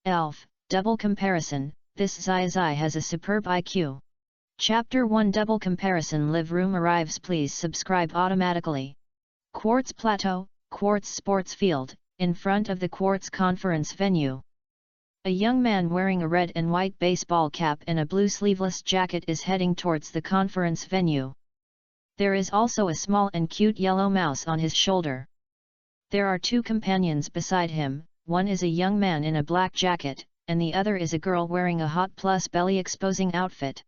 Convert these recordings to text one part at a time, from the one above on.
Elf, Double Comparison. This Xiaozhi has a superb IQ. Chapter 1 Double Comparison Live Room arrives. Please subscribe automatically. Quartz Plateau, Quartz Sports Field, in front of the Quartz conference venue. A young man wearing a red and white baseball cap and a blue sleeveless jacket is heading towards the conference venue. There is also a small and cute yellow mouse on his shoulder. There are two companions beside him, one is a young man in a black jacket, and the other is a girl wearing a hot plus belly exposing outfit.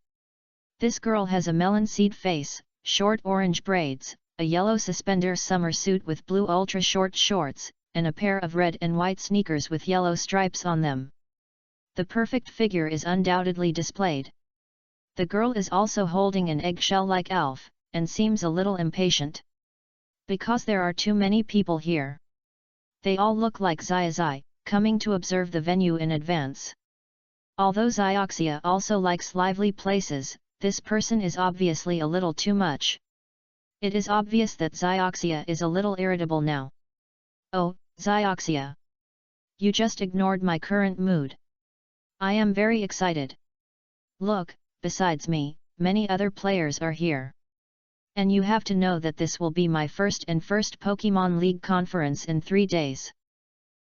This girl has a melon seed face, short orange braids, a yellow suspender summer suit with blue ultra short shorts, and a pair of red and white sneakers with yellow stripes on them. The perfect figure is undoubtedly displayed. The girl is also holding an eggshell-like elf, and seems a little impatient. Because there are too many people here. They all look like Xiaozhi, coming to observe the venue in advance. Although Xiaozhi also likes lively places, this person is obviously a little too much. It is obvious that Xiaozhi is a little irritable now. Oh, Xiaozhi! You just ignored my current mood. I am very excited. Look, besides me, many other players are here. And you have to know that this will be my first Pokemon League conference in 3 days.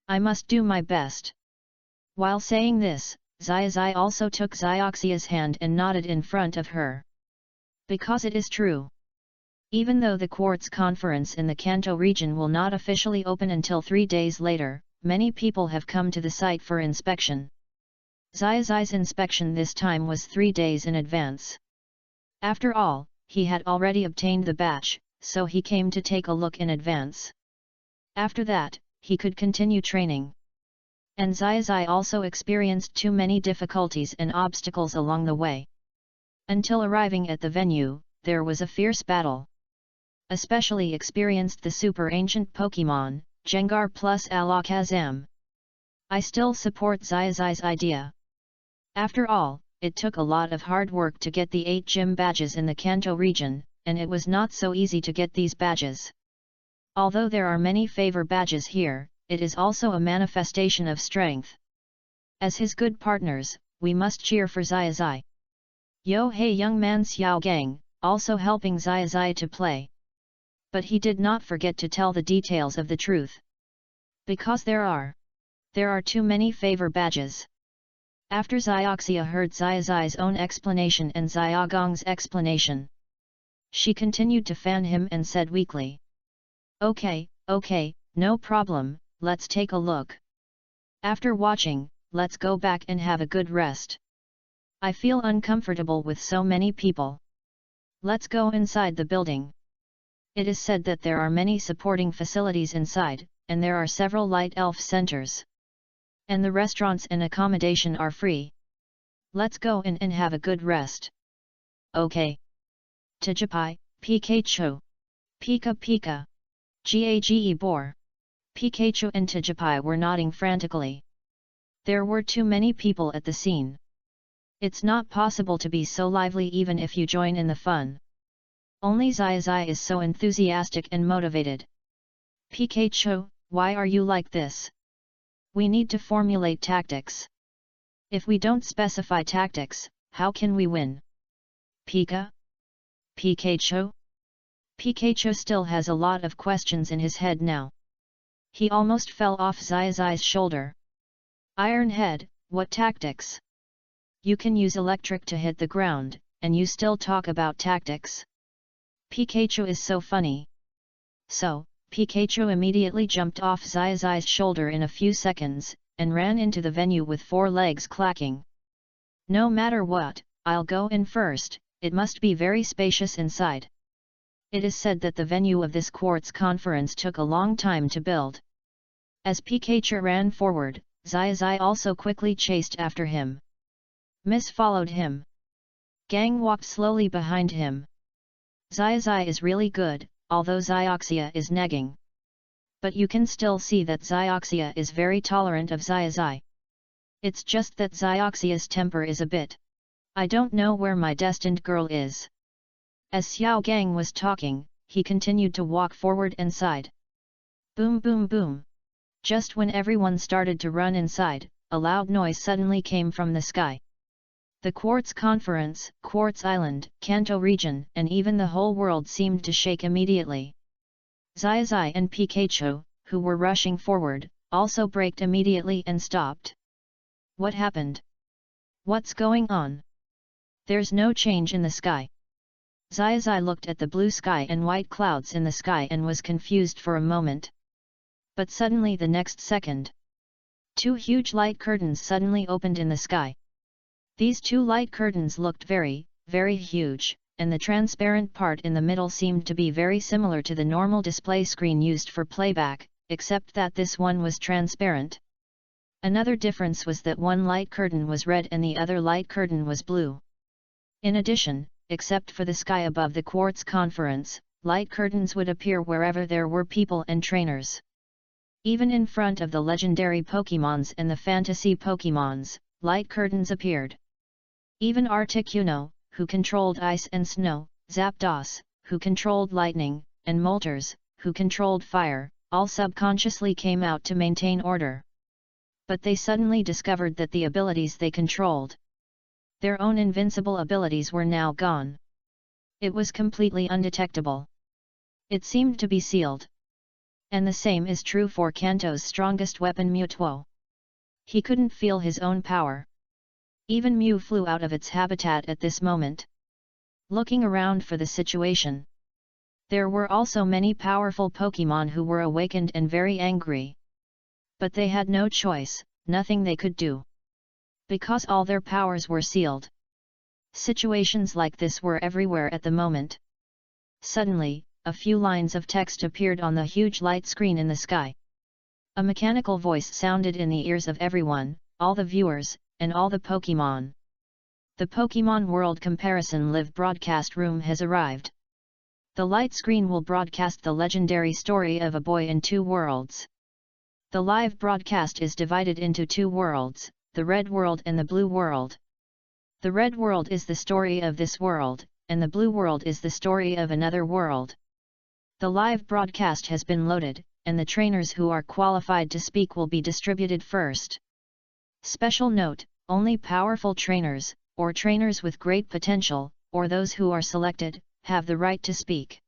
I must do my best. While saying this, Xiaozhi also took Xiaoxia's hand and nodded in front of her. Because it is true. Even though the Quartz conference in the Kanto region will not officially open until 3 days later, many people have come to the site for inspection. Xiaozhi's inspection this time was 3 days in advance. After all, he had already obtained the badge, so he came to take a look in advance. After that, he could continue training. And Xiaozhi also experienced too many difficulties and obstacles along the way. Until arriving at the venue, there was a fierce battle. Especially experienced the super ancient Pokemon, Gengar plus Alakazam. I still support Xiaozhi's idea. After all, it took a lot of hard work to get the 8 gym badges in the Kanto region, and it was not so easy to get these badges. Although there are many favor badges here, it is also a manifestation of strength. As his good partners, we must cheer for Xiaozhi. Yo hey young man Xiao Gang, also helping Xiaozhi to play. But he did not forget to tell the details of the truth. Because there are too many favor badges. After Xiaoxia heard Xiaozhi's own explanation and Xiaogong's explanation, she continued to fan him and said weakly, Okay, no problem, let's take a look. After watching, let's go back and have a good rest. I feel uncomfortable with so many people. Let's go inside the building. It is said that there are many supporting facilities inside, and there are several light elf centers. And the restaurants and accommodation are free. Let's go in and have a good rest. Okay. Tijipai, Pikachu. Pika Pika. Gage Bor. Pikachu and Tijipai were nodding frantically. There were too many people at the scene. It's not possible to be so lively even if you join in the fun. Only Xiaozhi is so enthusiastic and motivated. Pikachu, why are you like this? We need to formulate tactics. If we don't specify tactics, how can we win? Pika? Pikachu? Pikachu still has a lot of questions in his head now. He almost fell off Xiaozhi's shoulder. Iron Head, what tactics? You can use electric to hit the ground, and you still talk about tactics. Pikachu is so funny. So, Pikachu immediately jumped off Xiaozhi's shoulder in a few seconds, and ran into the venue with 4 legs clacking. No matter what, I'll go in first, it must be very spacious inside. It is said that the venue of this Quartz conference took a long time to build. As Pikachu ran forward, Xiaozhi also quickly chased after him. Miss followed him. Gang walked slowly behind him. Xiaozhi is really good, although Xiaoxia is nagging. But you can still see that Xiaoxia is very tolerant of Xiaozhi. It's just that Xiaoxia's temper is a bit. I don't know where my destined girl is. As Xiao Gang was talking, he continued to walk forward and side. Boom boom boom. Just when everyone started to run inside, a loud noise suddenly came from the sky. The Quartz Conference, Quartz Island, Kanto region, and even the whole world seemed to shake immediately. Xiaozhi and Pikachu, who were rushing forward, also braked immediately and stopped. What happened? What's going on? There's no change in the sky. Xiaozhi looked at the blue sky and white clouds in the sky and was confused for a moment. But suddenly the next second, two huge light curtains suddenly opened in the sky. These two light curtains looked very, very huge, and the transparent part in the middle seemed to be very similar to the normal display screen used for playback, except that this one was transparent. Another difference was that one light curtain was red and the other light curtain was blue. In addition, except for the sky above the Quartz Conference, light curtains would appear wherever there were people and trainers. Even in front of the legendary Pokémons and the fantasy Pokémons, light curtains appeared. Even Articuno, who controlled ice and snow, Zapdos, who controlled lightning, and Moltres, who controlled fire, all subconsciously came out to maintain order. But they suddenly discovered that the abilities they controlled, their own invincible abilities, were now gone. It was completely undetectable. It seemed to be sealed. And the same is true for Kanto's strongest weapon Mewtwo. He couldn't feel his own power. Even Mew flew out of its habitat at this moment, looking around for the situation. There were also many powerful Pokémon who were awakened and very angry. But they had no choice, nothing they could do, because all their powers were sealed. Situations like this were everywhere at the moment. Suddenly, a few lines of text appeared on the huge light screen in the sky. A mechanical voice sounded in the ears of everyone, all the viewers, and all the Pokémon. The Pokémon World Comparison Live broadcast room has arrived. The light screen will broadcast the legendary story of a boy in two worlds. The live broadcast is divided into two worlds, the red world and the blue world. The red world is the story of this world, and the blue world is the story of another world. The live broadcast has been loaded, and the trainers who are qualified to speak will be distributed first. Special note: only powerful trainers, or trainers with great potential, or those who are selected, have the right to speak.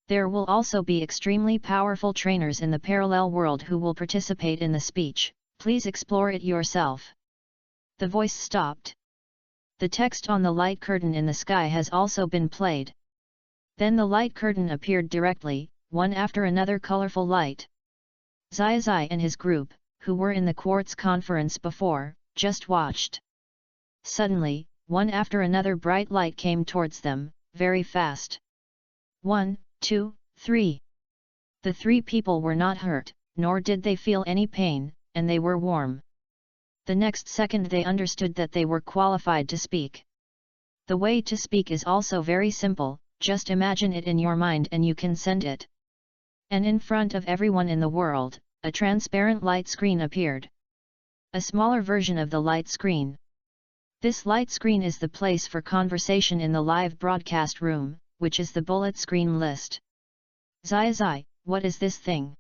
There will also be extremely powerful trainers in the parallel world who will participate in the speech. Please explore it yourself. The voice stopped. The text on the light curtain in the sky has also been played. Then the light curtain appeared directly, one after another colorful light. Xiaozhi and his group, who were in the Quartz Conference before, just watched. Suddenly, one after another bright light came towards them, very fast. 1, 2, 3. The three people were not hurt, nor did they feel any pain, and they were warm. The next second they understood that they were qualified to speak. The way to speak is also very simple, just imagine it in your mind and you can send it. And in front of everyone in the world, a transparent light screen appeared. A smaller version of the light screen. This light screen is the place for conversation in the live broadcast room, which is the bullet screen list. Xiaozhi, what is this thing?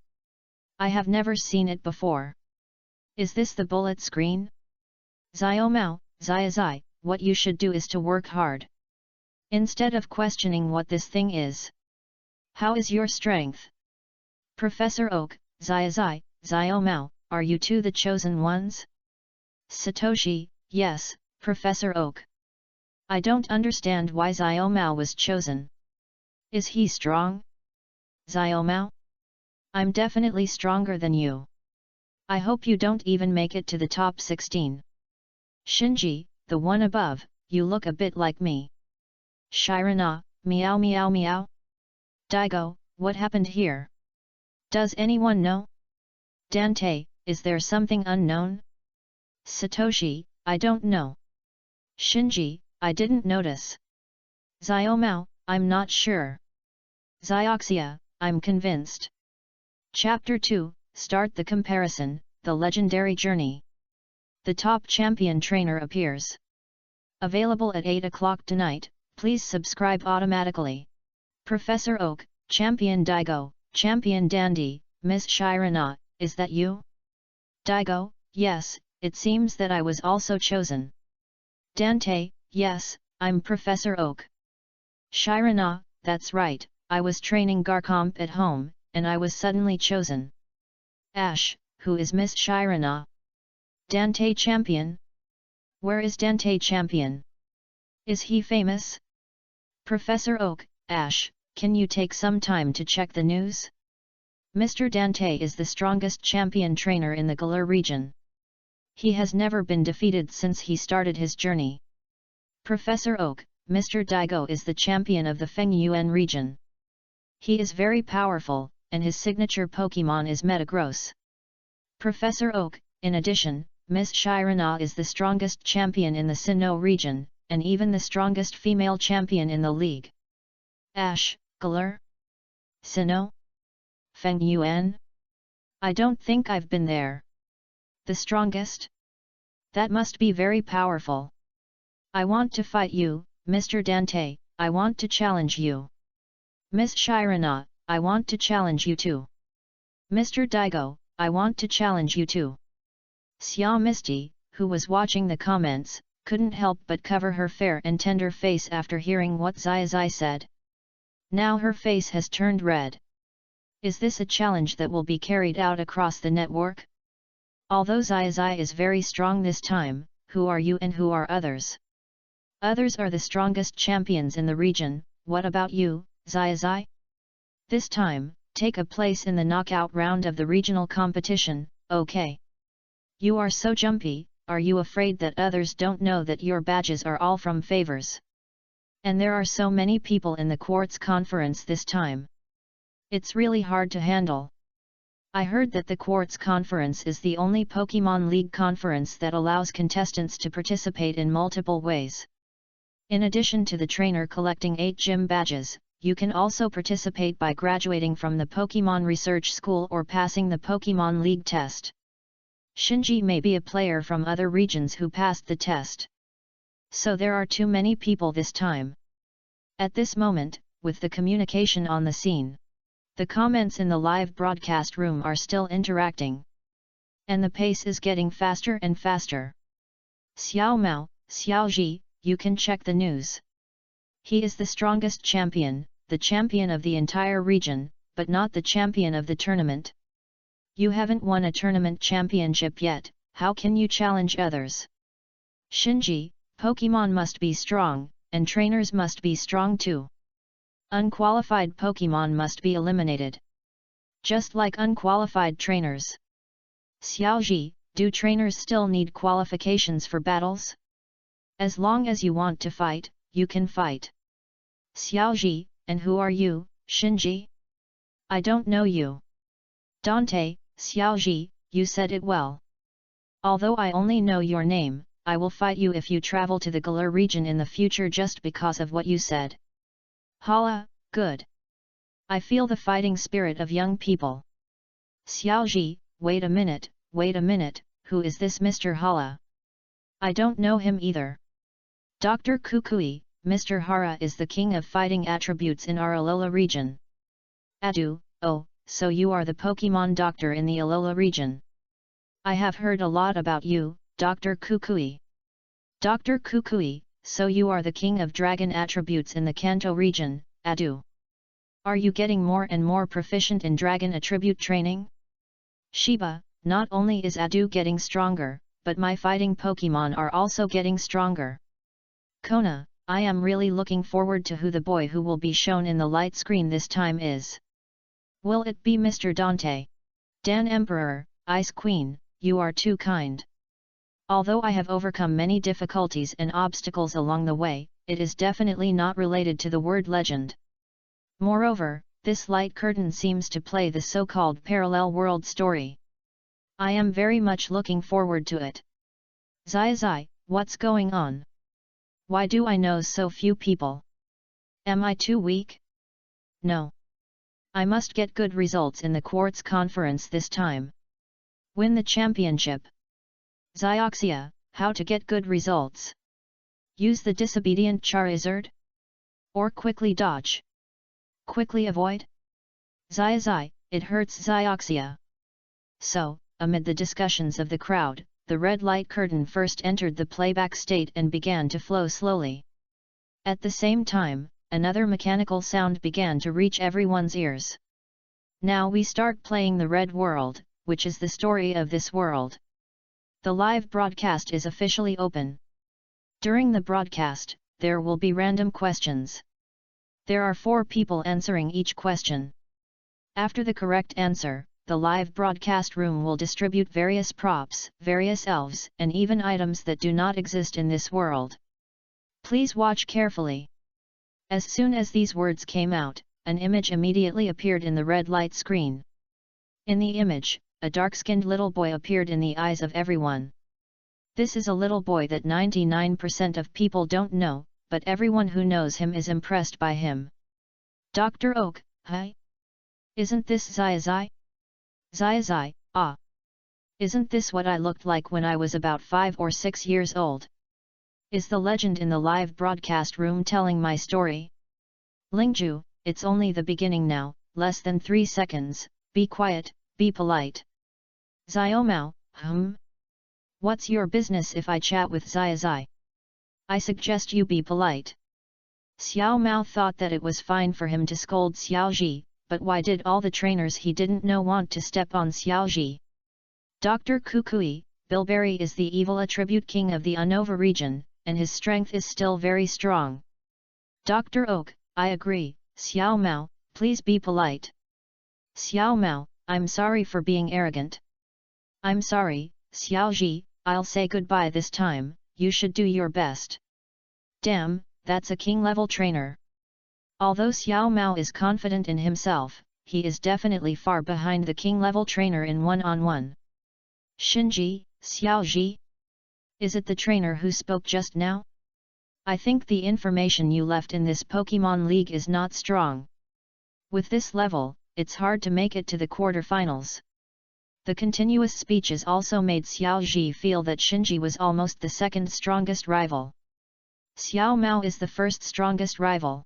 I have never seen it before. Is this the bullet screen? Xiaozhi, what you should do is to work hard. Instead of questioning what this thing is. How is your strength? Professor Oak, Xiaozhi, Xiaomao, are you two the chosen ones? Satoshi, yes, Professor Oak. I don't understand why Xiaomao was chosen. Is he strong? Xiaomao? I'm definitely stronger than you. I hope you don't even make it to the top 16. Shinji, the one above, you look a bit like me. Shirana, meow meow meow. Daigo, what happened here? Does anyone know? Dante, is there something unknown? Satoshi, I don't know. Shinji, I didn't notice. Xiaomao, I'm not sure. Xioxia, I'm convinced. Chapter 2, Start the Comparison, The Legendary Journey. The top champion trainer appears. Available at 8 o'clock tonight, please subscribe automatically. Professor Oak, Champion Daigo, Champion Dandy, Miss Shirana, is that you? Daigo, yes, it seems that I was also chosen. Dante, yes, I'm Professor Oak. Shirana, that's right, I was training Garcomp at home, and I was suddenly chosen. Ash, who is Miss Shirana? Dante Champion? Where is Dante Champion? Is he famous? Professor Oak, Ash, can you take some time to check the news? Mr. Dante is the strongest champion trainer in the Galar region. He has never been defeated since he started his journey. Professor Oak, Mr. Daigo is the champion of the Fengyuan region. He is very powerful, and his signature Pokemon is Metagross. Professor Oak, in addition, Miss Shirana is the strongest champion in the Sinnoh region, and even the strongest female champion in the league. Ash, Galar? Sinnoh? Fengyuan? I don't think I've been there. The strongest? That must be very powerful. I want to fight you, Mr. Dante, I want to challenge you. Miss Shirana, I want to challenge you too. Mr. Daigo, I want to challenge you too. Xia Misty, who was watching the comments, couldn't help but cover her fair and tender face after hearing what Xiaozhi said. Now her face has turned red. Is this a challenge that will be carried out across the network? Although Xiaozhi is very strong this time, who are you and who are others? Others are the strongest champions in the region, what about you, Xiaozhi? This time, take a place in the knockout round of the regional competition, okay? You are so jumpy, are you afraid that others don't know that your badges are all from favors? And there are so many people in the Quartz conference this time. It's really hard to handle. I heard that the Quartz conference is the only Pokemon League conference that allows contestants to participate in multiple ways. In addition to the trainer collecting 8 gym badges, you can also participate by graduating from the Pokemon Research School or passing the Pokemon League test. Shinji may be a player from other regions who passed the test. So there are too many people this time. At this moment, with the communication on the scene, the comments in the live broadcast room are still interacting. And the pace is getting faster and faster. Xiao Mao, Xiaozhi, you can check the news. He is the strongest champion, the champion of the entire region, but not the champion of the tournament. You haven't won a tournament championship yet, how can you challenge others? Shinji, Pokemon must be strong, and trainers must be strong too. Unqualified Pokemon must be eliminated. Just like unqualified trainers. Xiaozhi, do trainers still need qualifications for battles? As long as you want to fight, you can fight. Xiaozhi, and who are you, Shinji? I don't know you. Dante, Xiaozhi, you said it well. Although I only know your name, I will fight you if you travel to the Galar region in the future just because of what you said. Hala, good. I feel the fighting spirit of young people. Xiaozhi, wait a minute, who is this Mr. Hala? I don't know him either. Dr. Kukui, Mr. Hara is the king of fighting attributes in our Alola region. Adu, oh, so you are the Pokemon doctor in the Alola region. I have heard a lot about you, Dr. Kukui. Dr. Kukui, so you are the king of dragon attributes in the Kanto region, Adu. Are you getting more and more proficient in dragon attribute training? Shiba, not only is Adu getting stronger, but my fighting Pokemon are also getting stronger. Kona, I am really looking forward to who the boy who will be shown in the light screen this time is. Will it be Mr. Dante? Dan Emperor, Ice Queen, you are too kind. Although I have overcome many difficulties and obstacles along the way, it is definitely not related to the word legend. Moreover, this light curtain seems to play the so-called parallel world story. I am very much looking forward to it. Xiaozhi, what's going on? Why do I know so few people? Am I too weak? No. I must get good results in the Quartz conference this time. Win the championship. Xiaoxia, how to get good results? Use the disobedient Charizard? Or quickly dodge? Quickly avoid? Xiaozhi, it hurts Xiaoxia. So, amid the discussions of the crowd, the red light curtain first entered the playback state and began to flow slowly. At the same time, another mechanical sound began to reach everyone's ears. Now we start playing the Red World, which is the story of this world. The live broadcast is officially open. During the broadcast, there will be random questions. There are 4 people answering each question. After the correct answer, the live broadcast room will distribute various props, various elves, and even items that do not exist in this world. Please watch carefully. As soon as these words came out, an image immediately appeared in the red light screen. In the image, a dark-skinned little boy appeared in the eyes of everyone. This is a little boy that 99% of people don't know, but everyone who knows him is impressed by him. Dr. Oak, hi? Isn't this Xiaozhi? Xiaozhi, ah. Isn't this what I looked like when I was about 5 or 6 years old? Is the legend in the live broadcast room telling my story? Lingju, it's only the beginning now, less than 3 seconds, be quiet, be polite. Xiaomao, What's your business if I chat with Xiaozhi? I suggest you be polite. Xiao Mao thought that it was fine for him to scold Xiaozhi, but why did all the trainers he didn't know want to step on Xiaozhi? Dr. Kukui, Bilberry is the evil attribute king of the Unova region, and his strength is still very strong. Dr. Oak, I agree, Xiao Mao, please be polite. Xiao Mao, I'm sorry for being arrogant. I'm sorry, Xiaozhi, I'll say goodbye this time, you should do your best. Damn, that's a king-level trainer. Although Xiao Mao is confident in himself, he is definitely far behind the king-level trainer in one-on-one. Shinji, Xiaozhi? Is it the trainer who spoke just now? I think the information you left in this Pokemon League is not strong. With this level, it's hard to make it to the quarterfinals. The continuous speeches also made Xiaozhi feel that Shinji was almost the second strongest rival. Xiao Mao is the first strongest rival.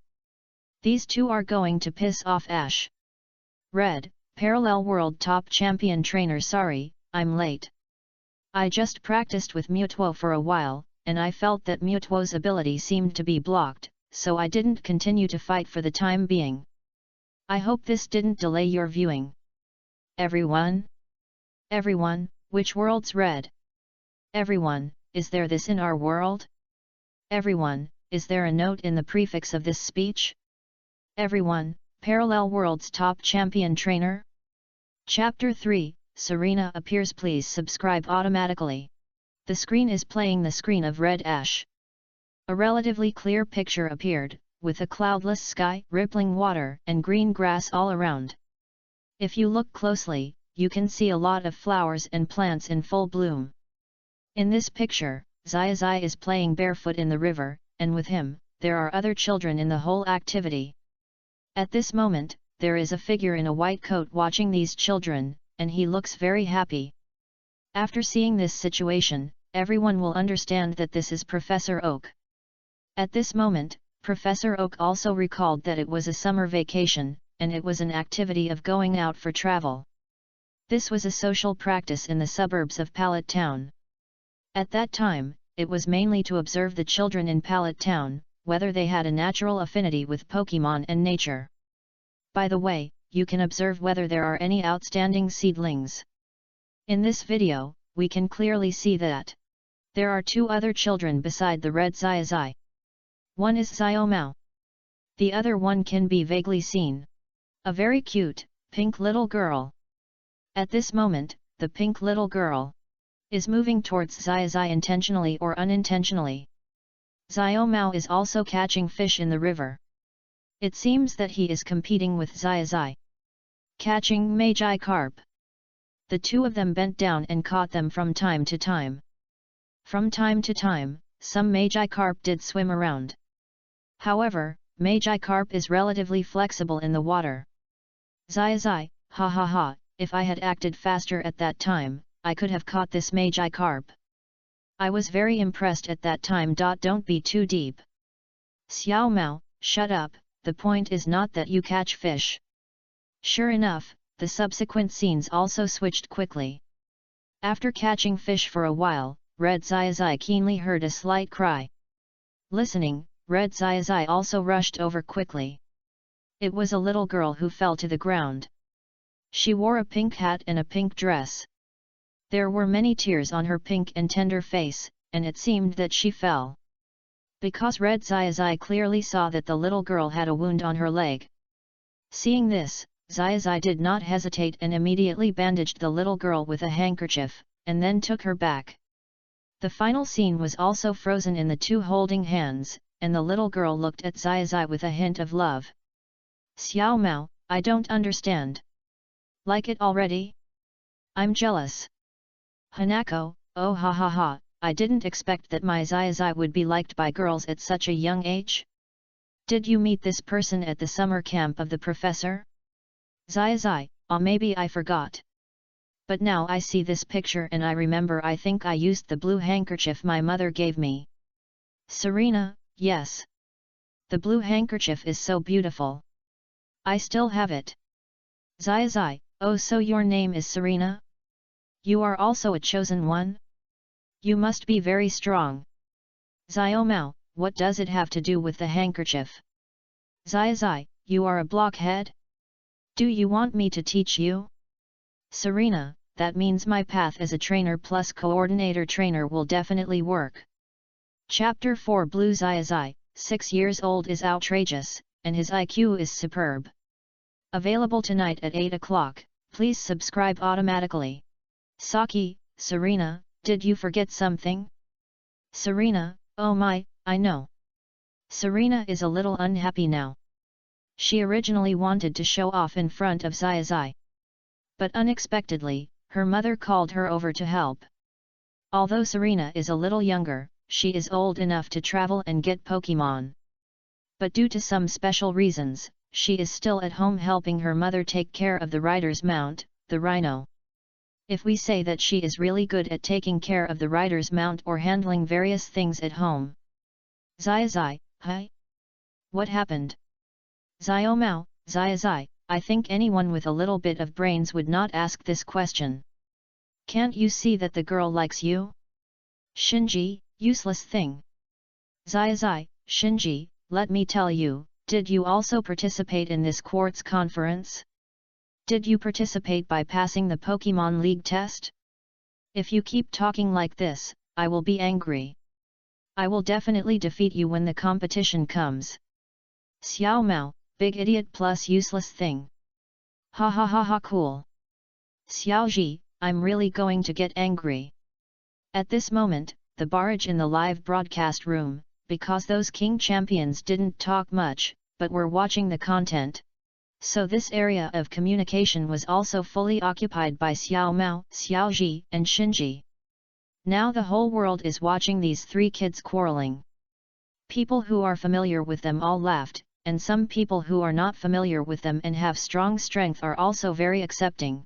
These two are going to piss off Ash. Red, Parallel World Top Champion Trainer. Sorry, I'm late. I just practiced with Mutuo for a while, and I felt that Mutuo's ability seemed to be blocked, so I didn't continue to fight for the time being. I hope this didn't delay your viewing. Everyone? Everyone, which world's red? Everyone, is there this in our world? Everyone, is there a note in the prefix of this speech? Everyone, Parallel World's Top Champion Trainer? Chapter 3, Serena appears. Please subscribe automatically. The screen is playing the screen of Red Ash. A relatively clear picture appeared, with a cloudless sky, rippling water, and green grass all around. If you look closely, you can see a lot of flowers and plants in full bloom. In this picture, Xiaozhi is playing barefoot in the river, and with him, there are other children in the whole activity. At this moment, there is a figure in a white coat watching these children, and he looks very happy. After seeing this situation, everyone will understand that this is Professor Oak. At this moment, Professor Oak also recalled that it was a summer vacation, and it was an activity of going out for travel. This was a social practice in the suburbs of Pallet Town. At that time, it was mainly to observe the children in Pallet Town, whether they had a natural affinity with Pokemon and nature. By the way, you can observe whether there are any outstanding seedlings. In this video, we can clearly see that there are 2 other children beside the red Xiaozhi. One is Xiao Mao. The other one can be vaguely seen. A very cute, pink little girl. At this moment, the pink little girl is moving towards Xiaozhi intentionally or unintentionally. Xiao Mao is also catching fish in the river. It seems that he is competing with Xiaozhi. Catching Magi carp. The 2 of them bent down and caught them from time to time. From time to time, some Magi carp did swim around. However, Magi carp is relatively flexible in the water. Xiaozhi, ha ha ha, if I had acted faster at that time, I could have caught this Magi carp. I was very impressed at that time. Don't be too deep. Xiao Mao, shut up, the point is not that you catch fish. Sure enough, the subsequent scenes also switched quickly. After catching fish for a while, Red Xiaozhi keenly heard a slight cry. Listening, Red Xiaozhi also rushed over quickly. It was a little girl who fell to the ground. She wore a pink hat and a pink dress. There were many tears on her pink and tender face, and it seemed that she fell. Because Red Xiaozhi clearly saw that the little girl had a wound on her leg. Seeing this, Xiaozhi did not hesitate and immediately bandaged the little girl with a handkerchief, and then took her back. The final scene was also frozen in the two holding hands, and the little girl looked at Xiaozhi with a hint of love. Xiao Mao, I don't understand. Like it already? I'm jealous. Hanako, oh ha ha ha, I didn't expect that my Xiaozhi would be liked by girls at such a young age. Did you meet this person at the summer camp of the professor? Xiaozhi, maybe I forgot. But now I see this picture and I remember I think I used the blue handkerchief my mother gave me. Serena, yes. The blue handkerchief is so beautiful. I still have it. Xiaozhi, oh, so your name is Serena? You are also a chosen one? You must be very strong. Xiao Mao, what does it have to do with the handkerchief? Xiaozhi, you are a blockhead? Do you want me to teach you? Serena, that means my path as a trainer plus coordinator trainer will definitely work. Chapter 4 Blue Xiaozhi, 6 years old, is outrageous, and his IQ is superb. Available tonight at 8 o'clock, please subscribe automatically. Saki, Serena, did you forget something? Serena, oh my, I know. Serena is a little unhappy now. She originally wanted to show off in front of Xiaozhi. But unexpectedly, her mother called her over to help. Although Serena is a little younger, she is old enough to travel and get Pokemon. But due to some special reasons, she is still at home helping her mother take care of the rider's mount, the rhino. If we say that she is really good at taking care of the rider's mount or handling various things at home. Xiaozhi, hi? What happened? Xiao Mao, Xiaozhi, I think anyone with a little bit of brains would not ask this question. Can't you see that the girl likes you? Shinji, useless thing. Xiaozhi, Shinji, let me tell you, did you also participate in this quartz conference? Did you participate by passing the Pokemon League test? If you keep talking like this, I will be angry. I will definitely defeat you when the competition comes. Xiao Mao, big idiot plus useless thing. Ha ha ha ha, cool. Xiaozhi, I'm really going to get angry. At this moment, the barrage in the live broadcast room, because those king champions didn't talk much, but were watching the content. So this area of communication was also fully occupied by Xiao Mao, Xiaozhi, and Shinji. Now the whole world is watching these three kids quarreling. People who are familiar with them all laughed, and some people who are not familiar with them and have strong strength are also very accepting.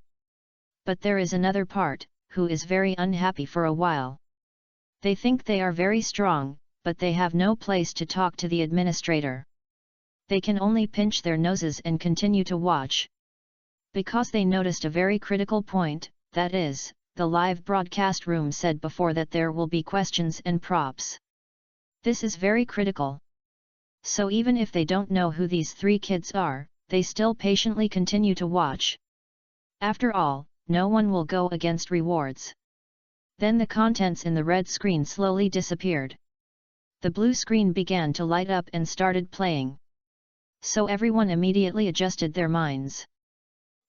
But there is another part, who is very unhappy for a while. They think they are very strong, but they have no place to talk to the administrator. They can only pinch their noses and continue to watch. Because they noticed a very critical point, that is, the live broadcast room said before that there will be questions and props. This is very critical. So even if they don't know who these three kids are, they still patiently continue to watch. After all, no one will go against rewards. Then the contents in the red screen slowly disappeared. The blue screen began to light up and started playing. So everyone immediately adjusted their minds.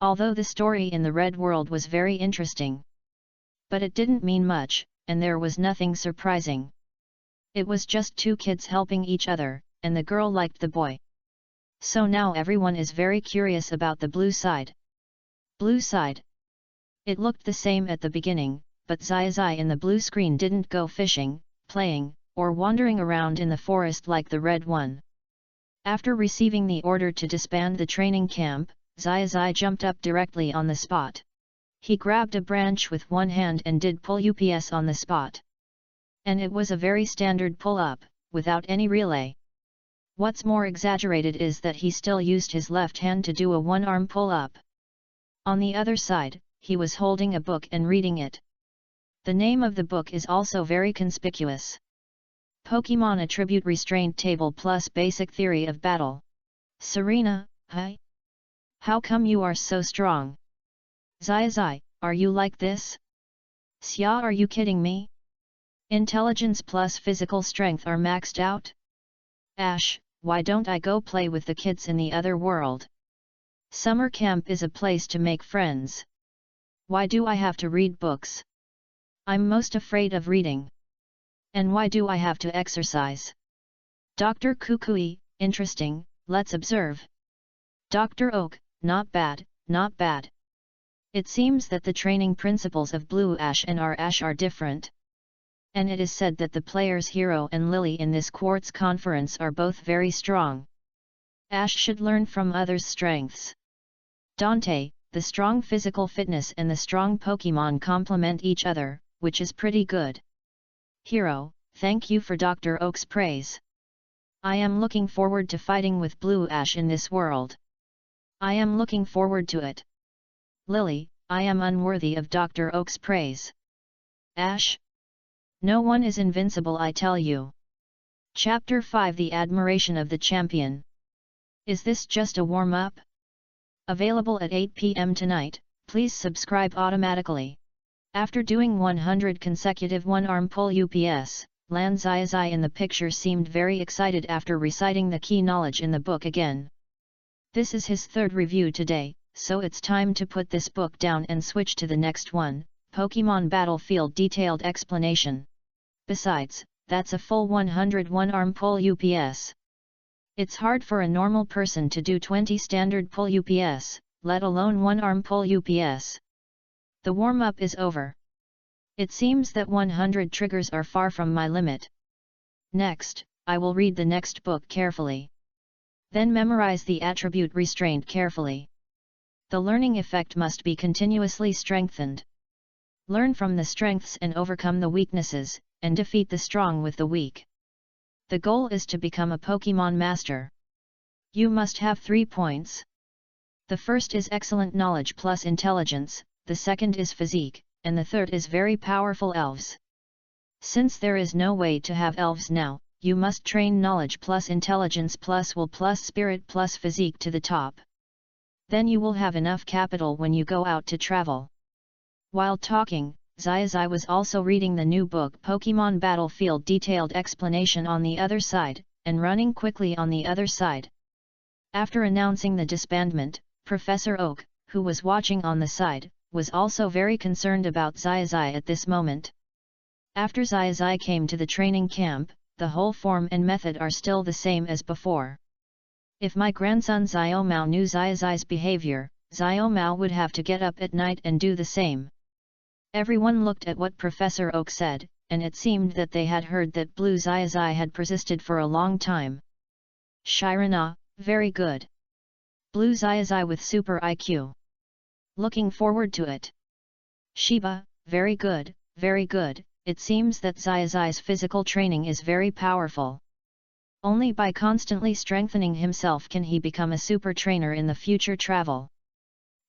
Although the story in the red world was very interesting. But it didn't mean much, and there was nothing surprising. It was just two kids helping each other, and the girl liked the boy. So now everyone is very curious about the blue side. Blue side. It looked the same at the beginning, but Xiaozhi in the blue screen didn't go fishing, playing, or wandering around in the forest like the red one. After receiving the order to disband the training camp, Xiaozhi jumped up directly on the spot. He grabbed a branch with one hand and did pull ups on the spot. And it was a very standard pull-up, without any relay. What's more exaggerated is that he still used his left hand to do a one-arm pull-up. On the other side, he was holding a book and reading it. The name of the book is also very conspicuous. Pokemon Attribute Restraint Table plus Basic Theory of Battle. Serena, hi? How come you are so strong? Xiaozhi, are you like this? Xia, are you kidding me? Intelligence plus physical strength are maxed out? Ash, why don't I go play with the kids in the other world? Summer camp is a place to make friends. Why do I have to read books? I'm most afraid of reading. And why do I have to exercise? Dr. Kukui, interesting, let's observe. Dr. Oak, not bad, not bad. It seems that the training principles of Blue Ash and our Ash are different. And it is said that the players Hero and Lily in this Quartz conference are both very strong. Ash should learn from others' strengths. Dante, the strong physical fitness and the strong Pokemon complement each other, which is pretty good. Hero, thank you for Dr. Oak's praise. I am looking forward to fighting with Blue Ash in this world. I am looking forward to it. Lily, I am unworthy of Dr. Oak's praise. Ash? No one is invincible, I tell you. Chapter 5 The Admiration of the Champion. Is this just a warm-up? Available at 8 p.m. tonight, please subscribe automatically. After doing 100 consecutive one-arm pull UPS, Lan Xiaozhi in the picture seemed very excited after reciting the key knowledge in the book again. This is his third review today, so it's time to put this book down and switch to the next one, Pokemon Battlefield Detailed Explanation. Besides, that's a full 100 one-arm pull UPS. It's hard for a normal person to do 20 standard pull UPS, let alone one-arm pull UPS. The warm-up is over. It seems that 100 triggers are far from my limit. Next, I will read the next book carefully. Then memorize the attribute restraint carefully. The learning effect must be continuously strengthened. Learn from the strengths and overcome the weaknesses, and defeat the strong with the weak. The goal is to become a Pokemon master. You must have 3 points. The first is excellent knowledge plus intelligence, the second is physique, and the third is very powerful elves. Since there is no way to have elves now, you must train knowledge plus intelligence plus will plus spirit plus physique to the top. Then you will have enough capital when you go out to travel. While talking, Xiaozhi was also reading the new book Pokemon Battlefield Detailed Explanation on the other side, and running quickly on the other side. After announcing the disbandment, Professor Oak, who was watching on the side, was also very concerned about Xiaozhi at this moment. After Xiaozhi came to the training camp, the whole form and method are still the same as before. If my grandson Xiaomao knew Xiaozhi's behavior, Xiaomao would have to get up at night and do the same. Everyone looked at what Professor Oak said, and it seemed that they had heard that Blue Xiaozhi had persisted for a long time. Shirana, very good. Blue Xiaozhi with super IQ. Looking forward to it. Shiba, very good, it seems that Xiaozhi's physical training is very powerful. Only by constantly strengthening himself can he become a super trainer in the future travel.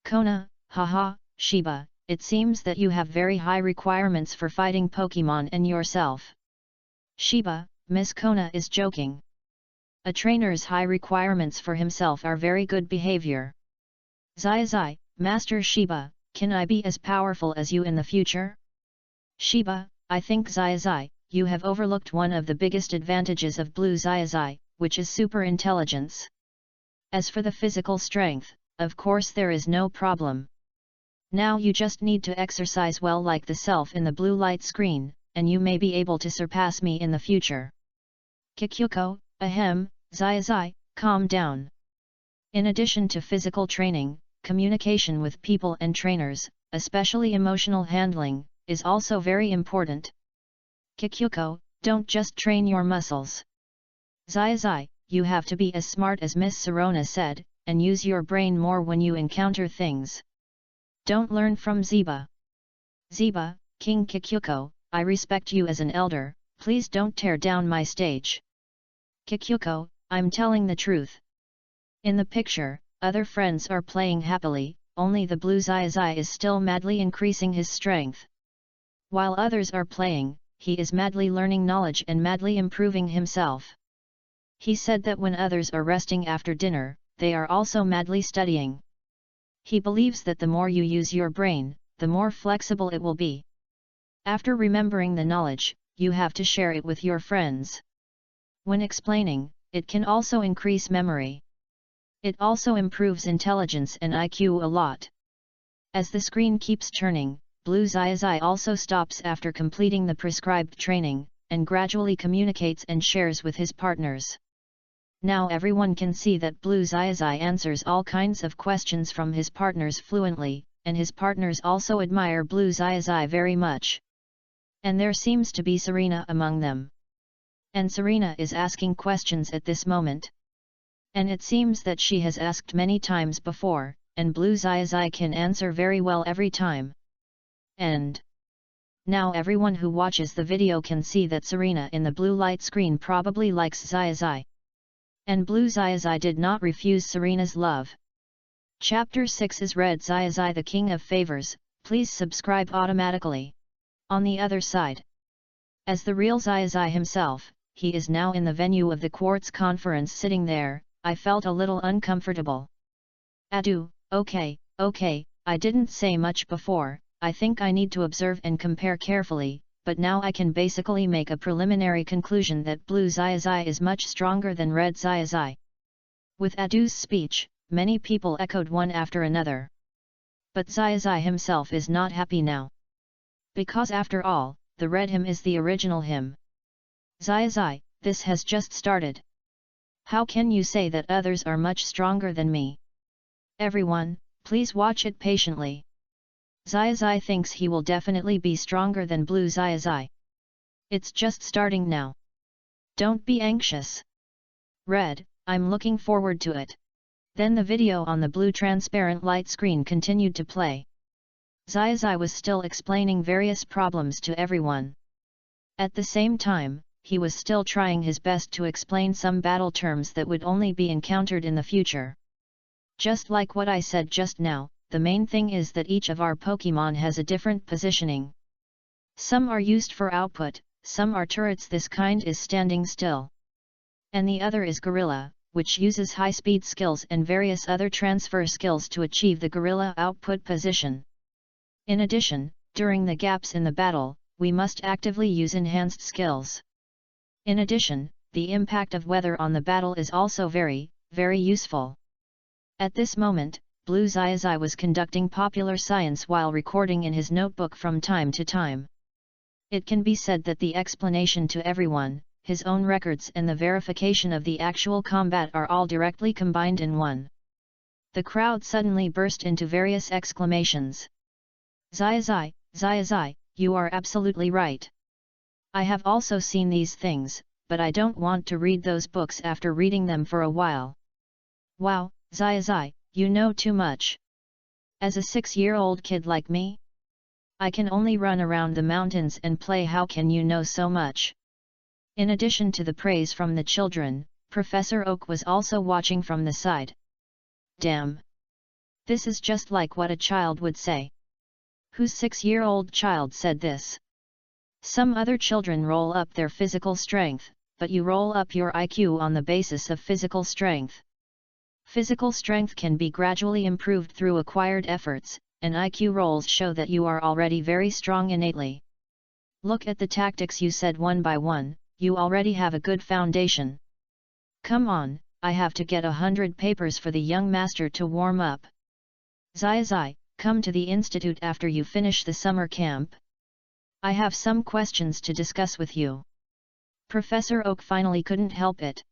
Kona, haha, Shiba, it seems that you have very high requirements for fighting Pokemon and yourself. Shiba, Miss Kona is joking. A trainer's high requirements for himself are very good behavior. Xiaozhi, Master Shiba, can I be as powerful as you in the future? Shiba, I think Xiaozhi, you have overlooked one of the biggest advantages of Blue Xiaozhi, which is super intelligence. As for the physical strength, of course there is no problem. Now you just need to exercise well like the self in the blue light screen, and you may be able to surpass me in the future. Kikyuko, ahem, Xiaozhi, calm down. In addition to physical training, communication with people and trainers, especially emotional handling, is also very important. Kikyuko, don't just train your muscles. Xiaozhi, you have to be as smart as Miss Serona said, and use your brain more when you encounter things. Don't learn from Ziba. Ziba, King Kikyuko, I respect you as an elder, please don't tear down my stage. Kikyuko, I'm telling the truth. In the picture, other friends are playing happily, only the Blue Xiaozhi is still madly increasing his strength. While others are playing, he is madly learning knowledge and madly improving himself. He said that when others are resting after dinner, they are also madly studying. He believes that the more you use your brain, the more flexible it will be. After remembering the knowledge, you have to share it with your friends. When explaining, it can also increase memory. It also improves intelligence and IQ a lot. As the screen keeps turning, Blue Xiaozhi also stops after completing the prescribed training, and gradually communicates and shares with his partners. Now everyone can see that Blue Xiaozhi answers all kinds of questions from his partners fluently, and his partners also admire Blue Xiaozhi very much. And there seems to be Serena among them. And Serena is asking questions at this moment. And it seems that she has asked many times before, and Blue Xiaozhi can answer very well every time. And now everyone who watches the video can see that Serena in the blue light screen probably likes Xiaozhi. And Blue Xiaozhi did not refuse Serena's love. Chapter 6 is read Xiaozhi the King of Favors. Please subscribe automatically. On the other side, as the real Xiaozhi himself, he is now in the venue of the Quartz conference sitting there. I felt a little uncomfortable. Adu, okay, I didn't say much before. I think I need to observe and compare carefully, but now I can basically make a preliminary conclusion that Blue Xiaozhi is much stronger than Red Xiaozhi. With Adu's speech, many people echoed one after another. But Xiaozhi himself is not happy now. Because after all, the red him is the original him. Xiaozhi, this has just started. How can you say that others are much stronger than me? Everyone, please watch it patiently. Xiaozhi thinks he will definitely be stronger than Blue Xiaozhi. It's just starting now. Don't be anxious. Red, I'm looking forward to it. Then the video on the blue transparent light screen continued to play. Xiaozhi was still explaining various problems to everyone. At the same time, he was still trying his best to explain some battle terms that would only be encountered in the future. Just like what I said just now, the main thing is that each of our Pokemon has a different positioning. Some are used for output, some are turrets, this kind is standing still. And the other is Gorilla, which uses high-speed skills and various other transfer skills to achieve the Gorilla output position. In addition, during the gaps in the battle, we must actively use enhanced skills. In addition, the impact of weather on the battle is also very, very useful. At this moment, Blue Xiaozhi was conducting popular science while recording in his notebook from time to time. It can be said that the explanation to everyone, his own records and the verification of the actual combat are all directly combined in one. The crowd suddenly burst into various exclamations. Xiaozhi, Xiaozhi, you are absolutely right. I have also seen these things, but I don't want to read those books after reading them for a while. Wow, Xiaozhi, you know too much. As a 6-year-old kid like me? I can only run around the mountains and play. How can you know so much? In addition to the praise from the children, Professor Oak was also watching from the side. Damn! This is just like what a child would say. Whose 6-year-old child said this? Some other children roll up their physical strength, but you roll up your IQ on the basis of physical strength. Physical strength can be gradually improved through acquired efforts, and IQ rolls show that you are already very strong innately. Look at the tactics you said one by one, you already have a good foundation. Come on, I have to get 100 papers for the young master to warm up. Xiaozhi, come to the institute after you finish the summer camp. I have some questions to discuss with you. Professor Oak finally couldn't help it.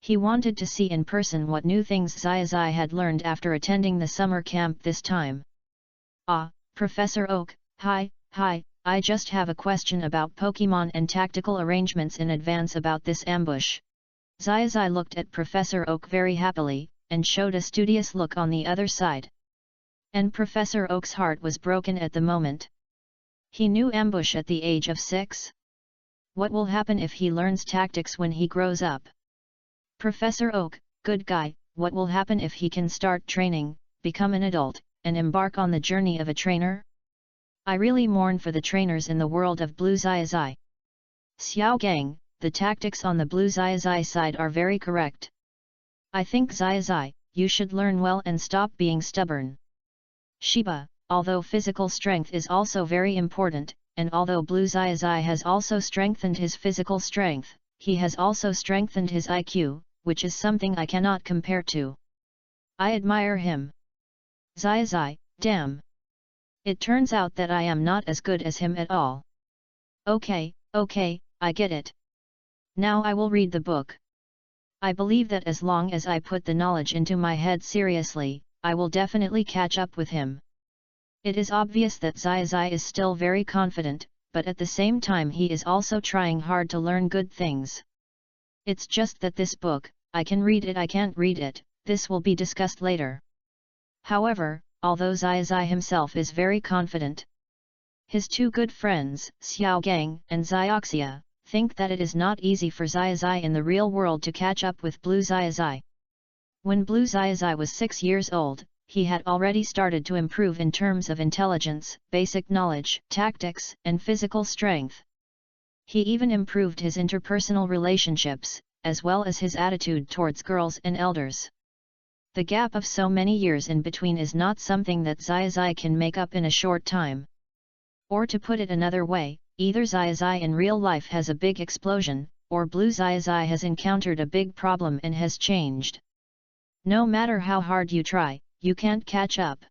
He wanted to see in person what new things Xiaozhi had learned after attending the summer camp this time. Ah, Professor Oak, hi, I just have a question about Pokemon and tactical arrangements in advance about this ambush. Xiaozhi looked at Professor Oak very happily, and showed a studious look on the other side. And Professor Oak's heart was broken at the moment. He knew ambush at the age of 6. What will happen if he learns tactics when he grows up? Professor Oak, good guy, what will happen if he can start training, become an adult, and embark on the journey of a trainer? I really mourn for the trainers in the world of Blue Xiaozhi. Xiao Gang, the tactics on the Blue Xiaozhi side are very correct. I think Xiaozhi, you should learn well and stop being stubborn. Shiba, although physical strength is also very important, and although Blue Xiaozhi has also strengthened his physical strength, he has also strengthened his IQ, which is something I cannot compare to. I admire him. Xiaozhi, damn. It turns out that I am not as good as him at all. Okay, I get it. Now I will read the book. I believe that as long as I put the knowledge into my head seriously, I will definitely catch up with him. It is obvious that Xiaozhi is still very confident, but at the same time he is also trying hard to learn good things. It's just that this book, I can read it, I can't read it, this will be discussed later. However, although Xiaozhi himself is very confident, his two good friends, Xiao Gang and Xiaoxia, think that it is not easy for Xiaozhi in the real world to catch up with Blue Xiaozhi. When Blue Xiaozhi was 6 years old, he had already started to improve in terms of intelligence, basic knowledge, tactics, and physical strength. He even improved his interpersonal relationships, as well as his attitude towards girls and elders. The gap of so many years in between is not something that Xiaozhi can make up in a short time. Or to put it another way, either Xiaozhi in real life has a big explosion, or Blue Xiaozhi has encountered a big problem and has changed. No matter how hard you try, you can't catch up.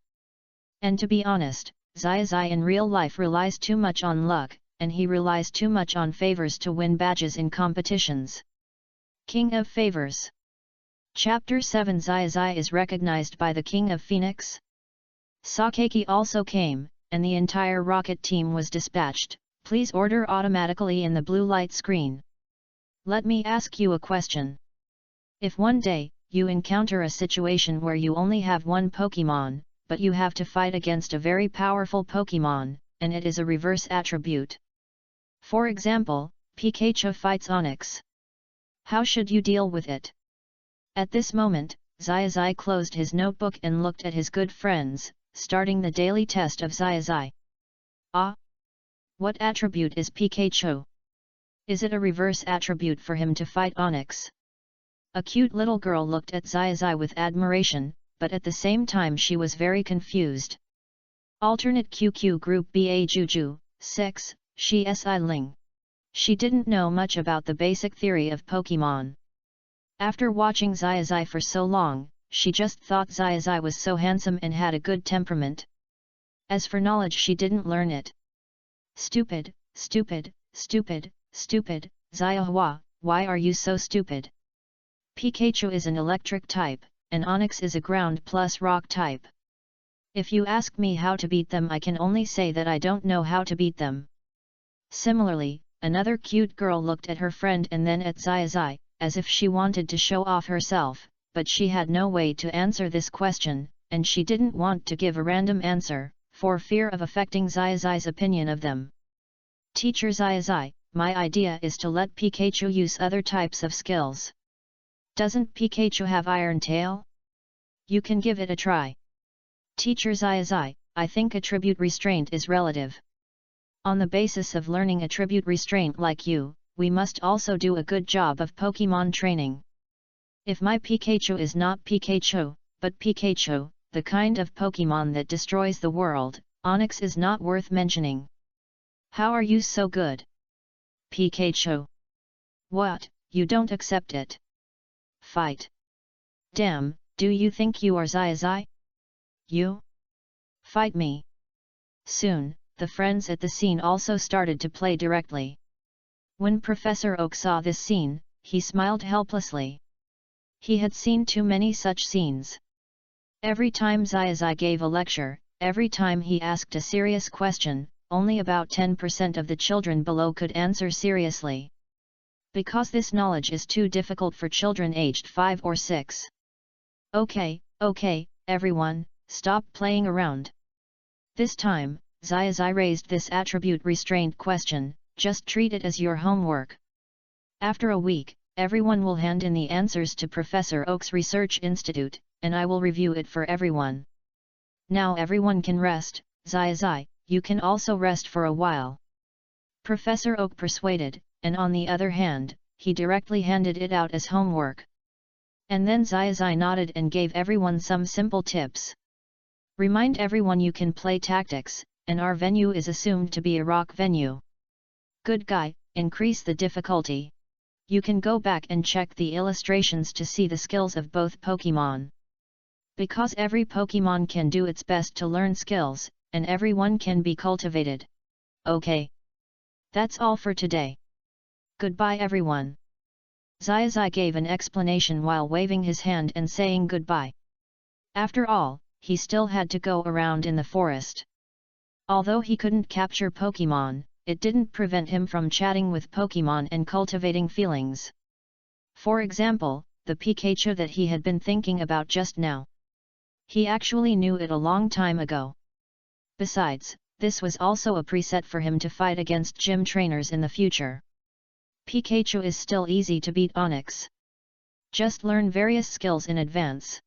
And to be honest, Xiaozhi in real life relies too much on luck, and he relies too much on favors to win badges in competitions. King of Favors. Chapter 7. Xiaozhi is recognized by the King of Phoenix. Sakaki also came, and the entire rocket team was dispatched. Please order automatically in the blue light screen. Let me ask you a question. If one day, you encounter a situation where you only have one Pokemon, but you have to fight against a very powerful Pokemon, and it is a reverse attribute. For example, Pikachu fights Onix. How should you deal with it? At this moment, Xiaozhi closed his notebook and looked at his good friends, starting the daily test of Xiaozhi. Ah! What attribute is Pikachu? Is it a reverse attribute for him to fight Onix? A cute little girl looked at Xiaozhi with admiration, but at the same time she was very confused. Alternate QQ Group BA Juju, 6, she Si Ling. She didn't know much about the basic theory of Pokemon. After watching Xiaozhi for so long, she just thought Xiaozhi was so handsome and had a good temperament. As for knowledge, she didn't learn it. Stupid, Xiaohua, why are you so stupid? Pikachu is an electric type, and Onix is a ground plus rock type. If you ask me how to beat them, I can only say that I don't know how to beat them. Similarly, another cute girl looked at her friend and then at Xiaozhi, as if she wanted to show off herself, but she had no way to answer this question, and she didn't want to give a random answer, for fear of affecting Xiaozhi's opinion of them. Teacher Xiaozhi, my idea is to let Pikachu use other types of skills. Doesn't Pikachu have Iron Tail? You can give it a try. Teacher Xiaozhi, I think attribute restraint is relative. On the basis of learning attribute restraint like you, we must also do a good job of Pokemon training. If my Pikachu is not Pikachu, but Pikachu, the kind of Pokemon that destroys the world, Onix is not worth mentioning. How are you so good? Pikachu. What, you don't accept it? Fight. Damn, do you think you are Xiaozhi? You? Fight me. Soon, the friends at the scene also started to play directly. When Professor Oak saw this scene, he smiled helplessly. He had seen too many such scenes. Every time Xiaozhi gave a lecture, every time he asked a serious question, only about 10% of the children below could answer seriously. Because this knowledge is too difficult for children aged 5 or 6. Okay, everyone, stop playing around. This time, Xiaozhi raised this attribute restraint question. Just treat it as your homework. After a week, everyone will hand in the answers to Professor Oak's Research Institute, and I will review it for everyone. Now everyone can rest. Xiaozhi, you can also rest for a while. Professor Oak persuaded, and on the other hand, he directly handed it out as homework. And then Xiaozhi nodded and gave everyone some simple tips. Remind everyone you can play tactics, and our venue is assumed to be a rock venue. Good guy, increase the difficulty. You can go back and check the illustrations to see the skills of both Pokemon. Because every Pokemon can do its best to learn skills, and everyone can be cultivated. Okay. That's all for today. Goodbye everyone. Xiaozhi gave an explanation while waving his hand and saying goodbye. After all, he still had to go around in the forest. Although he couldn't capture Pokemon, it didn't prevent him from chatting with Pokemon and cultivating feelings. For example, the Pikachu that he had been thinking about just now. He actually knew it a long time ago. Besides, this was also a preset for him to fight against gym trainers in the future. Pikachu is still easy to beat Onix. Just learn various skills in advance.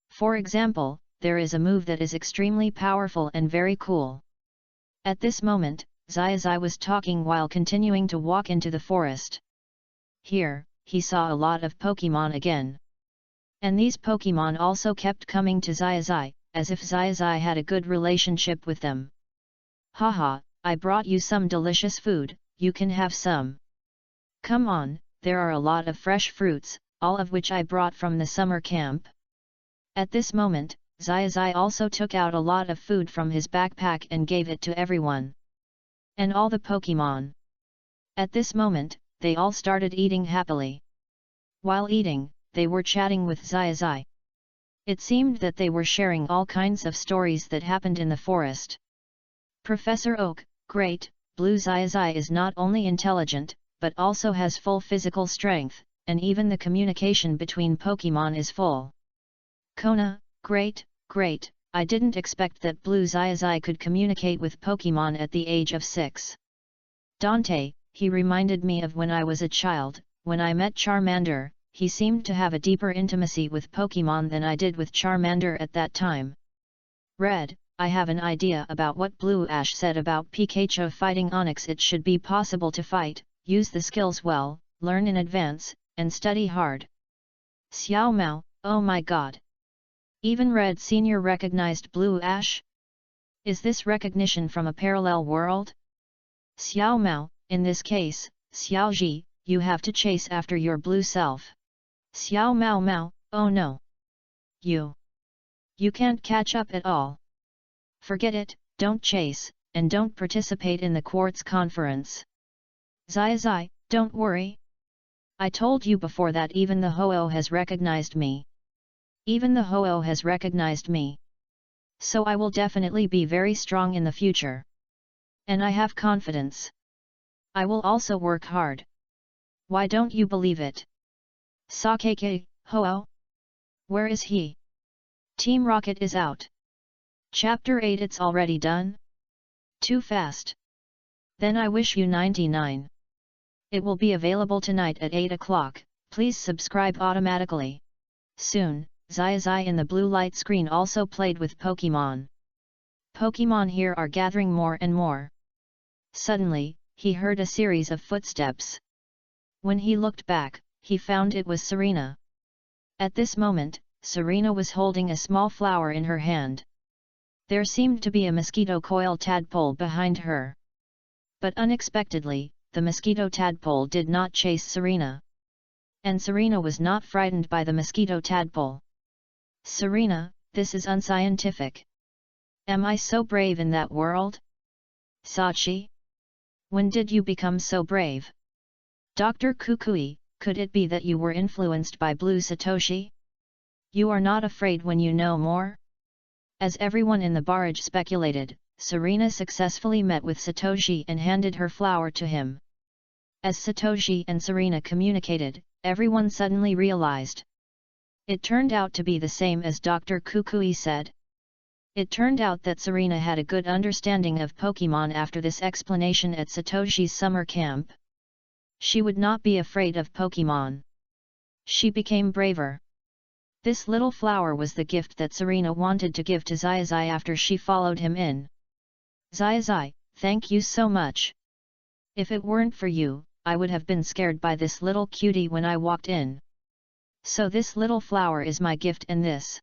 For example, there is a move that is extremely powerful and very cool. At this moment, Xiaozhi was talking while continuing to walk into the forest. Here, he saw a lot of Pokemon again. And these Pokemon also kept coming to Xiaozhi, as if Xiaozhi had a good relationship with them. Haha, I brought you some delicious food, you can have some. Come on, there are a lot of fresh fruits, all of which I brought from the summer camp. At this moment, Xiaozhi also took out a lot of food from his backpack and gave it to everyone. And all the Pokemon. At this moment, they all started eating happily. While eating, they were chatting with Xiaozhi. It seemed that they were sharing all kinds of stories that happened in the forest. Professor Oak, great, Blue Xiaozhi is not only intelligent, but also has full physical strength, and even the communication between Pokemon is full. Kona, great, great, I didn't expect that Blue Xiaozhi could communicate with Pokemon at the age of 6. Dante, he reminded me of when I was a child, when I met Charmander, he seemed to have a deeper intimacy with Pokemon than I did with Charmander at that time. Red, I have an idea about what Blue Ash said about Pikachu fighting Onix. It should be possible to fight, use the skills well, learn in advance, and study hard. Xiao Mao, oh my god! Even Red Senior recognized Blue Ash? Is this recognition from a parallel world? Xiao Mao, in this case, Xiaozhi, you have to chase after your blue self. Xiao Mao Mao, oh no! You can't catch up at all. Forget it, don't chase, and don't participate in the Quartz conference. Xiaozhi, don't worry. I told you before that even the Ho-Oh has recognized me. Even the Ho-Oh has recognized me. So I will definitely be very strong in the future. And I have confidence. I will also work hard. Why don't you believe it? Sakeke, Ho-Oh? Where is he? Team Rocket is out. Chapter 8. It's already done? Too fast. Then I wish you 99. It will be available tonight at 8 o'clock, please subscribe automatically. Soon, Xiaozhi in the blue light screen also played with Pokemon. Pokemon here are gathering more and more. Suddenly, he heard a series of footsteps. When he looked back, he found it was Serena. At this moment, Serena was holding a small flower in her hand. There seemed to be a mosquito coil tadpole behind her. But unexpectedly, the mosquito tadpole did not chase Serena. And Serena was not frightened by the mosquito tadpole. Serena, this is unscientific. Am I so brave in that world? Xiaozhi? When did you become so brave? Dr. Kukui, could it be that you were influenced by Blue Satoshi? You are not afraid when you know more? As everyone in the barrage speculated, Serena successfully met with Satoshi and handed her flower to him. As Satoshi and Serena communicated, everyone suddenly realized. It turned out to be the same as Dr. Kukui said. It turned out that Serena had a good understanding of Pokemon after this explanation at Satoshi's summer camp. She would not be afraid of Pokemon. She became braver. This little flower was the gift that Serena wanted to give to Xiaozhi after she followed him in. Xiaozhi, thank you so much. If it weren't for you, I would have been scared by this little cutie when I walked in. So this little flower is my gift and this.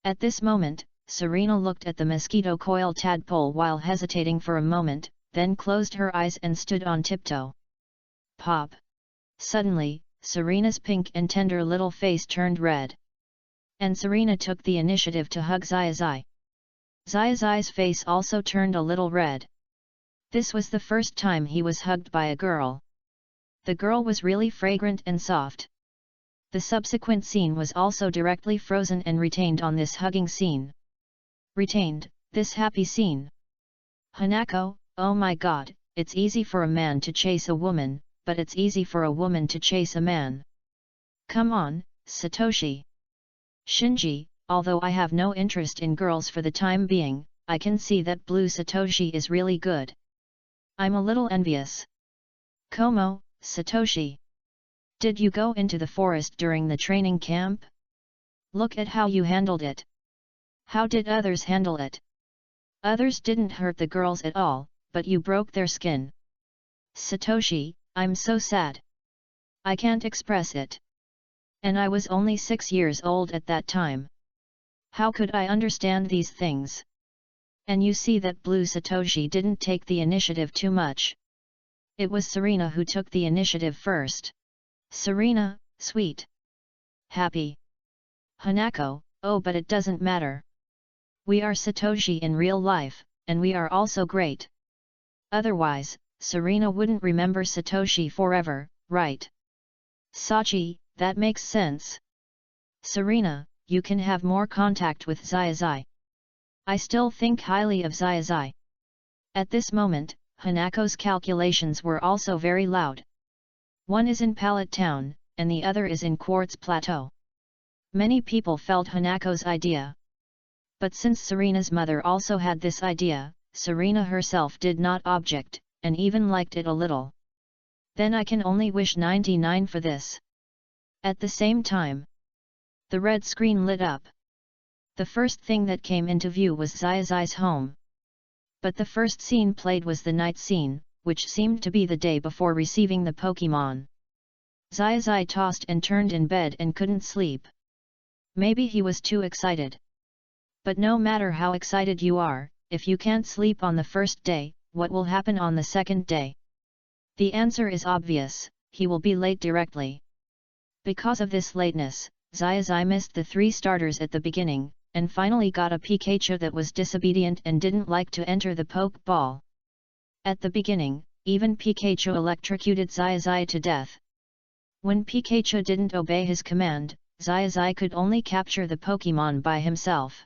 At this moment, Serena looked at the mosquito coil tadpole while hesitating for a moment, then closed her eyes and stood on tiptoe. Pop! Suddenly, Serena's pink and tender little face turned red. And Serena took the initiative to hug Xiaozhi. Xiaozhi's face also turned a little red. This was the first time he was hugged by a girl. The girl was really fragrant and soft. The subsequent scene was also directly frozen and retained on this hugging scene. Retained, this happy scene. Hanako, oh my god, it's easy for a man to chase a woman, but it's easy for a woman to chase a man. Come on, Satoshi. Shinji, although I have no interest in girls for the time being, I can see that Blue Satoshi is really good. I'm a little envious. Como, Satoshi? Did you go into the forest during the training camp? Look at how you handled it. How did others handle it? Others didn't hurt the girls at all, but you broke their skin. Satoshi, I'm so sad. I can't express it. And I was only 6 years old at that time. How could I understand these things? And you see that Blue Satoshi didn't take the initiative too much. It was Serena who took the initiative first. Serena, sweet. Happy. Hanako, oh but it doesn't matter. We are Satoshi in real life, and we are also great. Otherwise, Serena wouldn't remember Satoshi forever, right? Sachi, that makes sense. Serena, you can have more contact with Xiaozhi. I still think highly of Xiaozhi. At this moment, Hanako's calculations were also very loud. One is in Pallet Town, and the other is in Quartz Plateau. Many people felt Hanako's idea. But since Serena's mother also had this idea, Serena herself did not object, and even liked it a little. Then I can only wish 99 for this. At the same time, the red screen lit up. The first thing that came into view was Xiaozhi's home. But the first scene played was the night scene, which seemed to be the day before receiving the Pokemon. Xiaozhi tossed and turned in bed and couldn't sleep. Maybe he was too excited. But no matter how excited you are, if you can't sleep on the first day, what will happen on the second day? The answer is obvious, he will be late directly. Because of this lateness, Xiaozhi missed the 3 starters at the beginning, and finally got a Pikachu that was disobedient and didn't like to enter the Poke Ball. At the beginning, even Pikachu electrocuted Xiaozhi to death. When Pikachu didn't obey his command, Xiaozhi could only capture the Pokemon by himself.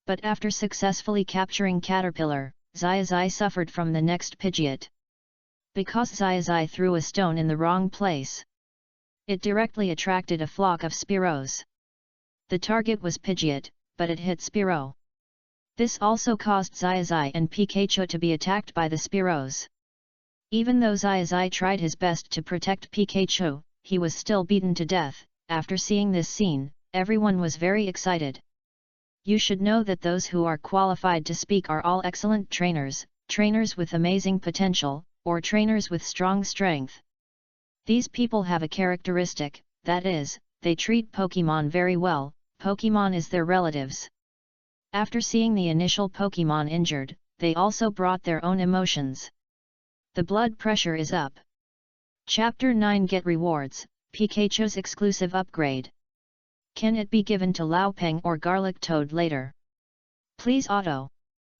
But after successfully capturing Caterpillar, Xiaozhi suffered from the next Pidgeot. Because Xiaozhi threw a stone in the wrong place, it directly attracted a flock of Spearows. The target was Pidgeot, but it hit Spearow. This also caused Xiaozhi and Pikachu to be attacked by the Spearows. Even though Xiaozhi tried his best to protect Pikachu, he was still beaten to death. After seeing this scene, everyone was very excited. You should know that those who are qualified to speak are all excellent trainers, trainers with amazing potential, or trainers with strong strength. These people have a characteristic, that is, they treat Pokemon very well. Pokemon is their relatives. After seeing the initial Pokemon injured, they also brought their own emotions. The blood pressure is up. Chapter 9 Get Rewards, Pikachu's exclusive upgrade. Can it be given to Laopeng or Garlic Toad later? Please auto.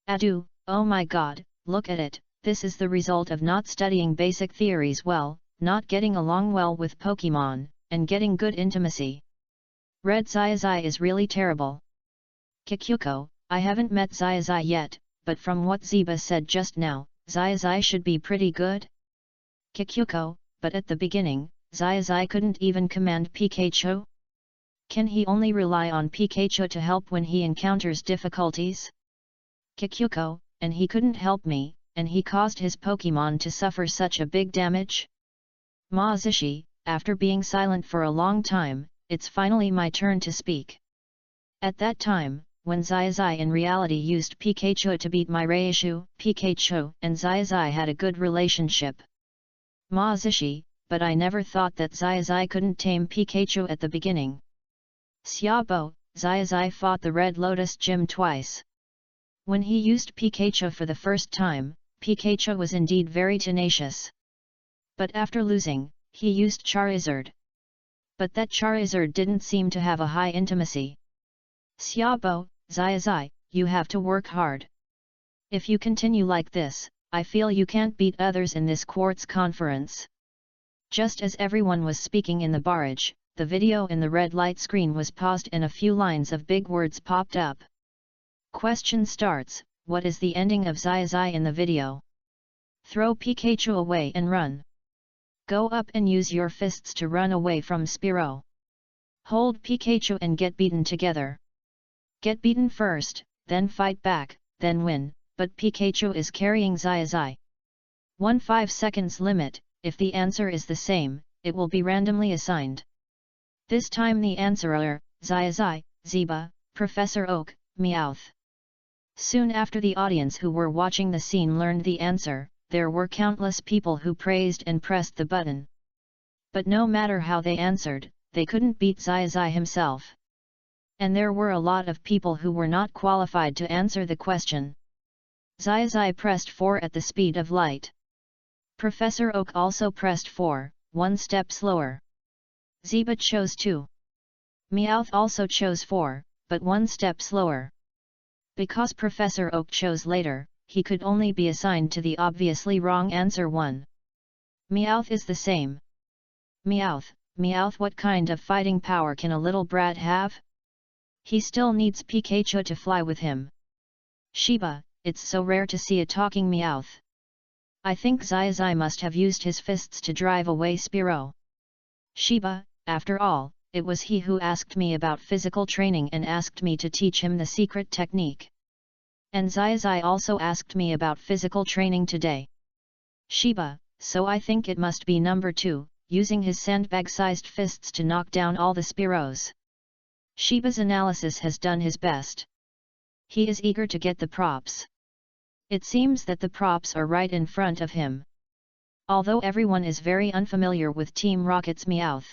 Adu, oh my god, look at it, this is the result of not studying basic theories well, not getting along well with Pokemon, and getting good intimacy. Red Xiaozhi is really terrible. Kikuko, I haven't met Xiaozhi yet, but from what Zeba said just now, Xiaozhi should be pretty good? Kikuko, but at the beginning, Xiaozhi couldn't even command Pikachu? Can he only rely on Pikachu to help when he encounters difficulties? Kikuko, and he couldn't help me, and he caused his Pokemon to suffer such a big damage? Mazishi, after being silent for a long time, it's finally my turn to speak. At that time, when Xiaozhi in reality used Pikachu to beat my Reishu, Pikachu and Xiaozhi had a good relationship. Ma Zishi, but I never thought that Xiaozhi couldn't tame Pikachu at the beginning. Xiaobo, Xiaozhi fought the Red Lotus Gym twice. When he used Pikachu for the first time, Pikachu was indeed very tenacious. But after losing, he used Charizard. But that Charizard didn't seem to have a high intimacy. Xiaobo, Xiaozhi, you have to work hard. If you continue like this, I feel you can't beat others in this quartz conference. Just as everyone was speaking in the barrage, the video in the red light screen was paused and a few lines of big words popped up. Question starts, what is the ending of Xiaozhi in the video? Throw Pikachu away and run. Go up and use your fists to run away from Spearow. Hold Pikachu and get beaten together. Get beaten first, then fight back, then win, but Pikachu is carrying Xiaozhi. 15 seconds limit, if the answer is the same, it will be randomly assigned. This time the answer are, Xiaozhi, Ziba, Professor Oak, Meowth. Soon after the audience who were watching the scene learned the answer, there were countless people who praised and pressed the button. But no matter how they answered, they couldn't beat Xiaozhi himself. And there were a lot of people who were not qualified to answer the question. Xiaozhi pressed 4 at the speed of light. Professor Oak also pressed 4, one step slower. Ziba chose 2. Meowth also chose 4, but one step slower. Because Professor Oak chose later, he could only be assigned to the obviously wrong answer 1. Meowth is the same. Meowth, what kind of fighting power can a little brat have? He still needs Pikachu to fly with him. Shiba, it's so rare to see a talking Meowth. I think Xiaozhi must have used his fists to drive away Spearow. Shiba, after all, it was he who asked me about physical training and asked me to teach him the secret technique. And Xiaozhi also asked me about physical training today. Shiba, so I think it must be number 2, using his sandbag-sized fists to knock down all the Spearows. Shiba's analysis has done his best. He is eager to get the props. It seems that the props are right in front of him. Although everyone is very unfamiliar with Team Rocket's Meowth.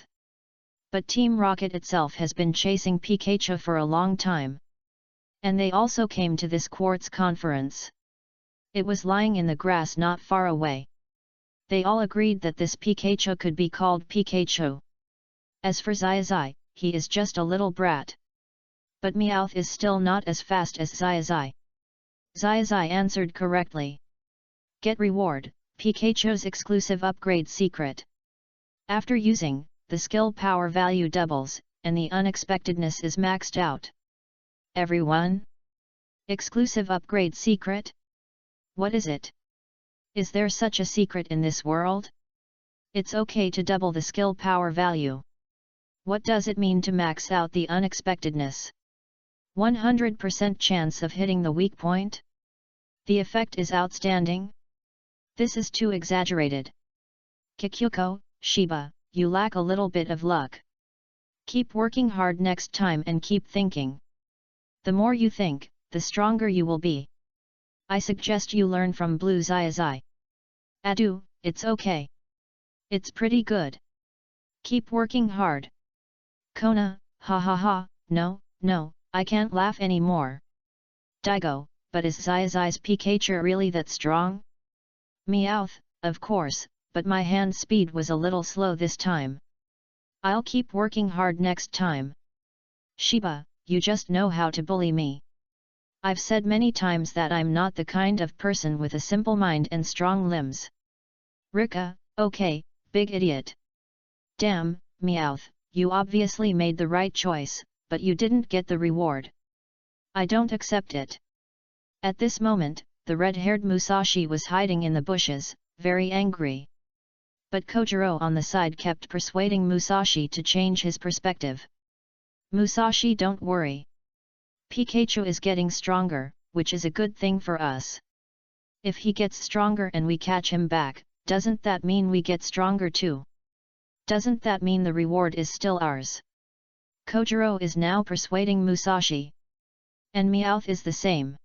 But Team Rocket itself has been chasing Pikachu for a long time. And they also came to this quartz conference. It was lying in the grass not far away. They all agreed that this Pikachu could be called Pikachu. As for Xiaozhi, he is just a little brat. But Meowth is still not as fast as Xiaozhi. Xiaozhi answered correctly. Get reward, Pikachu's exclusive upgrade secret. After using, the skill power value doubles, and the unexpectedness is maxed out. Everyone? Exclusive upgrade secret? What is it? Is there such a secret in this world? It's okay to double the skill power value. What does it mean to max out the unexpectedness? 100% chance of hitting the weak point? The effect is outstanding? This is too exaggerated. Kikyuko, Shiba, you lack a little bit of luck. Keep working hard next time and keep thinking. The more you think, the stronger you will be. I suggest you learn from Blue Xiaozhi. Adu, it's okay. It's pretty good. Keep working hard. Kona, ha ha ha, no, I can't laugh anymore. Daigo, but is Xiaozhi's Pikachu really that strong? Meowth, of course, but my hand speed was a little slow this time. I'll keep working hard next time. Shiba, you just know how to bully me. I've said many times that I'm not the kind of person with a simple mind and strong limbs. Rika, okay, big idiot. Damn, Meowth, you obviously made the right choice, but you didn't get the reward. I don't accept it. At this moment, the red-haired Musashi was hiding in the bushes, very angry. But Kojiro on the side kept persuading Musashi to change his perspective. Musashi, don't worry. Pikachu is getting stronger, which is a good thing for us. If he gets stronger and we catch him back, doesn't that mean we get stronger too? Doesn't that mean the reward is still ours? Kojiro is now persuading Musashi. And Meowth is the same.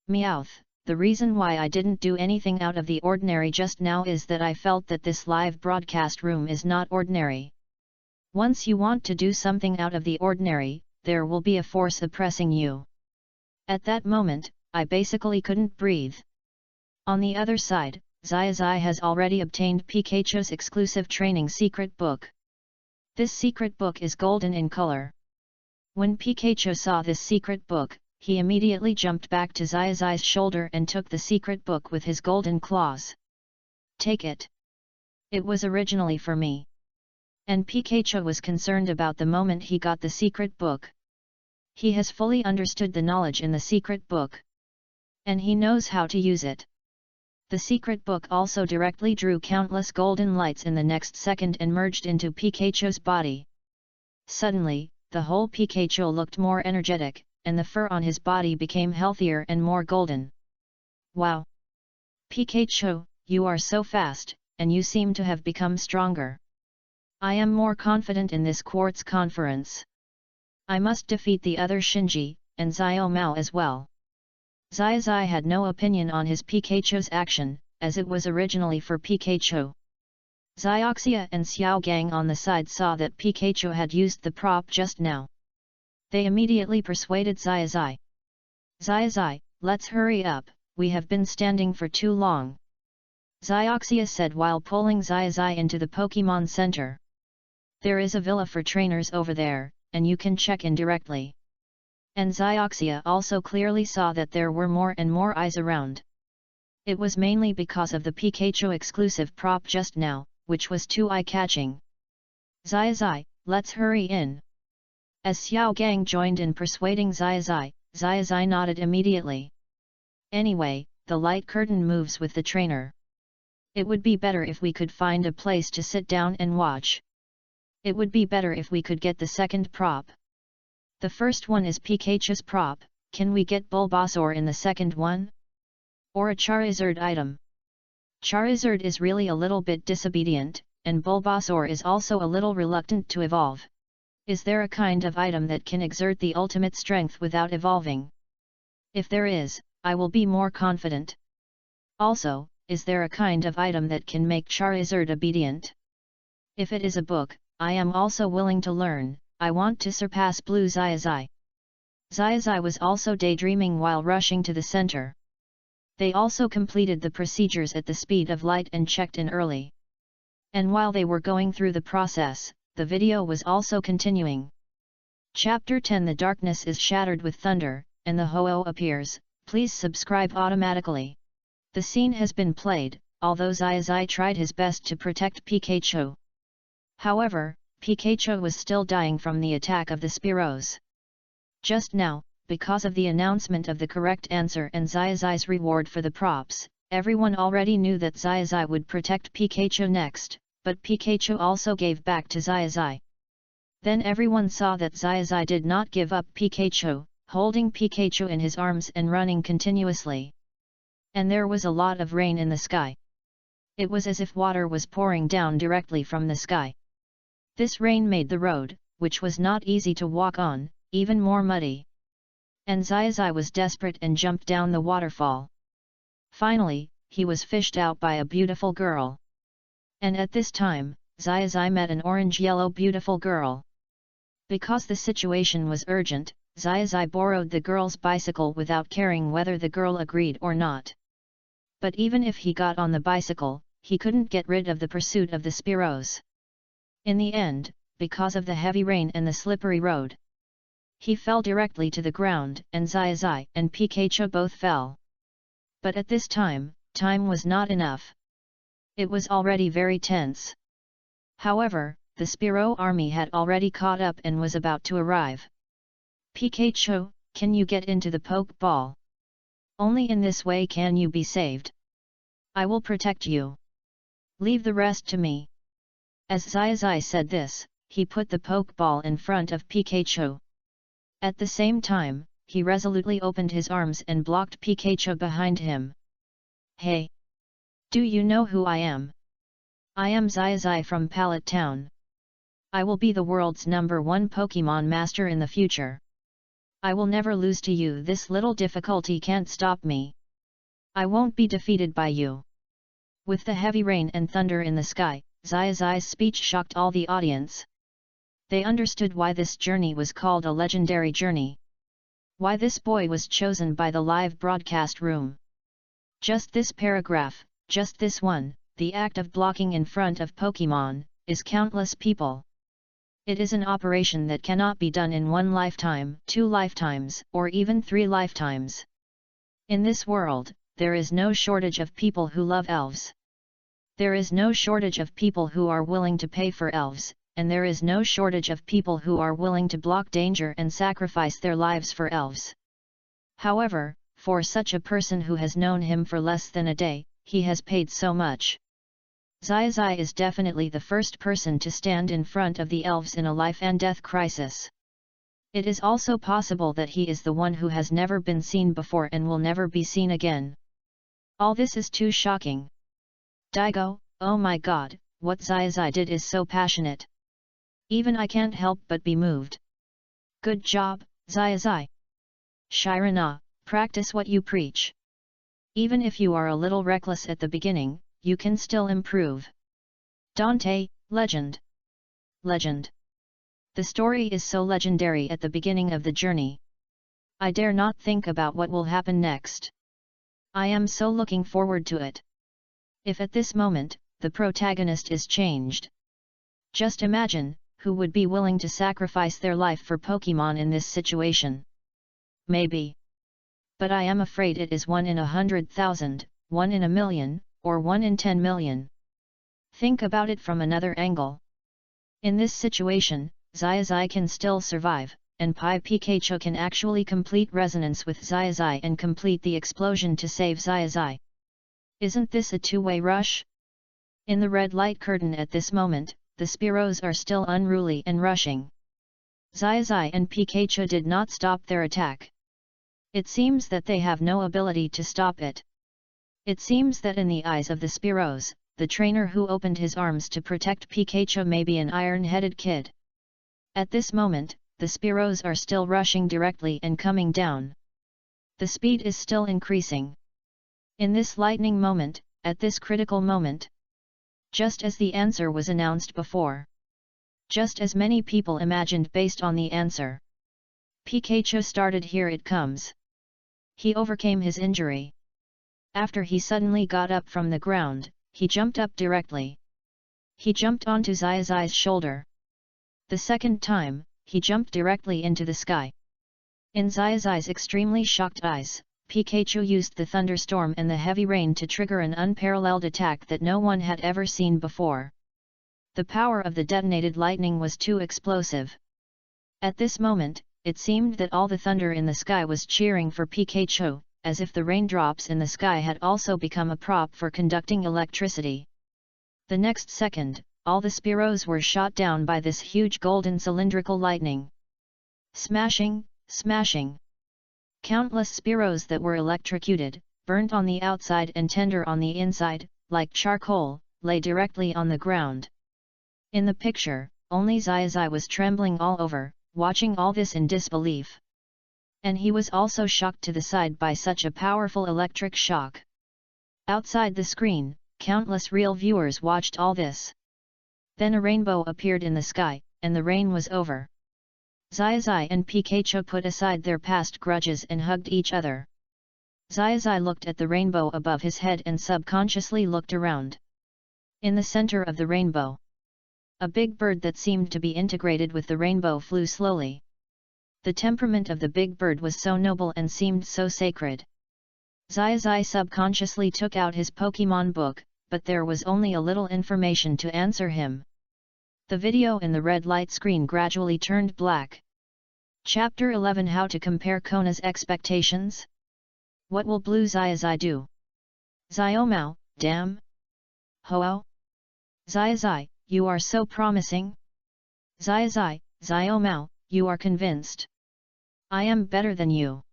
Meowth, the reason why I didn't do anything out of the ordinary just now is that I felt that this live broadcast room is not ordinary. Once you want to do something out of the ordinary, there will be a force oppressing you. At that moment, I basically couldn't breathe. On the other side, Xiaozhi has already obtained Pikachu's exclusive training secret book. This secret book is golden in color. When Pikachu saw this secret book, he immediately jumped back to Xiaozhi's shoulder and took the secret book with his golden claws. Take it. It was originally for me. And Pikachu was concerned about the moment he got the secret book. He has fully understood the knowledge in the secret book. And he knows how to use it. The secret book also directly drew countless golden lights in the next second and merged into Pikachu's body. Suddenly, the whole Pikachu looked more energetic, and the fur on his body became healthier and more golden. Wow! Pikachu, you are so fast, and you seem to have become stronger. I am more confident in this quartz conference. I must defeat the other Shinji, and Xiao Mao as well. Xiaozhi had no opinion on his Pikachu's action, as it was originally for Pikachu. Xiaoxia and Xiao Gang on the side saw that Pikachu had used the prop just now. They immediately persuaded Xiaozhi. Xiaozhi, let's hurry up, we have been standing for too long. Xiaoxia said while pulling Xiaozhi into the Pokemon Center. There is a villa for trainers over there, and you can check in directly. And Xiaoxia also clearly saw that there were more and more eyes around. It was mainly because of the Pikachu exclusive prop just now, which was too eye-catching. Xiaozhi, let's hurry in. As Xiao Gang joined in persuading Xiaozhi, Xiaozhi nodded immediately. Anyway, the light curtain moves with the trainer. It would be better if we could find a place to sit down and watch. It would be better if we could get the second prop. The first one is Pikachu's prop, can we get Bulbasaur in the second one? Or a Charizard item? Charizard is really a little bit disobedient, and Bulbasaur is also a little reluctant to evolve. Is there a kind of item that can exert the ultimate strength without evolving? If there is, I will be more confident. Also, is there a kind of item that can make Charizard obedient? If it is a book, I am also willing to learn. I want to surpass Blue Xiaozhi. Xiaozhi was also daydreaming while rushing to the center. They also completed the procedures at the speed of light and checked in early. And while they were going through the process, the video was also continuing. Chapter 10 The darkness is shattered with thunder, and the Ho-Oh appears, please subscribe automatically. The scene has been played, although Xiaozhi tried his best to protect Pikachu. However, Pikachu was still dying from the attack of the Spearows. Just now, because of the announcement of the correct answer and Xiaozhi's reward for the props, everyone already knew that Xiaozhi would protect Pikachu next, but Pikachu also gave back to Xiaozhi. Then everyone saw that Xiaozhi did not give up Pikachu, holding Pikachu in his arms and running continuously. And there was a lot of rain in the sky. It was as if water was pouring down directly from the sky. This rain made the road, which was not easy to walk on, even more muddy. And Xiaozhi was desperate and jumped down the waterfall. Finally, he was fished out by a beautiful girl. And at this time, Xiaozhi met an orange-yellow beautiful girl. Because the situation was urgent, Xiaozhi borrowed the girl's bicycle without caring whether the girl agreed or not. But even if he got on the bicycle, he couldn't get rid of the pursuit of the Spearows. In the end, because of the heavy rain and the slippery road, he fell directly to the ground, and Xiaozhi and Pikachu both fell. But at this time was not enough. It was already very tense. However, the Spearow army had already caught up and was about to arrive. Pikachu, can you get into the Pokeball? Only in this way can you be saved. I will protect you. Leave the rest to me. As Xiaozhi said this, he put the Pokeball in front of Pikachu. At the same time, he resolutely opened his arms and blocked Pikachu behind him. Hey! Do you know who I am? I am Xiaozhi from Pallet Town. I will be the world's #1 Pokemon master in the future. I will never lose to you. This little difficulty can't stop me. I won't be defeated by you. With the heavy rain and thunder in the sky, Xiaozhi's speech shocked all the audience. They understood why this journey was called a legendary journey. Why this boy was chosen by the live broadcast room. Just this paragraph, just this one, the act of blocking in front of Pokemon, is countless people. It is an operation that cannot be done in 1 lifetime, 2 lifetimes, or even 3 lifetimes. In this world, there is no shortage of people who love elves. There is no shortage of people who are willing to pay for elves, and there is no shortage of people who are willing to block danger and sacrifice their lives for elves. However, for such a person who has known him for less than a day, he has paid so much. Xiaozhi is definitely the first person to stand in front of the elves in a life and death crisis. It is also possible that he is the one who has never been seen before and will never be seen again. All this is too shocking. Daigo, oh my god, what Xiaozhi did is so passionate. Even I can't help but be moved. Good job, Xiaozhi. Shirana, practice what you preach. Even if you are a little reckless at the beginning, you can still improve. Dante, legend. Legend. The story is so legendary at the beginning of the journey. I dare not think about what will happen next. I am so looking forward to it. If at this moment, the protagonist is changed. Just imagine, who would be willing to sacrifice their life for Pokemon in this situation? Maybe. But I am afraid it is 1 in 100,000, 1 in a million, or 1 in 10 million. Think about it from another angle. In this situation, Xiaozhi can still survive, and Pikachu can actually complete resonance with Xiaozhi and complete the explosion to save Xiaozhi. Isn't this a two-way rush? In the red light curtain at this moment, the Spearows are still unruly and rushing. Xiaozhi and Pikachu did not stop their attack. It seems that they have no ability to stop it. It seems that in the eyes of the Spearows, the trainer who opened his arms to protect Pikachu may be an iron-headed kid. At this moment, the Spearows are still rushing directly and coming down. The speed is still increasing. In this lightning moment, at this critical moment, just as the answer was announced before. Just as many people imagined based on the answer. Pikachu started. Here it comes. He overcame his injury. After he suddenly got up from the ground, he jumped up directly. He jumped onto Xiaozhi's shoulder. The second time, he jumped directly into the sky. In Xiaozhi's extremely shocked eyes, Pikachu used the thunderstorm and the heavy rain to trigger an unparalleled attack that no one had ever seen before. The power of the detonated lightning was too explosive. At this moment, it seemed that all the thunder in the sky was cheering for Pikachu, as if the raindrops in the sky had also become a prop for conducting electricity. The next second, all the Spearows were shot down by this huge golden cylindrical lightning. Smashing, smashing. Countless Spearows that were electrocuted, burnt on the outside and tender on the inside, like charcoal, lay directly on the ground. In the picture, only Xiaozhi was trembling all over, watching all this in disbelief. And he was also shocked to the side by such a powerful electric shock. Outside the screen, countless real viewers watched all this. Then a rainbow appeared in the sky, and the rain was over. Xiaozhi and Pikachu put aside their past grudges and hugged each other. Xiaozhi looked at the rainbow above his head and subconsciously looked around. In the center of the rainbow, a big bird that seemed to be integrated with the rainbow flew slowly. The temperament of the big bird was so noble and seemed so sacred. Xiaozhi subconsciously took out his Pokemon book, but there was only a little information to answer him. The video in the red light screen gradually turned black. Chapter 11 How to compare Kona's expectations? What will Blue Xiaozhi do? Xiaomao, damn! Ho-oh! Xiaozhi, you are so promising! Xiaozhi, Xiaomao, you are convinced. I am better than you.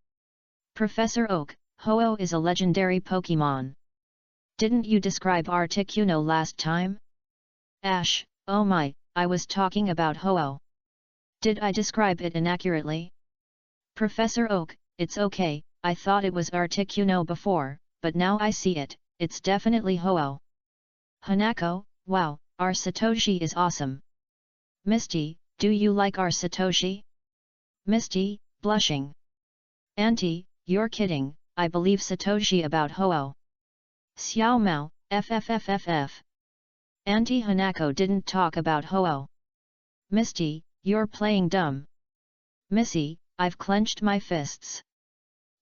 Professor Oak, Ho-oh is a legendary Pokemon. Didn't you describe Articuno last time? Ash, oh my, I was talking about Ho-oh. Did I describe it inaccurately? Professor Oak, it's okay, I thought it was Articuno before, but now I see it, it's definitely Ho-Oh. Hanako, wow, our Satoshi is awesome. Misty, do you like our Satoshi? Misty, blushing. Auntie, you're kidding, I believe Satoshi about Ho-Oh. Xiao Mao, FFFFF. Auntie Hanako didn't talk about Ho-Oh. Misty, you're playing dumb. Missy, I've clenched my fists.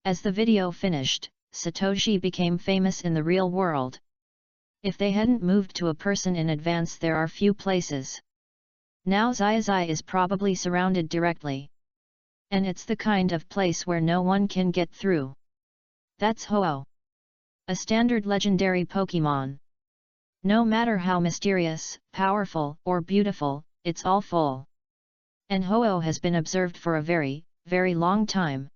As the video finished, Satoshi became famous in the real world. If they hadn't moved to a person in advance, there are few places. Now Xiaozhi is probably surrounded directly. And it's the kind of place where no one can get through. That's Ho-Oh. A standard legendary Pokemon. No matter how mysterious, powerful, or beautiful, it's all full. And Ho-Oh has been observed for a very, very long time.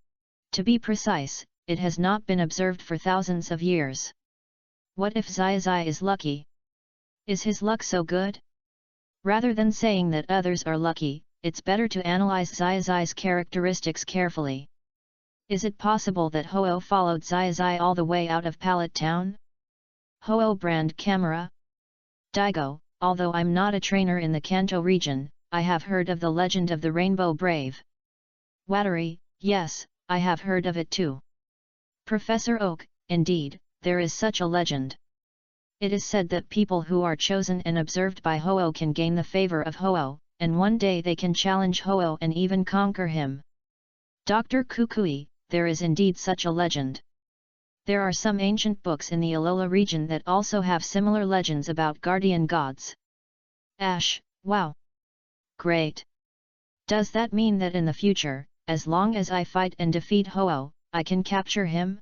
To be precise, it has not been observed for thousands of years. What if Xiaozhi is lucky? Is his luck so good? Rather than saying that others are lucky, it's better to analyze Xiaozhi's characteristics carefully. Is it possible that Ho-Oh followed Xiaozhi all the way out of Pallet Town? Ho-Oh brand camera? Daigo, although I'm not a trainer in the Kanto region, I have heard of the legend of the Rainbow Brave. Wattery, yes, I have heard of it too. Professor Oak, indeed, there is such a legend. It is said that people who are chosen and observed by Ho-Oh can gain the favor of Ho-Oh, and one day they can challenge Ho-Oh and even conquer him. Dr. Kukui, there is indeed such a legend. There are some ancient books in the Alola region that also have similar legends about guardian gods. Ash, wow! Great! Does that mean that in the future, as long as I fight and defeat Ho-Oh, I can capture him?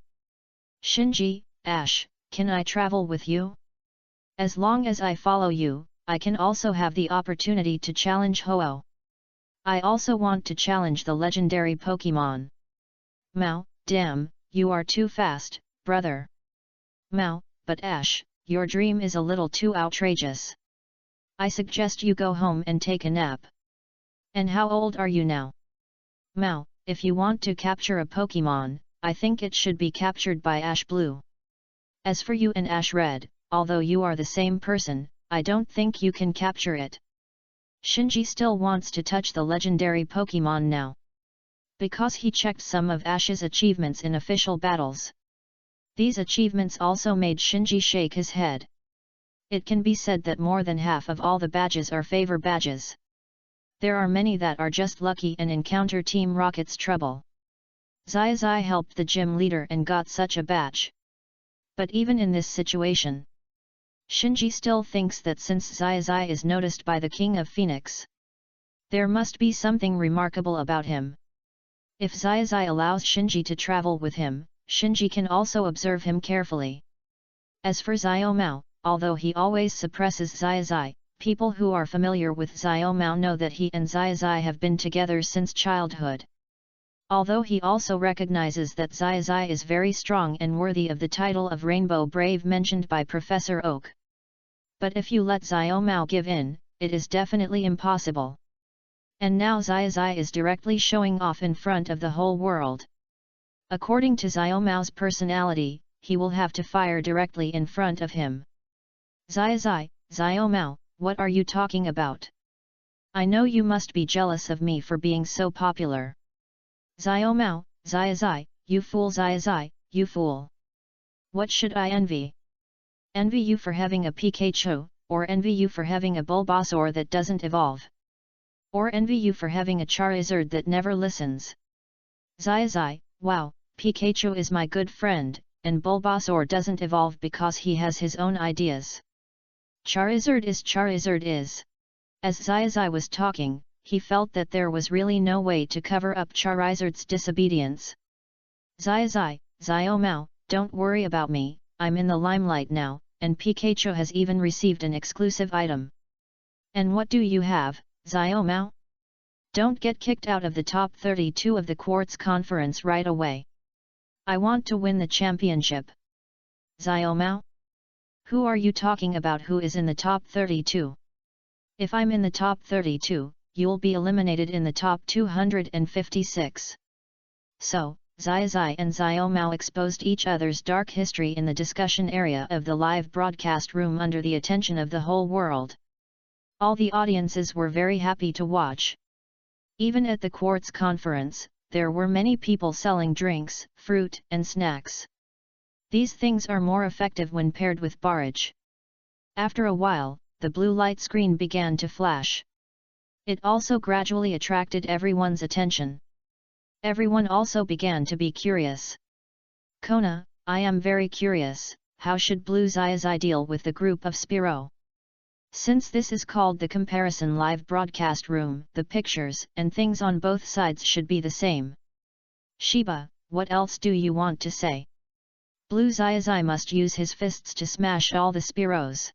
Shinji, Ash, can I travel with you? As long as I follow you, I can also have the opportunity to challenge Ho-Oh. I also want to challenge the legendary Pokemon. Mao, damn, you are too fast, brother. Mao, but Ash, your dream is a little too outrageous. I suggest you go home and take a nap. And how old are you now? Mao, if you want to capture a Pokemon, I think it should be captured by Ash Blue. As for you and Ash Red, although you are the same person, I don't think you can capture it. Shinji still wants to touch the legendary Pokemon now. Because he checked some of Ash's achievements in official battles. These achievements also made Shinji shake his head. It can be said that more than half of all the badges are favor badges. There are many that are just lucky and encounter Team Rocket's trouble. Xiaozhi helped the gym leader and got such a badge. But even in this situation, Shinji still thinks that since Xiaozhi is noticed by the King of Phoenix, there must be something remarkable about him. If Xiaozhi allows Shinji to travel with him, Shinji can also observe him carefully. As for Xiao Mao, although he always suppresses Xiaozhi, people who are familiar with Xiao Mao know that he and Xiaozhi have been together since childhood. Although he also recognizes that Xiaozhi is very strong and worthy of the title of Rainbow Brave mentioned by Professor Oak. But if you let Xiao Mao give in, it is definitely impossible. And now Xiaozhi is directly showing off in front of the whole world. According to Xiao Mao's personality, he will have to fire directly in front of him. Xiaozhi, Xiao Mao, what are you talking about? I know you must be jealous of me for being so popular. Xiao Mao, Xiaozhi, you fool Xiaozhi, you fool. What should I envy? Envy you for having a Pikachu, or envy you for having a Bulbasaur that doesn't evolve? Or envy you for having a Charizard that never listens? Xiaozhi, wow, Pikachu is my good friend, and Bulbasaur doesn't evolve because he has his own ideas. Charizard is. As Xiaozhi was talking, he felt that there was really no way to cover up Charizard's disobedience. Xiaozhi, Xiao Mao, don't worry about me, I'm in the limelight now, and Pikachu has even received an exclusive item. And what do you have, Xiao Mao? Don't get kicked out of the top 32 of the Quartz Conference right away. I want to win the championship. Xiao Mao? Who are you talking about who is in the top 32? If I'm in the top 32, you'll be eliminated in the top 256. So, Xiaozhi and Xiaomao exposed each other's dark history in the discussion area of the live broadcast room under the attention of the whole world. All the audiences were very happy to watch. Even at the Quartz conference, there were many people selling drinks, fruit, and snacks. These things are more effective when paired with barrage. After a while, the blue light screen began to flash. It also gradually attracted everyone's attention. Everyone also began to be curious. Kona, I am very curious, how should Blue Xiaozhi deal with the group of Spiro? Since this is called the comparison live broadcast room, the pictures and things on both sides should be the same. Shiba, what else do you want to say? Blue Xiaozhi must use his fists to smash all the Spiros.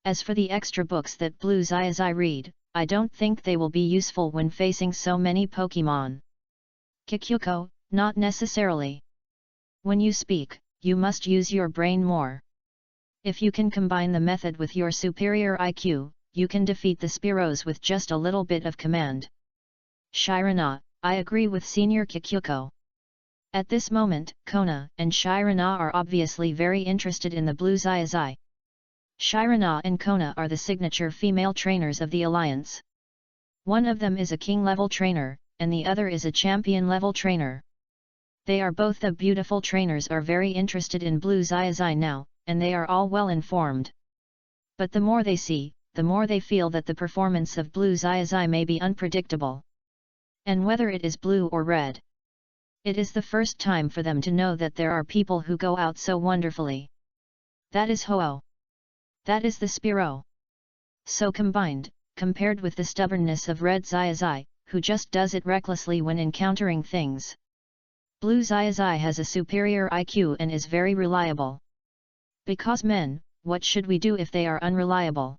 As for the extra books that Blue Xiaozhi read, I don't think they will be useful when facing so many Pokemon. Kikyuko, not necessarily. When you speak, you must use your brain more. If you can combine the method with your superior IQ, you can defeat the Spiros with just a little bit of command. Shirana, I agree with Senior Kikyuko. At this moment, Kona and Shirana are obviously very interested in the Blue Xiaozhi. Shirana and Kona are the signature female trainers of the Alliance. One of them is a king-level trainer, and the other is a champion-level trainer. They are both the beautiful trainers are very interested in Blue Xiaozhi now, and they are all well informed. But the more they see, the more they feel that the performance of Blue Xiaozhi may be unpredictable. And whether it is blue or red. It is the first time for them to know that there are people who go out so wonderfully. That is Ho-Oh. That is the Spiro. So combined, compared with the stubbornness of Red Xiaozhi, who just does it recklessly when encountering things. Blue Xiaozhi has a superior IQ and is very reliable. Because men, what should we do if they are unreliable?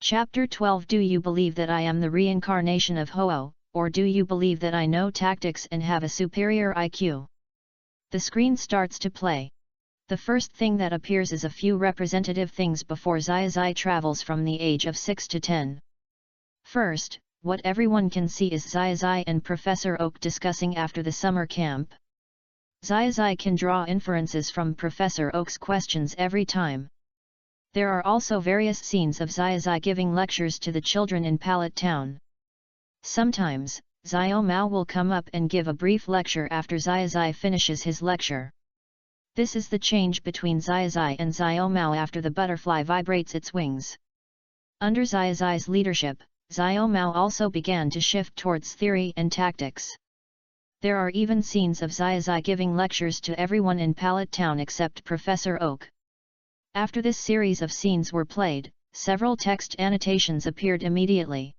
Chapter 12. Do you believe that I am the reincarnation of Ho-Oh, or do you believe that I know tactics and have a superior IQ? The screen starts to play. The first thing that appears is a few representative things before Xiaozhi travels from the age of 6 to 10. First, what everyone can see is Xiaozhi and Professor Oak discussing after the summer camp. Xiaozhi can draw inferences from Professor Oak's questions every time. There are also various scenes of Xiaozhi giving lectures to the children in Pallet Town. Sometimes, Xiaomao will come up and give a brief lecture after Xiaozhi finishes his lecture. This is the change between Xiaozhi and Xiaomao after the butterfly vibrates its wings. Under Xiaozhi's leadership, Xiaomao also began to shift towards theory and tactics. There are even scenes of Xiaozhi giving lectures to everyone in Pallet Town except Professor Oak. After this series of scenes were played, several text annotations appeared immediately.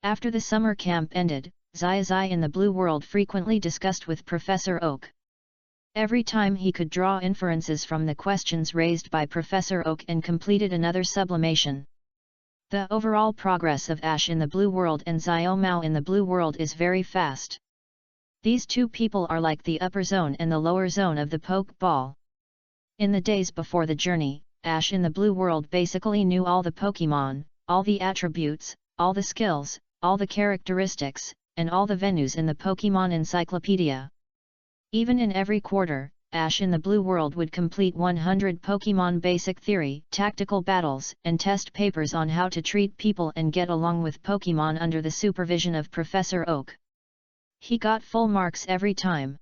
After the summer camp ended, Xiaozhi in the Blue World frequently discussed with Professor Oak. Every time he could draw inferences from the questions raised by Professor Oak and completed another sublimation. The overall progress of Ash in the Blue World and Xiaomao in the Blue World is very fast. These two people are like the upper zone and the lower zone of the poke ball. In the days before the journey, Ash in the Blue World basically knew all the Pokemon, all the attributes, all the skills, all the characteristics, and all the venues in the Pokemon Encyclopedia. Even in every quarter, Ash in the Blue World would complete 100 Pokemon basic theory, tactical battles, and test papers on how to treat people and get along with Pokemon under the supervision of Professor Oak. He got full marks every time.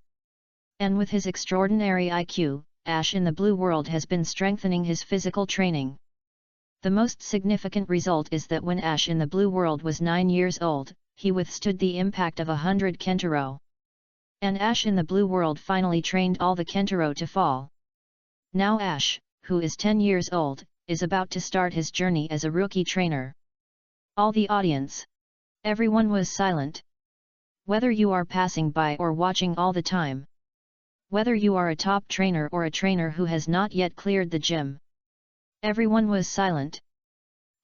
And with his extraordinary IQ, Ash in the Blue World has been strengthening his physical training. The most significant result is that when Ash in the Blue World was 9 years old, he withstood the impact of 100 Kentaro. And Ash in the Blue World finally trained all the Kentaro to fall. Now Ash, who is 10 years old, is about to start his journey as a rookie trainer. All the audience. Everyone was silent. Whether you are passing by or watching all the time. Whether you are a top trainer or a trainer who has not yet cleared the gym. Everyone was silent.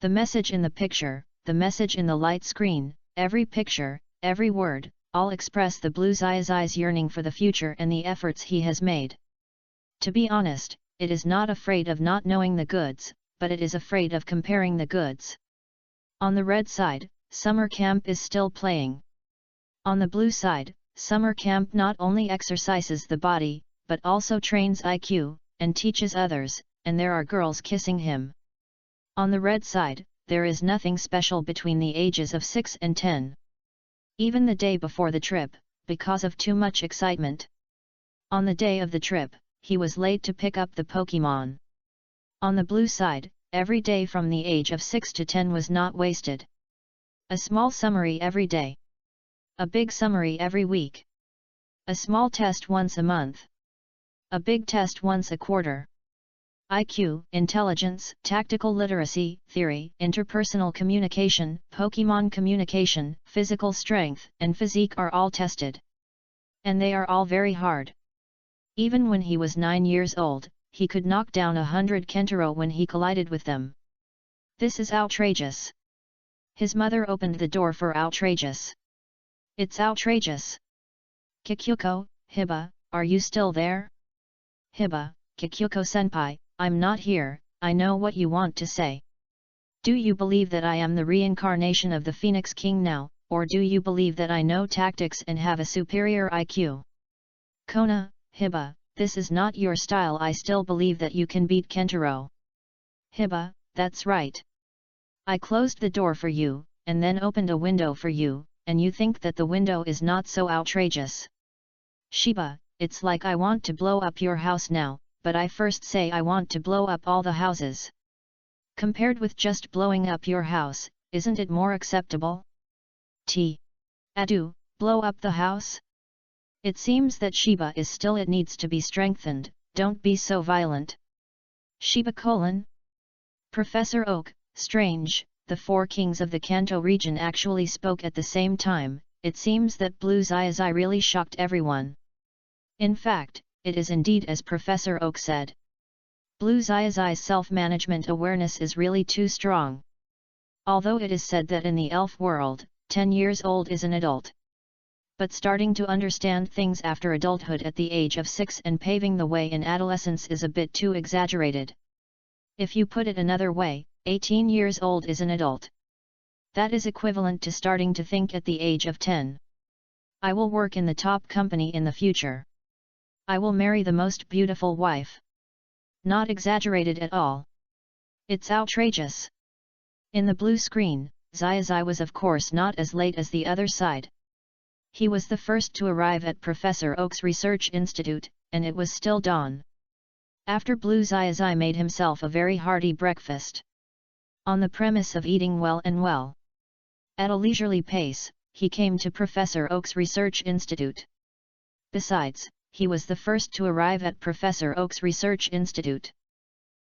The message in the picture, the message in the light screen, every picture, every word, all express the Blue Xiaozhi's yearning for the future and the efforts he has made. To be honest, it is not afraid of not knowing the goods, but it is afraid of comparing the goods. On the red side, summer camp is still playing. On the blue side, summer camp not only exercises the body, but also trains IQ, and teaches others, and there are girls kissing him. On the red side, there is nothing special between the ages of 6 and 10. Even the day before the trip, because of too much excitement. On the day of the trip, he was late to pick up the Pokemon. On the blue side, every day from the age of 6 to 10 was not wasted. A small summary every day. A big summary every week. A small test once a month. A big test once a quarter. IQ, intelligence, tactical literacy, theory, interpersonal communication, Pokemon communication, physical strength, and physique are all tested. And they are all very hard. Even when he was 9 years old, he could knock down 100 Kentaro when he collided with them. This is outrageous. His mother opened the door for outrageous. It's outrageous. Kikyuko, Hiba, are you still there? Hiba, Kikyuko-senpai, I'm not here, I know what you want to say. Do you believe that I am the reincarnation of the Phoenix King now, or do you believe that I know tactics and have a superior IQ? Kona, Hiba, this is not your style. I still believe that you can beat Kentaro. Hiba, that's right. I closed the door for you, and then opened a window for you, and you think that the window is not so outrageous. Shiba, it's like I want to blow up your house now, but I first say I want to blow up all the houses. Compared with just blowing up your house, isn't it more acceptable? Adu, blow up the house? It seems that Shiba is still. It needs to be strengthened, don't be so violent. Shiba : Professor Oak, strange, the 4 kings of the Kanto region actually spoke at the same time. It seems that Blue Xiaozhi really shocked everyone. In fact, it is indeed as Professor Oak said. Blue Xiaozhi's self-management awareness is really too strong. Although it is said that in the elf world, 10 years old is an adult. But starting to understand things after adulthood at the age of 6 and paving the way in adolescence is a bit too exaggerated. If you put it another way, 18 years old is an adult. That is equivalent to starting to think at the age of 10. I will work in the top company in the future. I will marry the most beautiful wife. Not exaggerated at all. It's outrageous. In the blue screen, Xiaozhi was of course not as late as the other side. He was the first to arrive at Professor Oak's research institute, and it was still dawn. After Blue Xiaozhi made himself a very hearty breakfast. On the premise of eating well and well. At a leisurely pace, he came to Professor Oak's research institute. Besides, he was the first to arrive at Professor Oak's research institute.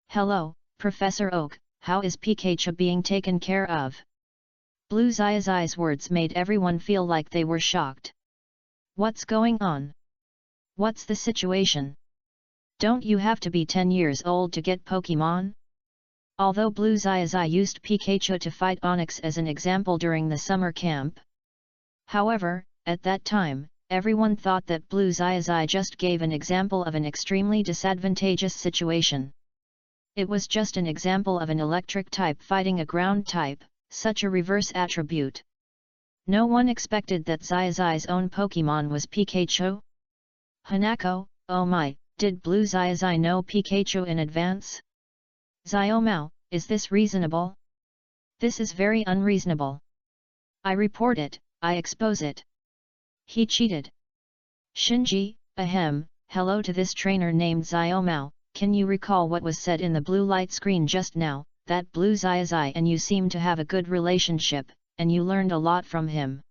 Hello, Professor Oak, how is Pikachu being taken care of? Blue Xiaozhi's words made everyone feel like they were shocked. What's going on? What's the situation? Don't you have to be 10 years old to get Pokemon? Although Blue Xiaozhi used Pikachu to fight Onyx as an example during the summer camp. However, at that time, everyone thought that Blue Xiaozhi just gave an example of an extremely disadvantageous situation. It was just an example of an electric type fighting a ground type, such a reverse attribute. No one expected that Xiaozhi's own Pokemon was Pikachu. Hanako, oh my, did Blue Xiaozhi know Pikachu in advance? Xiaomao, is this reasonable? This is very unreasonable. I report it, I expose it. He cheated. Shinji, ahem, hello to this trainer named Xiaomao, can you recall what was said in the blue light screen just now, that Blue Xiaozhi and you seem to have a good relationship, and you learned a lot from him.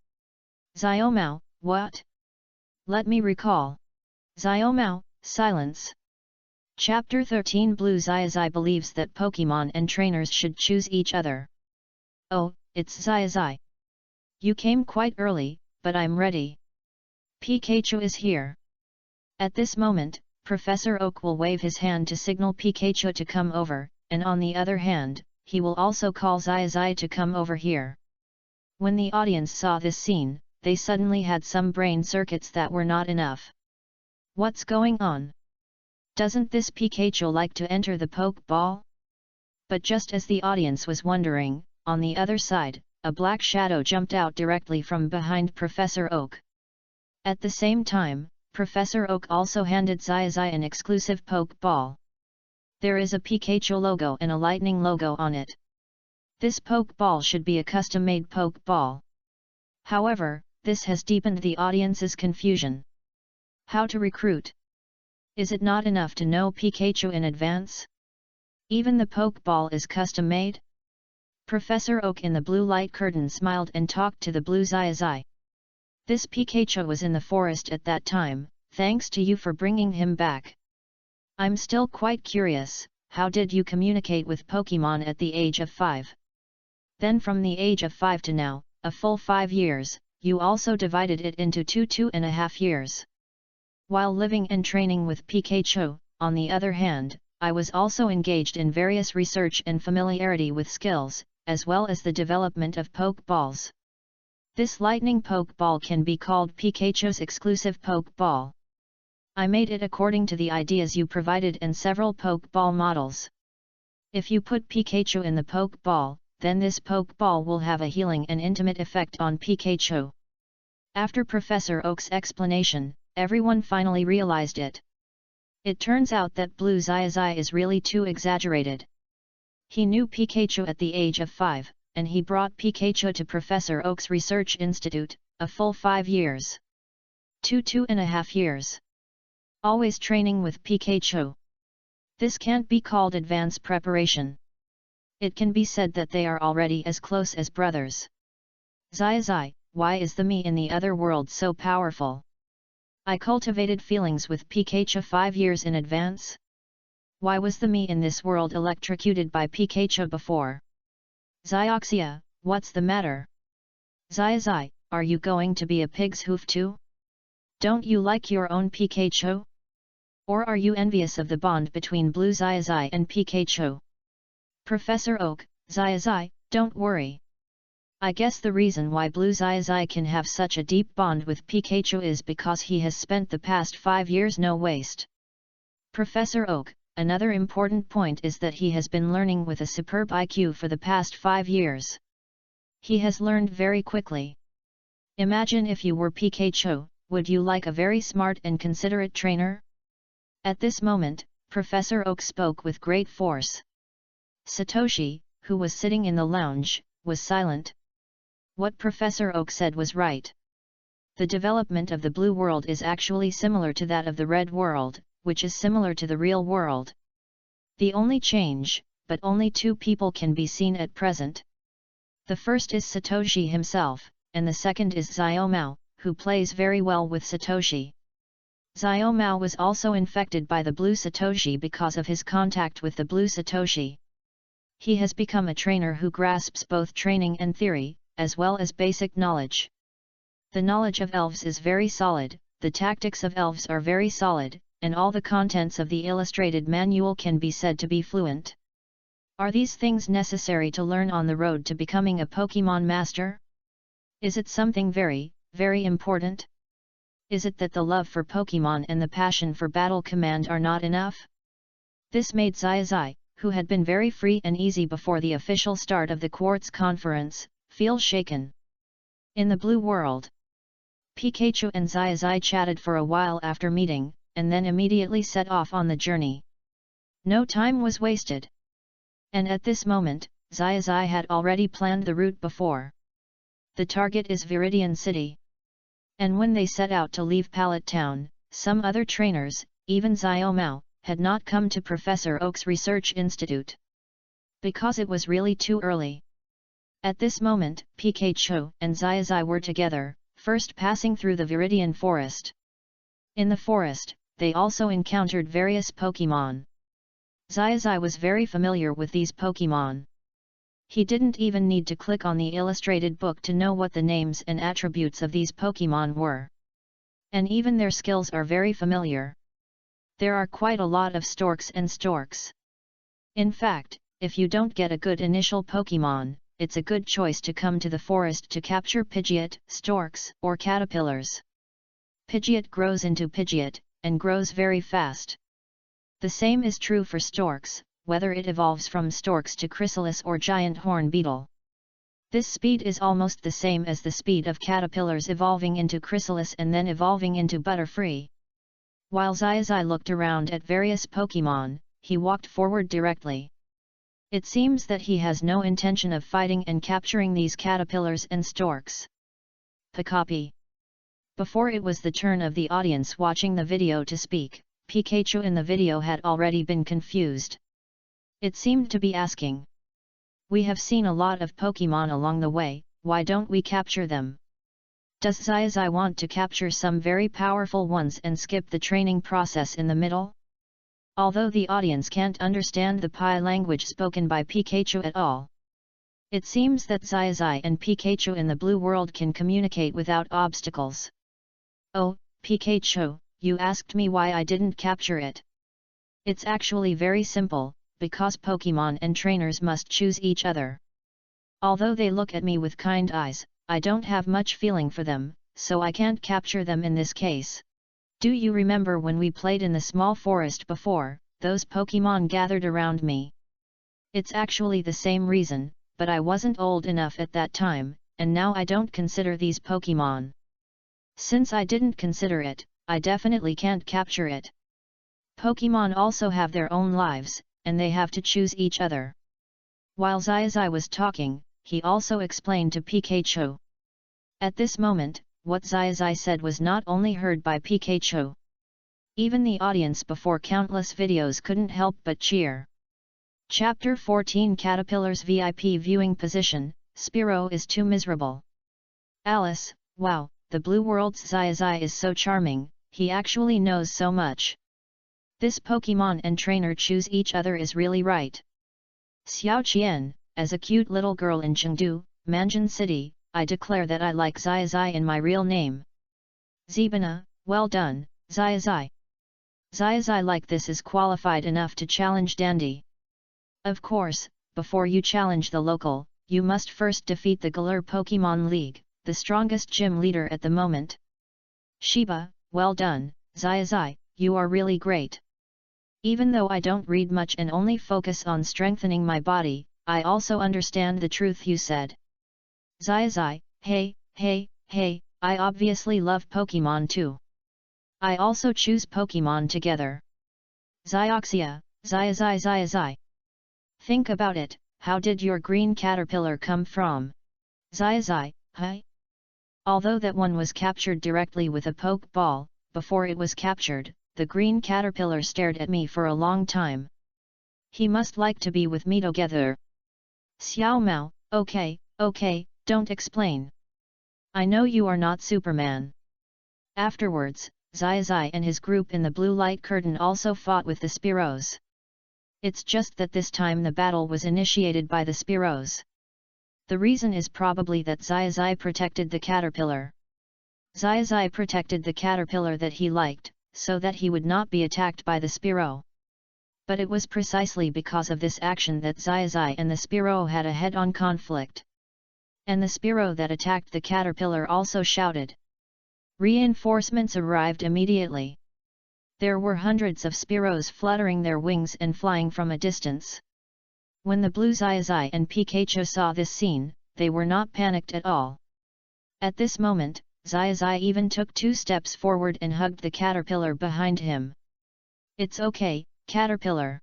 Xiaomao, what? Let me recall. Xiaomao, silence. Chapter 13 Blue Xiaozhi believes that Pokemon and trainers should choose each other. Oh, it's Xiaozhi. You came quite early, but I'm ready. Pikachu is here. At this moment, Professor Oak will wave his hand to signal Pikachu to come over, and on the other hand, he will also call Xiaozhi to come over here. When the audience saw this scene, they suddenly had some brain circuits that were not enough. What's going on? Doesn't this Pikachu like to enter the Pokeball? But just as the audience was wondering, on the other side, a black shadow jumped out directly from behind Professor Oak. At the same time, Professor Oak also handed Xiaozhi an exclusive poke ball. There is a Pikachu logo and a lightning logo on it. This poke ball should be a custom-made poke ball. However, this has deepened the audience's confusion. How to recruit? Is it not enough to know Pikachu in advance? Even the poke ball is custom-made? Professor Oak in the blue light curtain smiled and talked to the blue Xiaozhi. This Pikachu was in the forest at that time, thanks to you for bringing him back. I'm still quite curious, how did you communicate with Pokemon at the age of 5? Then from the age of 5 to now, a full 5 years, you also divided it into 2.5 years. While living and training with Pikachu, on the other hand, I was also engaged in various research and familiarity with skills, as well as the development of poke balls. This lightning poke ball can be called Pikachu's exclusive poke ball. I made it according to the ideas you provided and several poke ball models. If you put Pikachu in the poke ball, then this poke ball will have a healing and intimate effect on Pikachu. After Professor Oak's explanation, everyone finally realized it. It turns out that Blue Xiaozhi is really too exaggerated. He knew Pikachu at the age of 5, and he brought Pikachu to Professor Oak's Research Institute, a full 5 years. 2.5 years. Always training with Pikachu. This can't be called advanced preparation. It can be said that they are already as close as brothers. Xiaozhi, why is the me in the other world so powerful? I cultivated feelings with Pikachu 5 years in advance. Why was the me in this world electrocuted by Pikachu before? Xiaoxia, what's the matter? Xiaozhi, are you going to be a pig's hoof too? Don't you like your own Pikachu? Or are you envious of the bond between Blue Xiaozhi and Pikachu? Professor Oak, Xiaozhi, don't worry. I guess the reason why Blue Xiaozhi can have such a deep bond with Pikachu is because he has spent the past 5 years no waste. Professor Oak, another important point is that he has been learning with a superb IQ for the past 5 years. He has learned very quickly. Imagine if you were Pikachu, would you like a very smart and considerate trainer? At this moment, Professor Oak spoke with great force. Satoshi, who was sitting in the lounge, was silent. What Professor Oak said was right. The development of the blue world is actually similar to that of the red world, which is similar to the real world. The only change, but only 2 people can be seen at present. The first is Satoshi himself, and the second is Xiaomao, who plays very well with Satoshi. Xiaomao was also infected by the blue Satoshi because of his contact with the blue Satoshi. He has become a trainer who grasps both training and theory, as well as basic knowledge. The knowledge of elves is very solid, the tactics of elves are very solid, and all the contents of the illustrated manual can be said to be fluent. Are these things necessary to learn on the road to becoming a Pokemon master? Is it something very, very important? Is it that the love for Pokemon and the passion for battle command are not enough? This made Xiaozhi, who had been very free and easy before the official start of the Quartz conference, feel shaken. In the blue world, Pikachu and Xiaozhi chatted for a while after meeting, and then immediately set off on the journey. No time was wasted. And at this moment, Xiaozhi had already planned the route before. The target is Viridian City. And when they set out to leave Pallet Town, some other trainers, even Xiaomao, had not come to Professor Oak's Research Institute. Because it was really too early. At this moment, Pikachu and Xiaozhi were together, first passing through the Viridian Forest. In the forest, they also encountered various Pokemon. Xiaozhi was very familiar with these Pokemon. He didn't even need to click on the illustrated book to know what the names and attributes of these Pokemon were. And even their skills are very familiar. There are quite a lot of storks and storks. In fact, if you don't get a good initial Pokemon, it's a good choice to come to the forest to capture Pidgeot, storks, or caterpillars. Pidgeot grows into Pidgeot, and grows very fast. The same is true for storks, whether it evolves from storks to chrysalis or giant horn beetle. This speed is almost the same as the speed of caterpillars evolving into chrysalis and then evolving into butterfree. While Xiaozhi looked around at various Pokémon, he walked forward directly. It seems that he has no intention of fighting and capturing these caterpillars and storks. Pikapi. Before it was the turn of the audience watching the video to speak, Pikachu in the video had already been confused. It seemed to be asking. We have seen a lot of Pokémon along the way, why don't we capture them? Does Xiaozhi want to capture some very powerful ones and skip the training process in the middle? Although the audience can't understand the Pi language spoken by Pikachu at all. It seems that Xiaozhi and Pikachu in the blue world can communicate without obstacles. Oh, Pikachu, you asked me why I didn't capture it. It's actually very simple, because Pokémon and trainers must choose each other. Although they look at me with kind eyes, I don't have much feeling for them, so I can't capture them in this case. Do you remember when we played in the small forest before, those Pokémon gathered around me? It's actually the same reason, but I wasn't old enough at that time, and now I don't consider these Pokémon. Since I didn't consider it, I definitely can't capture it. Pokémon also have their own lives, and they have to choose each other. While Xiaozhi was talking, he also explained to Pikachu. At this moment, what Xiaozhi said was not only heard by Pikachu. Even the audience before countless videos couldn't help but cheer. Chapter 14 Caterpillar's VIP viewing position, Spearow is too miserable. Alice, wow, the blue world's Xiaozhi is so charming, he actually knows so much. This Pokémon and trainer choose each other is really right. Xiaoqian, as a cute little girl in Chengdu, Manjin City, I declare that I like Xiaozhi in my real name. Zebana, well done, Xiaozhi. Xiaozhi like this is qualified enough to challenge Dandy. Of course, before you challenge the local, you must first defeat the Galar Pokémon League, the strongest gym leader at the moment. Shiba, well done, Xiaozhi, you are really great. Even though I don't read much and only focus on strengthening my body, I also understand the truth you said. Xiaozhi, hey, I obviously love Pokémon too. I also choose Pokémon together. Xioxia, Xiaozhi. Think about it, how did your green caterpillar come from? Xiaozhi, hi? Although that one was captured directly with a poke ball, before it was captured, the green caterpillar stared at me for a long time. He must like to be with me together. Xiao Mao, okay, don't explain. I know you are not Superman. Afterwards, Xiaozhi and his group in the blue light curtain also fought with the Spearows. It's just that this time the battle was initiated by the Spearows. The reason is probably that Xiaozhi protected the caterpillar. Xiaozhi protected the caterpillar that he liked, so that he would not be attacked by the Spearow. But it was precisely because of this action that Xiaozhi and the Spearow had a head-on conflict. And the Spearow that attacked the caterpillar also shouted. Reinforcements arrived immediately. There were hundreds of Spearows fluttering their wings and flying from a distance. When the blue Xiaozhi and Pikachu saw this scene, they were not panicked at all. At this moment, Xiaozhi even took 2 steps forward and hugged the caterpillar behind him. It's okay, caterpillar.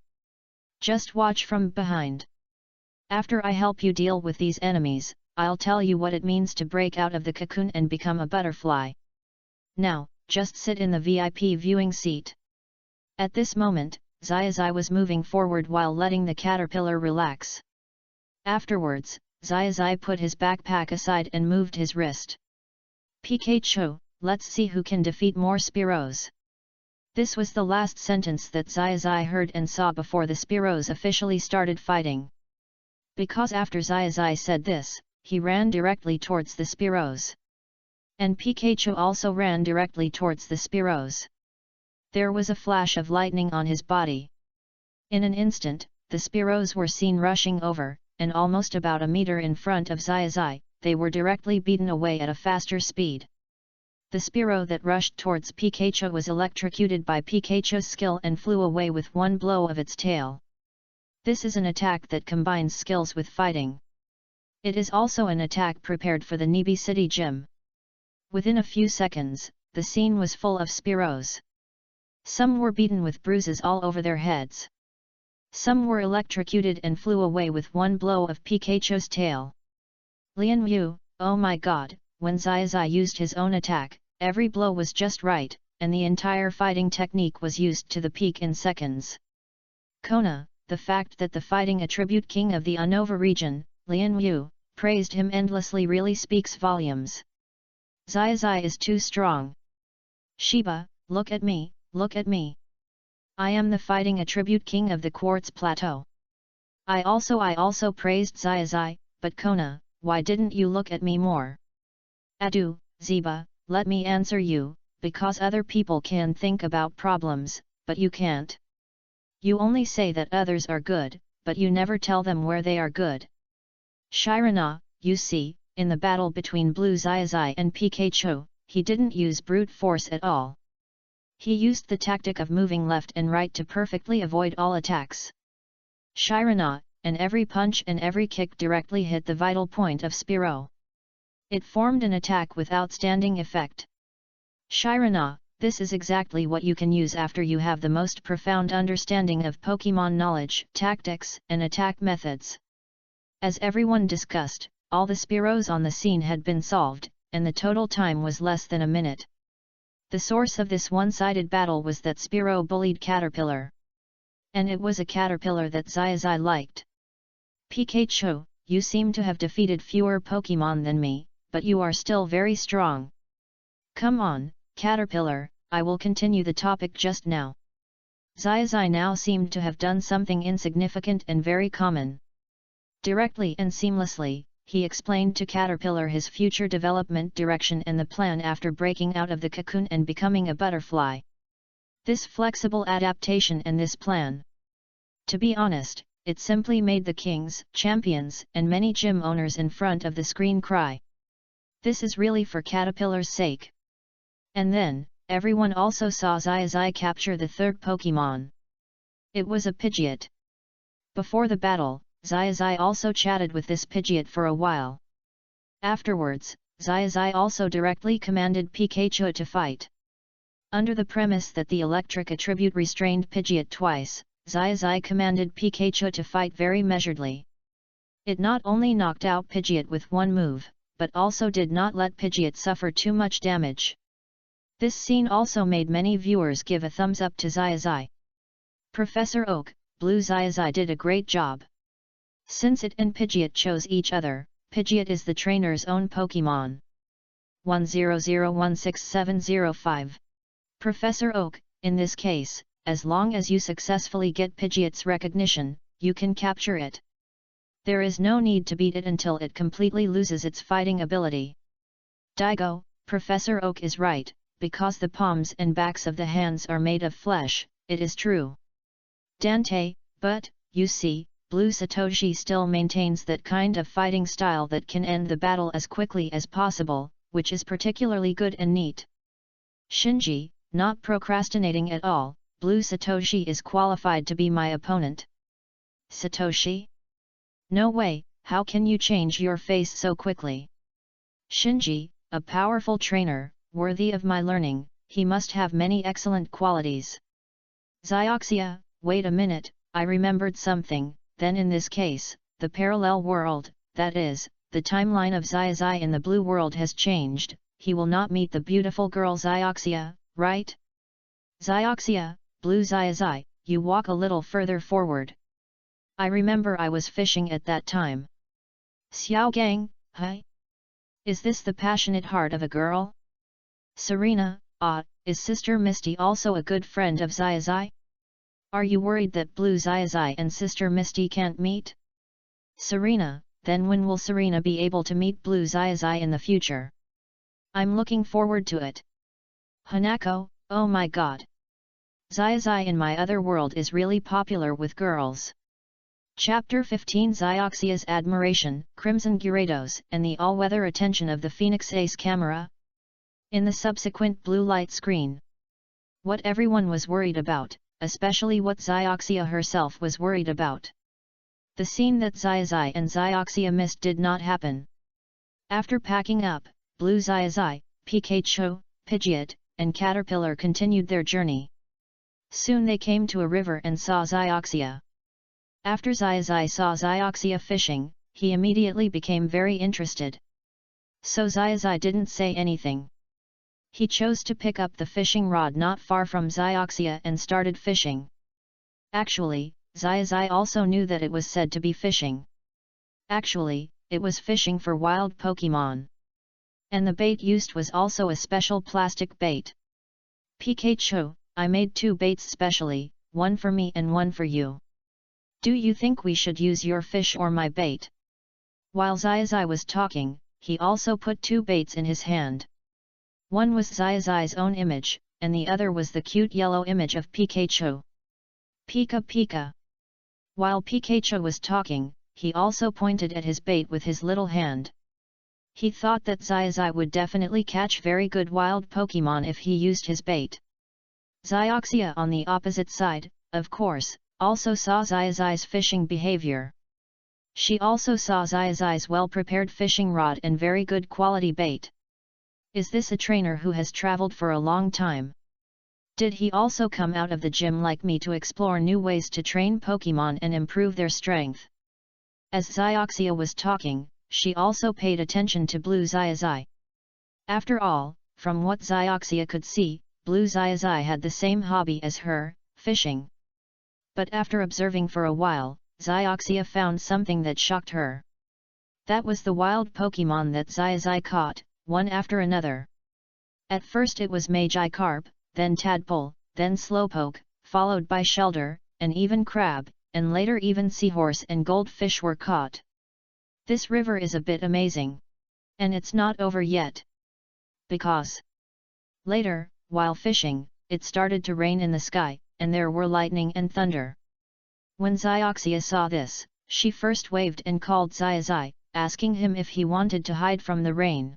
Just watch from behind. After I help you deal with these enemies, I'll tell you what it means to break out of the cocoon and become a butterfly. Now, just sit in the VIP viewing seat. At this moment, Xiaozhi was moving forward while letting the caterpillar relax. Afterwards, Xiaozhi put his backpack aside and moved his wrist. Pikachu, let's see who can defeat more Spearows. This was the last sentence that Xiaozhi heard and saw before the Spearows officially started fighting. Because after Xiaozhi said this, he ran directly towards the Spearows. And Pikachu also ran directly towards the Spearows. There was a flash of lightning on his body. In an instant, the Spearows were seen rushing over, and almost about a meter in front of Xiaozhi, they were directly beaten away at a faster speed. The Spearow that rushed towards Pikachu was electrocuted by Pikachu's skill and flew away with one blow of its tail. This is an attack that combines skills with fighting. It is also an attack prepared for the Nibi City Gym. Within a few seconds, the scene was full of Spearows. Some were beaten with bruises all over their heads. Some were electrocuted and flew away with one blow of Pikachu's tail. Lian Yu, oh my god, when Xiaozhi used his own attack, every blow was just right, and the entire fighting technique was used to the peak in seconds. Kona, the fact that the fighting attribute king of the Unova region, Lian Yu, praised him endlessly really speaks volumes. Xiaozhi is too strong. Shiba, look at me, look at me. I am the fighting attribute king of the Quartz Plateau. I also praised Xiaozhi, but Kona, why didn't you look at me more? Adu, Ziba, let me answer you, because other people can think about problems, but you can't. You only say that others are good, but you never tell them where they are good. Shirana, you see, in the battle between Blue Xiaozhi and Pikachu, he didn't use brute force at all. He used the tactic of moving left and right to perfectly avoid all attacks. Shirana, and every punch and every kick directly hit the vital point of Spearow. It formed an attack with outstanding effect. Shirana, this is exactly what you can use after you have the most profound understanding of Pokemon knowledge, tactics, and attack methods. As everyone discussed, all the Spearows on the scene had been solved, and the total time was less than a minute. The source of this one-sided battle was that Spearow bullied Caterpillar. And it was a Caterpillar that Xiaozhi liked. Pikachu, you seem to have defeated fewer Pokemon than me, but you are still very strong. Come on, Caterpillar, I will continue the topic just now. Xiaozhi now seemed to have done something insignificant and very common. Directly and seamlessly, he explained to Caterpillar his future development direction and the plan after breaking out of the cocoon and becoming a butterfly. This flexible adaptation and this plan. To be honest, it simply made the kings, champions, and many gym owners in front of the screen cry. This is really for Caterpillar's sake. And then, everyone also saw Xiaozhi capture the third Pokemon. It was a Pidgeot. Before the battle, Xiaozhi also chatted with this Pidgeot for a while. Afterwards, Xiaozhi also directly commanded Pikachu to fight. Under the premise that the electric attribute restrained Pidgeot twice, Xiaozhi commanded Pikachu to fight very measuredly. It not only knocked out Pidgeot with one move, but also did not let Pidgeot suffer too much damage. This scene also made many viewers give a thumbs up to Xiaozhi. Professor Oak, Blue Xiaozhi did a great job. Since it and Pidgeot chose each other, Pidgeot is the trainer's own Pokemon. 100167005. Professor Oak, in this case, as long as you successfully get Pidgeot's recognition, you can capture it. There is no need to beat it until it completely loses its fighting ability. Daigo, Professor Oak is right, because the palms and backs of the hands are made of flesh, it is true. Dante, but, you see, Blue Satoshi still maintains that kind of fighting style that can end the battle as quickly as possible, which is particularly good and neat. Shinji, not procrastinating at all, Blue Satoshi is qualified to be my opponent. Satoshi? No way, how can you change your face so quickly? Shinji, a powerful trainer, worthy of my learning, he must have many excellent qualities. Xiaoxia, wait a minute, I remembered something. Then in this case, the parallel world, that is, the timeline of Xiaozhi in the blue world has changed, he will not meet the beautiful girl Xiaoxia, right? Xiaoxia, Blue Xiaozhi, you walk a little further forward. I remember I was fishing at that time. Xiaogang, hi? Is this the passionate heart of a girl? Serena, is Sister Misty also a good friend of Xiaozhi? Are you worried that Blue Xiaozhi and Sister Misty can't meet? Serena, then when will Serena be able to meet Blue Xiaozhi in the future? I'm looking forward to it. Hanako, oh my god. Xiaozhi in my other world is really popular with girls. Chapter 15 Xiaoxia's admiration, Crimson Gyarados, and the all-weather attention of the Phoenix Ace camera. In the subsequent blue light screen. What everyone was worried about, especially what Xiaoxia herself was worried about. The scene that Xiaozhi and Xiaoxia missed did not happen. After packing up, Blue Xiaozhi, Pikachu, Pidgeot, and Caterpillar continued their journey. Soon they came to a river and saw Xiaoxia. After Xiaozhi saw Xiaoxia fishing, he immediately became very interested. So Xiaozhi didn't say anything. He chose to pick up the fishing rod not far from Xiaoxia and started fishing. Actually, Xiaozhi also knew that it was said to be fishing. Actually, it was fishing for wild Pokemon. And the bait used was also a special plastic bait. Pikachu, I made 2 baits specially, one for me and one for you. Do you think we should use your fish or my bait? While Xiaozhi was talking, he also put 2 baits in his hand. One was Xiaozhi's own image, and the other was the cute yellow image of Pikachu. Pika Pika. While Pikachu was talking, he also pointed at his bait with his little hand. He thought that Xiaozhi would definitely catch very good wild Pokemon if he used his bait. Xiaoxia on the opposite side, of course, also saw Xiaozhi's fishing behavior. She also saw Xiaozhi's well-prepared fishing rod and very good quality bait. Is this a trainer who has traveled for a long time? Did he also come out of the gym like me to explore new ways to train Pokemon and improve their strength? As Xiaoxia was talking, she also paid attention to Blue Xiaozhi. After all, from what Xiaoxia could see, Blue Xiaozhi had the same hobby as her, fishing. But after observing for a while, Xiaoxia found something that shocked her. That was the wild Pokemon that Xiaozhi caught, one after another. At first it was Magikarp, then Tadpole, then Slowpoke, followed by Shelder, and even Crab, and later even Seahorse and Goldfish were caught. This river is a bit amazing. And it's not over yet. Because later, while fishing, it started to rain in the sky, and there were lightning and thunder. When Xiaoxia saw this, she first waved and called Xiaozhi, asking him if he wanted to hide from the rain.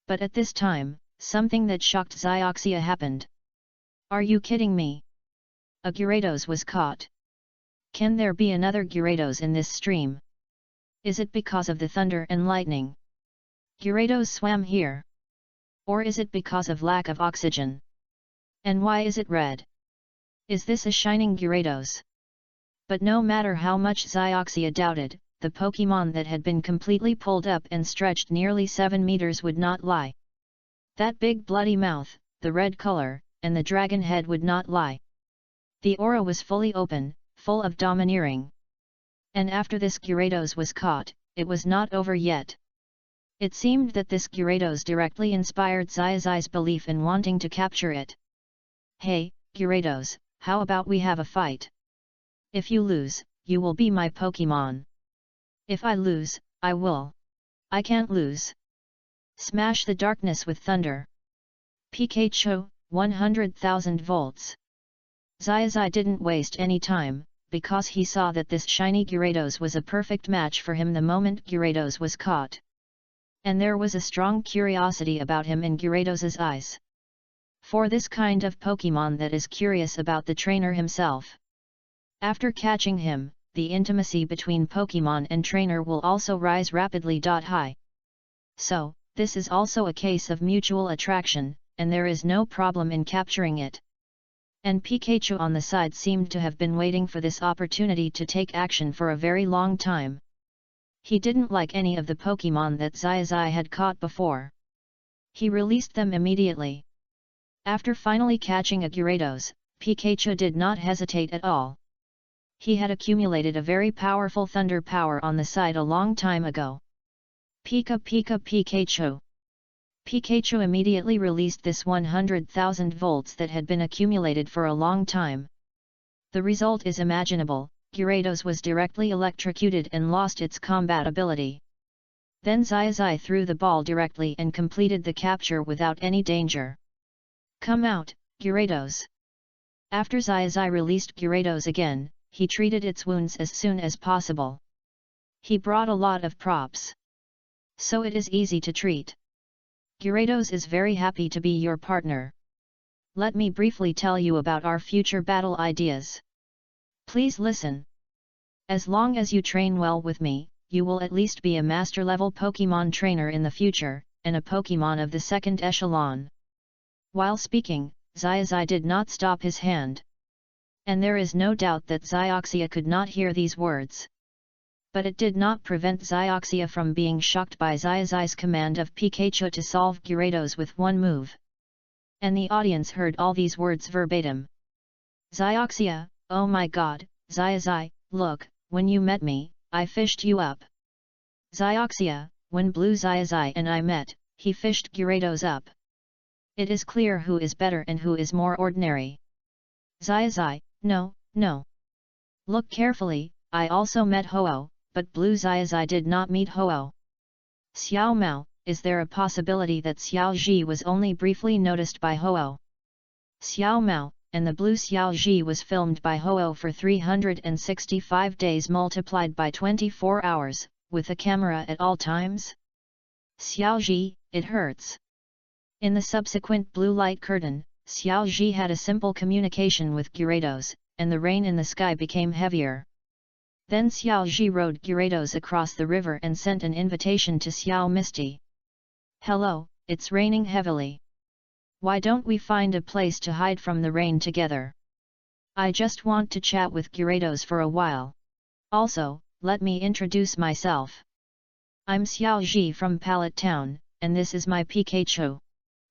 But at this time, something that shocked Xiaoxia happened. Are you kidding me? A Gyarados was caught. Can there be another Gyarados in this stream? Is it because of the thunder and lightning? Gyarados swam here. Or is it because of lack of oxygen? And why is it red? Is this a shining Gyarados? But no matter how much Xiaoxia doubted, the Pokemon that had been completely pulled up and stretched nearly 7 meters would not lie. That big bloody mouth, the red color, and the dragon head would not lie. The aura was fully open, full of domineering. And after this Gyarados was caught, it was not over yet. It seemed that this Gyarados directly inspired Xiaozhi's belief in wanting to capture it. Hey, Gyarados, how about we have a fight? If you lose, you will be my Pokemon. If I lose, I will. I can't lose. Smash the darkness with thunder. Pikachu, 100,000 volts. Xiaozhi didn't waste any time, because he saw that this shiny Gyarados was a perfect match for him the moment Gyarados was caught. And there was a strong curiosity about him in Gyarados' eyes. For this kind of Pokemon that is curious about the trainer himself. After catching him, the intimacy between Pokemon and trainer will also rise rapidly. High. So, this is also a case of mutual attraction, and there is no problem in capturing it. And Pikachu on the side seemed to have been waiting for this opportunity to take action for a very long time. He didn't like any of the Pokemon that Xiaozhi had caught before. He released them immediately. After finally catching a Gyarados, Pikachu did not hesitate at all. He had accumulated a very powerful thunder power on the side a long time ago. Pika Pika Pikachu. Pikachu immediately released this 100,000 volts that had been accumulated for a long time. The result is imaginable, Gyarados was directly electrocuted and lost its combat ability. Then Xiaozhi threw the ball directly and completed the capture without any danger. Come out, Gyarados. After Xiaozhi released Gyarados again, he treated its wounds as soon as possible. He brought a lot of props. So it is easy to treat. Gyarados is very happy to be your partner. Let me briefly tell you about our future battle ideas. Please listen. As long as you train well with me, you will at least be a master-level Pokémon trainer in the future, and a Pokémon of the second echelon. While speaking, Xiaozhi did not stop his hand. And there is no doubt that Xiaoxia could not hear these words. But it did not prevent Xiaoxia from being shocked by Xiaozhi's command of Pikachu to solve Gyarados with one move. And the audience heard all these words verbatim. Xiaoxia, oh my god, Xiaozhi, look, when you met me, I fished you up. Xiaoxia, when Blue Xiaozhi and I met, he fished Gyarados up. It is clear who is better and who is more ordinary. Xiaozhi, no, no. Look carefully, I also met Ho-Oh, but Blue Xiaozhi did not meet Ho-Oh. Xiao Mao, is there a possibility that Xiaozhi was only briefly noticed by Ho-Oh? Xiao Mao, and the Blue Xiaozhi was filmed by Ho-Oh for 365 days multiplied by 24 hours, with a camera at all times? Xiaozhi, it hurts. In the subsequent blue light curtain, Xiaozhi had a simple communication with Gyarados, and the rain in the sky became heavier. Then Xiaozhi rode Gyarados across the river and sent an invitation to Xiao Misty. Hello, it's raining heavily. Why don't we find a place to hide from the rain together? I just want to chat with Gyarados for a while. Also, let me introduce myself. I'm Xiaozhi from Pallet Town, and this is my Pikachu.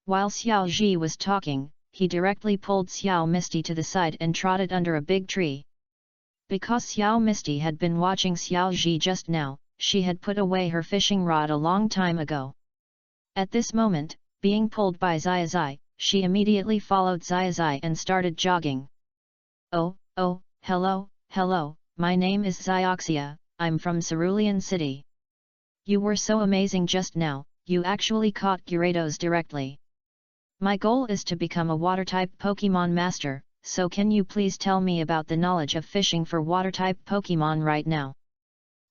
While Xiaozhi was talking, he directly pulled Xiao Misty to the side and trotted under a big tree. Because Xiao Misty had been watching Xiaozhi just now, she had put away her fishing rod a long time ago. At this moment, being pulled by Xiaozhi, she immediately followed Xiaozhi and started jogging. Oh, hello, my name is Xiaoxia, I'm from Cerulean City. You were so amazing just now, you actually caught Gyarados directly. My goal is to become a water-type Pokémon master, so can you please tell me about the knowledge of fishing for water-type Pokémon right now?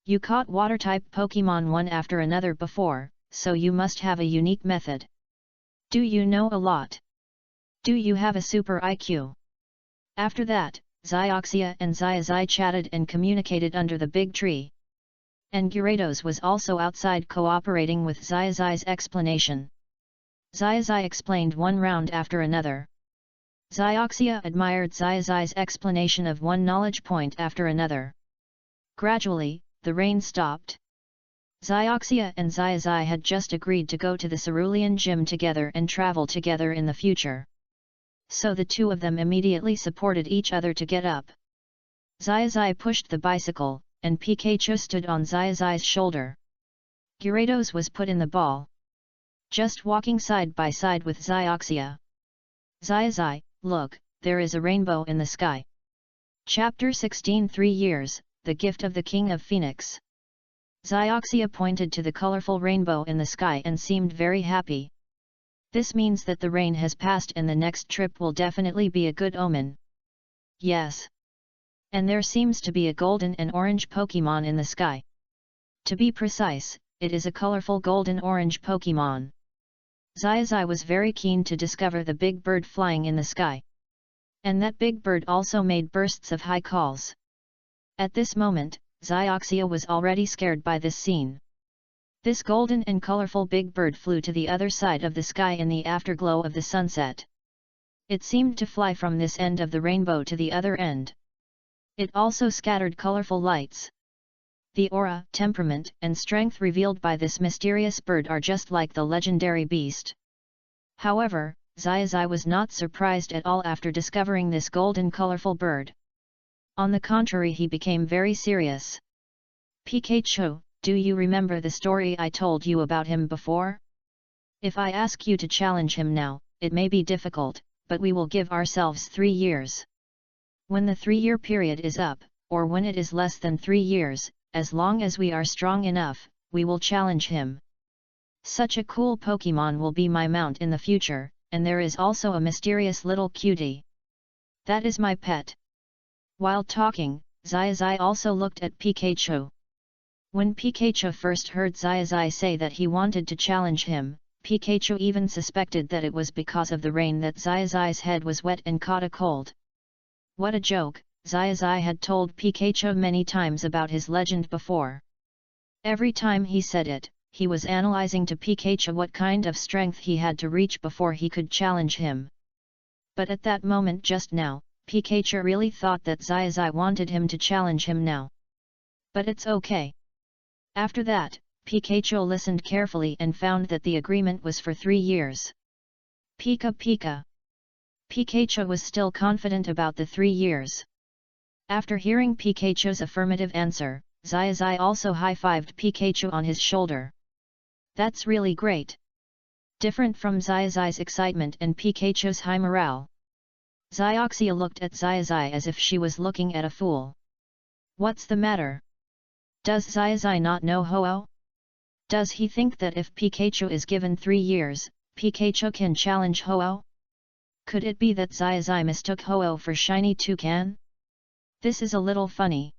You caught water-type Pokémon one after another before, so you must have a unique method. Do you know a lot? Do you have a super IQ? After that, Xiaoxia and Xiaozhi chatted and communicated under the big tree. And Gyarados was also outside cooperating with Xiaozhi's explanation. Xiaozhi explained one round after another. Xiaoxia admired Xiaozhi's explanation of one knowledge point after another. Gradually, the rain stopped. Xiaoxia and Xiaozhi had just agreed to go to the Cerulean Gym together and travel together in the future. So the two of them immediately supported each other to get up. Xiaozhi pushed the bicycle, and Pikachu stood on Xiaozhi's shoulder. Gyarados was put in the ball. Just walking side by side with Xiaoxia. Xiaozhi, look, there is a rainbow in the sky. Chapter 16 3 Years, The Gift of the King of Phoenix. Xiaoxia pointed to the colorful rainbow in the sky and seemed very happy. This means that the rain has passed and the next trip will definitely be a good omen. Yes. And there seems to be a golden and orange Pokémon in the sky. To be precise, it is a colorful golden-orange Pokémon. Xiaozhi was very keen to discover the big bird flying in the sky. And that big bird also made bursts of high calls. At this moment, Xiaoxia was already scared by this scene. This golden and colorful big bird flew to the other side of the sky in the afterglow of the sunset. It seemed to fly from this end of the rainbow to the other end. It also scattered colorful lights. The aura, temperament, and strength revealed by this mysterious bird are just like the legendary beast. However, Xiaozhi was not surprised at all after discovering this golden colorful bird. On the contrary, he became very serious. Pikachu, do you remember the story I told you about him before? If I ask you to challenge him now, it may be difficult, but we will give ourselves 3 years. When the 3-year period is up, or when it is less than 3 years, as long as we are strong enough, we will challenge him. Such a cool Pokémon will be my mount in the future, and there is also a mysterious little cutie. That is my pet. While talking, Xiaozhi also looked at Pikachu. When Pikachu first heard Xiaozhi say that he wanted to challenge him, Pikachu even suspected that it was because of the rain that Xiaozhi's head was wet and caught a cold. What a joke, Xiaozhi had told Pikachu many times about his legend before. Every time he said it, he was analyzing to Pikachu what kind of strength he had to reach before he could challenge him. But at that moment just now, Pikachu really thought that Xiaozhi wanted him to challenge him now. But it's okay. After that, Pikachu listened carefully and found that the agreement was for 3 years. Pika Pika. Pikachu was still confident about the 3 years. After hearing Pikachu's affirmative answer, Xiaozhi also high-fived Pikachu on his shoulder. That's really great. Different from Xiaozhi's excitement and Pikachu's high morale. Xiaoxia looked at Xiaozhi as if she was looking at a fool. What's the matter? Does Xiaozhi not know Ho-Oh? Does he think that if Pikachu is given 3 years, Pikachu can challenge Ho-Oh? Could it be that Xiaozhi mistook Ho-Oh for Shiny Toucan? This is a little funny.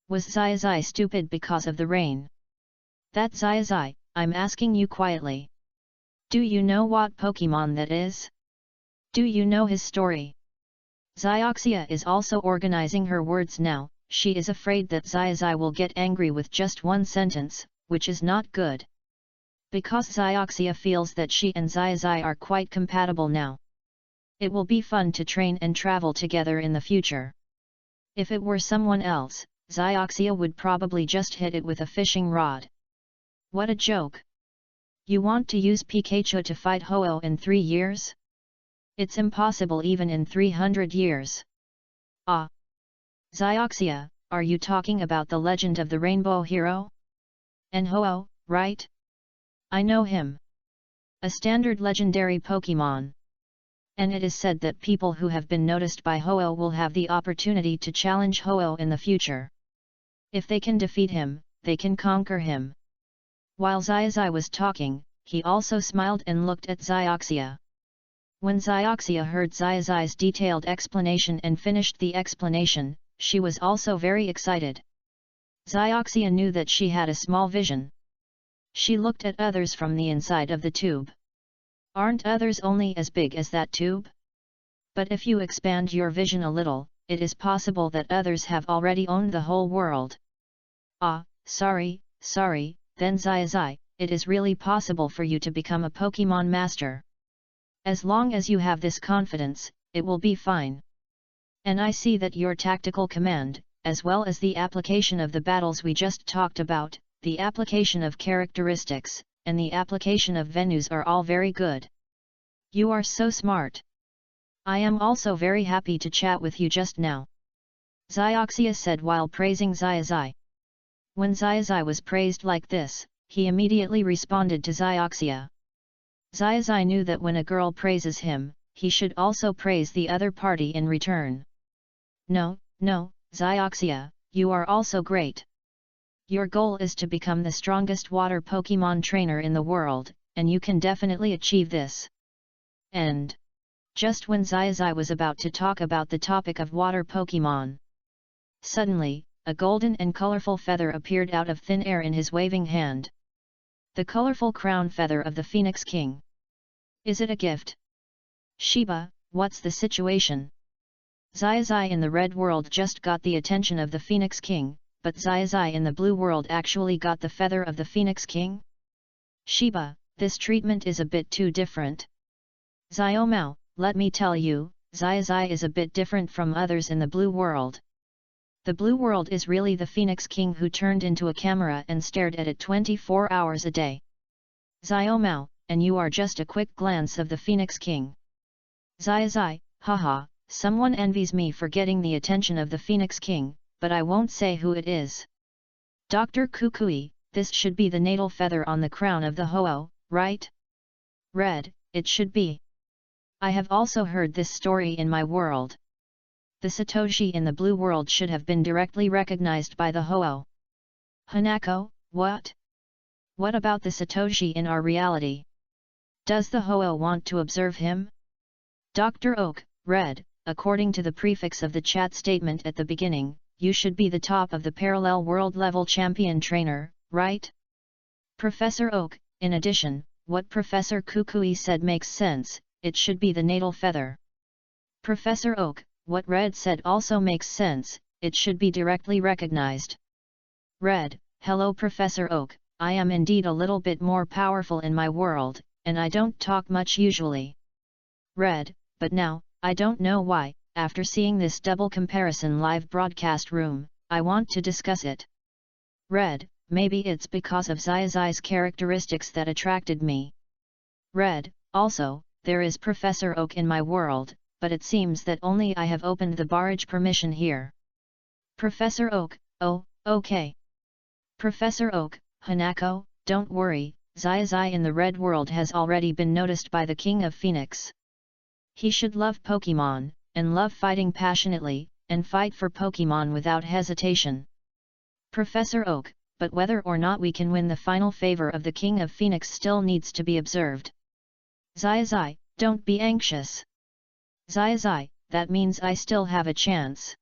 Was Xiaozhi stupid because of the rain? That Xiaozhi, I'm asking you quietly. Do you know what Pokemon that is? Do you know his story? Xiaoxia is also organizing her words now. She is afraid that Xiaozhi will get angry with just one sentence, which is not good. Because Xiaoxia feels that she and Xiaozhi are quite compatible now. It will be fun to train and travel together in the future. If it were someone else, Xiaoxia would probably just hit it with a fishing rod. What a joke! You want to use Pikachu to fight Ho-Oh in 3 years? It's impossible even in 300 years. Ah! Xiaoxia, are you talking about the legend of the Rainbow Hero? And Ho-Oh, right? I know him. A standard legendary Pokemon. And it is said that people who have been noticed by Ho-Oh will have the opportunity to challenge Ho-Oh in the future. If they can defeat him, they can conquer him. While Xiaozhi was talking, he also smiled and looked at Xiaoxia. When Xiaoxia heard Xiaozhi's detailed explanation and finished the explanation, she was also very excited. Xiaoxia knew that she had a small vision. She looked at others from the inside of the tube. Aren't others only as big as that tube? But if you expand your vision a little, it is possible that others have already owned the whole world. Ah, sorry, then Xiaozhi, it is really possible for you to become a Pokemon master. As long as you have this confidence, it will be fine. And I see that your tactical command, as well as the application of the battles we just talked about, the application of characteristics, and the application of venues are all very good. You are so smart. I am also very happy to chat with you just now. Xiaoxia said while praising Xiaozhi. When Xiaozhi was praised like this, he immediately responded to Xiaoxia. Xiaozhi knew that when a girl praises him, he should also praise the other party in return. No, Xiaoxia, you are also great. Your goal is to become the strongest water Pokemon trainer in the world, and you can definitely achieve this. And just when Xiaozhi was about to talk about the topic of water Pokemon, suddenly, a golden and colorful feather appeared out of thin air in his waving hand. The colorful crown feather of the Phoenix King. Is it a gift? Shiba, what's the situation? Xiaozhi in the red world just got the attention of the Phoenix King, but Xiaozhi in the blue world actually got the feather of the Phoenix King? Shiba, this treatment is a bit too different. Xiaomao, let me tell you, Xiaozhi is a bit different from others in the blue world. The blue world is really the Phoenix King who turned into a camera and stared at it 24 hours a day. Xiaomao, and you are just a quick glance of the Phoenix King. Xiaozhi, haha, someone envies me for getting the attention of the Phoenix King, but I won't say who it is. Dr. Kukui, this should be the natal feather on the crown of the Ho-Oh, right? Red, it should be. I have also heard this story in my world. The Satoshi in the blue world should have been directly recognized by the Ho-Oh. Hanako, what? What about the Satoshi in our reality? Does the Ho-Oh want to observe him? Dr. Oak, Red, according to the prefix of the chat statement at the beginning, you should be the top of the parallel world level champion trainer, right? Professor Oak, in addition, what Professor Kukui said makes sense, it should be the natal feather. Professor Oak, what Red said also makes sense, it should be directly recognized. Red, hello Professor Oak, I am indeed a little bit more powerful in my world, and I don't talk much usually. Red, but now, I don't know why, after seeing this double comparison live broadcast room, I want to discuss it. Red, maybe it's because of Xiaozhi's characteristics that attracted me. Red, also, there is Professor Oak in my world, but it seems that only I have opened the barrage permission here. Professor Oak, oh, okay. Professor Oak, Hanako, don't worry, Xiaozhi in the Red world has already been noticed by the King of Phoenix. He should love Pokemon, and love fighting passionately, and fight for Pokemon without hesitation. Professor Oak, but whether or not we can win the final favor of the King of Phoenix still needs to be observed. Xiaozhi, don't be anxious. Xiaozhi, that means I still have a chance.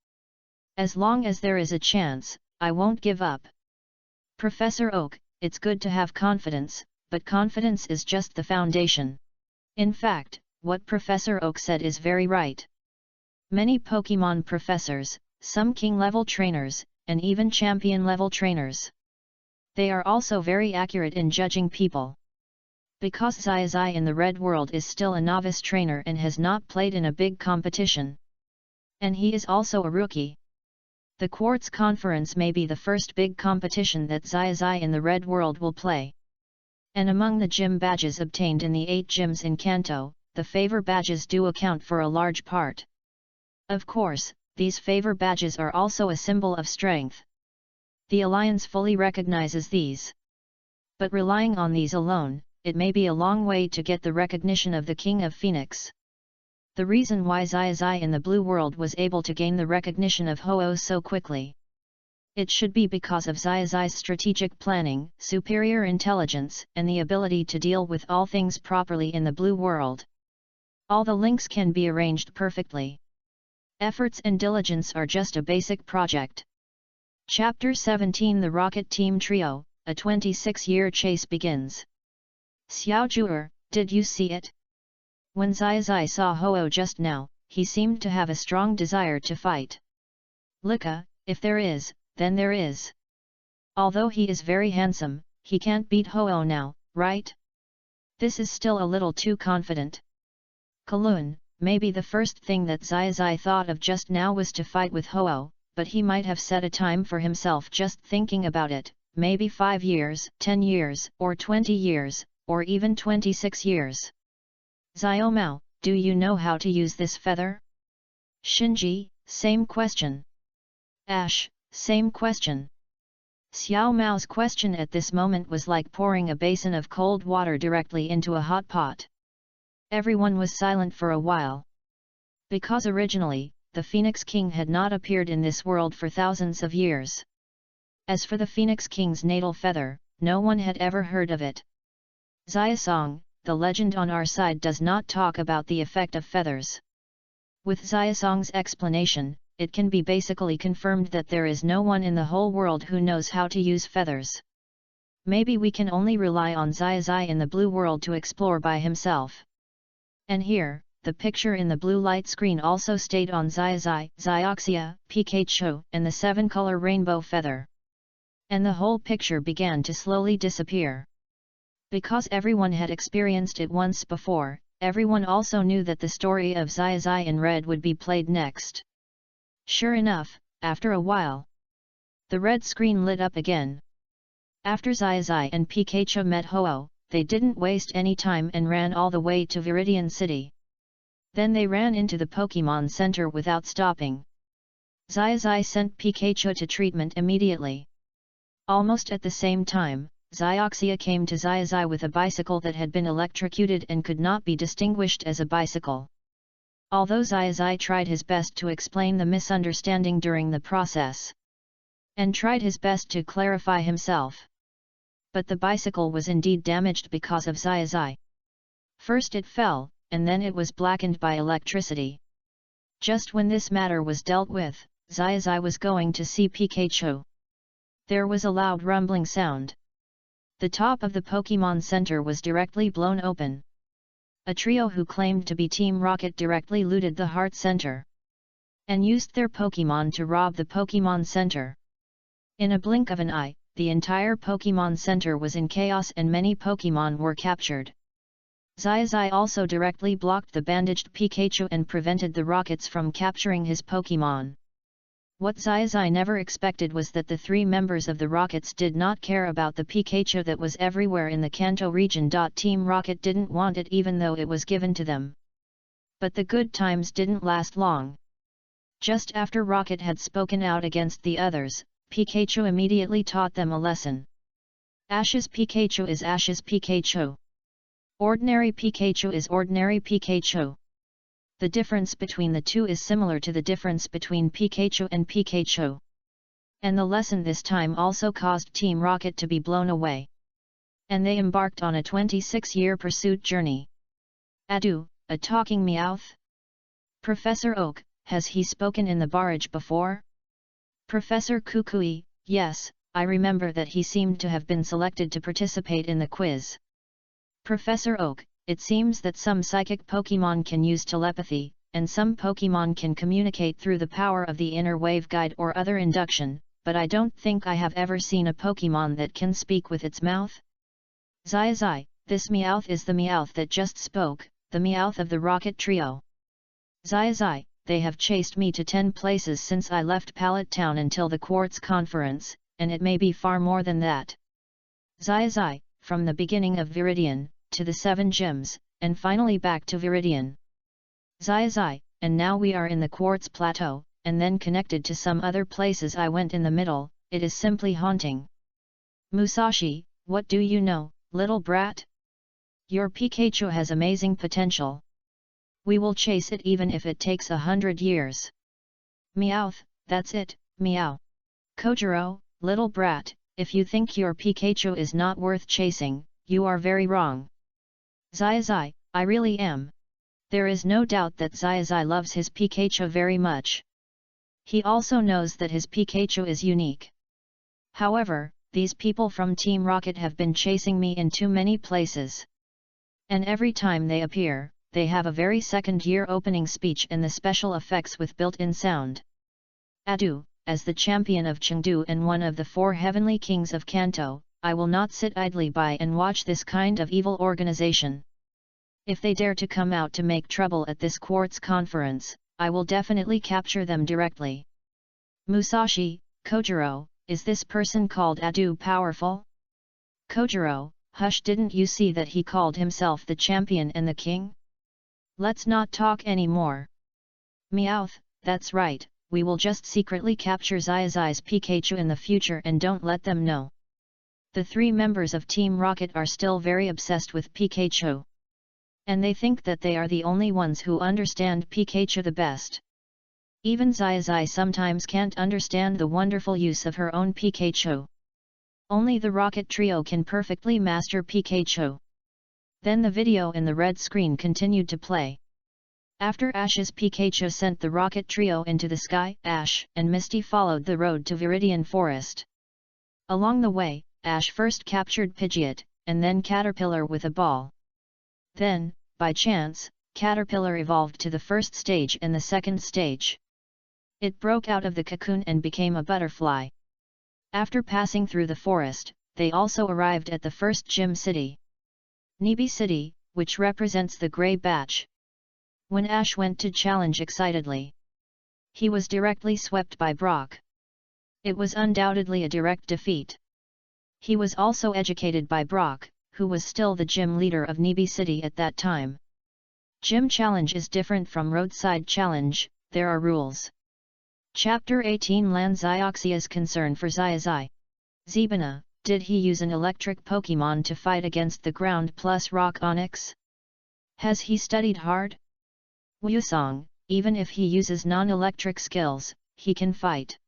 As long as there is a chance, I won't give up. Professor Oak, it's good to have confidence, but confidence is just the foundation. In fact, what Professor Oak said is very right. Many Pokemon professors, some King-level trainers, and even Champion-level trainers. They are also very accurate in judging people. Because Xiaozhi in the Red world is still a novice trainer and has not played in a big competition. And he is also a rookie. The Quartz Conference may be the first big competition that Xiaozhi in the Red world will play. And among the gym badges obtained in the 8 gyms in Kanto, the favor badges do account for a large part. Of course, these favor badges are also a symbol of strength. The Alliance fully recognizes these. But relying on these alone, it may be a long way to get the recognition of the King of Phoenix. The reason why Xiaozhi in the Blue world was able to gain the recognition of Ho-Oh so quickly. It should be because of Xiaozhi's strategic planning, superior intelligence, and the ability to deal with all things properly in the Blue world. All the links can be arranged perfectly. Efforts and diligence are just a basic project. Chapter 17 The Rocket Team Trio, a 26-year chase begins. Xiaozhi, did you see it? When Xiaozhi saw Ho-Oh just now, he seemed to have a strong desire to fight. Lika, if there is, then there is. Although he is very handsome, he can't beat Ho-Oh now, right? This is still a little too confident. Kalun, maybe the first thing that Xiaozhi thought of just now was to fight with Ho-Oh, but he might have set a time for himself just thinking about it, maybe 5 years, 10 years, or 20 years, or even 26 years. Xiaomao, do you know how to use this feather? Shinji, same question. Ash, same question. Xiao Mao's question at this moment was like pouring a basin of cold water directly into a hot pot. Everyone was silent for a while. Because originally, the Phoenix King had not appeared in this world for thousands of years. As for the Phoenix King's natal feather, no one had ever heard of it. Xiaosong, the legend on our side does not talk about the effect of feathers. With Xiaosong's explanation, it can be basically confirmed that there is no one in the whole world who knows how to use feathers. Maybe we can only rely on Xiaozhi in the Blue world to explore by himself. And here, the picture in the blue light screen also stayed on Xiaozhi, Xiaoxia, Pikachu, and the 7-color rainbow feather. And the whole picture began to slowly disappear. Because everyone had experienced it once before, everyone also knew that the story of Xiaozhi in Red would be played next. Sure enough, after a while, the red screen lit up again. After Xiaozhi and Pikachu met Ho-Oh, they didn't waste any time and ran all the way to Viridian City. Then they ran into the Pokemon Center without stopping. Xiaozhi sent Pikachu to treatment immediately. Almost at the same time, Xiaoxia came to Xiaozhi with a bicycle that had been electrocuted and could not be distinguished as a bicycle. Although Xiaozhi tried his best to explain the misunderstanding during the process, and tried his best to clarify himself. But the bicycle was indeed damaged because of Xiaozhi. First it fell, and then it was blackened by electricity. Just when this matter was dealt with, Xiaozhi was going to see Pikachu. There was a loud rumbling sound. The top of the Pokemon Center was directly blown open. A trio who claimed to be Team Rocket directly looted the Heart Center. and used their Pokémon to rob the Pokémon Center. In a blink of an eye, the entire Pokémon Center was in chaos and many Pokémon were captured. Xiaozhi also directly blocked the bandaged Pikachu and prevented the rockets from capturing his Pokémon. What Xiaozhi never expected was that the three members of the Rockets did not care about the Pikachu that was everywhere in the Kanto region. Team Rocket didn't want it even though it was given to them. But the good times didn't last long. Just after Rocket had spoken out against the others, Pikachu immediately taught them a lesson. Ash's Pikachu is Ash's Pikachu. Ordinary Pikachu is ordinary Pikachu. The difference between the two is similar to the difference between Pikachu and Pikachu. And the lesson this time also caused Team Rocket to be blown away. And they embarked on a 26-year pursuit journey. Adu, a talking Meowth? Professor Oak, has he spoken in the barrage before? Professor Kukui, yes, I remember that he seemed to have been selected to participate in the quiz. Professor Oak, it seems that some psychic Pokémon can use telepathy, and some Pokémon can communicate through the power of the inner waveguide or other induction, but I don't think I have ever seen a Pokémon that can speak with its mouth. Xiaozhi, this Meowth is the Meowth that just spoke, the Meowth of the Rocket Trio. Xiaozhi, they have chased me to 10 places since I left Pallet Town until the Quartz Conference, and it may be far more than that. Xiaozhi, from the beginning of Viridian, to the 7 gyms, and finally back to Viridian. Xiaozhi, and now we are in the Quartz Plateau, and then connected to some other places I went in the middle, it is simply haunting. Musashi, what do you know, little brat? Your Pikachu has amazing potential. We will chase it even if it takes 100 years. Meowth, that's it, meow. Kojiro, little brat, if you think your Pikachu is not worth chasing, you are very wrong. Xiaozhi, I really am. There is no doubt that Xiaozhi loves his Pikachu very much. He also knows that his Pikachu is unique. However, these people from Team Rocket have been chasing me in too many places. And every time they appear, they have a very second-year opening speech and the special effects with built-in sound. Adu, as the champion of Chengdu and one of the 4 heavenly kings of Kanto, I will not sit idly by and watch this kind of evil organization. If they dare to come out to make trouble at this Quartz Conference, I will definitely capture them directly. Musashi, Kojiro, is this person called Adu powerful? Kojiro, hush, didn't you see that he called himself the champion and the king? Let's not talk anymore. Meowth, that's right, we will just secretly capture Xiaozhi's Pikachu in the future and don't let them know. The 3 members of Team Rocket are still very obsessed with Pikachu. And they think that they are the only ones who understand Pikachu the best. Even Xiaozhi sometimes can't understand the wonderful use of her own Pikachu. Only the Rocket Trio can perfectly master Pikachu. Then the video in the red screen continued to play. After Ash's Pikachu sent the Rocket Trio into the sky, Ash and Misty followed the road to Viridian Forest. Along the way, Ash first captured Pidgeot, and then Caterpillar with a ball. Then, by chance, Caterpillar evolved to the first stage and the second stage. It broke out of the cocoon and became a butterfly. After passing through the forest, they also arrived at the first gym city. Nibi City, which represents the Grey Batch. When Ash went to challenge excitedly, he was directly swept by Brock. It was undoubtedly a direct defeat. He was also educated by Brock, who was still the gym leader of Nibi City at that time. Gym challenge is different from roadside challenge, there are rules. Chapter 18 Lan Xiaoxia's concern for Xiaozhi. Zebana, did he use an electric Pokémon to fight against the ground plus rock Onyx? Has he studied hard? Wusong, even if he uses non-electric skills, he can fight.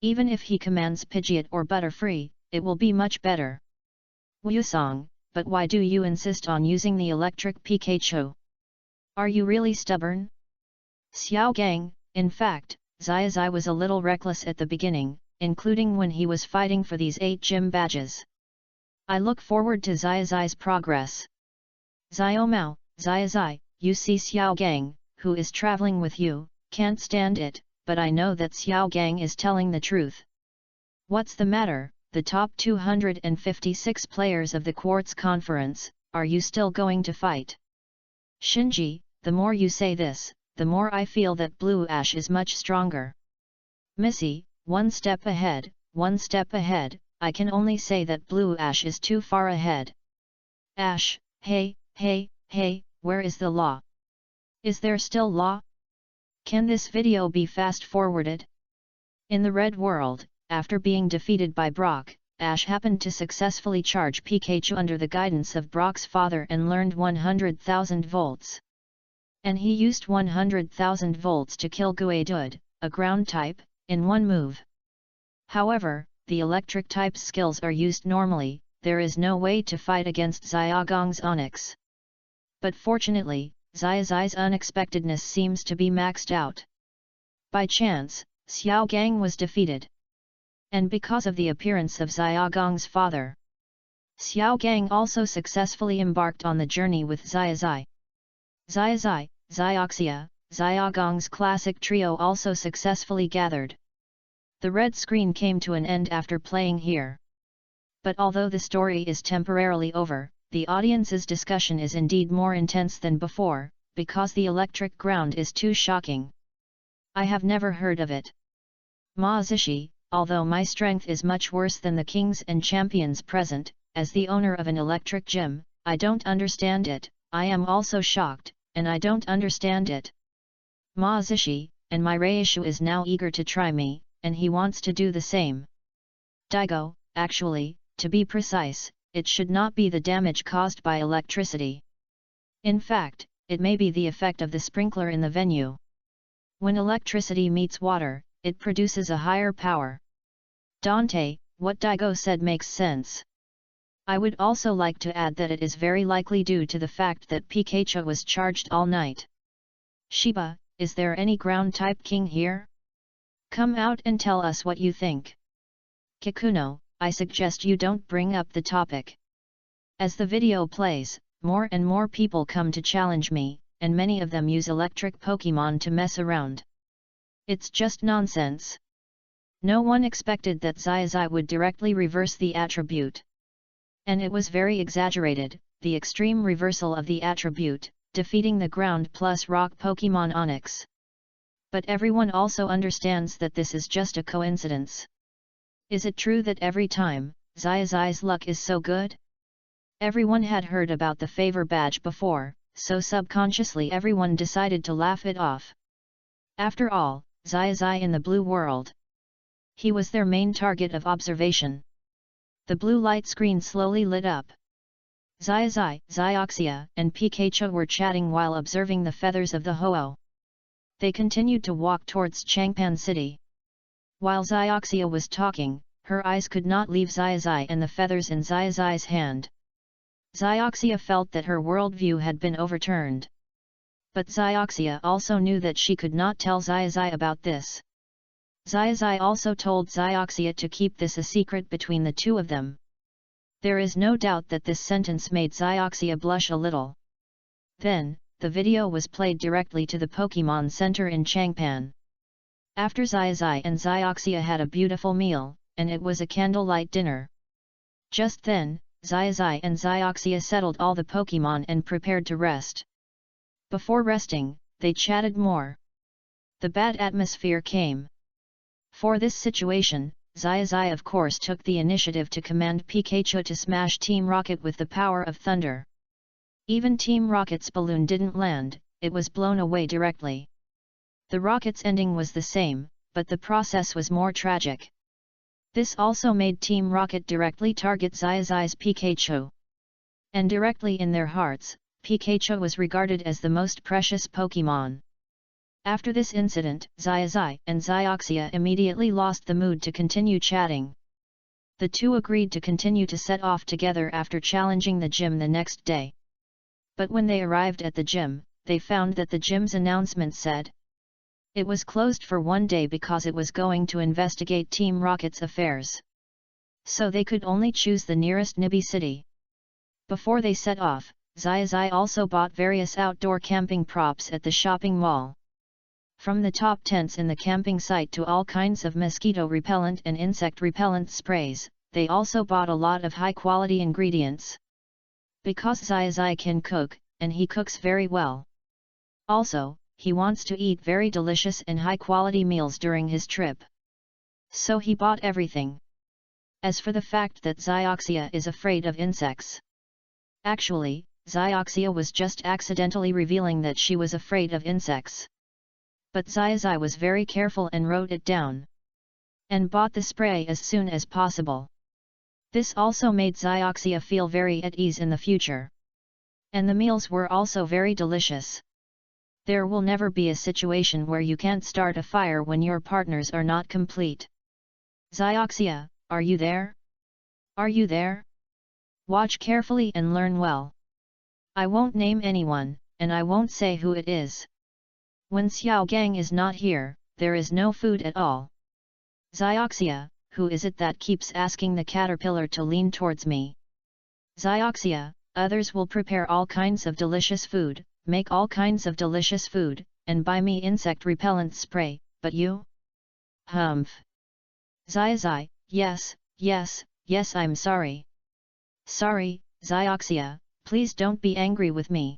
Even if he commands Pidgeot or Butterfree, it will be much better. Wusong, but why do you insist on using the electric Pikachu? Are you really stubborn? Xiaogang, in fact, Xiaozhi was a little reckless at the beginning, including when he was fighting for these 8 gym badges. I look forward to Xiaozhi's progress. Xiaomao, Xiaozhi, you see Xiaogang, who is traveling with you, can't stand it, but I know that Xiao Gang is telling the truth. What's the matter, the top 256 players of the Quartz Conference, are you still going to fight? Shinji, the more you say this, the more I feel that Blue Ash is much stronger. Missy, one step ahead, I can only say that Blue Ash is too far ahead. Ash, hey, where is the law? Is there still law? Can this video be fast-forwarded? In the Red World, after being defeated by Brock, Ash happened to successfully charge Pikachu under the guidance of Brock's father and learned 100,000 volts. And he used 100,000 volts to kill Guadud, a ground type, in one move. However, the electric type's skills are used normally, there is no way to fight against Xiaogang's Onyx. But fortunately, Xiaozhi's unexpectedness seems to be maxed out. By chance, Xiao Gang was defeated. And because of the appearance of Xiaogang's father, Xiao Gang also successfully embarked on the journey with Xiaozhi. Xiaozhi, Xiaoxia, Xiaogang's classic trio also successfully gathered. The red screen came to an end after playing here. But although the story is temporarily over, the audience's discussion is indeed more intense than before, because the electric ground is too shocking. I have never heard of it. Ma Zishi, although my strength is much worse than the kings and champions present, as the owner of an electric gym, I don't understand it, I am also shocked, and I don't understand it. Ma Zishi, and my Reishu is now eager to try me, and he wants to do the same. Daigo, actually, to be precise, it should not be the damage caused by electricity. In fact, it may be the effect of the sprinkler in the venue. When electricity meets water, it produces a higher power. Dante, what Daigo said makes sense. I would also like to add that it is very likely due to the fact that Pikachu was charged all night. Shiba, is there any ground-type king here? Come out and tell us what you think. Kikuno, I suggest you don't bring up the topic. As the video plays, more and more people come to challenge me, and many of them use electric Pokemon to mess around. It's just nonsense. No one expected that Xiaozhi would directly reverse the attribute. And it was very exaggerated, the extreme reversal of the attribute, defeating the ground plus rock Pokemon Onyx. But everyone also understands that this is just a coincidence. Is it true that every time, Xiaozhi's luck is so good? Everyone had heard about the favor badge before, so subconsciously everyone decided to laugh it off. After all, Xiaozhi in the blue world. He was their main target of observation. The blue light screen slowly lit up. Xiaozhi, Xiaoxia, and Pikachu were chatting while observing the feathers of the Ho-Oh. They continued to walk towards Changpan City. While Xiaoxia was talking, her eyes could not leave Xiaozhi and the feathers in Xiaozhi's hand. Xiaoxia felt that her worldview had been overturned. But Xiaoxia also knew that she could not tell Xiaozhi about this. Xiaozhi also told Xiaoxia to keep this a secret between the two of them. There is no doubt that this sentence made Xiaoxia blush a little. Then, the video was played directly to the Pokemon Center in Changpan. After Xiaozhi and Xiaoxia had a beautiful meal, and it was a candlelight dinner. Just then, Xiaozhi and Xiaoxia settled all the Pokemon and prepared to rest. Before resting, they chatted more. The bad atmosphere came. For this situation, Xiaozhi of course took the initiative to command Pikachu to smash Team Rocket with the power of thunder. Even Team Rocket's balloon didn't land, it was blown away directly. The rocket's ending was the same, but the process was more tragic. This also made Team Rocket directly target Xiaozhi's Pikachu. And directly in their hearts, Pikachu was regarded as the most precious Pokemon. After this incident, Xiaozhi and Xiaoxia immediately lost the mood to continue chatting. The two agreed to continue to set off together after challenging the gym the next day. But when they arrived at the gym, they found that the gym's announcement said it was closed for one day because it was going to investigate Team Rocket's affairs. So they could only choose the nearest Nibi city. Before they set off, Xiaozhi also bought various outdoor camping props at the shopping mall. From the top tents in the camping site to all kinds of mosquito repellent and insect repellent sprays, they also bought a lot of high-quality ingredients. Because Xiaozhi can cook, and he cooks very well. Also, he wants to eat very delicious and high-quality meals during his trip. So he bought everything. As for the fact that Xiaozhi is afraid of insects. Actually, Xiaozhi was just accidentally revealing that she was afraid of insects. But Xiaozhi was very careful and wrote it down. And bought the spray as soon as possible. This also made Xiaozhi feel very at ease in the future. And the meals were also very delicious. There will never be a situation where you can't start a fire when your partners are not complete. Xiaozhi, are you there? Are you there? Watch carefully and learn well. I won't name anyone, and I won't say who it is. When Xiao Gang is not here, there is no food at all. Xiaozhi, who is it that keeps asking the caterpillar to lean towards me? Xiaozhi, others will prepare all kinds of delicious food, make all kinds of delicious food, and buy me insect repellent spray, but you? Humph. Xiaozhi, yes, I'm sorry. Sorry, Xiaozhi, please don't be angry with me.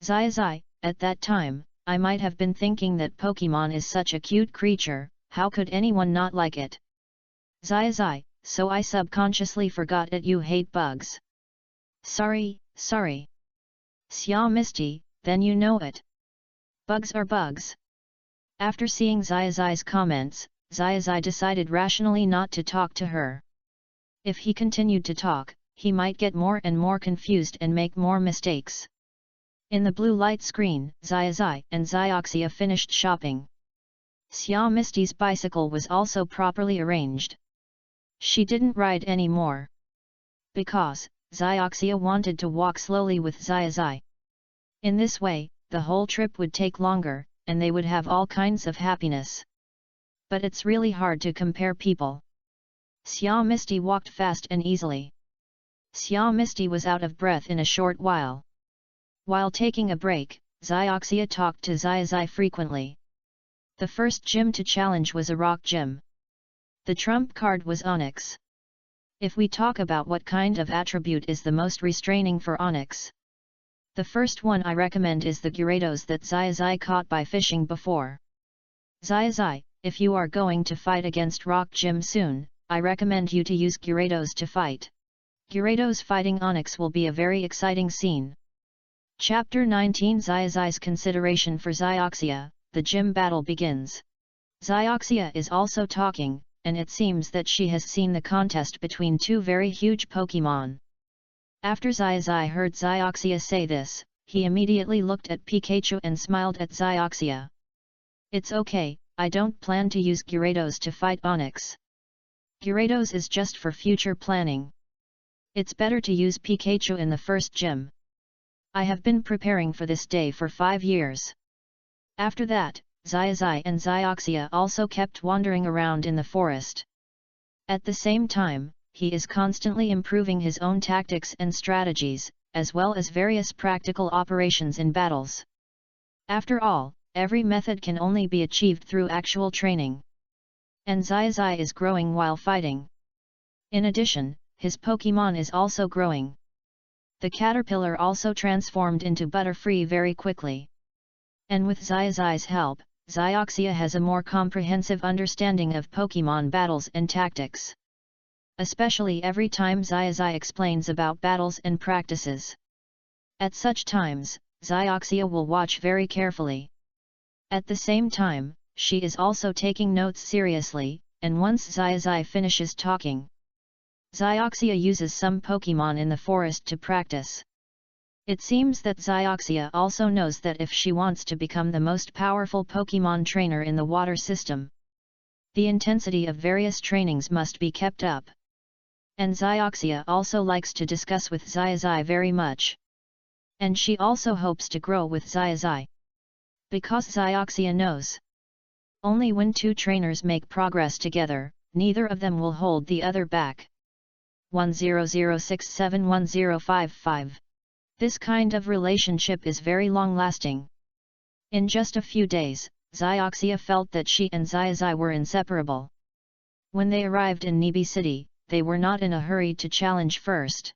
Xiaozhi, at that time, I might have been thinking that Pokemon is such a cute creature, how could anyone not like it? Xiaozhi, so I subconsciously forgot that you hate bugs. Sorry. Xia Misty, then you know it. Bugs are bugs. After seeing Xiaozhi's comments, Xiaozhi decided rationally not to talk to her. If he continued to talk, he might get more and more confused and make more mistakes. In the blue light screen, Xiaozhi and Xiaozhi finished shopping. Xia Misty's bicycle was also properly arranged. She didn't ride anymore. Because, Xiaozhi wanted to walk slowly with Xiaozhi. In this way, the whole trip would take longer, and they would have all kinds of happiness. But it's really hard to compare people. Xia Misty walked fast and easily. Xia Misty was out of breath in a short while. While taking a break, Xiaozhi talked to Xiaozhi frequently. The first gym to challenge was a rock gym. The trump card was Onyx. If we talk about what kind of attribute is the most restraining for Onyx, the first one I recommend is the Gyarados that Xiaozhi caught by fishing before. Xiaozhi, if you are going to fight against rock gym soon, I recommend you to use Gyarados to fight. Gyarados fighting Onyx will be a very exciting scene. Chapter 19 Xiaozhi's consideration for Xiaozhi, the gym battle begins. Xiaozhi is also talking, and it seems that she has seen the contest between two very huge Pokemon. After Xiaozhi heard Xiaozhi say this, he immediately looked at Pikachu and smiled at Xiaozhi. It's okay, I don't plan to use Gyarados to fight Onyx. Gyarados is just for future planning. It's better to use Pikachu in the first gym. I have been preparing for this day for 5 years. After that, Xiaozhi and Xiaozhi also kept wandering around in the forest. At the same time, he is constantly improving his own tactics and strategies, as well as various practical operations in battles. After all, every method can only be achieved through actual training. And Xiaozhi is growing while fighting. In addition, his Pokemon is also growing. The caterpillar also transformed into Butterfree very quickly. And with Xiaozhi's help, Xiaozhi has a more comprehensive understanding of Pokemon battles and tactics. Especially every time Xiaozhi explains about battles and practices. At such times, Xiaozhi will watch very carefully. At the same time, she is also taking notes seriously, and once Xiaozhi finishes talking, Xiaozhi uses some Pokemon in the forest to practice. It seems that Xiaozhi also knows that if she wants to become the most powerful Pokemon trainer in the water system, the intensity of various trainings must be kept up. And Xiaozhi also likes to discuss with Xiaozhi very much. And she also hopes to grow with Xiaozhi. Because Xiaozhi knows, only when two trainers make progress together, neither of them will hold the other back. 1006711055. This kind of relationship is very long-lasting. In just a few days, Xiaozhi felt that she and Xiaozhi were inseparable. When they arrived in Nibi city, they were not in a hurry to challenge first.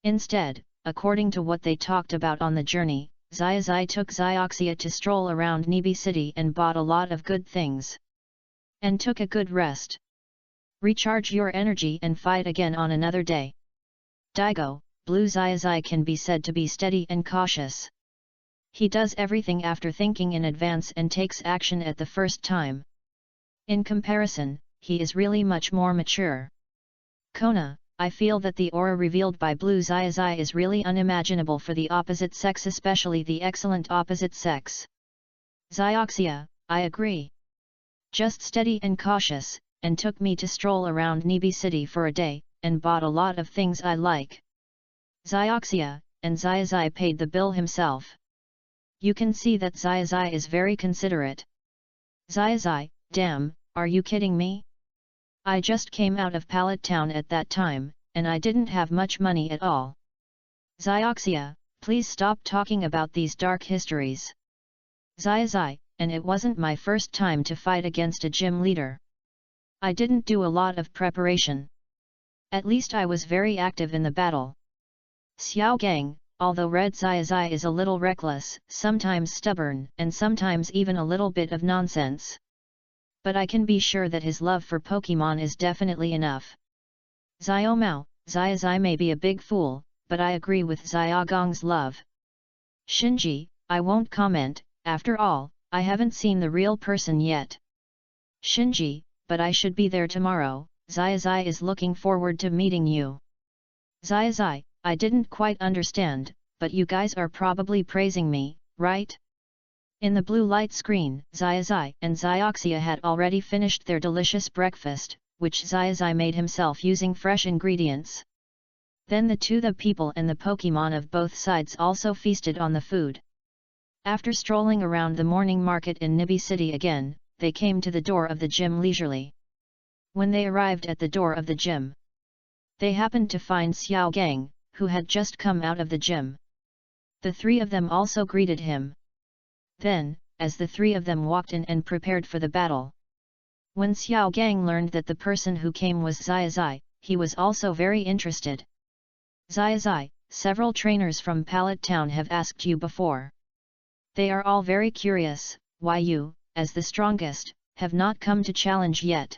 Instead, according to what they talked about on the journey, Xiaozhi took Xiaozhi to stroll around Nibi city and bought a lot of good things. And took a good rest. Recharge your energy and fight again on another day. Daigo, Blue Xiaozhi can be said to be steady and cautious. He does everything after thinking in advance and takes action at the first time. In comparison, he is really much more mature. Kona, I feel that the aura revealed by Blue Xiaozhi is really unimaginable for the opposite sex, especially the excellent opposite sex. Xiaozhi, I agree. Just steady and cautious, and took me to stroll around Nibi city for a day, and bought a lot of things I like. Xiaozhi, and Xiaozhi paid the bill himself. You can see that Xiaozhi is very considerate. Xiaozhi, damn, are you kidding me? I just came out of Pallet Town at that time, and I didn't have much money at all. Xiaozhi, please stop talking about these dark histories. Xiaozhi, and it wasn't my first time to fight against a gym leader. I didn't do a lot of preparation. At least I was very active in the battle. Xiao Gang, although Red Xiaozhi is a little reckless, sometimes stubborn, and sometimes even a little bit of nonsense. But I can be sure that his love for Pokemon is definitely enough. Xiao Mao, Xiaozhi may be a big fool, but I agree with Xiao Gong's love. Shinji, I won't comment, after all, I haven't seen the real person yet. Shinji, but I should be there tomorrow, Xiaozhi is looking forward to meeting you. Xiaozhi, I didn't quite understand, but you guys are probably praising me, right? In the blue light screen, Xiaozhi and Xiaozhi had already finished their delicious breakfast, which Xiaozhi made himself using fresh ingredients. Then the people and the Pokemon of both sides also feasted on the food. After strolling around the morning market in Nibi city again, they came to the door of the gym leisurely. When they arrived at the door of the gym, they happened to find Xiao Gang, who had just come out of the gym. The three of them also greeted him. Then, as the three of them walked in and prepared for the battle, when Xiao Gang learned that the person who came was Xiaozhi, he was also very interested. Xiaozhi, several trainers from Pallet Town have asked you before. They are all very curious, why you, as the strongest, have not come to challenge yet.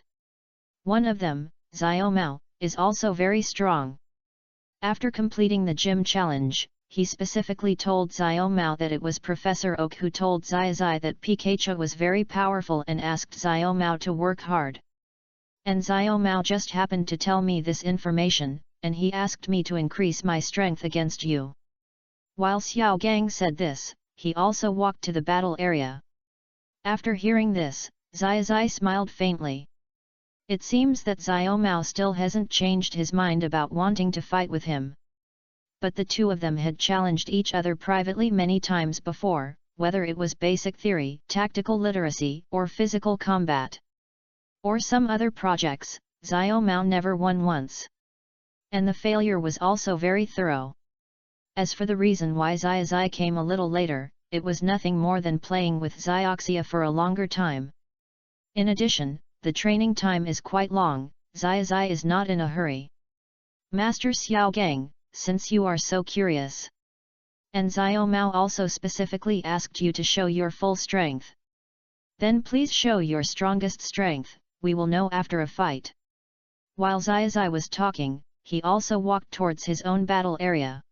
One of them, Xiao Mao, is also very strong. After completing the gym challenge, he specifically told Xiao Mao that it was Professor Oak who told Xiaozhi that Pikachu was very powerful and asked Xiao Mao to work hard. And Xiao Mao just happened to tell me this information, and he asked me to increase my strength against you. While Xiao Gang said this, he also walked to the battle area. After hearing this, Xiaozhi smiled faintly. It seems that Xiao Mao still hasn't changed his mind about wanting to fight with him. But the two of them had challenged each other privately many times before, whether it was basic theory, tactical literacy, or physical combat, or some other projects, Xiao Mao never won once. And the failure was also very thorough. As for the reason why Xiaozhi came a little later, it was nothing more than playing with Xiaozhi for a longer time. In addition, the training time is quite long, Xiaozhi is not in a hurry. Master Xiao Gang, since you are so curious, and Xiao Mao also specifically asked you to show your full strength, then please show your strongest strength, we will know after a fight. While Xiaozhi was talking, he also walked towards his own battle area.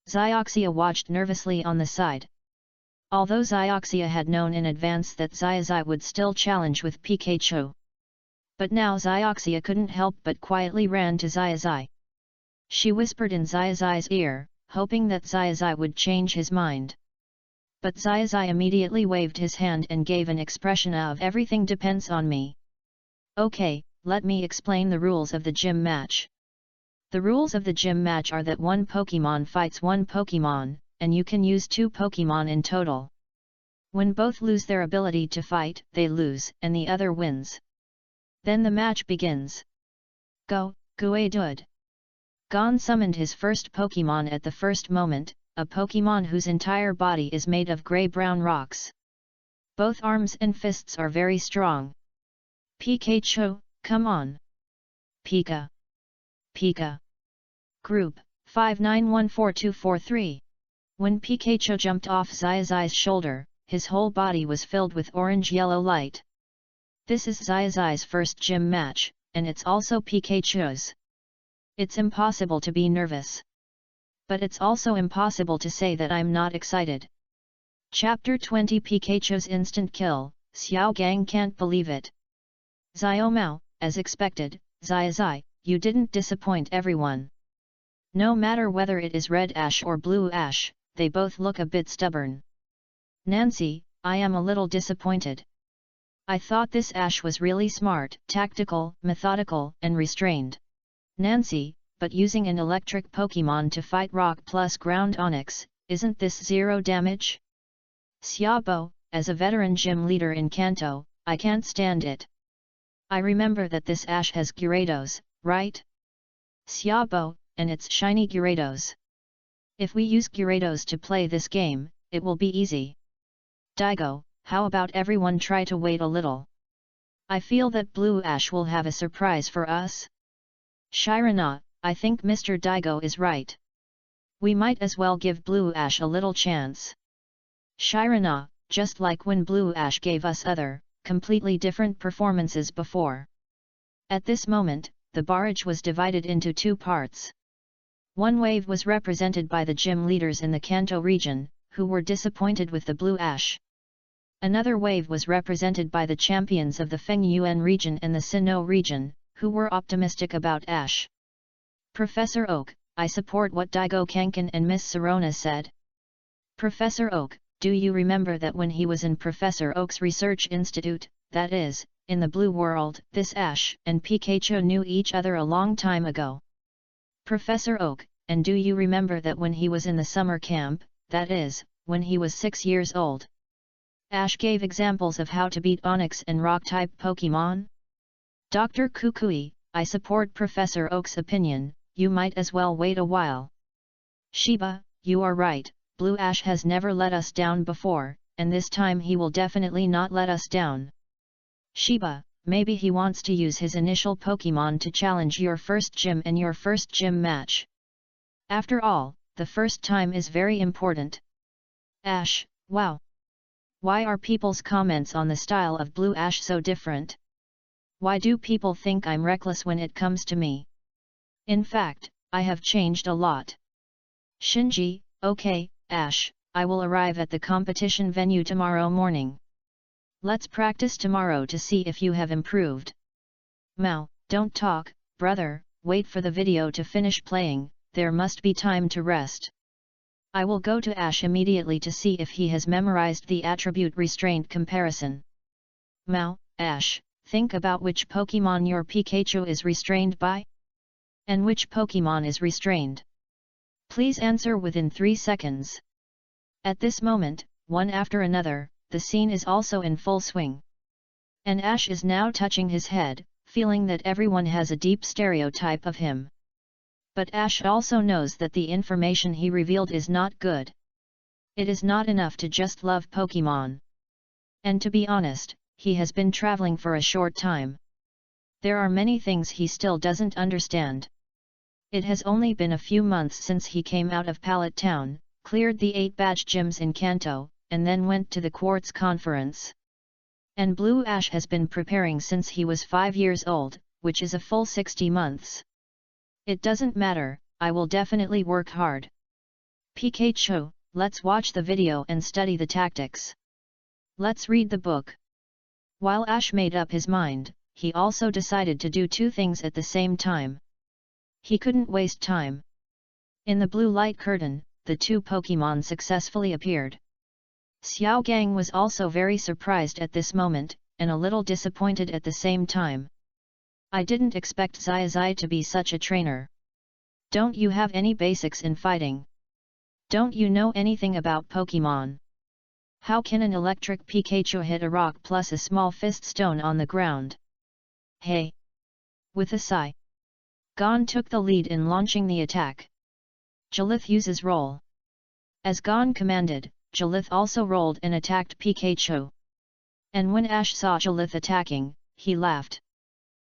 Xiaozhi watched nervously on the side. Although Xiaozhi had known in advance that Xiaozhi would still challenge with Pikachu, but now Xiaozhi couldn't help but quietly ran to Xiaozhi. She whispered in Xiaozhi's ear, hoping that Xiaozhi would change his mind. But Xiaozhi immediately waved his hand and gave an expression of everything depends on me. Okay, let me explain the rules of the gym match. The rules of the gym match are that one Pokemon fights one Pokemon, and you can use 2 Pokemon in total. When both lose their ability to fight, they lose, and the other wins. Then the match begins. Go, Guadud! Gon summoned his first Pokemon at the first moment, a Pokemon whose entire body is made of grey-brown rocks. Both arms and fists are very strong. Pikachu, come on. Pika. Pika. Group, 59142243. When Pikachu jumped off Xiaozhi's shoulder, his whole body was filled with orange-yellow light. This is Xiaozhi's first gym match, and it's also Pikachu's. It's impossible to be nervous. But it's also impossible to say that I'm not excited. Chapter 20 Pikachu's instant kill, Xiao Gang can't believe it. Xiaomao, as expected, Xiaozhi, you didn't disappoint everyone. No matter whether it is red ash or blue ash, they both look a bit stubborn. Nancy, I am a little disappointed. I thought this ash was really smart, tactical, methodical, and restrained. Nancy, but using an electric Pokemon to fight rock plus ground Onyx, isn't this zero damage? Xiaobo, as a veteran gym leader in Kanto, I can't stand it. I remember that this ash has Gyarados, right? Xiaobo, and it's shiny Gyarados. If we use Gyarados to play this game, it will be easy. Daigo, how about everyone try to wait a little? I feel that Blue Ash will have a surprise for us. Shirana, I think Mr. Daigo is right. We might as well give Blue Ash a little chance. Shirana, just like when Blue Ash gave us other, completely different performances before. At this moment, the barrage was divided into two parts. One wave was represented by the gym leaders in the Kanto region, who were disappointed with the Blue Ash. Another wave was represented by the champions of the Fengyuan region and the Sinnoh region, who were optimistic about Ash. Professor Oak, I support what Daigo Kankan and Miss Sirona said. Professor Oak, do you remember that when he was in Professor Oak's research institute, that is, in the Blue World, this Ash and Pikachu knew each other a long time ago? Professor Oak, and do you remember that when he was in the summer camp, that is, when he was 6 years old? Ash gave examples of how to beat Onyx and Rock-type Pokemon? Dr. Kukui, I support Professor Oak's opinion, you might as well wait a while. Shiba, you are right, Blue Ash has never let us down before, and this time he will definitely not let us down. Shiba, maybe he wants to use his initial Pokemon to challenge your first gym and your first gym match. After all, the first time is very important. Ash, wow! Why are people's comments on the style of Blue Ash so different? Why do people think I'm reckless when it comes to me? In fact, I have changed a lot. Shinji, okay, Ash, I will arrive at the competition venue tomorrow morning. Let's practice tomorrow to see if you have improved. Mao, don't talk, brother, wait for the video to finish playing, there must be time to rest. I will go to Ash immediately to see if he has memorized the attribute restraint comparison. Mao, Ash, think about which Pokemon your Pikachu is restrained by? And which Pokemon is restrained? Please answer within 3 seconds. At this moment, one after another, the scene is also in full swing. And Ash is now touching his head, feeling that everyone has a deep stereotype of him. But Ash also knows that the information he revealed is not good. It is not enough to just love Pokemon. And to be honest, he has been traveling for a short time. There are many things he still doesn't understand. It has only been a few months since he came out of Pallet Town, cleared the 8-badge gyms in Kanto, and then went to the Quartz Conference. And Blue Ash has been preparing since he was 5 years old, which is a full 60 months. It doesn't matter, I will definitely work hard. Pikachu, let's watch the video and study the tactics. Let's read the book. While Ash made up his mind, he also decided to do 2 things at the same time. He couldn't waste time. In the blue light curtain, the 2 Pokemon successfully appeared. Xiao Gang was also very surprised at this moment, and a little disappointed at the same time. I didn't expect Xiaozhi to be such a trainer. Don't you have any basics in fighting? Don't you know anything about Pokemon? How can an electric Pikachu hit a rock plus a small fist stone on the ground? Hey! With a sigh, Gon took the lead in launching the attack. Jalith uses roll. As Gon commanded, Jalith also rolled and attacked Pikachu. And when Ash saw Jalith attacking, he laughed.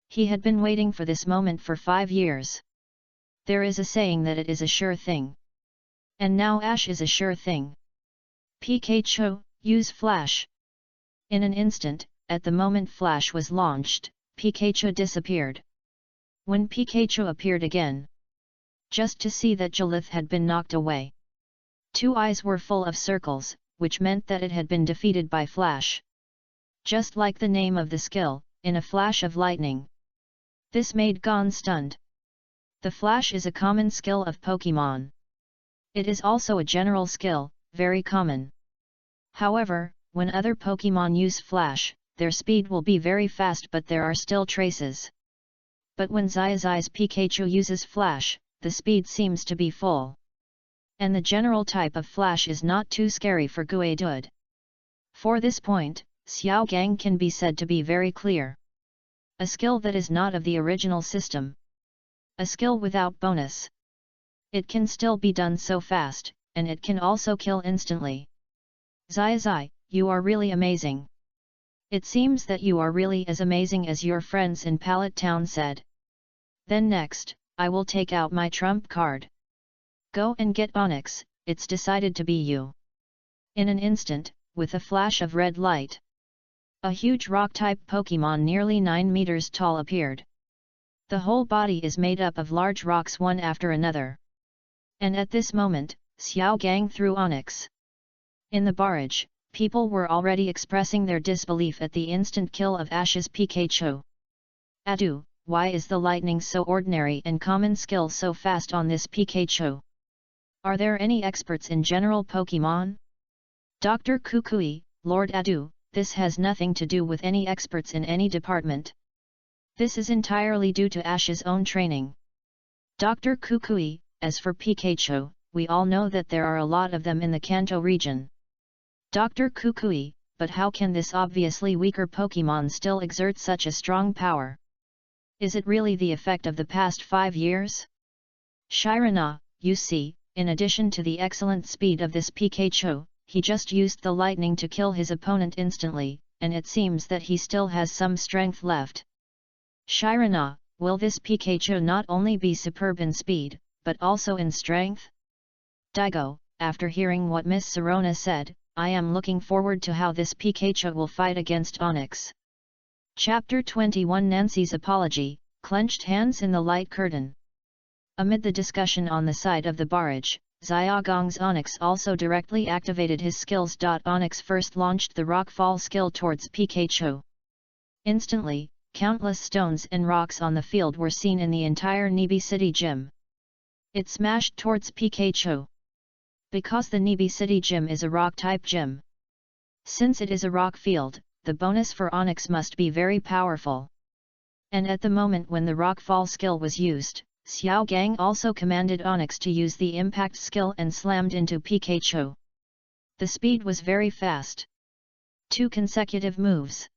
He had been waiting for this moment for 5 years. There is a saying that it is a sure thing. And now Ash is a sure thing. Pikachu, use Flash. In an instant, at the moment Flash was launched, Pikachu disappeared. When Pikachu appeared again, just to see that Jalith had been knocked away. 2 eyes were full of circles, which meant that it had been defeated by Flash. Just like the name of the skill, in a flash of lightning. This made Gon stunned. The Flash is a common skill of Pokemon. It is also a general skill, very common. However, when other Pokemon use Flash, their speed will be very fast but there are still traces. But when Xiaozhi's Pikachu uses Flash, the speed seems to be full. And the general type of Flash is not too scary for Guidud. For this point, Xiao Gang can be said to be very clear. A skill that is not of the original system. A skill without bonus. It can still be done so fast, and it can also kill instantly. Xiaozhi, you are really amazing. It seems that you are really as amazing as your friends in Pallet Town said. Then next, I will take out my trump card. Go and get Onyx, it's decided to be you. In an instant, with a flash of red light, a huge rock-type Pokemon nearly 9 meters tall appeared. The whole body is made up of large rocks one after another. And at this moment, Xiao Gang threw Onyx. In the barrage, people were already expressing their disbelief at the instant kill of Ash's Pikachu. Adu, why is the lightning so ordinary and common skill so fast on this Pikachu? Are there any experts in general Pokemon? Dr. Kukui, Lord Adu, this has nothing to do with any experts in any department. This is entirely due to Ash's own training. Dr. Kukui, as for Pikachu, we all know that there are a lot of them in the Kanto region. Dr. Kukui, but how can this obviously weaker Pokemon still exert such a strong power? Is it really the effect of the past 5 years? Shirana, you see, in addition to the excellent speed of this Pikachu, he just used the lightning to kill his opponent instantly, and it seems that he still has some strength left. Shirana, will this Pikachu not only be superb in speed, but also in strength? Daigo, after hearing what Miss Sirona said, I am looking forward to how this Pikachu will fight against Onyx. Chapter 21 Nancy's Apology, Clenched Hands in the Light Curtain. Amid the discussion on the side of the barrage, Xiaogang's Onyx also directly activated his skills. Onyx first launched the Rockfall skill towards Pikachu. Instantly, countless stones and rocks on the field were seen in the entire Nibi City Gym. It smashed towards Pikachu. Because the Nibi City Gym is a rock-type gym. Since it is a rock field, the bonus for Onyx must be very powerful. And at the moment when the Rockfall skill was used, Xiao Gang also commanded Onyx to use the impact skill and slammed into Pikachu. The speed was very fast. 2 consecutive moves.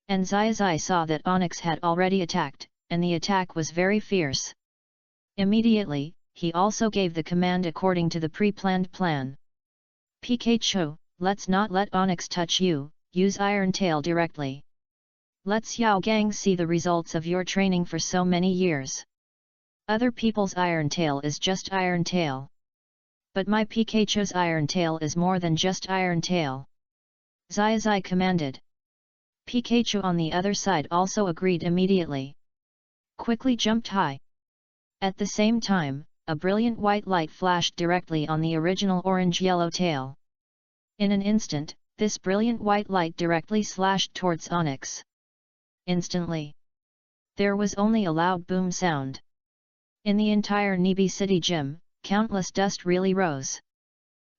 And Xiaozhi saw that Onyx had already attacked, and the attack was very fierce. Immediately, he also gave the command according to the pre-planned plan. Pikachu, let's not let Onyx touch you, use Iron Tail directly. Let Xiao Gang see the results of your training for so many years. Other people's Iron Tail is just Iron Tail. But my Pikachu's Iron Tail is more than just Iron Tail. Xiaozhi commanded. Pikachu on the other side also agreed immediately. Quickly jumped high. At the same time, a brilliant white light flashed directly on the original orange-yellow tail. In an instant, this brilliant white light directly slashed towards Onyx. Instantly, there was only a loud boom sound. In the entire Nibi City Gym, countless dust really rose.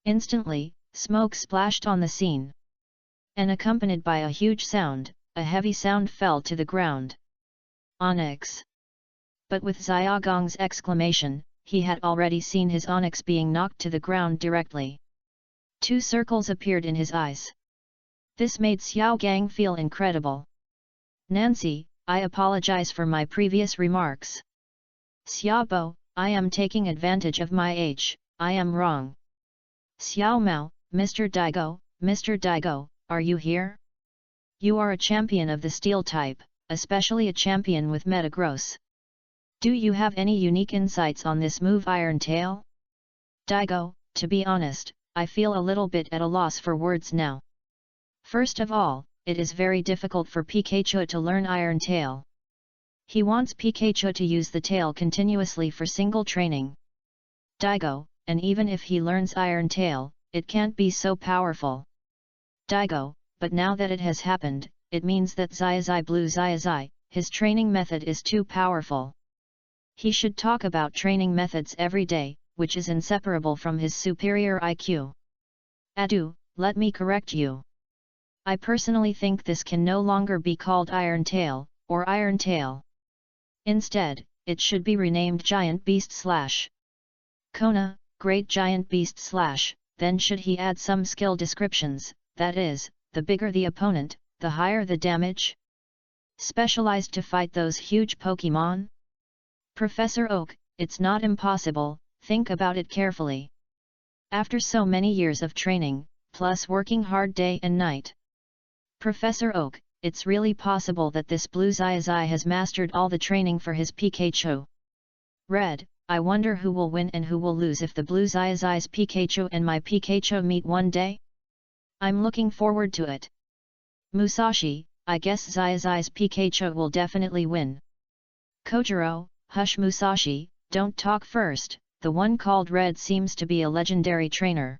Instantly, smoke splashed on the scene. And accompanied by a huge sound, a heavy sound fell to the ground. Onyx! But with Xiaogang's exclamation, he had already seen his Onyx being knocked to the ground directly. 2 circles appeared in his eyes. This made Xiao Gang feel incredible. Nancy, I apologize for my previous remarks. Xiaobo, I am taking advantage of my age, I am wrong. Xiao Mao, Mr. Daigo, are you here? You are a champion of the steel type, especially a champion with metagross. Do you have any unique insights on this move Iron Tail? Daigo, to be honest, I feel a little bit at a loss for words now. First of all, it is very difficult for Pikachu to learn Iron Tail. He wants Pikachu to use the tail continuously for single training. Daigo, and even if he learns Iron Tail, it can't be so powerful. Daigo, but now that it has happened, it means that Xiaozhi Blue Xiaozhi, his training method is too powerful. He should talk about training methods every day, which is inseparable from his superior IQ. Adu, let me correct you. I personally think this can no longer be called Iron Tail, or Iron Tail. Instead, it should be renamed Giant Beast / Kona, Great Giant Beast / then should he add some skill descriptions, that is, the bigger the opponent, the higher the damage? Specialized to fight those huge Pokémon? Professor Oak, it's not impossible, think about it carefully. After so many years of training, plus working hard day and night. Professor Oak, it's really possible that this Blue Xiaozhi has mastered all the training for his Pikachu. Red, I wonder who will win and who will lose if the Blue Xiaozhi's Pikachu and my Pikachu meet one day? I'm looking forward to it. Musashi, I guess Xiaozhi's Pikachu will definitely win. Kojiro, hush Musashi, don't talk first, the one called Red seems to be a legendary trainer.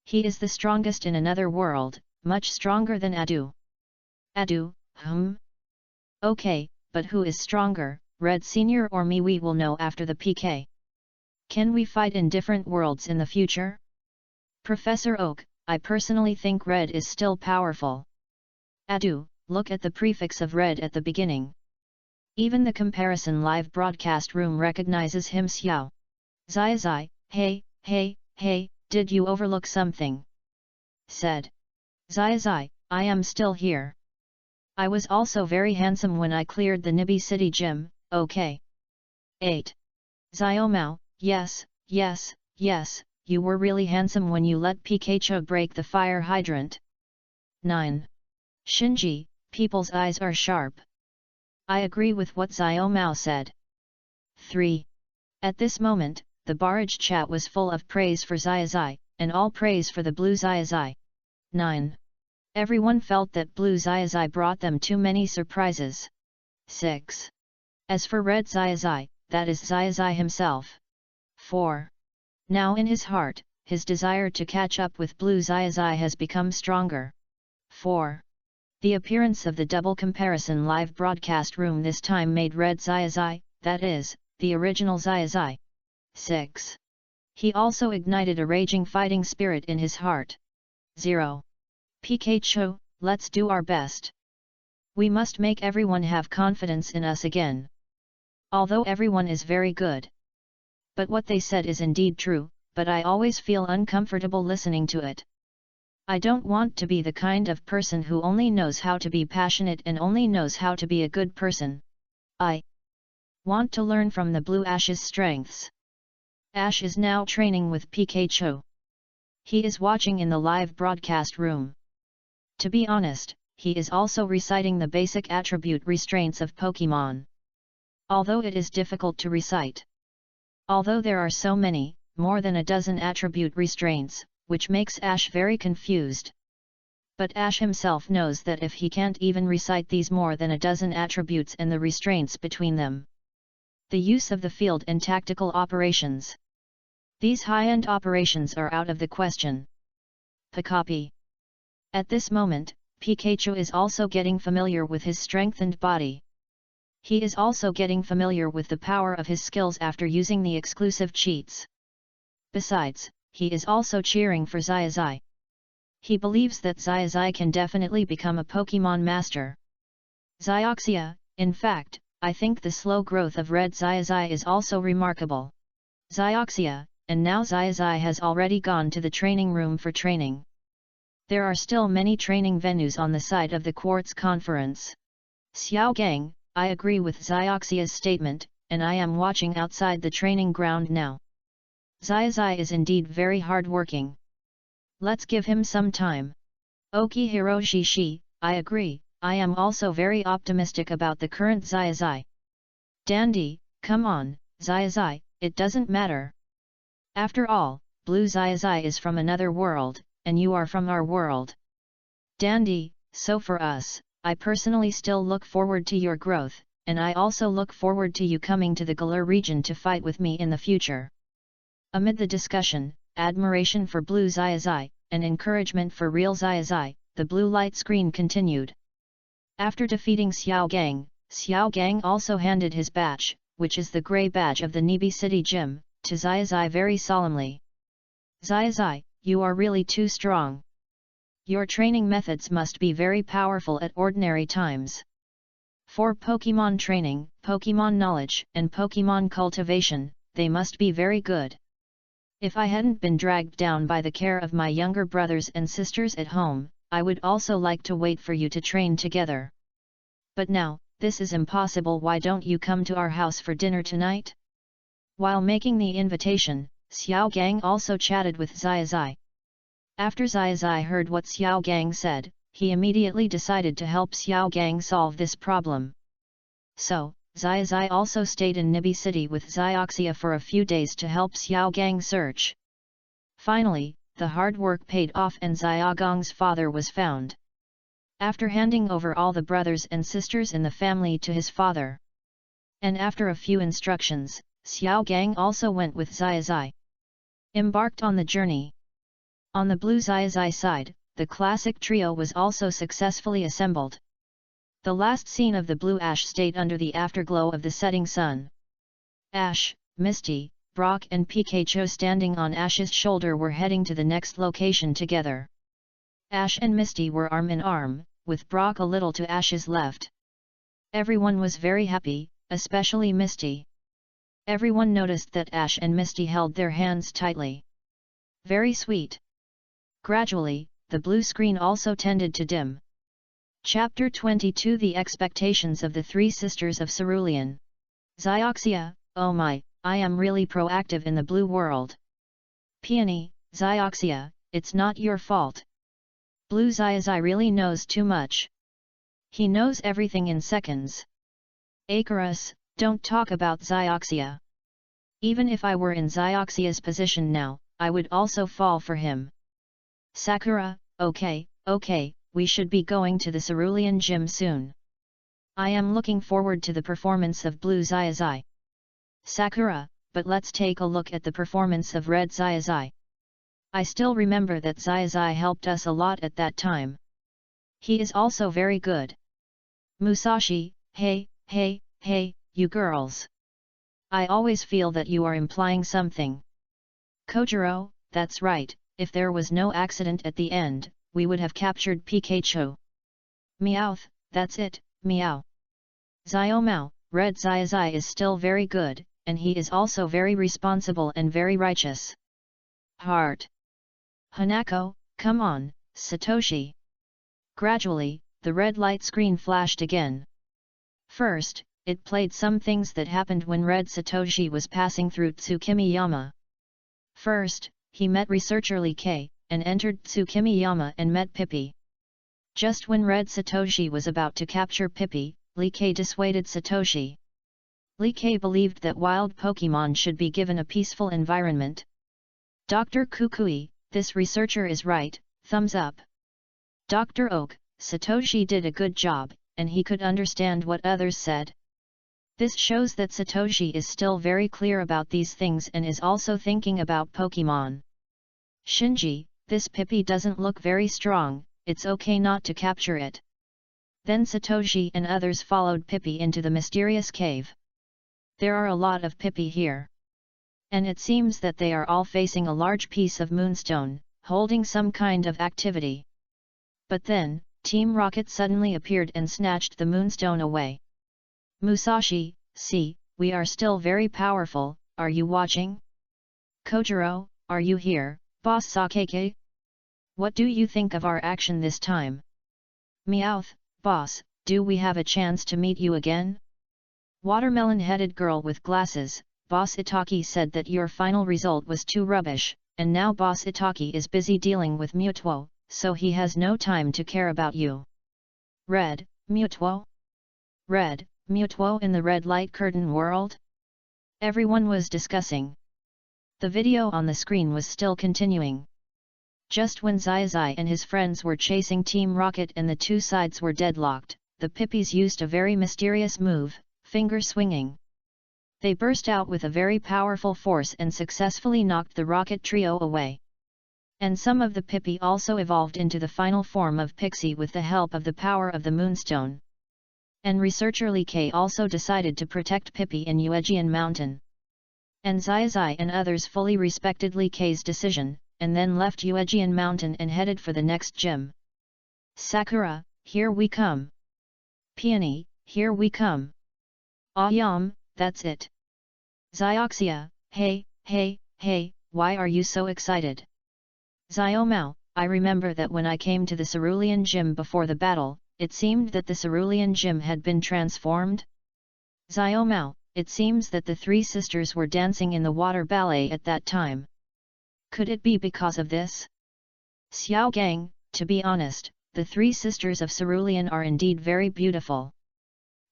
He is the strongest in another world, much stronger than Adu. Adu, Okay, but who is stronger, Red Senior or me? We will know after the PK. Can we fight in different worlds in the future? Professor Oak, I personally think Red is still powerful. Adu, look at the prefix of Red at the beginning. Even the comparison live broadcast room recognizes him. Xiaozhi, hey, did you overlook something? Said. Xiaozhi, I am still here. I was also very handsome when I cleared the Nibi City Gym, okay. 8. Xiaomao, yes, you were really handsome when you let Pikachu break the fire hydrant. 9. Shinji, people's eyes are sharp. I agree with what Xiaomao said. 3. At this moment, the barrage chat was full of praise for Xiaozhi, and all praise for the Blue Xiaozhi. 9. Everyone felt that Blue Xiaozhi brought them too many surprises. 6. As for Red Xiaozhi, that is Xiaozhi himself. 4. Now in his heart, his desire to catch up with Blue Xiaozhi has become stronger. 4. The appearance of the double comparison live broadcast room this time made Red Xiaozhi, that is, the original Xiaozhi. 6. He also ignited a raging fighting spirit in his heart. 0. Pikachu, let's do our best. We must make everyone have confidence in us again. Although everyone is very good. But what they said is indeed true, but I always feel uncomfortable listening to it. I don't want to be the kind of person who only knows how to be passionate and only knows how to be a good person. I want to learn from the Blue Ash's strengths. Ash is now training with Pikachu. He is watching in the live broadcast room. To be honest, he is also reciting the basic attribute restraints of Pokémon. Although it is difficult to recite. Although there are so many, more than a dozen attribute restraints, which makes Ash very confused. But Ash himself knows that if he can't even recite these more than a dozen attributes and the restraints between them. The use of the field and tactical operations. These high-end operations are out of the question. Pikapi. At this moment, Pikachu is also getting familiar with his strengthened body. He is also getting familiar with the power of his skills after using the exclusive cheats. Besides, he is also cheering for Xiaozhi. He believes that Xiaozhi can definitely become a Pokémon master. Xiaoxia, in fact, I think the slow growth of Red Xiaozhi is also remarkable. Xiaoxia, and now Xiaozhi has already gone to the training room for training. There are still many training venues on the site of the Quartz Conference. Xiaogang, I agree with Xiaoxia's statement, and I am watching outside the training ground now. Xiaozhi is indeed very hard-working. Let's give him some time. Oki Hiroshi, I agree, I am also very optimistic about the current Xiaozhi. Dandy, come on, Xiaozhi, it doesn't matter. After all, Blue Xiaozhi is from another world, and you are from our world. Dandy, so for us, I personally still look forward to your growth, and I also look forward to you coming to the Galar region to fight with me in the future. Amid the discussion, admiration for Blue Xiaozhi, and encouragement for real Xiaozhi, the blue light screen continued. After defeating Xiao Gang also handed his badge, which is the grey badge of the Nibi City Gym, to Xiaozhi very solemnly. Xiaozhi, you are really too strong. Your training methods must be very powerful at ordinary times. For Pokemon training, Pokemon knowledge, and Pokemon cultivation, they must be very good. If I hadn't been dragged down by the care of my younger brothers and sisters at home, I would also like to wait for you to train together. But now, this is impossible. Why don't you come to our house for dinner tonight? While making the invitation, Xiao Gang also chatted with Xiaozhi. After Xiaozhi heard what Xiao Gang said, he immediately decided to help Xiao Gang solve this problem. So, Xiaozhi also stayed in Nibi City with Xiaoxia for a few days to help Xiao Gang search. Finally, the hard work paid off and Xiaogang's father was found. After handing over all the brothers and sisters in the family to his father, and after a few instructions, Xiao Gang also went with Xiaozhi. Embarked on the journey. On the Blue Xiaozhi side, the classic trio was also successfully assembled. The last scene of the Blue Ash stayed under the afterglow of the setting sun. Ash, Misty, Brock and Pikachu standing on Ash's shoulder were heading to the next location together. Ash and Misty were arm in arm, with Brock a little to Ash's left. Everyone was very happy, especially Misty. Everyone noticed that Ash and Misty held their hands tightly. Very sweet. Gradually, the blue screen also tended to dim. Chapter 22 The Expectations of the Three Sisters of Cerulean. Xiaoxia, oh my, I am really proactive in the blue world. Peony, Xiaoxia, it's not your fault. Blue Xiaozhi really knows too much. He knows everything in seconds. Icarus, don't talk about Xiaoxia. Even if I were in Xiaoxia's position now, I would also fall for him. Sakura, okay, we should be going to the Cerulean Gym soon. I am looking forward to the performance of Blue Xiaozhi. Sakura, but let's take a look at the performance of Red Xiaozhi. I still remember that Xiaozhi helped us a lot at that time. He is also very good. Musashi, hey, you girls. I always feel that you are implying something. Kojiro, that's right, if there was no accident at the end, we would have captured Pikachu. Meowth, that's it, meow. Xiaomao, Red Xiaozhi is still very good, and he is also very responsible and very righteous. Heart. Hanako, come on, Satoshi. Gradually, the red light screen flashed again. First, it played some things that happened when Red Satoshi was passing through Tsukimiyama. First, he met researcher Li Kei, and entered Tsukimiyama and met Pippi. Just when Red Satoshi was about to capture Pippi, Li Kei dissuaded Satoshi. Li Kei believed that wild Pokemon should be given a peaceful environment. Dr. Kukui, this researcher is right, thumbs up. Dr. Oak, Satoshi did a good job, and he could understand what others said. This shows that Satoshi is still very clear about these things and is also thinking about Pokemon. Shinji, this Pippi doesn't look very strong, it's okay not to capture it. Then Satoshi and others followed Pippi into the mysterious cave. There are a lot of Pippi here. And it seems that they are all facing a large piece of moonstone, holding some kind of activity. But then, Team Rocket suddenly appeared and snatched the moonstone away. Musashi, see, we are still very powerful, are you watching? Kojiro, are you here, Boss Sakeke? What do you think of our action this time? Meowth, boss, do we have a chance to meet you again? Watermelon-headed girl with glasses, Boss Itaki said that your final result was too rubbish, and now Boss Itaki is busy dealing with Mutuo, so he has no time to care about you. Red, Mutuo? Red, Mutuo in the red light curtain world? Everyone was discussing. The video on the screen was still continuing. Just when Xiaozhi and his friends were chasing Team Rocket and the two sides were deadlocked, the Pippies used a very mysterious move, finger swinging. They burst out with a very powerful force and successfully knocked the Rocket trio away. And some of the Pippi also evolved into the final form of Pixie with the help of the power of the Moonstone. And researcher Li Ke also decided to protect Pippi in Yuejian Mountain. And Xiaozhi and others fully respected Li Ke's decision, and then left Yuejian Mountain and headed for the next gym. Sakura, here we come. Peony, here we come. Auyam, that's it. Xiaoxia, hey, why are you so excited? Xiaomao, I remember that when I came to the Cerulean Gym before the battle, it seemed that the Cerulean Gym had been transformed. Xiaomao, it seems that the three sisters were dancing in the water ballet at that time. Could it be because of this? Xiao Gang, to be honest, the three sisters of Cerulean are indeed very beautiful.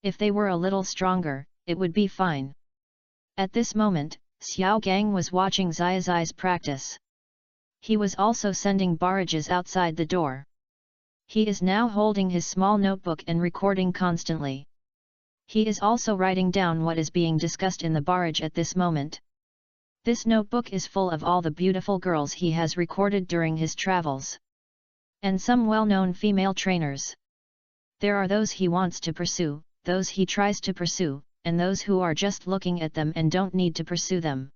If they were a little stronger, it would be fine. At this moment, Xiao Gang was watching Xiaozhi's practice. He was also sending barrages outside the door. He is now holding his small notebook and recording constantly. He is also writing down what is being discussed in the barrage at this moment. This notebook is full of all the beautiful girls he has recorded during his travels. And some well-known female trainers. There are those he wants to pursue, those he tries to pursue, and those who are just looking at them and don't need to pursue them.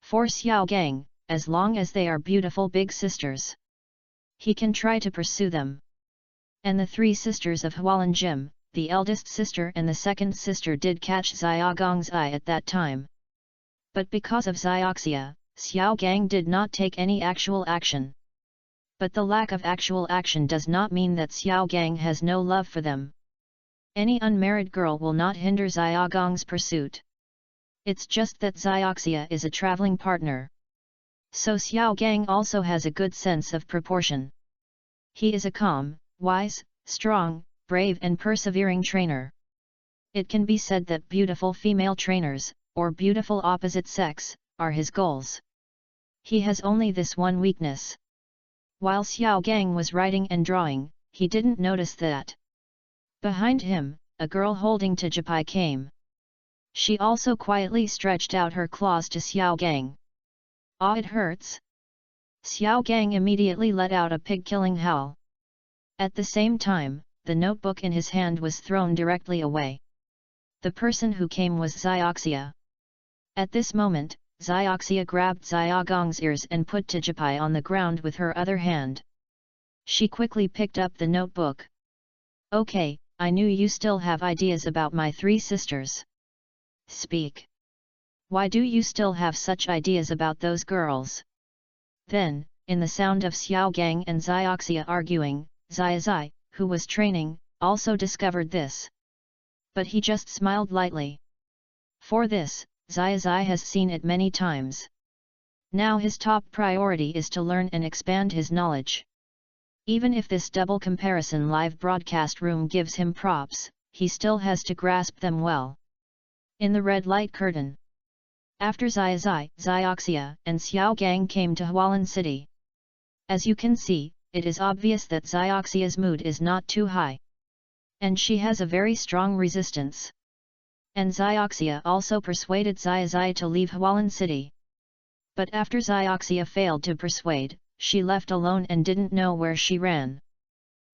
For Xiao Gang, as long as they are beautiful big sisters, he can try to pursue them. And the three sisters of Hualan Jim, the eldest sister and the second sister did catch Xiaogang's eye at that time. But because of Xiaoxia, Xiao Gang did not take any actual action. But the lack of actual action does not mean that Xiao Gang has no love for them. Any unmarried girl will not hinder Xiaogang's pursuit. It's just that Xiaoxia is a traveling partner. So Xiao Gang also has a good sense of proportion. He is a calm, wise, strong, brave and persevering trainer. It can be said that beautiful female trainers, or beautiful opposite sex, are his goals. He has only this one weakness. While Xiao Gang was writing and drawing, he didn't notice that. Behind him, a girl holding Tijipai came. She also quietly stretched out her claws to Xiao Gang. Ah, it hurts. Xiao Gang immediately let out a pig-killing howl. At the same time, the notebook in his hand was thrown directly away. The person who came was Xiaoxia. At this moment, Xiaoxia grabbed Xiaogang's ears and put Tijipai on the ground with her other hand. She quickly picked up the notebook. Okay, I knew you still have ideas about my three sisters. Speak. Why do you still have such ideas about those girls? Then, in the sound of Xiao Gang and Xiaoxia arguing, Xiaozhi, who was training, also discovered this. But he just smiled lightly. For this, Xiaozhi has seen it many times. Now his top priority is to learn and expand his knowledge. Even if this double comparison live broadcast room gives him props, he still has to grasp them well. In the red light curtain. After Xiaozhi, Xiaoxia and Xiao Gang came to Hualan City. As you can see, it is obvious that Xiaoxia's mood is not too high. And she has a very strong resistance. And Xiaoxia also persuaded Xiaozhi to leave Hualan City. But after Xiaoxia failed to persuade, she left alone and didn't know where she ran.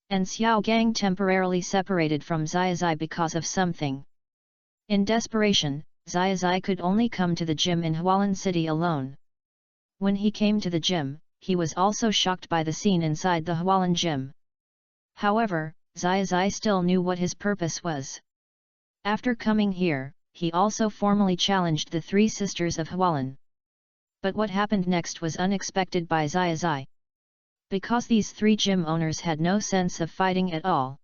And Xiao Gang temporarily separated from Xiaozhi because of something. In desperation, Xiaozhi could only come to the gym in Hualan City alone. When he came to the gym, he was also shocked by the scene inside the Hualan gym. However, Xiaozhi still knew what his purpose was. After coming here, he also formally challenged the three sisters of Hualan. But what happened next was unexpected by Xiaozhi. Because these three gym owners had no sense of fighting at all.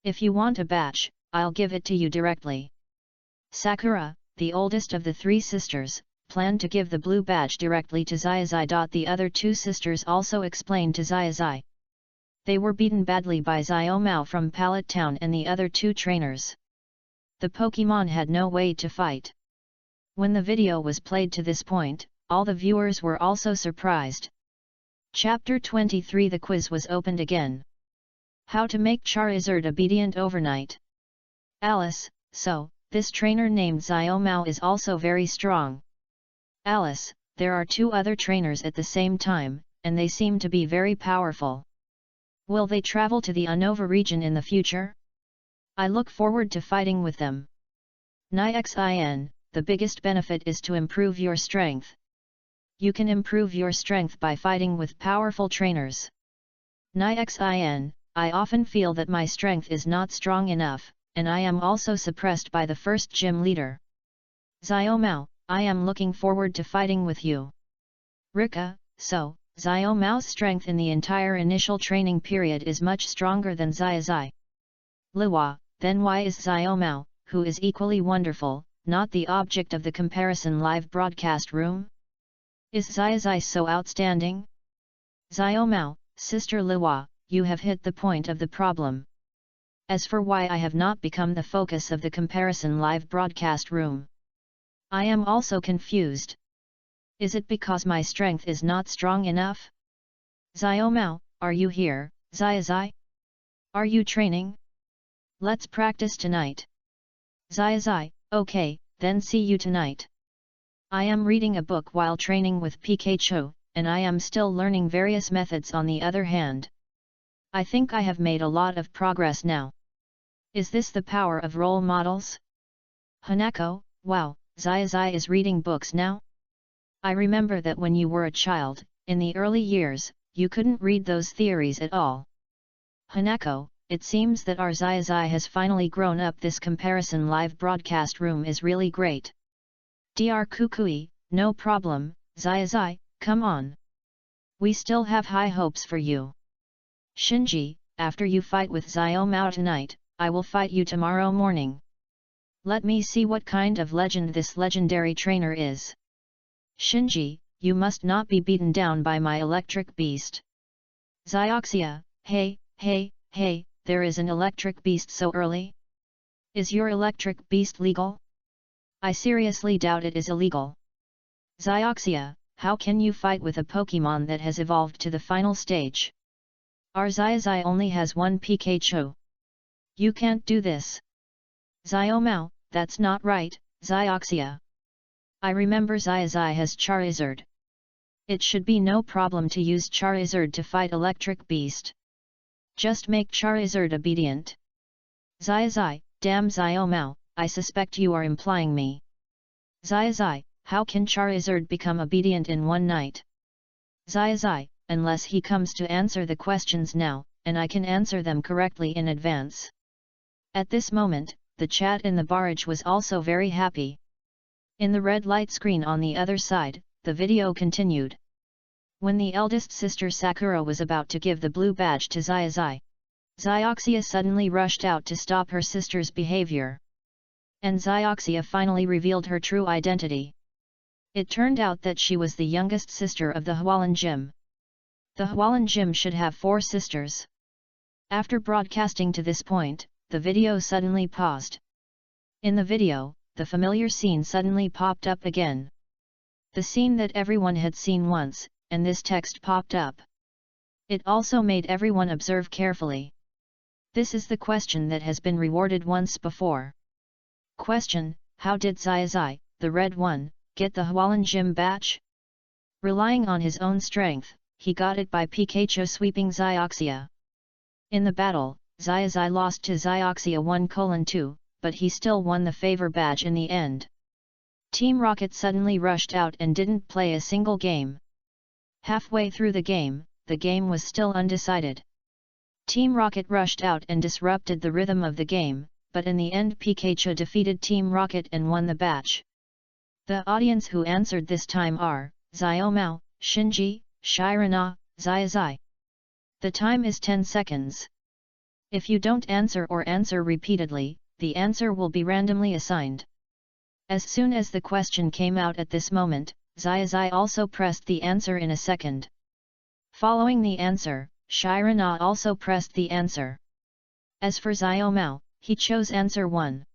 If you want a batch, I'll give it to you directly. Sakura, the oldest of the three sisters, planned to give the blue badge directly to Xiaozhi. The other two sisters also explained to Xiaozhi. They were beaten badly by Xiao Mao from Pallet Town and the other 2 trainers. The Pokemon had no way to fight. When the video was played to this point, all the viewers were also surprised. Chapter 23 The quiz was opened again. How to make Charizard obedient overnight. Alice, so, this trainer named Xiao Mao is also very strong. Alice, there are 2 other trainers at the same time, and they seem to be very powerful. Will they travel to the Unova region in the future? I look forward to fighting with them. Nixin, the biggest benefit is to improve your strength. You can improve your strength by fighting with powerful trainers. Nixin, I often feel that my strength is not strong enough, and I am also suppressed by the first gym leader. Xiao Mao, I am looking forward to fighting with you. Rika, so, Xiao Mao's strength in the entire initial training period is much stronger than Xiaozhi. Liwa, then why is Xiao Mao, who is equally wonderful, not the object of the comparison live broadcast room? Is Xiaozhi so outstanding? Xiao Mao, Sister Liwa, you have hit the point of the problem. As for why I have not become the focus of the comparison live broadcast room, I am also confused. Is it because my strength is not strong enough? Xiao Mao, are you here, Xiaozhi? Are you training? Let's practice tonight. Xiaozhi, okay, then see you tonight. I am reading a book while training with Pikachu, and I am still learning various methods on the other hand. I think I have made a lot of progress now. Is this the power of role models? Hanako, wow, Xiaozhi is reading books now? I remember that when you were a child, in the early years, you couldn't read those theories at all. Hanako, it seems that our Xiaozhi has finally grown up. This comparison live broadcast room is really great. Dr. Kukui, no problem, Xiaozhi, come on. We still have high hopes for you. Shinji, after you fight with Xiao Mao tonight, I will fight you tomorrow morning. Let me see what kind of legend this legendary trainer is. Shinji, you must not be beaten down by my electric beast. Xiaoxia, hey, there is an electric beast so early? Is your electric beast legal? I seriously doubt it is illegal. Xiaoxia, how can you fight with a Pokemon that has evolved to the final stage? Our Xiaozhi only has 1 Pikachu. You can't do this. Xiao Mao, that's not right, Xiaoxia. I remember Xiaozhi has Charizard. It should be no problem to use Charizard to fight Electric Beast. Just make Charizard obedient. Xiaozhi, damn Xiao Mao, I suspect you are implying me. Xiaozhi, how can Charizard become obedient in one night? Xiaozhi, unless he comes to answer the questions now, and I can answer them correctly in advance. At this moment, the chat in the barrage was also very happy. In the red light screen on the other side, the video continued. When the eldest sister Sakura was about to give the blue badge to Xiaozhi, Xiaoxia suddenly rushed out to stop her sister's behavior. And Xiaoxia finally revealed her true identity. It turned out that she was the youngest sister of the Hualan Gym. The Hualan Gym should have 4 sisters. After broadcasting to this point, the video suddenly paused. In the video, the familiar scene suddenly popped up again. The scene that everyone had seen once, and this text popped up. It also made everyone observe carefully. This is the question that has been rewarded once before. Question: how did Xiaozhi, the red one, get the Hualan Gym badge? Relying on his own strength, he got it by Pikachu sweeping Xiaoxia. In the battle, Xiaozhi lost to Xiaoxia 1:2, but he still won the favor badge in the end. Team Rocket suddenly rushed out and didn't play a single game. Halfway through the game was still undecided. Team Rocket rushed out and disrupted the rhythm of the game, but in the end Pikachu defeated Team Rocket and won the badge. The audience who answered this time are Xiao Mao, Shinji, Shirana, Xiaozhi. The time is 10 seconds. If you don't answer or answer repeatedly, the answer will be randomly assigned. As soon as the question came out at this moment, Xiaozhi also pressed the answer in a second. Following the answer, Shirana also pressed the answer. As for Xiaomao, he chose answer 1.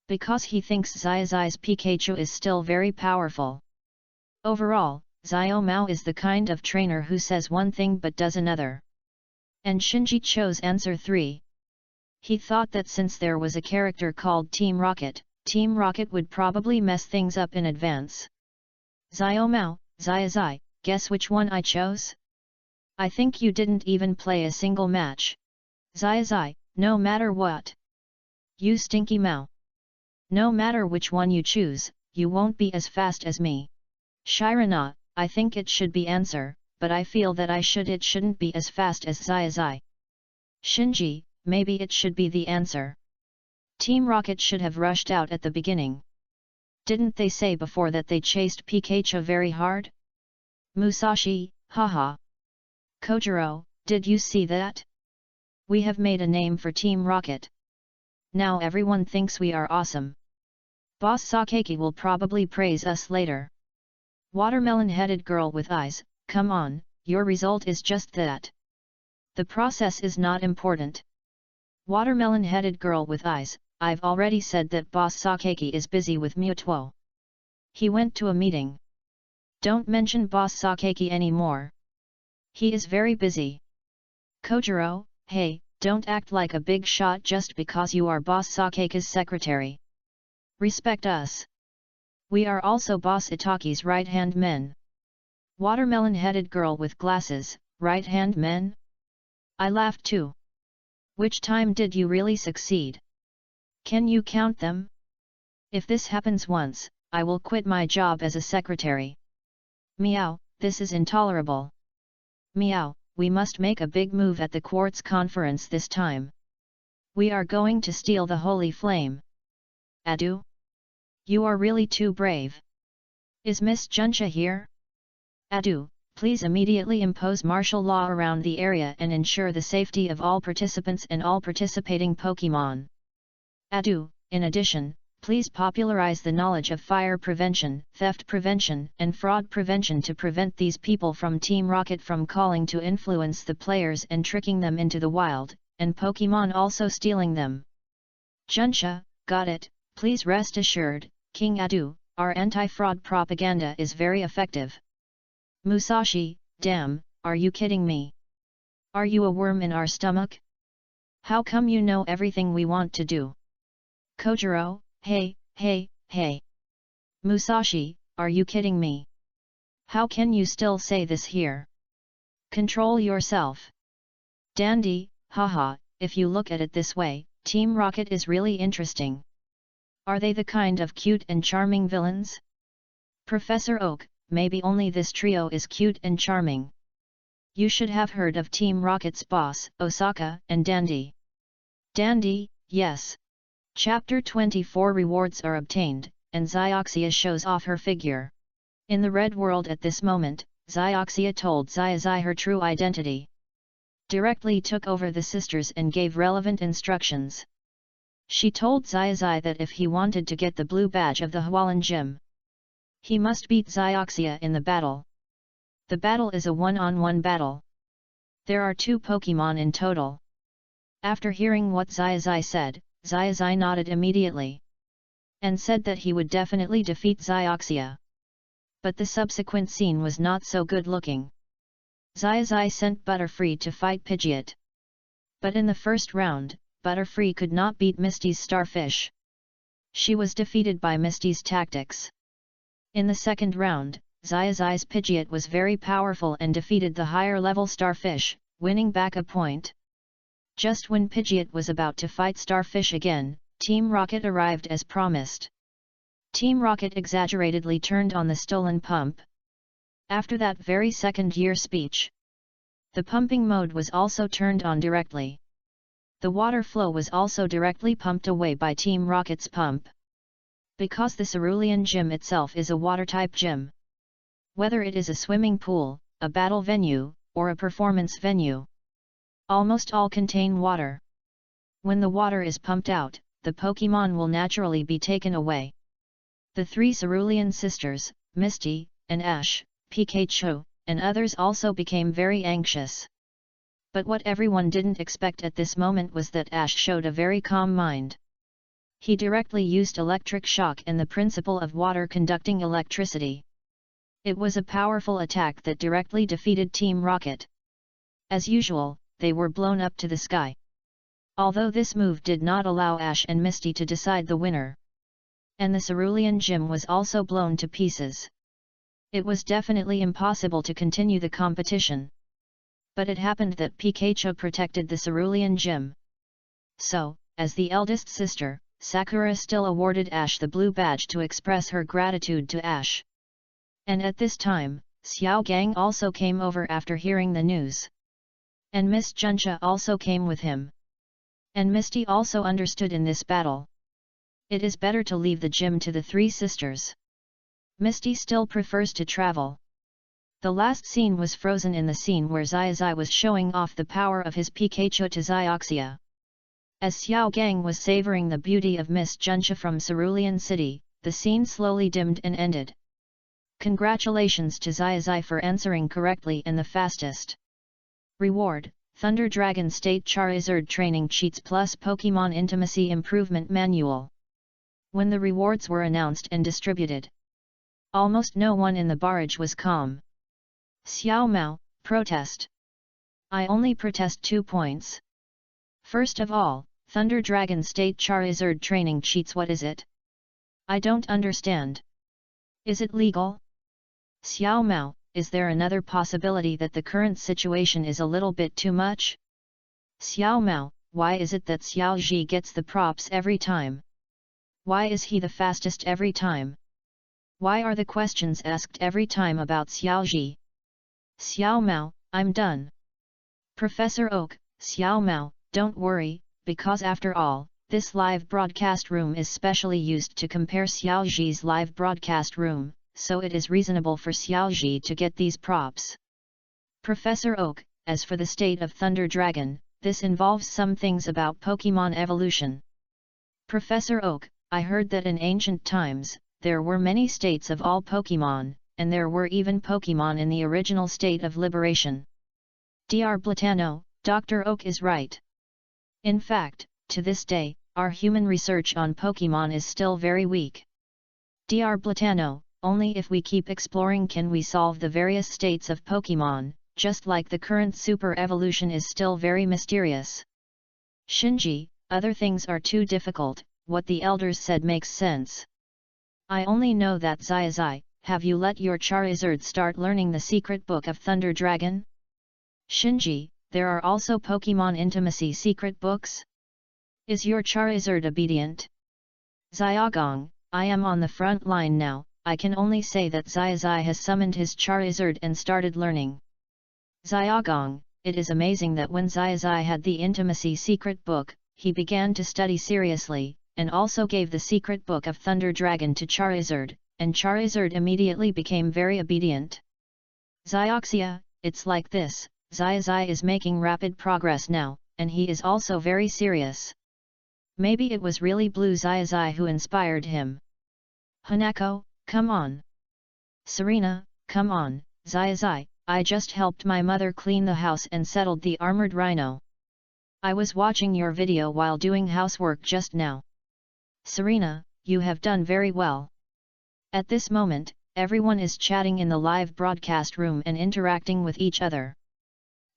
Because he thinks Xiaozhi's Pikachu is still very powerful. Overall, Xiaomao is the kind of trainer who says one thing but does another. And Shinji chose answer 3. He thought that since there was a character called Team Rocket would probably mess things up in advance. Xiaomao, Xiaozhi, guess which one I chose? I think you didn't even play a single match. Xiaozhi, no matter what. You stinky Mao. No matter which one you choose, you won't be as fast as me. Shirana, I think it should be answer, but I feel that it shouldn't be as fast as Xiaozhi. Shinji, maybe it should be the answer. Team Rocket should have rushed out at the beginning. Didn't they say before that they chased Pikachu very hard? Musashi, haha. Kojiro, did you see that? We have made a name for Team Rocket. Now everyone thinks we are awesome. Boss Sakeki will probably praise us later. Watermelon-headed girl with eyes, come on, your result is just that. The process is not important. Watermelon-headed girl with eyes, I've already said that Boss Sakeki is busy with Mutuo. He went to a meeting. Don't mention Boss Sakeki anymore. He is very busy. Kojiro, hey, don't act like a big shot just because you are Boss Sakeki's secretary. Respect us. We are also Boss Itachi's right-hand men. Watermelon-headed girl with glasses, right-hand men? I laughed too. Which time did you really succeed? Can you count them? If this happens once, I will quit my job as a secretary. Meow, this is intolerable. Meow, we must make a big move at the Quartz Conference this time. We are going to steal the Holy Flame. Adu? You are really too brave. Is Miss Junsha here? Adu, please immediately impose martial law around the area and ensure the safety of all participants and all participating Pokémon. Adu, in addition, please popularize the knowledge of fire prevention, theft prevention, and fraud prevention to prevent these people from Team Rocket from calling to influence the players and tricking them into the wild, and Pokémon also stealing them. Junsha, got it, please rest assured, King Adu, our anti-fraud propaganda is very effective. Musashi, damn, are you kidding me? Are you a worm in our stomach? How come you know everything we want to do? Kojiro, hey, hey, hey. Musashi, are you kidding me? How can you still say this here? Control yourself. Dandy, haha, if you look at it this way, Team Rocket is really interesting. Are they the kind of cute and charming villains? Professor Oak, maybe only this trio is cute and charming. You should have heard of Team Rocket's boss, Osaka, and Dandy. Dandy, yes. Chapter 24 Rewards are obtained, and Xiaoxia shows off her figure. In the Red World at this moment, Xiaoxia told Xiaozhi her true identity. Directly took over the sisters and gave relevant instructions. She told Xiaozhi that if he wanted to get the blue badge of the Hualan Gym, he must beat Xiaoxia in the battle. The battle is a one-on-one battle. There are 2 Pokémon in total. After hearing what Xiaozhi said, Xiaozhi nodded immediately. And said that he would definitely defeat Xiaoxia. But the subsequent scene was not so good looking. Xiaozhi sent Butterfree to fight Pidgeot. But in the first round, Butterfree could not beat Misty's Starfish. She was defeated by Misty's tactics. In the second round, Xiaozhi's Pidgeot was very powerful and defeated the higher-level Starfish, winning back a point. Just when Pidgeot was about to fight Starfish again, Team Rocket arrived as promised. Team Rocket exaggeratedly turned on the stolen pump. After that very second-year speech, the pumping mode was also turned on directly. The water flow was also directly pumped away by Team Rocket's pump. Because the Cerulean Gym itself is a water-type gym. Whether it is a swimming pool, a battle venue, or a performance venue, almost all contain water. When the water is pumped out, the Pokémon will naturally be taken away. The 3 Cerulean sisters, Misty, and Ash, Pikachu, and others also became very anxious. But what everyone didn't expect at this moment was that Ash showed a very calm mind. He directly used electric shock and the principle of water conducting electricity. It was a powerful attack that directly defeated Team Rocket. As usual, they were blown up to the sky. Although this move did not allow Ash and Misty to decide the winner. And the cerulean gem was also blown to pieces. It was definitely impossible to continue the competition. But it happened that Pikachu protected the cerulean gem. So, as the eldest sister, Sakura still awarded Ash the blue badge to express her gratitude to Ash. And at this time, Xiao Gang also came over after hearing the news. And Miss Juncha also came with him. And Misty also understood in this battle. It is better to leave the gym to the three sisters. Misty still prefers to travel. The last scene was frozen in the scene where Xiaozhi was showing off the power of his Pikachu to Xiaoxia. As Xiao Gang was savoring the beauty of Miss Juncha from Cerulean City, the scene slowly dimmed and ended. Congratulations to Xiaozhi for answering correctly and the fastest. Reward: Thunder Dragon State Charizard Training Cheats plus Pokémon Intimacy Improvement Manual. When the rewards were announced and distributed, almost no one in the barrage was calm. Xiao Mao, protest. I only protest 2 points. First of all, Thunder Dragon State Charizard Training Cheats, what is it? I don't understand. Is it legal? Xiao Mao, is there another possibility that the current situation is a little bit too much? Xiao Mao, why is it that Xiaozhi gets the props every time? Why is he the fastest every time? Why are the questions asked every time about Xiaozhi? Xiao Mao, I'm done. Professor Oak, Xiao Mao, don't worry, because after all, this live broadcast room is specially used to compare Xiaozhi's live broadcast room, so it is reasonable for Xiaozhi to get these props. Professor Oak, as for the state of Thunder Dragon, this involves some things about Pokémon evolution. Professor Oak, I heard that in ancient times, there were many states of all Pokémon, and there were even Pokémon in the original state of liberation. Dr. Blatano, Dr. Oak is right. In fact, to this day, our human research on Pokémon is still very weak. Dr. Blatano, only if we keep exploring can we solve the various states of Pokémon, just like the current super evolution is still very mysterious. Shinji, other things are too difficult, what the elders said makes sense. I only know that Xiaozhi, have you let your Charizard start learning the secret book of Thunder Dragon? Shinji, there are also Pokémon Intimacy secret books? Is your Charizard obedient? Xiaogong, I am on the front line now, I can only say that Xiaozhi has summoned his Charizard and started learning. Xiaogong, it is amazing that when Xiaozhi had the Intimacy secret book, he began to study seriously, and also gave the secret book of Thunder Dragon to Charizard, and Charizard immediately became very obedient. Xiaoxia, it's like this, Xiaozhi is making rapid progress now, and he is also very serious. Maybe it was really Blue Xiaozhi who inspired him. Hanako, come on. Serena, come on, Xiaozhi, I just helped my mother clean the house and settled the armored rhino. I was watching your video while doing housework just now. Serena, you have done very well. At this moment, everyone is chatting in the live broadcast room and interacting with each other.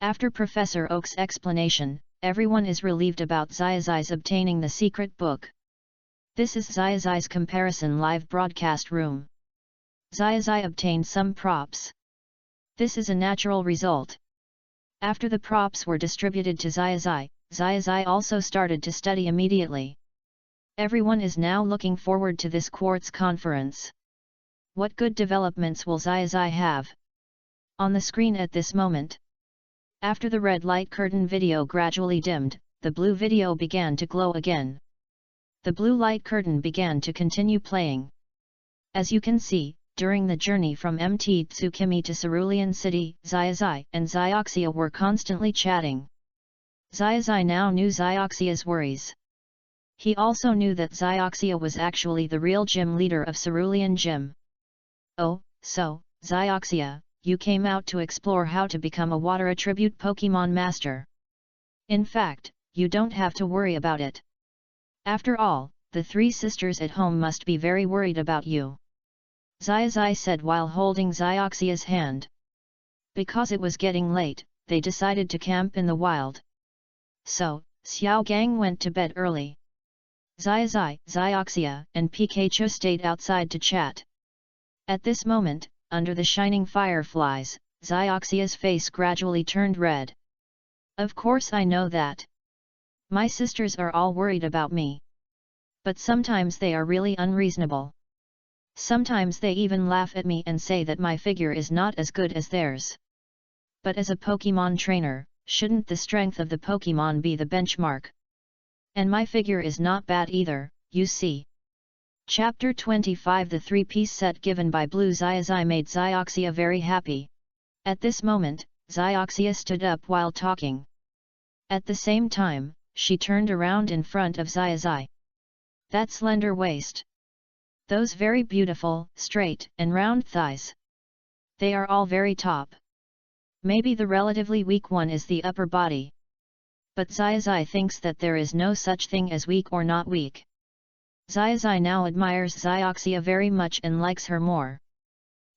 After Professor Oak's explanation, everyone is relieved about Xiaozhi's obtaining the secret book. This is Xiaozhi's comparison live broadcast room. Xiaozhi obtained some props. This is a natural result. After the props were distributed to Xiaozhi, Xiaozhi also started to study immediately. Everyone is now looking forward to this quartz conference. What good developments will Xiaozhi have? On the screen at this moment. After the red light curtain video gradually dimmed, the blue video began to glow again. The blue light curtain began to continue playing. As you can see, during the journey from Mt. Tsukimi to Cerulean City, Xiaozhi and Xiaoxia were constantly chatting. Xiaozhi now knew Xiaoxia's worries. He also knew that Xiaoxia was actually the real gym leader of Cerulean Gym. Oh, so, Xiaoxia, you came out to explore how to become a water attribute Pokémon Master. In fact, you don't have to worry about it. After all, the three sisters at home must be very worried about you. Xiaozhi said while holding Xiaoxia's hand. Because it was getting late, they decided to camp in the wild. So, Xiao Gang went to bed early. Xiaozhi, Xiaoxia, and Pikachu stayed outside to chat. At this moment, under the shining fireflies, Xiaoxia's face gradually turned red. Of course I know that. My sisters are all worried about me. But sometimes they are really unreasonable. Sometimes they even laugh at me and say that my figure is not as good as theirs. But as a Pokemon trainer, shouldn't the strength of the Pokemon be the benchmark? And my figure is not bad either, you see. Chapter 25 The three-piece set given by Blue Xiaozhi made Xiaoxia very happy. At this moment, Xiaoxia stood up while talking. At the same time, she turned around in front of Xiaozhi. That slender waist. Those very beautiful, straight and round thighs. They are all very top. Maybe the relatively weak one is the upper body. But Xiaozhi thinks that there is no such thing as weak or not weak. Xiaozhi now admires Xiaoxia very much and likes her more.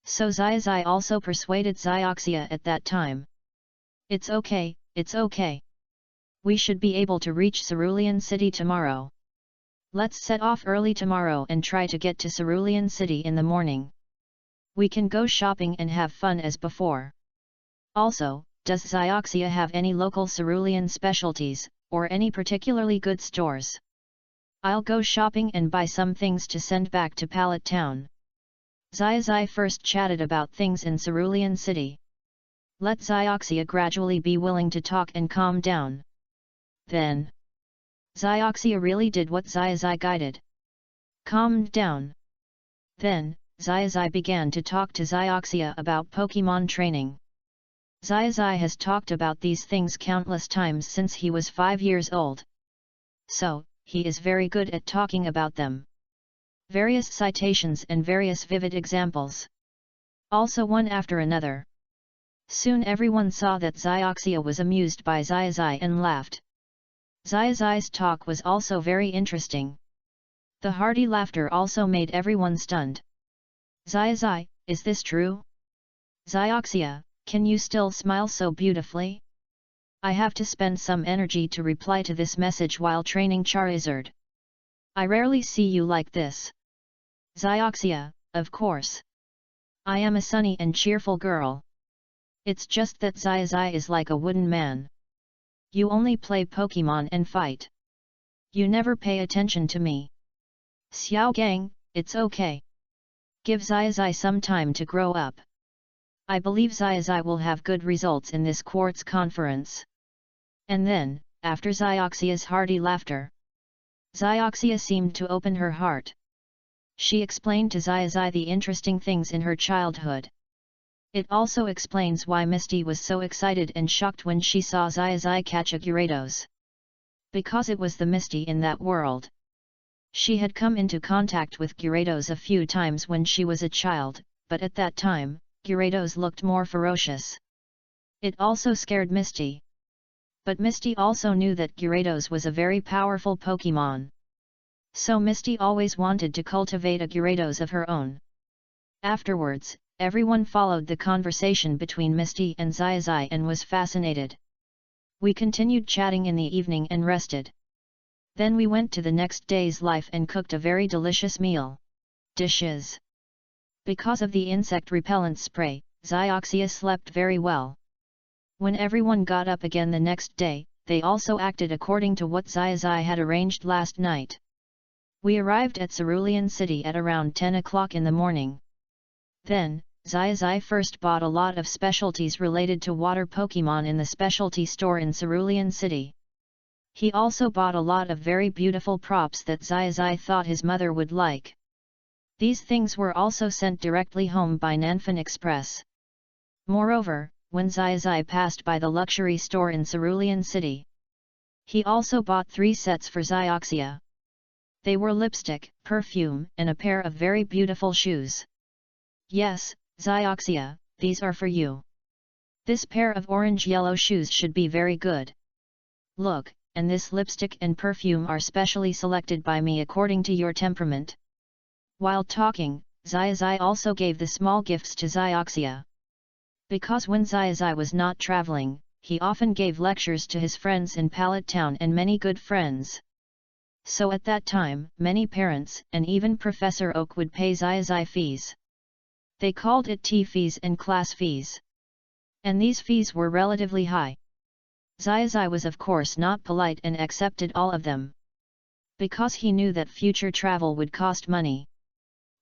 So Xiaozhi also persuaded Xiaoxia at that time. It's okay, it's okay. We should be able to reach Cerulean City tomorrow. Let's set off early tomorrow and try to get to Cerulean City in the morning. We can go shopping and have fun as before. Also, does Xiaoxia have any local Cerulean specialties, or any particularly good stores? I'll go shopping and buy some things to send back to Pallet Town. Xiaozhi first chatted about things in Cerulean City. Let Xiaoxia gradually be willing to talk and calm down. Then, Xiaoxia really did what Xiaozhi guided. Calmed down. Then, Xiaozhi began to talk to Xiaoxia about Pokemon training. Xiaozhi has talked about these things countless times since he was 5 years old. So, he is very good at talking about them. Various citations and various vivid examples. Also one after another. Soon everyone saw that Xiaoxia was amused by Xiaozhi and laughed. Xiaozhi's talk was also very interesting. The hearty laughter also made everyone stunned. Xiaozhi, is this true? Xiaoxia, can you still smile so beautifully? I have to spend some energy to reply to this message while training Charizard. I rarely see you like this. Xiaoxia, of course. I am a sunny and cheerful girl. It's just that Xiaozhi is like a wooden man. You only play Pokemon and fight. You never pay attention to me. Xiao Gang, it's okay. Give Xiaozhi some time to grow up. I believe Xiaozhi will have good results in this quartz conference. And then, after Xiaoxia's hearty laughter, Xiaoxia seemed to open her heart. She explained to Xiaozhi the interesting things in her childhood. It also explains why Misty was so excited and shocked when she saw Xiaozhi catch a Gyarados. Because it was the Misty in that world. She had come into contact with Gyarados a few times when she was a child, but at that time, Gyarados looked more ferocious. It also scared Misty. But Misty also knew that Gyarados was a very powerful Pokemon. So Misty always wanted to cultivate a Gyarados of her own. Afterwards, everyone followed the conversation between Misty and Xiaozhi and was fascinated. We continued chatting in the evening and rested. Then we went to the next day's life and cooked a very delicious meal. Dishes. Because of the insect repellent spray, Xiaoxia slept very well. When everyone got up again the next day, they also acted according to what Xiaozhi had arranged last night. We arrived at Cerulean City at around 10 o'clock in the morning. Then, Xiaozhi first bought a lot of specialties related to water Pokemon in the specialty store in Cerulean City. He also bought a lot of very beautiful props that Xiaozhi thought his mother would like. These things were also sent directly home by Nanfan Express. Moreover, when Xiaozhi passed by the luxury store in Cerulean City, he also bought 3 sets for Xiaoxia. They were lipstick, perfume, and a pair of very beautiful shoes. Yes, Xiaoxia, these are for you. This pair of orange-yellow shoes should be very good. look, and this lipstick and perfume are specially selected by me according to your temperament. While talking, Xiaozhi also gave the small gifts to Xiaoxia. Because when Xiaozhi was not traveling, he often gave lectures to his friends in Pallet Town and many good friends. So at that time, many parents and even Professor Oak would pay Xiaozhi fees. They called it tea fees and class fees. And these fees were relatively high. Xiaozhi was of course not polite and accepted all of them. Because he knew that future travel would cost money.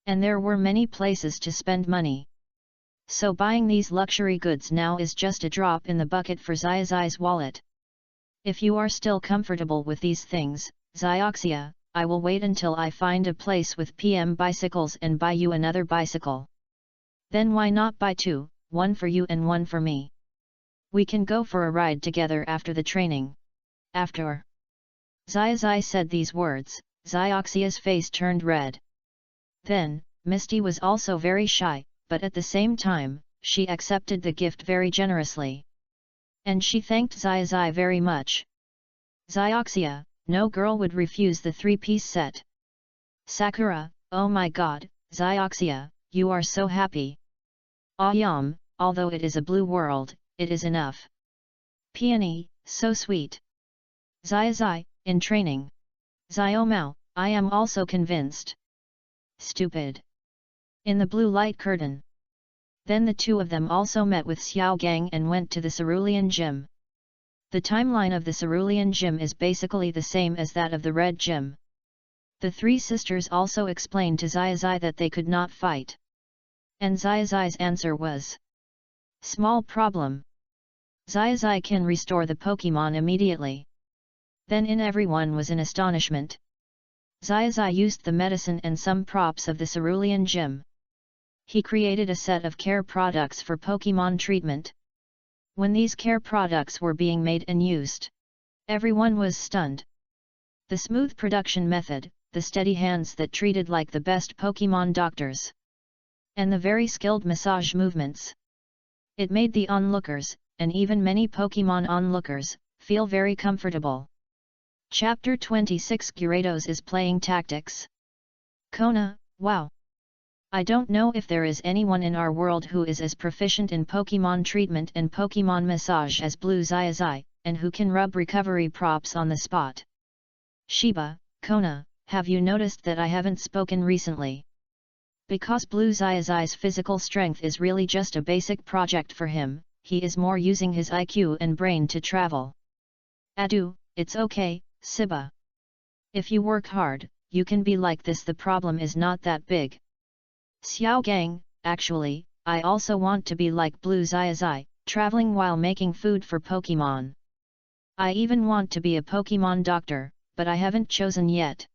And there were many places to spend money. So buying these luxury goods now is just a drop in the bucket for Xiaozhi's wallet. If you are still comfortable with these things, Xiaoxia, I will wait until I find a place with PM bicycles and buy you another bicycle. Then why not buy two, one for you and one for me? We can go for a ride together after the training. After Xiaozhi said these words, Xiaoxia's face turned red. Then, Misty was also very shy, but at the same time, she accepted the gift very generously. And she thanked Xiaozhi very much. Xiaoxia, no girl would refuse the three-piece set. Sakura, oh my god, Xiaoxia, you are so happy. Ayam, although it is a blue world, it is enough. Peony, so sweet. Xiaozhi, in training. Xiaomao, I am also convinced. Stupid. In the blue light curtain. Then the two of them also met with Xiao Gang and went to the Cerulean Gym. The timeline of the Cerulean Gym is basically the same as that of the Red Gym. The three sisters also explained to Xiaozhi that they could not fight. And Xiaozhi's answer was, small problem. Xiaozhi can restore the Pokemon immediately. Then everyone was in astonishment. Xiaozhi used the medicine and some props of the Cerulean Gym. He created a set of care products for Pokemon treatment. When these care products were being made and used, everyone was stunned. The smooth production method, the steady hands that treated like the best Pokemon doctors, and the very skilled massage movements. It made the onlookers, and even many Pokemon onlookers, feel very comfortable. Chapter 26 Gyarados is playing tactics. Kona, wow! I don't know if there is anyone in our world who is as proficient in Pokemon treatment and Pokemon massage as Blue Xiaozhi, and who can rub recovery props on the spot. Shiba, Kona, have you noticed that I haven't spoken recently? Because Blue Xiaozhi's physical strength is really just a basic project for him, he is more using his IQ and brain to travel. Adu, it's okay, Siba. If you work hard, you can be like this. The problem is not that big. Xiao Gang, actually, I also want to be like Blue Xiaozhi, traveling while making food for Pokemon. I even want to be a Pokemon doctor, but I haven't chosen yet.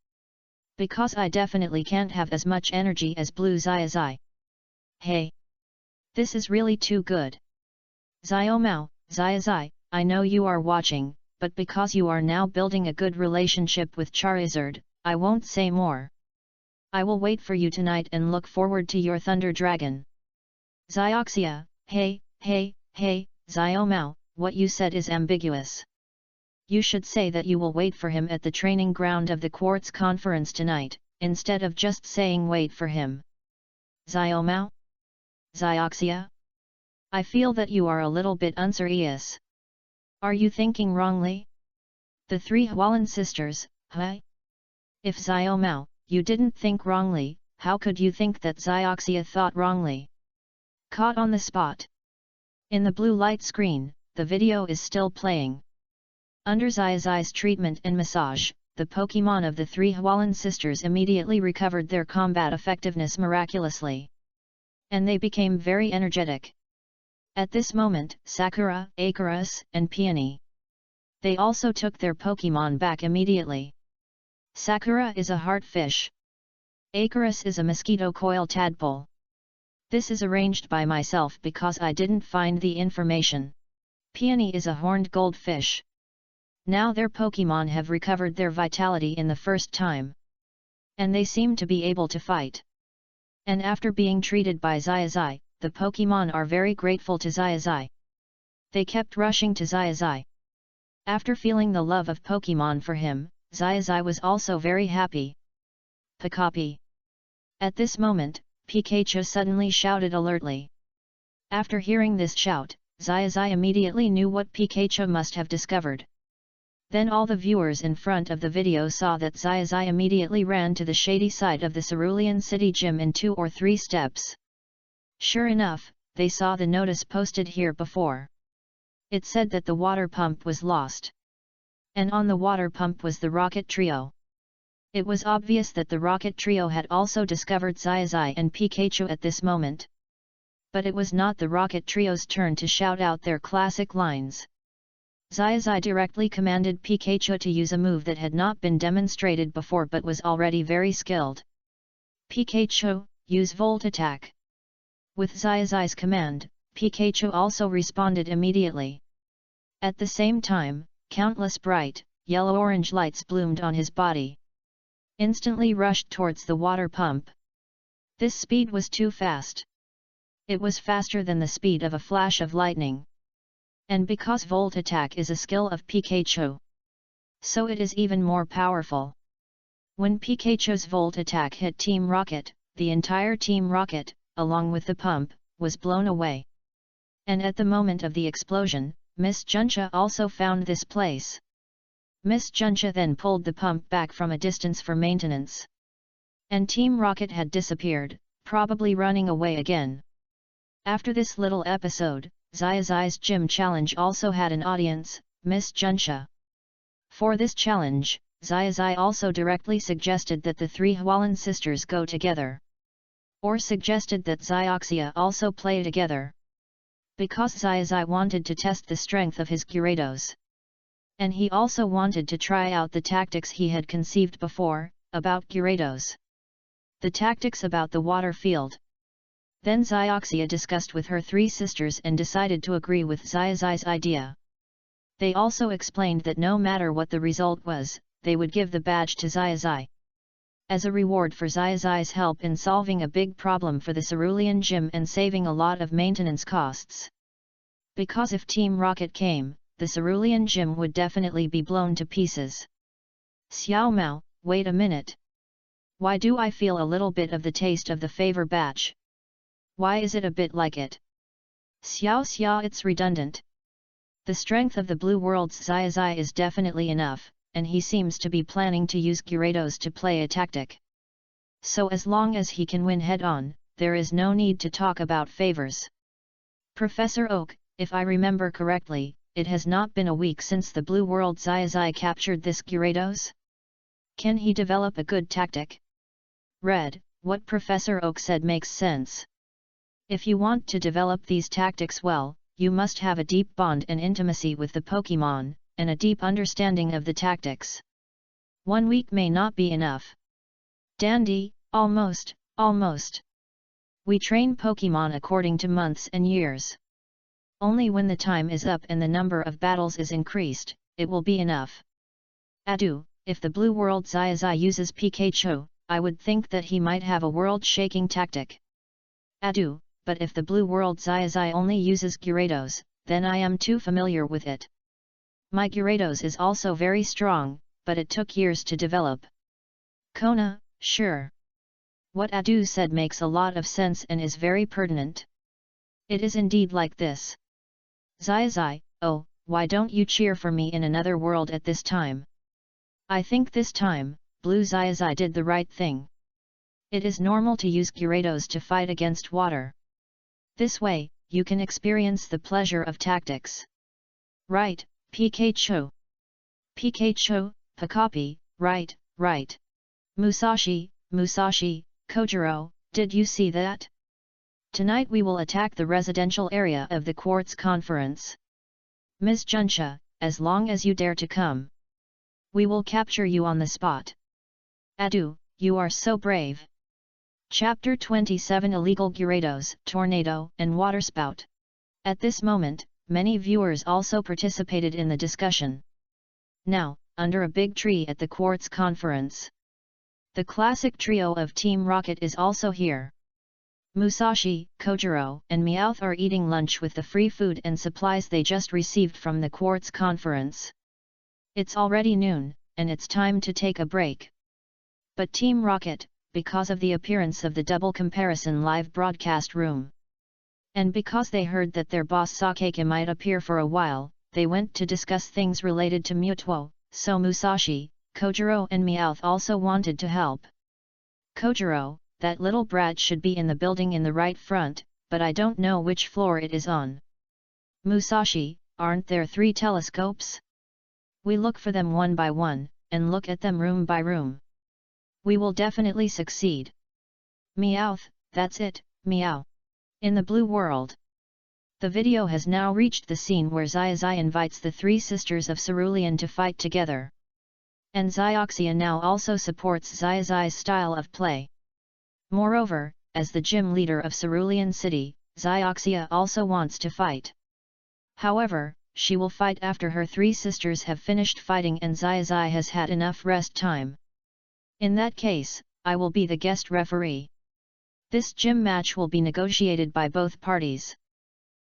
Because I definitely can't have as much energy as Blue Xiaozhi. Hey! This is really too good. Xiaomao, Xiaozhi, I know you are watching, but because you are now building a good relationship with Charizard, I won't say more. I will wait for you tonight and look forward to your Thunder Dragon. Xiaoxia, hey, Xiaomao, what you said is ambiguous. You should say that you will wait for him at the training ground of the Quartz Conference tonight, instead of just saying wait for him. Xiaomao? Xiaoxia? I feel that you are a little bit unserious. Are you thinking wrongly? The three Hualin sisters, huh? If Xiaomao, you didn't think wrongly, how could you think that Xiaoxia thought wrongly? Caught on the spot. In the blue light screen, the video is still playing. Under Xiaozhi's treatment and massage, the Pokemon of the three Hualin sisters immediately recovered their combat effectiveness miraculously. And they became very energetic. At this moment, Sakura, Icarus, and Peony. They also took their Pokemon back immediately. Sakura is a heartfish. Icarus is a mosquito coil tadpole. This is arranged by myself because I didn't find the information. Peony is a horned goldfish. Now their Pokemon have recovered their vitality in the first time. And they seem to be able to fight. And after being treated by Xiaozhi, the Pokemon are very grateful to Xiaozhi. They kept rushing to Xiaozhi. After feeling the love of Pokemon for him, Xiaozhi was also very happy. Pikapi! At this moment, Pikachu suddenly shouted alertly. After hearing this shout, Xiaozhi immediately knew what Pikachu must have discovered. Then all the viewers in front of the video saw that Xiaozhi immediately ran to the shady side of the Cerulean City Gym in 2 or 3 steps. Sure enough, they saw the notice posted here before. It said that the water pump was lost. And on the water pump was the Rocket Trio. It was obvious that the Rocket Trio had also discovered Xiaozhi and Pikachu at this moment. But it was not the Rocket Trio's turn to shout out their classic lines. Xiaozhi directly commanded Pikachu to use a move that had not been demonstrated before but was already very skilled. Pikachu, use Volt Attack. With Xiaozhi's command, Pikachu also responded immediately. At the same time, countless bright, yellow-orange lights bloomed on his body. Instantly rushed towards the water pump. This speed was too fast. It was faster than the speed of a flash of lightning. And because Volt Attack is a skill of Pikachu, so it is even more powerful. When Pikachu's Volt Attack hit Team Rocket, the entire Team Rocket, along with the pump, was blown away. And at the moment of the explosion, Miss Juncha also found this place. Miss Juncha then pulled the pump back from a distance for maintenance. And Team Rocket had disappeared, probably running away again. After this little episode, Xiaozhi's gym challenge also had an audience, Miss Juncha. For this challenge, Xiaozhi also directly suggested that the 3 Hualan sisters go together. Or suggested that Xiaoxia also play together. Because Xiaozhi wanted to test the strength of his Gyarados. And he also wanted to try out the tactics he had conceived before, about Gyarados. The tactics about the water field. Then Xiaoxia discussed with her 3 sisters and decided to agree with Xiaozhi's idea. They also explained that no matter what the result was, they would give the badge to Xiaozhi. As a reward for Xiaozhi's help in solving a big problem for the Cerulean Gym and saving a lot of maintenance costs. Because if Team Rocket came, the Cerulean Gym would definitely be blown to pieces. Xiao Mao, wait a minute. Why do I feel a little bit of the taste of the favor batch? Why is it a bit like it? Xiao, it's redundant. The strength of the Blue World's Xiaozhi is definitely enough, and he seems to be planning to use Gyarados to play a tactic. So as long as he can win head-on, there is no need to talk about favors. Professor Oak, if I remember correctly, it has not been a week since the Blue World Xiaozhi captured this Gyarados? Can he develop a good tactic? Red, what Professor Oak said makes sense. If you want to develop these tactics well, you must have a deep bond and intimacy with the Pokemon, and a deep understanding of the tactics. 1 week may not be enough. Dandy, almost. We train Pokemon according to months and years. Only when the time is up and the number of battles is increased, it will be enough. Adu, if the Blue World Xiaozhi uses Pikachu, I would think that he might have a world-shaking tactic. Adu, but if the Blue World Xiaozhi only uses Gyarados, then I am too familiar with it. My Gyarados is also very strong, but it took years to develop. Kona, sure. What Adu said makes a lot of sense and is very pertinent. It is indeed like this. Xiaozhi, oh, why don't you cheer for me in another world at this time? I think this time, Blue Xiaozhi did the right thing. It is normal to use Gyarados to fight against water. This way, you can experience the pleasure of tactics. Right, Pikachu. Pikachu, Pikapi, right. Musashi, Kojiro, did you see that? Tonight we will attack the residential area of the Quartz Conference. Ms. Juncha, as long as you dare to come, we will capture you on the spot. Adu, you are so brave. Chapter 27 Illegal Gyarados, Tornado, and Waterspout. At this moment, many viewers also participated in the discussion. Now, under a big tree at the Quartz Conference, the classic trio of Team Rocket is also here. Musashi, Kojiro, and Meowth are eating lunch with the free food and supplies they just received from the Quartz Conference. It's already noon, and it's time to take a break. But Team Rocket, because of the appearance of the double comparison live broadcast room, and because they heard that their boss Sakeke might appear for a while, they went to discuss things related to Mutuo, so Musashi, Kojiro and Meowth also wanted to help. Kojiro, that little brat should be in the building in the right front, but I don't know which floor it is on. Musashi, aren't there 3 telescopes? We look for them one by one, and look at them room by room. We will definitely succeed. Meowth, that's it, meow. In the blue world. The video has now reached the scene where Xiaozhi invites the 3 sisters of Cerulean to fight together. And Xiaoxia now also supports Xiaozhi's style of play. Moreover, as the gym leader of Cerulean City, Xiaoxia also wants to fight. However, she will fight after her 3 sisters have finished fighting and Xiaozhi has had enough rest time. In that case, I will be the guest referee. This gym match will be negotiated by both parties.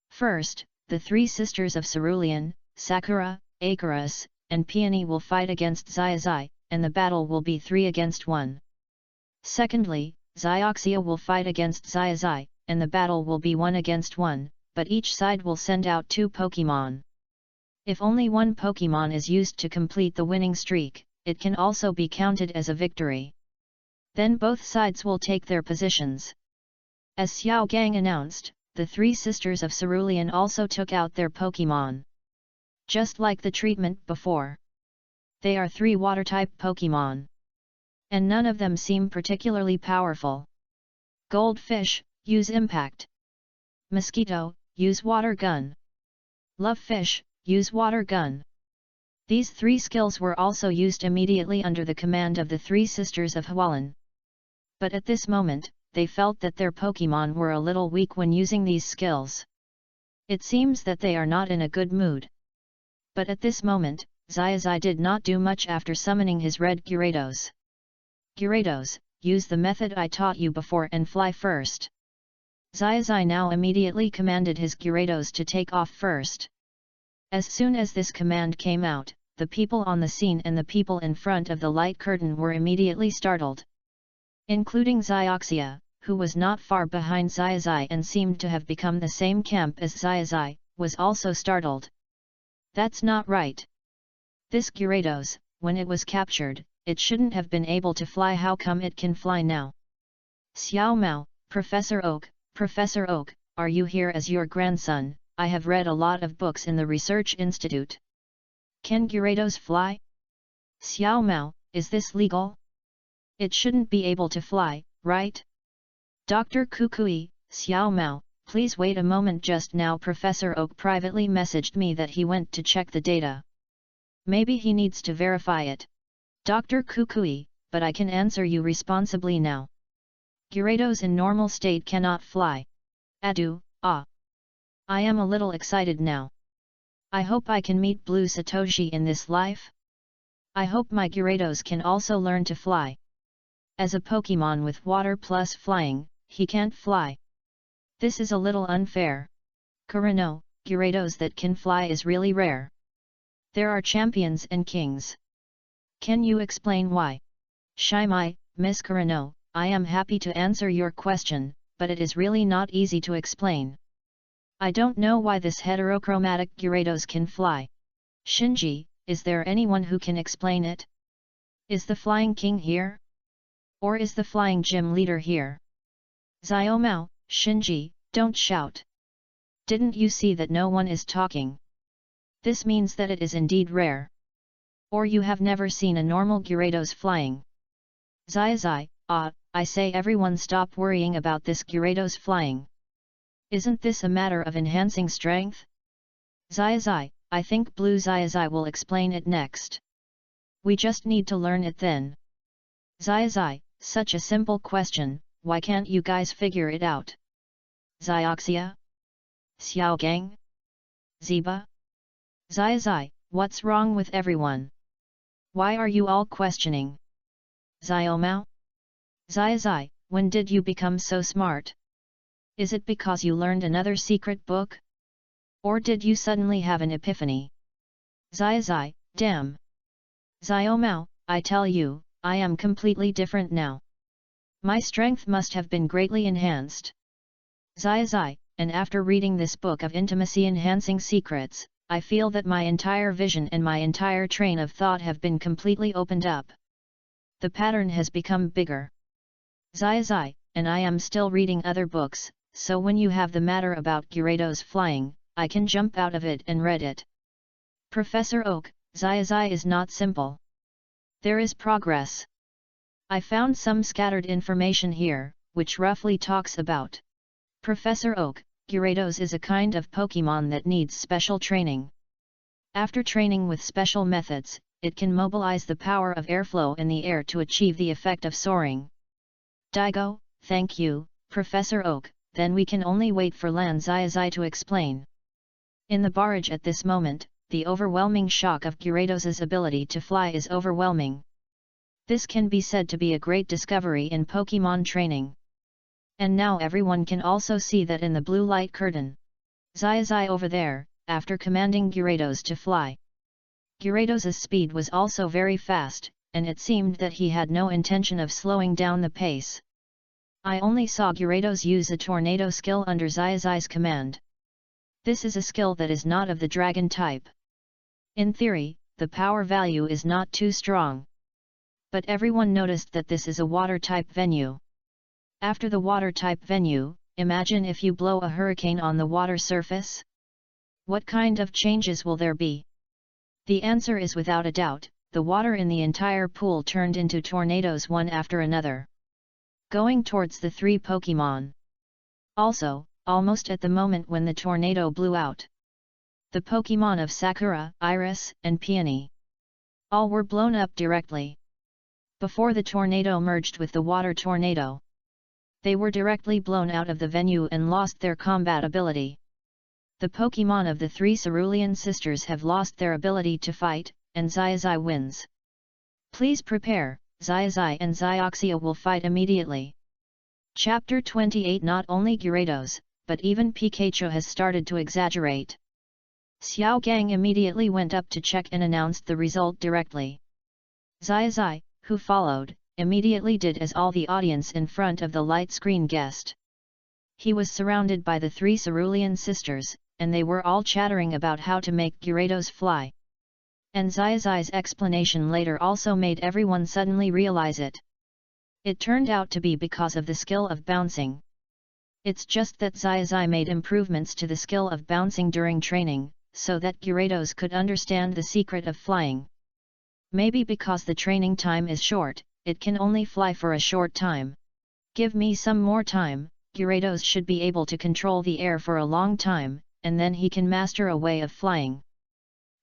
First, the 3 sisters of Cerulean, Sakura, Icarus, and Peony will fight against Xiaozhi, and the battle will be 3 against 1. Secondly, Xiaoxia will fight against Xiaozhi, and the battle will be 1 against 1, but each side will send out 2 Pokémon. If only 1 Pokémon is used to complete the winning streak, it can also be counted as a victory. Then both sides will take their positions. As Xiao Gang announced, the 3 sisters of Cerulean also took out their Pokémon. Just like the treatment before. They are 3 water-type Pokémon. And none of them seem particularly powerful. Goldfish, use Impact. Mosquito, use Water Gun. Lovefish, use Water Gun. These 3 skills were also used immediately under the command of the 3 sisters of Hualin. But at this moment, they felt that their Pokémon were a little weak when using these skills. It seems that they are not in a good mood. But at this moment, Xiaozhi did not do much after summoning his red Gyarados. Gyarados, use the method I taught you before and fly first. Xiaozhi now immediately commanded his Gyarados to take off first. As soon as this command came out, the people on the scene and the people in front of the light curtain were immediately startled. Including Xiaoxia, who was not far behind Xiaozhi and seemed to have become the same camp as Xiaozhi, was also startled. That's not right. This Gyarados, when it was captured, it shouldn't have been able to fly. How come it can fly now? Xiao Mao, Professor Oak, are you here as your grandson? I have read a lot of books in the Research Institute. Can Gyarados fly? Xiao Mao, is this legal? It shouldn't be able to fly, right? Dr. Kukui, Xiao Mao, please wait a moment. Just now Professor Oak privately messaged me that he went to check the data. Maybe he needs to verify it. Dr. Kukui, but I can answer you responsibly now. Gyarados in normal state cannot fly. Adu, ah. I am a little excited now. I hope I can meet Blue Satoshi in this life. I hope my Gyarados can also learn to fly. As a Pokémon with water plus flying, he can't fly. This is a little unfair. Kurano, Gyarados that can fly is really rare. There are champions and kings. Can you explain why? Shimai, Miss Kurano, I am happy to answer your question, but it is really not easy to explain. I don't know why this heterochromatic Gyarados can fly. Shinji, is there anyone who can explain it? Is the Flying King here? Or is the Flying Gym Leader here? Xiaomao, Shinji, don't shout. Didn't you see that no one is talking? This means that it is indeed rare. Or you have never seen a normal Gyarados flying. Xiaozhi, I say everyone stop worrying about this Gyarados flying. Isn't this a matter of enhancing strength? Xiaozhi, I think Blue Xiaozhi will explain it next. We just need to learn it then. Xiaozhi, such a simple question, why can't you guys figure it out? Xiaoxia? Xiaogang? Ziba? Xiaozhi, what's wrong with everyone? Why are you all questioning? Xiaomao? Xiaozhi, when did you become so smart? Is it because you learned another secret book? Or did you suddenly have an epiphany? Xiaozhi, damn! Xiaomao, I tell you, I am completely different now. My strength must have been greatly enhanced. Xiaozhi, and after reading this book of intimacy-enhancing secrets, I feel that my entire vision and my entire train of thought have been completely opened up. The pattern has become bigger. Xiaozhi, and I am still reading other books, so when you have the matter about Gyarados flying, I can jump out of it and read it. Professor Oak, Xiaozhi is not simple. There is progress. I found some scattered information here, which roughly talks about. Professor Oak, Gyarados is a kind of Pokemon that needs special training. After training with special methods, it can mobilize the power of airflow in the air to achieve the effect of soaring. Daigo, thank you, Professor Oak, then we can only wait for Lan Xiaozhi to explain. In the barrage at this moment, the overwhelming shock of Gyarados' ability to fly is overwhelming. This can be said to be a great discovery in Pokemon training. And now everyone can also see that in the blue light curtain. Xiaozhi over there, after commanding Gyarados to fly. Gyarados' speed was also very fast, and it seemed that he had no intention of slowing down the pace. I only saw Gyarados use a tornado skill under Xiaozhi's command. This is a skill that is not of the dragon type. In theory, the power value is not too strong. But everyone noticed that this is a water-type venue. After the water-type venue, imagine if you blow a hurricane on the water surface. What kind of changes will there be? The answer is without a doubt, the water in the entire pool turned into tornadoes one after another, going towards the three Pokemon. Also, almost at the moment when the tornado blew out, the Pokemon of Sakura, Iris, and Peony, all were blown up directly. Before the tornado merged with the water tornado, they were directly blown out of the venue and lost their combat ability. The Pokemon of the three Cerulean sisters have lost their ability to fight, and Xiaozhi wins. Please prepare, Xiaozhi and Xiaoxia will fight immediately. Chapter 28. Not only Gyarados, but even Pikachu has started to exaggerate. Xiao Gang immediately went up to check and announced the result directly. Xiaozhi, who followed, immediately did as all the audience in front of the light screen guessed. He was surrounded by the three Cerulean sisters, and they were all chattering about how to make Gyarados fly. And Xiaozhi's explanation later also made everyone suddenly realize it. It turned out to be because of the skill of bouncing. It's just that Xiaozhi made improvements to the skill of bouncing during training, so that Gyarados could understand the secret of flying. Maybe because the training time is short, it can only fly for a short time. Give me some more time, Gyarados should be able to control the air for a long time, and then he can master a way of flying.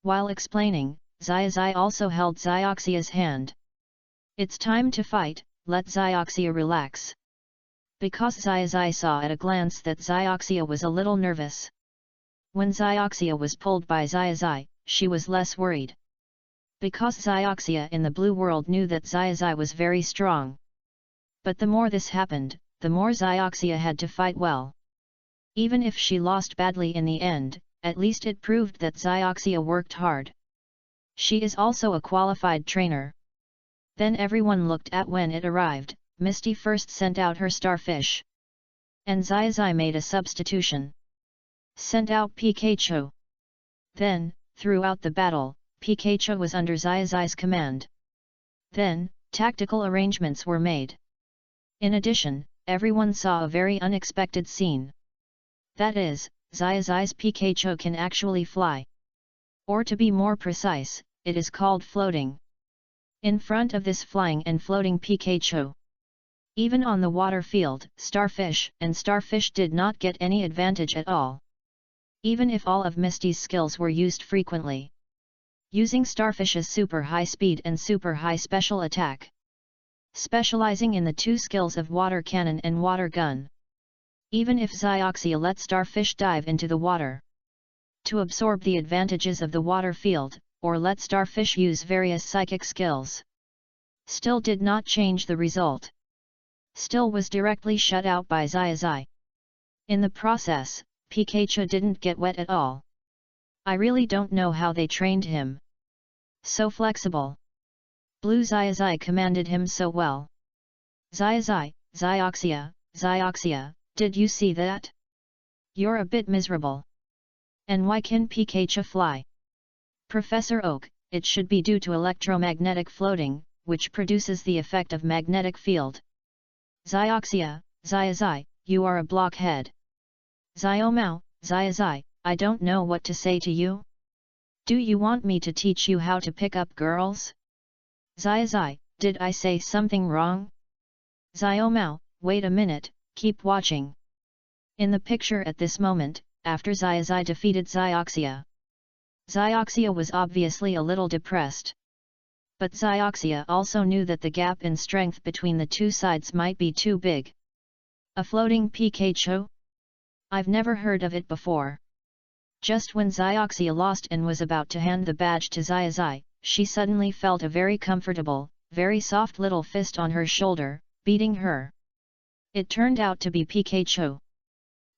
While explaining, Xiaozhi also held Xiaoxia's hand. It's time to fight, let Xiaoxia relax. Because Xiaozhi saw at a glance that Xiaoxia was a little nervous. When Xiaoxia was pulled by Xiaozhi, she was less worried. Because Xiaoxia in the blue world knew that Xiaozhi was very strong. But the more this happened, the more Xiaoxia had to fight well. Even if she lost badly in the end, at least it proved that Xiaoxia worked hard. She is also a qualified trainer. Then everyone looked at when it arrived. Misty first sent out her starfish. And Xiaozhi made a substitution. Sent out Pikachu. Then, throughout the battle, Pikachu was under Xiaozhi's command. Then, tactical arrangements were made. In addition, everyone saw a very unexpected scene. That is, Xiaozhi's Pikachu can actually fly. Or to be more precise, it is called floating. In front of this flying and floating Pikachu, even on the water field, Starfish did not get any advantage at all. Even if all of Misty's skills were used frequently. Using Starfish's super high speed and super high special attack. Specializing in the two skills of water cannon and water gun. Even if Xiaoxia let Starfish dive into the water to absorb the advantages of the water field, or let Starfish use various psychic skills, still did not change the result. Still was directly shut out by Xiaozhi. In the process, Pikachu didn't get wet at all. I really don't know how they trained him. So flexible. Blue Xiaozhi commanded him so well. Xiaozhi, Xiaoxia, did you see that? You're a bit miserable. And why can Pikachu fly? Professor Oak, it should be due to electromagnetic floating, which produces the effect of magnetic field. Xiaoxia, Xiaozhi, you are a blockhead. Xiaomao, Xiaozhi, I don't know what to say to you. Do you want me to teach you how to pick up girls? Xiaozhi, did I say something wrong? Xiaomao, wait a minute, keep watching. In the picture at this moment, after Xiaozhi defeated Xiaoxia. Xiaoxia was obviously a little depressed. But Xiaoxia also knew that the gap in strength between the two sides might be too big. A floating Pikachu? I've never heard of it before. Just when Xiaoxia lost and was about to hand the badge to Xiaozhi, she suddenly felt a very comfortable, very soft little fist on her shoulder, beating her. It turned out to be Pikachu.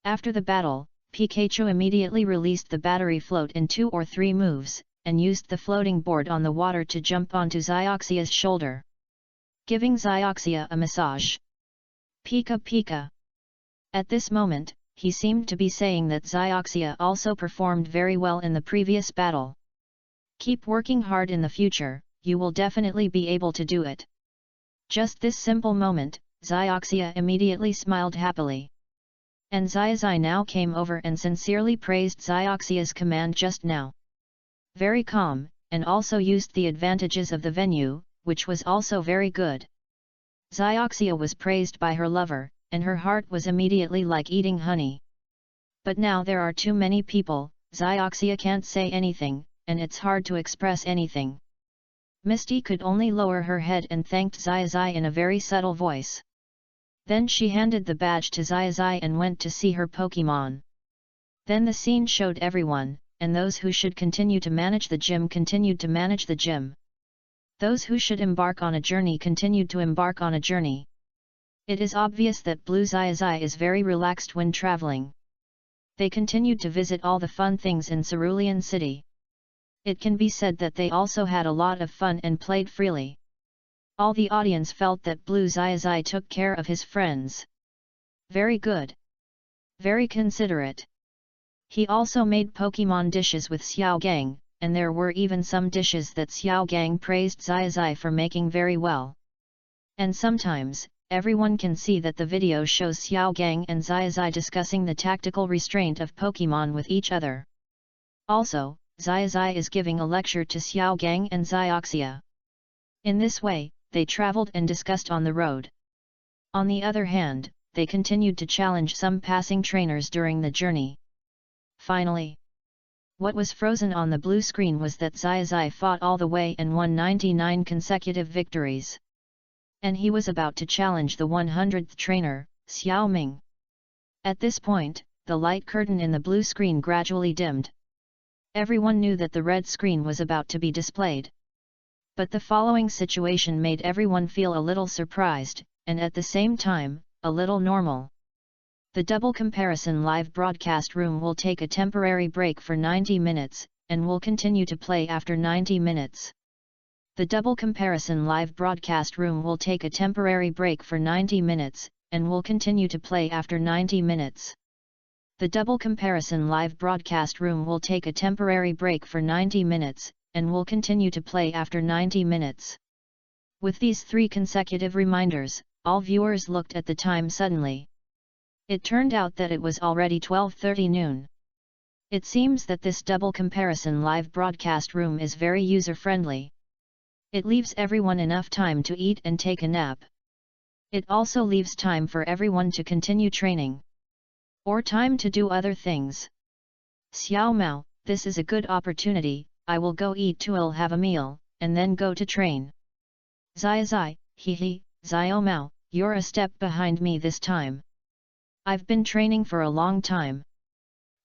After the battle, Pikachu immediately released the battery float in 2 or 3 moves, and used the floating board on the water to jump onto Xiaoxia's shoulder, giving Xiaoxia a massage. Pika Pika. At this moment, he seemed to be saying that Xiaoxia also performed very well in the previous battle. Keep working hard in the future, you will definitely be able to do it. Just this simple moment, Xiaoxia immediately smiled happily. And Xiaozhi now came over and sincerely praised Xiaoxia's command just now. Very calm, and also used the advantages of the venue, which was also very good. Xiaoxia was praised by her lover, and her heart was immediately like eating honey. But now there are too many people, Xiaoxia can't say anything, and it's hard to express anything. Misty could only lower her head and thanked Xiaozhi in a very subtle voice. Then she handed the badge to Xiaozhi and went to see her Pokémon. Then the scene showed everyone, and those who should continue to manage the gym continued to manage the gym. Those who should embark on a journey continued to embark on a journey. It is obvious that Blue Xiaozhi is very relaxed when traveling. They continued to visit all the fun things in Cerulean City. It can be said that they also had a lot of fun and played freely. All the audience felt that Blue Xiaozhi took care of his friends. Very good. Very considerate. He also made Pokémon dishes with Xiao Gang, and there were even some dishes that Xiao Gang praised Xiaozhi for making very well. And sometimes, everyone can see that the video shows Xiao Gang and Xiaozhi discussing the tactical restraint of Pokémon with each other. Also, Xiaozhi is giving a lecture to Xiao Gang and Xiaoxia. In this way, they traveled and discussed on the road. On the other hand, they continued to challenge some passing trainers during the journey. Finally, what was frozen on the blue screen was that Xiaozhi fought all the way and won 99 consecutive victories. And he was about to challenge the 100th trainer, Xiao Ming. At this point, the light curtain in the blue screen gradually dimmed. Everyone knew that the red screen was about to be displayed. But the following situation made everyone feel a little surprised, and at the same time, a little normal. The double comparison live broadcast room will take a temporary break for 90 minutes, and will continue to play after 90 minutes. The double comparison live broadcast room will take a temporary break for 90 minutes, and will continue to play after 90 minutes. The double comparison live broadcast room will take a temporary break for 90 minutes, and will continue to play after 90 minutes. With these 3 consecutive reminders, all viewers looked at the time suddenly. It turned out that it was already 12:30 noon. It seems that this double comparison live broadcast room is very user-friendly. It leaves everyone enough time to eat and take a nap. It also leaves time for everyone to continue training. Or time to do other things. Xiao Mao, this is a good opportunity, I will go eat too, I'll have a meal, and then go to train. Xiaozhi, hee, Xiao Mao, you're a step behind me this time. I've been training for a long time.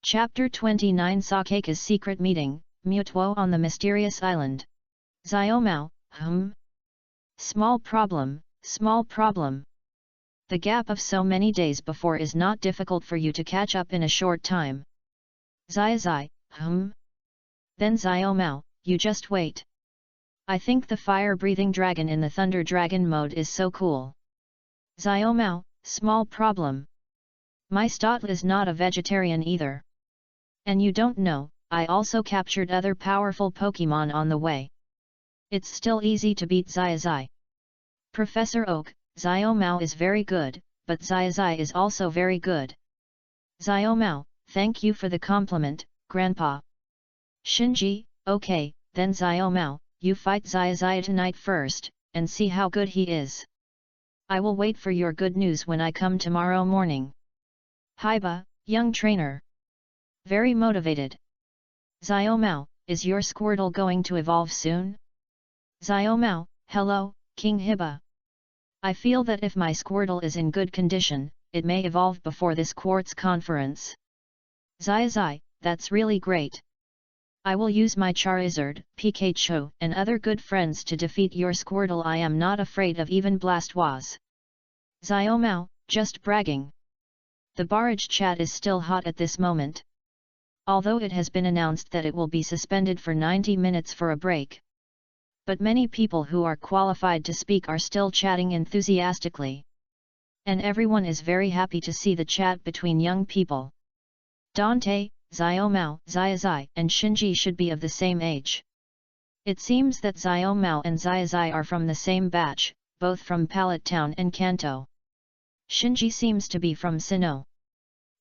Chapter 29 Sakeka's Secret Meeting, Mutuo on the Mysterious Island. Xiao Mao, Small problem, small problem. The gap of so many days before is not difficult for you to catch up in a short time. Xiaozhi, Then Xiao Mao, you just wait. I think the fire-breathing dragon in the thunder dragon mode is so cool. Xiaomao, small problem. My Stotl is not a vegetarian either. And you don't know, I also captured other powerful Pokemon on the way. It's still easy to beat Xiaozhi. Professor Oak, Xiaomao is very good, but Xiaozhi is also very good. Xiaomao, thank you for the compliment, Grandpa. Shinji, okay, then Xiaomao, you fight Xiaozhi tonight first, and see how good he is. I will wait for your good news when I come tomorrow morning. Haiba, young trainer. Very motivated. Xiaomao, is your Squirtle going to evolve soon? Xiaomao, hello, King Hiba. I feel that if my Squirtle is in good condition, it may evolve before this Quartz conference. Xiaozhi, that's really great. I will use my Charizard, Pikachu, and other good friends to defeat your Squirtle. I am not afraid of even Blastoise. Xiaomao, just bragging. The barrage chat is still hot at this moment. Although it has been announced that it will be suspended for 90 minutes for a break. But many people who are qualified to speak are still chatting enthusiastically. And everyone is very happy to see the chat between young people. Dante, Xiaomao, Xiaozhi, and Shinji should be of the same age. It seems that Xiaomao and Xiaozhi are from the same batch, both from Pallet Town and Kanto. Shinji seems to be from Sinnoh.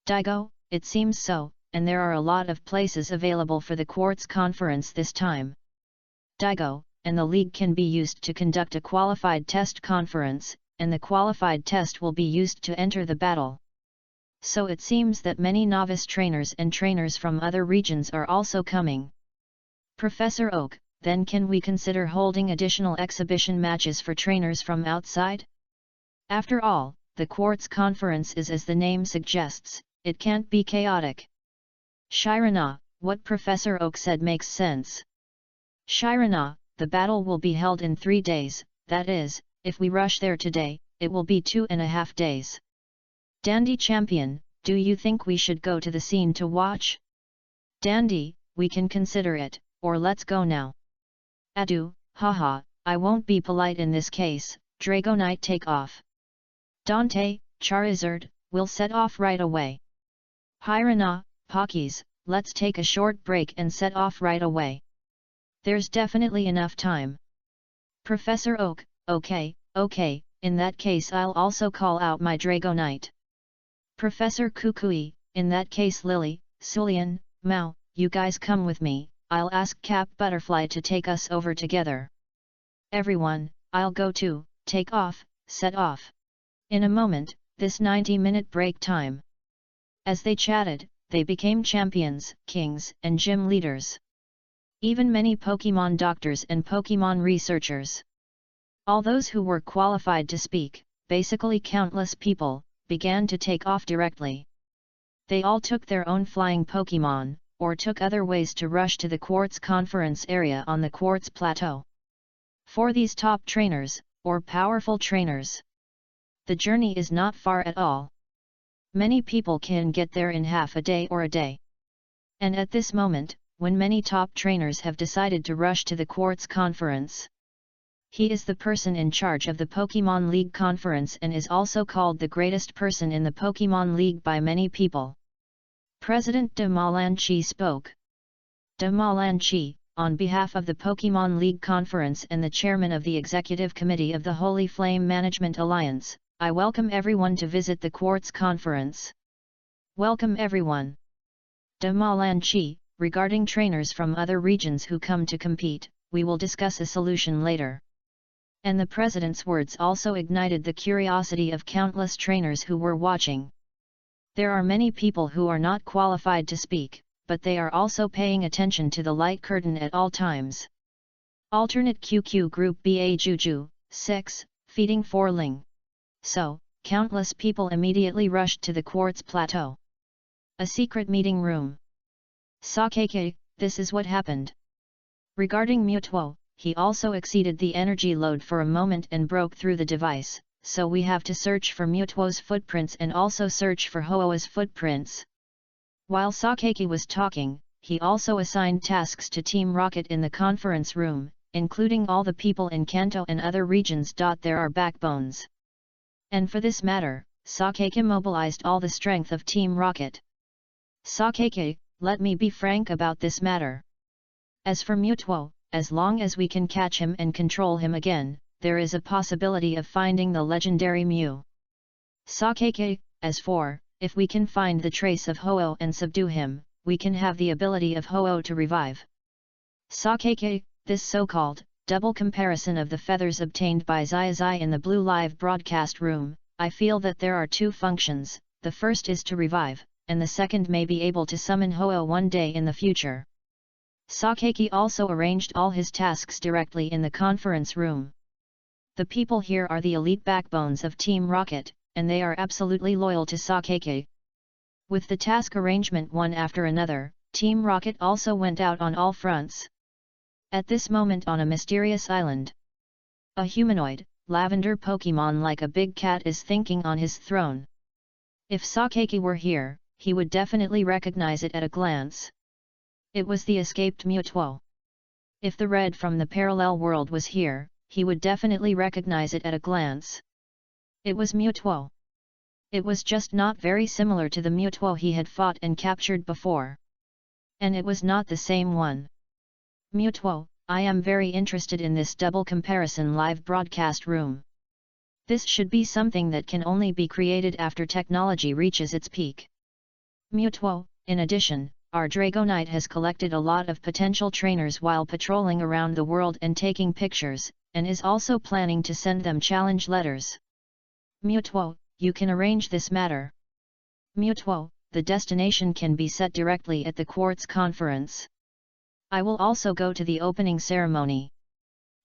Daigo, it seems so, and there are a lot of places available for the Quartz conference this time. Daigo, and the league can be used to conduct a qualified test conference, and the qualified test will be used to enter the battle. So it seems that many novice trainers and trainers from other regions are also coming. Professor Oak, then can we consider holding additional exhibition matches for trainers from outside? After all, the Quartz conference is as the name suggests, it can't be chaotic. Shirana, what Professor Oak said makes sense. Shirana, the battle will be held in 3 days, that is, if we rush there today, it will be 2.5 days. Dandy Champion, do you think we should go to the scene to watch? Dandy, we can consider it, or let's go now. Adu, haha, I won't be polite in this case, Dragonite take off. Dante, Charizard, we'll set off right away. Hirana, Pockies, let's take a short break and set off right away. There's definitely enough time. Professor Oak, okay, in that case I'll also call out my Dragonite. Professor Kukui, in that case Lily, Sulian, Mao, you guys come with me, I'll ask Cap Butterfly to take us over together. Everyone, I'll go too, take off, set off. In a moment, this 90-minute break time. As they chatted, they became champions, kings, and gym leaders. Even many Pokemon doctors and Pokemon researchers. All those who were qualified to speak, basically countless people, began to take off directly. They all took their own flying Pokemon, or took other ways to rush to the Quartz conference area on the Quartz Plateau. For these top trainers, or powerful trainers, the journey is not far at all. Many people can get there in half a day or a day. And at this moment, when many top trainers have decided to rush to the Quartz conference, he is the person in charge of the Pokemon League conference and is also called the greatest person in the Pokemon League by many people. President De Malanchi spoke. De Malanchi, on behalf of the Pokemon League conference and the chairman of the executive committee of the Holy Flame Management Alliance, I welcome everyone to visit the Quartz conference. Welcome everyone. De Malanchi, regarding trainers from other regions who come to compete, we will discuss a solution later. And the president's words also ignited the curiosity of countless trainers who were watching. There are many people who are not qualified to speak, but they are also paying attention to the light curtain at all times. Alternate QQ Group BA Juju, 6, feeding 4 Ling. So, countless people immediately rushed to the Quartz Plateau. A secret meeting room. Sakeke, this is what happened. Regarding Mewtwo, he also exceeded the energy load for a moment and broke through the device, so we have to search for Mewtwo's footprints and also search for Ho-Oh's footprints. While Sakeke was talking, he also assigned tasks to Team Rocket in the conference room, including all the people in Kanto and other regions. There are backbones. And for this matter, Sakeke mobilized all the strength of Team Rocket. Sakeke, let me be frank about this matter. As for Mutuo, as long as we can catch him and control him again, there is a possibility of finding the legendary Mew. Sakeke, as for, if we can find the trace of Ho-Oh and subdue him, we can have the ability of Ho-Oh to revive. Sakeke, this so-called double comparison of the feathers obtained by Xiaozhi in the blue live broadcast room, I feel that there are two functions. The first is to revive, and the second may be able to summon Ho-Oh one day in the future. Sakeke also arranged all his tasks directly in the conference room. The people here are the elite backbones of Team Rocket, and they are absolutely loyal to Sakeke. With the task arrangement one after another, Team Rocket also went out on all fronts. At this moment on a mysterious island, a humanoid, lavender Pokemon like a big cat is thinking on his throne. If Sakeke were here, he would definitely recognize it at a glance. It was the escaped Mutuo. If the red from the parallel world was here, he would definitely recognize it at a glance. It was Mutuo. It was just not very similar to the Mutuo he had fought and captured before. And it was not the same one. Mutuo, I am very interested in this double comparison live broadcast room. This should be something that can only be created after technology reaches its peak. Mutuo, in addition, our Dragonite has collected a lot of potential trainers while patrolling around the world and taking pictures, and is also planning to send them challenge letters. Mutuo, you can arrange this matter. Mutuo, the destination can be set directly at the Quartz Conference. I will also go to the opening ceremony.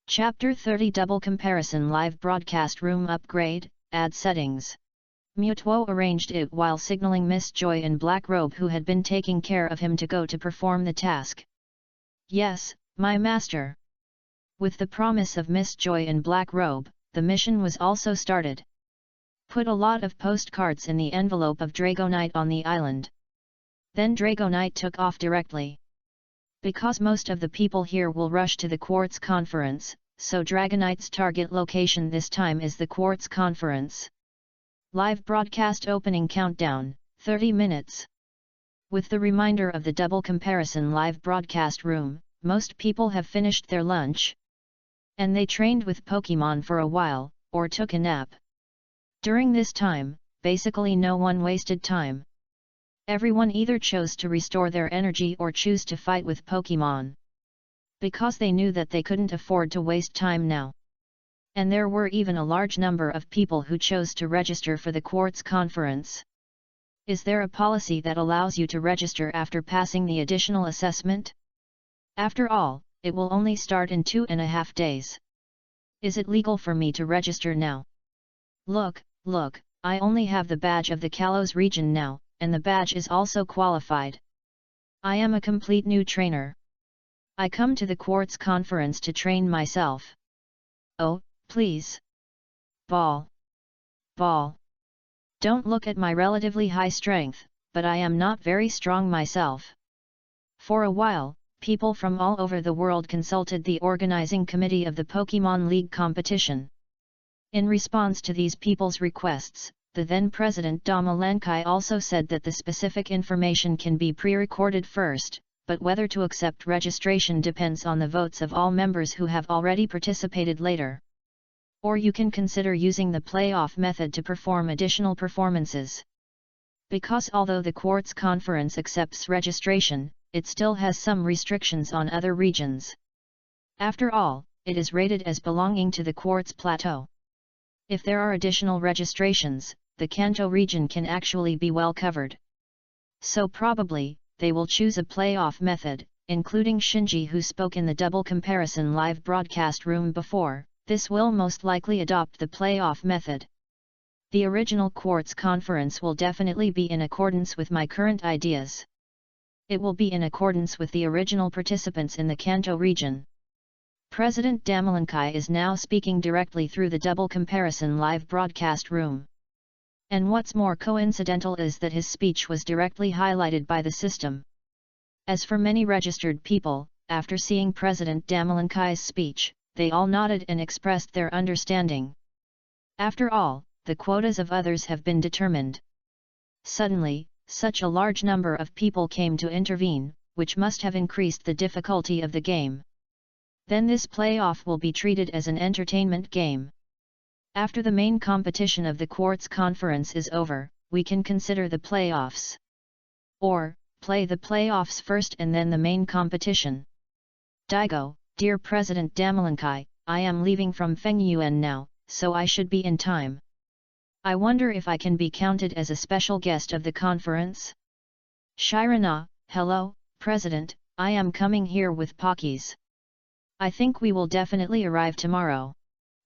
Chapter 30 Double Comparison Live Broadcast Room Upgrade, Add Settings. Mutuo arranged it while signaling Miss Joy in black robe who had been taking care of him to go to perform the task. Yes, my master. With the promise of Miss Joy in black robe, the mission was also started. Put a lot of postcards in the envelope of Dragonite on the island. Then Dragonite took off directly. Because most of the people here will rush to the Quartz Conference, so Dragonite's target location this time is the Quartz Conference. Live broadcast opening countdown, 30 minutes. With the reminder of the double comparison live broadcast room, most people have finished their lunch. And they trained with Pokemon for a while, or took a nap. During this time, basically no one wasted time. Everyone either chose to restore their energy or choose to fight with Pokemon. Because they knew that they couldn't afford to waste time now. And there were even a large number of people who chose to register for the Quartz Conference. Is there a policy that allows you to register after passing the additional assessment? After all, it will only start in 2.5 days. Is it legal for me to register now? Look, I only have the badge of the Kalos region now, and the badge is also qualified. I am a complete new trainer. I come to the Quartz Conference to train myself. Oh, please. Ball. Don't look at my relatively high strength, but I am not very strong myself. For a while, people from all over the world consulted the organizing committee of the Pokemon League competition. In response to these people's requests, the then President Dama Lankai also said that the specific information can be pre-recorded first, but whether to accept registration depends on the votes of all members who have already participated later. Or you can consider using the playoff method to perform additional performances. Because although the Quartz Conference accepts registration, it still has some restrictions on other regions. After all, it is rated as belonging to the Quartz Plateau. If there are additional registrations, the Kanto region can actually be well covered. So probably, they will choose a playoff method, including Shinji who spoke in the double comparison live broadcast room before. This will most likely adopt the playoff method. The original Quartz Conference will definitely be in accordance with my current ideas. It will be in accordance with the original participants in the Kanto region. President Damalankai is now speaking directly through the double comparison live broadcast room. And what's more coincidental is that his speech was directly highlighted by the system. As for many registered people, after seeing President Damalankai's speech, they all nodded and expressed their understanding. After all, the quotas of others have been determined. Suddenly, such a large number of people came to intervene, which must have increased the difficulty of the game. Then this playoff will be treated as an entertainment game. After the main competition of the Quartz Conference is over, we can consider the playoffs. Or, play the playoffs first and then the main competition. Daigo, dear President Damalankai, I am leaving from Fengyuan now, so I should be in time. I wonder if I can be counted as a special guest of the conference? Shirana, hello, President, I am coming here with Pockies. I think we will definitely arrive tomorrow.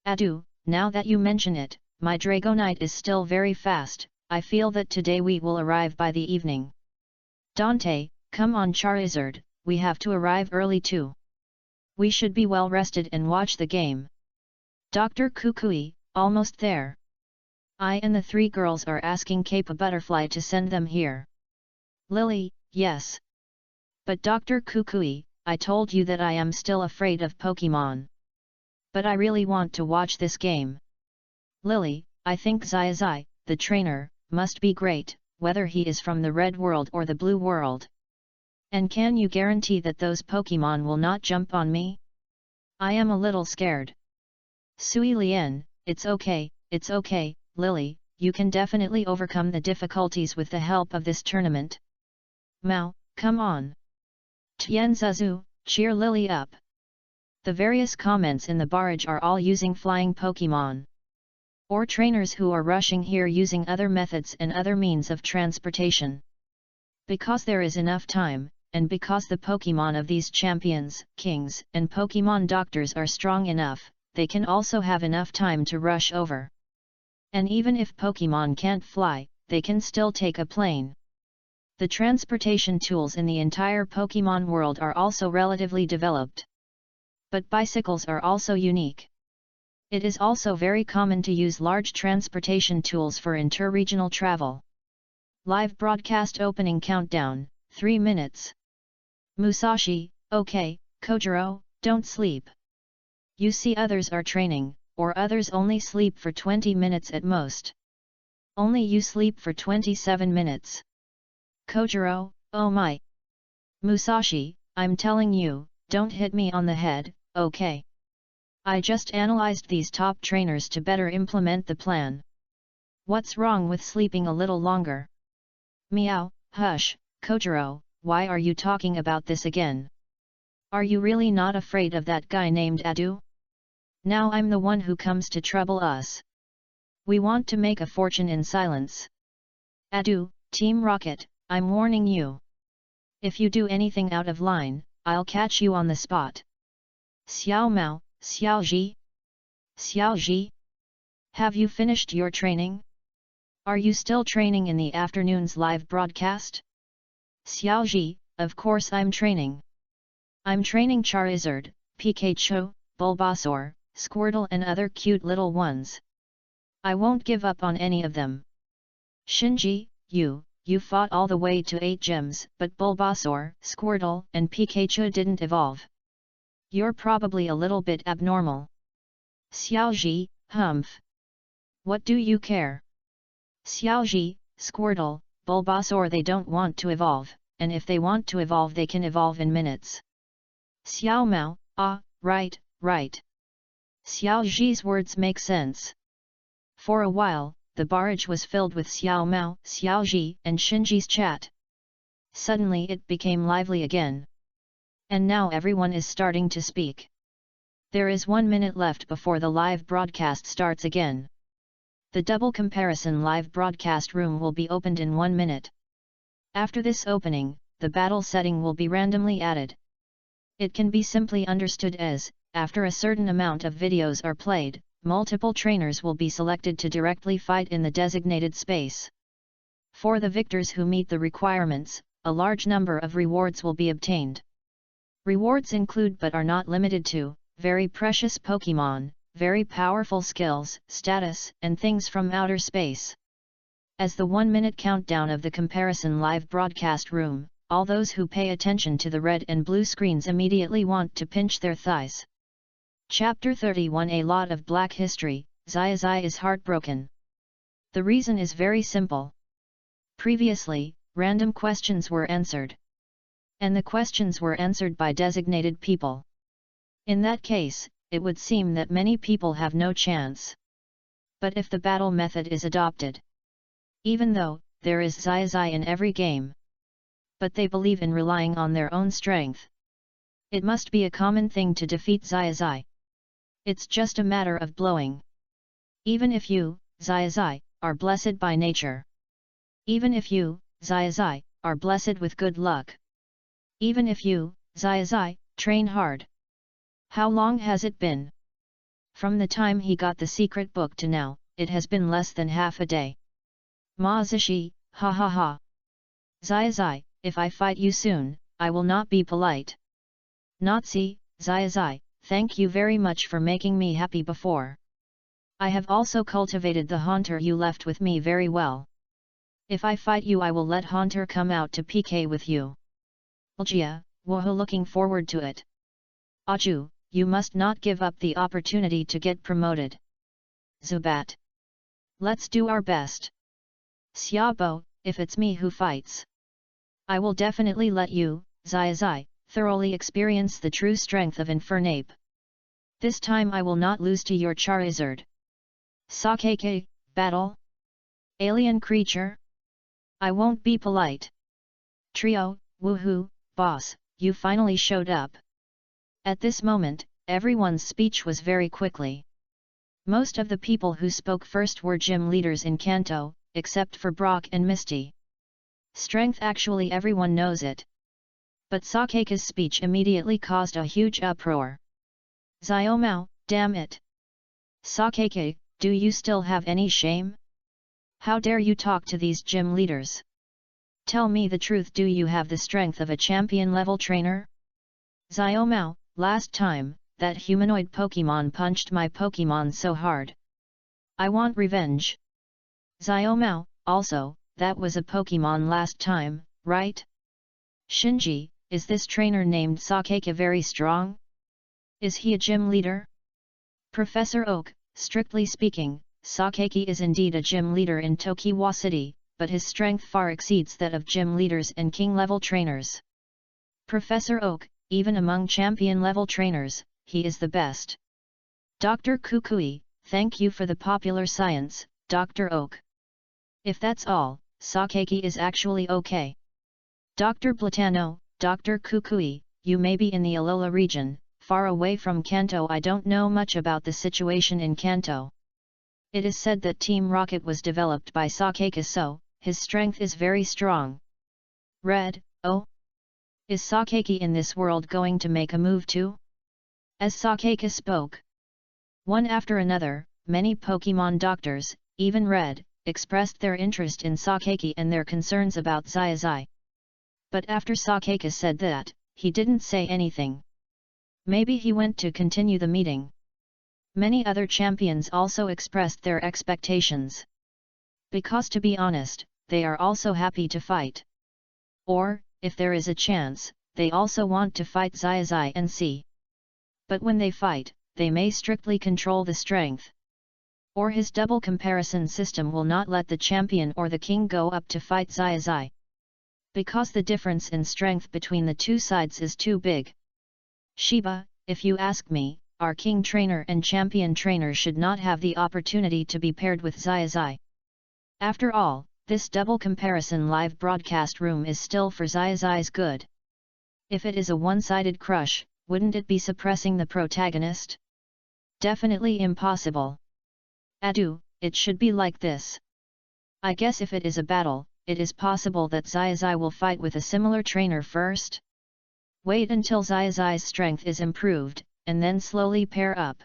Adu, now that you mention it, my Dragonite is still very fast, I feel that today we will arrive by the evening. Dante, come on Charizard, we have to arrive early too. We should be well rested and watch the game. Dr. Kukui, almost there. I and the three girls are asking Kappa Butterfly to send them here. Lily, yes. But Dr. Kukui, I told you that I am still afraid of Pokemon. But I really want to watch this game. Lily, I think Xiaozhi, the trainer, must be great, whether he is from the red world or the blue world. And can you guarantee that those Pokemon will not jump on me? I am a little scared. Sui Lian, it's okay, Lily, you can definitely overcome the difficulties with the help of this tournament. Mao, come on. Tianzazu, cheer Lily up. The various comments in the barrage are all using flying Pokemon. Or trainers who are rushing here using other methods and other means of transportation. Because there is enough time, and because the Pokemon of these champions, kings, and Pokemon doctors are strong enough, they can also have enough time to rush over. And even if Pokemon can't fly, they can still take a plane. The transportation tools in the entire Pokemon world are also relatively developed. But bicycles are also unique. It is also very common to use large transportation tools for inter-regional travel. Live broadcast opening countdown, 3 minutes. Musashi, okay, Kojiro, don't sleep. You see others are training, or others only sleep for 20 minutes at most. Only you sleep for 27 minutes. Kojiro, oh my. Musashi, I'm telling you, don't hit me on the head, okay? I just analyzed these top trainers to better implement the plan. What's wrong with sleeping a little longer? Meow, hush, Kojiro, why are you talking about this again? Are you really not afraid of that guy named Adu? Now I'm the one who comes to trouble us. We want to make a fortune in silence. Adu, Team Rocket, I'm warning you. If you do anything out of line, I'll catch you on the spot. Xiao Mao, Xiaozhi? Xiaozhi? Have you finished your training? Are you still training in the afternoon's live broadcast? Xiaozhi, of course I'm training. I'm training Charizard, Pikachu, Bulbasaur, Squirtle and other cute little ones. I won't give up on any of them. Shinji, you fought all the way to 8 gems, but Bulbasaur, Squirtle and Pikachu didn't evolve. You're probably a little bit abnormal. Xiaozhi, humph. What do you care? Xiaozhi, Squirtle, Bulbasaur they don't want to evolve, and if they want to evolve they can evolve in minutes. Xiao Mao, ah, right. Xiaozhi's words make sense. For a while, the barrage was filled with Xiao Mao, Xiaozhi and Shinji's chat. Suddenly it became lively again. And now everyone is starting to speak. There is 1 minute left before the live broadcast starts again. The double comparison live broadcast room will be opened in 1 minute. After this opening, the battle setting will be randomly added. It can be simply understood as, after a certain amount of videos are played, multiple trainers will be selected to directly fight in the designated space. For the victors who meet the requirements, a large number of rewards will be obtained. Rewards include but are not limited to, very precious Pokemon, very powerful skills, status, and things from outer space. As the 1 minute countdown of the comparison live broadcast room, all those who pay attention to the red and blue screens immediately want to pinch their thighs. Chapter 31 A lot of black history, Xiaozhi is heartbroken. The reason is very simple. Previously, random questions were answered. And the questions were answered by designated people. In that case, it would seem that many people have no chance. But if the battle method is adopted, even though there is Xiaozhi in every game, but they believe in relying on their own strength, it must be a common thing to defeat Xiaozhi. It's just a matter of blowing. Even if you, Xiaozhi, are blessed by nature. Even if you, Xiaozhi, are blessed with good luck. Even if you, Xiaozhi, train hard. How long has it been? From the time he got the secret book to now, it has been less than half a day. Ma Zishi, ha ha ha. Xiaozhi, if I fight you soon, I will not be polite. Nazi, Xiaozhi, thank you very much for making me happy before. I have also cultivated the haunter you left with me very well. If I fight you I will let haunter come out to PK with you. Ljia, woho looking forward to it. Aju, you must not give up the opportunity to get promoted. Zubat. Let's do our best. Xiaobo, if it's me who fights, I will definitely let you, Xiaozhi, thoroughly experience the true strength of Infernape. This time I will not lose to your Charizard. Sakeke, battle? Alien creature? I won't be polite. Trio, woohoo, boss, you finally showed up. At this moment, everyone's speech was very quickly. Most of the people who spoke first were gym leaders in Kanto, except for Brock and Misty. Strength actually everyone knows it. But Sakeke's speech immediately caused a huge uproar. Xiaomao, damn it! Sakeke, do you still have any shame? How dare you talk to these gym leaders? Tell me the truth, do you have the strength of a champion level trainer? Xiaomao, last time, that humanoid Pokemon punched my Pokemon so hard. I want revenge. Xiaomao, also, that was a Pokemon last time, right? Shinji, is this trainer named Sakeke very strong? Is he a gym leader? Professor Oak, strictly speaking, Sakeke is indeed a gym leader in Tokiwa City, but his strength far exceeds that of gym leaders and king-level trainers. Professor Oak, even among champion-level trainers, he is the best. Dr. Kukui, thank you for the popular science, Dr. Oak. If that's all, Sakeke is actually okay. Dr. Platano, Dr. Kukui, you may be in the Alola region, far away from Kanto. I don't know much about the situation in Kanto. It is said that Team Rocket was developed by Sakeke, so his strength is very strong. Red, oh? Is Sakeke in this world going to make a move too? As Sakeke spoke, one after another, many Pokemon doctors, even Red, expressed their interest in Sakeke and their concerns about Xiaozhi. But after Sakeke said that, he didn't say anything. Maybe he went to continue the meeting. Many other champions also expressed their expectations. Because to be honest, they are also happy to fight. Or, if there is a chance, they also want to fight Xiaozhi and see. But when they fight, they may strictly control the strength. Or his double comparison system will not let the champion or the king go up to fight Xiaozhi. Because the difference in strength between the two sides is too big. Shiba, if you ask me, our king trainer and champion trainer should not have the opportunity to be paired with Xiaozhi. After all, this double comparison live broadcast room is still for Xiaozhi's good. If it is a one-sided crush, wouldn't it be suppressing the protagonist? Definitely impossible. Adu, it should be like this. I guess if it is a battle, it is possible that Xiaozhi will fight with a similar trainer first. Wait until Xiaozhi's strength is improved, and then slowly pair up.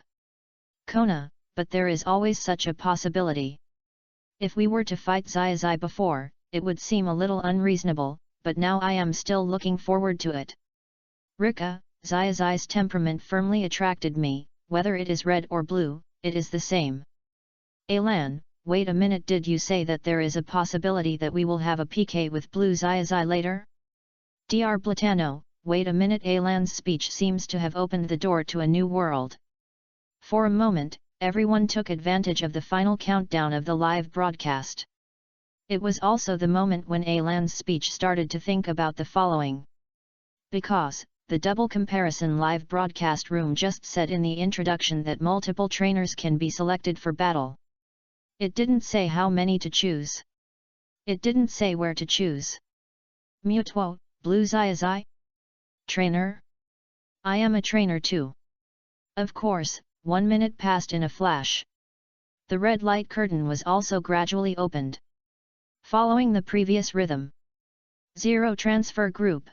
Kona, but there is always such a possibility. If we were to fight Xiaozhi before, it would seem a little unreasonable, but now I am still looking forward to it. Rika, Xiaozhi's temperament firmly attracted me, whether it is red or blue, it is the same. Alan, wait a minute, did you say that there is a possibility that we will have a PK with blue Xiaozhi later? Dr. Blatano, wait a minute. Alan's speech seems to have opened the door to a new world. For a moment, everyone took advantage of the final countdown of the live broadcast. It was also the moment when Alan's speech started to think about the following. Because, the double comparison live broadcast room just said in the introduction that multiple trainers can be selected for battle. It didn't say how many to choose. It didn't say where to choose. Mutuo, Blue Xiaozhi? Trainer? I am a trainer too. Of course, 1 minute passed in a flash. The red light curtain was also gradually opened. Following the previous rhythm. 0 transfer group.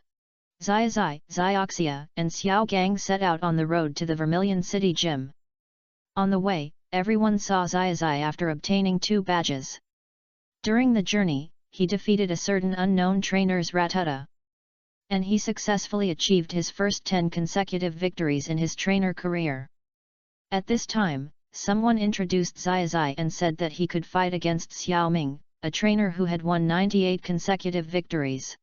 Xiaozhi, Xiaoxia, and Xiao Gang set out on the road to the Vermilion City Gym. On the way, everyone saw Xiaozhi after obtaining 2 badges. During the journey, he defeated a certain unknown trainer's Ratuta. And he successfully achieved his first 10 consecutive victories in his trainer career. At this time, someone introduced Xiaozhi and said that he could fight against Xiao Ming, a trainer who had won 98 consecutive victories.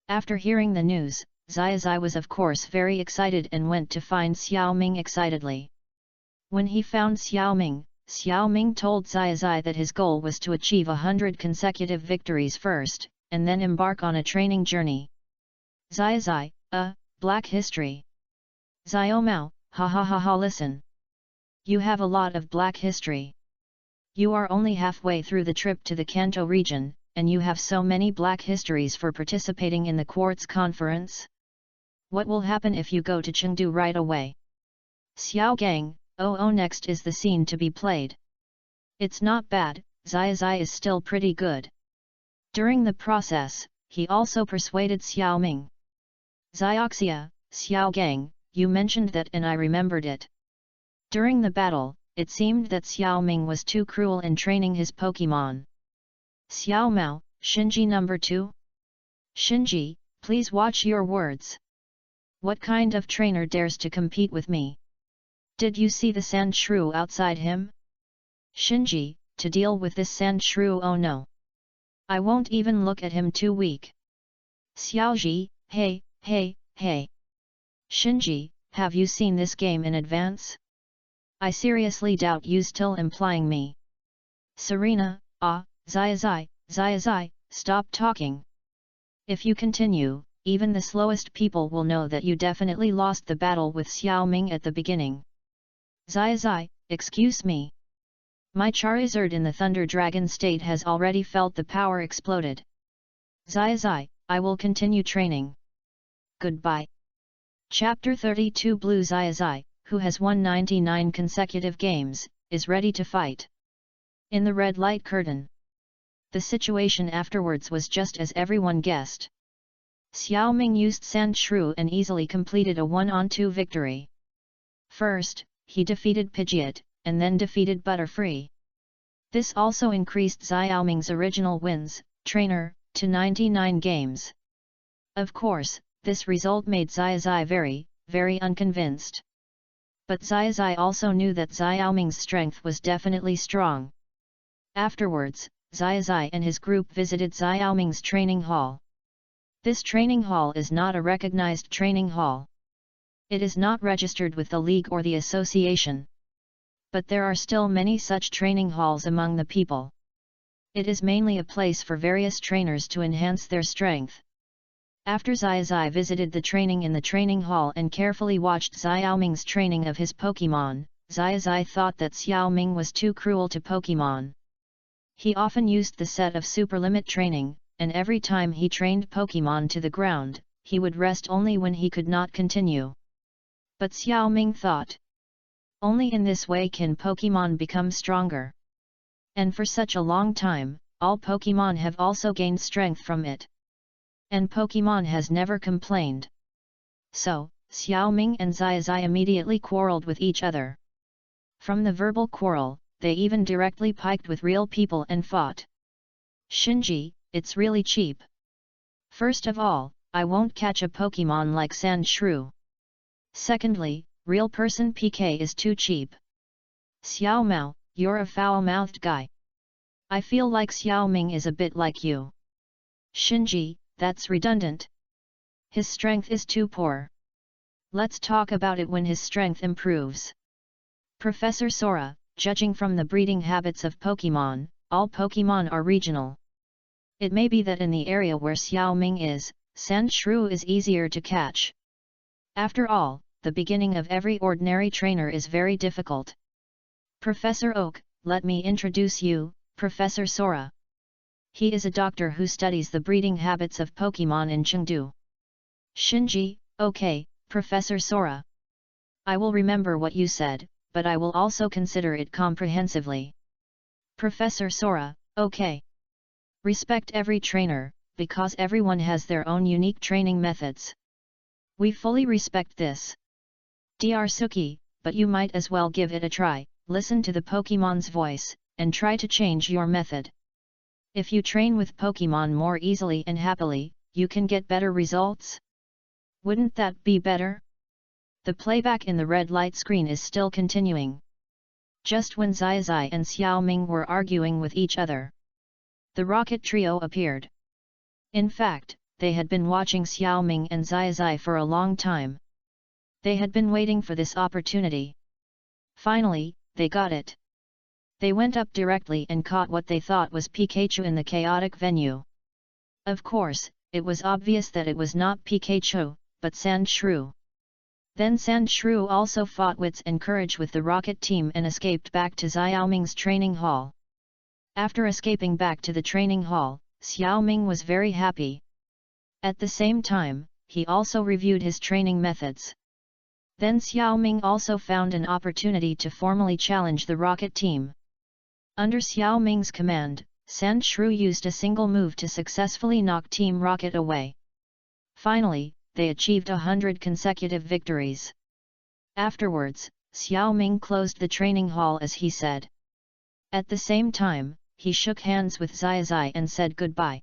After hearing the news, Xiaozhi was of course very excited and went to find Xiao Ming excitedly. When he found Xiao Ming told Xiaozhi that his goal was to achieve 100 consecutive victories first, and then embark on a training journey. Xiaozhi, black history. Xiao Mao, ha ha ha ha, listen. You have a lot of black history. You are only halfway through the trip to the Kanto region, and you have so many black histories for participating in the Quartz Conference? What will happen if you go to Chengdu right away? Xiao Gang, next is the scene to be played. It's not bad, Xiaozhi is still pretty good. During the process, he also persuaded Xiao Ming. Xiaoxia, Xiao Gang, you mentioned that and I remembered it. During the battle, it seemed that Xiao Ming was too cruel in training his Pokémon. Xiao Mao, Shinji number 2? Shinji, please watch your words. What kind of trainer dares to compete with me? Did you see the sand shrew outside him? Shinji, to deal with this sand shrew, oh no. I won't even look at him, too weak. Xiaozhi, hey. Shinji, have you seen this game in advance? I seriously doubt you still implying me. Serena, Xiaozhi, stop talking. If you continue, even the slowest people will know that you definitely lost the battle with Xiao Ming at the beginning. Xiaozhi, excuse me. My Charizard in the Thunder Dragon state has already felt the power exploded. Xiaozhi, I will continue training. Goodbye. Chapter 32. Blue Xiaozhi, who has won 99 consecutive games, is ready to fight. In the red light curtain. The situation afterwards was just as everyone guessed. Xiao Ming used Sand Shrew and easily completed a 1-on-2 victory. First, he defeated Pidgeot, and then defeated Butterfree. This also increased Xiao Ming's original wins, trainer, to 99 games. Of course, this result made Xiaozhi very unconvinced. But Xiaozhi also knew that Xiao Ming's strength was definitely strong. Afterwards, Xiaozhi and his group visited Xiao Ming's training hall. This training hall is not a recognized training hall. It is not registered with the league or the association. But there are still many such training halls among the people. It is mainly a place for various trainers to enhance their strength. After Xiaozhi visited the training in the training hall and carefully watched Xiao Ming's training of his Pokémon, Xiaozhi thought that Xiao Ming was too cruel to Pokémon. He often used the set of superlimit training, and every time he trained Pokémon to the ground, he would rest only when he could not continue. But Xiao Ming thought, only in this way can Pokémon become stronger. And for such a long time, all Pokémon have also gained strength from it. And Pokémon has never complained. So, Xiao Ming and Xiaozhi immediately quarreled with each other. From the verbal quarrel, they even directly piked with real people and fought. Shinji, it's really cheap. First of all, I won't catch a Pokémon like Sand Shrew. Secondly, real person PK is too cheap. Xiao Mao, you're a foul-mouthed guy. I feel like Xiao Ming is a bit like you. Shinji, that's redundant. His strength is too poor. Let's talk about it when his strength improves. Professor Sora, judging from the breeding habits of Pokemon, all Pokemon are regional. It may be that in the area where Xiaoming is, Sandshrew is easier to catch. After all, the beginning of every ordinary trainer is very difficult. Professor Oak, let me introduce you, Professor Sora. He is a doctor who studies the breeding habits of Pokemon in Chengdu. Shinji, okay, Professor Sora. I will remember what you said, but I will also consider it comprehensively. Professor Sora, okay. Respect every trainer, because everyone has their own unique training methods. We fully respect this. Dr. Suki, but you might as well give it a try, listen to the Pokemon's voice, and try to change your method. If you train with Pokemon more easily and happily, you can get better results. Wouldn't that be better? The playback in the red light screen is still continuing. Just when Xiaozhi and Xiaoming were arguing with each other, the Rocket Trio appeared. In fact, they had been watching Xiaoming and Xiaozhi for a long time. They had been waiting for this opportunity. Finally, they got it. They went up directly and caught what they thought was Pikachu in the chaotic venue. Of course, it was obvious that it was not Pikachu, but Sandshrew. Then Sandshrew also fought wits and courage with the Rocket team and escaped back to Xiaoming's training hall. After escaping back to the training hall, Xiaoming was very happy. At the same time, he also reviewed his training methods. Then Xiaoming also found an opportunity to formally challenge the Rocket team. Under Xiaoming's command, Sandshrew used a single move to successfully knock Team Rocket away. Finally, they achieved 100 consecutive victories. Afterwards, Xiaoming closed the training hall as he said. At the same time, he shook hands with Xiaozhi and said goodbye.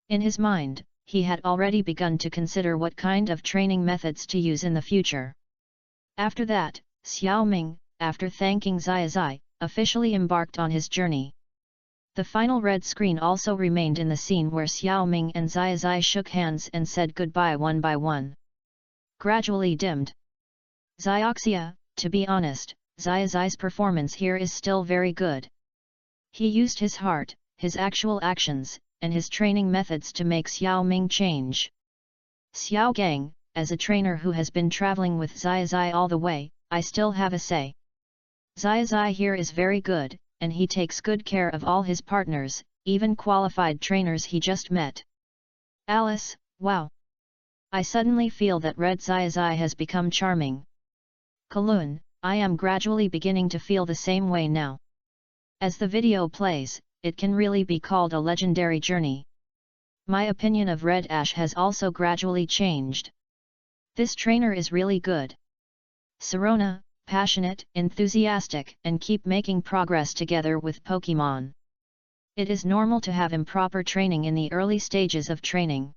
In his mind, he had already begun to consider what kind of training methods to use in the future. After that, Xiaoming, after thanking Xiaozhi, officially embarked on his journey. The final red screen also remained in the scene where Xiaoming and Xiaozhi shook hands and said goodbye one by one. Gradually dimmed. Xiaoxia, to be honest, Xiaozhi's performance here is still very good. He used his heart, his actual actions, and his training methods to make Xiaoming change. Xiao Gang, as a trainer who has been traveling with Xiaozhi all the way, I still have a say. Xiaozhi here is very good, and he takes good care of all his partners, even qualified trainers he just met. Alice, wow! I suddenly feel that Red Xiaozhi has become charming. Kowloon, I am gradually beginning to feel the same way now. As the video plays, it can really be called a legendary journey. My opinion of Red Ash has also gradually changed. This trainer is really good. Sirona, passionate, enthusiastic, and keep making progress together with Pokemon. It is normal to have improper training in the early stages of training.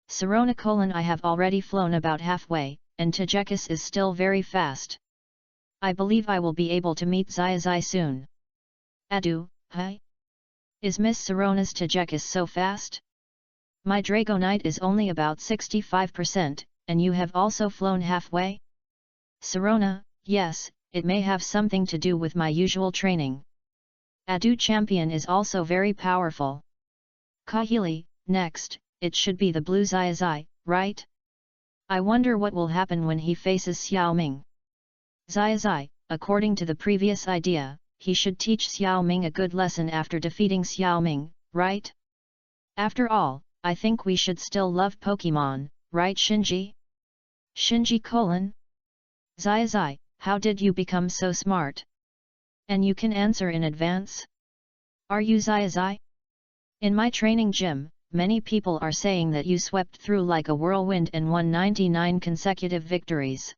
Sirona: I have already flown about halfway, and Togekiss is still very fast. I believe I will be able to meet Xiaozhi soon. Adu, hi? Is Miss Sirona's Togekiss so fast? My Dragonite is only about 65%, and you have also flown halfway? Sirona, yes, it may have something to do with my usual training. Adu champion is also very powerful. Kahili, next, it should be the blue Xiaozhi, right? I wonder what will happen when he faces Xiaoming. Xiaozhi, according to the previous idea, he should teach Xiaoming a good lesson after defeating Xiaoming, right? After all, I think we should still love Pokemon, right Shinji? Shinji: Xiaozhi, how did you become so smart? And you can answer in advance? Are you Xiaozhi? In my training gym, many people are saying that you swept through like a whirlwind and won 99 consecutive victories.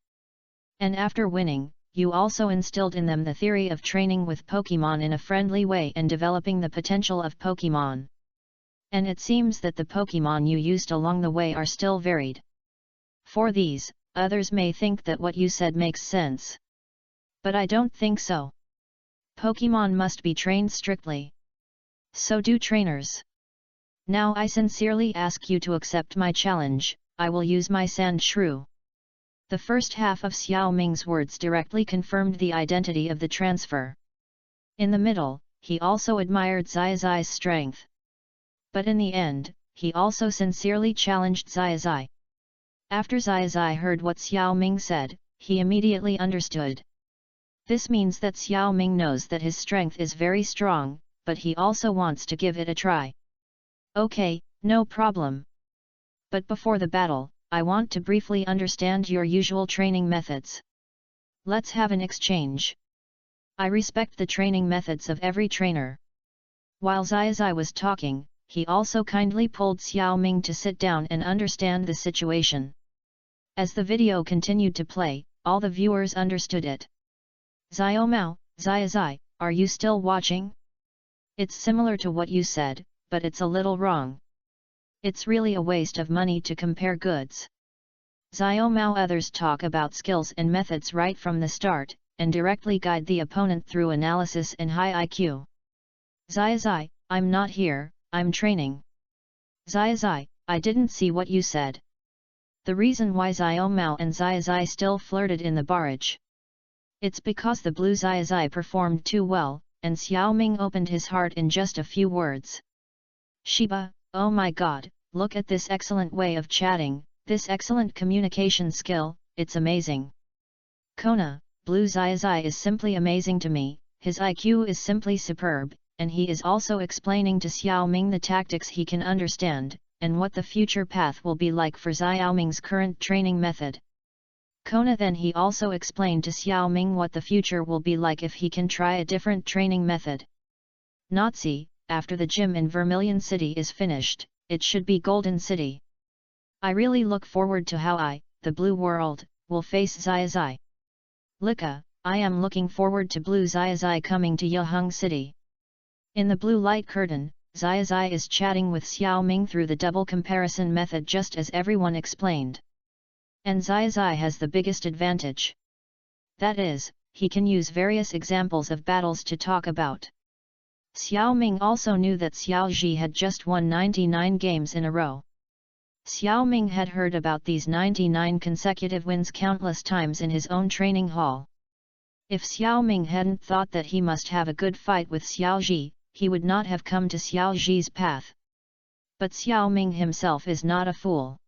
And after winning, you also instilled in them the theory of training with Pokemon in a friendly way and developing the potential of Pokemon. And it seems that the Pokemon you used along the way are still varied. For these, others may think that what you said makes sense. But I don't think so. Pokemon must be trained strictly. So do trainers. Now I sincerely ask you to accept my challenge, I will use my sand shrew. The first half of Xiao Ming's words directly confirmed the identity of the transfer. In the middle, he also admired Xiaozhi's strength. But in the end, he also sincerely challenged Xiaozhi. After Xiaozhi heard what Xiao Ming said, he immediately understood. This means that Xiao Ming knows that his strength is very strong, but he also wants to give it a try. Okay, no problem. But before the battle, I want to briefly understand your usual training methods. Let's have an exchange. I respect the training methods of every trainer. While Xiaozhi was talking, he also kindly pulled Xiao Ming to sit down and understand the situation. As the video continued to play, all the viewers understood it. Xiaozhi, are you still watching? It's similar to what you said, but it's a little wrong. It's really a waste of money to compare goods. Others talk about skills and methods right from the start, and directly guide the opponent through analysis and high IQ. Xiaozhi, I'm not here, I'm training. Xiaozhi, I didn't see what you said. The reason why Xiaomao and Xiaozhi still flirted in the barrage. It's because the blue Xiaozhi performed too well, and Xiao Ming opened his heart in just a few words. Shiba, oh my god, look at this excellent way of chatting, this excellent communication skill, it's amazing. Kona, blue Xiaozhi is simply amazing to me, his IQ is simply superb, and he is also explaining to Xiao Ming the tactics he can understand, and what the future path will be like for Xiao Ming's current training method. Kona then he also explained to Xiao Ming what the future will be like if he can try a different training method. Nazi, after the gym in Vermilion City is finished, it should be Golden City. I really look forward to how I, the Blue World, will face Xiaozhi. Lika, I am looking forward to Blue Xiaozhi coming to Yehung City. In the blue light curtain, Xiaozhi is chatting with Xiao Ming through the double comparison method just as everyone explained. And Xiaozhi has the biggest advantage. That is, he can use various examples of battles to talk about. Xiao Ming also knew that Xiaozhi had just won 99 games in a row. Xiao Ming had heard about these 99 consecutive wins countless times in his own training hall. If Xiao Ming hadn't thought that he must have a good fight with Xiaozhi, he would not have come to Xiaozhi's path. But Xiao Ming himself is not a fool.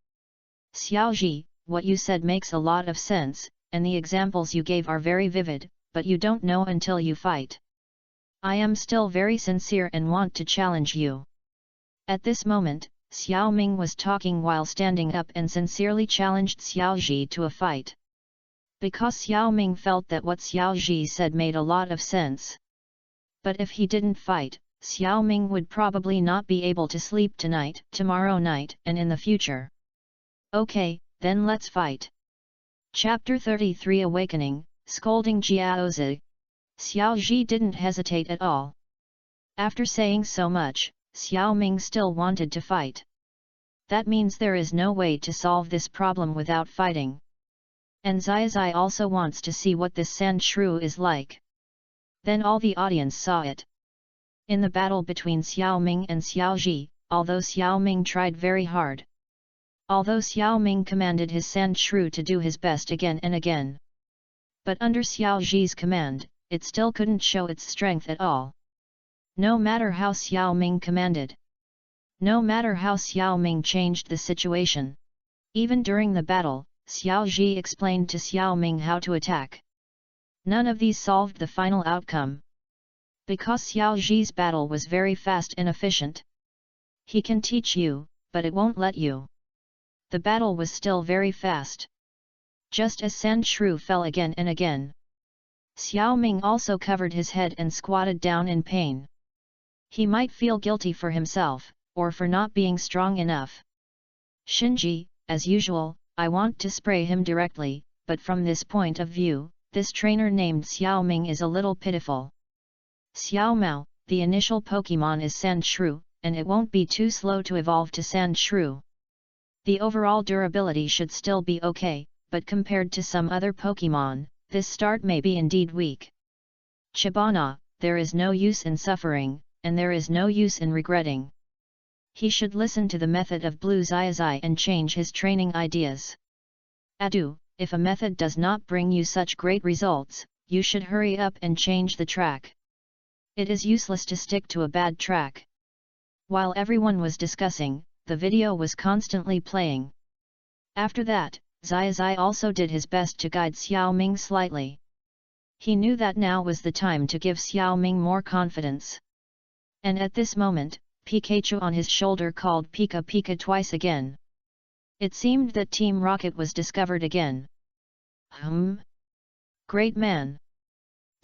Xiaozhi, what you said makes a lot of sense, and the examples you gave are very vivid, but you don't know until you fight. I am still very sincere and want to challenge you. At this moment, Xiao Ming was talking while standing up and sincerely challenged Xiaozhi to a fight. Because Xiao Ming felt that what Xiaozhi said made a lot of sense. But if he didn't fight, Xiao Ming would probably not be able to sleep tonight, tomorrow night, and in the future. Okay, then let's fight. Chapter 33 Awakening, Scolding Xiaozhi. Xiaozhi didn't hesitate at all. After saying so much, Xiao Ming still wanted to fight. That means there is no way to solve this problem without fighting. And Xiaozhi also wants to see what this sand shrew is like. Then all the audience saw it. In the battle between Xiao Ming and Xiaozhi, although Xiao Ming tried very hard. Although Xiao Ming commanded his sand shrew to do his best again and again. But under Xiaozhi's command, it still couldn't show its strength at all. No matter how Xiao Ming commanded. No matter how Xiao Ming changed the situation. Even during the battle, Xiaozhi explained to Xiao Ming how to attack. None of these solved the final outcome. Because Xiaozhi's battle was very fast and efficient. He can teach you, but it won't let you. The battle was still very fast. Just as sand shrew fell again and again. Xiao Ming also covered his head and squatted down in pain. He might feel guilty for himself, or for not being strong enough. Shinji, as usual, I want to spray him directly, but from this point of view, this trainer named Xiao Ming is a little pitiful. Xiao Mao, the initial Pokemon is Sand Shrew, and it won't be too slow to evolve to Sand Shrew. The overall durability should still be okay, but compared to some other Pokemon, this start may be indeed weak. Chibana, there is no use in suffering, and there is no use in regretting. He should listen to the method of Blue Xiaozhi and change his training ideas. Adu, if a method does not bring you such great results, you should hurry up and change the track. It is useless to stick to a bad track. While everyone was discussing, the video was constantly playing. After that, Xiaozhi also did his best to guide Xiaoming slightly. He knew that now was the time to give Xiaoming more confidence. And at this moment, Pikachu on his shoulder called Pika Pika twice again. It seemed that Team Rocket was discovered again. Great man!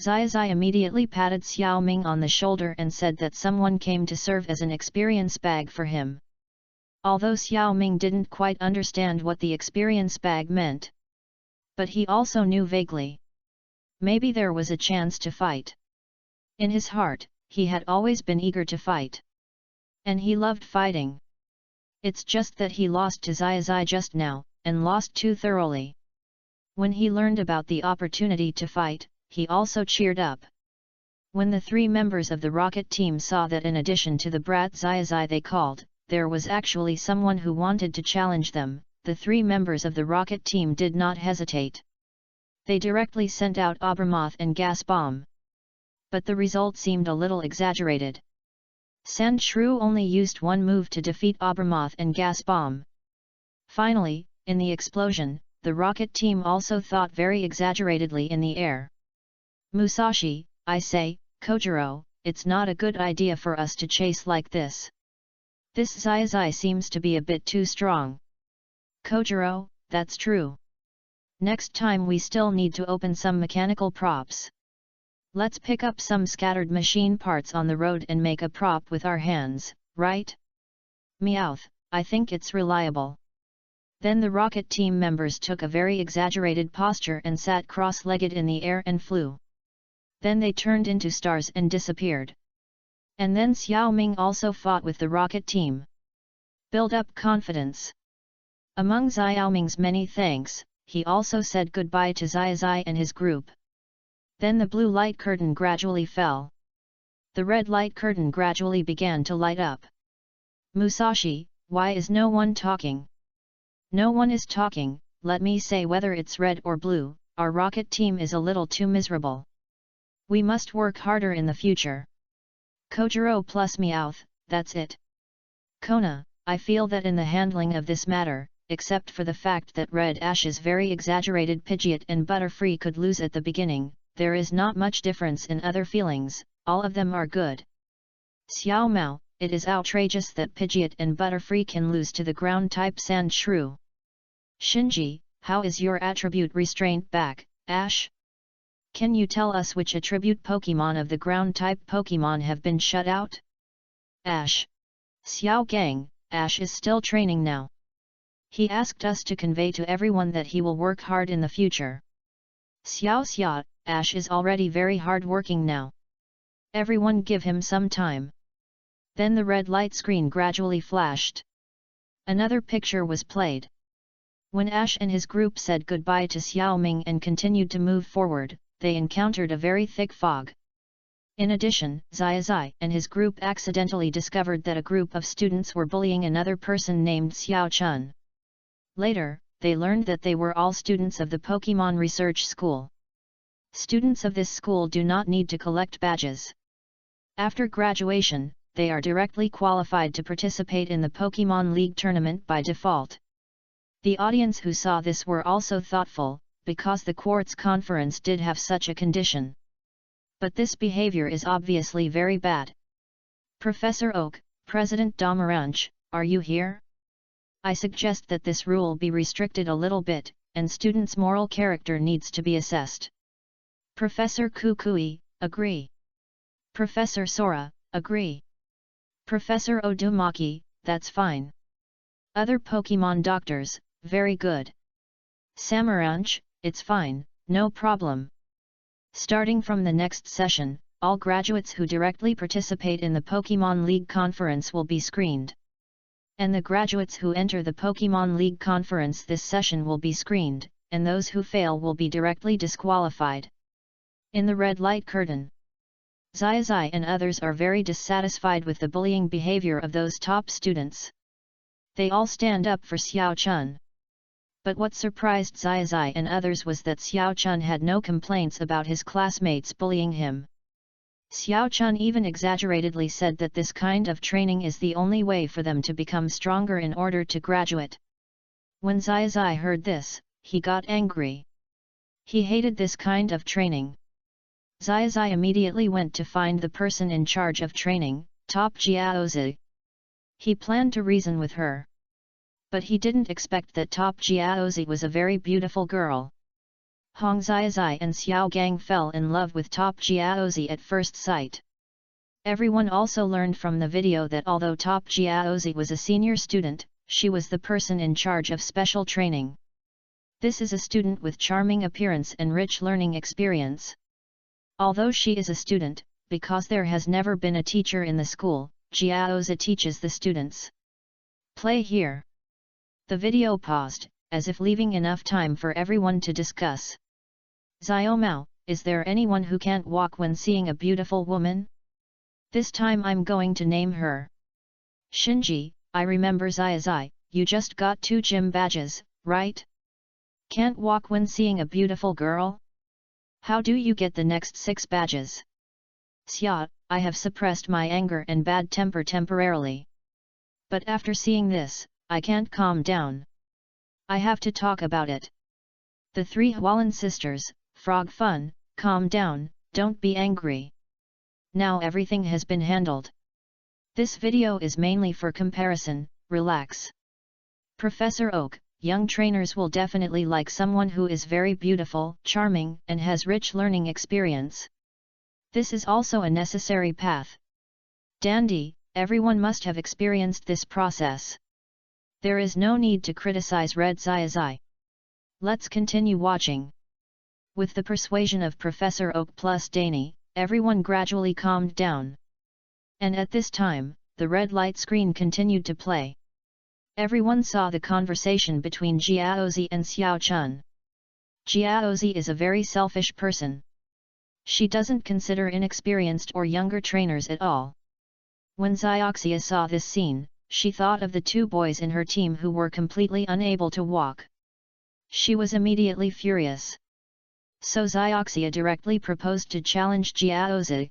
Xiaozhi immediately patted Xiaoming on the shoulder and said that someone came to serve as an experience bag for him. Although Xiaoming didn't quite understand what the experience bag meant. But he also knew vaguely. Maybe there was a chance to fight. In his heart, he had always been eager to fight. And he loved fighting. It's just that he lost to Xiaozhi just now, and lost too thoroughly. When he learned about the opportunity to fight, he also cheered up. When the three members of the rocket team saw that in addition to the brat Xiaozhi they called, there was actually someone who wanted to challenge them, the three members of the rocket team did not hesitate. They directly sent out Abramoth and Gas Bomb. But the result seemed a little exaggerated. Sandshrew only used one move to defeat Abramoth and Gas Bomb. Finally, in the explosion, the rocket team also thought very exaggeratedly in the air. Musashi, I say, Kojiro, it's not a good idea for us to chase like this. This Xiaozhi seems to be a bit too strong. Kojiro, that's true. Next time we still need to open some mechanical props. Let's pick up some scattered machine parts on the road and make a prop with our hands, right? Meowth, I think it's reliable. Then the rocket team members took a very exaggerated posture and sat cross-legged in the air and flew. Then they turned into stars and disappeared. And then Xiaoming also fought with the rocket team. Build up confidence. Among Xiaoming's many thanks, he also said goodbye to Xiaozhi and his group. Then the blue light curtain gradually fell. The red light curtain gradually began to light up. Musashi, why is no one talking? No one is talking, let me say whether it's red or blue, our rocket team is a little too miserable. We must work harder in the future. Kojiro plus Meowth, that's it. Kona, I feel that in the handling of this matter, except for the fact that Red Ash's very exaggerated Pidgeot and Butterfree could lose at the beginning, there is not much difference in other feelings, all of them are good. Xiao Mao, it is outrageous that Pidgeot and Butterfree can lose to the ground-type Sandshrew. Shinji, how is your attribute restraint back, Ash? Can you tell us which attribute Pokemon of the ground-type Pokemon have been shut out? Ash. Xiao Gang, Ash is still training now. He asked us to convey to everyone that he will work hard in the future. Xiao Xia, Ash is already very hard working now. Everyone give him some time. Then the red light screen gradually flashed. Another picture was played. When Ash and his group said goodbye to Xiaoming and continued to move forward, they encountered a very thick fog. In addition, Xiaozhi and his group accidentally discovered that a group of students were bullying another person named Xiao Chun. Later, they learned that they were all students of the Pokemon Research School. Students of this school do not need to collect badges. After graduation, they are directly qualified to participate in the Pokemon League tournament by default. The audience who saw this were also thoughtful, because the Quartz Conference did have such a condition. But this behavior is obviously very bad. Professor Oak, President Damaranch, are you here? I suggest that this rule be restricted a little bit, and students' moral character needs to be assessed. Professor Kukui, agree. Professor Sora, agree. Professor Odumaki, that's fine. Other Pokemon doctors, very good. Samaranch, it's fine, no problem. Starting from the next session, all graduates who directly participate in the Pokemon League Conference will be screened. And the graduates who enter the Pokemon League Conference this session will be screened, and those who fail will be directly disqualified. In the red light curtain, Xiaozhi and others are very dissatisfied with the bullying behavior of those top students. They all stand up for Xiao Chun. But what surprised Xiaozhi and others was that Xiao Chun had no complaints about his classmates bullying him. Xiao Chun even exaggeratedly said that this kind of training is the only way for them to become stronger in order to graduate. When Xiaozhi heard this, he got angry. He hated this kind of training. Xiaozhi immediately went to find the person in charge of training, Top Xiaozhi. He planned to reason with her. But he didn't expect that Top Xiaozhi was a very beautiful girl. Hong Xiaozhi and Xiao Gang fell in love with Top Xiaozhi at first sight. Everyone also learned from the video that although Top Xiaozhi was a senior student, she was the person in charge of special training. This is a student with charming appearance and rich learning experience. Although she is a student, because there has never been a teacher in the school, Xiaozhi teaches the students. Play here. The video paused, as if leaving enough time for everyone to discuss. Xiao Mao, is there anyone who can't walk when seeing a beautiful woman? This time I'm going to name her. Shinji, I remember Xiaozhi, you just got 2 gym badges, right? Can't walk when seeing a beautiful girl? How do you get the next 6 badges? Xia, I have suppressed my anger and bad temper temporarily. But after seeing this, I can't calm down. I have to talk about it. The 3 Hualan sisters, Frog Fun, calm down, don't be angry. Now everything has been handled. This video is mainly for comparison, relax. Professor Oak, young trainers will definitely like someone who is very beautiful, charming, and has rich learning experience. This is also a necessary path. Dandy, everyone must have experienced this process. There is no need to criticize Red Xiaozhi. Let's continue watching. With the persuasion of Professor Oak plus Danny, everyone gradually calmed down. And at this time, the red light screen continued to play. Everyone saw the conversation between Xiaozhi and Xiao Chun. Xiaozhi is a very selfish person. She doesn't consider inexperienced or younger trainers at all. When Xiaoxia saw this scene, she thought of the 2 boys in her team who were completely unable to walk. She was immediately furious. So Xiaoxia directly proposed to challenge Xiaozhi.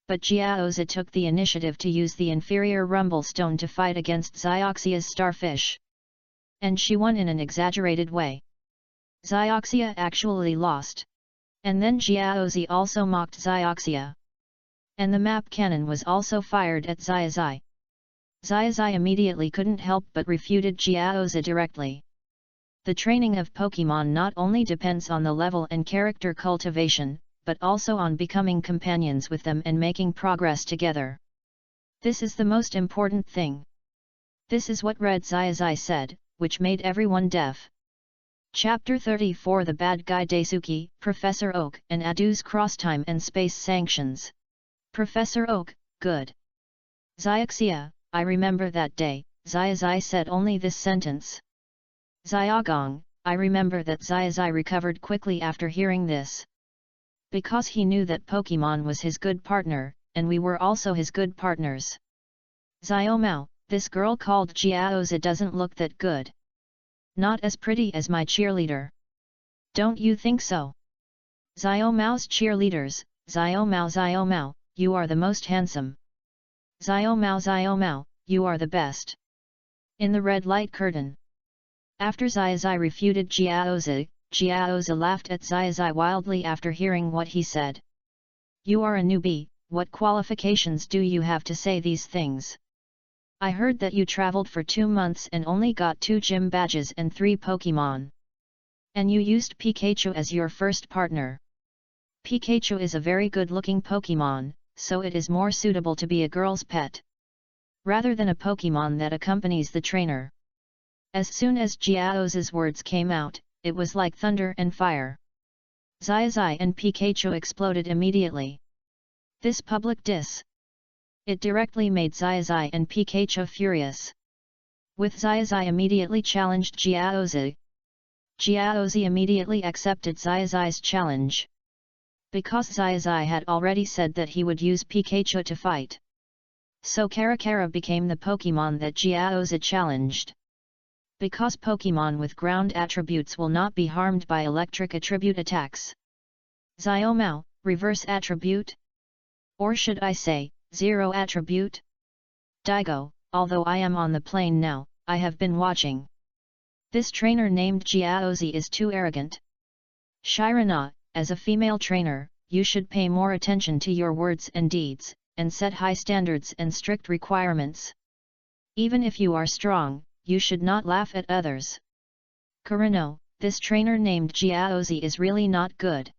But Xiaozhi took the initiative to use the inferior rumble stone to fight against Xiaoxia's starfish. And she won in an exaggerated way. Xiaoxia actually lost. And then Xiaozhi also mocked Xiaoxia. And the map cannon was also fired at Xiaozhi. Xiaozhi immediately couldn't help but refuted Xiaozhi directly. The training of Pokemon not only depends on the level and character cultivation, but also on becoming companions with them and making progress together. This is the most important thing. This is what Red Xiaozhi said, which made everyone deaf. Chapter 34 The Bad Guy Daisuke, Professor Oak and Adu's Crosstime and Space Sanctions. Professor Oak, good. Xiaoxia, I remember that day, Xiaozhi said only this sentence. Xiaogong, I remember that Xiaozhi recovered quickly after hearing this. Because he knew that Pokemon was his good partner, and we were also his good partners. Xiao Mao, this girl called Xiaozhi doesn't look that good. Not as pretty as my cheerleader. Don't you think so? Xiao Mao's cheerleaders, Xiao Mao, you are the most handsome. Xiao Mao, you are the best. In the red light curtain. After Xiaozhi refuted Xiaozhi, Xiaozhi laughed at Xiaozhi wildly after hearing what he said. You are a newbie, what qualifications do you have to say these things? I heard that you traveled for 2 months and only got 2 gym badges and 3 Pokemon. And you used Pikachu as your first partner. Pikachu is a very good-looking Pokemon, so it is more suitable to be a girl's pet. Rather than a Pokemon that accompanies the trainer. As soon as Xiaozhi's words came out, it was like thunder and fire. Xiaozhi and Pikachu exploded immediately. This public diss. It directly made Xiaozhi and Pikachu furious. With Xiaozhi immediately challenged Xiaozhi. Xiaozhi immediately accepted Xiaozhi's challenge. because Xiaozhi had already said that he would use Pikachu to fight. So Karakara became the Pokemon that Xiaozhi challenged. Because Pokemon with ground attributes will not be harmed by electric attribute attacks. Xiaomao, reverse attribute? Or should I say, zero attribute? Daigo, although I am on the plane now, I have been watching. This trainer named Xiaozhi is too arrogant. Shirana, as a female trainer, you should pay more attention to your words and deeds, and set high standards and strict requirements. Even if you are strong, you should not laugh at others. Kurino, this trainer named Xiaozhi is really not good.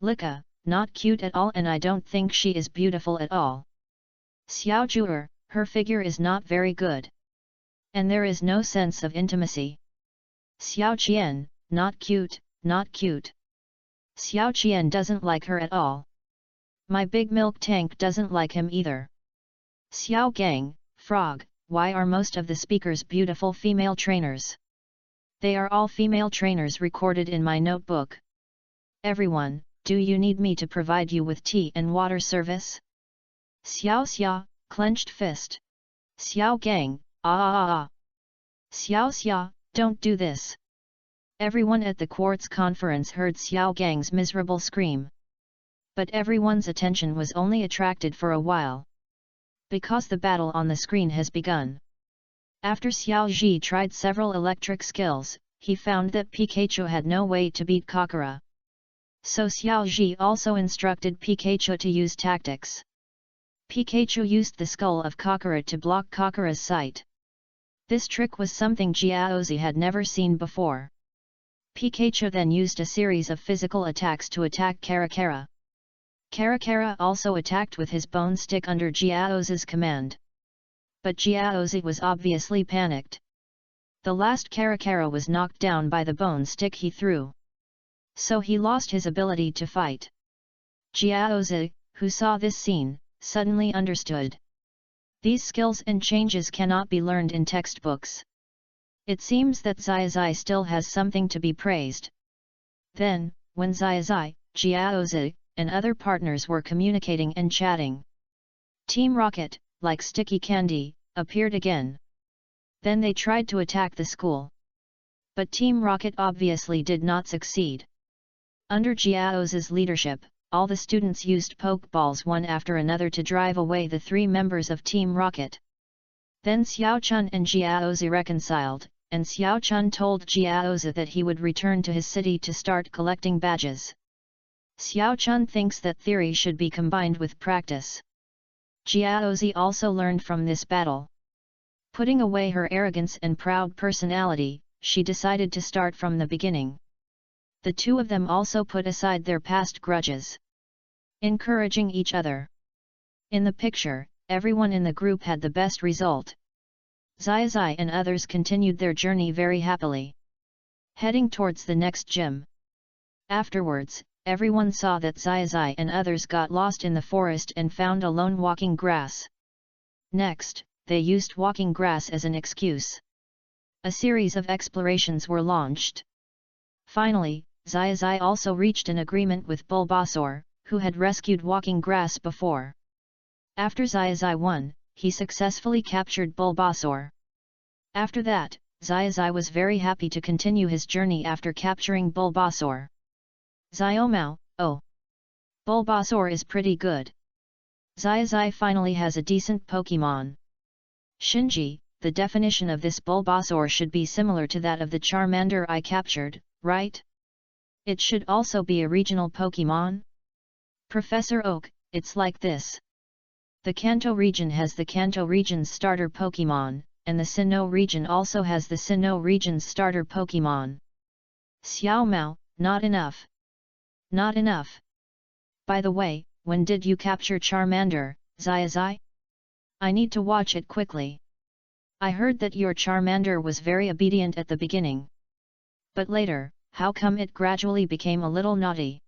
Lika, not cute at all, and I don't think she is beautiful at all. Xiaozhi, her figure is not very good. And there is no sense of intimacy. Xiaoqian, not cute, not cute. Xiaoqian doesn't like her at all. My big milk tank doesn't like him either. Xiaogang, frog, why are most of the speakers beautiful female trainers? They are all female trainers recorded in my notebook. Everyone, do you need me to provide you with tea and water service? Xiaoxia, clenched fist. Xiaogang, ah. Xiaoxia, don't do this. Everyone at the quartz conference heard Xiaogang's miserable scream. But everyone's attention was only attracted for a while. Because the battle on the screen has begun. After Xiaozhi tried several electric skills, he found that Pikachu had no way to beat Kakara. So Xiaozhi also instructed Pikachu to use tactics. Pikachu used the skull of Kakara to block Kakara's sight. This trick was something Xiaozhi had never seen before. Pikachu then used a series of physical attacks to attack Karakara. Karakara also attacked with his bone stick under Xiaozhi's command. But Xiaozhi was obviously panicked. The last Karakara was knocked down by the bone stick he threw. So he lost his ability to fight. Xiaozhi, who saw this scene, suddenly understood. These skills and changes cannot be learned in textbooks. It seems that Xiaozhi still has something to be praised. Then, when Xiaozhi, Xiaozhi, and other partners were communicating and chatting, Team Rocket, like sticky candy, appeared again. Then they tried to attack the school. But Team Rocket obviously did not succeed. Under Xiaozhi's leadership, all the students used Pokeballs one after another to drive away the 3 members of Team Rocket. Then Xiaochun and Xiaozhi reconciled, and Xiaochun told Xiaozhi that he would return to his city to start collecting badges. Xiaochun thinks that theory should be combined with practice. Xiaozhi also learned from this battle. Putting away her arrogance and proud personality, she decided to start from the beginning. The two of them also put aside their past grudges, encouraging each other. In the picture, everyone in the group had the best result. Xiaozhi and others continued their journey very happily, heading towards the next gym. Afterwards, everyone saw that Xiaozhi and others got lost in the forest and found alone walking grass. Next, they used walking grass as an excuse. A series of explorations were launched. Finally, Xiaozhi also reached an agreement with Bulbasaur, who had rescued walking grass before. After Xiaozhi won, he successfully captured Bulbasaur. After that, Xiaozhi was very happy to continue his journey after capturing Bulbasaur. Xiaomao, oh! Bulbasaur is pretty good. Xiaozhi finally has a decent Pokemon. Shinji, the definition of this Bulbasaur should be similar to that of the Charmander I captured, right? It should also be a regional Pokemon? Professor Oak, it's like this. The Kanto region has the Kanto region's starter Pokemon, and the Sinnoh region also has the Sinnoh region's starter Pokemon. Xiaomao, not enough. Not enough. By the way, when did you capture Charmander, Xiaozhi? I need to watch it quickly. I heard that your Charmander was very obedient at the beginning. But later, how come it gradually became a little naughty?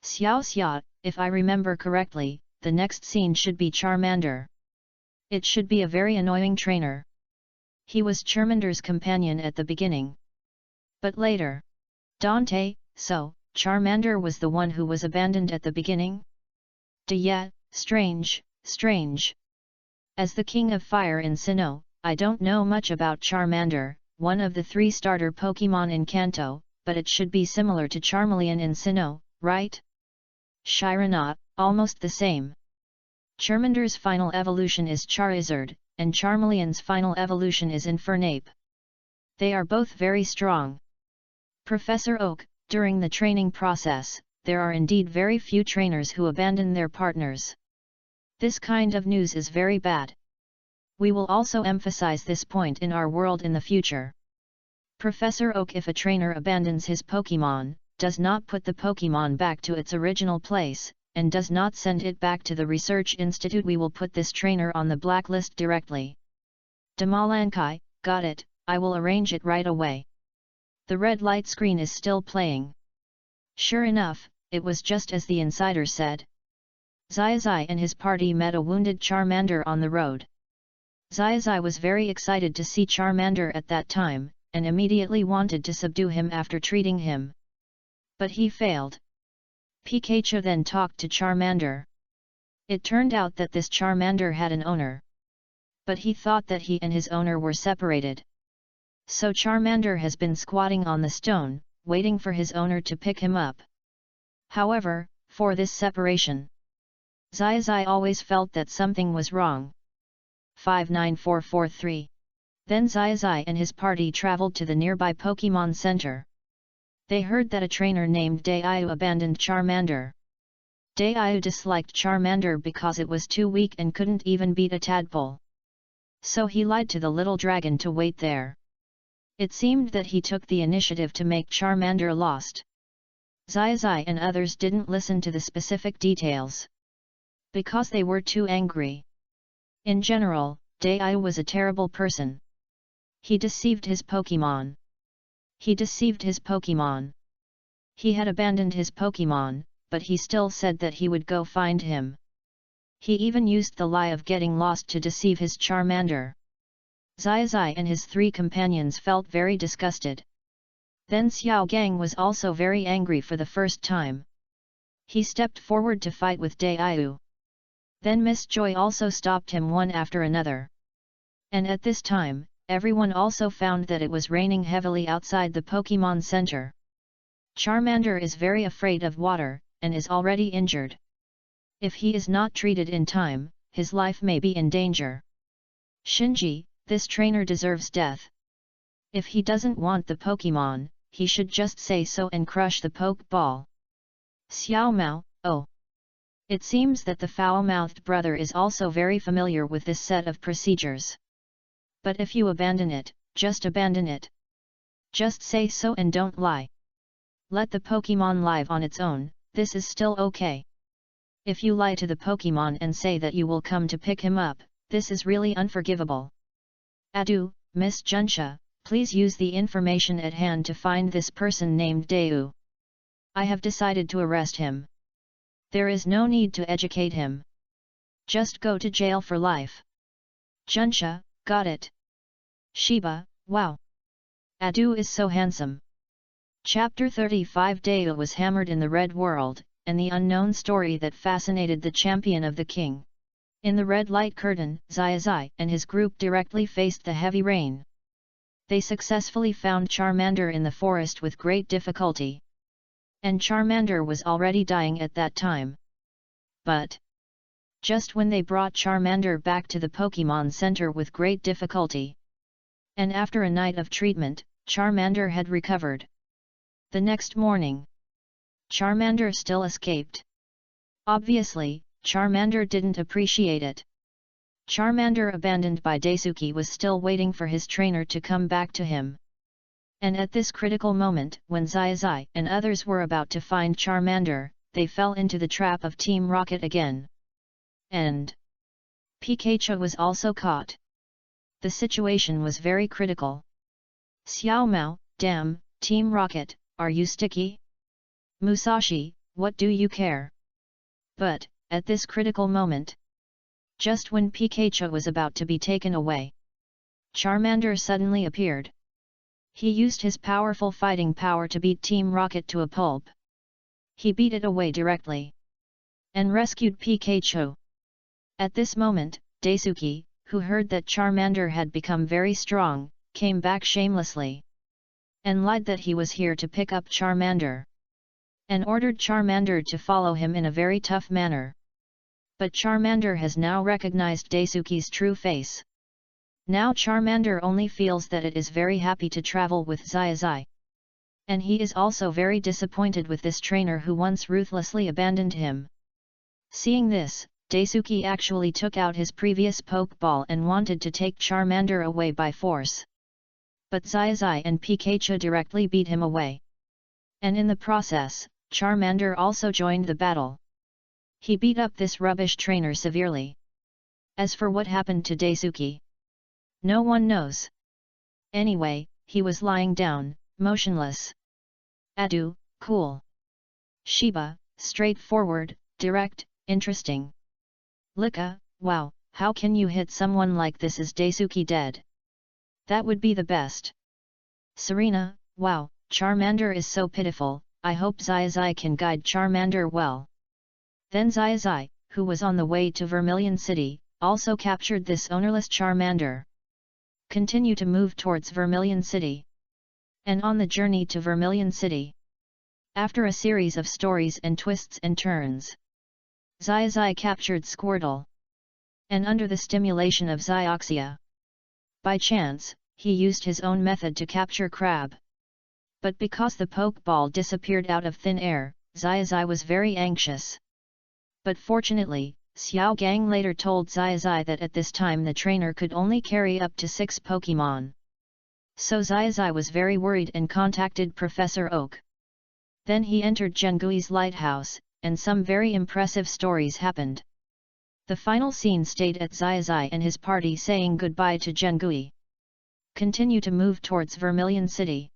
Xiaoxia, if I remember correctly, the next scene should be Charmander. It should be a very annoying trainer. He was Charmander's companion at the beginning. But later. Dante, so, Charmander was the one who was abandoned at the beginning? Yeah, strange, strange. As the King of Fire in Sinnoh, I don't know much about Charmander, one of the 3 starter Pokémon in Kanto, but it should be similar to Charmeleon in Sinnoh, right? Shirana, almost the same. Charmander's final evolution is Charizard, and Charmeleon's final evolution is Infernape. They are both very strong. Professor Oak, during the training process, there are indeed very few trainers who abandon their partners. This kind of news is very bad. We will also emphasize this point in our world in the future. Professor Oak, if a trainer abandons his Pokémon, does not put the Pokémon back to its original place, and does not send it back to the research institute, we will put this trainer on the blacklist directly. Damalankai, got it, I will arrange it right away. The red light screen is still playing. Sure enough, it was just as the insider said. Xiaozhi and his party met a wounded Charmander on the road. Xiaozhi was very excited to see Charmander at that time, and immediately wanted to subdue him after treating him. But he failed. Pikachu then talked to Charmander. It turned out that this Charmander had an owner. But he thought that he and his owner were separated. So Charmander has been squatting on the stone, waiting for his owner to pick him up. However, for this separation, Xiaozhi always felt that something was wrong. 59443. Then Xiaozhi and his party traveled to the nearby Pokémon Center. They heard that a trainer named Daiyu abandoned Charmander. Daiyu disliked Charmander because it was too weak and couldn't even beat a tadpole. So he lied to the little dragon to wait there. It seemed that he took the initiative to make Charmander lost. Xiaozhi and others didn't listen to the specific details, because they were too angry. In general, Daiyu was a terrible person. He deceived his Pokémon. He deceived his Pokémon. He had abandoned his Pokémon, but he still said that he would go find him. He even used the lie of getting lost to deceive his Charmander. Xiaozhi and his 3 companions felt very disgusted. Then Xiao Gang was also very angry for the first time. He stepped forward to fight with Daiyu. Then Miss Joy also stopped him one after another. And at this time, everyone also found that it was raining heavily outside the Pokémon Center. Charmander is very afraid of water, and is already injured. If he is not treated in time, his life may be in danger. Shinji, this trainer deserves death. If he doesn't want the Pokémon, he should just say so and crush the Pokeball. Xiao Mao, oh. It seems that the foul-mouthed brother is also very familiar with this set of procedures. But if you abandon it, just abandon it. Just say so and don't lie. Let the Pokémon live on its own, this is still okay. If you lie to the Pokémon and say that you will come to pick him up, this is really unforgivable. Adu, Miss Junsha, please use the information at hand to find this person named Daiyu. I have decided to arrest him. There is no need to educate him. Just go to jail for life. Junsha, got it. Shiba, wow. Adu is so handsome. Chapter 35. Daiyu was hammered in the Red World, and the unknown story that fascinated the champion of the king. In the red light curtain, Xiaozhi and his group directly faced the heavy rain. They successfully found Charmander in the forest with great difficulty. And Charmander was already dying at that time. But just when they brought Charmander back to the Pokémon Center with great difficulty, and after a night of treatment, Charmander had recovered. The next morning, Charmander still escaped. Obviously, Charmander didn't appreciate it. Charmander abandoned by Daisuke was still waiting for his trainer to come back to him. And at this critical moment, when Xiaozhi and others were about to find Charmander, they fell into the trap of Team Rocket again. And Pikachu was also caught. The situation was very critical. Xiao Mao, damn, Team Rocket, are you sticky? Musashi, what do you care? But, at this critical moment, just when Pikachu was about to be taken away, Charmander suddenly appeared. He used his powerful fighting power to beat Team Rocket to a pulp. He beat it away directly and rescued Pikachu. At this moment, Daisuke, who heard that Charmander had become very strong, came back shamelessly and lied that he was here to pick up Charmander, and ordered Charmander to follow him in a very tough manner. But Charmander has now recognized Daisuke's true face. Now Charmander only feels that it is very happy to travel with Xiaozhi. And he is also very disappointed with this trainer who once ruthlessly abandoned him. Seeing this, Daisuke actually took out his previous Pokeball and wanted to take Charmander away by force. But Xiaozhi and Pikachu directly beat him away. And in the process, Charmander also joined the battle. He beat up this rubbish trainer severely. As for what happened to Daisuke, no one knows. Anyway, he was lying down, motionless. Adu, cool. Shiba, straightforward, direct, interesting. Lika, wow, how can you hit someone like this? Is Daisuke dead? That would be the best. Serena, wow, Charmander is so pitiful, I hope Xiaozhi can guide Charmander well. Then Xiaozhi, who was on the way to Vermilion City, also captured this ownerless Charmander. Continue to move towards Vermilion City. And on the journey to Vermilion City, after a series of stories and twists and turns, Xiaozhi captured Squirtle. And under the stimulation of Xiaoxia, by chance, he used his own method to capture Crab. But because the Pokeball disappeared out of thin air, Xiaozhi was very anxious. But fortunately, Xiao Gang later told Xiaozhi that at this time the trainer could only carry up to 6 Pokémon. So Xiaozhi was very worried and contacted Professor Oak. Then he entered Zhengui's lighthouse, and some very impressive stories happened. The final scene stayed at Xiaozhi and his party saying goodbye to Zhengui. Continue to move towards Vermilion City.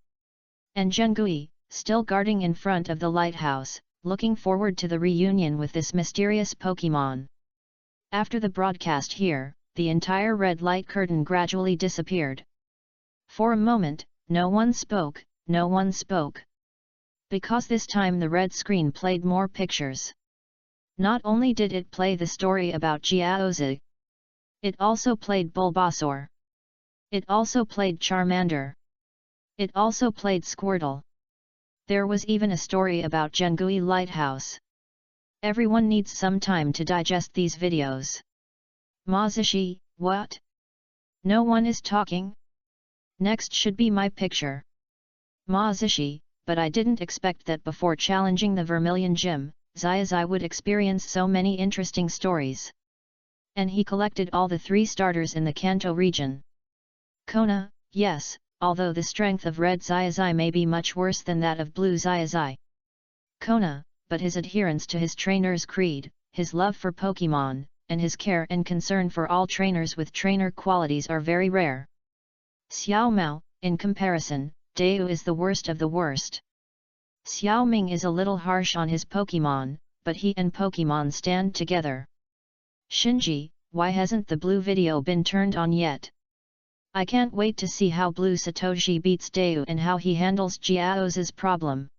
And Zhengui, still guarding in front of the lighthouse, looking forward to the reunion with this mysterious Pokémon. After the broadcast here, the entire red light curtain gradually disappeared. For a moment, no one spoke, no one spoke. Because this time the red screen played more pictures. Not only did it play the story about Xiaozhi, it also played Bulbasaur. It also played Charmander. It also played Squirtle. There was even a story about Zhengui Lighthouse. Everyone needs some time to digest these videos. Mazishi, what? No one is talking? Next should be my picture. Mazishi, but I didn't expect that before challenging the Vermilion Gym, Xiaozhi would experience so many interesting stories. And he collected all the 3 starters in the Kanto region. Kona, yes, although the strength of red Xiaozhi may be much worse than that of blue Xiaozhi. Kona, but his adherence to his trainer's creed, his love for Pokémon, and his care and concern for all trainers with trainer qualities are very rare. Xiao Mao, in comparison, Deu is the worst of the worst. Xiao Ming is a little harsh on his Pokémon, but he and Pokémon stand together. Shinji, why hasn't the blue video been turned on yet? I can't wait to see how Blue Satoshi beats Deu and how he handles Xiaozhi's problem.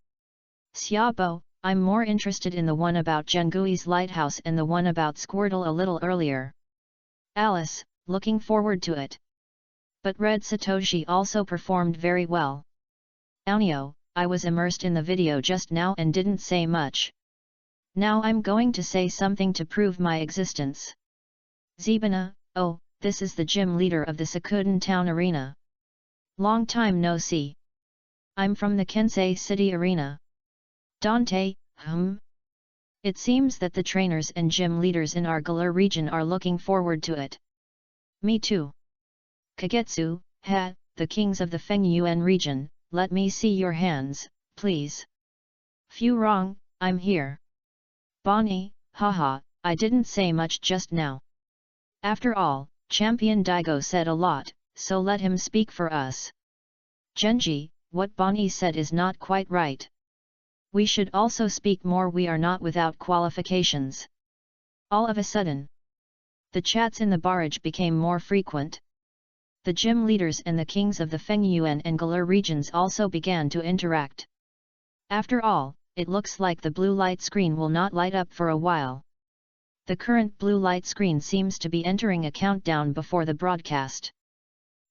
Xiaobo, I'm more interested in the one about Zhengui's lighthouse and the one about Squirtle a little earlier. Alice, looking forward to it. But Red Satoshi also performed very well. Aunio, I was immersed in the video just now and didn't say much. Now I'm going to say something to prove my existence. Zebana, oh, this is the gym leader of the Sakuden Town Arena. Long time no see. I'm from the Kensei City Arena. Dante, It seems that the trainers and gym leaders in our Galar region are looking forward to it. Me too. Kagetsu, the kings of the Fengyuan region, let me see your hands, please. Few wrong, I'm here. Bonnie, haha, I didn't say much just now. After all, Champion Daigo said a lot, so let him speak for us. Genji, what Bonnie said is not quite right. We should also speak more. We are not without qualifications. All of a sudden, the chats in the barrage became more frequent. The gym leaders and the kings of the Fengyuan and Galar regions also began to interact. After all, it looks like the blue light screen will not light up for a while. The current blue light screen seems to be entering a countdown before the broadcast.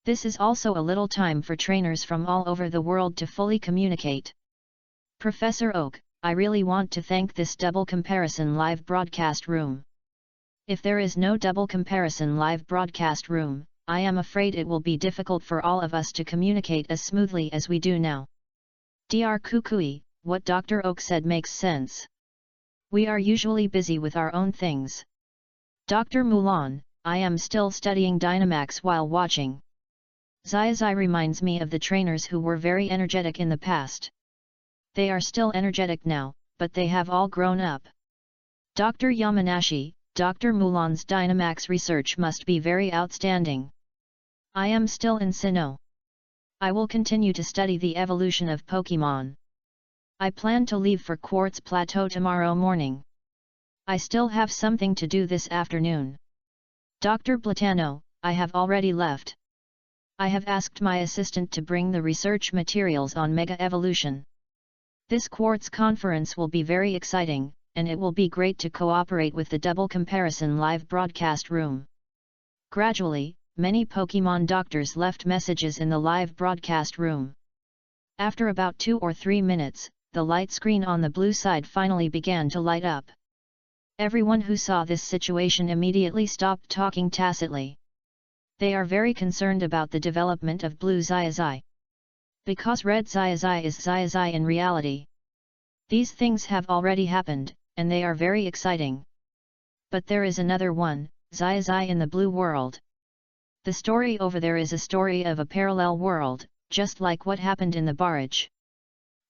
This is also a little time for trainers from all over the world to fully communicate. Professor Oak, I really want to thank this double comparison live broadcast room. If there is no double comparison live broadcast room, I am afraid it will be difficult for all of us to communicate as smoothly as we do now. Dr. Kukui, what Dr. Oak said makes sense. We are usually busy with our own things. Dr. Mulan, I am still studying Dynamax while watching. Xiaozhi reminds me of the trainers who were very energetic in the past. They are still energetic now, but they have all grown up. Dr. Yamanashi, Dr. Mulan's Dynamax research must be very outstanding. I am still in Sinnoh. I will continue to study the evolution of Pokemon. I plan to leave for Quartz Plateau tomorrow morning. I still have something to do this afternoon. Dr. Platano, I have already left. I have asked my assistant to bring the research materials on Mega Evolution. This Quartz conference will be very exciting, and it will be great to cooperate with the double comparison live broadcast room. Gradually, many Pokemon doctors left messages in the live broadcast room. After about 2 or 3 minutes, the light screen on the blue side finally began to light up. Everyone who saw this situation immediately stopped talking tacitly. They are very concerned about the development of blue Xiaozhi. Because red Xiaozhi is Xiaozhi in reality. These things have already happened, and they are very exciting. But there is another one, Xiaozhi in the blue world. The story over there is a story of a parallel world, just like what happened in the barrage.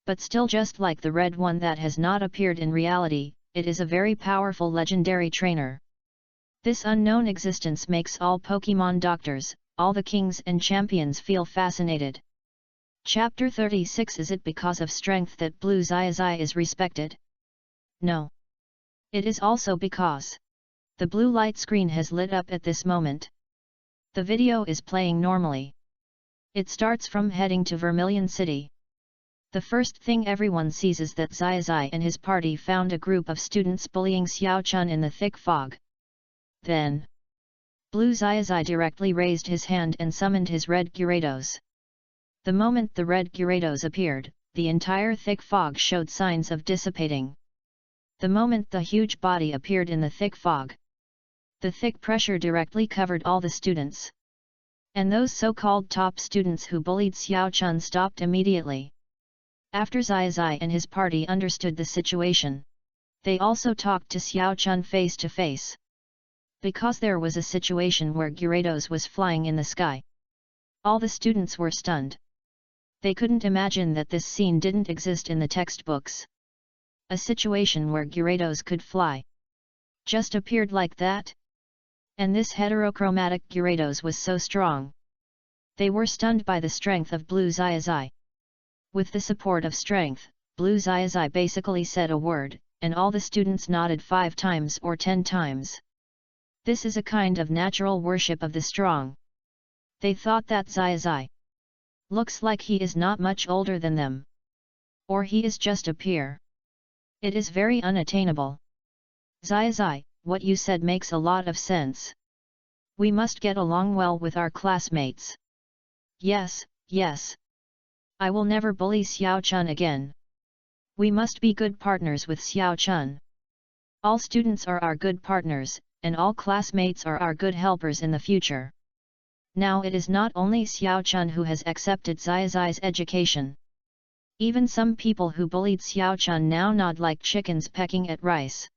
But still just like the red one that has not appeared in reality, it is a very powerful legendary trainer. This unknown existence makes all Pokemon doctors, all the kings and champions feel fascinated. Chapter 36. Is it because of strength that blue Xiaozhi is respected? No. It is also because the blue light screen has lit up at this moment. The video is playing normally. It starts from heading to Vermilion City. The first thing everyone sees is that Xiaozhi and his party found a group of students bullying Xiao Chun in the thick fog. Then, blue Xiaozhi directly raised his hand and summoned his red Gyarados. The moment the red Gyarados appeared, the entire thick fog showed signs of dissipating. The moment the huge body appeared in the thick fog, the thick pressure directly covered all the students. And those so-called top students who bullied Xiao Chun stopped immediately. After Xiaozhi and his party understood the situation, they also talked to Xiao Chun face to face. Because there was a situation where Gyarados was flying in the sky. All the students were stunned. They couldn't imagine that this scene didn't exist in the textbooks. A situation where Gyarados could fly just appeared like that? And this heterochromatic Gyarados was so strong. They were stunned by the strength of blue Xiaozhi. With the support of strength, blue Xiaozhi basically said a word, and all the students nodded 5 times or 10 times. This is a kind of natural worship of the strong. They thought that Xiaozhi looks like he is not much older than them. Or he is just a peer. It is very unattainable. Xiaozhi, what you said makes a lot of sense. We must get along well with our classmates. Yes, yes. I will never bully Xiao Chun again. We must be good partners with Xiao Chun. All students are our good partners, and all classmates are our good helpers in the future. Now it is not only Xiao Chun who has accepted Xiaozhi's education. Even some people who bullied Xiao Chun now nod like chickens pecking at rice.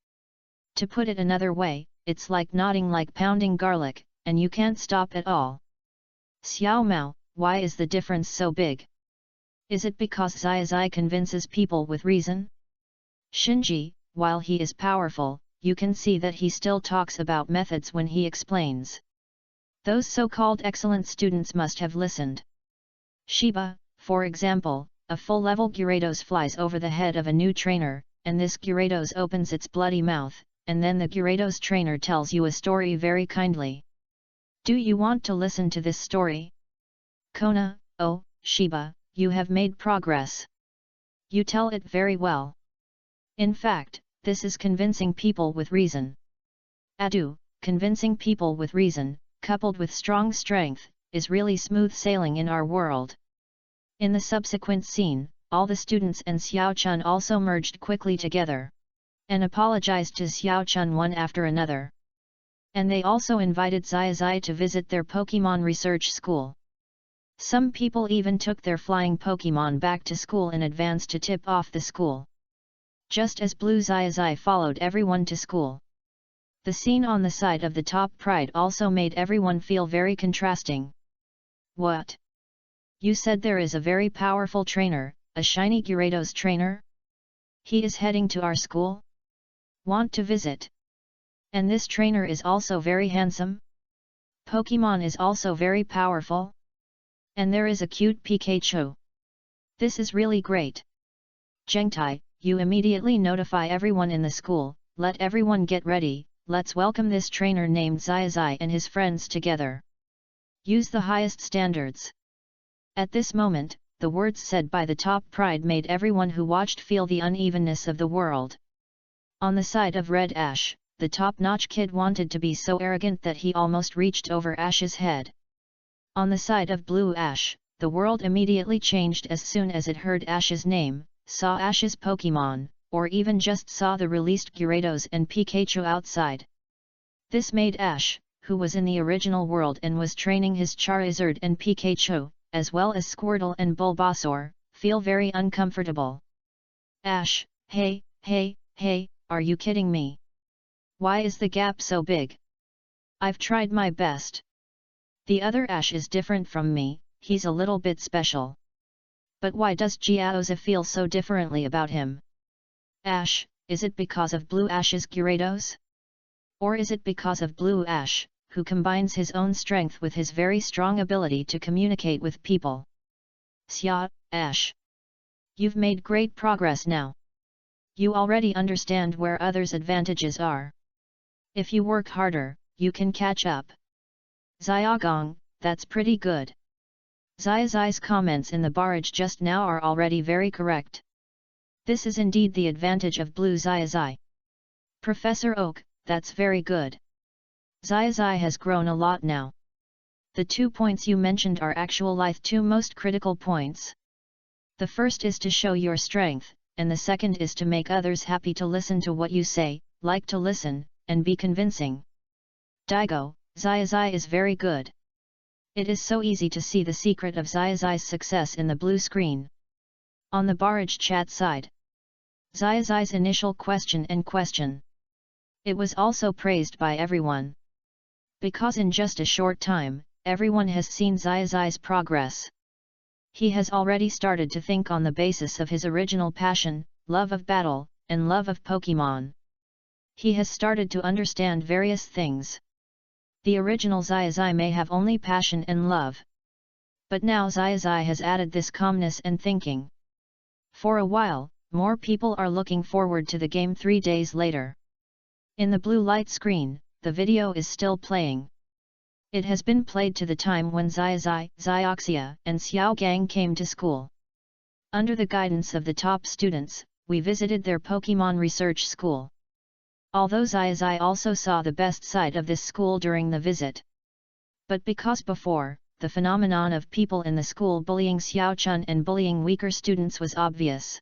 To put it another way, it's like nodding like pounding garlic, and you can't stop at all. Xiao Mao, why is the difference so big? Is it because Xiaozhi convinces people with reason? Shinji, while he is powerful, you can see that he still talks about methods when he explains. Those so-called excellent students must have listened. Shiba, for example, a full-level Gyarados flies over the head of a new trainer, and this Gyarados opens its bloody mouth, and then the Gyarados trainer tells you a story very kindly. Do you want to listen to this story? Kona, oh, Shiba, you have made progress. You tell it very well. In fact, this is convincing people with reason. Adu, convincing people with reason, coupled with strong strength, is really smooth sailing in our world. In the subsequent scene, all the students and Xiao Chun also merged quickly together, and apologized to Xiao Chun one after another. And they also invited Xiaozhi to visit their Pokemon research school. Some people even took their flying Pokemon back to school in advance to tip off the school. Just as Blue Xiaozhi followed everyone to school. The scene on the side of the top pride also made everyone feel very contrasting. What? You said there is a very powerful trainer, a shiny Gyarados trainer? He is heading to our school? Want to visit? And this trainer is also very handsome? Pokemon is also very powerful? And there is a cute Pikachu. This is really great. Zhengtai, you immediately notify everyone in the school, let everyone get ready, let's welcome this trainer named Xiaozhi and his friends together. Use the highest standards. At this moment, the words said by the top pride made everyone who watched feel the unevenness of the world. On the side of Red Ash, the top-notch kid wanted to be so arrogant that he almost reached over Ash's head. On the side of Blue Ash, the world immediately changed as soon as it heard Ash's name, saw Ash's Pokemon, or even just saw the released Gyarados and Pikachu outside. This made Ash, who was in the original world and was training his Charizard and Pikachu, as well as Squirtle and Bulbasaur, feel very uncomfortable. Ash, hey, are you kidding me? Why is the gap so big? I've tried my best. The other Ash is different from me, he's a little bit special. But why does Xiaozhi feel so differently about him? Ash, is it because of Blue Ash's Gyarados? Or is it because of Blue Ash, who combines his own strength with his very strong ability to communicate with people? Xia, Ash. You've made great progress now. You already understand where others' advantages are. If you work harder, you can catch up. Xiaogong, that's pretty good. Xiaozhi's comments in the barrage just now are already very correct. This is indeed the advantage of Blue Xiaozhi. Professor Oak, that's very good. Xiaozhi has grown a lot now. The 2 points you mentioned are actual life 2 most critical points. The first is to show your strength, and the second is to make others happy to listen to what you say, like to listen, and be convincing. Daigo, Xiaozhi is very good. It is so easy to see the secret of Xiaozhi's success in the blue screen. On the barrage chat side, Xiaozhi's initial question. It was also praised by everyone. Because in just a short time, everyone has seen Xiaozhi's progress. He has already started to think on the basis of his original passion, love of battle, and love of Pokemon. He has started to understand various things. The original Xiaozhi may have only passion and love. But now Xiaozhi has added this calmness and thinking. For a while, more people are looking forward to the game 3 days later. In the blue light screen, the video is still playing. It has been played to the time when Xiaozhi, Xiaoxia, and Xiaogang came to school. Under the guidance of the top students, we visited their Pokemon research school. Although Xiaozhi also saw the best side of this school during the visit. But because before, the phenomenon of people in the school bullying Xiaochun and bullying weaker students was obvious.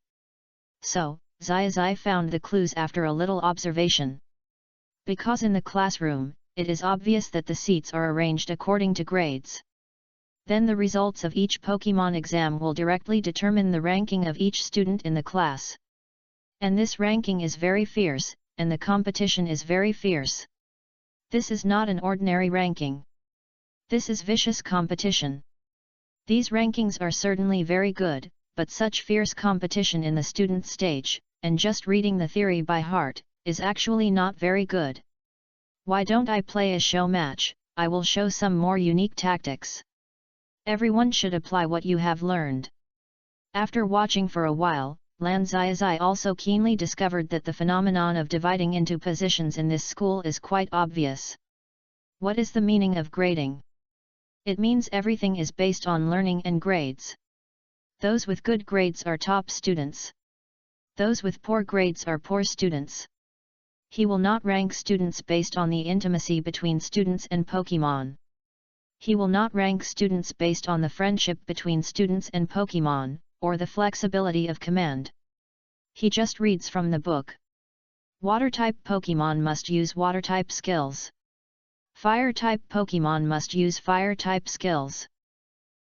So, Xiaozhi found the clues after a little observation. Because in the classroom, it is obvious that the seats are arranged according to grades. Then the results of each Pokemon exam will directly determine the ranking of each student in the class. And this ranking is very fierce, and the competition is very fierce. This is not an ordinary ranking. This is vicious competition. These rankings are certainly very good, but such fierce competition in the student stage, and just reading the theory by heart, is actually not very good. Why don't I play a show match? I will show some more unique tactics. Everyone should apply what you have learned. After watching for a while, Lan Xiaozhi also keenly discovered that the phenomenon of dividing into positions in this school is quite obvious. What is the meaning of grading? It means everything is based on learning and grades. Those with good grades are top students. Those with poor grades are poor students. He will not rank students based on the intimacy between students and Pokemon. He will not rank students based on the friendship between students and Pokemon, or the flexibility of command. He just reads from the book. Water-type Pokemon must use Water-type skills. Fire-type Pokemon must use Fire-type skills.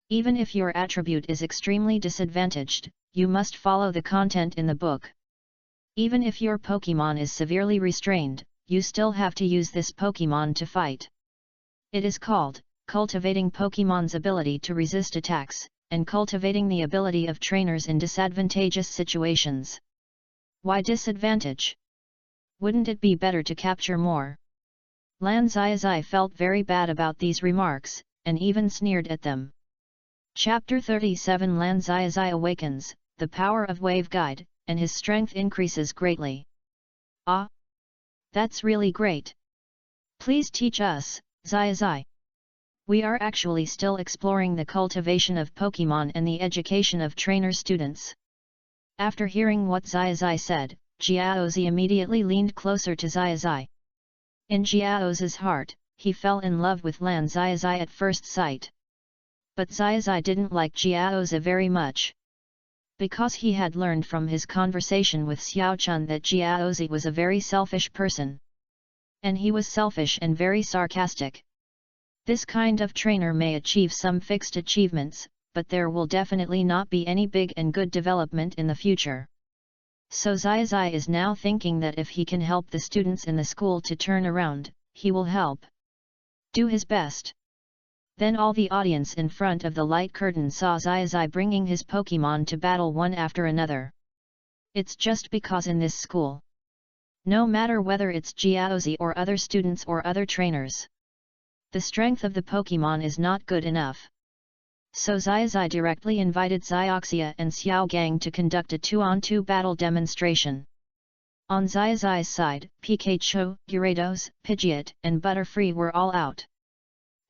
Even if your attribute is extremely disadvantaged, you must follow the content in the book. Even if your Pokemon is severely restrained, you still have to use this Pokemon to fight. It is called cultivating Pokemon's ability to resist attacks, and cultivating the ability of trainers in disadvantageous situations. Why disadvantage? Wouldn't it be better to capture more? Lan Xiaozhi felt very bad about these remarks, and even sneered at them. Chapter 37 Lan Xiaozhi awakens, the power of Wave Guide, and his strength increases greatly. Ah! That's really great! Please teach us, Xiaozhi. We are actually still exploring the cultivation of Pokemon and the education of trainer students. After hearing what Xiaozhi said, Xiaozhi immediately leaned closer to Xiaozhi. In Xiaozhi's heart, he fell in love with Lan Xiaozhi at first sight. But Xiaozhi didn't like Xiaozhi very much. Because he had learned from his conversation with Xiaochun that Xiaozhi was a very selfish person. And he was selfish and very sarcastic. This kind of trainer may achieve some fixed achievements, but there will definitely not be any big and good development in the future. So Xiaozhi is now thinking that if he can help the students in the school to turn around, he will help. Do his best. Then all the audience in front of the light curtain saw Xiaozhi bringing his Pokemon to battle one after another. It's just because in this school, no matter whether it's Xiaozhi or other students or other trainers, the strength of the Pokemon is not good enough. So Xiaozhi directly invited Xiaoxia and Xiaogang to conduct a 2-on-2 battle demonstration. On Xiaozhi's side, Pikachu, Gyarados, Pidgeot, and Butterfree were all out.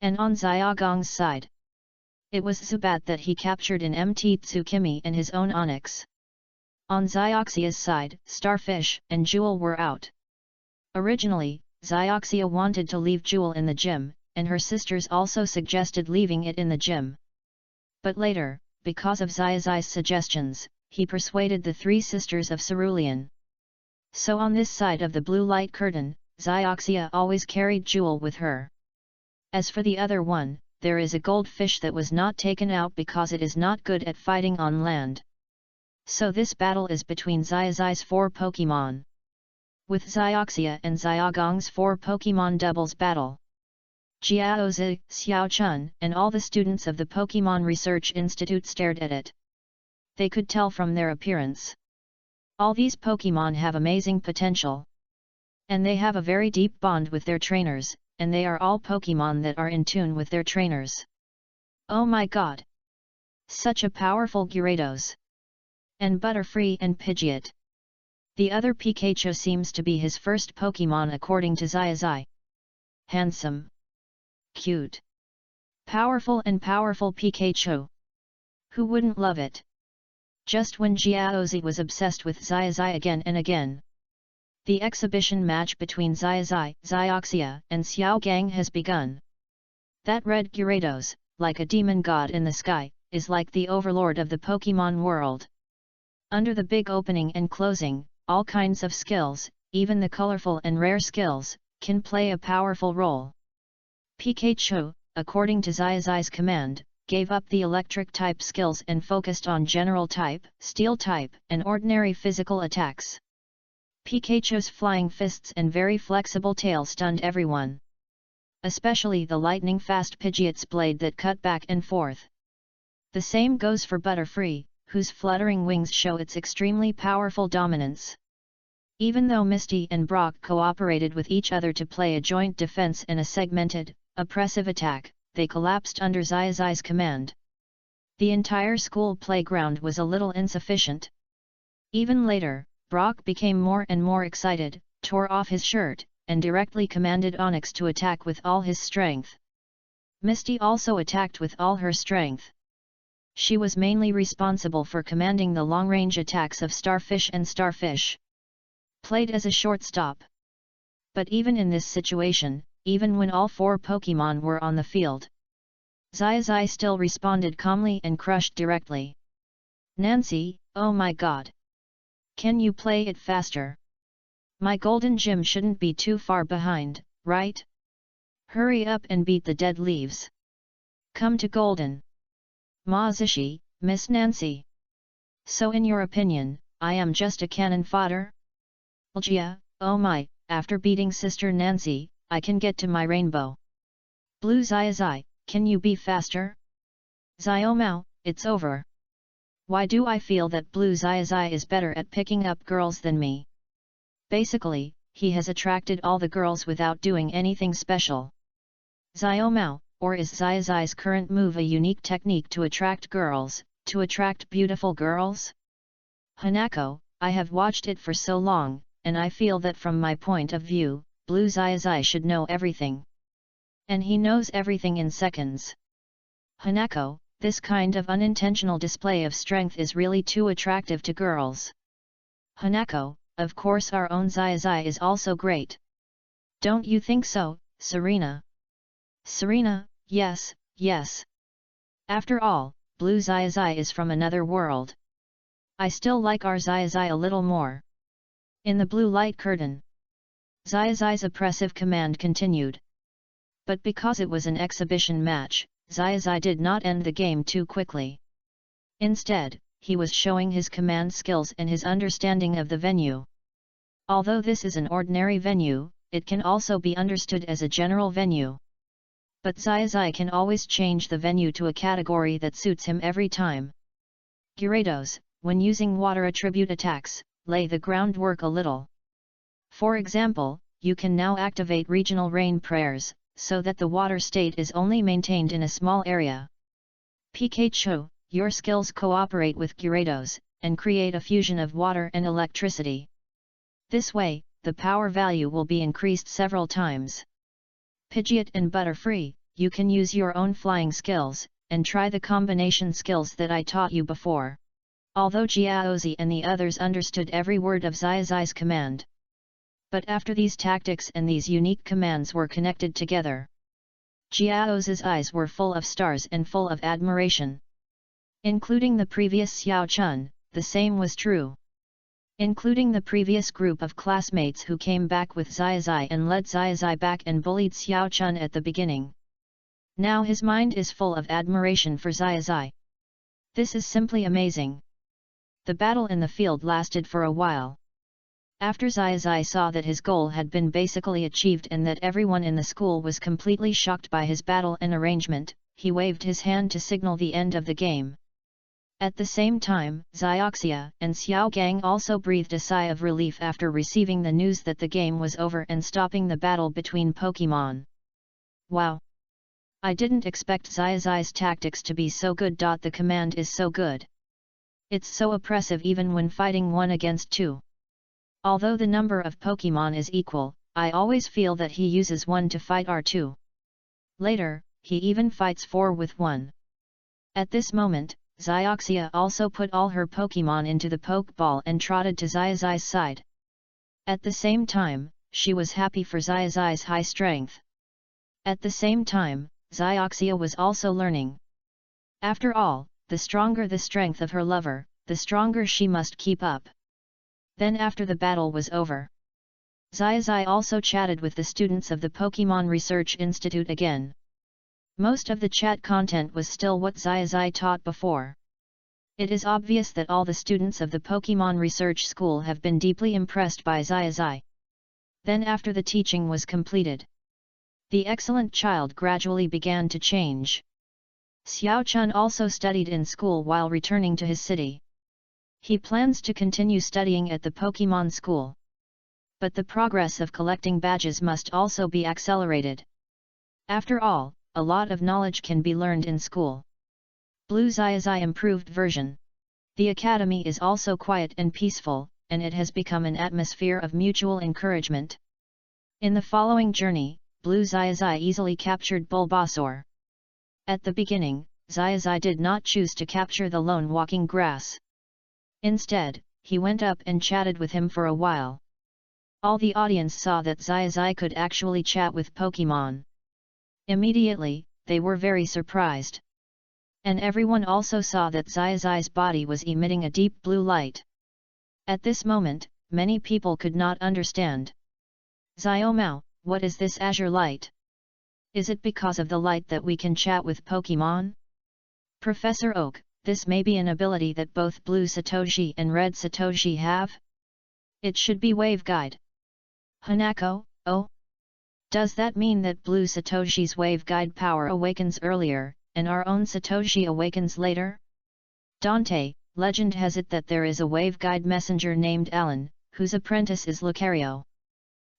And on Xiaogang's side, it was Zubat that he captured in MT Tsukimi and his own Onix. On Xiaoxia's side, Starfish and Jewel were out. Originally, Xiaoxia wanted to leave Jewel in the gym, and her sisters also suggested leaving it in the gym. But later, because of Xiaozhi's suggestions, he persuaded the three sisters of Cerulean. So on this side of the blue light curtain, Xiaoxia always carried Jewel with her. As for the other one, there is a goldfish that was not taken out because it is not good at fighting on land. So this battle is between Xiaozhi's 4 Pokemon. With Xiaoxia and Xiaogang's 4 Pokemon doubles battle. Xiaozhi, Xiaochun, and all the students of the Pokemon Research Institute stared at it. They could tell from their appearance. All these Pokemon have amazing potential. And they have a very deep bond with their trainers, and they are all Pokemon that are in tune with their trainers. Oh my god! Such a powerful Gyarados! And Butterfree and Pidgeot. The other Pikachu seems to be his first Pokemon according to Xiaozhi. Handsome. Cute. Powerful Pikachu. Who wouldn't love it? Just when Xiaozhi was obsessed with Xiaozhi again and again. The exhibition match between Xiaozhi, Xiaoxia, and Xiaogang has begun. That red Gyarados, like a demon god in the sky, is like the overlord of the Pokemon world. Under the big opening and closing, all kinds of skills, even the colorful and rare skills, can play a powerful role. Pikachu, according to Xiaozhi's command, gave up the electric type skills and focused on general type, steel type, and ordinary physical attacks. Pikachu's flying fists and very flexible tail stunned everyone. Especially the lightning-fast Pidgeot's blade that cut back and forth. The same goes for Butterfree, whose fluttering wings show its extremely powerful dominance. Even though Misty and Brock cooperated with each other to play a joint defense and a segmented, oppressive attack, they collapsed under Xiaozhi's command. The entire school playground was a little insufficient. Even later, Brock became more and more excited, tore off his shirt, and directly commanded Onix to attack with all his strength. Misty also attacked with all her strength. She was mainly responsible for commanding the long-range attacks of Starfish and Starfish. Played as a shortstop. But even in this situation, even when all 4 Pokémon were on the field, Xiaozhi still responded calmly and crushed directly. Nancy, oh my god! Can you play it faster? My golden gym shouldn't be too far behind, right? Hurry up and beat the dead leaves. Come to golden. Ma Zishi, Miss Nancy. So in your opinion, I am just a cannon fodder? Algia, oh my, after beating Sister Nancy, I can get to my rainbow. Blue Xiaozhi, can you be faster? Xiaomao, it's over. Why do I feel that Blue Xiaozhi is better at picking up girls than me? Basically, he has attracted all the girls without doing anything special. Xiaomao, or is Xiaozhi's current move a unique technique to attract girls, to attract beautiful girls? Hanako, I have watched it for so long, and I feel that from my point of view, Blue Xiaozhi should know everything. And he knows everything in seconds. Hanako, this kind of unintentional display of strength is really too attractive to girls. Hanako, of course our own Xiaozhi is also great. Don't you think so, Serena? Serena, yes, yes. After all, Blue Xiaozhi is from another world. I still like our Xiaozhi a little more. In the blue light curtain, Xiaozhi's oppressive command continued. But because it was an exhibition match, Xiaozhi did not end the game too quickly. Instead, he was showing his command skills and his understanding of the venue. Although this is an ordinary venue, it can also be understood as a general venue. But Xiaozhi can always change the venue to a category that suits him every time. Gyarados, when using water attribute attacks, lay the groundwork a little. For example, you can now activate regional rain prayers, so that the water state is only maintained in a small area. Pikachu, your skills cooperate with Gyarados, and create a fusion of water and electricity. This way, the power value will be increased several times. Pidgeot and Butterfree, you can use your own flying skills, and try the combination skills that I taught you before. Although Xiaozhi and the others understood every word of Xiaozhi's command. But after these tactics and these unique commands were connected together, Xiaozhi's eyes were full of stars and full of admiration. Including the previous Xiao Chun, the same was true. Including the previous group of classmates who came back with Xiaozhi and led Xiaozhi back and bullied Xiao Chun at the beginning. Now his mind is full of admiration for Xiaozhi. This is simply amazing. The battle in the field lasted for a while. After Xiaozhi saw that his goal had been basically achieved and that everyone in the school was completely shocked by his battle and arrangement, he waved his hand to signal the end of the game. At the same time, Xiaoxia and Xiao Gang also breathed a sigh of relief after receiving the news that the game was over and stopping the battle between Pokémon. Wow! I didn't expect Xiaozhi's tactics to be so good. The command is so good. It's so oppressive even when fighting 1 against 2. Although the number of Pokémon is equal, I always feel that he uses 1 to fight R2. Later, he even fights 4 with 1. At this moment, Xiaoxia also put all her Pokémon into the Pokeball and trotted to Xiaozhi's side. At the same time, she was happy for Xiaozhi's high strength. At the same time, Xiaoxia was also learning. After all, the stronger the strength of her lover, the stronger she must keep up. Then after the battle was over, Xiaozhi also chatted with the students of the Pokémon Research Institute again. Most of the chat content was still what Xiaozhi taught before. It is obvious that all the students of the Pokémon Research School have been deeply impressed by Xiaozhi. Then after the teaching was completed, the excellent child gradually began to change. Xiao Chun also studied in school while returning to his city. He plans to continue studying at the Pokémon School. But the progress of collecting badges must also be accelerated. After all, a lot of knowledge can be learned in school. Blue Xiaozhi improved version. The academy is also quiet and peaceful, and it has become an atmosphere of mutual encouragement. In the following journey, Blue Xiaozhi easily captured Bulbasaur. At the beginning, Xiaozhi did not choose to capture the lone walking grass. Instead, he went up and chatted with him for a while. All the audience saw that Xiaozhi could actually chat with Pokemon. Immediately, they were very surprised. And everyone also saw that Xiaozhi's body was emitting a deep blue light. At this moment, many people could not understand. Xiaomao, what is this azure light? Is it because of the light that we can chat with Pokemon? Professor Oak, this may be an ability that both Blue Satoshi and Red Satoshi have? It should be Wave Guide. Hanako, oh? Does that mean that Blue Satoshi's Wave Guide power awakens earlier, and our own Satoshi awakens later? Dante, legend has it that there is a Wave Guide messenger named Alan, whose apprentice is Lucario.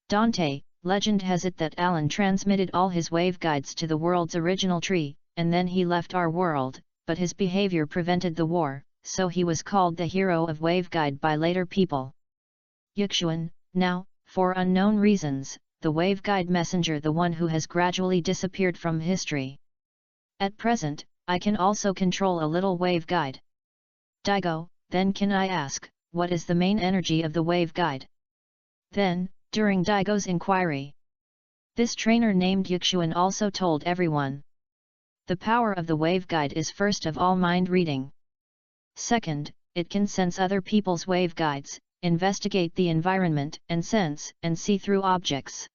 Dante, legend has it that Alan transmitted all his Wave Guides to the world's original tree, and then he left our world, but his behavior prevented the war, so he was called the hero of Wave Guide by later people. Yuxuan, now, for unknown reasons, the Wave Guide messenger, the one who has gradually disappeared from history. At present, I can also control a little Wave Guide. Daigo, then can I ask, what is the main energy of the Wave Guide? Then, during Daigo's inquiry, this trainer named Yuxuan also told everyone. The power of the Wave Guide is first of all mind reading. Second, it can sense other people's Wave Guides, investigate the environment and sense and see through objects.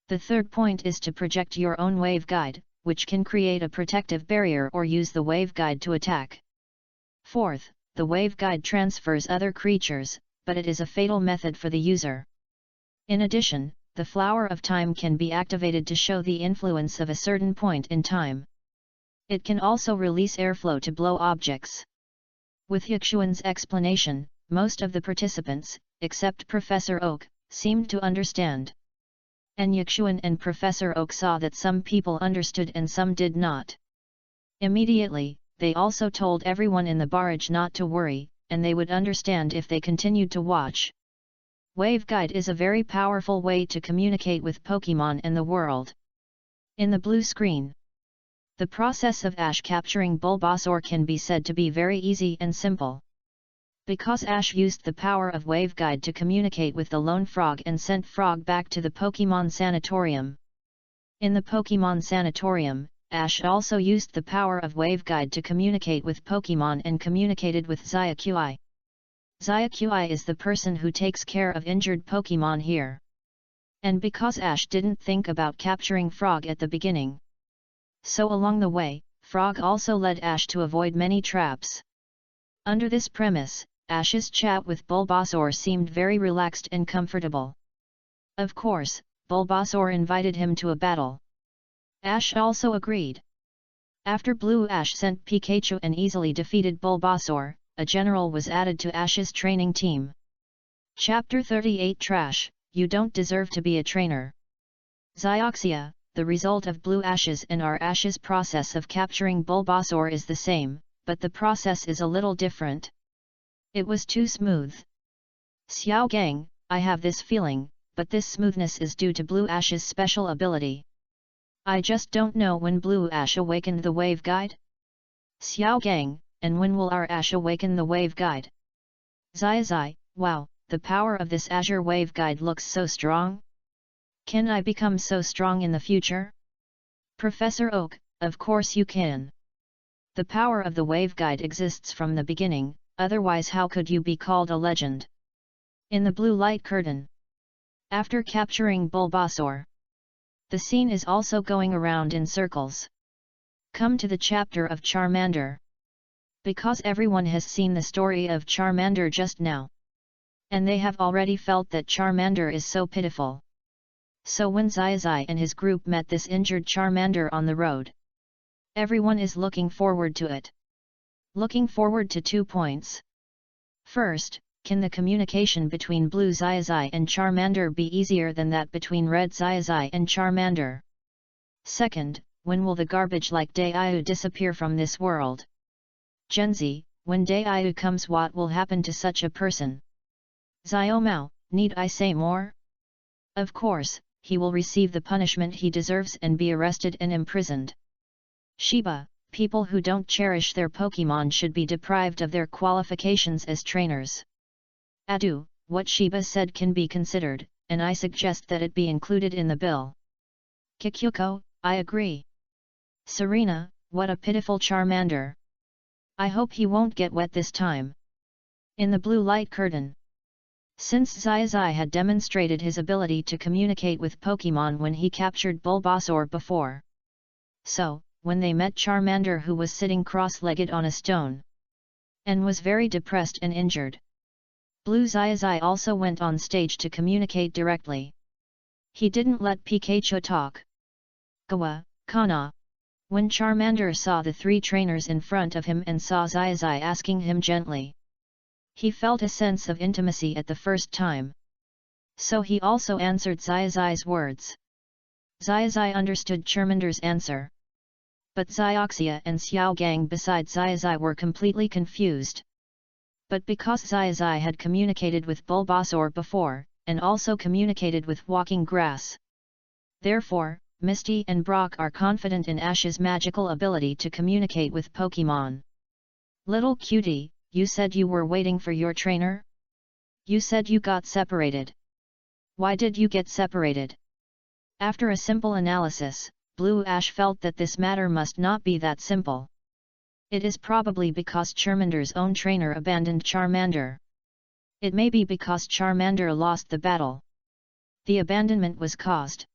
The third point is to project your own Wave Guide, which can create a protective barrier or use the Wave Guide to attack. Fourth, the Wave Guide transfers other creatures, but it is a fatal method for the user. In addition, the Flower of Time can be activated to show the influence of a certain point in time. It can also release airflow to blow objects. With Yuxuan's explanation, most of the participants, except Professor Oak, seemed to understand. And Yuxuan and Professor Oak saw that some people understood and some did not. Immediately, they also told everyone in the barrage not to worry, and they would understand if they continued to watch. Wave Guide is a very powerful way to communicate with Pokemon and the world. In the blue screen, the process of Ash capturing Bulbasaur can be said to be very easy and simple. Because Ash used the power of Wave Guide to communicate with the lone frog and sent Frog back to the Pokemon Sanatorium. In the Pokemon Sanatorium, Ash also used the power of Wave Guide to communicate with Pokemon and communicated with Xiaozhi. Xiaozhi is the person who takes care of injured Pokemon here. And because Ash didn't think about capturing Frog at the beginning, so along the way, Frog also led Ash to avoid many traps. Under this premise, Ash's chat with Bulbasaur seemed very relaxed and comfortable. Of course, Bulbasaur invited him to a battle. Ash also agreed. After Blue Ash sent Pikachu and easily defeated Bulbasaur, a general was added to Ash's training team. Chapter 38 Trash, you don't deserve to be a trainer. Xiaoxia, the result of Blue Ash's and our Ash's process of capturing Bulbasaur is the same, but the process is a little different. It was too smooth. Xiao Gang, I have this feeling, but this smoothness is due to Blue Ash's special ability. I just don't know when Blue Ash awakened the Wave Guide. Xiao Gang, and when will our Ash awaken the Wave Guide? Xiaozhi, wow, the power of this Azure Wave Guide looks so strong. Can I become so strong in the future? Professor Oak, of course you can. The power of the Wave Guide exists from the beginning, otherwise how could you be called a legend? In the blue light curtain. After capturing Bulbasaur, the scene is also going around in circles. Come to the chapter of Charmander. Because everyone has seen the story of Charmander just now. And they have already felt that Charmander is so pitiful. So when Xiaozhi and his group met this injured Charmander on the road, everyone is looking forward to it. Looking forward to 2 points. First, can the communication between Blue Xiaozhi and Charmander be easier than that between Red Xiaozhi and Charmander? Second, when will the garbage like Daiyu disappear from this world? Genzi, when Daiyu comes, what will happen to such a person? Xiaomao, need I say more? Of course, he will receive the punishment he deserves and be arrested and imprisoned. Shiba, people who don't cherish their Pokemon should be deprived of their qualifications as trainers. Adu, what Shiba said can be considered, and I suggest that it be included in the bill. Kikyuko, I agree. Serena, what a pitiful Charmander. I hope he won't get wet this time. In the blue light curtain. Since Xiaozhi had demonstrated his ability to communicate with Pokemon when he captured Bulbasaur before. So, when they met Charmander, who was sitting cross-legged on a stone, and was very depressed and injured, Blue Xiaozhi also went on stage to communicate directly. He didn't let Pikachu talk. Gawa, Kana. When Charmander saw the three trainers in front of him and saw Xiaozhi asking him gently, he felt a sense of intimacy at the first time. So he also answered Xiaozhi's words. Xiaozhi understood Charmander's answer. But Xiaoxia and Xiaogang beside Xiaozhi were completely confused. But because Xiaozhi had communicated with Bulbasaur before, and also communicated with Walking Grass, therefore, Misty and Brock are confident in Ash's magical ability to communicate with Pokemon. Little cutie, you said you were waiting for your trainer? You said you got separated. Why did you get separated? After a simple analysis, Blue Ash felt that this matter must not be that simple. It is probably because Charmander's own trainer abandoned Charmander. It may be because Charmander lost the battle. The abandonment was caused.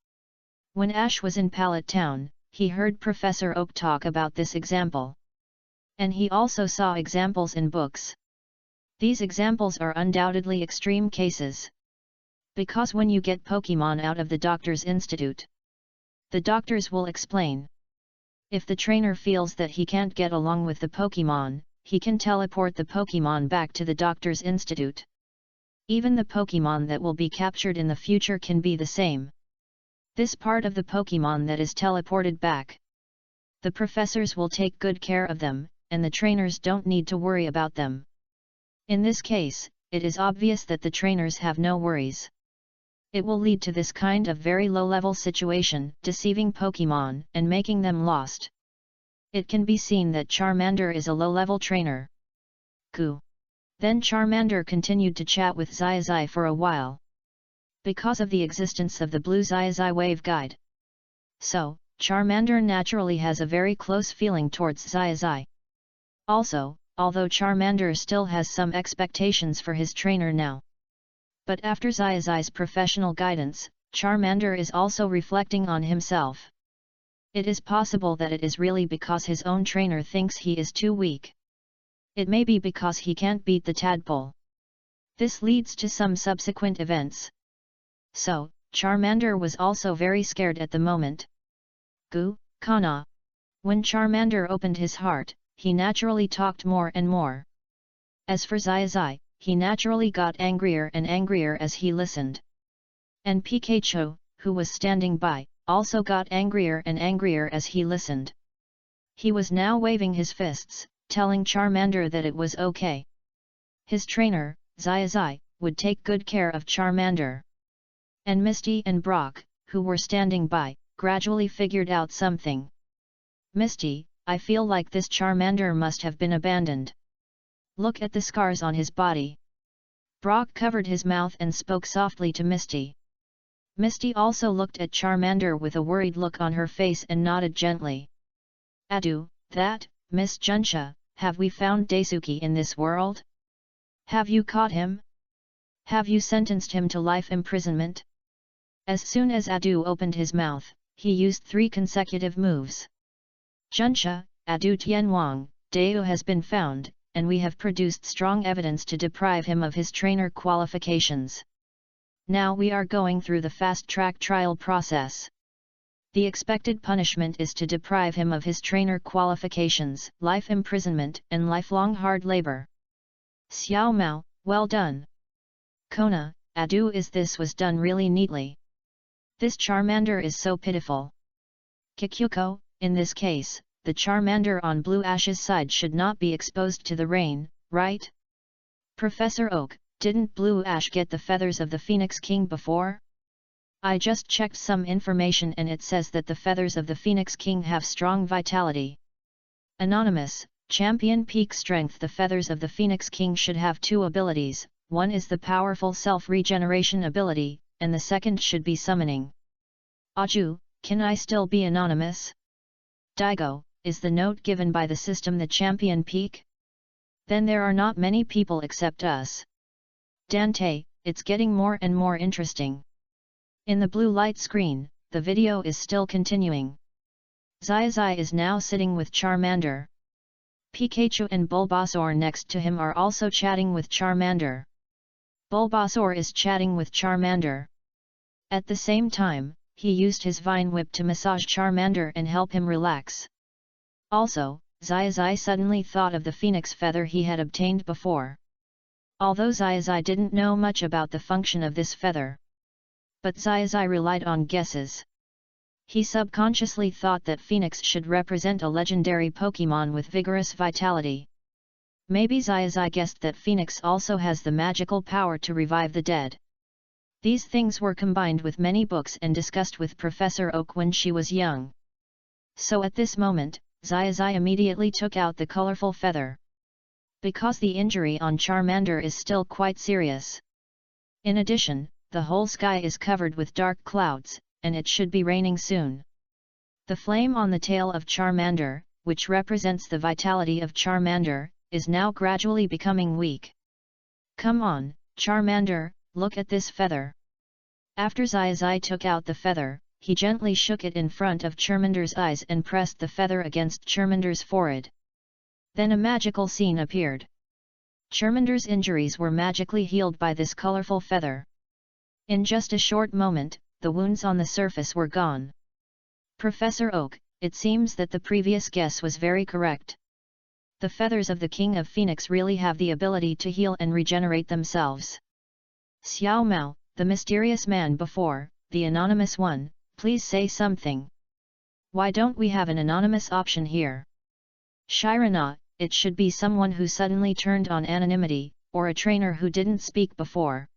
When Ash was in Pallet Town, he heard Professor Oak talk about this example. And he also saw examples in books. These examples are undoubtedly extreme cases. Because when you get Pokemon out of the Doctor's Institute, the doctors will explain. If the trainer feels that he can't get along with the Pokemon, he can teleport the Pokemon back to the Doctor's Institute. Even the Pokemon that will be captured in the future can be the same. This part of the Pokemon that is teleported back, the professors will take good care of them, and the trainers don't need to worry about them. In this case, it is obvious that the trainers have no worries. It will lead to this kind of very low-level situation, deceiving Pokemon and making them lost. It can be seen that Charmander is a low-level trainer. Goo. Then Charmander continued to chat with Xiaozhi for a while. Because of the existence of the Blue Xiaozhi Wave Guide. So, Charmander naturally has a very close feeling towards Xiaozhi. Also, although Charmander still has some expectations for his trainer now. But after Xiaozhi's professional guidance, Charmander is also reflecting on himself. It is possible that it is really because his own trainer thinks he is too weak. It may be because he can't beat the tadpole. This leads to some subsequent events. So, Charmander was also very scared at the moment. Goo, Kana. When Charmander opened his heart, he naturally talked more and more. As for Xiaozhi, he naturally got angrier and angrier as he listened. And Pikachu, who was standing by, also got angrier and angrier as he listened. He was now waving his fists, telling Charmander that it was okay. His trainer, Xiaozhi, would take good care of Charmander. And Misty and Brock, who were standing by, gradually figured out something. Misty, I feel like this Charmander must have been abandoned. Look at the scars on his body. Brock covered his mouth and spoke softly to Misty. Misty also looked at Charmander with a worried look on her face and nodded gently. Adu, that, Miss Junsha, have we found Daisuke in this world? Have you caught him? Have you sentenced him to life imprisonment? As soon as Adu opened his mouth, he used 3 consecutive moves. Junsha, Adu Tianwang, Dao has been found, and we have produced strong evidence to deprive him of his trainer qualifications. Now we are going through the fast-track trial process. The expected punishment is to deprive him of his trainer qualifications, life imprisonment and lifelong hard labor. Xiao Mao, well done. Kona, Adu this was done really neatly. This Charmander is so pitiful. Kikyuko, in this case, the Charmander on Blue Ash's side should not be exposed to the rain, right? Professor Oak, didn't Blue Ash get the feathers of the Phoenix King before? I just checked some information and it says that the feathers of the Phoenix King have strong vitality. Anonymous, Champion Peak Strength. The feathers of the Phoenix King should have two abilities, one is the powerful self-regeneration ability, and the second should be summoning. Aju, can I still be anonymous? Daigo, is the note given by the system the Champion Peak? Then there are not many people except us. Dante, it's getting more and more interesting. In the blue light screen, the video is still continuing. Xiaozhi is now sitting with Charmander. Pikachu and Bulbasaur next to him are also chatting with Charmander. Bulbasaur is chatting with Charmander. At the same time, he used his Vine Whip to massage Charmander and help him relax. Also, Xiaozhi suddenly thought of the phoenix feather he had obtained before. Although Xiaozhi didn't know much about the function of this feather, but Xiaozhi relied on guesses. He subconsciously thought that Phoenix should represent a legendary Pokémon with vigorous vitality. Maybe Xiaozhi guessed that Phoenix also has the magical power to revive the dead. These things were combined with many books and discussed with Professor Oak when she was young. So at this moment, Xiaozhi immediately took out the colorful feather. Because the injury on Charmander is still quite serious. In addition, the whole sky is covered with dark clouds, and it should be raining soon. The flame on the tail of Charmander, which represents the vitality of Charmander, is now gradually becoming weak. Come on, Charmander, look at this feather. After Xiaozhi took out the feather, he gently shook it in front of Charmander's eyes and pressed the feather against Charmander's forehead. Then a magical scene appeared. Charmander's injuries were magically healed by this colorful feather. In just a short moment, the wounds on the surface were gone. Professor Oak, it seems that the previous guess was very correct. The feathers of the King of Phoenix really have the ability to heal and regenerate themselves. Xiao Mao, the mysterious man before, the anonymous one, please say something. Why don't we have an anonymous option here? Shirana, it should be someone who suddenly turned on anonymity, or a trainer who didn't speak before.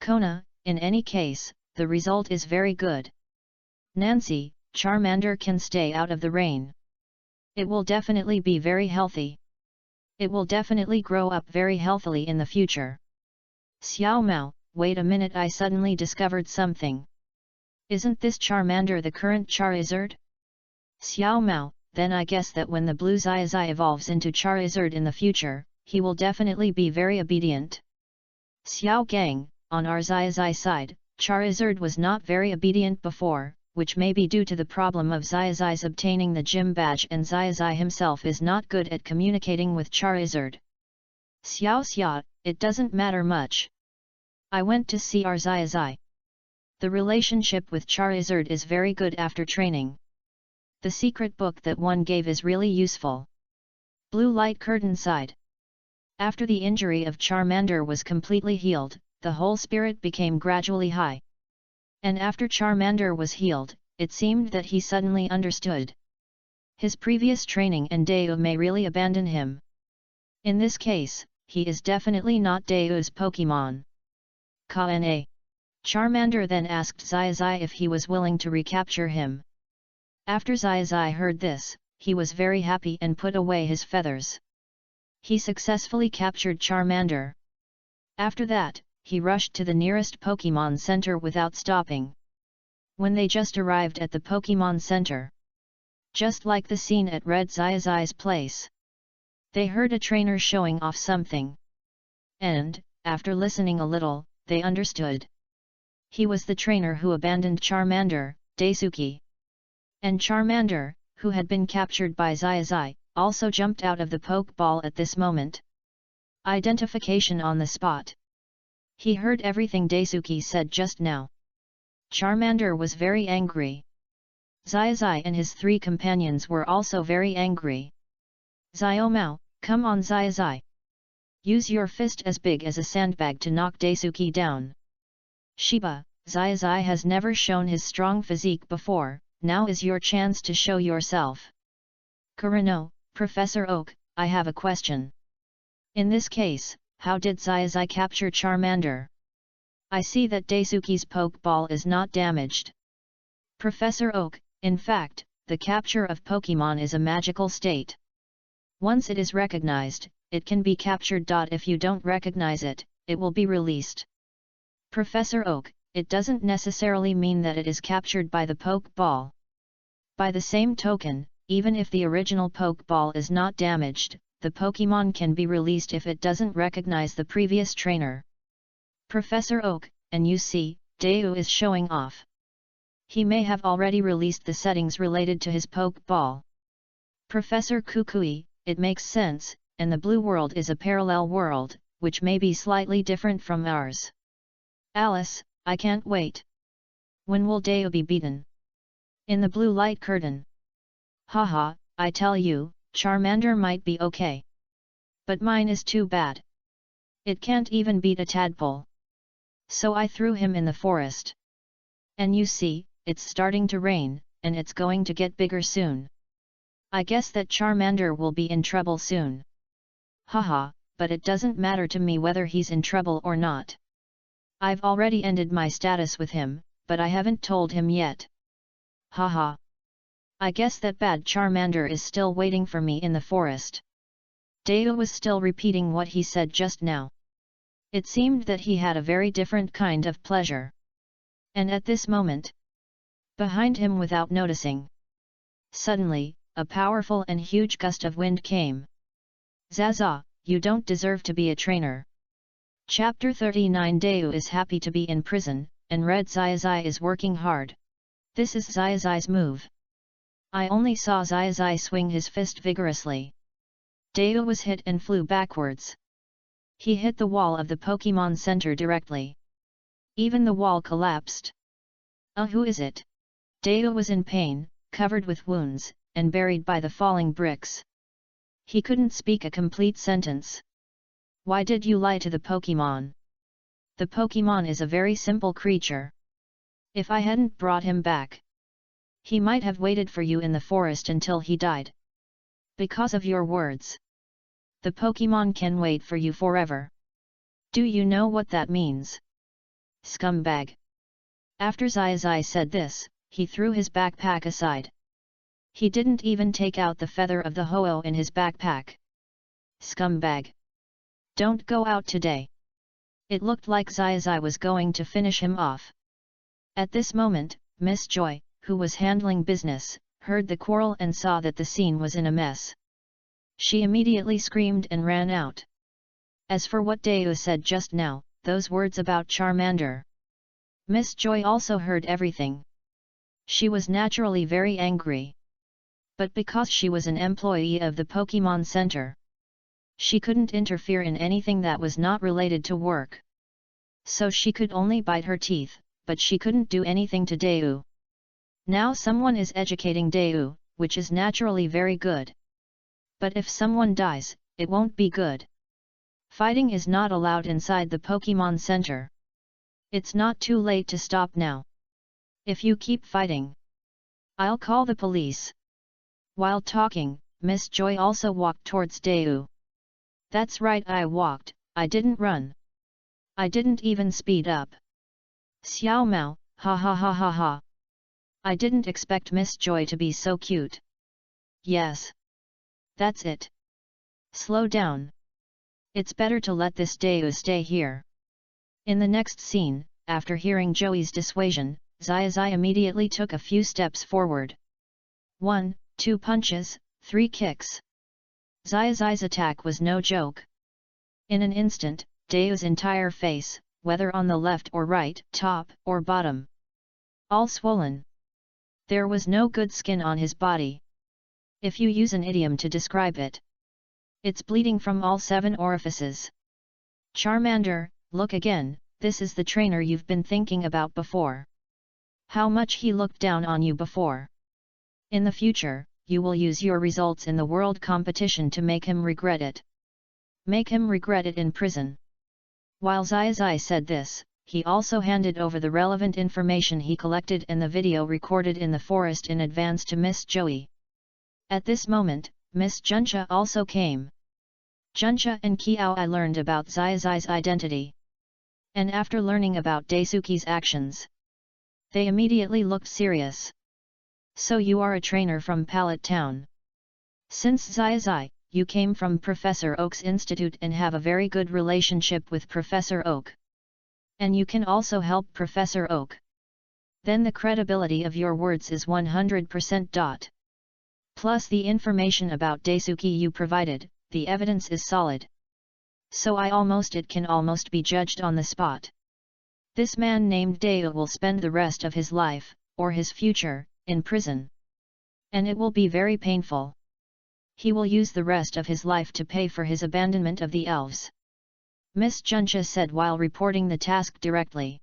Kona, in any case, the result is very good. Nancy, Charmander can stay out of the rain. It will definitely be very healthy. It will definitely grow up very healthily in the future. Xiao Mao, wait a minute, I suddenly discovered something. Isn't this Charmander the current Charizard? Xiao Mao, then I guess that when the blue Xiaozhi evolves into Charizard in the future, he will definitely be very obedient. Xiao Gang, on our Xiaozhi side, Charizard was not very obedient before, which may be due to the problem of Xiaozhi's obtaining the gym badge, and Xiaozhi himself is not good at communicating with Charizard. Xiao Xia, it doesn't matter much. I went to see our Xiaozhi. The relationship with Charizard is very good after training. The secret book that one gave is really useful. Blue light curtain side. After the injury of Charmander was completely healed, the whole spirit became gradually high. And after Charmander was healed, it seemed that he suddenly understood. His previous training and Dayu may really abandon him. In this case, he is definitely not Dayu's Pokémon. Ka-na. Charmander then asked Xiaozhi if he was willing to recapture him. After Xiaozhi heard this, he was very happy and put away his feathers. He successfully captured Charmander. After that, he rushed to the nearest Pokémon Center without stopping. When they just arrived at the Pokémon Center, just like the scene at Red Xiaozhi's place, they heard a trainer showing off something. And, after listening a little, they understood. He was the trainer who abandoned Charmander, Daisuke. And Charmander, who had been captured by Xiaozhi, also jumped out of the Pokeball at this moment. Identification on the spot. He heard everything Daisuke said just now. Charmander was very angry. Xiaozhi and his three companions were also very angry. Xiao Mao, come on Xiaozhi. Use your fist as big as a sandbag to knock Daisuke down. Shiba, Xiaozhi has never shown his strong physique before, now is your chance to show yourself. Kurano, Professor Oak, I have a question. In this case, how did Xiaozhi capture Charmander? I see that Daisuke's Pokeball is not damaged. Professor Oak, in fact, the capture of Pokémon is a magical state. Once it is recognized, it can be captured. If you don't recognize it, it will be released. Professor Oak, it doesn't necessarily mean that it is captured by the Pokeball. By the same token, even if the original Pokeball is not damaged, the Pokemon can be released if it doesn't recognize the previous trainer. Professor Oak, and you see, Dayu is showing off. He may have already released the settings related to his Pokeball. Professor Kukui, it makes sense, and the blue world is a parallel world, which may be slightly different from ours. Alice, I can't wait. When will Dayu be beaten? In the blue light curtain. Haha, I tell you, Charmander might be okay. But mine is too bad. It can't even beat a tadpole. So I threw him in the forest. And you see, it's starting to rain, and it's going to get bigger soon. I guess that Charmander will be in trouble soon. Haha, but it doesn't matter to me whether he's in trouble or not. I've already ended my status with him, but I haven't told him yet. Haha. I guess that bad Charmander is still waiting for me in the forest. Dayu was still repeating what he said just now. It seemed that he had a very different kind of pleasure. And at this moment, behind him without noticing, suddenly, a powerful and huge gust of wind came. Zaza, you don't deserve to be a trainer. Chapter 39. Dayu is happy to be in prison, and Red Xiaozhi is working hard. This is Xiaozhi's move. I only saw Xiaozhi swing his fist vigorously. Dayu was hit and flew backwards. He hit the wall of the Pokemon Center directly. Even the wall collapsed. Who is it? Dayu was in pain, covered with wounds, and buried by the falling bricks. He couldn't speak a complete sentence. Why did you lie to the Pokemon? The Pokemon is a very simple creature. If I hadn't brought him back, he might have waited for you in the forest until he died. Because of your words, the Pokemon can wait for you forever. Do you know what that means? Scumbag. After Xiaozhi said this, he threw his backpack aside. He didn't even take out the feather of the Ho-Oh in his backpack. Scumbag. Don't go out today. It looked like Xiaozhi was going to finish him off. At this moment, Miss Joy, who was handling business, heard the quarrel and saw that the scene was in a mess. She immediately screamed and ran out. As for what Dayu said just now, those words about Charmander, Miss Joy also heard everything. She was naturally very angry. But because she was an employee of the Pokemon Center, she couldn't interfere in anything that was not related to work. So she could only bite her teeth, but she couldn't do anything to Dayu. Now someone is educating Dayu, which is naturally very good. But if someone dies, it won't be good. Fighting is not allowed inside the Pokemon Center. It's not too late to stop now. If you keep fighting, I'll call the police. While talking, Miss Joy also walked towards Dayu. That's right, I walked, I didn't run. I didn't even speed up. Xiao Mao, ha ha ha ha ha. I didn't expect Miss Joy to be so cute. Yes. That's it. Slow down. It's better to let this Dayu stay here. In the next scene, after hearing Joey's dissuasion, Xiaozhi immediately took a few steps forward. 1, 2 punches, 3 kicks. Xiaozhi's attack was no joke. In an instant, Dayu's entire face, whether on the left or right, top or bottom, all swollen. There was no good skin on his body. If you use an idiom to describe it, it's bleeding from all 7 orifices. Charmander, look again, this is the trainer you've been thinking about before. How much he looked down on you before. In the future, you will use your results in the world competition to make him regret it. Make him regret it in prison. While Xiaozhi said this, he also handed over the relevant information he collected and the video recorded in the forest in advance to Miss Joey. At this moment, Miss Juncha also came. Juncha and Qiao learned about Xiaozhi's identity. And after learning about Daisuke's actions, they immediately looked serious. So you are a trainer from Pallet Town. Since Xiaozhi, you came from Professor Oak's institute and have a very good relationship with Professor Oak. And you can also help Professor Oak. Then the credibility of your words is 100%. Plus the information about Daisuke you provided, the evidence is solid. So it can almost be judged on the spot. This man named Deo will spend the rest of his life, or his future, in prison. And it will be very painful. He will use the rest of his life to pay for his abandonment of the elves. Miss Juncha said while reporting the task directly.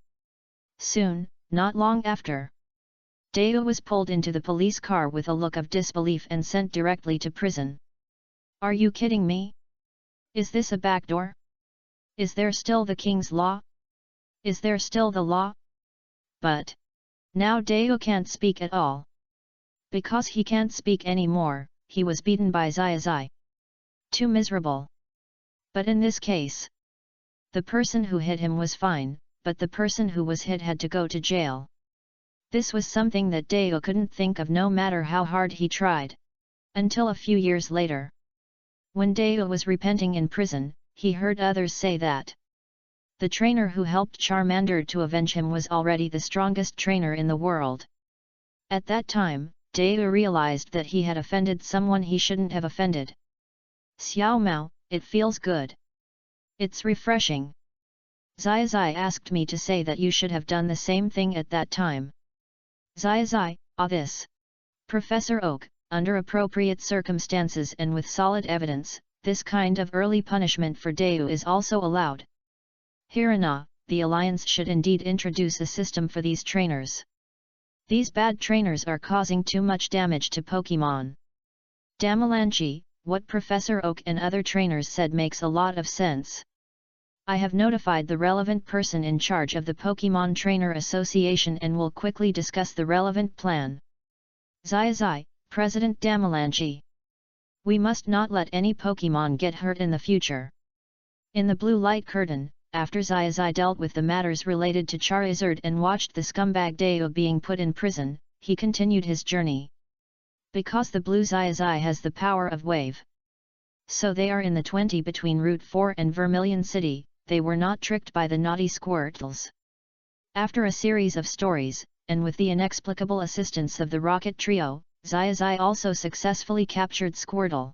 Soon, not long after, Deo was pulled into the police car with a look of disbelief and sent directly to prison. Are you kidding me? Is this a backdoor? Is there still the king's law? Is there still the law? But now Deo can't speak at all. Because he can't speak anymore, he was beaten by Xiaozhi. Too miserable. But in this case, the person who hit him was fine, but the person who was hit had to go to jail. This was something that Deo couldn't think of no matter how hard he tried. Until a few years later. When Deo was repenting in prison, he heard others say that the trainer who helped Charmander to avenge him was already the strongest trainer in the world. At that time, Deo realized that he had offended someone he shouldn't have offended. Xiao Mao, it feels good. It's refreshing. Xiaozhi asked me to say that you should have done the same thing at that time. Xiaozhi, this. Professor Oak, under appropriate circumstances and with solid evidence, this kind of early punishment for Deo is also allowed. Hirana, the Alliance should indeed introduce a system for these trainers. These bad trainers are causing too much damage to Pokemon. Damalanchi, what Professor Oak and other trainers said makes a lot of sense. I have notified the relevant person in charge of the Pokemon Trainer Association and will quickly discuss the relevant plan. Xiaozhi, President Damalanchi. We must not let any Pokemon get hurt in the future. In the blue light curtain, after Xiaozhi dealt with the matters related to Charizard and watched the scumbag Deo being put in prison, he continued his journey. Because the blue Xiaozhi has the power of wave. So they are in the 20 between Route 4 and Vermilion City, they were not tricked by the naughty Squirtles. After a series of stories, and with the inexplicable assistance of the Rocket Trio, Xiaozhi also successfully captured Squirtle.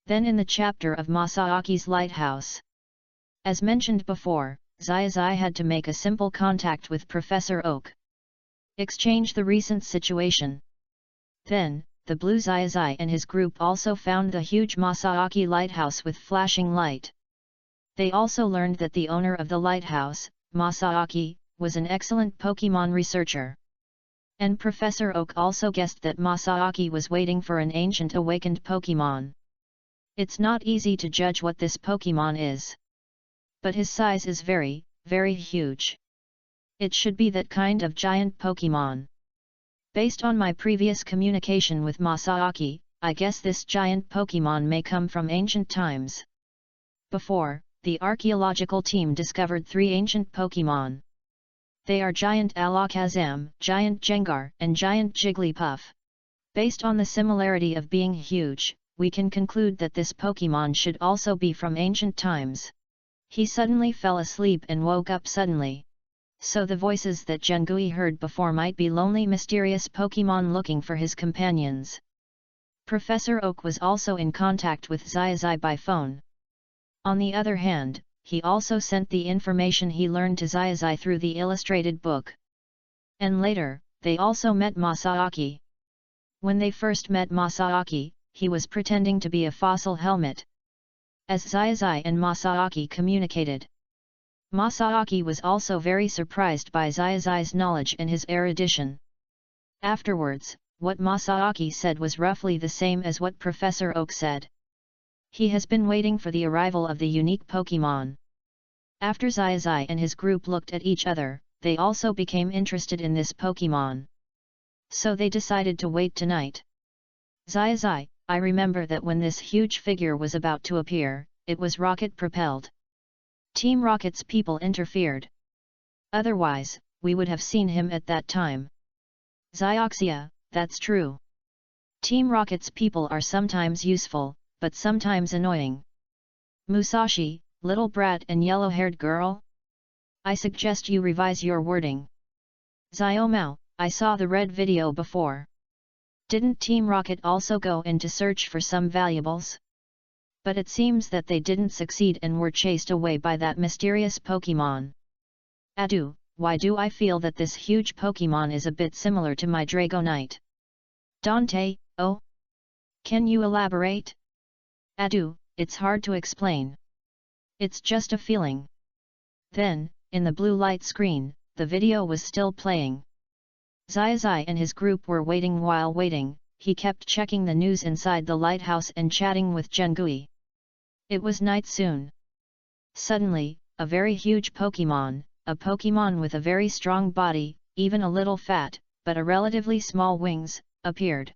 Then in the chapter of Masaaki's Lighthouse. As mentioned before, Xiaozhi had to make a simple contact with Professor Oak. Exchange the recent situation. Then, the blue Xiaozhi and his group also found the huge Masaaki lighthouse with flashing light. They also learned that the owner of the lighthouse, Masaaki, was an excellent Pokemon researcher. And Professor Oak also guessed that Masaaki was waiting for an ancient awakened Pokemon. It's not easy to judge what this Pokemon is. But his size is very, very huge. It should be that kind of giant Pokemon. Based on my previous communication with Masaaki, I guess this giant Pokemon may come from ancient times. Before, the archaeological team discovered 3 ancient Pokemon. They are Giant Alakazam, Giant Jengar, and Giant Jigglypuff. Based on the similarity of being huge, we can conclude that this Pokemon should also be from ancient times. He suddenly fell asleep and woke up suddenly. So the voices that Jengui heard before might be lonely mysterious Pokemon looking for his companions. Professor Oak was also in contact with Xiaozhi by phone. On the other hand, he also sent the information he learned to Xiaozhi through the illustrated book. And later, they also met Masaaki. When they first met Masaaki, he was pretending to be a fossil helmet. As Xiaozhi and Masaaki communicated, Masaaki was also very surprised by Xiaozhi's knowledge and his erudition. Afterwards, what Masaaki said was roughly the same as what Professor Oak said. He has been waiting for the arrival of the unique Pokemon. After Xiaozhi and his group looked at each other, they also became interested in this Pokemon. So they decided to wait tonight. Xiaozhi, I remember that when this huge figure was about to appear, it was rocket-propelled. Team Rocket's people interfered. Otherwise, we would have seen him at that time. Xioxia, that's true. Team Rocket's people are sometimes useful, but sometimes annoying. Musashi, little brat and yellow-haired girl? I suggest you revise your wording. Xiaomao, I saw the red video before. Didn't Team Rocket also go in to search for some valuables? But it seems that they didn't succeed and were chased away by that mysterious Pokemon. Adu, why do I feel that this huge Pokemon is a bit similar to my Dragonite? Dante, oh? Can you elaborate? Adu, it's hard to explain. It's just a feeling. Then, in the blue light screen, the video was still playing. Xiaozhi and his group were waiting. While waiting, he kept checking the news inside the lighthouse and chatting with Zhengui. It was night soon. Suddenly, a very huge Pokemon, a Pokemon with a very strong body, even a little fat, but a relatively small wings, appeared.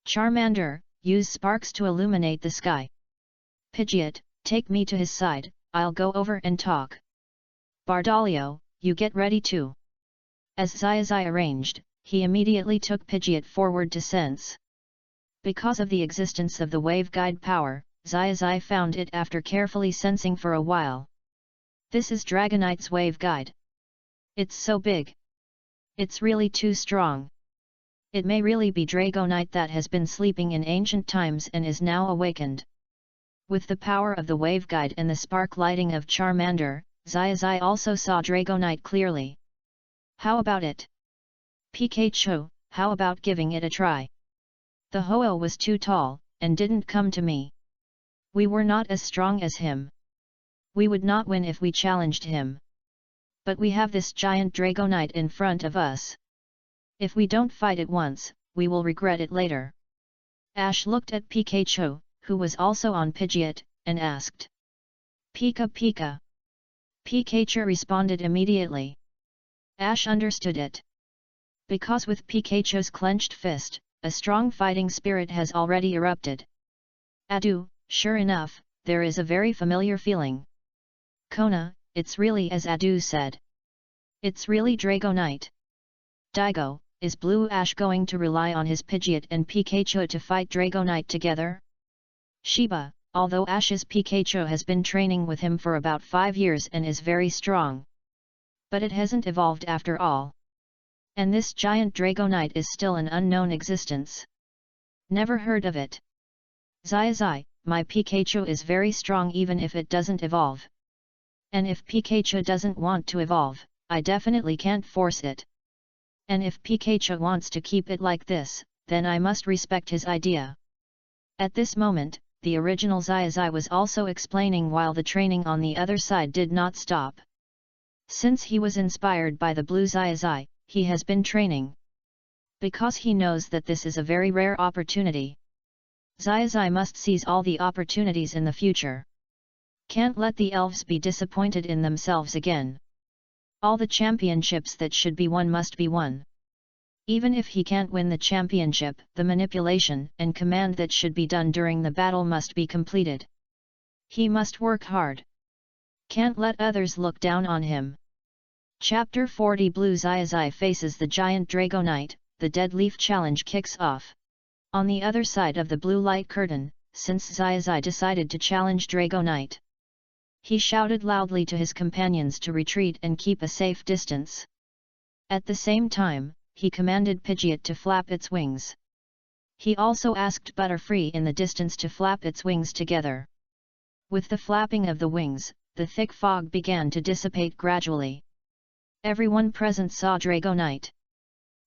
Charmander, use sparks to illuminate the sky. Pidgeot, take me to his side, I'll go over and talk. Bardolio, you get ready too. As Xiaozhi arranged, he immediately took Pidgeot forward to sense. Because of the existence of the wave guide power, Xiaozhi found it after carefully sensing for a while. This is Dragonite's wave guide. It's so big. It's really too strong. It may really be Dragonite that has been sleeping in ancient times and is now awakened. With the power of the wave guide and the spark lighting of Charmander, Xiaozhi also saw Dragonite clearly. How about it? Pikachu, how about giving it a try? The Ho-Oh was too tall, and didn't come to me. We were not as strong as him. We would not win if we challenged him. But we have this giant Dragonite in front of us. If we don't fight it once, we will regret it later. Ash looked at Pikachu, who was also on Pidgeot, and asked. Pika Pika. Pikachu responded immediately. Ash understood it. Because with Pikachu's clenched fist, a strong fighting spirit has already erupted. Adu, sure enough, there is a very familiar feeling. Kona, it's really as Adu said. It's really Dragonite. Daigo, is Blue Ash going to rely on his Pidgeot and Pikachu to fight Dragonite together? Shiba, although Ash's Pikachu has been training with him for about 5 years and is very strong. But it hasn't evolved after all. And this giant Dragonite is still an unknown existence. Never heard of it. Xiaozhi, my Pikachu is very strong even if it doesn't evolve. And if Pikachu doesn't want to evolve, I definitely can't force it. And if Pikachu wants to keep it like this, then I must respect his idea. At this moment, the original Xiaozhi was also explaining while the training on the other side did not stop. Since he was inspired by the blue Xiaozhi, he has been training. Because he knows that this is a very rare opportunity. Xiaozhi must seize all the opportunities in the future. Can't let the elves be disappointed in themselves again. All the championships that should be won must be won. Even if he can't win the championship, the manipulation and command that should be done during the battle must be completed. He must work hard. Can't let others look down on him. Chapter 40 Blue Xiaozhi faces the giant Dragonite, the Dead Leaf Challenge kicks off. On the other side of the blue light curtain, since Xiaozhi decided to challenge Dragonite, he shouted loudly to his companions to retreat and keep a safe distance. At the same time, he commanded Pidgeot to flap its wings. He also asked Butterfree in the distance to flap its wings together. With the flapping of the wings, the thick fog began to dissipate gradually. Everyone present saw Dragonite.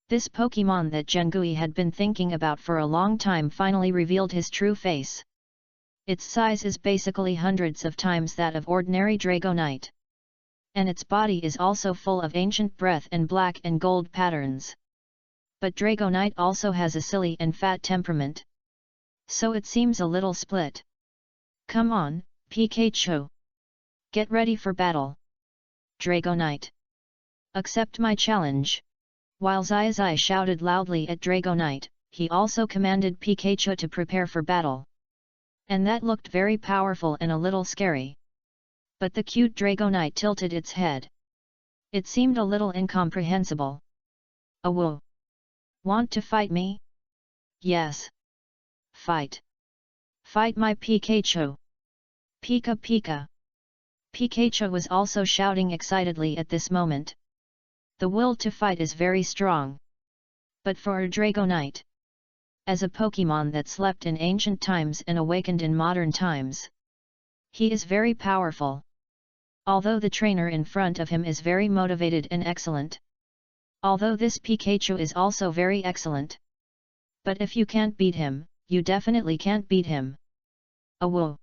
This Pokemon that Zhengui had been thinking about for a long time finally revealed his true face. Its size is basically hundreds of times that of ordinary Dragonite. And its body is also full of ancient breath and black and gold patterns. But Dragonite also has a silly and fat temperament. So it seems a little split. Come on, Pikachu. Get ready for battle. Dragonite. Accept my challenge. While Xiaozhi shouted loudly at Dragonite, he also commanded Pikachu to prepare for battle. And that looked very powerful and a little scary. But the cute Dragonite tilted its head. It seemed a little incomprehensible. Whoa! Want to fight me? Yes. Fight. Fight my Pikachu! Pika Pika! Pikachu was also shouting excitedly at this moment. The will to fight is very strong. But for a Dragonite, as a Pokemon that slept in ancient times and awakened in modern times, he is very powerful. Although the trainer in front of him is very motivated and excellent. Although this Pikachu is also very excellent. But if you can't beat him, you definitely can't beat him. Oh whoa!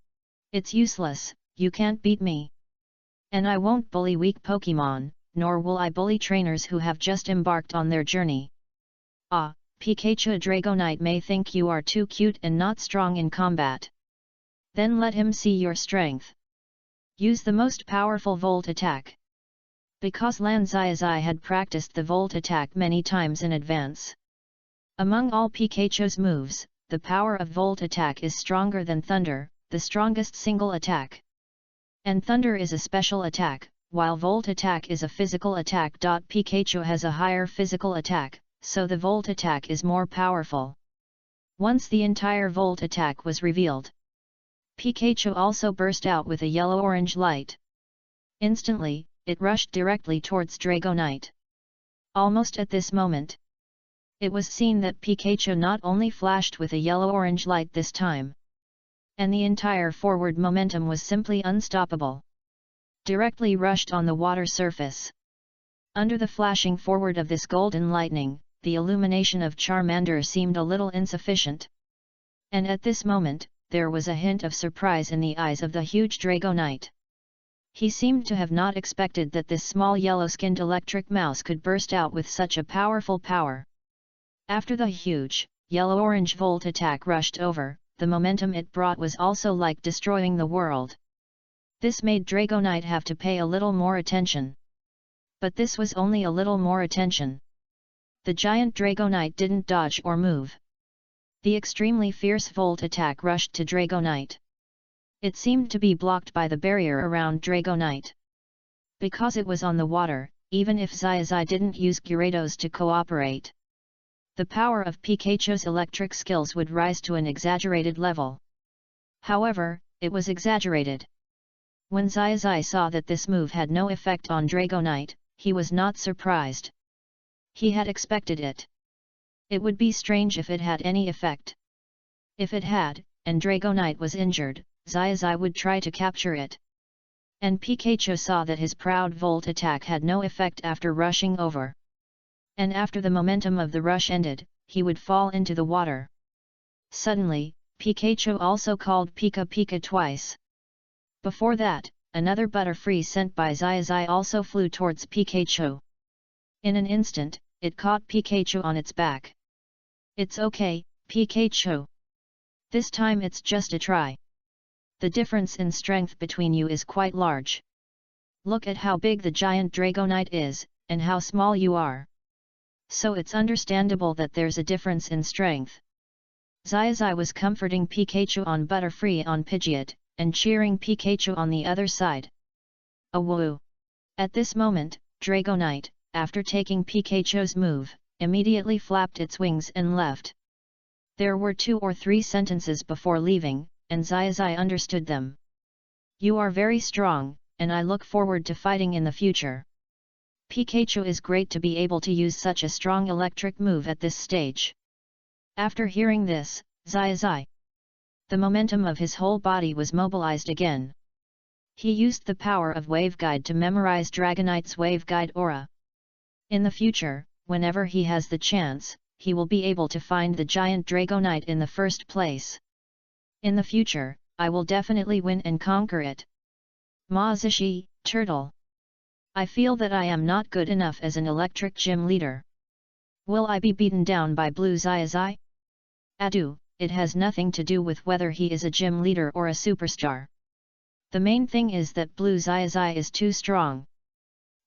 It's useless, you can't beat me. And I won't bully weak Pokemon, nor will I bully trainers who have just embarked on their journey. Ah, Pikachu, a Dragonite may think you are too cute and not strong in combat. Then let him see your strength. Use the most powerful Volt attack. Because Xiaozhi had practiced the Volt attack many times in advance. Among all Pikachu's moves, the power of Volt attack is stronger than Thunder, the strongest single attack. And Thunder is a special attack, while Volt attack is a physical attack. Pikachu has a higher physical attack, so the Volt attack is more powerful. Once the entire Volt attack was revealed, Pikachu also burst out with a yellow-orange light. Instantly, it rushed directly towards Dragonite. Almost at this moment, it was seen that Pikachu not only flashed with a yellow-orange light this time, and the entire forward momentum was simply unstoppable. Directly rushed on the water surface. Under the flashing forward of this golden lightning, the illumination of Charmander seemed a little insufficient. And at this moment, there was a hint of surprise in the eyes of the huge Dragonite. He seemed to have not expected that this small yellow-skinned electric mouse could burst out with such a powerful power. After the huge, yellow-orange Volt attack rushed over, the momentum it brought was also like destroying the world. This made Dragonite have to pay a little more attention. But this was only a little more attention. The giant Dragonite didn't dodge or move. The extremely fierce Volt attack rushed to Dragonite. It seemed to be blocked by the barrier around Dragonite. Because it was on the water, even if Xiaozhi didn't use Gyarados to cooperate, the power of Pikachu's electric skills would rise to an exaggerated level. However, it was exaggerated. When Xiaozhi saw that this move had no effect on Dragonite, he was not surprised. He had expected it. It would be strange if it had any effect. If it had, and Dragonite was injured, Xiaozhi would try to capture it. And Pikachu saw that his proud Volt attack had no effect after rushing over. And after the momentum of the rush ended, he would fall into the water. Suddenly, Pikachu also called Pika Pika twice. Before that, another Butterfree sent by Xiaozhi also flew towards Pikachu. In an instant, it caught Pikachu on its back. It's okay, Pikachu. This time it's just a try. The difference in strength between you is quite large. Look at how big the giant Dragonite is, and how small you are. So it's understandable that there's a difference in strength. Xiaozhi was comforting Pikachu on Butterfree on Pidgeot, and cheering Pikachu on the other side. Oh woo! At this moment, Dragonite, after taking Pikachu's move, immediately flapped its wings and left. There were 2 or 3 sentences before leaving, and Xiaozhi understood them. You are very strong, and I look forward to fighting in the future. Pikachu is great to be able to use such a strong electric move at this stage. After hearing this, Xiaozhi, the momentum of his whole body was mobilized again. He used the power of Waveguide to memorize Dragonite's Waveguide aura. In the future, whenever he has the chance, he will be able to find the giant Dragonite in the first place. In the future, I will definitely win and conquer it. Ma Zishi, Turtle. I feel that I am not good enough as an electric gym leader. Will I be beaten down by Blue Xiaozhi? Adieu, it has nothing to do with whether he is a gym leader or a superstar. The main thing is that Blue Xiaozhi is too strong.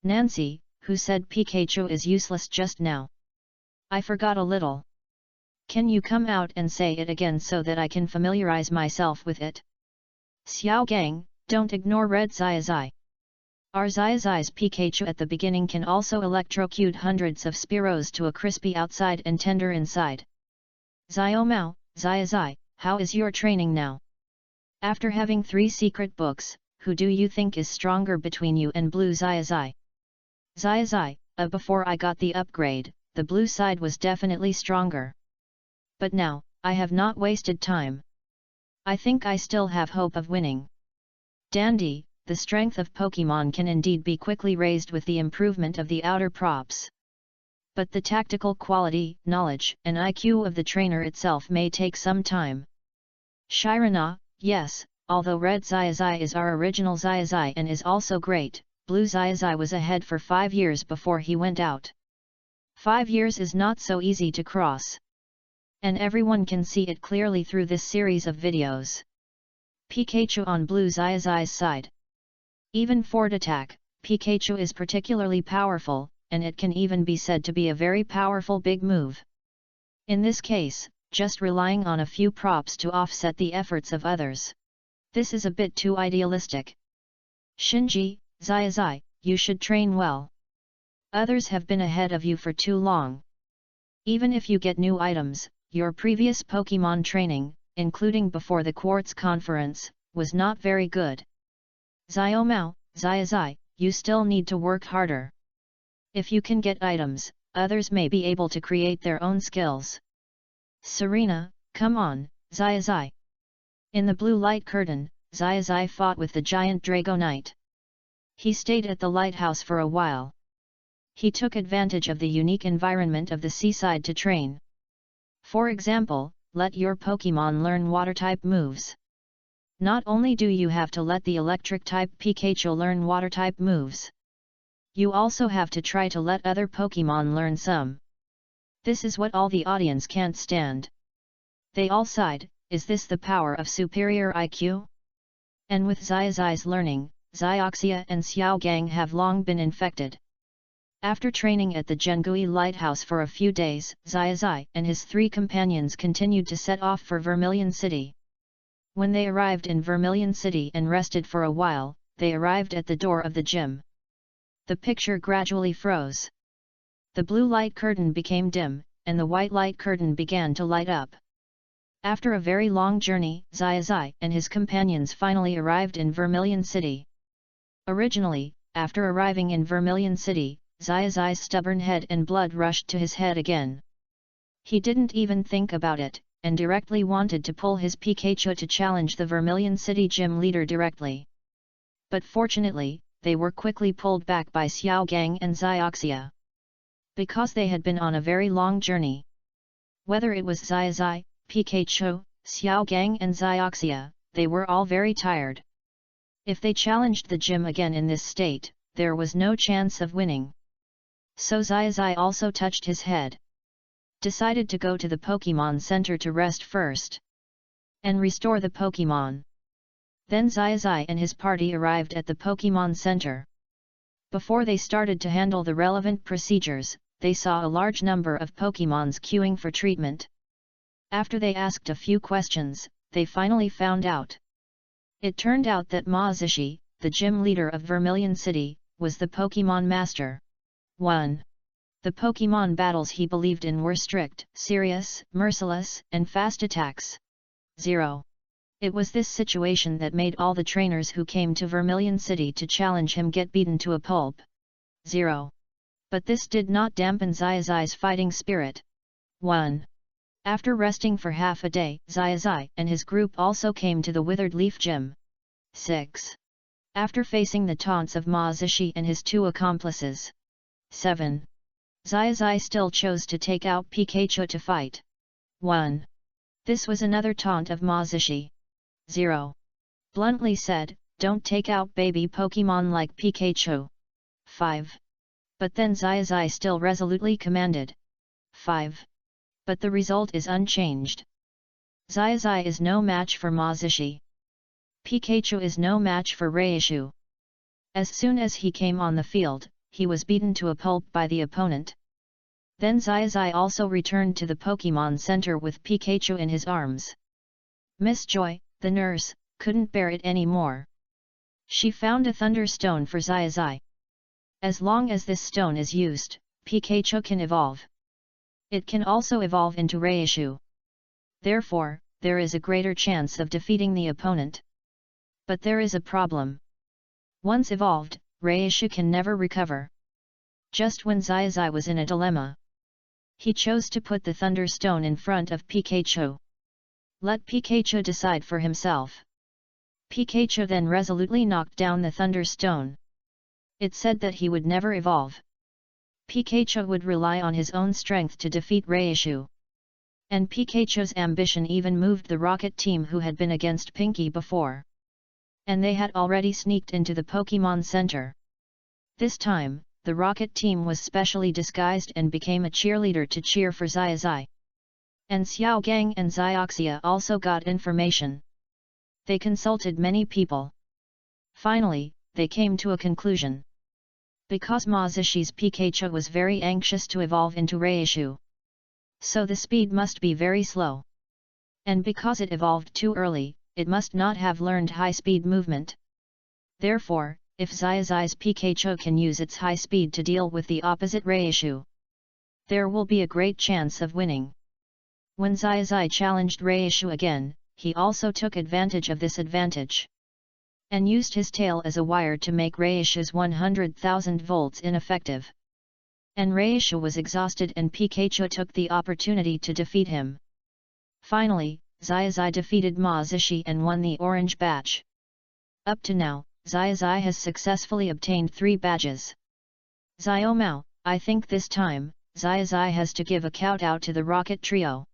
Nancy, who said Pikachu is useless just now? I forgot a little. Can you come out and say it again so that I can familiarize myself with it? Xiao Gang, don't ignore Red Xiaozhi. Our Xiaozhi's Pikachu at the beginning can also electrocute hundreds of Spearows to a crispy outside and tender inside. Xiaomao, Xiaozhi, how is your training now? After having 3 secret books, who do you think is stronger between you and blue Xiaozhi? Xiaozhi, before I got the upgrade, the blue side was definitely stronger. But now, I have not wasted time. I think I still have hope of winning. Dandy, the strength of Pokemon can indeed be quickly raised with the improvement of the outer props. But the tactical quality, knowledge, and IQ of the trainer itself may take some time. Shirana, yes, although Red Xiaozhi is our original Xiaozhi and is also great, Blue Xiaozhi was ahead for 5 years before he went out. 5 years is not so easy to cross. And everyone can see it clearly through this series of videos. Pikachu on Blue Xiaozhi's side. Even Fort Attack, Pikachu is particularly powerful, and it can even be said to be a very powerful big move. In this case, just relying on a few props to offset the efforts of others. This is a bit too idealistic. Shinji, Xiaozhi, you should train well. Others have been ahead of you for too long. Even if you get new items, your previous Pokemon training, including before the Quartz Conference, was not very good. Xiaomao, Xiaozhi, you still need to work harder. If you can get items, others may be able to create their own skills. Serena, come on, Xiaozhi. In the blue light curtain, Xiaozhi fought with the giant Dragonite. He stayed at the lighthouse for a while. He took advantage of the unique environment of the seaside to train. For example, let your Pokemon learn water-type moves. Not only do you have to let the electric-type Pikachu learn water-type moves, you also have to try to let other Pokemon learn some. This is what all the audience can't stand. They all sighed, is this the power of superior IQ? And with Xiaozhi's learning, Xiaoxia and Xiaogang have long been infected. After training at the Zhengui Lighthouse for a few days, Xiaozhi and his 3 companions continued to set off for Vermilion City. When they arrived in Vermilion City and rested for a while, they arrived at the door of the gym. The picture gradually froze. The blue light curtain became dim, and the white light curtain began to light up. After a very long journey, Xiaozhi and his companions finally arrived in Vermilion City. Originally, after arriving in Vermilion City, Xiaozhi's stubborn head and blood rushed to his head again. He didn't even think about it, and directly wanted to pull his Pikachu to challenge the Vermilion City gym leader directly. But fortunately, they were quickly pulled back by Xiaogang and Xiaoxia. Because they had been on a very long journey. Whether it was Xiaozhi, Pikachu, Xiaogang and Xiaoxia, they were all very tired. If they challenged the gym again in this state, there was no chance of winning. So Xiaozhi also touched his head. Decided to go to the Pokemon Center to rest first. And restore the Pokemon. Then Xiaozhi and his party arrived at the Pokemon Center. Before they started to handle the relevant procedures, they saw a large number of Pokemons queuing for treatment. After they asked a few questions, they finally found out. It turned out that Ma Zishi, the gym leader of Vermilion City, was the Pokemon Master. 1. The Pokemon battles he believed in were strict, serious, merciless, and fast attacks. 0. It was this situation that made all the trainers who came to Vermilion City to challenge him get beaten to a pulp. 0. But this did not dampen Xiaozhi's fighting spirit. 1. After resting for half a day, Xiaozhi and his group also came to the Withered Leaf Gym. 6. After facing the taunts of Ma Zishi and his 2 accomplices. 7. Xiaozhi still chose to take out Pikachu to fight. 1. This was another taunt of Ma Zishi. 0. Bluntly said, don't take out baby Pokemon like Pikachu. 5. But then Xiaozhi still resolutely commanded. 5. But the result is unchanged. Xiaozhi is no match for Ma Zishi. Pikachu is no match for Raichu. As soon as he came on the field, he was beaten to a pulp by the opponent. Then Xiaozhi also returned to the Pokemon Center with Pikachu in his arms. Miss Joy, the nurse, couldn't bear it anymore. She found a Thunder Stone for Xiaozhi. As long as this stone is used, Pikachu can evolve. It can also evolve into Raichu. Therefore, there is a greater chance of defeating the opponent. But there is a problem. Once evolved, Reishu can never recover. Just when Xiaozhi was in a dilemma, he chose to put the Thunderstone in front of Pikachu. Let Pikachu decide for himself. Pikachu then resolutely knocked down the Thunderstone. It said that he would never evolve. Pikachu would rely on his own strength to defeat Reishu. And Pikachu's ambition even moved the Rocket team who had been against Pinky before. And they had already sneaked into the Pokémon Center. This time, the Rocket team was specially disguised and became a cheerleader to cheer for Xiaozhi. And Xiaogang and Xiaoxia also got information. They consulted many people. Finally, they came to a conclusion. Because Mazishi's Pikachu was very anxious to evolve into Reishu, so the speed must be very slow. And because it evolved too early, it must not have learned high-speed movement. Therefore, if Xiaozhi's Pikachu can use its high speed to deal with the opposite Reishu, there will be a great chance of winning. When Xiaozhi challenged Reishu again, he also took advantage of this advantage, and used his tail as a wire to make Reishu's 100,000 volts ineffective. And Reishu was exhausted and Pikachu took the opportunity to defeat him. Finally, Xiaozhi defeated Mazishi and won the orange badge. Up to now, Xiaozhi has successfully obtained 3 badges. Xiaomao, I think this time, Xiaozhi has to give a shout-out to the Rocket Trio.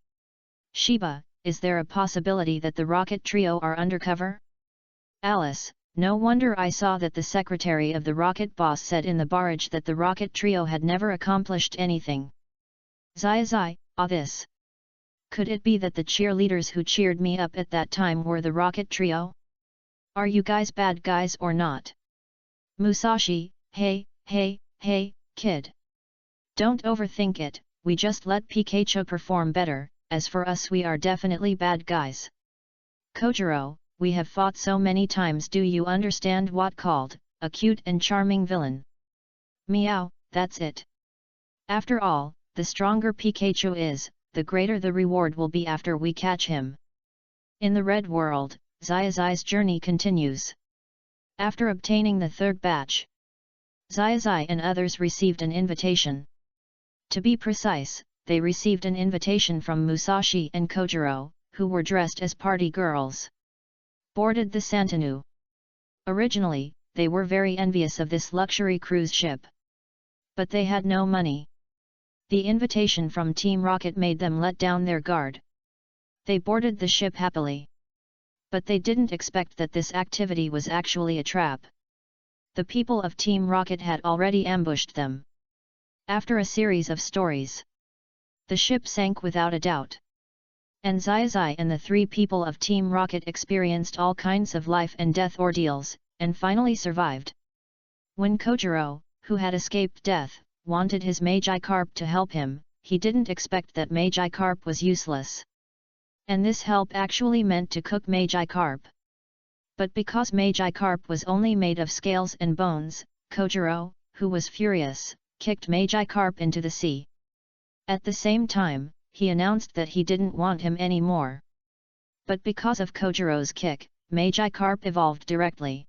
Shiba, is there a possibility that the Rocket Trio are undercover? Alice, no wonder I saw that the secretary of the Rocket Boss said in the barrage that the Rocket Trio had never accomplished anything. Xiaozhi, this. Could it be that the cheerleaders who cheered me up at that time were the Rocket Trio? Are you guys bad guys or not? Musashi, hey, kid. Don't overthink it, we just let Pikachu perform better, as for us we are definitely bad guys. Kojiro, we have fought so many times, do you understand what called, a cute and charming villain? Meow, that's it. After all, the stronger Pikachu is, the greater the reward will be after we catch him. In the Red World, Xiaozhi's journey continues. After obtaining the 3rd badge, Xiaozhi and others received an invitation. To be precise, they received an invitation from Musashi and Kojiro, who were dressed as party girls. Boarded the Santanu. Originally, they were very envious of this luxury cruise ship. But they had no money. The invitation from Team Rocket made them let down their guard. They boarded the ship happily. But they didn't expect that this activity was actually a trap. The people of Team Rocket had already ambushed them. After a series of stories, the ship sank without a doubt. And Xiaozhi and the 3 people of Team Rocket experienced all kinds of life and death ordeals, and finally survived. When Kojiro, who had escaped death, wanted his Magikarp to help him, he didn't expect that Magikarp was useless. And this help actually meant to cook Magikarp. But because Magikarp was only made of scales and bones, Kojiro, who was furious, kicked Magikarp into the sea. At the same time, he announced that he didn't want him anymore. But because of Kojiro's kick, Magikarp evolved directly.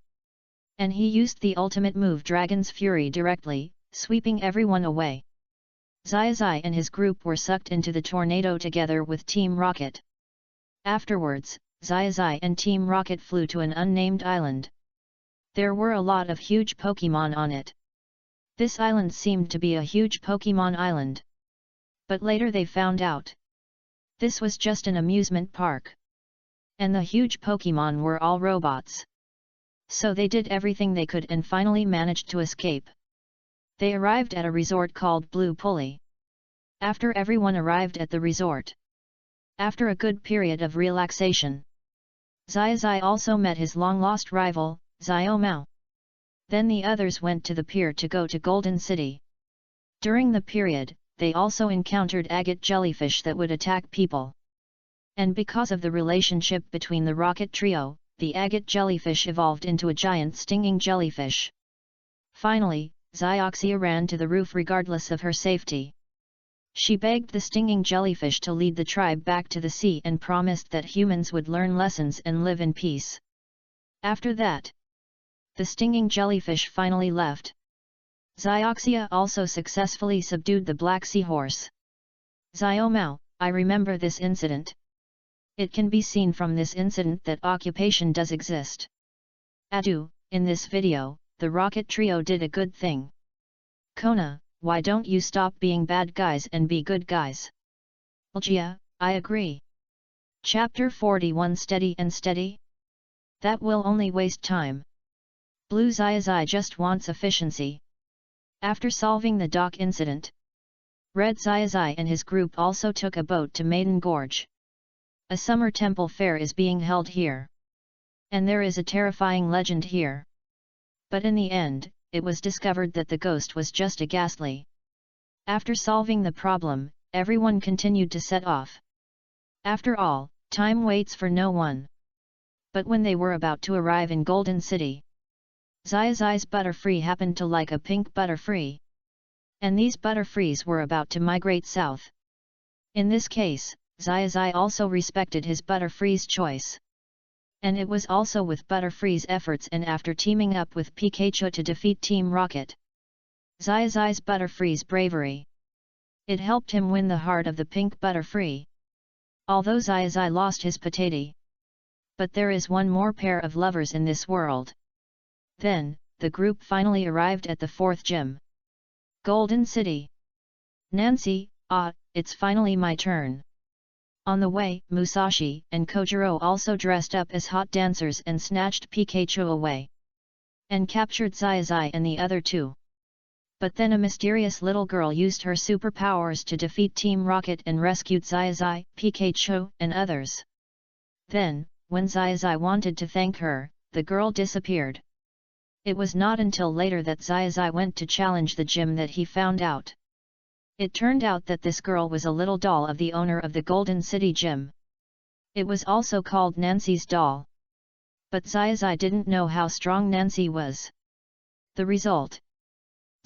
And he used the ultimate move Dragon's Fury directly, sweeping everyone away. Xiaozhi and his group were sucked into the tornado together with Team Rocket. Afterwards, Xiaozhi and Team Rocket flew to an unnamed island. There were a lot of huge Pokémon on it. This island seemed to be a huge Pokémon island. But later they found out this was just an amusement park. And the huge Pokémon were all robots. So they did everything they could and finally managed to escape. They arrived at a resort called Blue Pulley. After everyone arrived at the resort, after a good period of relaxation, Xiaozhi also met his long-lost rival, Xiaomao. Then the others went to the pier to go to Golden City. During the period, they also encountered agate jellyfish that would attack people. And because of the relationship between the Rocket Trio, the agate jellyfish evolved into a giant stinging jellyfish. Finally, Xiaoxia ran to the roof regardless of her safety. She begged the stinging jellyfish to lead the tribe back to the sea and promised that humans would learn lessons and live in peace. After that, the stinging jellyfish finally left. Xiaozhi also successfully subdued the black seahorse. Xiaomao, I remember this incident. It can be seen from this incident that occupation does exist. Adu, in this video, the rocket trio did a good thing. Kona, why don't you stop being bad guys and be good guys? Jia, I agree. Chapter 41 Steady and Steady? That will only waste time. Blue Xiaozhi just wants efficiency. After solving the dock incident, Red Xiaozhi and his group also took a boat to Maiden Gorge. A summer temple fair is being held here. And there is a terrifying legend here. But in the end, it was discovered that the ghost was just a ghastly. After solving the problem, everyone continued to set off. After all, time waits for no one. But when they were about to arrive in Golden City, Xiaozhi's Butterfree happened to like a pink Butterfree. And these Butterfrees were about to migrate south. In this case, Xiaozhi also respected his Butterfree's choice. And it was also with Butterfree's efforts and after teaming up with Pikachu to defeat Team Rocket. Xiaozhi's Butterfree's bravery. It helped him win the heart of the pink Butterfree. Although Xiaozhi lost his patati. But there is one more pair of lovers in this world. Then, the group finally arrived at the fourth gym. Golden City. Nancy, it's finally my turn. On the way, Musashi and Kojiro also dressed up as hot dancers and snatched Pikachu away. And captured Xiaozhi and the other two. But then a mysterious little girl used her superpowers to defeat Team Rocket and rescued Xiaozhi, Pikachu, and others. Then, when Xiaozhi wanted to thank her, the girl disappeared. It was not until later that Xiaozhi went to challenge the gym that he found out. It turned out that this girl was a little doll of the owner of the Golden City Gym. It was also called Nancy's doll. But Xiaozhi didn't know how strong Nancy was. The result?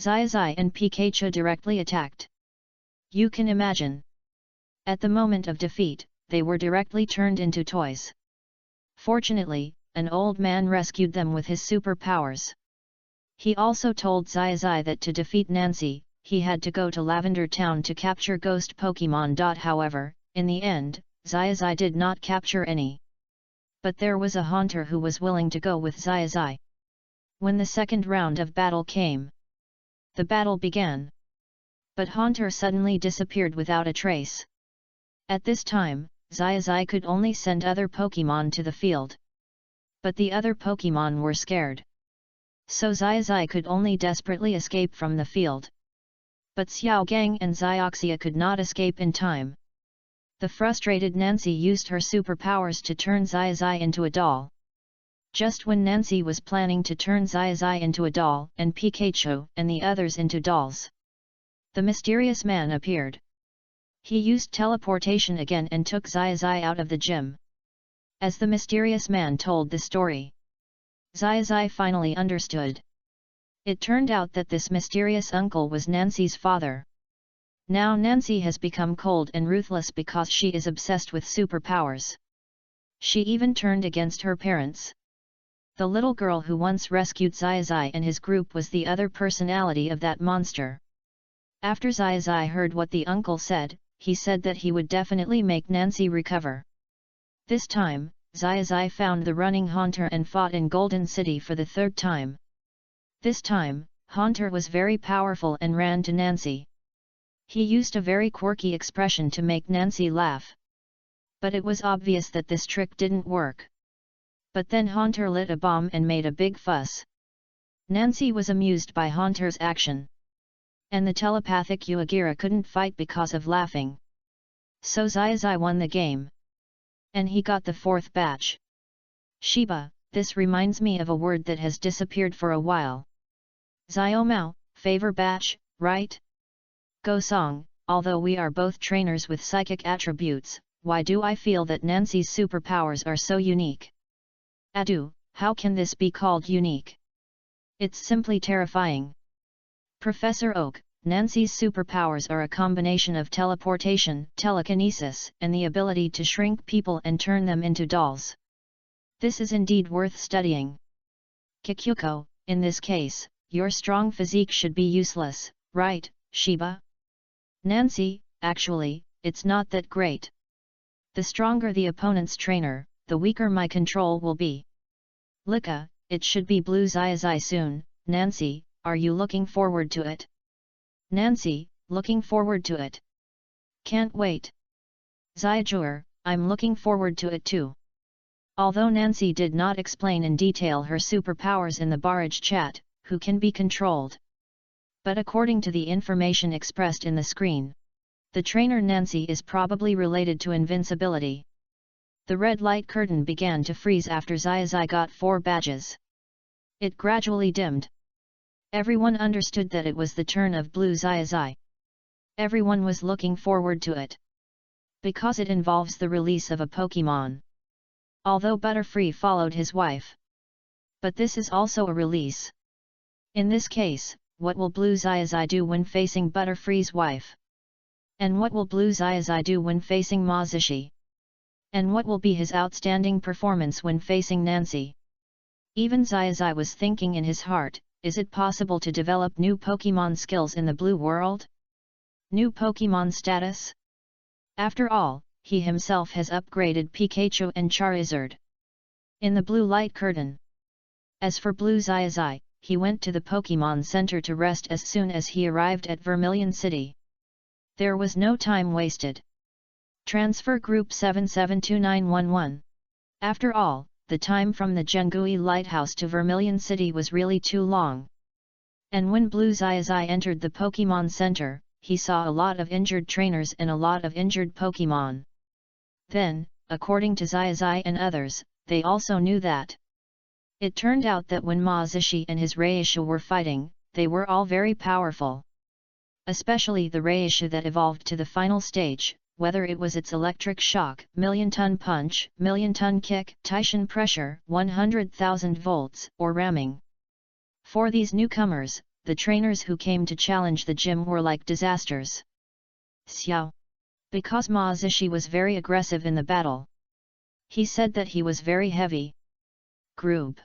Xiaozhi and Pikachu directly attacked. You can imagine. At the moment of defeat, they were directly turned into toys. Fortunately, an old man rescued them with his superpowers. He also told Xiaozhi that to defeat Nancy, he had to go to Lavender Town to capture ghost Pokemon. However, in the end, Xiaozhi did not capture any. But there was a haunter who was willing to go with Xiaozhi. When the second round of battle came, the battle began. But haunter suddenly disappeared without a trace. At this time, Xiaozhi could only send other Pokemon to the field. But the other Pokemon were scared. So Xiaozhi could only desperately escape from the field. But Xiaogang and Xiaoxia could not escape in time. The frustrated Nancy used her superpowers to turn Xiaozhi into a doll. Just when Nancy was planning to turn Xiaozhi into a doll and Pikachu and the others into dolls, the mysterious man appeared. He used teleportation again and took Xiaozhi out of the gym. As the mysterious man told the story, Xiaozhi finally understood. It turned out that this mysterious uncle was Nancy's father. Now Nancy has become cold and ruthless because she is obsessed with superpowers. She even turned against her parents. The little girl who once rescued Xiaozhi and his group was the other personality of that monster. After Xiaozhi heard what the uncle said, he said that he would definitely make Nancy recover. This time, Xiaozhi found the running haunter and fought in Golden City for the third time. This time, haunter was very powerful and ran to Nancy. He used a very quirky expression to make Nancy laugh. But it was obvious that this trick didn't work. But then haunter lit a bomb and made a big fuss. Nancy was amused by haunter's action. And the telepathic Uagira couldn't fight because of laughing. So Xiaozhi won the game. And he got the fourth batch. Shiba, this reminds me of a word that has disappeared for a while. Xiaomao, favor batch, right? Gosong, although we are both trainers with psychic attributes, why do I feel that Nancy's superpowers are so unique? Adu, how can this be called unique? It's simply terrifying. Professor Oak, Nancy's superpowers are a combination of teleportation, telekinesis, and the ability to shrink people and turn them into dolls. This is indeed worth studying. Kikyuko, in this case, your strong physique should be useless, right, Shiba? Nancy, actually, it's not that great. The stronger the opponent's trainer, the weaker my control will be. Lika, it should be Blue Xiaozhi soon. Nancy, are you looking forward to it? Nancy, looking forward to it. Can't wait. Xiaozhi, I'm looking forward to it too. Although Nancy did not explain in detail her superpowers in the barrage chat, who can be controlled. But according to the information expressed in the screen, the trainer Nancy is probably related to invincibility. The red light curtain began to freeze after Xiaozhi got 4 badges. It gradually dimmed. Everyone understood that it was the turn of Blue Xiaozhi. Everyone was looking forward to it. Because it involves the release of a Pokemon. Although Butterfree followed his wife. But this is also a release. In this case, what will Blue Xiaozhi do when facing Butterfree's wife? And what will Blue Xiaozhi do when facing Ma Zishi? And what will be his outstanding performance when facing Nancy? Even Xiaozhi was thinking in his heart, is it possible to develop new Pokemon skills in the blue world? New Pokemon status? After all, he himself has upgraded Pikachu and Charizard. In the blue light curtain. As for Blue Xiaozhi, he went to the Pokemon Center to rest as soon as he arrived at Vermilion City. There was no time wasted. Transfer Group 772911. After all, the time from the Jengui Lighthouse to Vermilion City was really too long. And when Blue Xiaozhi entered the Pokemon Center, he saw a lot of injured trainers and a lot of injured Pokemon. Then, according to Xiaozhi and others, they also knew that. It turned out that when Ma Zishi and his Reishu were fighting, they were all very powerful. Especially the Reishu that evolved to the final stage, whether it was its electric shock, million-ton punch, million-ton kick, Taishan pressure, 100,000 volts, or ramming. For these newcomers, the trainers who came to challenge the gym were like disasters. Xiao. Because Ma Zishi was very aggressive in the battle. He said that he was very heavy. Group.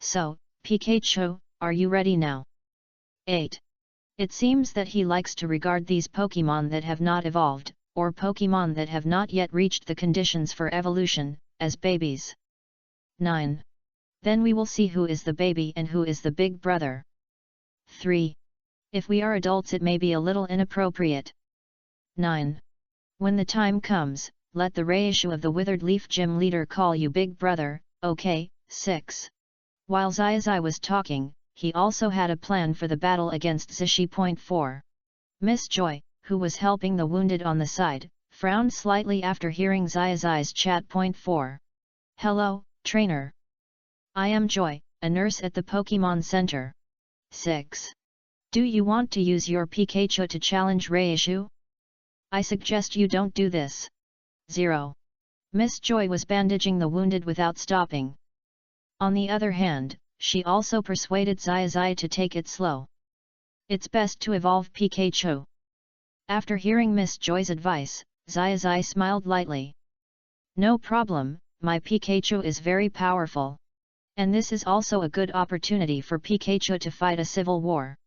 So, Pikachu, are you ready now? 8. It seems that he likes to regard these Pokemon that have not evolved, or Pokemon that have not yet reached the conditions for evolution, as babies. 9. Then we will see who is the baby and who is the big brother. 3. If we are adults it may be a little inappropriate. 9. When the time comes, let the Reishu of the Withered Leaf Gym leader call you big brother, okay? 6. While Xiaozhi was talking, he also had a plan for the battle against Zishi. 4. Miss Joy, who was helping the wounded on the side, frowned slightly after hearing Xiaozhi's chat. 4. Hello, trainer. I am Joy, a nurse at the Pokemon Center. 6. Do you want to use your Pikachu to challenge Reishu? I suggest you don't do this. 0. Miss Joy was bandaging the wounded without stopping. On the other hand, she also persuaded Xiaozhi to take it slow. It's best to evolve Pikachu. After hearing Miss Joy's advice, Xiaozhi smiled lightly. No problem, my Pikachu is very powerful. And this is also a good opportunity for Pikachu to fight a civil war.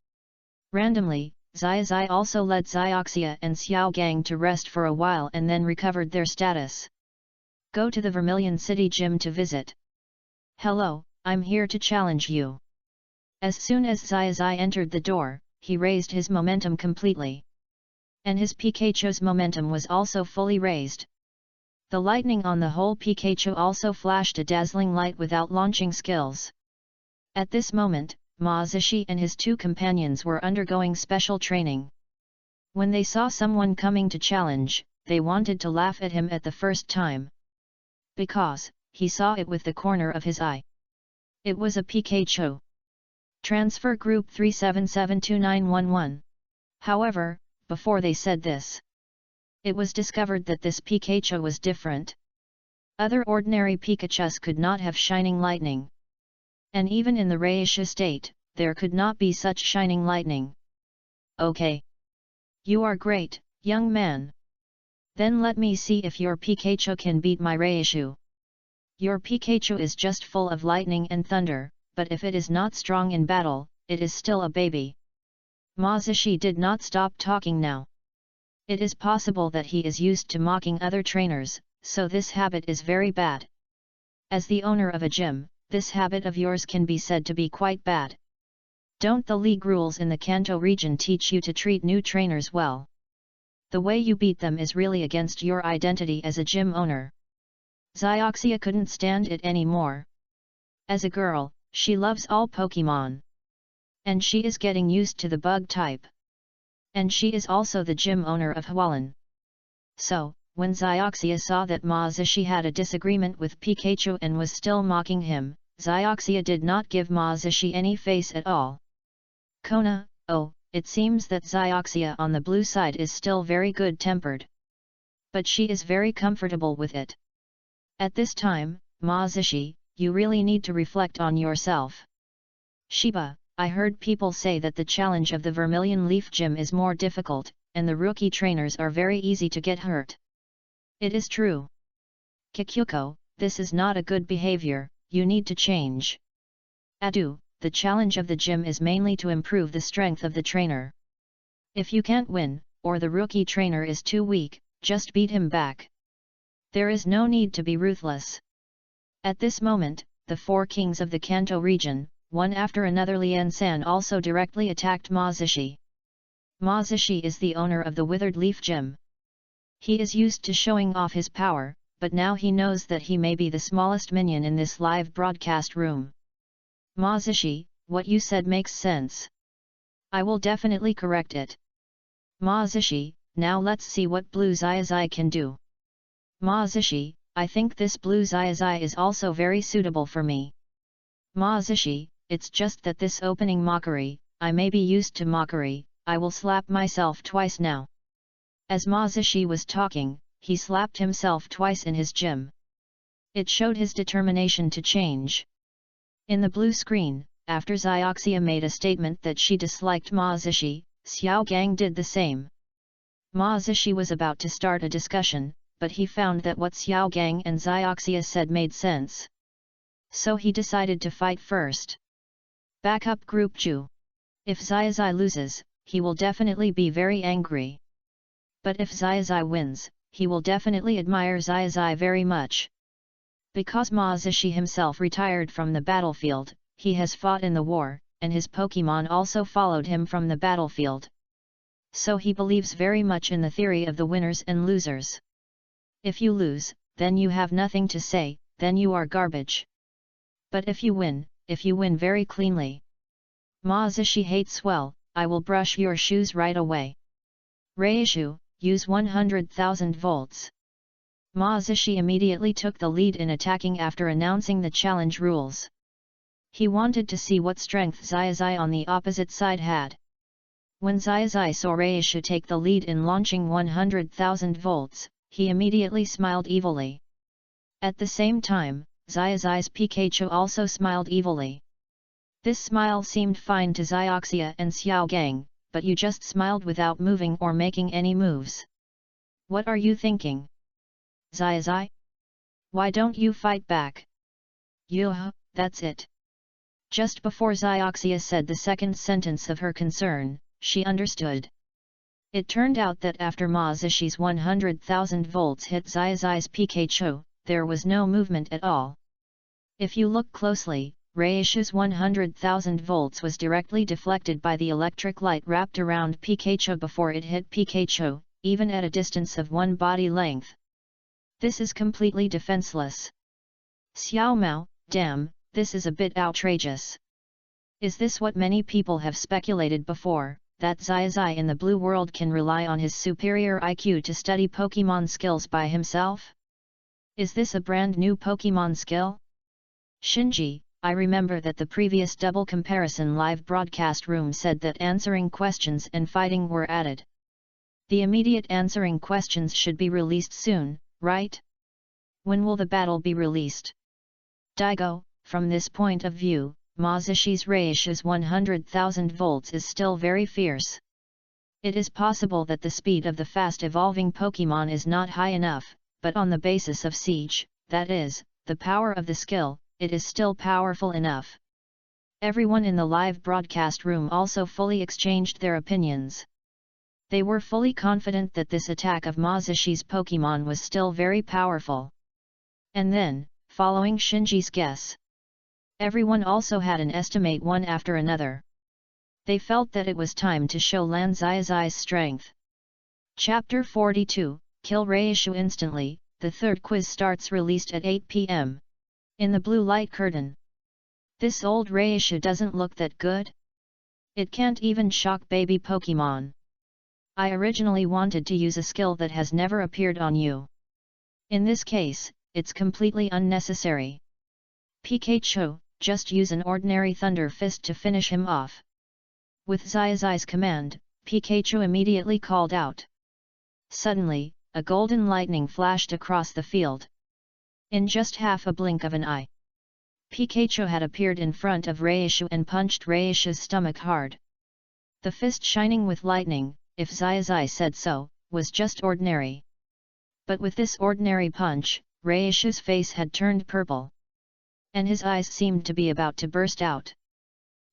Randomly, Xiaozhi also led Xiaoxia and Xiao Gang to rest for a while and then recovered their status. Go to the Vermilion City Gym to visit. Hello, I'm here to challenge you. As soon as Xiaozhi entered the door, he raised his momentum completely. And his Pikachu's momentum was also fully raised. The lightning on the whole Pikachu also flashed a dazzling light without launching skills. At this moment, Ma Zishi and his 2 companions were undergoing special training. When they saw someone coming to challenge, they wanted to laugh at him at the first time. Because, he saw it with the corner of his eye. It was a Pikachu. Transfer Group 37729111. However, before they said this, it was discovered that this Pikachu was different. Other ordinary Pikachus could not have shining lightning. And even in the Reishu state, there could not be such shining lightning. Okay. You are great, young man. Then let me see if your Pikachu can beat my Reishu. Your Pikachu is just full of lightning and thunder, but if it is not strong in battle, it is still a baby. Ma Zishi did not stop talking now. It is possible that he is used to mocking other trainers, so this habit is very bad. As the owner of a gym, this habit of yours can be said to be quite bad. Don't the league rules in the Kanto region teach you to treat new trainers well? The way you beat them is really against your identity as a gym owner. Xiaozhi couldn't stand it anymore. As a girl, she loves all Pokemon. And she is getting used to the bug type. And she is also the gym owner of Hualien. So, when Xiaozhi saw that Ma Zishi had a disagreement with Pikachu and was still mocking him, Xiaozhi did not give Ma Zishi any face at all. Kona, oh, it seems that Xiaozhi on the blue side is still very good-tempered. But she is very comfortable with it. At this time, Ma Zishi, you really need to reflect on yourself. Shiba, I heard people say that the challenge of the Vermilion Leaf Gym is more difficult, and the rookie trainers are very easy to get hurt. It is true. Kikuko, this is not a good behavior, you need to change. Adu, the challenge of the gym is mainly to improve the strength of the trainer. If you can't win, or the rookie trainer is too weak, just beat him back. There is no need to be ruthless. At this moment, the four kings of the Kanto region, one after another Lian-san also directly attacked Ma Zishi. Ma Zishi is the owner of the Withered Leaf Gym. He is used to showing off his power, but now he knows that he may be the smallest minion in this live broadcast room. Ma Zishi, what you said makes sense. I will definitely correct it. Ma Zishi, now let's see what Blue Xiaozhi can do. Ma Zishi, I think this Blue Xiaozhi is also very suitable for me. Ma Zishi, it's just that this opening mockery, I may be used to mockery, I will slap myself twice now. As Ma Zishi was talking, he slapped himself twice in his gym. It showed his determination to change. In the blue screen, after Xiaozhi made a statement that she disliked Ma Zishi, Xiao Gang did the same. Ma Zishi was about to start a discussion, but he found that what Xiao Gang and Xiaozhi said made sense. So he decided to fight first. Backup Group Ju. If Xiaozhi loses, he will definitely be very angry. But if Xiaozhi wins, he will definitely admire Xiaozhi very much. Because Ma Zishi himself retired from the battlefield, he has fought in the war, and his Pokemon also followed him from the battlefield. So he believes very much in the theory of the winners and losers. If you lose, then you have nothing to say, then you are garbage. But if you win very cleanly. Ma Zishi hates well, I will brush your shoes right away. Reishu, use 100,000 volts. Ma Zishi immediately took the lead in attacking after announcing the challenge rules. He wanted to see what strength Xiaozhi on the opposite side had. When Xiaozhi saw Reishu take the lead in launching 100,000 volts, he immediately smiled evilly. At the same time, Xiaozhi's Pikachu also smiled evilly. This smile seemed fine to Xiaozhi and Xiao Gang, but you just smiled without moving or making any moves. What are you thinking? Xiaozhi? Why don't you fight back? That's it. Just before Xiaozhi said the second sentence of her concern, she understood. It turned out that after Ma Zishi's 100,000 volts hit Xiaozhi's Pikachu, there was no movement at all. If you look closely, Reishu's 100,000 volts was directly deflected by the electric light wrapped around Pikachu before it hit Pikachu, even at a distance of one body length. This is completely defenseless. Xiao Mao, damn, this is a bit outrageous. Is this what many people have speculated before, that Xiaozhi in the blue world can rely on his superior IQ to study Pokemon skills by himself? Is this a brand new Pokemon skill? Shinji, I remember that the previous double comparison live broadcast room said that answering questions and fighting were added. The immediate answering questions should be released soon, right? When will the battle be released? Daigo, from this point of view, Ma Zishi's Reishu's 100,000 volts is still very fierce. It is possible that the speed of the fast-evolving Pokemon is not high enough, but on the basis of siege, that is, the power of the skill, it is still powerful enough. Everyone in the live broadcast room also fully exchanged their opinions. They were fully confident that this attack of Ma Zishi's Pokemon was still very powerful. And then, following Shinji's guess, everyone also had an estimate one after another. They felt that it was time to show Lan Xiaozhi's strength. Chapter 42, Kill Reishu instantly. The third quiz starts released at 8 p.m. In the blue light curtain. This old Reishu doesn't look that good? It can't even shock baby Pokemon. I originally wanted to use a skill that has never appeared on you. In this case, it's completely unnecessary. Pikachu, just use an ordinary Thunder Fist to finish him off. With Xiaozhi's command, Pikachu immediately called out. Suddenly, a golden lightning flashed across the field. In just half a blink of an eye, Pikachu had appeared in front of Reishu and punched Reishu's stomach hard. The fist shining with lightning, if Xiaozhi said so, was just ordinary. But with this ordinary punch, Reishu's face had turned purple. And his eyes seemed to be about to burst out.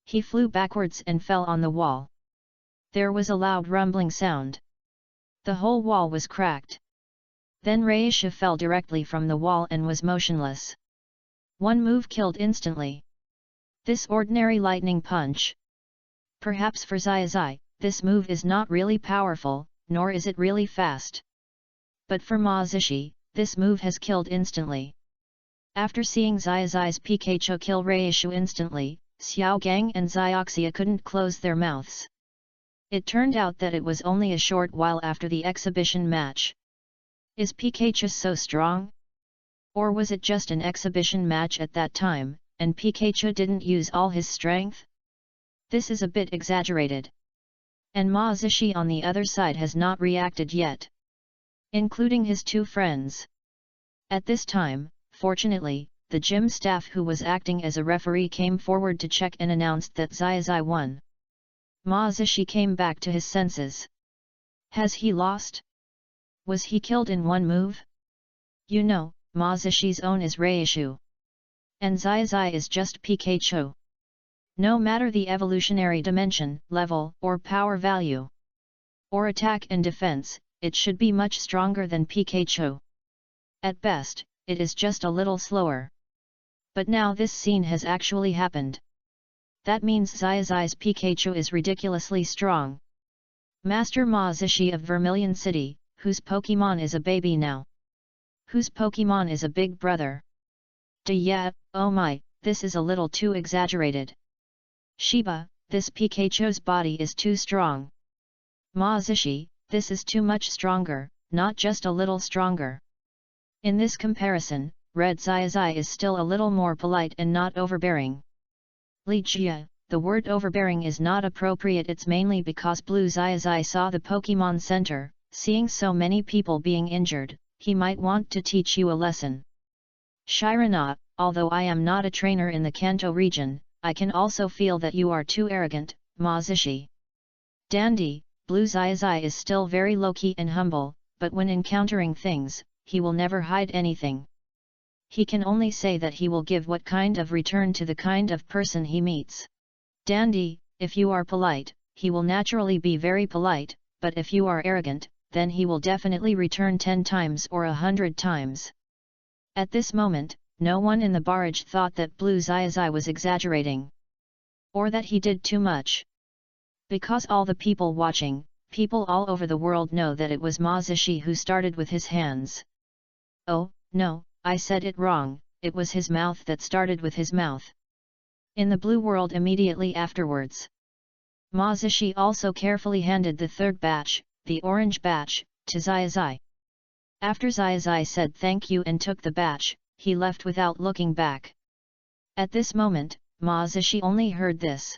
He flew backwards and fell on the wall. There was a loud rumbling sound. The whole wall was cracked. Then Reishu fell directly from the wall and was motionless. One move killed instantly. This ordinary lightning punch. Perhaps for Xiaozhi, this move is not really powerful, nor is it really fast. But for Ma Zishi, this move has killed instantly. After seeing Xiaozhi's Pikachu kill Reishu instantly, Xiao Gang and Xiaoxia couldn't close their mouths. It turned out that it was only a short while after the exhibition match. Is Pikachu so strong? Or was it just an exhibition match at that time, and Pikachu didn't use all his strength? This is a bit exaggerated. And Ma Zishi on the other side has not reacted yet. Including his two friends. At this time, fortunately, the gym staff who was acting as a referee came forward to check and announced that Xiaozhi won. Ma Zishi came back to his senses. Has he lost? Was he killed in one move? You know, Ma Zishi's own is Reishu. And Xiaozhi is just Pikachu. No matter the evolutionary dimension, level, or power value, or attack and defense, it should be much stronger than Pikachu. At best, it is just a little slower. But now this scene has actually happened. That means Xiaozhi's Pikachu is ridiculously strong. Master Ma Zishi of Vermilion City, whose Pokemon is a baby now? Whose Pokemon is a big brother? Yeah, oh my, this is a little too exaggerated. Shiba, this Pikachu's body is too strong. Ma Zishi, this is too much stronger, not just a little stronger. In this comparison, Red Xiaozhi is still a little more polite and not overbearing. Li Jia, the word overbearing is not appropriate, it's mainly because Blue Xiaozhi saw the Pokemon Center, seeing so many people being injured, he might want to teach you a lesson. Shirana, although I am not a trainer in the Kanto region, I can also feel that you are too arrogant, Ma Zishi. Dandy, Blue Xiaozhi is still very low-key and humble, but when encountering things, he will never hide anything. He can only say that he will give what kind of return to the kind of person he meets. Dandy, if you are polite, he will naturally be very polite, but if you are arrogant, then he will definitely return 10 times or 100 times. At this moment, no one in the barrage thought that Blue Xiaozhi was exaggerating. Or that he did too much. Because all the people watching, people all over the world know that it was Ma Zishi who started with his hands. Oh, no, I said it wrong, it was his mouth that started with his mouth. In the blue world immediately afterwards, Ma Zishi also carefully handed the third batch, the orange batch, to Xiaozhi. After Xiaozhi said thank you and took the batch, he left without looking back. At this moment, Ma Zishi only heard this.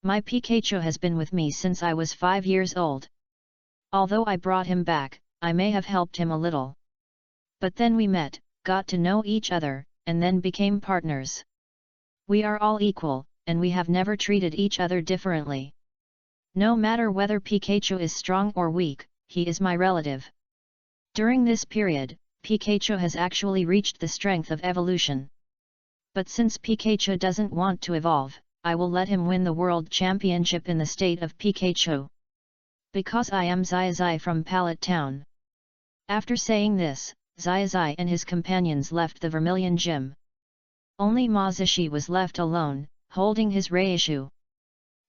My Pikachu has been with me since I was 5 years old. Although I brought him back, I may have helped him a little. But then we met, got to know each other, and then became partners. We are all equal, and we have never treated each other differently. No matter whether Pikachu is strong or weak, he is my relative. During this period, Pikachu has actually reached the strength of evolution. But since Pikachu doesn't want to evolve, I will let him win the World Championship in the state of Pikachu. Because I am Xiaozhi from Pallet Town. After saying this, Xiaozhi and his companions left the Vermilion Gym. Only Ma Zishi was left alone, holding his reissue.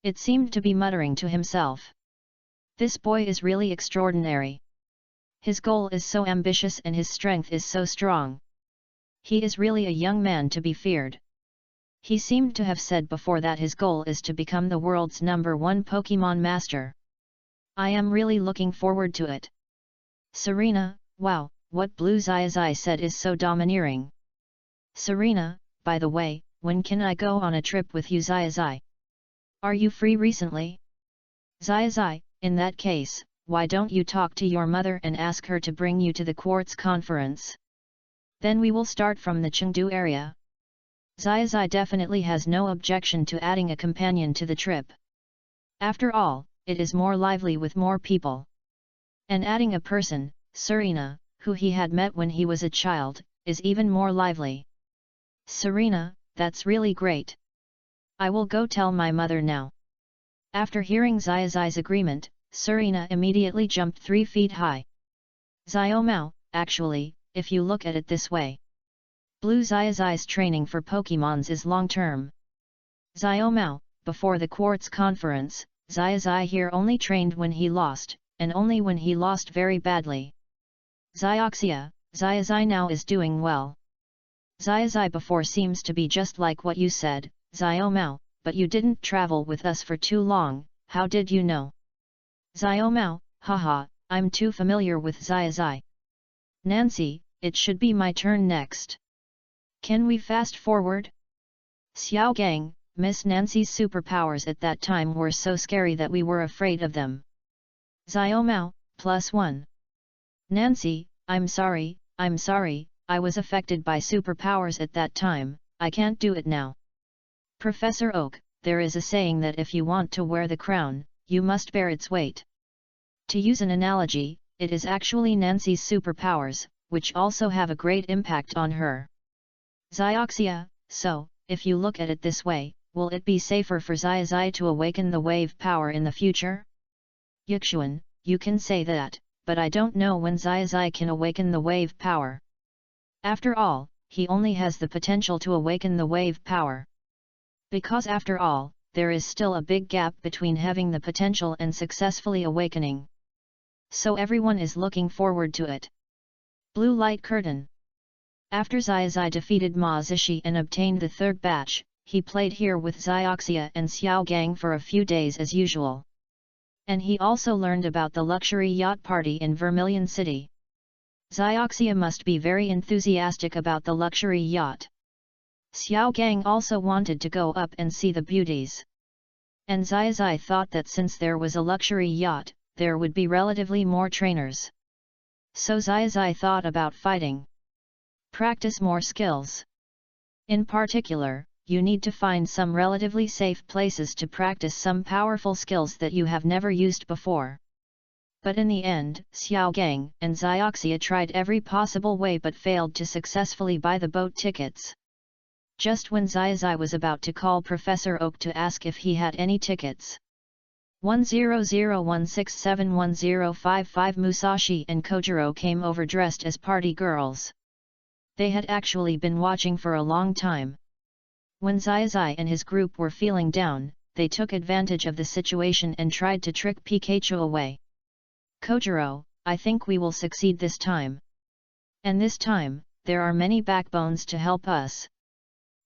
It seemed to be muttering to himself. This boy is really extraordinary. His goal is so ambitious and his strength is so strong. He is really a young man to be feared. He seemed to have said before that his goal is to become the world's #1 Pokemon Master. I am really looking forward to it. Serena, wow, what Blue Xiaozhi said is so domineering. Serena, by the way, when can I go on a trip with you Xiaozhi? Are you free recently? Xiaozhi, in that case, why don't you talk to your mother and ask her to bring you to the Quartz conference? Then we will start from the Chengdu area. Xiaozhi definitely has no objection to adding a companion to the trip. After all, it is more lively with more people. And adding a person, Serena, who he had met when he was a child, is even more lively. Serena, that's really great. I will go tell my mother now. After hearing Xiaozhi's agreement, Serena immediately jumped 3 feet high. Xiaomao, actually, if you look at it this way. Blue Xiaozhi's training for Pokemons is long-term. Xiaomao, before the Quartz conference, Xiaozhi here only trained when he lost, and only when he lost very badly. Xiaoxia, Xiaozhi now is doing well. Xiaozhi before seems to be just like what you said, Xiaomao, but you didn't travel with us for too long, how did you know? Xiaomao, haha, I'm too familiar with Xiaozhi. Nancy, it should be my turn next. Can we fast forward? Xiaogang, Miss Nancy's superpowers at that time were so scary that we were afraid of them. Xiaomao, +1. Nancy, I'm sorry, I was affected by superpowers at that time, I can't do it now. Professor Oak, there is a saying that if you want to wear the crown, you must bear its weight. To use an analogy, it is actually Nancy's superpowers, which also have a great impact on her. Xiaoxia, so, if you look at it this way, will it be safer for Xiaozhi to awaken the wave power in the future? Yuxuan, you can say that, but I don't know when Xiaozhi can awaken the wave power. After all, he only has the potential to awaken the wave power. Because after all, there is still a big gap between having the potential and successfully awakening. So everyone is looking forward to it. Blue Light Curtain. After Xiaozhi defeated Ma Zishi and obtained the 3rd batch, he played here with Xiaoxia and Xiaogang for a few days as usual. And he also learned about the luxury yacht party in Vermilion City. Xiaoxia must be very enthusiastic about the luxury yacht. Xiaogang also wanted to go up and see the beauties. And Xiaozhi thought that since there was a luxury yacht, there would be relatively more trainers. So Xiaozhi thought about fighting. Practice more skills. In particular, you need to find some relatively safe places to practice some powerful skills that you have never used before. But in the end, Xiaogang and Xiaoxia tried every possible way but failed to successfully buy the boat tickets. Just when Xiaozhi was about to call Professor Oak to ask if he had any tickets. 10016711055 Musashi and Kojiro came over dressed as party girls. They had actually been watching for a long time. When Xiaozhi and his group were feeling down, they took advantage of the situation and tried to trick Pikachu away. Kojiro, I think we will succeed this time. And this time, there are many backbones to help us.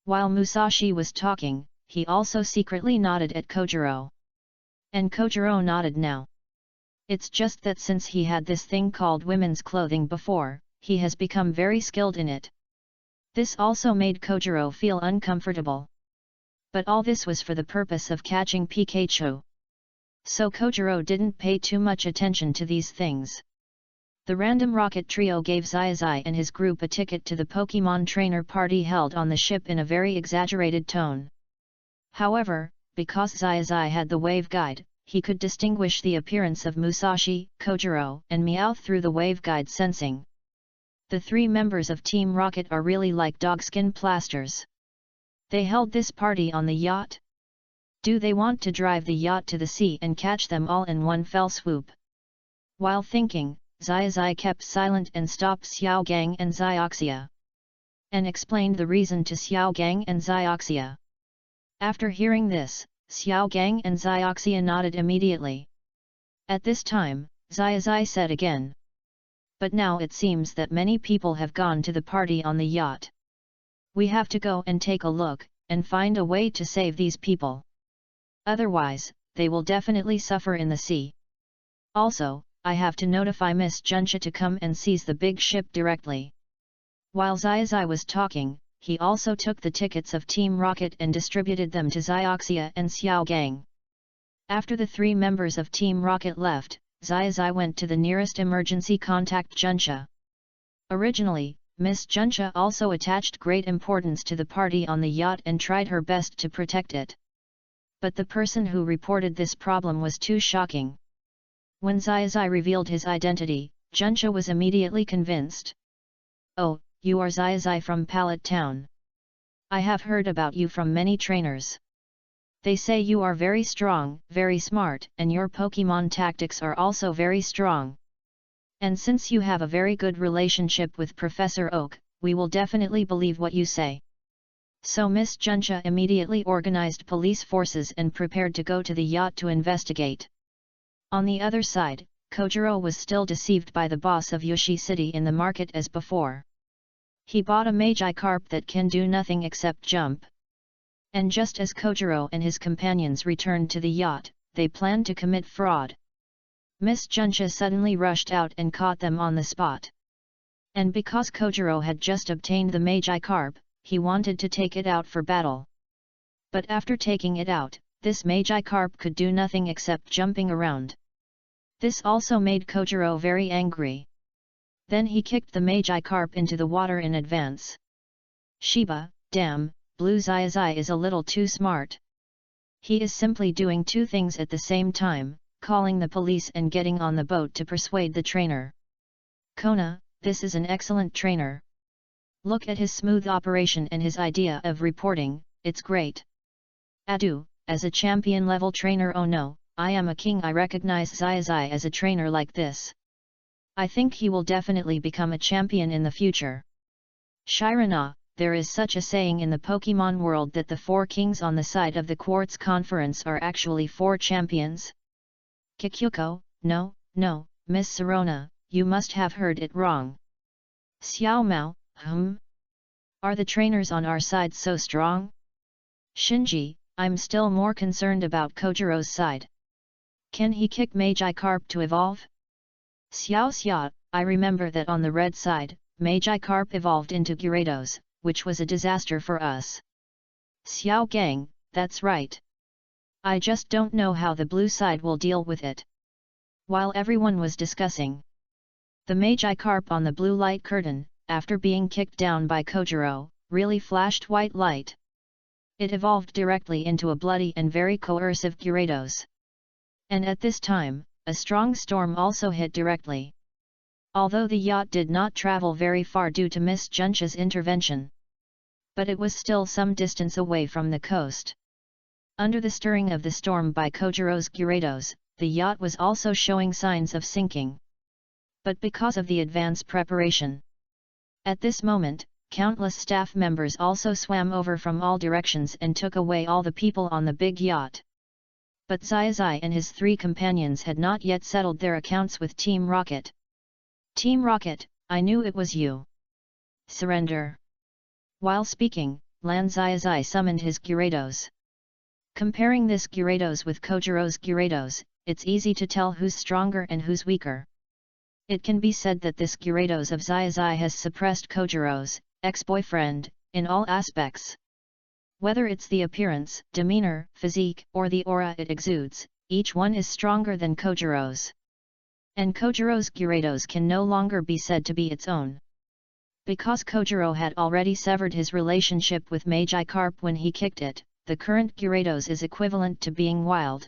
While Musashi was talking, he also secretly nodded at Kojiro. And Kojiro nodded now. It's just that since he had this thing called women's clothing before, he has become very skilled in it. This also made Kojiro feel uncomfortable. But all this was for the purpose of catching Pikachu. So Kojiro didn't pay too much attention to these things. The random rocket trio gave Xiaozhi and his group a ticket to the Pokemon trainer party held on the ship in a very exaggerated tone. However, because Xiaozhi had the wave guide, he could distinguish the appearance of Musashi, Kojiro, and Meowth through the wave guide sensing. The 3 members of Team Rocket are really like dogskin plasters. They held this party on the yacht? Do they want to drive the yacht to the sea and catch them all in one fell swoop? While thinking, Xiaozhi kept silent and stopped Xiao Gang and Xiaoxia, and explained the reason to Xiao Gang and Xiaoxia. After hearing this, Xiao Gang and Xiaoxia nodded immediately. At this time, Xiaozhi said again. But now it seems that many people have gone to the party on the yacht. We have to go and take a look, and find a way to save these people. Otherwise, they will definitely suffer in the sea. Also, I have to notify Miss Junxia to come and seize the big ship directly. While Xiaozhi was talking, he also took the tickets of Team Rocket and distributed them to Xiaoxia and Xiao Gang. After the 3 members of Team Rocket left, Xiaozhi went to the nearest emergency contact Junxia. Originally, Miss Junxia also attached great importance to the party on the yacht and tried her best to protect it. But the person who reported this problem was too shocking. When Xiaozhi revealed his identity, Junxia was immediately convinced. Oh, you are Xiaozhi from Pallet Town. I have heard about you from many trainers. They say you are very strong, very smart, and your Pokemon tactics are also very strong. And since you have a very good relationship with Professor Oak, we will definitely believe what you say. So Miss Junxia immediately organized police forces and prepared to go to the yacht to investigate. On the other side, Kojiro was still deceived by the boss of Yoshi City in the market as before. He bought a Magikarp that can do nothing except jump. And just as Kojiro and his companions returned to the yacht, they planned to commit fraud. Miss Junxia suddenly rushed out and caught them on the spot. And because Kojiro had just obtained the Magikarp, he wanted to take it out for battle. But after taking it out, this Magikarp could do nothing except jumping around. This also made Kojiro very angry. Then he kicked the Magikarp into the water in advance. Shiba, damn, Blue Xiaozhi is a little too smart. He is simply doing 2 things at the same time, calling the police and getting on the boat to persuade the trainer. Kona, this is an excellent trainer. Look at his smooth operation and his idea of reporting, it's great. Adu, as a champion level trainer, oh no, I am a king. I recognize Xiaozhi as a trainer like this. I think he will definitely become a champion in the future. Shirana, there is such a saying in the Pokemon world that the 4 kings on the side of the Quartz Conference are actually 4 champions. Kikyuko, no, Miss Serona, you must have heard it wrong. Xiao Mao, Are the trainers on our side so strong? Shinji, I'm still more concerned about Kojiro's side. Can he kick Magikarp to evolve? Xiao, I remember that on the red side, Magikarp evolved into Gyarados, which was a disaster for us. Xiao Gang, that's right. I just don't know how the blue side will deal with it. While everyone was discussing, the Magikarp on the blue light curtain, after being kicked down by Kojiro, really flashed white light. It evolved directly into a bloody and very coercive Gyarados. And at this time, a strong storm also hit directly. Although the yacht did not travel very far due to Miss Junxia's intervention, but it was still some distance away from the coast. Under the stirring of the storm by Kojiro's Gyarados, the yacht was also showing signs of sinking. But because of the advance preparation, at this moment, countless staff members also swam over from all directions and took away all the people on the big yacht. But Xiaozhi and his 3 companions had not yet settled their accounts with Team Rocket. Team Rocket, I knew it was you. Surrender. While speaking, Lan Xiaozhi summoned his Gyarados. Comparing this Gyarados with Kojiro's Gyarados, it's easy to tell who's stronger and who's weaker. It can be said that this Gyarados of Xiaozhi has suppressed Kojiro's ex-boyfriend in all aspects. Whether it's the appearance, demeanor, physique, or the aura it exudes, each one is stronger than Kojiro's. And Kojiro's Gyarados can no longer be said to be its own. Because Kojiro had already severed his relationship with Magikarp when he kicked it, the current Gyarados is equivalent to being wild.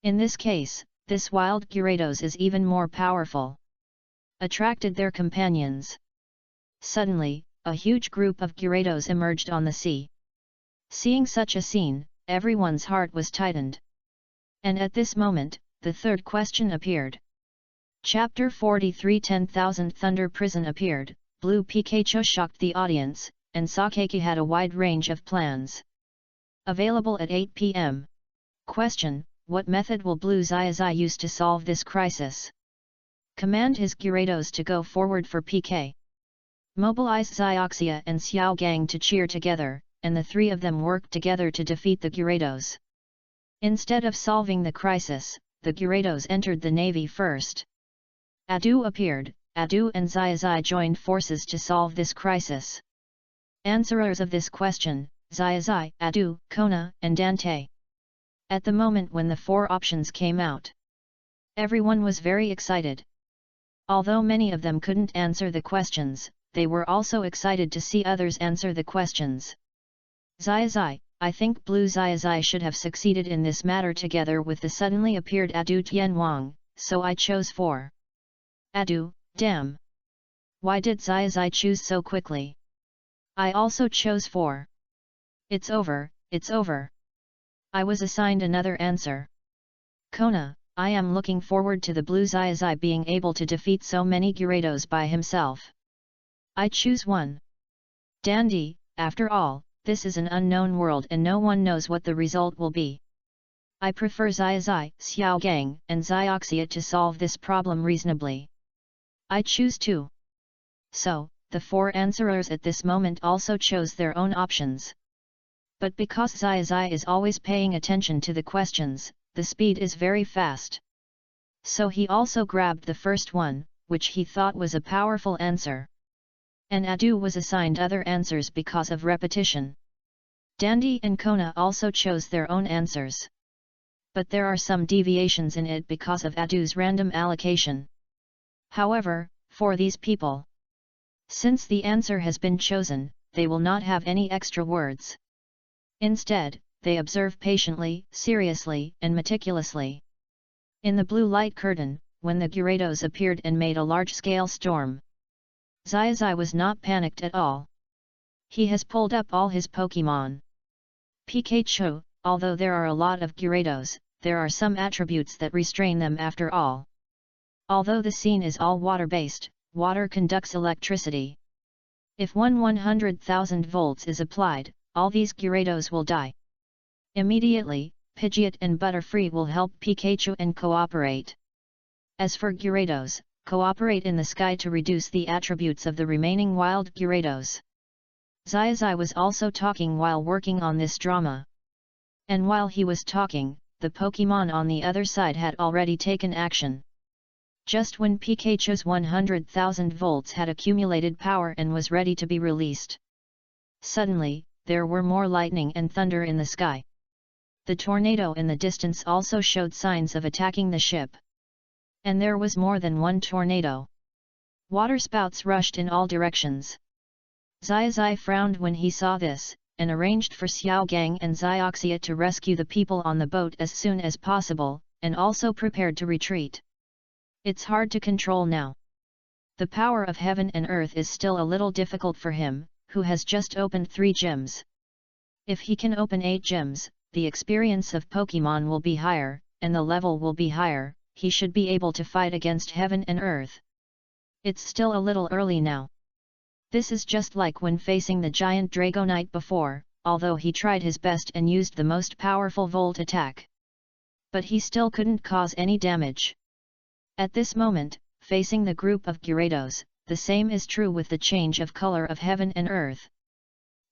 In this case, this wild Gyarados is even more powerful. Attracted their companions. Suddenly, a huge group of Gyarados emerged on the sea. Seeing such a scene, everyone's heart was tightened. And at this moment, the third question appeared. Chapter 43 10,000 Thunder Prison appeared. Blue Pikachu shocked the audience, and Sakaki had a wide range of plans. Available at 8 p.m. Question: what method will Blue Xiaozhi use to solve this crisis? Command his Gyarados to go forward for PK. Mobilize Xiaoxia and Xiao Gang to cheer together, and the three of them worked together to defeat the Gyarados. Instead of solving the crisis, the Gyarados entered the navy first. Adu appeared. Adu and Xiaozhi joined forces to solve this crisis. Answerers of this question: Xiaozhi, Adu, Kona, and Dante. At the moment when the four options came out, everyone was very excited. Although many of them couldn't answer the questions, they were also excited to see others answer the questions. Xiaozhi: I think Blue Xiaozhi should have succeeded in this matter together with the suddenly appeared Adu Tianwang, so I chose 4. Adu: damn! Why did Xiaozhi choose so quickly? I also chose 4. It's over, it's over. I was assigned another answer. Kona: I am looking forward to the Blue Xiaozhi being able to defeat so many Gyarados by himself. I choose 1. Dandy: after all, this is an unknown world and no one knows what the result will be. I prefer Xiaozhi, Xiaogang, and Xiaoxia to solve this problem reasonably. I choose 2. So, the 4 answerers at this moment also chose their own options. But because Xiaozhi is always paying attention to the questions, the speed is very fast. So he also grabbed the first one, which he thought was a powerful answer. And Adu was assigned other answers because of repetition. Dandy and Kona also chose their own answers. But there are some deviations in it because of Adu's random allocation. However, for these people, since the answer has been chosen, they will not have any extra words. Instead, they observe patiently, seriously, and meticulously. In the blue light curtain, when the Gyarados appeared and made a large-scale storm, Xiaozhi was not panicked at all. He has pulled up all his Pokémon. Pikachu: although there are a lot of Gyarados, there are some attributes that restrain them after all. Although the scene is all water-based, water conducts electricity. If 100,000 volts is applied, all these Gyarados will die. Immediately, Pidgeot and Butterfree will help Pikachu and cooperate. As for Gyarados, cooperate in the sky to reduce the attributes of the remaining wild Gyarados. Xiaozhi was also talking while working on this drama. And while he was talking, the Pokémon on the other side had already taken action. Just when Pikachu's 100,000 volts had accumulated power and was ready to be released, suddenly, there were more lightning and thunder in the sky. The tornado in the distance also showed signs of attacking the ship. And there was more than one tornado. Water spouts rushed in all directions. Xiaozhi frowned when he saw this, and arranged for Xiao Gang and Xiaoxia to rescue the people on the boat as soon as possible, and also prepared to retreat. It's hard to control now. The power of heaven and earth is still a little difficult for him, who has just opened 3 gyms. If he can open 8 gyms, the experience of Pokémon will be higher, and the level will be higher. He should be able to fight against heaven and earth. It's still a little early now. This is just like when facing the giant Dragonite before, although he tried his best and used the most powerful Volt attack. But he still couldn't cause any damage. At this moment, facing the group of Gyarados, the same is true with the change of color of heaven and earth.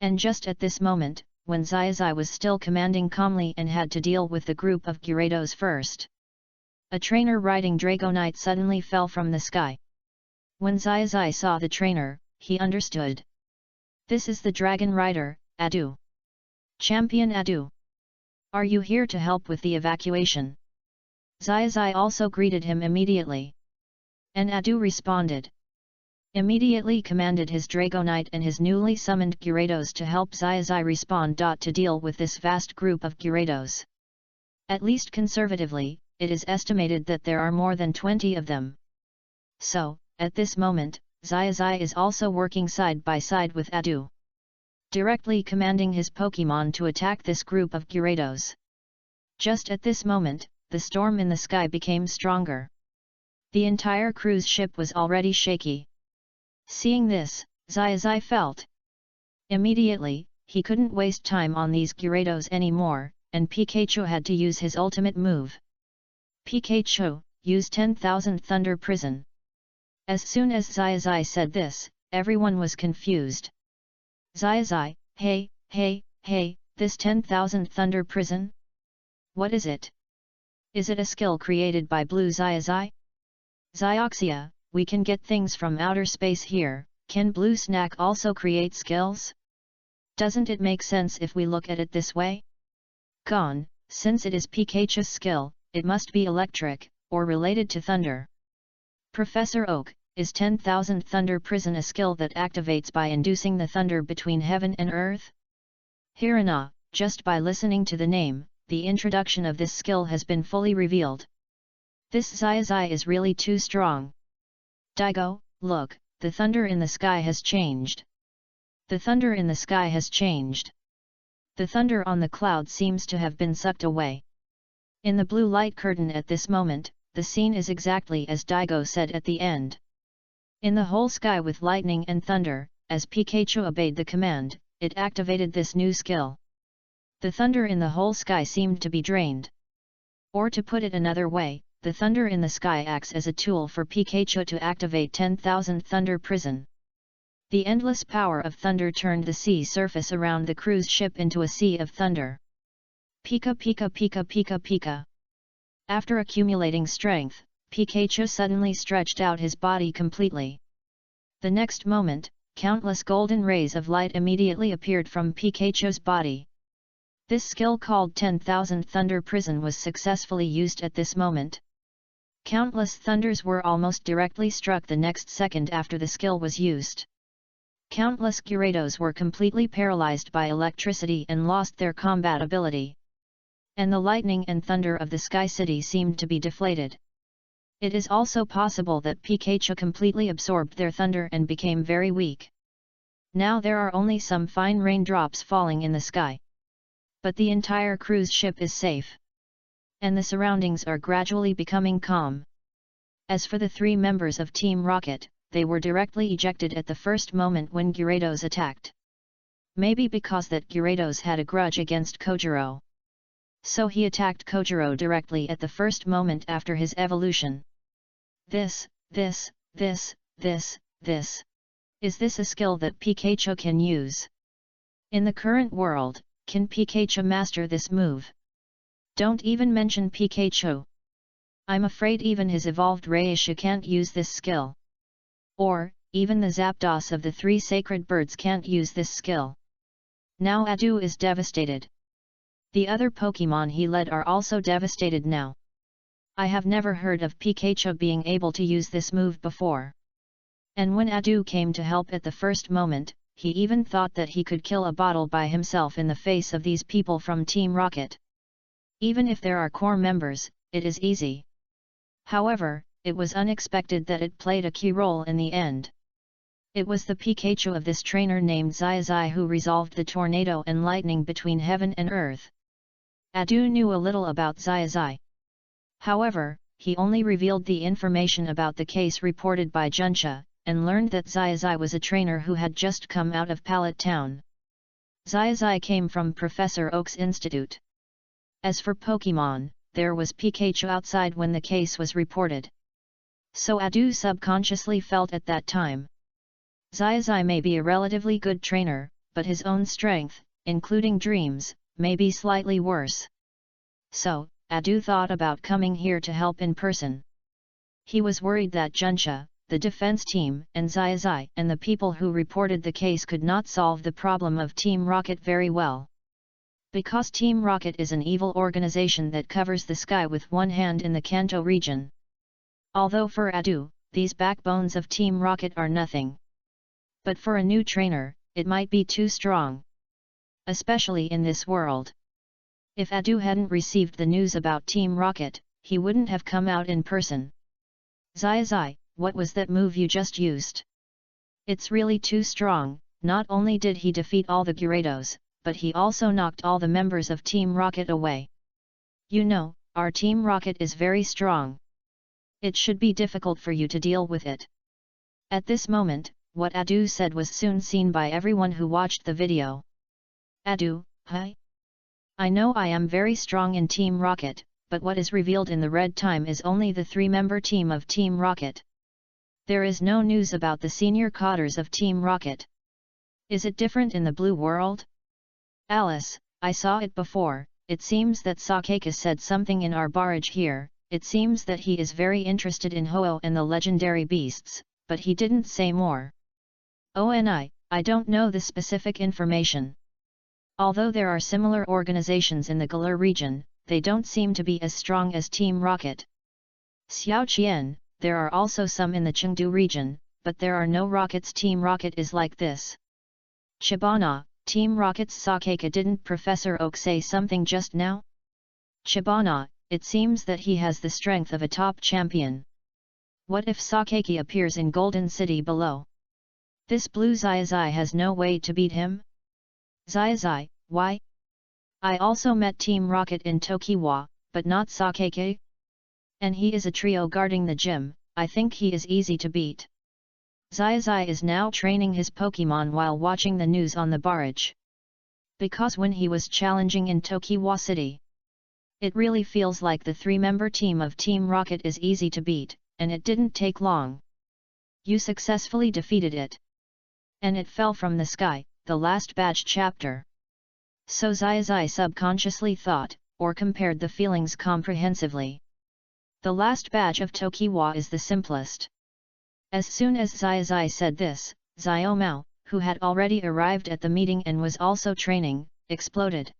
And just at this moment, when Xiaozhi was still commanding calmly and had to deal with the group of Gyarados first, a trainer riding Dragonite suddenly fell from the sky. When Xiaozhi saw the trainer, he understood. This is the Dragon Rider, Adu. Champion Adu. Are you here to help with the evacuation? Xiaozhi also greeted him immediately. And Adu responded. Immediately commanded his Dragonite and his newly summoned Gyarados to help Xiaozhi respond. To deal with this vast group of Gyarados. At least conservatively, it is estimated that there are more than 20 of them. So, at this moment, Xiaozhi is also working side by side with Adu, directly commanding his Pokémon to attack this group of Gyarados. Just at this moment, the storm in the sky became stronger. The entire cruise ship was already shaky. Seeing this, Xiaozhi felt. Immediately, he couldn't waste time on these Gyarados anymore, and Pikachu had to use his ultimate move. Pikachu, use 10,000 Thunder Prison. As soon as Xiaozhi said this, everyone was confused. Xiaozhi, hey, this 10,000 Thunder Prison? What is it? Is it a skill created by Blue Xiaozhi? Xiaoxia, we can get things from outer space here, can Blue Snack also create skills? Doesn't it make sense if we look at it this way? Gone, since it is Pikachu's skill, it must be electric, or related to thunder. Professor Oak, is 10,000 Thunder Prison a skill that activates by inducing the thunder between heaven and earth? Hirana, just by listening to the name, the introduction of this skill has been fully revealed. This Xiaozhi is really too strong. Daigo, look, the thunder in the sky has changed. The thunder in the sky has changed. The thunder on the cloud seems to have been sucked away. In the blue light curtain at this moment, the scene is exactly as Daigo said at the end. In the whole sky with lightning and thunder, as Pikachu obeyed the command, it activated this new skill. The thunder in the whole sky seemed to be drained. Or to put it another way, the thunder in the sky acts as a tool for Pikachu to activate 10,000 Thunder Prison. The endless power of thunder turned the sea surface around the cruise ship into a sea of thunder. Pika pika pika pika pika. After accumulating strength, Pikachu suddenly stretched out his body completely. The next moment, countless golden rays of light immediately appeared from Pikachu's body. This skill called 10,000 Thunder Prison was successfully used at this moment. Countless thunders were almost directly struck the next second after the skill was used. Countless Gyarados were completely paralyzed by electricity and lost their combat ability. And the lightning and thunder of the Sky City seemed to be deflated. It is also possible that Pikachu completely absorbed their thunder and became very weak. Now there are only some fine raindrops falling in the sky. But the entire cruise ship is safe. And the surroundings are gradually becoming calm. As for the three members of Team Rocket, they were directly ejected at the first moment when Gyarados attacked. Maybe because that Gyarados had a grudge against Kojiro. So he attacked Kojiro directly at the first moment after his evolution. This. Is this a skill that Pikachu can use? In the current world, can Pikachu master this move? Don't even mention Pikachu. I'm afraid even his evolved Raichu can't use this skill. Or, even the Zapdos of the three sacred birds can't use this skill. Now Adu is devastated. The other Pokémon he led are also devastated now. I have never heard of Pikachu being able to use this move before. And when Adu came to help at the first moment, he even thought that he could kill a bottle by himself in the face of these people from Team Rocket. Even if there are core members, it is easy. However, it was unexpected that it played a key role in the end. It was the Pikachu of this trainer named Xiaozhi who resolved the tornado and lightning between heaven and earth. Adu knew a little about Xiaozhi. However, he only revealed the information about the case reported by Junsha, and learned that Xiaozhi was a trainer who had just come out of Pallet Town. Xiaozhi came from Professor Oak's institute. As for Pokémon, there was Pikachu outside when the case was reported. So Adu subconsciously felt at that time. Xiaozhi may be a relatively good trainer, but his own strength, including dreams, may be slightly worse. So, Adu thought about coming here to help in person. He was worried that Junsha, the defense team, and Xiaozhi and the people who reported the case could not solve the problem of Team Rocket very well. Because Team Rocket is an evil organization that covers the sky with one hand in the Kanto region. Although for Adu, these backbones of Team Rocket are nothing. But for a new trainer, it might be too strong. Especially in this world. If Adu hadn't received the news about Team Rocket, he wouldn't have come out in person. Xiaozhi, what was that move you just used? It's really too strong. Not only did he defeat all the Gyarados, but he also knocked all the members of Team Rocket away. You know, our Team Rocket is very strong. It should be difficult for you to deal with it. At this moment, what Adu said was soon seen by everyone who watched the video. Adu, hi? I know I am very strong in Team Rocket, but what is revealed in the red time is only the 3-member team of Team Rocket. There is no news about the senior cadres of Team Rocket. Is it different in the blue world? Alice, I saw it before. It seems that Sakeka said something in our barrage here. It seems that he is very interested in Ho-Oh and the legendary beasts, but he didn't say more. Oh, and I don't know the specific information. Although there are similar organizations in the Galar region, they don't seem to be as strong as Team Rocket. Xiaoqian, there are also some in the Chengdu region, but there are no rockets. Team Rocket is like this. Chibana, Team Rocket's Sakeka. Didn't Professor Oak say something just now? Chibana, it seems that he has the strength of a top champion. What if Sakeki appears in Golden City below? This blue Xiaozhi has no way to beat him? Xiaozhi, why? I also met Team Rocket in Tokiwa, but not Sakeki. And he is a trio guarding the gym. I think he is easy to beat. Xiaozhi is now training his Pokemon while watching the news on the barrage. Because when he was challenging in Tokiwa City, it really feels like the 3-member team of Team Rocket is easy to beat, and it didn't take long. You successfully defeated it. And it fell from the sky, the last batch chapter. So Xiaozhi subconsciously thought, or compared the feelings comprehensively. The last batch of Tokiwa is the simplest. As soon as Xiaozhi said this, Xiao Mao, who had already arrived at the meeting and was also training, exploded.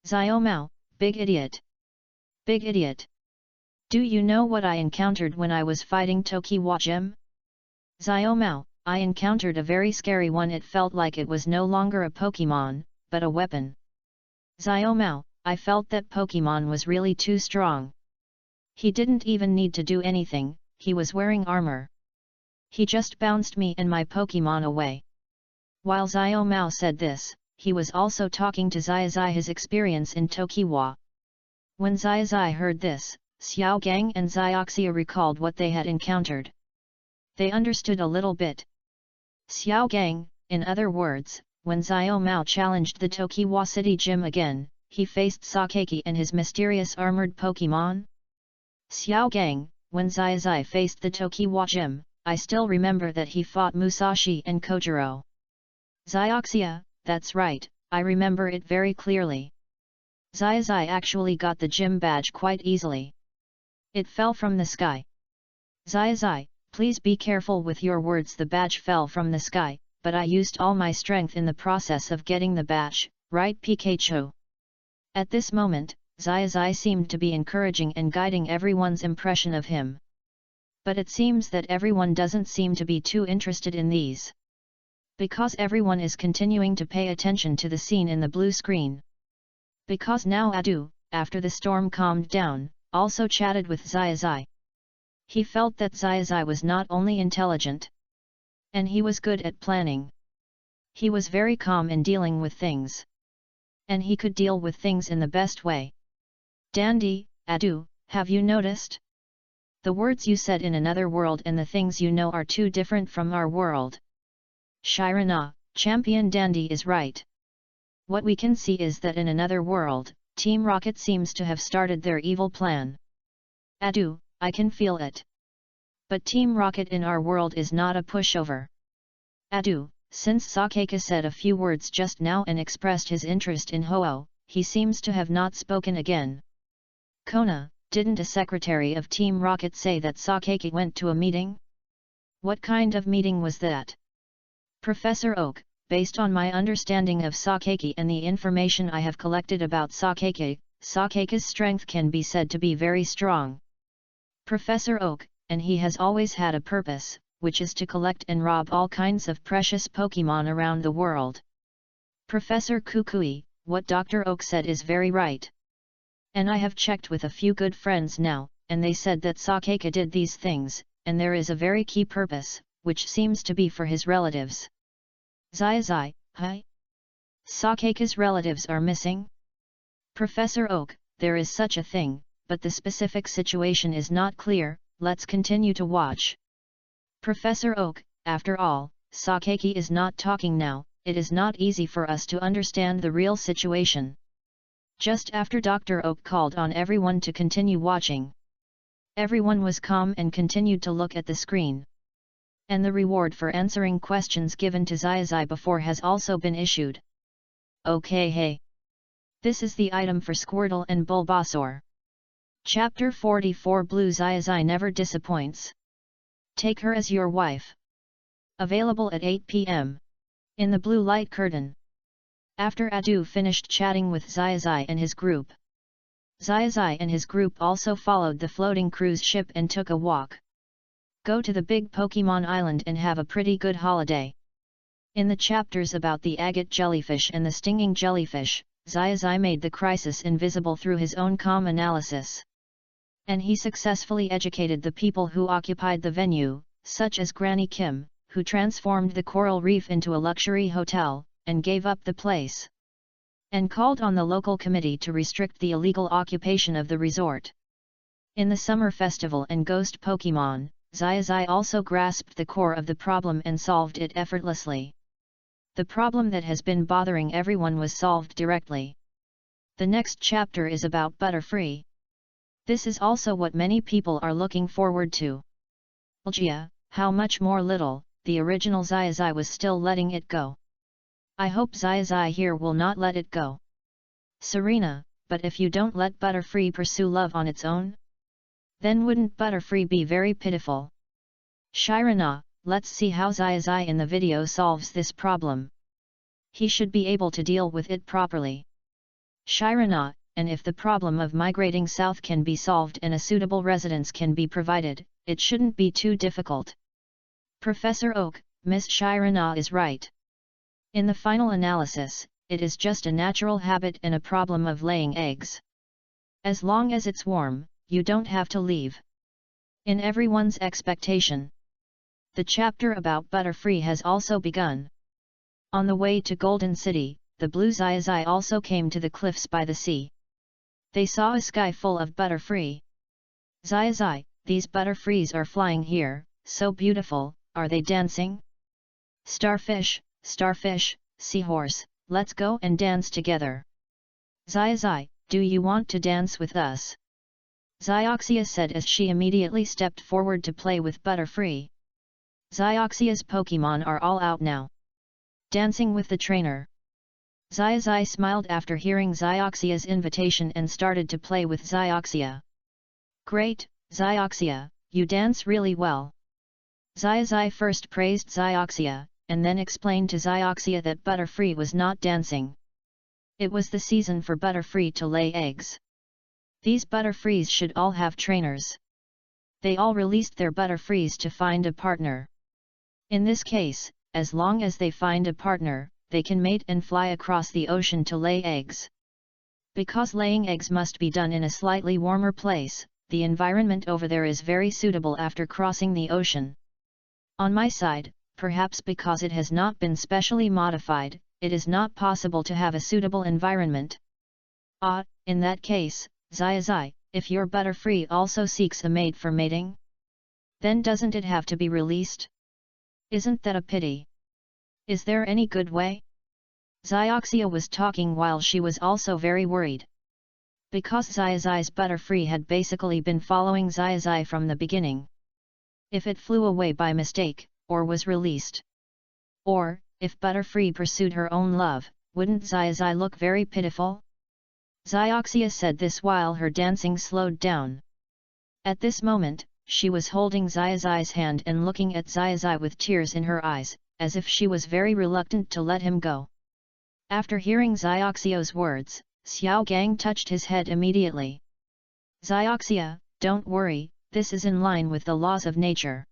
Xiao Mao, big idiot! Big idiot! Do you know what I encountered when I was fighting Tokiwa Gym? Xiao Mao, I encountered a very scary one. It felt like it was no longer a Pokemon, but a weapon. Xiao Mao, I felt that Pokemon was really too strong. He didn't even need to do anything, he was wearing armor. He just bounced me and my Pokemon away. While Xiao Mao said this, he was also talking to Xiaozhi his experience in Tokiwa. When Xiaozhi heard this, Xiao Gang and Xiaoxia recalled what they had encountered. They understood a little bit. Xiao Gang, in other words, when Xiao Mao challenged the Tokiwa City Gym again, he faced Sakeki and his mysterious armored Pokemon. Xiao Gang, when Xiaozhi faced the Tokiwa Gym, I still remember that he fought Musashi and Kojiro. Xiaoxia, that's right, I remember it very clearly. Xiaozhi actually got the gym badge quite easily. It fell from the sky. Xiaozhi, please be careful with your words. The badge fell from the sky, but I used all my strength in the process of getting the badge, right Pikachu? At this moment, Xiaozhi seemed to be encouraging and guiding everyone's impression of him. But it seems that everyone doesn't seem to be too interested in these. Because everyone is continuing to pay attention to the scene in the blue screen. Because now Adu, after the storm calmed down, also chatted with Xiaozhi. He felt that Xiaozhi was not only intelligent, and he was good at planning. He was very calm in dealing with things. And he could deal with things in the best way. Dandy, Adu, have you noticed? The words you said in another world and the things you know are too different from our world. Shirana, Champion Dandy is right. What we can see is that in another world, Team Rocket seems to have started their evil plan. Adu, I can feel it. But Team Rocket in our world is not a pushover. Adu, since Sakeka said a few words just now and expressed his interest in Ho-Oh, he seems to have not spoken again. Kona, didn't a secretary of Team Rocket say that Sakeki went to a meeting? What kind of meeting was that? Professor Oak, based on my understanding of Sakeki and the information I have collected about Sakeki, Sakeki's strength can be said to be very strong. Professor Oak, and he has always had a purpose, which is to collect and rob all kinds of precious Pokemon around the world. Professor Kukui, what Dr. Oak said is very right. And I have checked with a few good friends now, and they said that Sakeka did these things, and there is a very key purpose, which seems to be for his relatives. Xiaozhi, hi? Sakeka's relatives are missing? Professor Oak, there is such a thing, but the specific situation is not clear, let's continue to watch. Professor Oak, after all, Sakeki is not talking now, it is not easy for us to understand the real situation. Just after Dr. Oak called on everyone to continue watching. Everyone was calm and continued to look at the screen. And the reward for answering questions given to Xiaozhi before has also been issued. Okay, hey. This is the item for Squirtle and Bulbasaur. Chapter 44 Blue Xiaozhi never disappoints. Take her as your wife. Available at 8 p.m. in the blue light curtain. After Adu finished chatting with Xiaozhi and his group, Xiaozhi and his group also followed the floating cruise ship and took a walk. Go to the big Pokemon Island and have a pretty good holiday. In the chapters about the agate jellyfish and the stinging jellyfish, Xiaozhi made the crisis invisible through his own calm analysis. And he successfully educated the people who occupied the venue, such as Granny Kim, who transformed the coral reef into a luxury hotel, and gave up the place. And called on the local committee to restrict the illegal occupation of the resort. In the summer festival and Ghost Pokemon, Xiaozhi also grasped the core of the problem and solved it effortlessly. The problem that has been bothering everyone was solved directly. The next chapter is about Butterfree. This is also what many people are looking forward to. Algia, how much more little, the original Xiaozhi was still letting it go. I hope Xiaozhi here will not let it go. Serena, but if you don't let Butterfree pursue love on its own? Then wouldn't Butterfree be very pitiful? Shirana, let's see how Xiaozhi in the video solves this problem. He should be able to deal with it properly. Shirana, and if the problem of migrating south can be solved and a suitable residence can be provided, it shouldn't be too difficult. Professor Oak, Miss Shirana is right. In the final analysis, it is just a natural habit and a problem of laying eggs. As long as it's warm, you don't have to leave. In everyone's expectation. The chapter about Butterfree has also begun. On the way to Golden City, the blue Xiaozhi also came to the cliffs by the sea. They saw a sky full of Butterfree. Xiaozhi, these Butterfrees are flying here, so beautiful, are they dancing? Starfish, starfish, seahorse, let's go and dance together. Xiaozhi, do you want to dance with us? Xiaoxia said as she immediately stepped forward to play with Butterfree. Xiaoxia's Pokemon are all out now. Dancing with the trainer. Xiaozhi smiled after hearing Xiaoxia's invitation and started to play with Xiaoxia. Great, Xiaoxia, you dance really well. Xiaozhi first praised Xiaoxia, and then explained to Xiaoxia that Butterfree was not dancing. It was the season for Butterfree to lay eggs. These Butterfrees should all have trainers. They all released their Butterfrees to find a partner. In this case, as long as they find a partner, they can mate and fly across the ocean to lay eggs. Because laying eggs must be done in a slightly warmer place, the environment over there is very suitable after crossing the ocean. On my side, perhaps because it has not been specially modified, it is not possible to have a suitable environment. In that case, Xiaozhi, if your Butterfree also seeks a mate for mating, then doesn't it have to be released? Isn't that a pity? Is there any good way? Xiaoxia was talking while she was also very worried. Because Xiaozhi's Butterfree had basically been following Xiaozhi from the beginning. If it flew away by mistake, or was released. Or, if Butterfree pursued her own love, wouldn't Xiaozhi look very pitiful? Xiaoxia said this while her dancing slowed down. At this moment, she was holding Xiaozhi's hand and looking at Xiaozhi with tears in her eyes, as if she was very reluctant to let him go. After hearing Xiaoxia's words, Xiao Gang touched his head immediately. Xiaoxia, don't worry, this is in line with the laws of nature.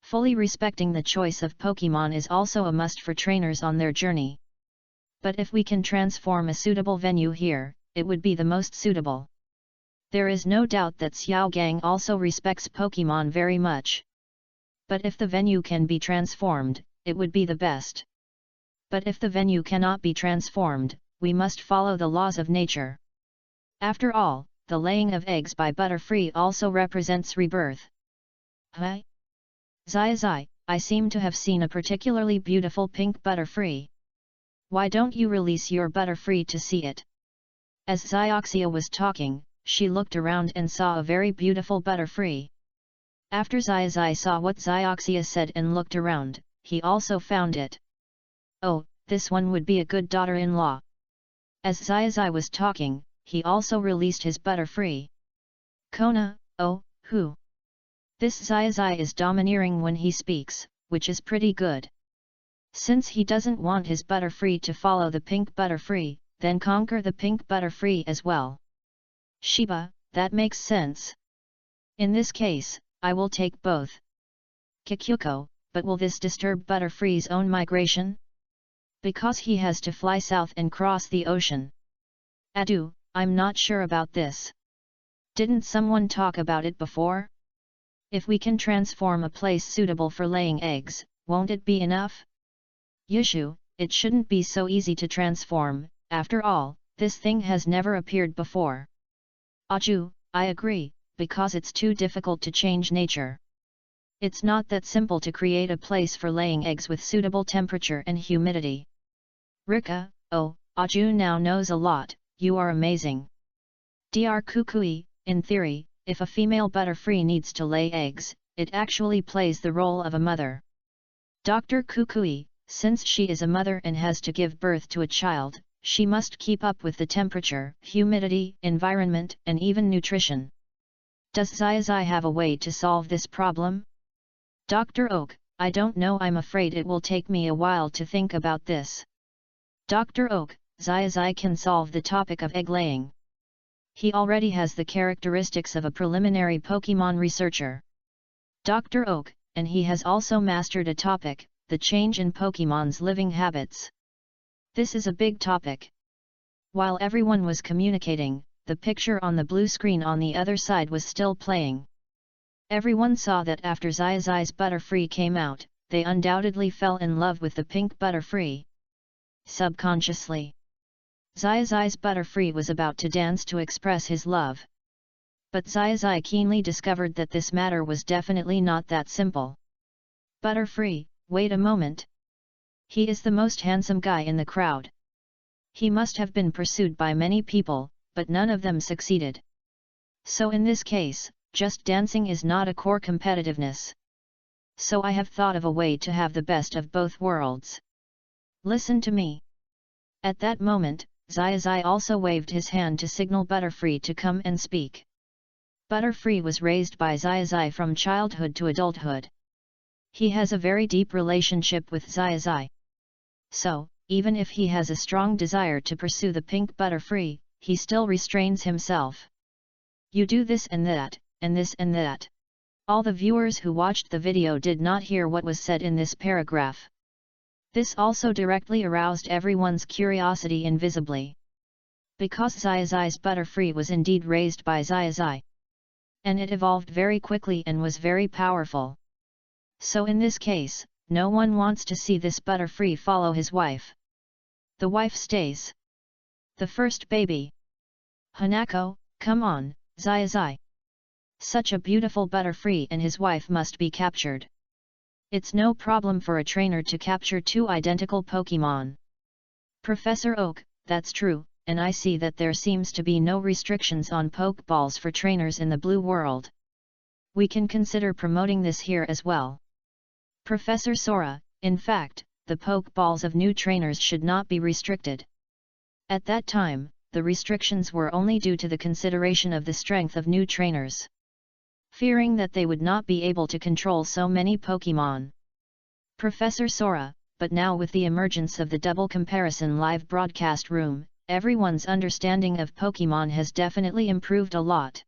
Fully respecting the choice of Pokemon is also a must for trainers on their journey. But if we can transform a suitable venue here, it would be the most suitable. There is no doubt that Xiao Gang also respects Pokemon very much. But if the venue can be transformed, it would be the best. But if the venue cannot be transformed, we must follow the laws of nature. After all, the laying of eggs by Butterfree also represents rebirth. Hi? Xiaozhi, I seem to have seen a particularly beautiful pink Butterfree. Why don't you release your Butterfree to see it? As Xiaozhi was talking, she looked around and saw a very beautiful Butterfree. After Xiaozhi saw what Xiaozhi said and looked around, he also found it. Oh, this one would be a good daughter-in-law. As Xiaozhi was talking, he also released his Butterfree. Kona, oh, who? This Xiaozhi is domineering when he speaks, which is pretty good. Since he doesn't want his Butterfree to follow the pink Butterfree, then conquer the pink Butterfree as well. Shiba, that makes sense. In this case, I will take both. Kikyuko, but will this disturb Butterfree's own migration? Because he has to fly south and cross the ocean. Adu, I'm not sure about this. Didn't someone talk about it before? If we can transform a place suitable for laying eggs, won't it be enough? Yushu, it shouldn't be so easy to transform, after all, this thing has never appeared before. Aju, I agree, because it's too difficult to change nature. It's not that simple to create a place for laying eggs with suitable temperature and humidity. Rika, oh, Aju now knows a lot, you are amazing. Dr. Kukui, in theory, if a female Butterfree needs to lay eggs, it actually plays the role of a mother. Dr. Kukui, since she is a mother and has to give birth to a child, she must keep up with the temperature, humidity, environment, and even nutrition. Does Xiaozhi have a way to solve this problem? Dr. Oak, I don't know, I'm afraid it will take me a while to think about this. Dr. Oak, Xiaozhi can solve the topic of egg laying. He already has the characteristics of a preliminary Pokemon researcher. Dr. Oak, and he has also mastered a topic, the change in Pokemon's living habits. This is a big topic. While everyone was communicating, the picture on the blue screen on the other side was still playing. Everyone saw that after Xiaozhi's Butterfree came out, they undoubtedly fell in love with the pink Butterfree. Subconsciously, Xiaozhi's Butterfree was about to dance to express his love. But Xiaozhi keenly discovered that this matter was definitely not that simple. Butterfree, wait a moment. He is the most handsome guy in the crowd. He must have been pursued by many people, but none of them succeeded. So in this case, just dancing is not a core competitiveness. So I have thought of a way to have the best of both worlds. Listen to me. At that moment, Xiaozhi also waved his hand to signal Butterfree to come and speak. Butterfree was raised by Xiaozhi from childhood to adulthood. He has a very deep relationship with Xiaozhi. So, even if he has a strong desire to pursue the pink Butterfree, he still restrains himself. You do this and that, and this and that. All the viewers who watched the video did not hear what was said in this paragraph. This also directly aroused everyone's curiosity invisibly. Because Xiaozhi's Butterfree was indeed raised by Xiaozhi. And it evolved very quickly and was very powerful. So in this case, no one wants to see this Butterfree follow his wife. The wife stays. The first baby. Hanako, come on, Xiaozhi. Such a beautiful Butterfree and his wife must be captured. It's no problem for a trainer to capture two identical Pokemon. Professor Oak, that's true, and I see that there seems to be no restrictions on Pokeballs for trainers in the blue world. We can consider promoting this here as well. Professor Sora, in fact, the Pokeballs of new trainers should not be restricted. At that time, the restrictions were only due to the consideration of the strength of new trainers. Fearing that they would not be able to control so many Pokemon. Professor Sora, but now with the emergence of the double comparison live broadcast room, everyone's understanding of Pokemon has definitely improved a lot.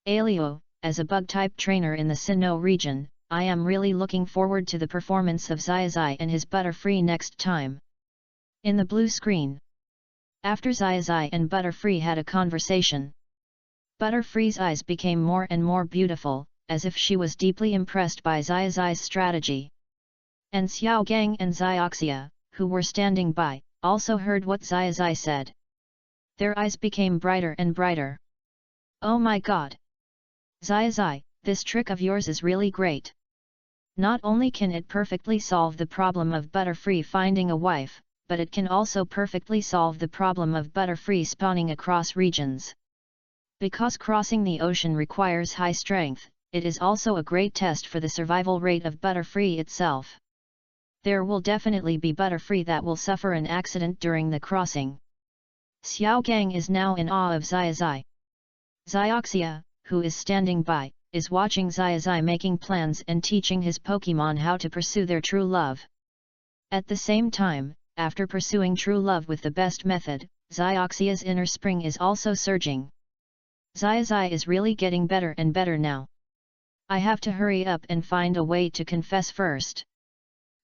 Alio, as a bug-type trainer in the Sinnoh region, I am really looking forward to the performance of Xiaozhi and his Butterfree next time. In the blue screen. After Xiaozhi and Butterfree had a conversation, Butterfree's eyes became more and more beautiful, as if she was deeply impressed by Xiaozhi's strategy. And Xiao Gang and Xiaoxia, who were standing by, also heard what Xiaozhi said. Their eyes became brighter and brighter. Oh my god! Xiaozhi, this trick of yours is really great. Not only can it perfectly solve the problem of Butterfree finding a wife, but it can also perfectly solve the problem of Butterfree spawning across regions. Because crossing the ocean requires high strength, it is also a great test for the survival rate of Butterfree itself. There will definitely be Butterfree that will suffer an accident during the crossing. Xiao Gang is now in awe of Xiaozhi. Xiaoxia, who is standing by, is watching Xiaozhi making plans and teaching his Pokemon how to pursue their true love. At the same time, after pursuing true love with the best method, Xiaoxia's inner spring is also surging. Xiaozhi is really getting better and better now. I have to hurry up and find a way to confess first.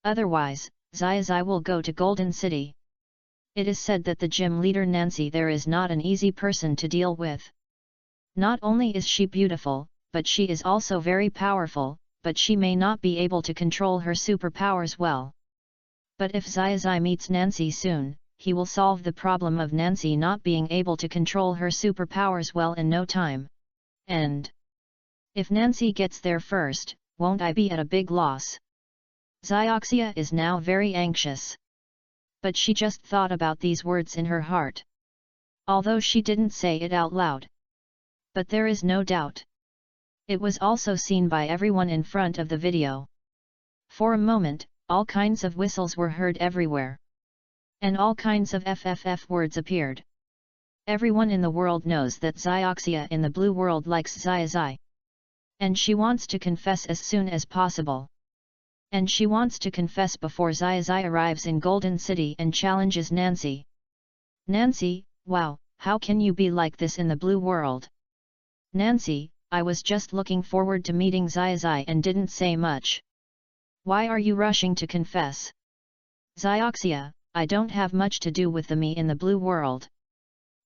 Otherwise, Xiaozhi will go to Golden City. It is said that the gym leader Nancy there is not an easy person to deal with. Not only is she beautiful, but she is also very powerful, but she may not be able to control her superpowers well. But if Xiaozhi meets Nancy soon, he will solve the problem of Nancy not being able to control her superpowers well in no time. And if Nancy gets there first, won't I be at a big loss? Xiaoxia is now very anxious. But she just thought about these words in her heart. Although she didn't say it out loud. But there is no doubt. It was also seen by everyone in front of the video. For a moment, all kinds of whistles were heard everywhere. And all kinds of FFF words appeared. Everyone in the world knows that Xiaoxia in the blue world likes Xiaozhi. And she wants to confess as soon as possible. And she wants to confess before Xiaozhi arrives in Golden City and challenges Nancy. Nancy, wow, how can you be like this in the blue world? Nancy, I was just looking forward to meeting Xiaozhi and didn't say much. Why are you rushing to confess? Xiaoxia, I don't have much to do with the me in the blue world.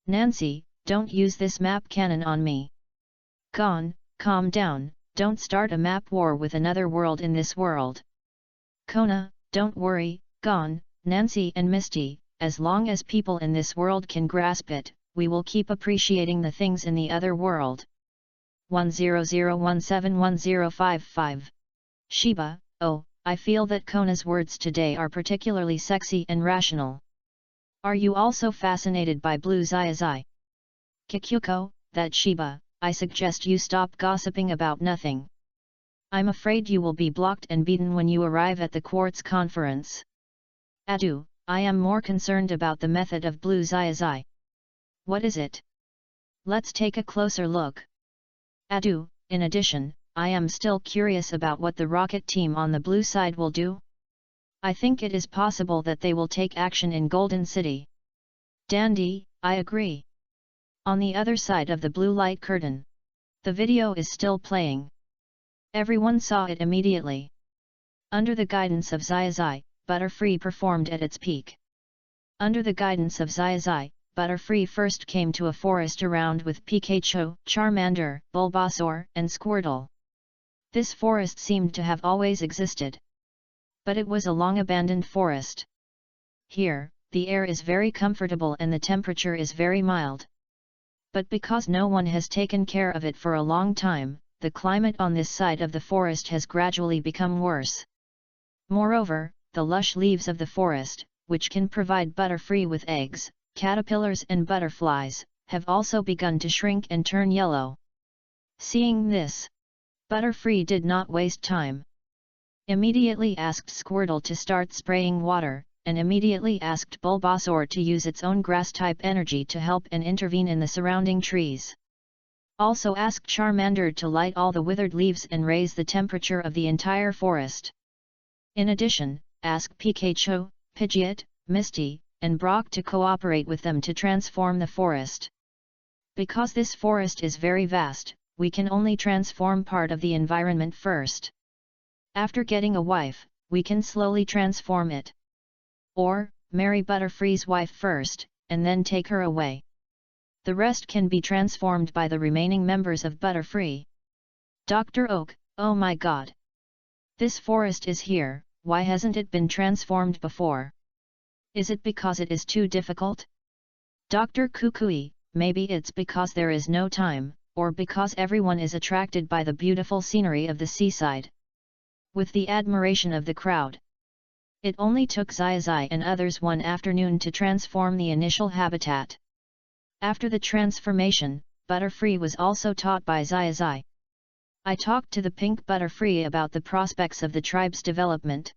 Nancy, don't use this map cannon on me. Gone, calm down, don't start a map war with another world in this world. Kona, don't worry, Gone, Nancy and Misty, as long as people in this world can grasp it, we will keep appreciating the things in the other world. 100171055. Shiba, oh, I feel that Kona's words today are particularly sexy and rational. Are you also fascinated by blue Xiaozhi? Kikyuko, that Shiba, I suggest you stop gossiping about nothing. I'm afraid you will be blocked and beaten when you arrive at the Quartz conference. Adu, I am more concerned about the method of blue Xiaozhi. What is it? Let's take a closer look. Adu, in addition, I am still curious about what the rocket team on the blue side will do. I think it is possible that they will take action in Golden City. Dandy, I agree. On the other side of the blue light curtain. The video is still playing. Everyone saw it immediately. Under the guidance of Xiaozhi, Butterfree performed at its peak. Under the guidance of Xiaozhi, Butterfree first came to a forest around with Pikachu, Charmander, Bulbasaur, and Squirtle. This forest seemed to have always existed. But it was a long-abandoned forest. Here, the air is very comfortable and the temperature is very mild. But because no one has taken care of it for a long time, the climate on this side of the forest has gradually become worse. Moreover, the lush leaves of the forest, which can provide Butterfree with eggs, caterpillars and butterflies, have also begun to shrink and turn yellow. Seeing this, Butterfree did not waste time. Immediately asked Squirtle to start spraying water, and immediately asked Bulbasaur to use its own grass-type energy to help and intervene in the surrounding trees. Also asked Charmander to light all the withered leaves and raise the temperature of the entire forest. In addition, asked Pikachu, Pidgeot, Misty, and Brock to cooperate with them to transform the forest. Because this forest is very vast, we can only transform part of the environment first. After getting a wife, we can slowly transform it. Or, marry Butterfree's wife first, and then take her away. The rest can be transformed by the remaining members of Butterfree. Dr. Oak, oh my god! This forest is here, why hasn't it been transformed before? Is it because it is too difficult? Dr. Kukui, maybe it's because there is no time, or because everyone is attracted by the beautiful scenery of the seaside. With the admiration of the crowd. It only took Xiaozhi and others one afternoon to transform the initial habitat. After the transformation, Butterfree was also taught by Xiaozhi. I talked to the pink Butterfree about the prospects of the tribe's development.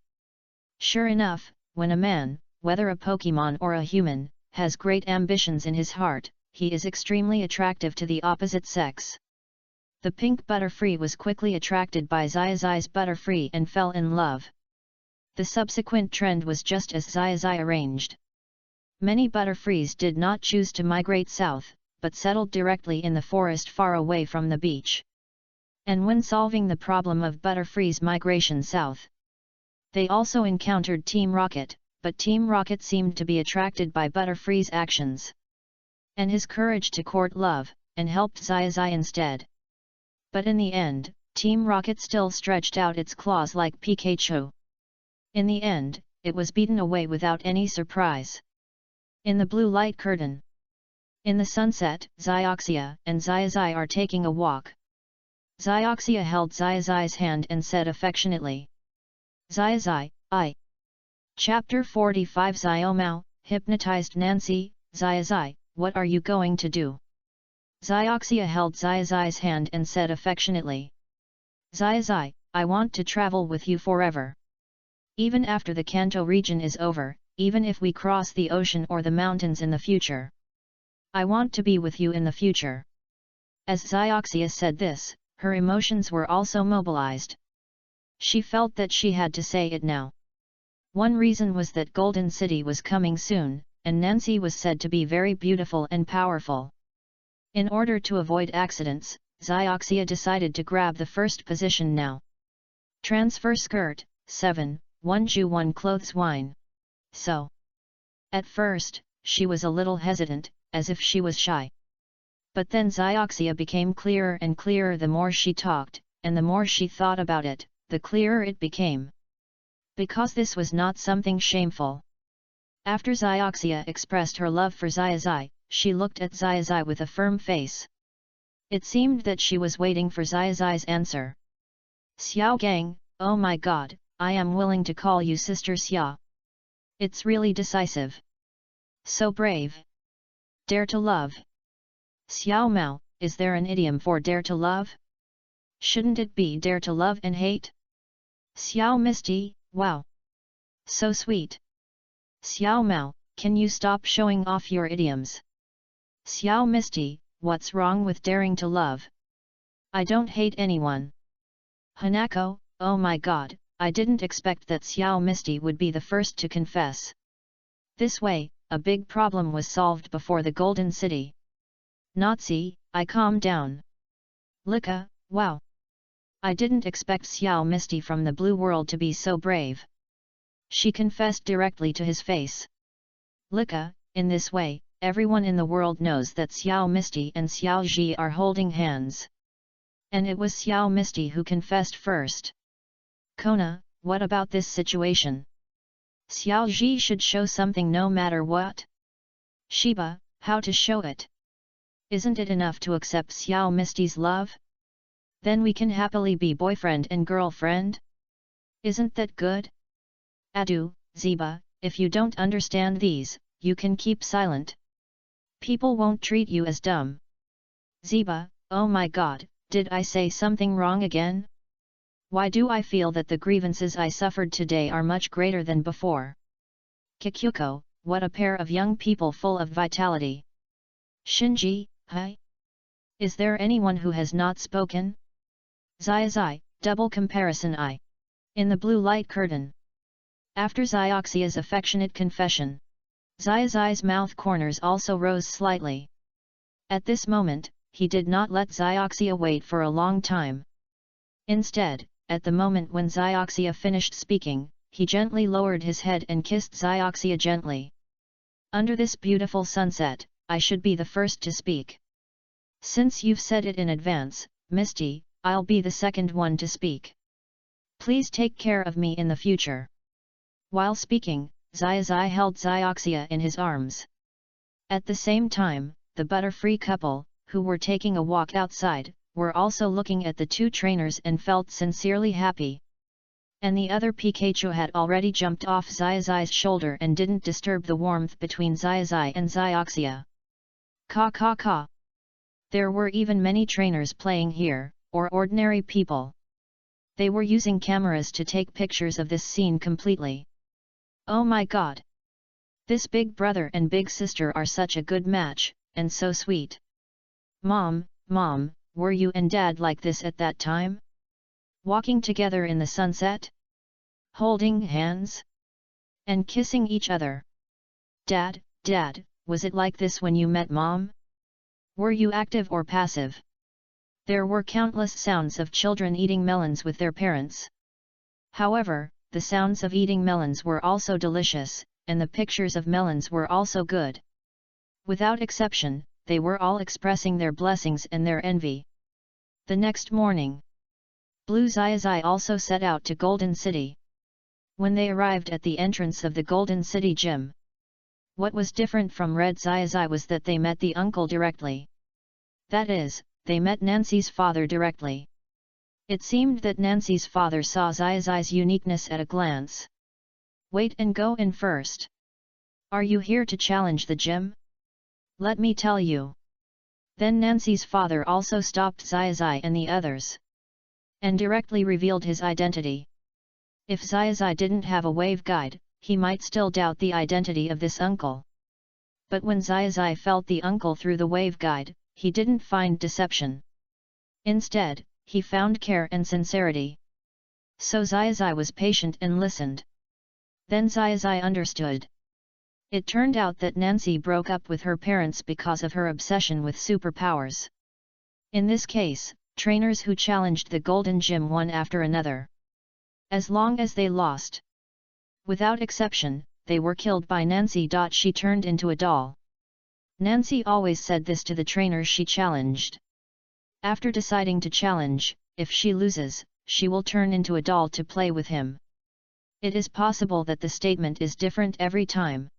Sure enough, when a man, whether a Pokemon or a human, has great ambitions in his heart, he is extremely attractive to the opposite sex. The pink Butterfree was quickly attracted by Xiaozhi's Butterfree and fell in love. The subsequent trend was just as Xiaozhi arranged. Many Butterfrees did not choose to migrate south, but settled directly in the forest far away from the beach. And when solving the problem of Butterfree's migration south, they also encountered Team Rocket, but Team Rocket seemed to be attracted by Butterfree's actions and his courage to court love, and helped Xiaozhi instead. But in the end, Team Rocket still stretched out its claws like Pikachu. In the end, it was beaten away without any surprise. In the blue light curtain. In the sunset, Xiaoxia and Xiaozhi are taking a walk. Xiaoxia held Xiaozhi's hand and said affectionately, Xiaozhi, I. Chapter 45 Xiaomao, hypnotized Nancy. Xiaozhi, what are you going to do? Xiaoxia held Xiaozhi's hand and said affectionately, Xiaozhi, I want to travel with you forever. Even after the Kanto region is over, even if we cross the ocean or the mountains in the future. I want to be with you in the future. As Xiaoxia said this, her emotions were also mobilized. She felt that she had to say it now. One reason was that Golden City was coming soon, and Nancy was said to be very beautiful and powerful. In order to avoid accidents, Xiaoxia decided to grab the first position now. Transfer skirt, 7, 1 clothes wine. So. At first, she was a little hesitant, as if she was shy. But then Xiaoxia became clearer and clearer the more she talked, and the more she thought about it, the clearer it became. Because this was not something shameful. After Xiaoxia expressed her love for Xiaozhi, she looked at Xiaozhi with a firm face. It seemed that she was waiting for Xiaozhi's answer. Xiao Gang, oh my god, I am willing to call you Sister Xia. It's really decisive. So brave. Dare to love. Xiao Mao, is there an idiom for dare to love? Shouldn't it be dare to love and hate? Xiao Misty, wow. So sweet. Xiao Mao, can you stop showing off your idioms? Xiao Misty, what's wrong with daring to love? I don't hate anyone. Hanako, oh my god, I didn't expect that Xiao Misty would be the first to confess. This way, a big problem was solved before the Golden City. Nazi, I calm down. Lika, wow. I didn't expect Xiao Misty from the blue world to be so brave. She confessed directly to his face. Lika, in this way, everyone in the world knows that Xiao Misty and Xiaozhi are holding hands. And it was Xiao Misty who confessed first. Kona, what about this situation? Xiaozhi should show something no matter what. Shiba, how to show it? Isn't it enough to accept Xiao Misty's love? Then we can happily be boyfriend and girlfriend? Isn't that good? Adu, Ziba, if you don't understand these, you can keep silent. People won't treat you as dumb. Ziba, oh my god, did I say something wrong again? Why do I feel that the grievances I suffered today are much greater than before? Kikyuko, what a pair of young people full of vitality. Shinji, hi? Is there anyone who has not spoken? Xiaozhi, double comparison I. In the blue light curtain. After Xiaoxia's affectionate confession, Xiaozhi's mouth corners also rose slightly. At this moment, he did not let Xiaoxia wait for a long time. Instead, at the moment when Xiaoxia finished speaking, he gently lowered his head and kissed Xiaoxia gently. Under this beautiful sunset, I should be the first to speak. Since you've said it in advance, Misty, I'll be the second one to speak. Please take care of me in the future. While speaking, Xiaozhi held Xiaoxia in his arms. At the same time, the Butterfree couple, who were taking a walk outside, were also looking at the two trainers and felt sincerely happy. And the other Pikachu had already jumped off Xiaozhi's shoulder and didn't disturb the warmth between Xiaozhi and Xiaoxia. Ka ka ka. There were even many trainers playing here, or ordinary people. They were using cameras to take pictures of this scene completely. Oh my god! This big brother and big sister are such a good match, and so sweet. Mom, were you and Dad like this at that time? Walking together in the sunset? Holding hands? And kissing each other? Dad, was it like this when you met Mom? Were you active or passive? There were countless sounds of children eating melons with their parents. However, the sounds of eating melons were also delicious, and the pictures of melons were also good. Without exception, they were all expressing their blessings and their envy. The next morning, Blue Xiaozhi also set out to Golden City. When they arrived at the entrance of the Golden City gym, what was different from Red Xiaozhi was that they met the uncle directly. That is, they met Nancy's father directly. It seemed that Nancy's father saw Xiaozhi's uniqueness at a glance. Wait and go in first. Are you here to challenge the gym? Let me tell you. Then Nancy's father also stopped Xiaozhi and the others, and directly revealed his identity. If Xiaozhi didn't have a wave guide, he might still doubt the identity of this uncle. But when Xiaozhi felt the uncle through the wave guide, he didn't find deception. Instead, he found care and sincerity. So Xiaozhi was patient and listened. Then Xiaozhi understood. It turned out that Nancy broke up with her parents because of her obsession with superpowers. In this case, trainers who challenged the Golden Gym one after another. As long as they lost, without exception, they were killed by Nancy. She turned into a doll. Nancy always said this to the trainers she challenged. After deciding to challenge, if she loses, she will turn into a doll to play with him. It is possible that the statement is different every time,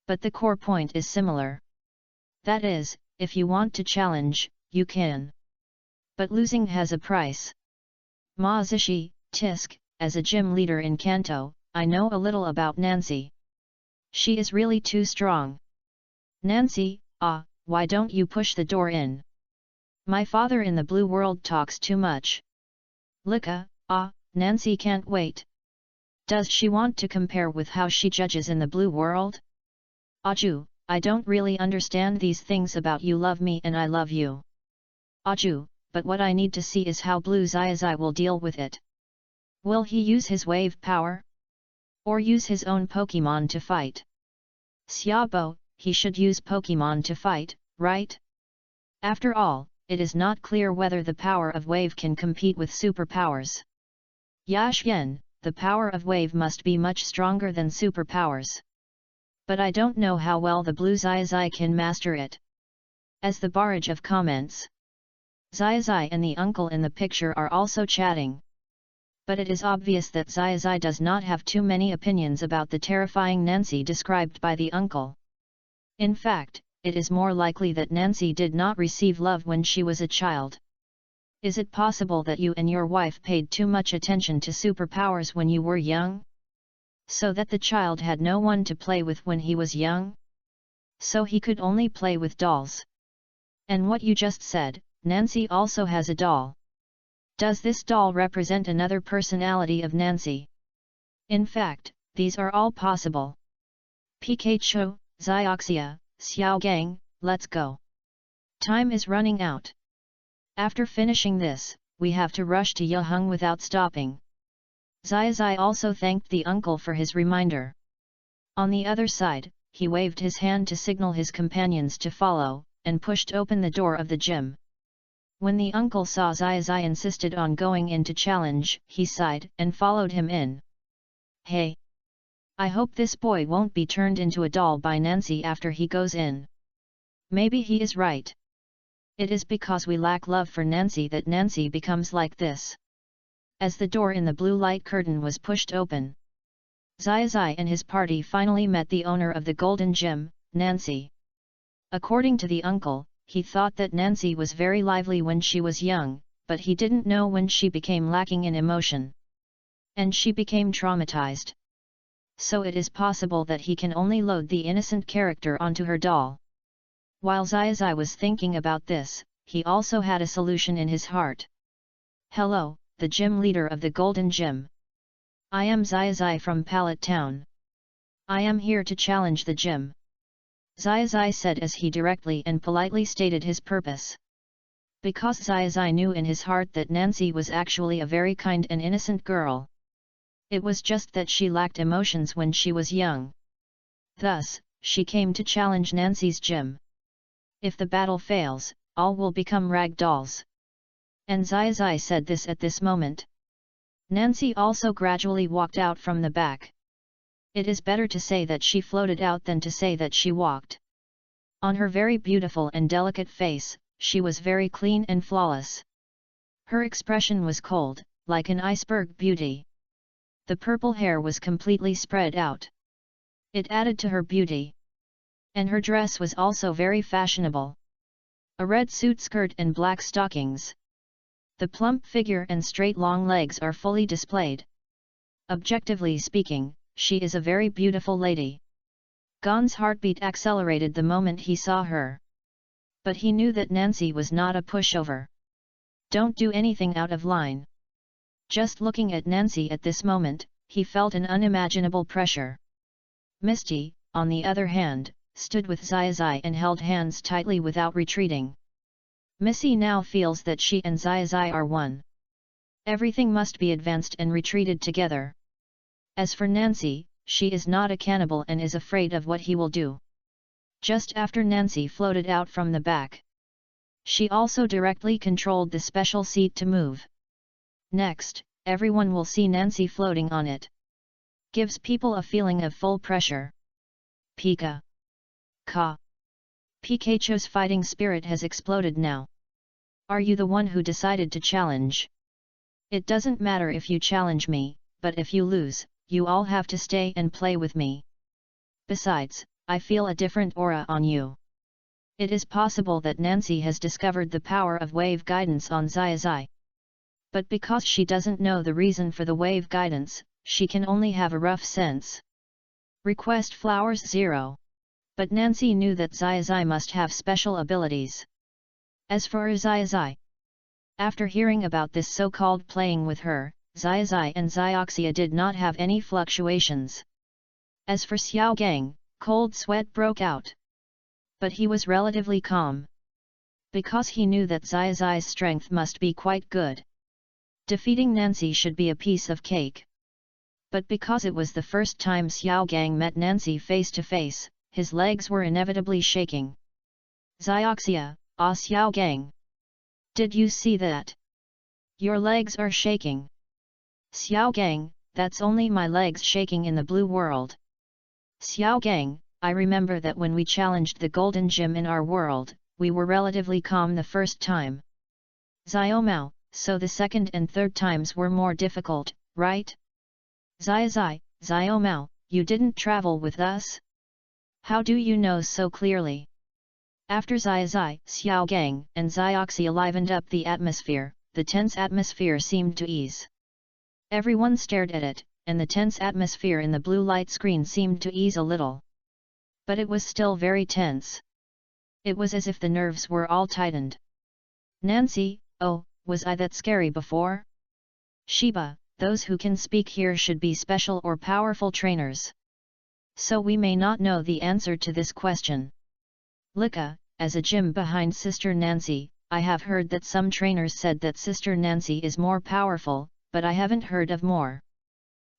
but the core point is similar. That is, if you want to challenge, you can. But losing has a price. Ma Zishi, Tisk, as a gym leader in Kanto, I know a little about Nancy. She is really too strong. Nancy, why don't you push the door in? My father in the blue world talks too much. Lika, Nancy can't wait. Does she want to compare with how she judges in the blue world? Aju, I don't really understand these things about you love me and I love you. Aju, but what I need to see is how Blue Xiaozhi will deal with it. Will he use his wave power? Or use his own Pokemon to fight? Xiaobo, he should use Pokemon to fight, right? After all, it is not clear whether the power of wave can compete with superpowers. Yaxuan, the power of wave must be much stronger than superpowers. But I don't know how well the Blue Xiaozhi can master it. As the barrage of comments, Xiaozhi and the uncle in the picture are also chatting. But it is obvious that Xiaozhi does not have too many opinions about the terrifying Nancy described by the uncle. In fact, it is more likely that Nancy did not receive love when she was a child. Is it possible that you and your wife paid too much attention to superpowers when you were young? So that the child had no one to play with when he was young? So he could only play with dolls. And what you just said, Nancy also has a doll. Does this doll represent another personality of Nancy? In fact, these are all possible. Pikachu, Xiaoxia, Xiaogang, let's go. Time is running out. After finishing this, we have to rush to Yeheng without stopping. Xiaozhi also thanked the uncle for his reminder. On the other side, he waved his hand to signal his companions to follow, and pushed open the door of the gym. When the uncle saw Xiaozhi insisted on going in to challenge, he sighed and followed him in. Hey! I hope this boy won't be turned into a doll by Nancy after he goes in. Maybe he is right. It is because we lack love for Nancy that Nancy becomes like this. As the door in the blue light curtain was pushed open, Xiaozhi and his party finally met the owner of the golden gem, Nancy. According to the uncle, he thought that Nancy was very lively when she was young, but he didn't know when she became lacking in emotion. And she became traumatized. So it is possible that he can only load the innocent character onto her doll. While Xiaozhi was thinking about this, he also had a solution in his heart. Hello, the gym leader of the Golden Gym. I am Xiaozhi from Pallet Town. I am here to challenge the gym. Xiaozhi said as he directly and politely stated his purpose. Because Xiaozhi knew in his heart that Nancy was actually a very kind and innocent girl. It was just that she lacked emotions when she was young. Thus, she came to challenge Nancy's gym. If the battle fails, all will become rag dolls. And Xiaozhi said this at this moment. Nancy also gradually walked out from the back. It is better to say that she floated out than to say that she walked. On her very beautiful and delicate face, she was very clean and flawless. Her expression was cold, like an iceberg beauty. The purple hair was completely spread out. It added to her beauty. And her dress was also very fashionable. A red suit skirt and black stockings. The plump figure and straight long legs are fully displayed. Objectively speaking, she is a very beautiful lady. Gon's heartbeat accelerated the moment he saw her. But he knew that Nancy was not a pushover. Don't do anything out of line. Just looking at Nancy at this moment, he felt an unimaginable pressure. Misty, on the other hand, stood with Xiaozhi and held hands tightly without retreating. Missy now feels that she and Xiaozhi are one. Everything must be advanced and retreated together. As for Nancy, she is not a cannibal and is afraid of what he will do. Just after Nancy floated out from the back, she also directly controlled the special seat to move. Next, everyone will see Nancy floating on it. Gives people a feeling of full pressure. Pika. Ka. Pikachu's fighting spirit has exploded now. Are you the one who decided to challenge? It doesn't matter if you challenge me, but if you lose, you all have to stay and play with me. Besides, I feel a different aura on you. It is possible that Nancy has discovered the power of wave guidance on Xiaozhi. But because she doesn't know the reason for the wave guidance, she can only have a rough sense. Request flowers 0. But Nancy knew that Xiaozhi must have special abilities. As for Xiaozhi, after hearing about this so-called playing with her, Xiaozhi and Xiaoxia did not have any fluctuations. As for Xiao Gang, cold sweat broke out. But he was relatively calm. Because he knew that Xiaozhi's strength must be quite good. Defeating Nancy should be a piece of cake. But because it was the first time Xiao Gang met Nancy face to face, his legs were inevitably shaking. Xiaoxia, Xiao Gang. Did you see that? Your legs are shaking. Xiao Gang, that's only my legs shaking in the blue world. Xiao Gang, I remember that when we challenged the Golden Gym in our world, we were relatively calm the first time. Xiao Mao, so the second and third times were more difficult, right? Xiaozhi, Xiao Mao, you didn't travel with us? How do you know so clearly? After Xiaozhi, Xiao Gang and Xiaoxia livened up the atmosphere, the tense atmosphere seemed to ease. Everyone stared at it, and the tense atmosphere in the blue light screen seemed to ease a little. But it was still very tense. It was as if the nerves were all tightened. Nancy, oh, was I that scary before? Shiba, those who can speak here should be special or powerful trainers. So we may not know the answer to this question. Lika, as a gym behind Sister Nancy, I have heard that some trainers said that Sister Nancy is more powerful, but I haven't heard of more.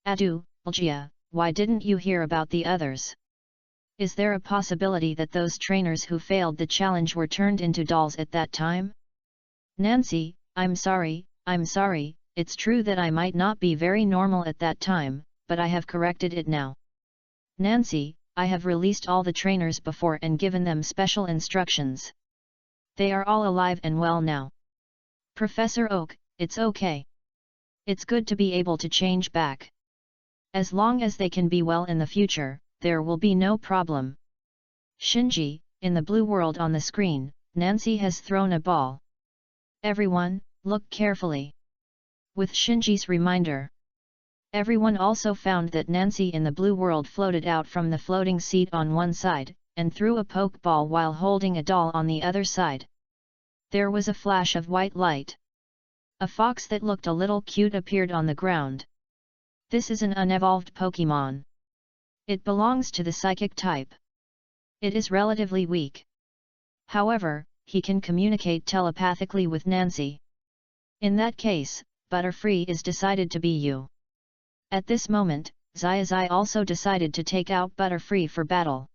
Adu, Algia, why didn't you hear about the others? Is there a possibility that those trainers who failed the challenge were turned into dolls at that time? Nancy, I'm sorry, it's true that I might not be very normal at that time, but I have corrected it now. Nancy, I have released all the trainers before and given them special instructions. They are all alive and well now. Professor Oak, it's okay. It's good to be able to change back. As long as they can be well in the future, there will be no problem. Shinji, in the blue world on the screen, Nancy has thrown a ball. Everyone, look carefully. With Shinji's reminder, everyone also found that Nancy in the blue world floated out from the floating seat on one side, and threw a pokeball while holding a doll on the other side. There was a flash of white light. A fox that looked a little cute appeared on the ground. This is an unevolved Pokémon. It belongs to the psychic type. It is relatively weak. However, he can communicate telepathically with Nancy. In that case, Butterfree is decided to be you. At this moment, Xiaozhi also decided to take out Butterfree for battle.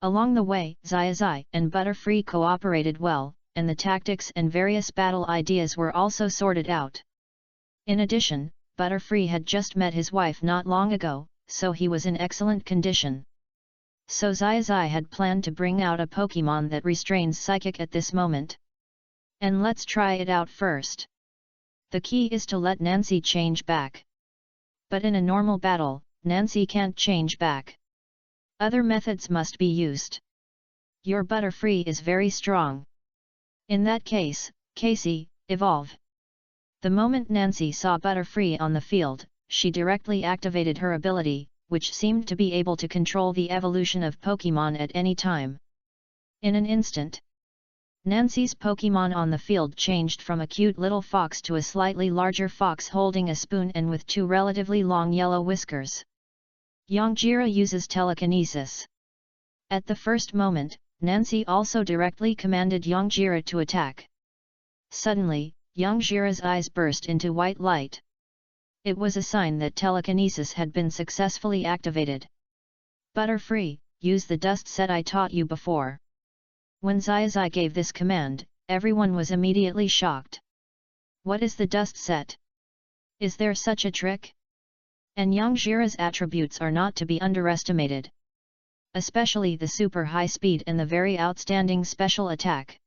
Along the way, Xiaozhi and Butterfree cooperated well, and the tactics and various battle ideas were also sorted out. In addition, Butterfree had just met his wife not long ago, so he was in excellent condition. So Xiaozhi had planned to bring out a Pokémon that restrains Psychic at this moment. And let's try it out first. The key is to let Nancy change back. But in a normal battle, Nancy can't change back. Other methods must be used. Your Butterfree is very strong. In that case, Casey, evolve. The moment Nancy saw Butterfree on the field, she directly activated her ability, which seemed to be able to control the evolution of Pokémon at any time. In an instant, Nancy's Pokémon on the field changed from a cute little fox to a slightly larger fox holding a spoon and with two relatively long yellow whiskers. Yangjira uses telekinesis. At the first moment, Nancy also directly commanded Yangjira to attack. Suddenly, Yangjira's eyes burst into white light. It was a sign that telekinesis had been successfully activated. Butterfree, use the dust set I taught you before. When Xiaozhi gave this command, everyone was immediately shocked. What is the dust set? Is there such a trick? And Yangjira's attributes are not to be underestimated. Especially the super high speed and the very outstanding special attack.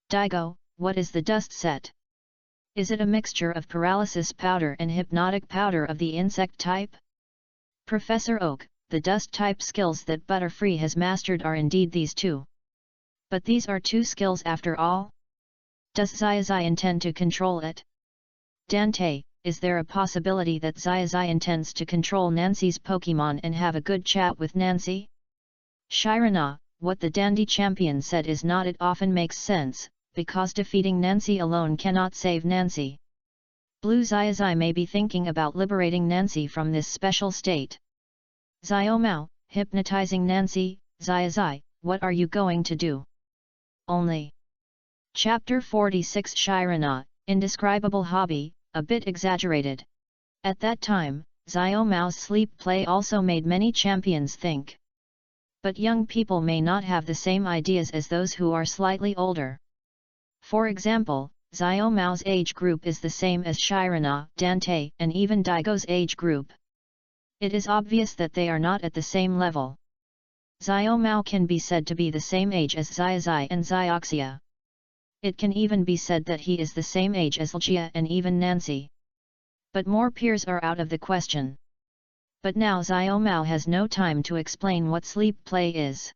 Daigo, what is the dust set? Is it a mixture of paralysis powder and hypnotic powder of the insect type? Professor Oak, the dust type skills that Butterfree has mastered are indeed these two. But these are two skills after all? Does Xiaozhi intend to control it? Dante, is there a possibility that Xiaozhi intends to control Nancy's Pokémon and have a good chat with Nancy? Shirana, what the Dandy champion said is not. It often makes sense, because defeating Nancy alone cannot save Nancy. Blue Xiaozhi may be thinking about liberating Nancy from this special state. Xiaomao, hypnotizing Nancy. Xiaozhi, what are you going to do? Only. Chapter 46 Shirana, indescribable hobby, a bit exaggerated. At that time, Xiaomao's sleep play also made many champions think. But young people may not have the same ideas as those who are slightly older. For example, Xiaomao's age group is the same as Shirana, Dante, and even Daigo's age group. It is obvious that they are not at the same level. Xiaomao can be said to be the same age as Xiaozhi and Xiaoxia. It can even be said that he is the same age as Ljia and even Nancy. But more peers are out of the question. But now Xiaomao has no time to explain what sleep play is.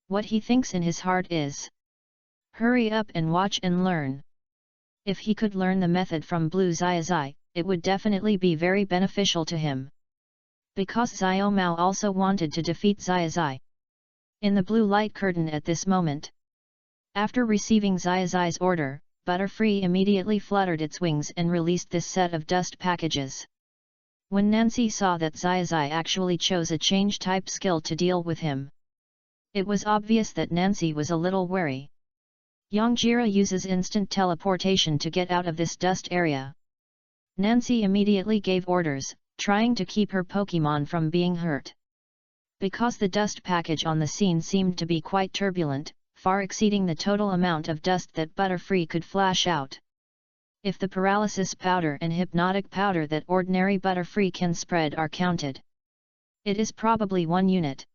What he thinks in his heart is, hurry up and watch and learn. If he could learn the method from Blue Xiaozhi, it would definitely be very beneficial to him. Because Xiaomao also wanted to defeat Xiaozhi. In the blue light curtain at this moment. After receiving Xiaozhi's order, Butterfree immediately fluttered its wings and released this set of dust packages. When Nancy saw that Xiaozhi actually chose a change type skill to deal with him, it was obvious that Nancy was a little wary. Yangjira uses instant teleportation to get out of this dust area. Nancy immediately gave orders, trying to keep her Pokémon from being hurt. Because the dust package on the scene seemed to be quite turbulent, far exceeding the total amount of dust that Butterfree could flash out. If the paralysis powder and hypnotic powder that ordinary Butterfree can spread are counted, it is probably 1 unit.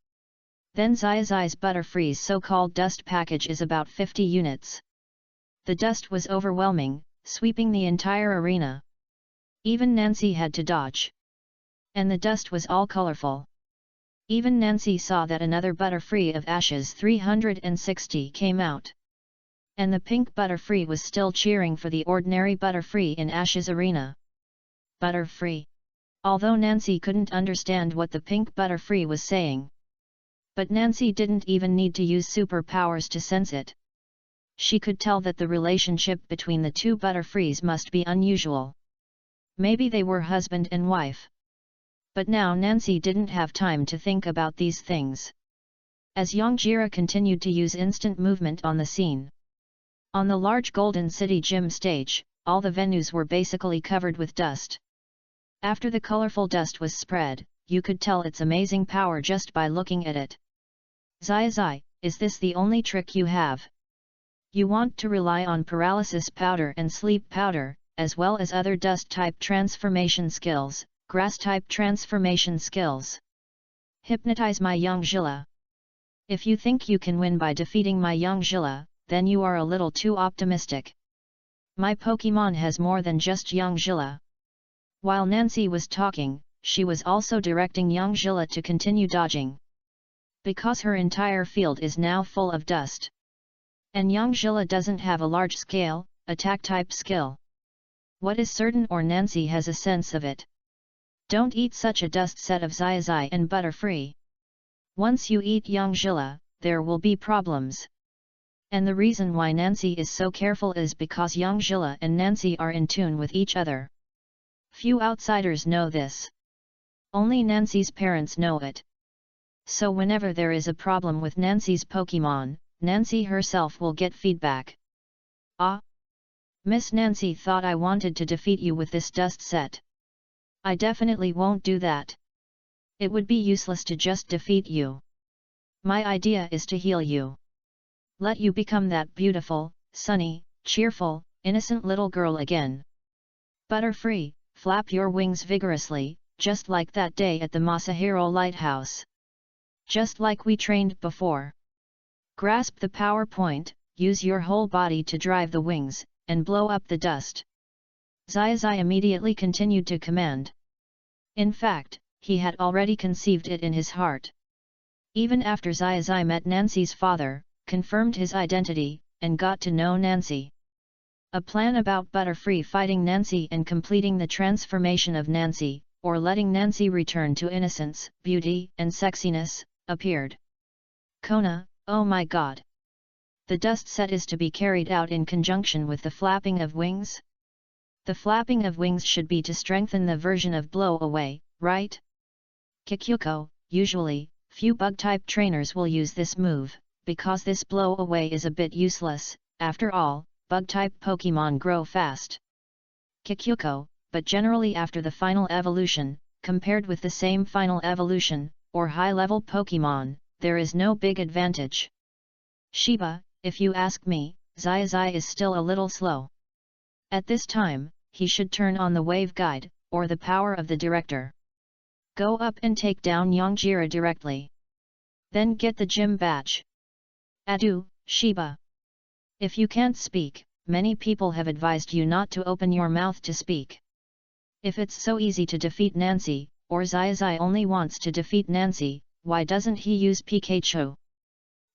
Then Xiaozhi's Butterfree's so-called dust package is about 50 units. The dust was overwhelming, sweeping the entire arena. Even Nancy had to dodge. And the dust was all colorful. Even Nancy saw that another Butterfree of Ashes 360 came out. And the pink Butterfree was still cheering for the ordinary Butterfree in Ashes arena. Butterfree. Although Nancy couldn't understand what the pink Butterfree was saying. But Nancy didn't even need to use superpowers to sense it. She could tell that the relationship between the two Butterfrees must be unusual. Maybe they were husband and wife. But now Nancy didn't have time to think about these things. As Yangjira continued to use instant movement on the scene. On the large Golden City gym stage, all the venues were basically covered with dust. After the colorful dust was spread, you could tell its amazing power just by looking at it. Xiaozhi, is this the only trick you have? You want to rely on paralysis powder and sleep powder, as well as other dust-type transformation skills, grass-type transformation skills. Hypnotize my Yangjira. If you think you can win by defeating my Yangjira, then you are a little too optimistic. My Pokemon has more than just Yangjira. While Nancy was talking, she was also directing Yangjira to continue dodging. Because her entire field is now full of dust. And Yangjira doesn't have a large-scale, attack-type skill. What is certain or Nancy has a sense of it. Don't eat such a dust set of Xiaozhi and Butterfree. Once you eat Yangjira, there will be problems. And the reason why Nancy is so careful is because Yangjira and Nancy are in tune with each other. Few outsiders know this. Only Nancy's parents know it. So whenever there is a problem with Nancy's Pokemon, Nancy herself will get feedback. Ah! Miss Nancy thought I wanted to defeat you with this dust set. I definitely won't do that. It would be useless to just defeat you. My idea is to heal you. Let you become that beautiful, sunny, cheerful, innocent little girl again. Butterfree, flap your wings vigorously, just like that day at the Masahiro Lighthouse. Just like we trained before. Grasp the power point, use your whole body to drive the wings, and blow up the dust. Xiaozhi immediately continued to command. In fact, he had already conceived it in his heart. Even after Xiaozhi met Nancy's father, confirmed his identity, and got to know Nancy. A plan about Butterfree fighting Nancy and completing the transformation of Nancy, or letting Nancy return to innocence, beauty, and sexiness, appeared. Kona, oh my god! The dust set is to be carried out in conjunction with the flapping of wings? The flapping of wings should be to strengthen the version of blow away, right? Kikyuko, usually, few bug-type trainers will use this move, because this blow away is a bit useless, after all, bug-type Pokemon grow fast. Kikyuko, but generally after the final evolution, compared with the same final evolution, or high-level Pokemon, there is no big advantage. Shiba, if you ask me, Xiaozhi is still a little slow. At this time, he should turn on the wave guide, or the power of the director. Go up and take down Yangjira directly. Then get the gym badge. Adieu, Shiba. If you can't speak, many people have advised you not to open your mouth to speak. If it's so easy to defeat Nancy, or Xiaozhi only wants to defeat Nancy, why doesn't he use Pikachu?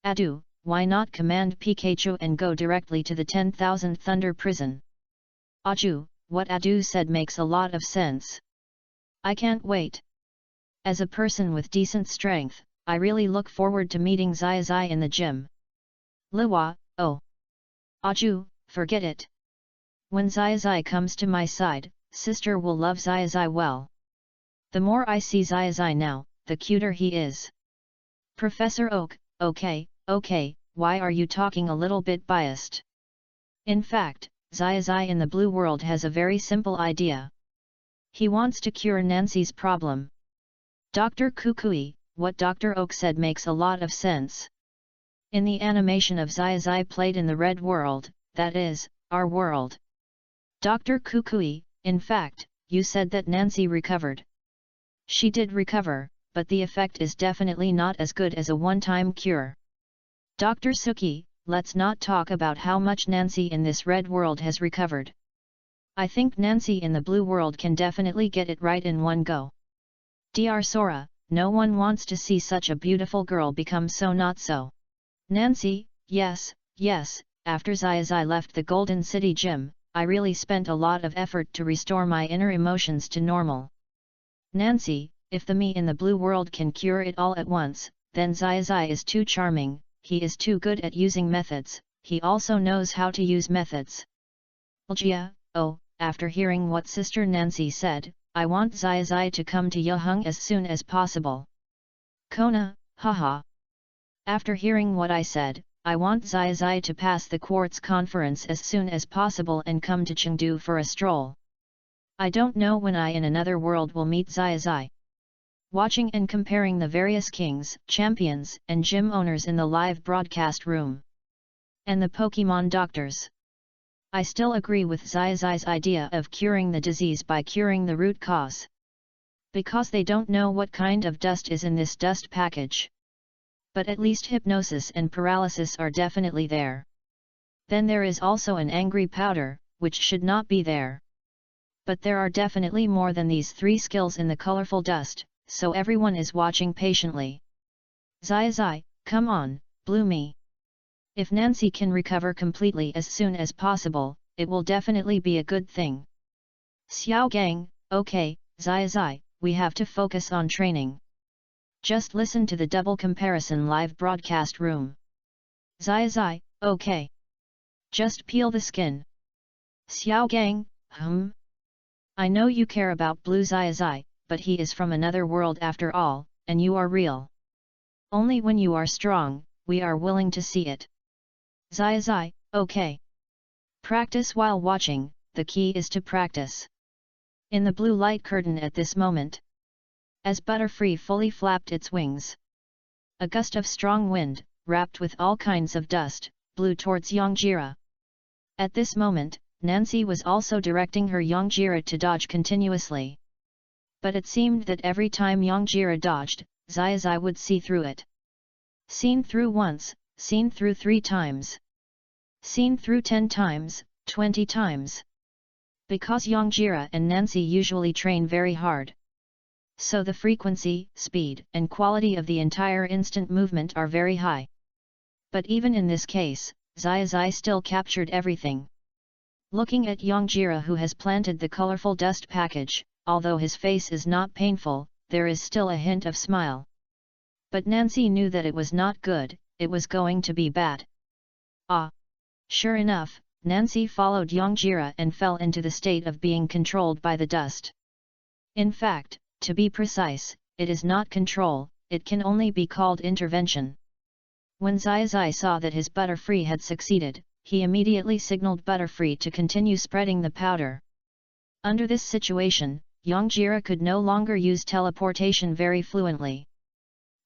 Adieu, why not command Pikachu and go directly to the 10,000 Thunder Prison? Aju, what Adu said makes a lot of sense. I can't wait. As a person with decent strength, I really look forward to meeting Xiaozhi in the gym. Liwa, oh. Aju, forget it. When Xiaozhi comes to my side, sister will love Xiaozhi well. The more I see Xiaozhi now, the cuter he is. Professor Oak, okay, why are you talking a little bit biased? In fact, Xiaozhi in the blue world has a very simple idea. He wants to cure Nancy's problem. Dr. Kukui, what Dr. Oak said makes a lot of sense. In the animation of Xiaozhi played in the red world, that is, our world. Dr. Kukui, in fact, you said that Nancy recovered. She did recover, but the effect is definitely not as good as a one-time cure. Dr. Suki, let's not talk about how much Nancy in this red world has recovered. I think Nancy in the blue world can definitely get it right in one go. Dr. Sora, no one wants to see such a beautiful girl become so not so. Nancy, yes, after Xiaozhi left the Golden City Gym, I really spent a lot of effort to restore my inner emotions to normal. Nancy, if the me in the blue world can cure it all at once, then Xiaozhi is too charming, he is too good at using methods, he also knows how to use methods. Jia, oh, after hearing what Sister Nancy said, I want Xiaozhi to come to Yeheng as soon as possible. Kona, haha. After hearing what I said, I want Xiaozhi to pass the quartz conference as soon as possible and come to Chengdu for a stroll. I don't know when I in another world will meet Xiaozhi. Watching and comparing the various kings, champions, and gym owners in the live broadcast room. And the Pokemon doctors. I still agree with Xiaozhi's idea of curing the disease by curing the root cause. Because they don't know what kind of dust is in this dust package. But at least hypnosis and paralysis are definitely there. Then there is also an angry powder, which should not be there. But there are definitely more than these three skills in the colorful dust, so everyone is watching patiently. Xiaozhi, come on, blue me. If Nancy can recover completely as soon as possible, it will definitely be a good thing. Xiao Gang, okay, Xiaozhi, we have to focus on training. Just listen to the double comparison live broadcast room. Xiaozhi, okay. Just peel the skin. Xiao Gang, I know you care about blue Xiaozhi, but he is from another world after all, and you are real. Only when you are strong, we are willing to see it. Xiaozhi, okay. Practice while watching, the key is to practice. In the blue light curtain at this moment. As Butterfree fully flapped its wings. A gust of strong wind, wrapped with all kinds of dust, blew towards Yangjira. At this moment, Nancy was also directing her Yangjira to dodge continuously. But it seemed that every time Yangjira dodged, Xiaozhi would see through it. Seen through once, seen through 3 times. Seen through 10 times, 20 times. Because Yangjira and Nancy usually train very hard. So the frequency, speed, and quality of the entire instant movement are very high. But even in this case, Xiaozhi still captured everything. Looking at Yangjira who has planted the colorful dust package, although his face is not painful, there is still a hint of smile. But Nancy knew that it was not good, it was going to be bad. Ah! Sure enough, Nancy followed Yangjira and fell into the state of being controlled by the dust. In fact, to be precise, it is not control, it can only be called intervention. When Xiaozhi saw that his Butterfree had succeeded, he immediately signaled Butterfree to continue spreading the powder. Under this situation, Yangjira could no longer use teleportation very fluently.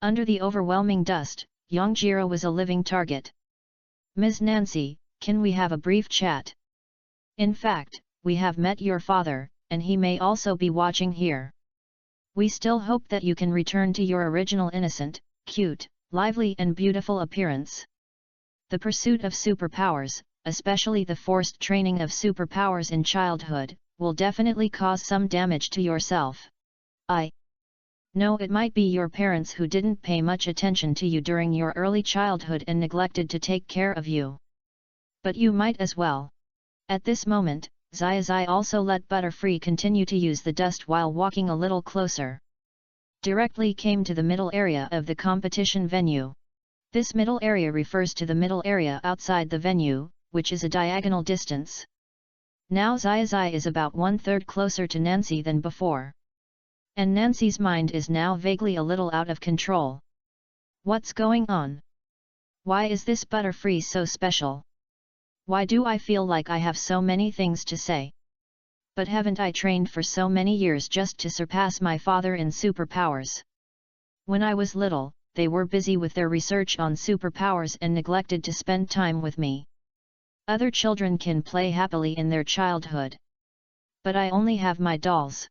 Under the overwhelming dust, Yangjira was a living target. Ms. Nancy, can we have a brief chat? In fact, we have met your father, and he may also be watching here. We still hope that you can return to your original innocent, cute, lively and beautiful appearance. The pursuit of superpowers, especially the forced training of superpowers in childhood, will definitely cause some damage to yourself. No, it might be your parents who didn't pay much attention to you during your early childhood and neglected to take care of you. But you might as well. At this moment, Xiaozhi also let Butterfree continue to use the dust while walking a little closer. Directly came to the middle area of the competition venue. This middle area refers to the middle area outside the venue, which is a diagonal distance. Now Xiaozhi is about 1/3 closer to Nancy than before. And Nancy's mind is now vaguely a little out of control. What's going on? Why is this Butterfree so special? Why do I feel like I have so many things to say? But haven't I trained for so many years just to surpass my father in superpowers? When I was little, they were busy with their research on superpowers and neglected to spend time with me. Other children can play happily in their childhood. But I only have my dolls.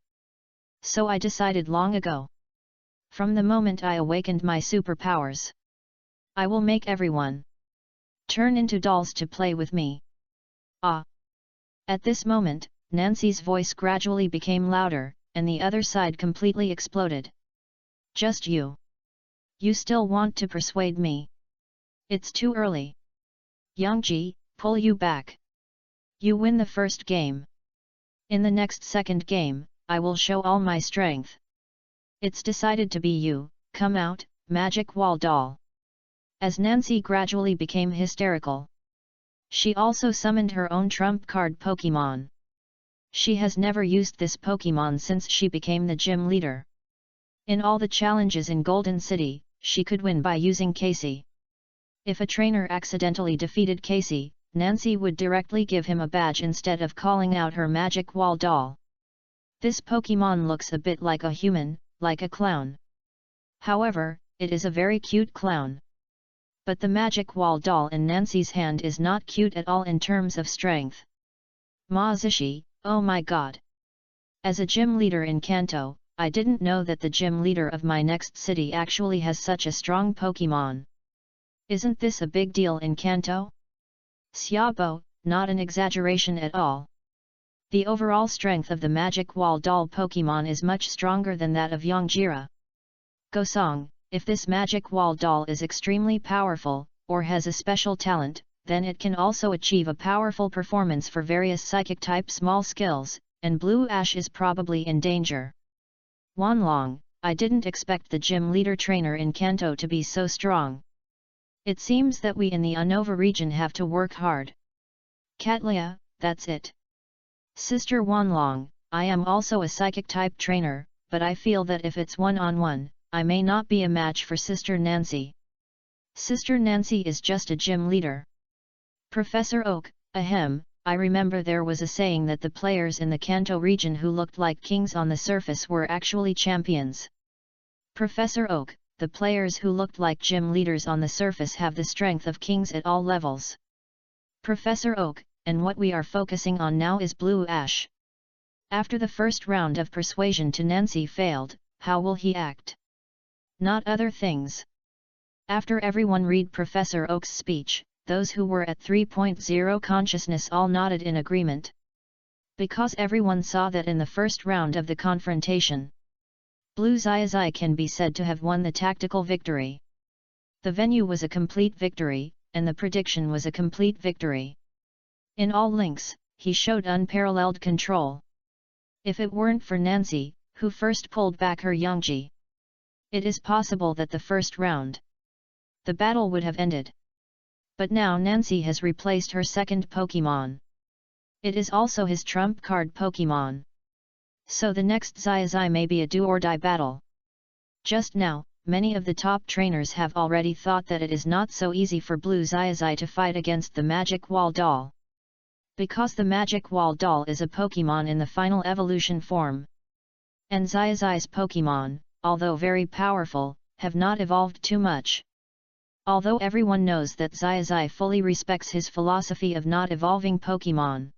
So I decided long ago. From the moment I awakened my superpowers, I will make everyone turn into dolls to play with me. Ah! At this moment, Nancy's voice gradually became louder, and the other side completely exploded. Just you! You still want to persuade me? It's too early. Xiaozhi, pull you back. You win the first game. In the next second game, I will show all my strength. It's decided to be you, come out, magic wall doll. As Nancy gradually became hysterical, she also summoned her own trump card Pokemon. She has never used this Pokemon since she became the gym leader. In all the challenges in Golden City, she could win by using Casey. If a trainer accidentally defeated Casey, Nancy would directly give him a badge instead of calling out her magic wall doll. This Pokemon looks a bit like a human, like a clown. However, it is a very cute clown. But the magic wall doll in Nancy's hand is not cute at all in terms of strength. Ma Zishi, oh my god! As a gym leader in Kanto, I didn't know that the gym leader of my next city actually has such a strong Pokemon. Isn't this a big deal in Kanto? Xiaobo, not an exaggeration at all. The overall strength of the magic wall doll Pokemon is much stronger than that of Yangjira. Gosong, if this magic wall doll is extremely powerful, or has a special talent, then it can also achieve a powerful performance for various psychic type small skills, and Blue Ash is probably in danger. Wanlong, I didn't expect the gym leader trainer in Kanto to be so strong. It seems that we in the Unova region have to work hard. Katlia, that's it. Sister Wanlong, I am also a psychic type trainer, but I feel that if it's one-on-one, I may not be a match for Sister Nancy. Sister Nancy is just a gym leader. Professor Oak, ahem, I remember there was a saying that the players in the Kanto region who looked like kings on the surface were actually champions. Professor Oak, the players who looked like gym leaders on the surface have the strength of kings at all levels. Professor Oak, and what we are focusing on now is Blue Ash. After the first round of persuasion to Nancy failed, how will he act? Not other things. After everyone read Professor Oak's speech, those who were at 3.0 consciousness all nodded in agreement. Because everyone saw that in the first round of the confrontation, Blue Xiaozhi can be said to have won the tactical victory. The venue was a complete victory, and the prediction was a complete victory. In all links, he showed unparalleled control. If it weren't for Nancy, who first pulled back her Xiaozhi, it is possible that the first round, the battle would have ended. But now Nancy has replaced her second Pokemon. It is also his trump card Pokemon. So the next Xiaozhi may be a do-or-die battle. Just now, many of the top trainers have already thought that it is not so easy for Blue Xiaozhi to fight against the Magic Wall Doll. Because the Magic Wall Doll is a Pokemon in the final evolution form. And Xiaozhi's Pokemon, although very powerful, have not evolved too much. Although everyone knows that Xiaozhi fully respects his philosophy of not evolving Pokemon.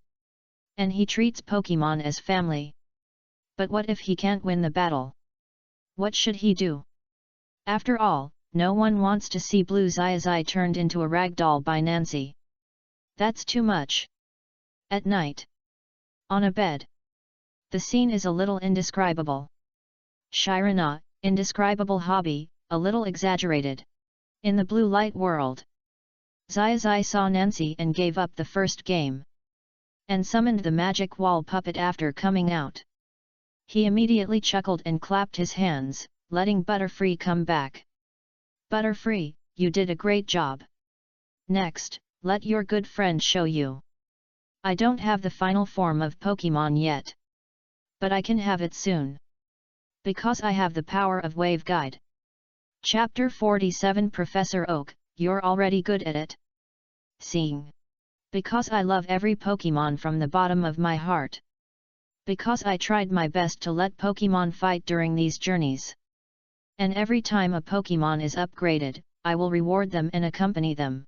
And he treats Pokemon as family. But what if he can't win the battle? What should he do? After all, no one wants to see Blue Xiaozhi turned into a ragdoll by Nancy. That's too much. At night, on a bed, the scene is a little indescribable. Shirana, indescribable hobby, a little exaggerated. In the blue light world, Xiaozhi saw Nancy and gave up the first game. And summoned the magic wall puppet after coming out. He immediately chuckled and clapped his hands, letting Butterfree come back. Butterfree, you did a great job. Next, let your good friend show you. I don't have the final form of Pokemon yet. But I can have it soon. Because I have the power of Wave Guide. Chapter 47 Professor Oak, you're already good at it. Seeing. Because I love every Pokemon from the bottom of my heart. Because I tried my best to let Pokemon fight during these journeys. And every time a Pokemon is upgraded, I will reward them and accompany them.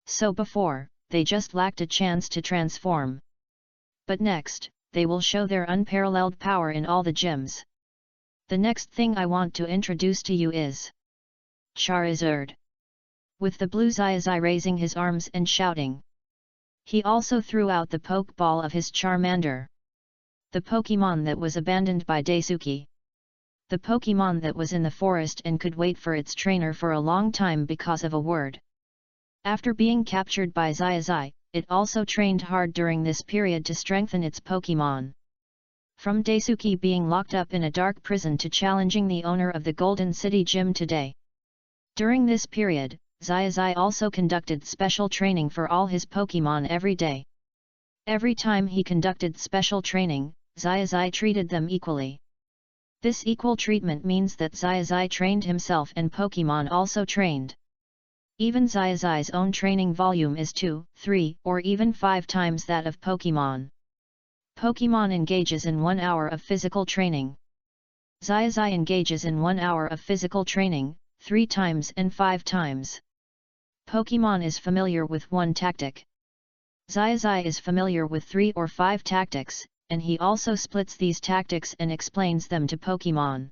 So before, they just lacked a chance to transform. But next, they will show their unparalleled power in all the gyms. The next thing I want to introduce to you is Charizard. With the blue Xiaozhi raising his arms and shouting. He also threw out the Pokeball of his Charmander. The Pokemon that was abandoned by Daisuke. The Pokemon that was in the forest and could wait for its trainer for a long time because of a word. After being captured by Xiaozhi, it also trained hard during this period to strengthen its Pokemon. From Daisuke being locked up in a dark prison to challenging the owner of the Golden City Gym today. During this period, Xiaozhi also conducted special training for all his Pokemon every day. Every time he conducted special training, Xiaozhi treated them equally. This equal treatment means that Xiaozhi trained himself and Pokemon also trained. Even Xiaozhi's own training volume is 2, 3, or even 5 times that of Pokemon. Pokemon engages in 1 hour of physical training. Xiaozhi engages in 1 hour of physical training, 3 times and 5 times. Pokemon is familiar with 1 tactic. Xiaozhi is familiar with 3 or 5 tactics, and he also splits these tactics and explains them to Pokemon.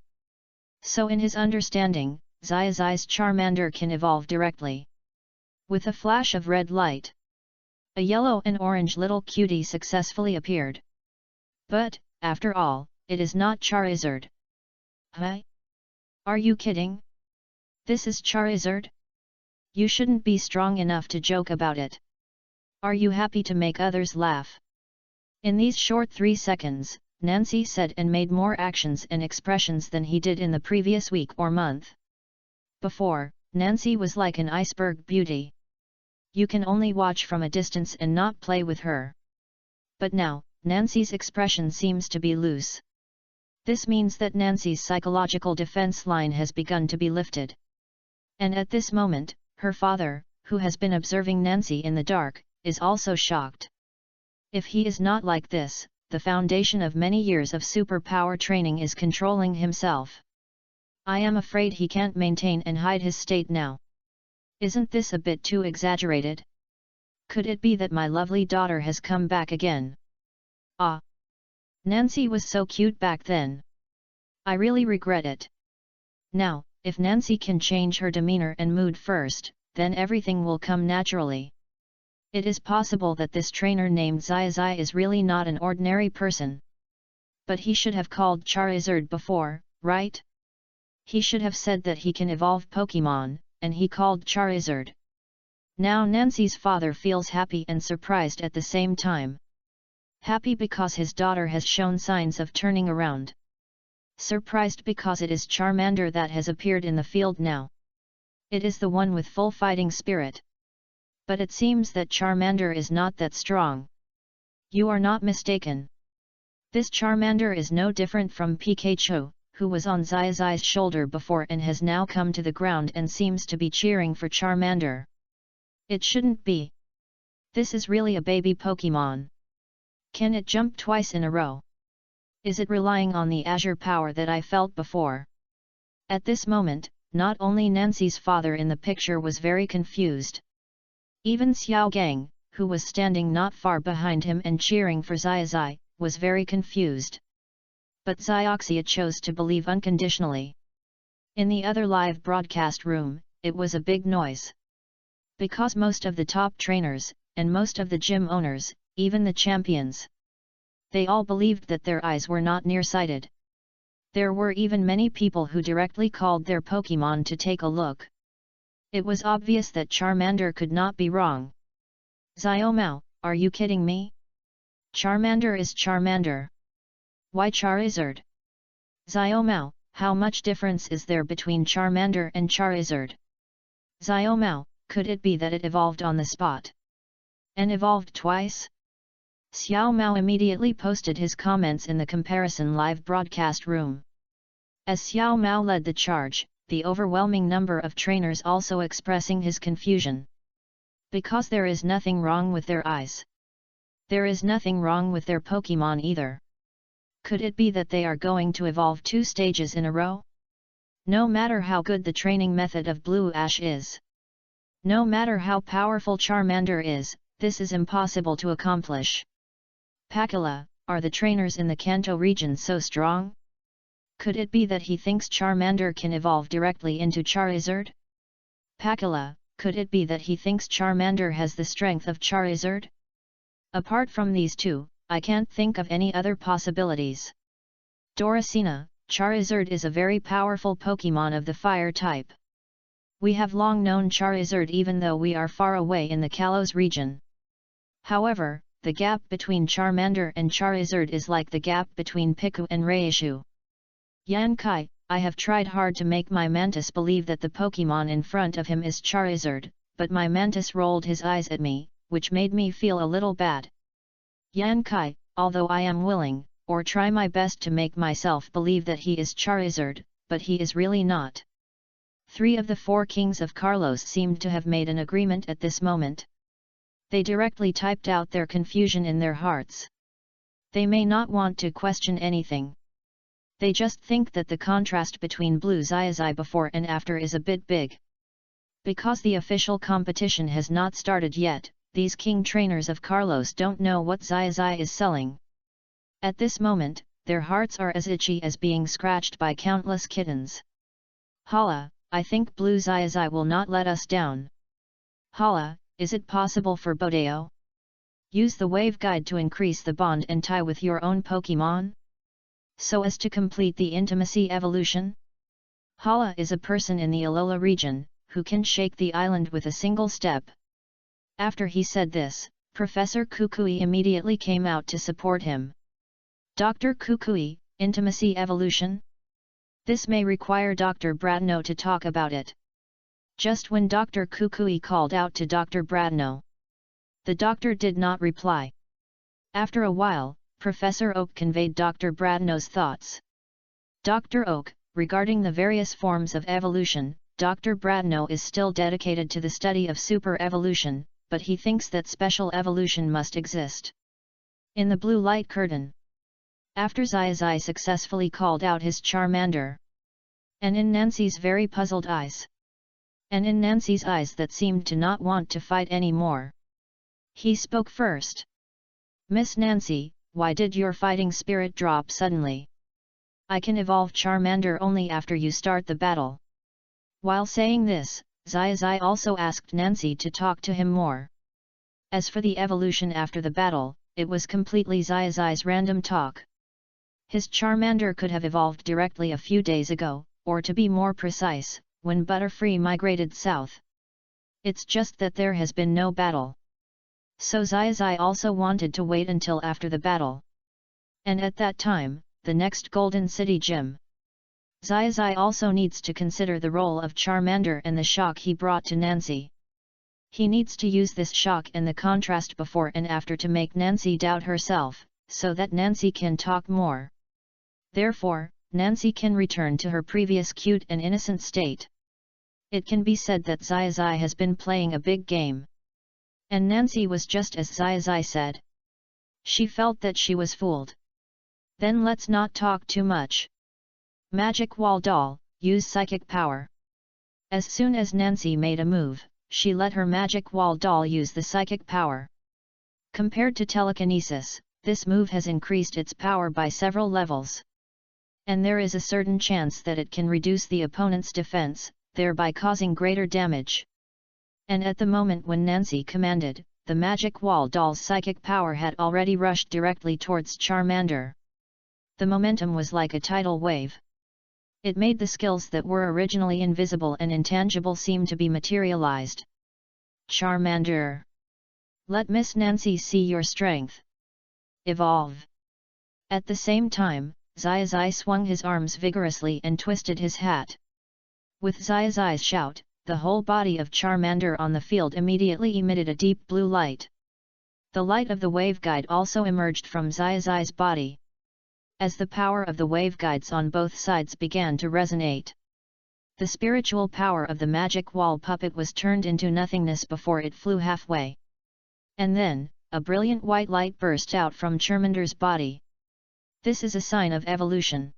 So in his understanding, Xiaozhi's Charmander can evolve directly. With a flash of red light, a yellow and orange little cutie successfully appeared. But, after all, it is not Charizard. Huh? Are you kidding? This is Charizard? You shouldn't be strong enough to joke about it. Are you happy to make others laugh? In these short 3 seconds, Nancy said and made more actions and expressions than he did in the previous week or month. Before, Nancy was like an iceberg beauty. You can only watch from a distance and not play with her. But now, Nancy's expression seems to be loose. This means that Nancy's psychological defense line has begun to be lifted. And at this moment, her father, who has been observing Nancy in the dark, is also shocked. If he is not like this, the foundation of many years of superpower training is controlling himself. I am afraid he can't maintain and hide his state now. Isn't this a bit too exaggerated? Could it be that my lovely daughter has come back again? Ah! Nancy was so cute back then. I really regret it. Now, if Nancy can change her demeanor and mood first, then everything will come naturally. It is possible that this trainer named Xiaozhi is really not an ordinary person. But he should have called Charizard before, right? He should have said that he can evolve Pokemon, and he called Charizard. Now Nancy's father feels happy and surprised at the same time. Happy because his daughter has shown signs of turning around. Surprised because it is Charmander that has appeared in the field now. It is the one with full fighting spirit. But it seems that Charmander is not that strong. You are not mistaken. This Charmander is no different from Pikachu, who was on Xiaozhi's shoulder before and has now come to the ground and seems to be cheering for Charmander. It shouldn't be. This is really a baby Pokemon. Can it jump twice in a row? Is it relying on the azure power that I felt before? At this moment, not only Nancy's father in the picture was very confused. Even Xiao Gang, who was standing not far behind him and cheering for Xiaozhi, was very confused. But Xiaoxia chose to believe unconditionally. In the other live broadcast room, it was a big noise. Because most of the top trainers, and most of the gym owners, even the champions, they all believed that their eyes were not nearsighted. There were even many people who directly called their Pokemon to take a look. It was obvious that Charmander could not be wrong. Xiaomao, are you kidding me? Charmander is Charmander. Why Charizard? Xiaomao, how much difference is there between Charmander and Charizard? Xiaomao, could it be that it evolved on the spot? And evolved twice? Xiao Mao immediately posted his comments in the comparison live broadcast room. As Xiao Mao led the charge, the overwhelming number of trainers also expressing his confusion. Because there is nothing wrong with their eyes. There is nothing wrong with their Pokemon either. Could it be that they are going to evolve 2 stages in a row? No matter how good the training method of Blue Ash is. No matter how powerful Charmander is, this is impossible to accomplish. Pakula, are the trainers in the Kanto region so strong? Could it be that he thinks Charmander can evolve directly into Charizard? Pakula, could it be that he thinks Charmander has the strength of Charizard? Apart from these two, I can't think of any other possibilities. Doracina, Charizard is a very powerful Pokémon of the fire type. We have long known Charizard even though we are far away in the Kalos region. However, the gap between Charmander and Charizard is like the gap between Piku and Raichu. Yankai, I have tried hard to make my Mantis believe that the Pokémon in front of him is Charizard, but my Mantis rolled his eyes at me, which made me feel a little bad. Yankai, although I am willing, or try my best to make myself believe that he is Charizard, but he is really not. 3 of the 4 kings of Carlos seemed to have made an agreement at this moment. They directly typed out their confusion in their hearts. They may not want to question anything. They just think that the contrast between Blue Xiaozhi before and after is a bit big. Because the official competition has not started yet, these king trainers of Carlos don't know what Xiaozhi is selling. At this moment, their hearts are as itchy as being scratched by countless kittens. Hala, I think Blue Xiaozhi will not let us down. Hala, is it possible for Bodeo? Use the wave guide to increase the bond and tie with your own Pokémon, so as to complete the intimacy evolution? Hala is a person in the Alola region, who can shake the island with a single step. After he said this, Professor Kukui immediately came out to support him. Dr. Kukui, intimacy evolution? This may require Dr. Bradno to talk about it. Just when Dr. Kukui called out to Dr. Bradno, the doctor did not reply. After a while, Professor Oak conveyed Dr. Bradno's thoughts. Dr. Oak, regarding the various forms of evolution, Dr. Bradno is still dedicated to the study of super evolution, but he thinks that special evolution must exist. In the blue light curtain, after Xiaozhi successfully called out his Charmander, and in Nancy's very puzzled eyes, and in Nancy's eyes that seemed to not want to fight anymore, he spoke first. Miss Nancy, why did your fighting spirit drop suddenly? I can evolve Charmander only after you start the battle. While saying this, Xiaozhi also asked Nancy to talk to him more. As for the evolution after the battle, it was completely Xiaozhi's random talk. His Charmander could have evolved directly a few days ago, or to be more precise, when Butterfree migrated south. It's just that there has been no battle. So Xiaozhi also wanted to wait until after the battle. And at that time, the next Golden City Gym. Xiaozhi also needs to consider the role of Charmander and the shock he brought to Nancy. He needs to use this shock and the contrast before and after to make Nancy doubt herself, so that Nancy can talk more. Therefore, Nancy can return to her previous cute and innocent state. It can be said that Xiaozhi has been playing a big game. And Nancy was just as Xiaozhi said. She felt that she was fooled. Then let's not talk too much. Magic Wall Doll, use psychic power. As soon as Nancy made a move, she let her Magic Wall Doll use the psychic power. Compared to telekinesis, this move has increased its power by several levels. And there is a certain chance that it can reduce the opponent's defense, thereby causing greater damage. And at the moment when Nancy commanded, the Magic Wall Doll's psychic power had already rushed directly towards Charmander. The momentum was like a tidal wave. It made the skills that were originally invisible and intangible seem to be materialized. Charmander! Let Miss Nancy see your strength. Evolve! At the same time, Xiaozhi swung his arms vigorously and twisted his hat. With Xiaozhi's shout, the whole body of Charmander on the field immediately emitted a deep blue light. The light of the waveguide also emerged from Xiaozhi's body. As the power of the waveguides on both sides began to resonate, the spiritual power of the magic wall puppet was turned into nothingness before it flew halfway. And then, a brilliant white light burst out from Charmander's body. This is a sign of evolution.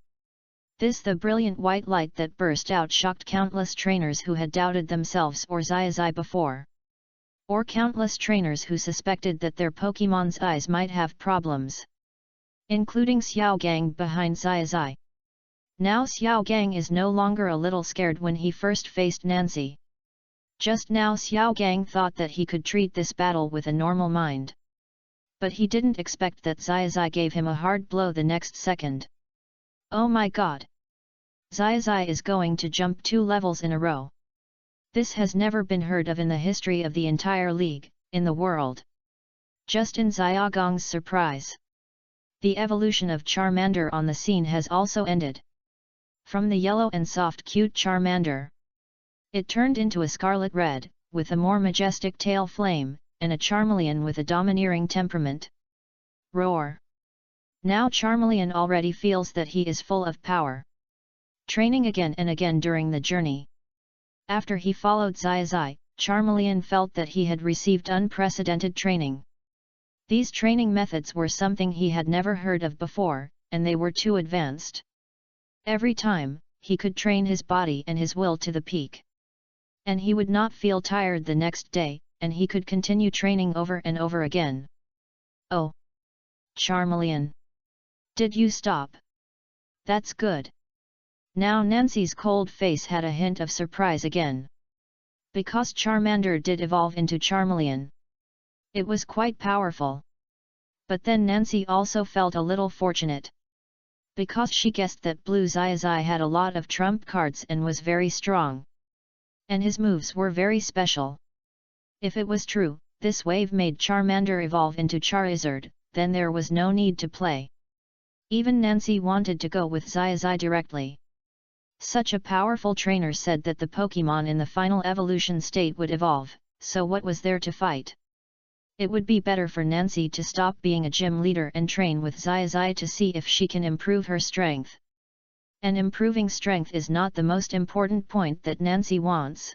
The brilliant white light that burst out shocked countless trainers who had doubted themselves or Xiaozhi before. Or countless trainers who suspected that their Pokémon's eyes might have problems. Including Xiaogang behind Xiaozhi. Now Xiao Gang is no longer a little scared when he first faced Nancy. Just now Xiao Gang thought that he could treat this battle with a normal mind. But he didn't expect that Xiaozhi gave him a hard blow the next second. Oh my god! Xiaozhi is going to jump 2 levels in a row. This has never been heard of in the history of the entire league, in the world. Just in Xiaogang's surprise. The evolution of Charmander on the scene has also ended. From the yellow and soft cute Charmander, it turned into a scarlet red, with a more majestic tail flame, and a Charmeleon with a domineering temperament. Roar! Now Charmeleon already feels that he is full of power. Training again and again during the journey. After he followed Xiaozhi, Charmeleon felt that he had received unprecedented training. These training methods were something he had never heard of before, and they were too advanced. Every time, he could train his body and his will to the peak. And he would not feel tired the next day, and he could continue training over and over again. Oh! Charmeleon! Did you stop? That's good. Now Nancy's cold face had a hint of surprise again. Because Charmander did evolve into Charmeleon. It was quite powerful. But then Nancy also felt a little fortunate. Because she guessed that Blue Xiaozhi had a lot of trump cards and was very strong. And his moves were very special. If it was true, this wave made Charmander evolve into Charizard, then there was no need to play. Even Nancy wanted to go with Xiaozhi directly. Such a powerful trainer said that the Pokémon in the final evolution state would evolve, so what was there to fight? It would be better for Nancy to stop being a gym leader and train with Xiaozhi to see if she can improve her strength. And improving strength is not the most important point that Nancy wants.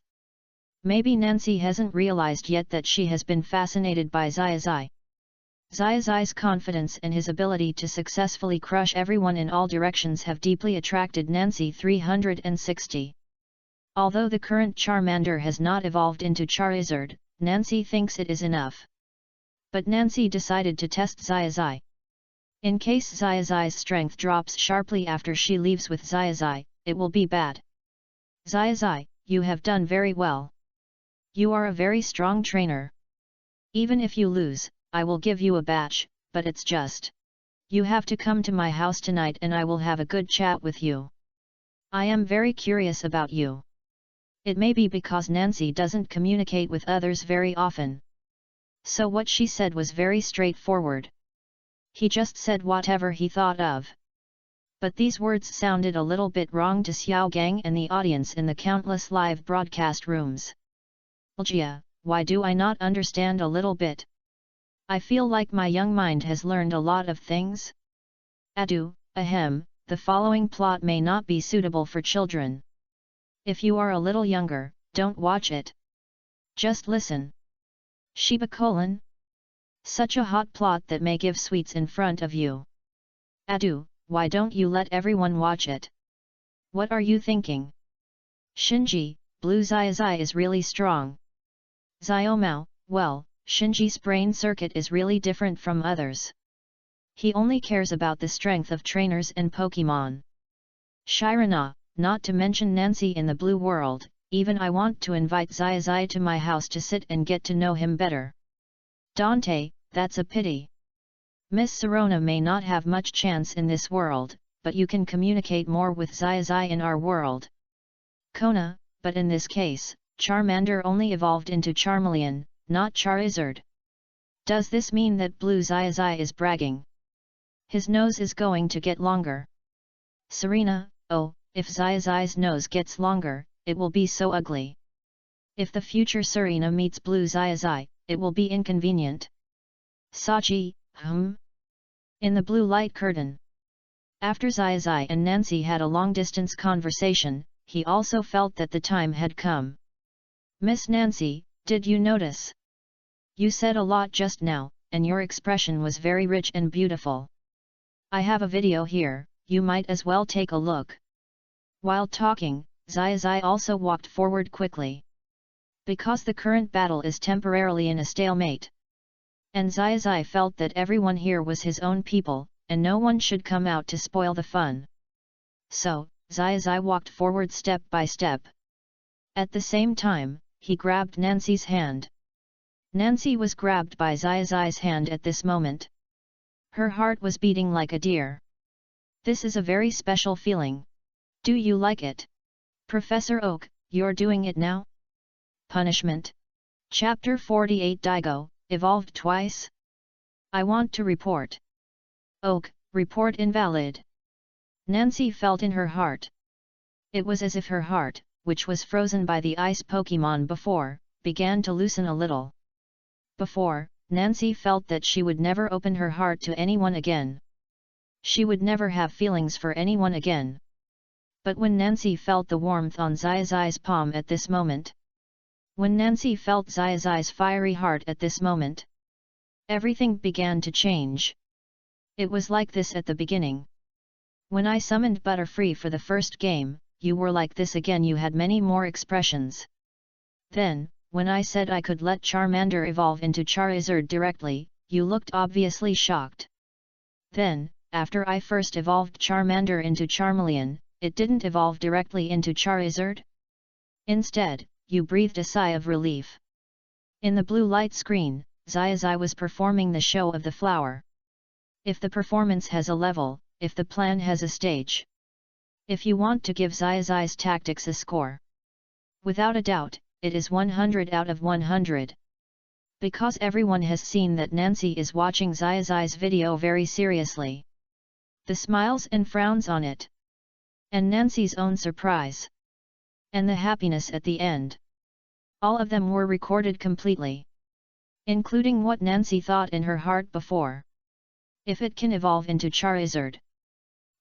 Maybe Nancy hasn't realized yet that she has been fascinated by Xiaozhi. Xiaozhi's confidence and his ability to successfully crush everyone in all directions have deeply attracted Nancy 360. Although the current Charmander has not evolved into Charizard, Nancy thinks it is enough. But Nancy decided to test Xiaozhi. In case Xiaozhi's strength drops sharply after she leaves with Xiaozhi, it will be bad. Xiaozhi, you have done very well. You are a very strong trainer. Even if you lose, I will give you a batch, but it's just. You have to come to my house tonight and I will have a good chat with you. I am very curious about you. It may be because Nancy doesn't communicate with others very often. So what she said was very straightforward. He just said whatever he thought of. But these words sounded a little bit wrong to Xiao Gang and the audience in the countless live broadcast rooms. Xiaozhi, why do I not understand a little bit? I feel like my young mind has learned a lot of things. Adu, ahem, the following plot may not be suitable for children. If you are a little younger, don't watch it. Just listen. Shiba colon. Such a hot plot that may give sweets in front of you. Adu, why don't you let everyone watch it? What are you thinking? Shinji, Blue Xiaozhi is really strong. Xiaomao, well, Shinji's brain circuit is really different from others. He only cares about the strength of trainers and Pokémon. Shirana, not to mention Nancy in the blue world, even I want to invite Xiaozhi to my house to sit and get to know him better. Dante, that's a pity. Miss Sirona may not have much chance in this world, but you can communicate more with Xiaozhi in our world. Kona, but in this case, Charmander only evolved into Charmeleon, not Charizard. Does this mean that Blue Xiaozhi is bragging? His nose is going to get longer. Serena, oh, if Xiaozhi's nose gets longer, it will be so ugly. If the future Serena meets Blue Xiaozhi, it will be inconvenient. Xiaozhi, in the blue light curtain. After Xiaozhi and Nancy had a long-distance conversation, he also felt that the time had come. Miss Nancy, did you notice? You said a lot just now, and your expression was very rich and beautiful. I have a video here, you might as well take a look. While talking, Xiaozhi also walked forward quickly. Because the current battle is temporarily in a stalemate. And Xiaozhi felt that everyone here was his own people, and no one should come out to spoil the fun. so, Xiaozhi walked forward step by step. At the same time, he grabbed Nancy's hand. Nancy was grabbed by Xiaozhi's hand at this moment. Her heart was beating like a deer. This is a very special feeling. Do you like it? Professor Oak, you're doing it now? Punishment. Chapter 48 Daigo, evolved twice? I want to report. Oak, report invalid. Nancy felt in her heart. It was as if her heart, which was frozen by the ice Pokemon before, began to loosen a little. Before, Nancy felt that she would never open her heart to anyone again. She would never have feelings for anyone again. But when Nancy felt the warmth on Xiaozhi's palm at this moment, when Nancy felt Xiaozhi's fiery heart at this moment, everything began to change. It was like this at the beginning. When I summoned Butterfree for the first game, you were like this again, you had many more expressions. Then, when I said I could let Charmander evolve into Charizard directly, you looked obviously shocked. Then, after I first evolved Charmander into Charmeleon, it didn't evolve directly into Charizard? Instead, you breathed a sigh of relief. In the blue light screen, Xiaozhi was performing the show of the flower. If the performance has a level, if the plan has a stage. If you want to give Xiaozhi's tactics a score, without a doubt, it is 100 out of 100. Because everyone has seen that Nancy is watching Xiaozhi's video very seriously. The smiles and frowns on it. And Nancy's own surprise. And the happiness at the end. All of them were recorded completely. Including what Nancy thought in her heart before. If it can evolve into Charizard.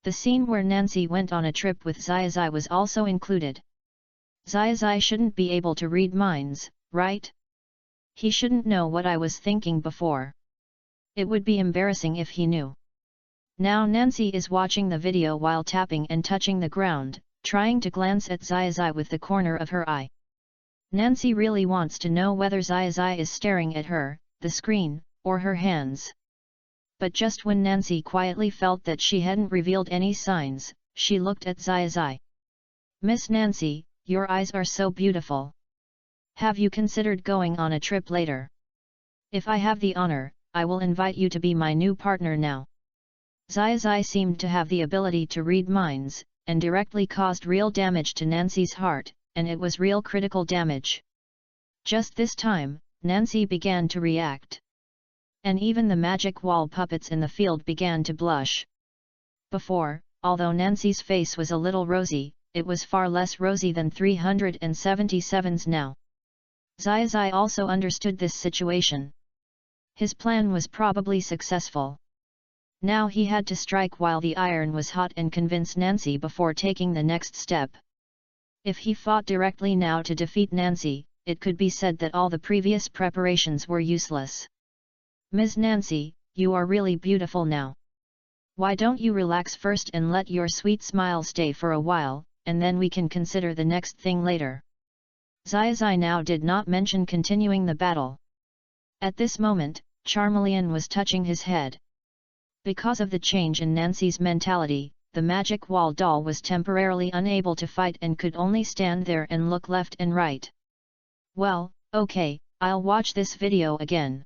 The scene where Nancy went on a trip with Xiaozhi was also included. Xiaozhi shouldn't be able to read minds, right? He shouldn't know what I was thinking before. It would be embarrassing if he knew. Now Nancy is watching the video while tapping and touching the ground, trying to glance at Xiaozhi with the corner of her eye. Nancy really wants to know whether Xiaozhi is staring at her, the screen, or her hands. But just when Nancy quietly felt that she hadn't revealed any signs, she looked at Xiaozhi. Miss Nancy, your eyes are so beautiful. Have you considered going on a trip later? If I have the honor, I will invite you to be my new partner now. Xiaozhi seemed to have the ability to read minds, and directly caused real damage to Nancy's heart, and it was real critical damage. Just this time, Nancy began to react. And even the magic wall puppets in the field began to blush. Before, although Nancy's face was a little rosy, it was far less rosy than 377's now. Xiaozhi also understood this situation. His plan was probably successful. Now he had to strike while the iron was hot and convince Nancy before taking the next step. If he fought directly now to defeat Nancy, it could be said that all the previous preparations were useless. Ms. Nancy, you are really beautiful now. Why don't you relax first and let your sweet smile stay for a while, and then we can consider the next thing later. Xiaozhi now did not mention continuing the battle. At this moment, Charmeleon was touching his head. Because of the change in Nancy's mentality, the magic wall doll was temporarily unable to fight and could only stand there and look left and right. Well, okay, I'll watch this video again.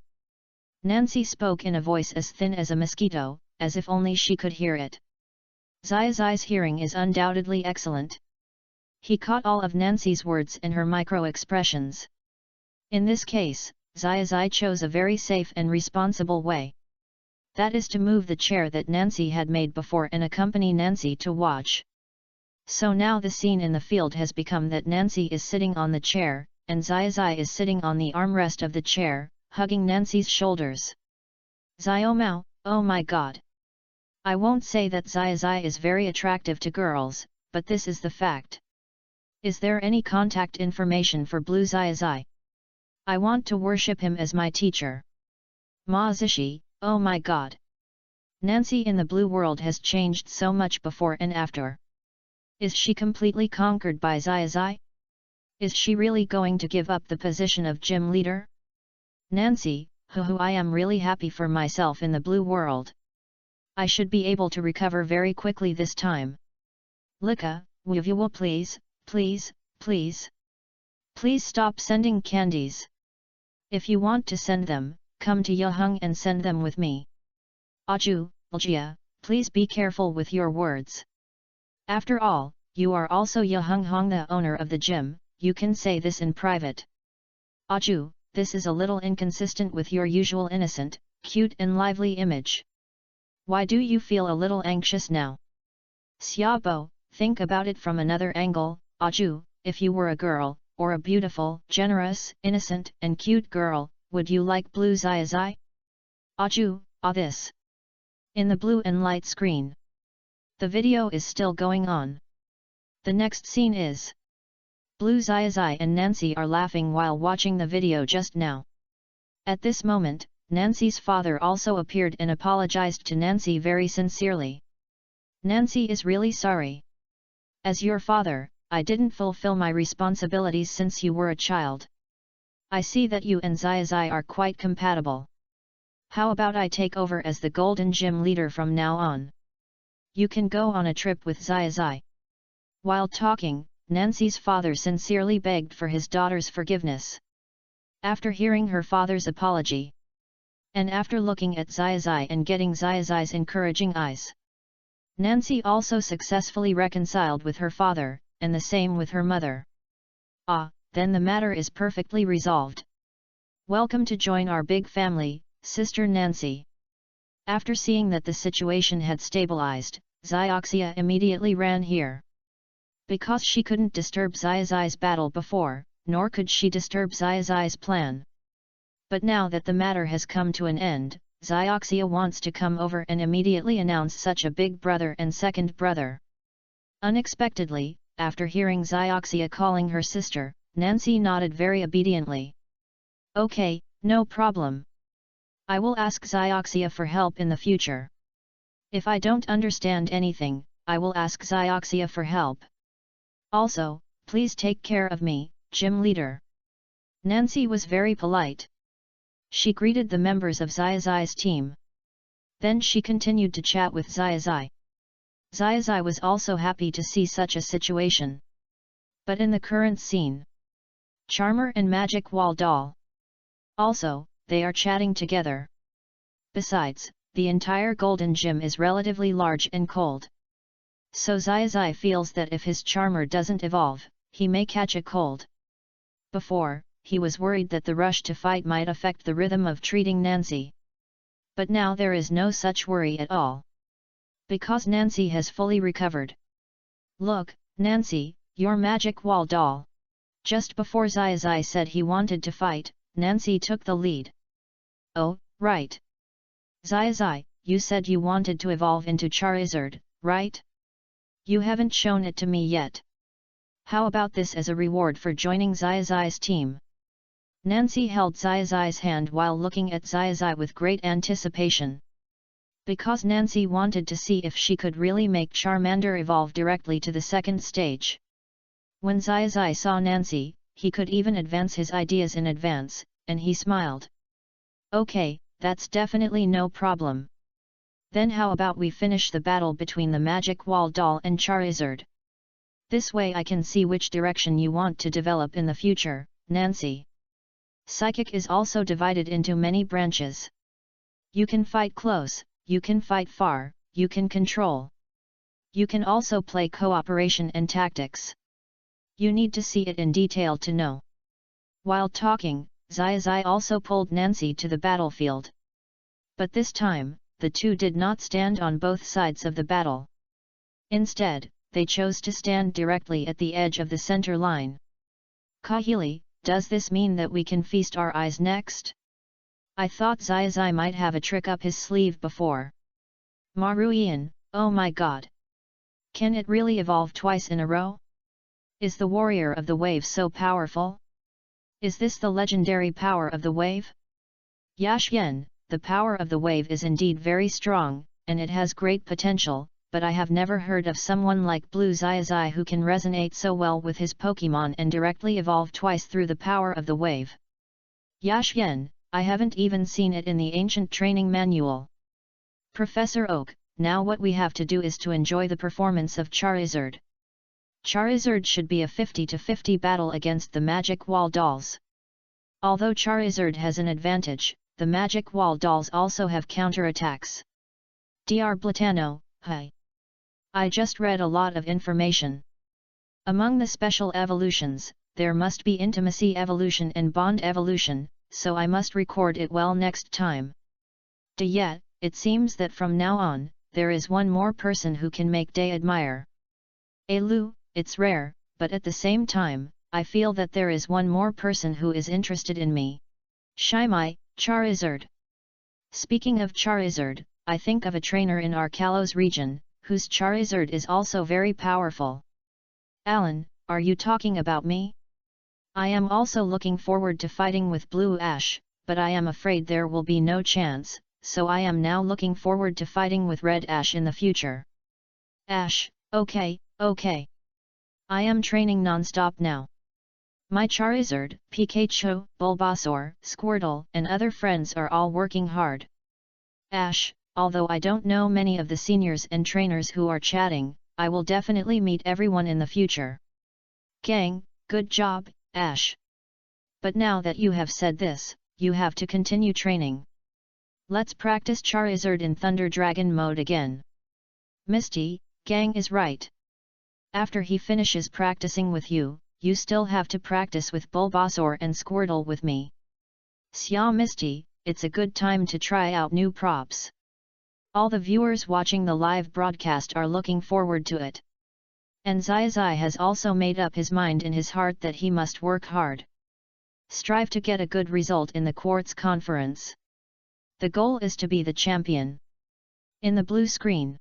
Nancy spoke in a voice as thin as a mosquito, as if only she could hear it. Xiaozhi's hearing is undoubtedly excellent. He caught all of Nancy's words and her micro-expressions. In this case, Xiaozhi chose a very safe and responsible way. That is to move the chair that Nancy had made before and accompany Nancy to watch. So now the scene in the field has become that Nancy is sitting on the chair, and Xiaozhi is sitting on the armrest of the chair, hugging Nancy's shoulders. Xiaomao, oh my god! I won't say that Xiaozhi is very attractive to girls, but this is the fact. Is there any contact information for Blue Xiaozhi? I want to worship him as my teacher. Ma Zishi, oh my god! Nancy in the blue world has changed so much before and after. Is she completely conquered by Xiaozhi? Is she really going to give up the position of gym leader? Nancy, I am really happy for myself in the blue world. I should be able to recover very quickly this time. Lika, will please, please, please. Please stop sending candies. If you want to send them, come to Yaheng and send them with me. Aju, Ljia, please be careful with your words. After all, you are also Yaheng Hong, the owner of the gym, you can say this in private. Aju, this is a little inconsistent with your usual innocent, cute and lively image. Why do you feel a little anxious now? Xiaobo, think about it from another angle. Aju, if you were a girl, or a beautiful, generous, innocent and cute girl, would you like blue Xiaozhi? Aju, this. In the blue and light screen. The video is still going on. The next scene is Blue Xiaozhi and Nancy are laughing while watching the video just now. At this moment, Nancy's father also appeared and apologized to Nancy very sincerely. Nancy is really sorry. As your father, I didn't fulfill my responsibilities since you were a child. I see that you and Xiaozhi are quite compatible. How about I take over as the Golden Gym leader from now on? You can go on a trip with Xiaozhi. While talking, Nancy's father sincerely begged for his daughter's forgiveness. After hearing her father's apology, and after looking at Xiaozhi and getting Xiaozhi's encouraging eyes, Nancy also successfully reconciled with her father, and the same with her mother. Then the matter is perfectly resolved. Welcome to join our big family, Sister Nancy. After seeing that the situation had stabilized, Xiaoxia immediately ran here. Because she couldn't disturb Xiaozhi's battle before, nor could she disturb Xiaozhi's plan. But now that the matter has come to an end, Xiaoxia wants to come over and immediately announce such a big brother and second brother. Unexpectedly, after hearing Xiaoxia calling her sister, Nancy nodded very obediently. Okay, no problem. I will ask Xiaoxia for help in the future. If I don't understand anything, I will ask Xiaoxia for help. Also, please take care of me, gym leader. Nancy was very polite. She greeted the members of Xiaozhi's team. Then she continued to chat with Xiaozhi. Xiaozhi was also happy to see such a situation. But in the current scene, Charmer and Magic Wall Doll. Also, they are chatting together. Besides, the entire Golden Gym is relatively large and cold. So Xiaozhi feels that if his Charmer doesn't evolve, he may catch a cold. Before, he was worried that the rush to fight might affect the rhythm of treating Nancy. But now there is no such worry at all. Because Nancy has fully recovered. Look, Nancy, your magic wall doll. Just before Xiaozhi said he wanted to fight, Nancy took the lead. Oh, right. Xiaozhi, you said you wanted to evolve into Charizard, right? You haven't shown it to me yet. How about this as a reward for joining Xiaozhi's team? Nancy held Xiaozhi's hand while looking at Xiaozhi with great anticipation. Because Nancy wanted to see if she could really make Charmander evolve directly to the second stage. When Xiaozhi saw Nancy, he could even advance his ideas in advance, and he smiled. Okay, that's definitely no problem. Then how about we finish the battle between the Magic Wall Doll and Charizard? This way I can see which direction you want to develop in the future, Nancy. Psychic is also divided into many branches. You can fight close, you can fight far, you can control. You can also play cooperation and tactics. You need to see it in detail to know. While talking, Xiaozhi also pulled Nancy to the battlefield. But this time, the two did not stand on both sides of the battle. Instead, they chose to stand directly at the edge of the center line. Kahili, does this mean that we can feast our eyes next? I thought Xiaozhi might have a trick up his sleeve before. Maruian, oh my god! Can it really evolve twice in a row? Is the warrior of the wave so powerful? Is this the legendary power of the wave? Yashyen, the power of the wave is indeed very strong, and it has great potential, but I have never heard of someone like Blue Xiaozhi who can resonate so well with his Pokémon and directly evolve twice through the power of the wave. Yashyen, I haven't even seen it in the ancient training manual. Professor Oak, now what we have to do is to enjoy the performance of Charizard. Charizard should be a 50-50 battle against the Magic Wall dolls. Although Charizard has an advantage, the Magic Wall dolls also have counterattacks. Dr. Blatano, hi. I just read a lot of information. Among the special evolutions, there must be intimacy evolution and bond evolution, so I must record it well next time. Yet, it seems that from now on, there is one more person who can make Day admire. Lu, it's rare, but at the same time, I feel that there is one more person who is interested in me. Shimei, Charizard. Speaking of Charizard, I think of a trainer in our Kalos region, whose Charizard is also very powerful. Alan, are you talking about me? I am also looking forward to fighting with Blue Ash, but I am afraid there will be no chance, so I am now looking forward to fighting with Red Ash in the future. Ash, okay. I am training non-stop now. My Charizard, Pikachu, Bulbasaur, Squirtle and other friends are all working hard. Ash, although I don't know many of the seniors and trainers who are chatting, I will definitely meet everyone in the future. Gang, good job, Ash. But now that you have said this, you have to continue training. Let's practice Charizard in Thunder Dragon mode again. Misty, Gang is right. After he finishes practicing with you, you still have to practice with Bulbasaur and Squirtle with me. Xia Misty, it's a good time to try out new props. All the viewers watching the live broadcast are looking forward to it. And Xiaozhi has also made up his mind in his heart that he must work hard. Strive to get a good result in the Quartz Conference. The goal is to be the champion. In the blue screen.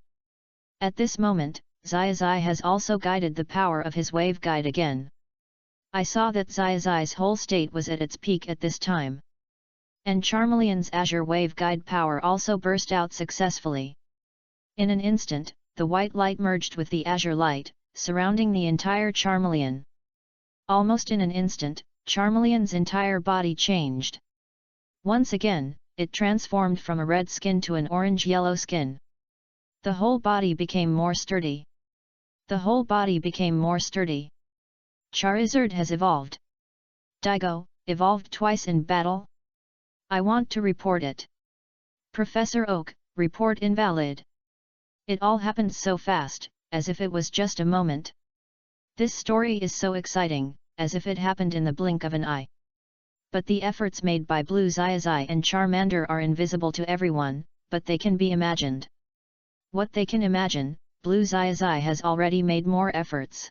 At this moment, Xiaozhi has also guided the power of his wave guide again. I saw that Xiaozhi's whole state was at its peak at this time. And Charmeleon's Azure Wave Guide power also burst out successfully. In an instant, the white light merged with the azure light, surrounding the entire Charmeleon. Almost in an instant, Charmeleon's entire body changed. Once again, it transformed from a red skin to an orange-yellow skin. The whole body became more sturdy. Charizard has evolved. Daigo, evolved twice in battle? I want to report it. Professor Oak, report invalid. It all happened so fast, as if it was just a moment. This story is so exciting, as if it happened in the blink of an eye. But the efforts made by Blue Xiaozhi and Charmander are invisible to everyone, but they can be imagined. What they can imagine, Blue Xiaozhi has already made more efforts.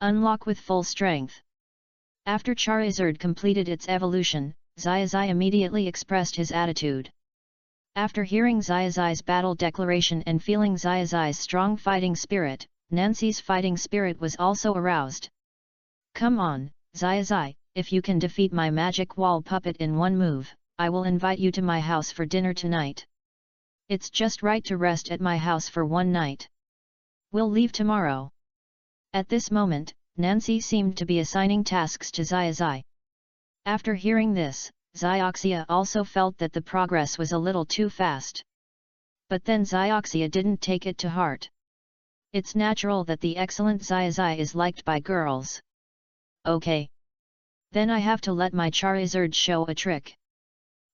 Unlock with full strength. After Charizard completed its evolution, Xiaozhi immediately expressed his attitude. After hearing Xiaozhi's battle declaration and feeling Xiaozhi's strong fighting spirit, Nancy's fighting spirit was also aroused. Come on, Xiaozhi, if you can defeat my magic wall puppet in one move, I will invite you to my house for dinner tonight. It's just right to rest at my house for one night. We'll leave tomorrow. At this moment, Nancy seemed to be assigning tasks to Xiaozhi. After hearing this, Xiaoxia also felt that the progress was a little too fast. But then Xiaoxia didn't take it to heart. It's natural that the excellent Xiaozhi is liked by girls. Okay. Then I have to let my Charizard show a trick.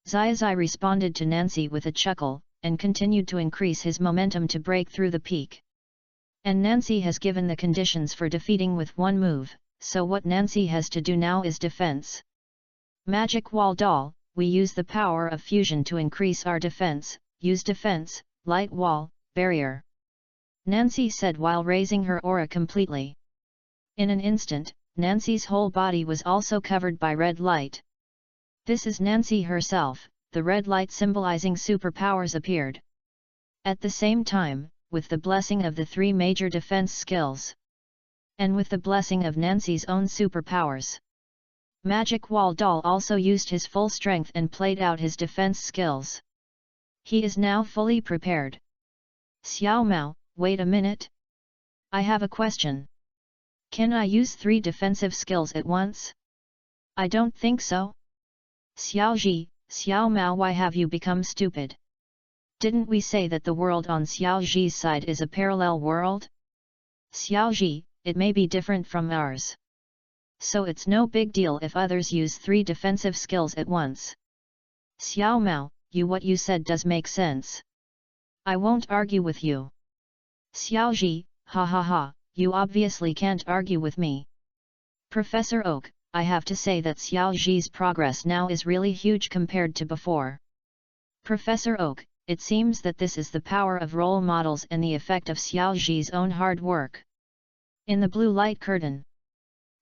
Xiaozhi responded to Nancy with a chuckle, and continued to increase his momentum to break through the peak. And Nancy has given the conditions for defeating with one move, so what Nancy has to do now is defense. Magic Wall Doll, we use the power of fusion to increase our defense, use defense, light wall, barrier. Nancy said while raising her aura completely. In an instant, Nancy's whole body was also covered by red light. This is Nancy herself, the red light symbolizing superpowers appeared. At the same time, with the blessing of the three major defense skills. And with the blessing of Nancy's own superpowers. Magic Wall Doll also used his full strength and played out his defense skills. He is now fully prepared. Xiao Mao, wait a minute. I have a question. Can I use 3 defensive skills at once? I don't think so. Xiaozhi, Xiao Mao, why have you become stupid? Didn't we say that the world on Xiaozhi's side is a parallel world? Xiaozhi, it may be different from ours. So it's no big deal if others use 3 defensive skills at once. Xiao Mao, what you said does make sense. I won't argue with you. Xiaozhi, ha ha ha, you obviously can't argue with me. Professor Oak, I have to say that Xiaozhi's progress now is really huge compared to before. Professor Oak, it seems that this is the power of role models and the effect of Xiaozhi's own hard work. In the blue light curtain,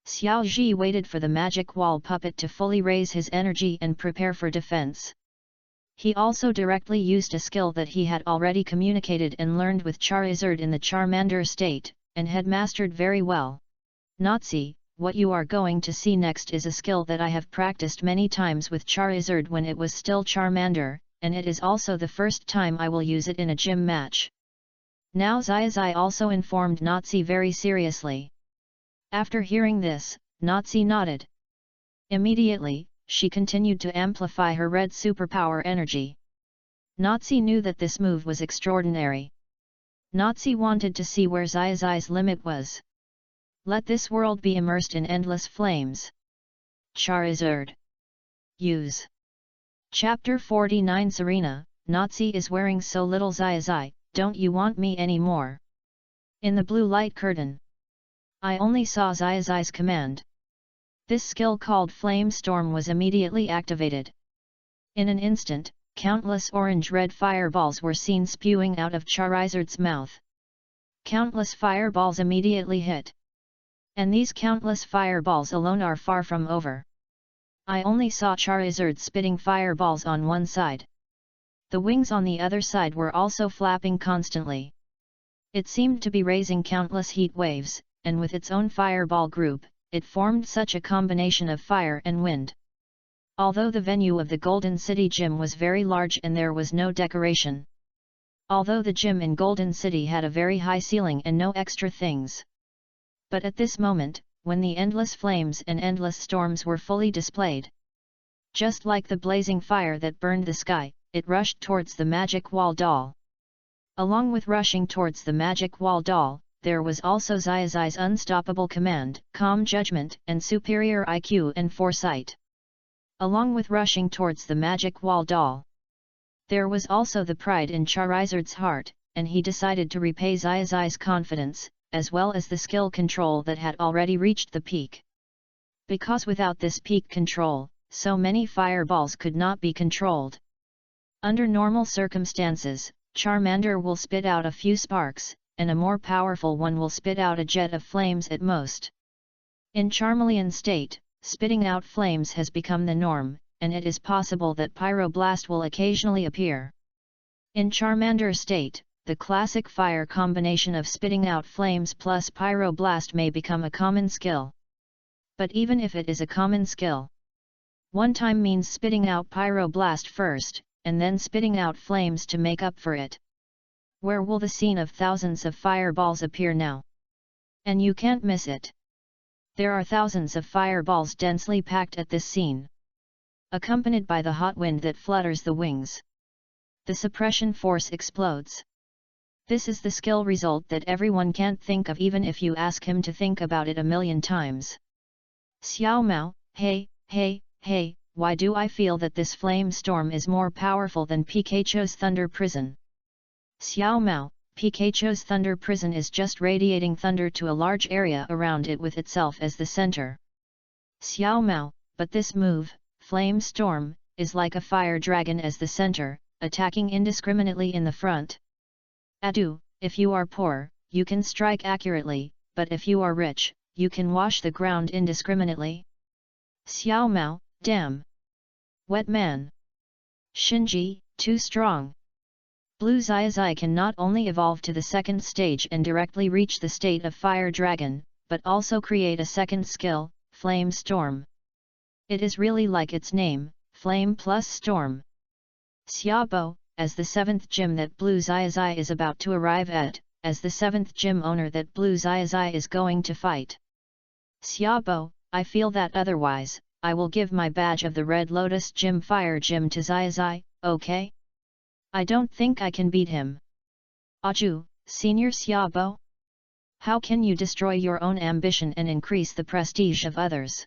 Xiaozhi waited for the magic wall puppet to fully raise his energy and prepare for defense. He also directly used a skill that he had already communicated and learned with Charizard in the Charmander state, and had mastered very well. Nazi, what you are going to see next is a skill that I have practiced many times with Charizard when it was still Charmander, and it is also the first time I will use it in a gym match. Now Xiaozhi also informed Nazi very seriously. After hearing this, Nazi nodded. Immediately, she continued to amplify her red superpower energy. Nazi knew that this move was extraordinary. Nazi wanted to see where Xiaozhi's limit was. Let this world be immersed in endless flames. Charizard. Use. Chapter 49 Serena, Nazi is wearing so little Xiaozhi, don't you want me anymore? In the blue light curtain, I only saw Xiaozhi's command. This skill called Flame Storm was immediately activated. In an instant, countless orange-red fireballs were seen spewing out of Charizard's mouth. Countless fireballs immediately hit. And these countless fireballs alone are far from over. I only saw Charizard spitting fireballs on one side. The wings on the other side were also flapping constantly. It seemed to be raising countless heat waves, and with its own fireball group, it formed such a combination of fire and wind. Although the venue of the Golden City Gym was very large and there was no decoration. Although the gym in Golden City had a very high ceiling and no extra things. But at this moment, when the endless flames and endless storms were fully displayed, just like the blazing fire that burned the sky, it rushed towards the magic wall doll. Along with rushing towards the magic wall doll, there was also Xiaozhi's unstoppable command, calm judgment, and superior IQ and foresight. Along with rushing towards the magic wall doll, there was also the pride in Charizard's heart, and he decided to repay Xiaozhi's confidence, as well as the skill control that had already reached the peak. Because without this peak control, so many fireballs could not be controlled. Under normal circumstances, Charmander will spit out a few sparks, and a more powerful one will spit out a jet of flames at most. In Charmeleon state, spitting out flames has become the norm, and it is possible that Pyroblast will occasionally appear. In Charmander state, the classic fire combination of spitting out flames plus Pyroblast may become a common skill. But even if it is a common skill, one time means spitting out Pyroblast first, and then spitting out flames to make up for it. Where will the scene of thousands of fireballs appear now? And you can't miss it. There are thousands of fireballs densely packed at this scene, accompanied by the hot wind that flutters the wings. The suppression force explodes. This is the skill result that everyone can't think of even if you ask him to think about it a million times. Xiao Mao, hey, why do I feel that this flame storm is more powerful than Pikachu's Thunder Prison? Xiao Mao, Pikachu's Thunder Prison is just radiating thunder to a large area around it with itself as the center. Xiao Mao, but this move, Flame Storm, is like a fire dragon as the center, attacking indiscriminately in the front. Adu, if you are poor, you can strike accurately, but if you are rich, you can wash the ground indiscriminately. Xiao Mao, damn. Wet man. Shinji, too strong. Blue Xiaozhi can not only evolve to the second stage and directly reach the state of Fire Dragon, but also create a second skill, Flame Storm. It is really like its name, Flame plus Storm. Xiaobo, as the 7th gym that Blue Xiaozhi is about to arrive at, as the 7th gym owner that Blue Xiaozhi is going to fight. Xiaobo, I feel that otherwise, I will give my badge of the Red Lotus Gym Fire Gym to Xiaozhi, okay? I don't think I can beat him. Aju, Senior Xiaobo? How can you destroy your own ambition and increase the prestige of others?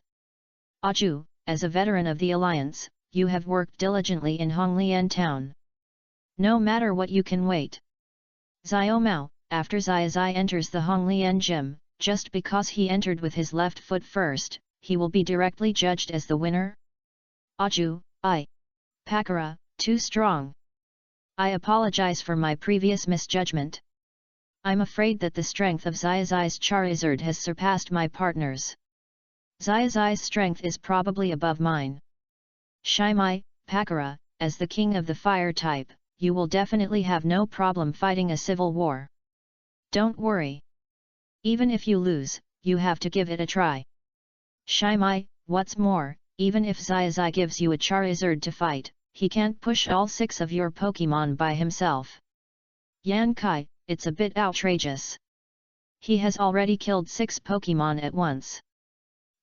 Aju, as a veteran of the alliance, you have worked diligently in Honglian town. No matter what, you can wait. Xiao Mao, after Xiaozhi enters the Honglian gym, just because he entered with his left foot first, he will be directly judged as the winner? Aju, Pakara, too strong. I apologize for my previous misjudgment. I'm afraid that the strength of Xiaozhi's Charizard has surpassed my partner's. Xiaozhi's strength is probably above mine. Shimai, Pakara, as the king of the fire type, you will definitely have no problem fighting a civil war. Don't worry. Even if you lose, you have to give it a try. Shimai, what's more, even if Xiaozhi gives you a Charizard to fight, he can't push all 6 of your Pokémon by himself. Yan Kai, it's a bit outrageous. He has already killed 6 Pokémon at once.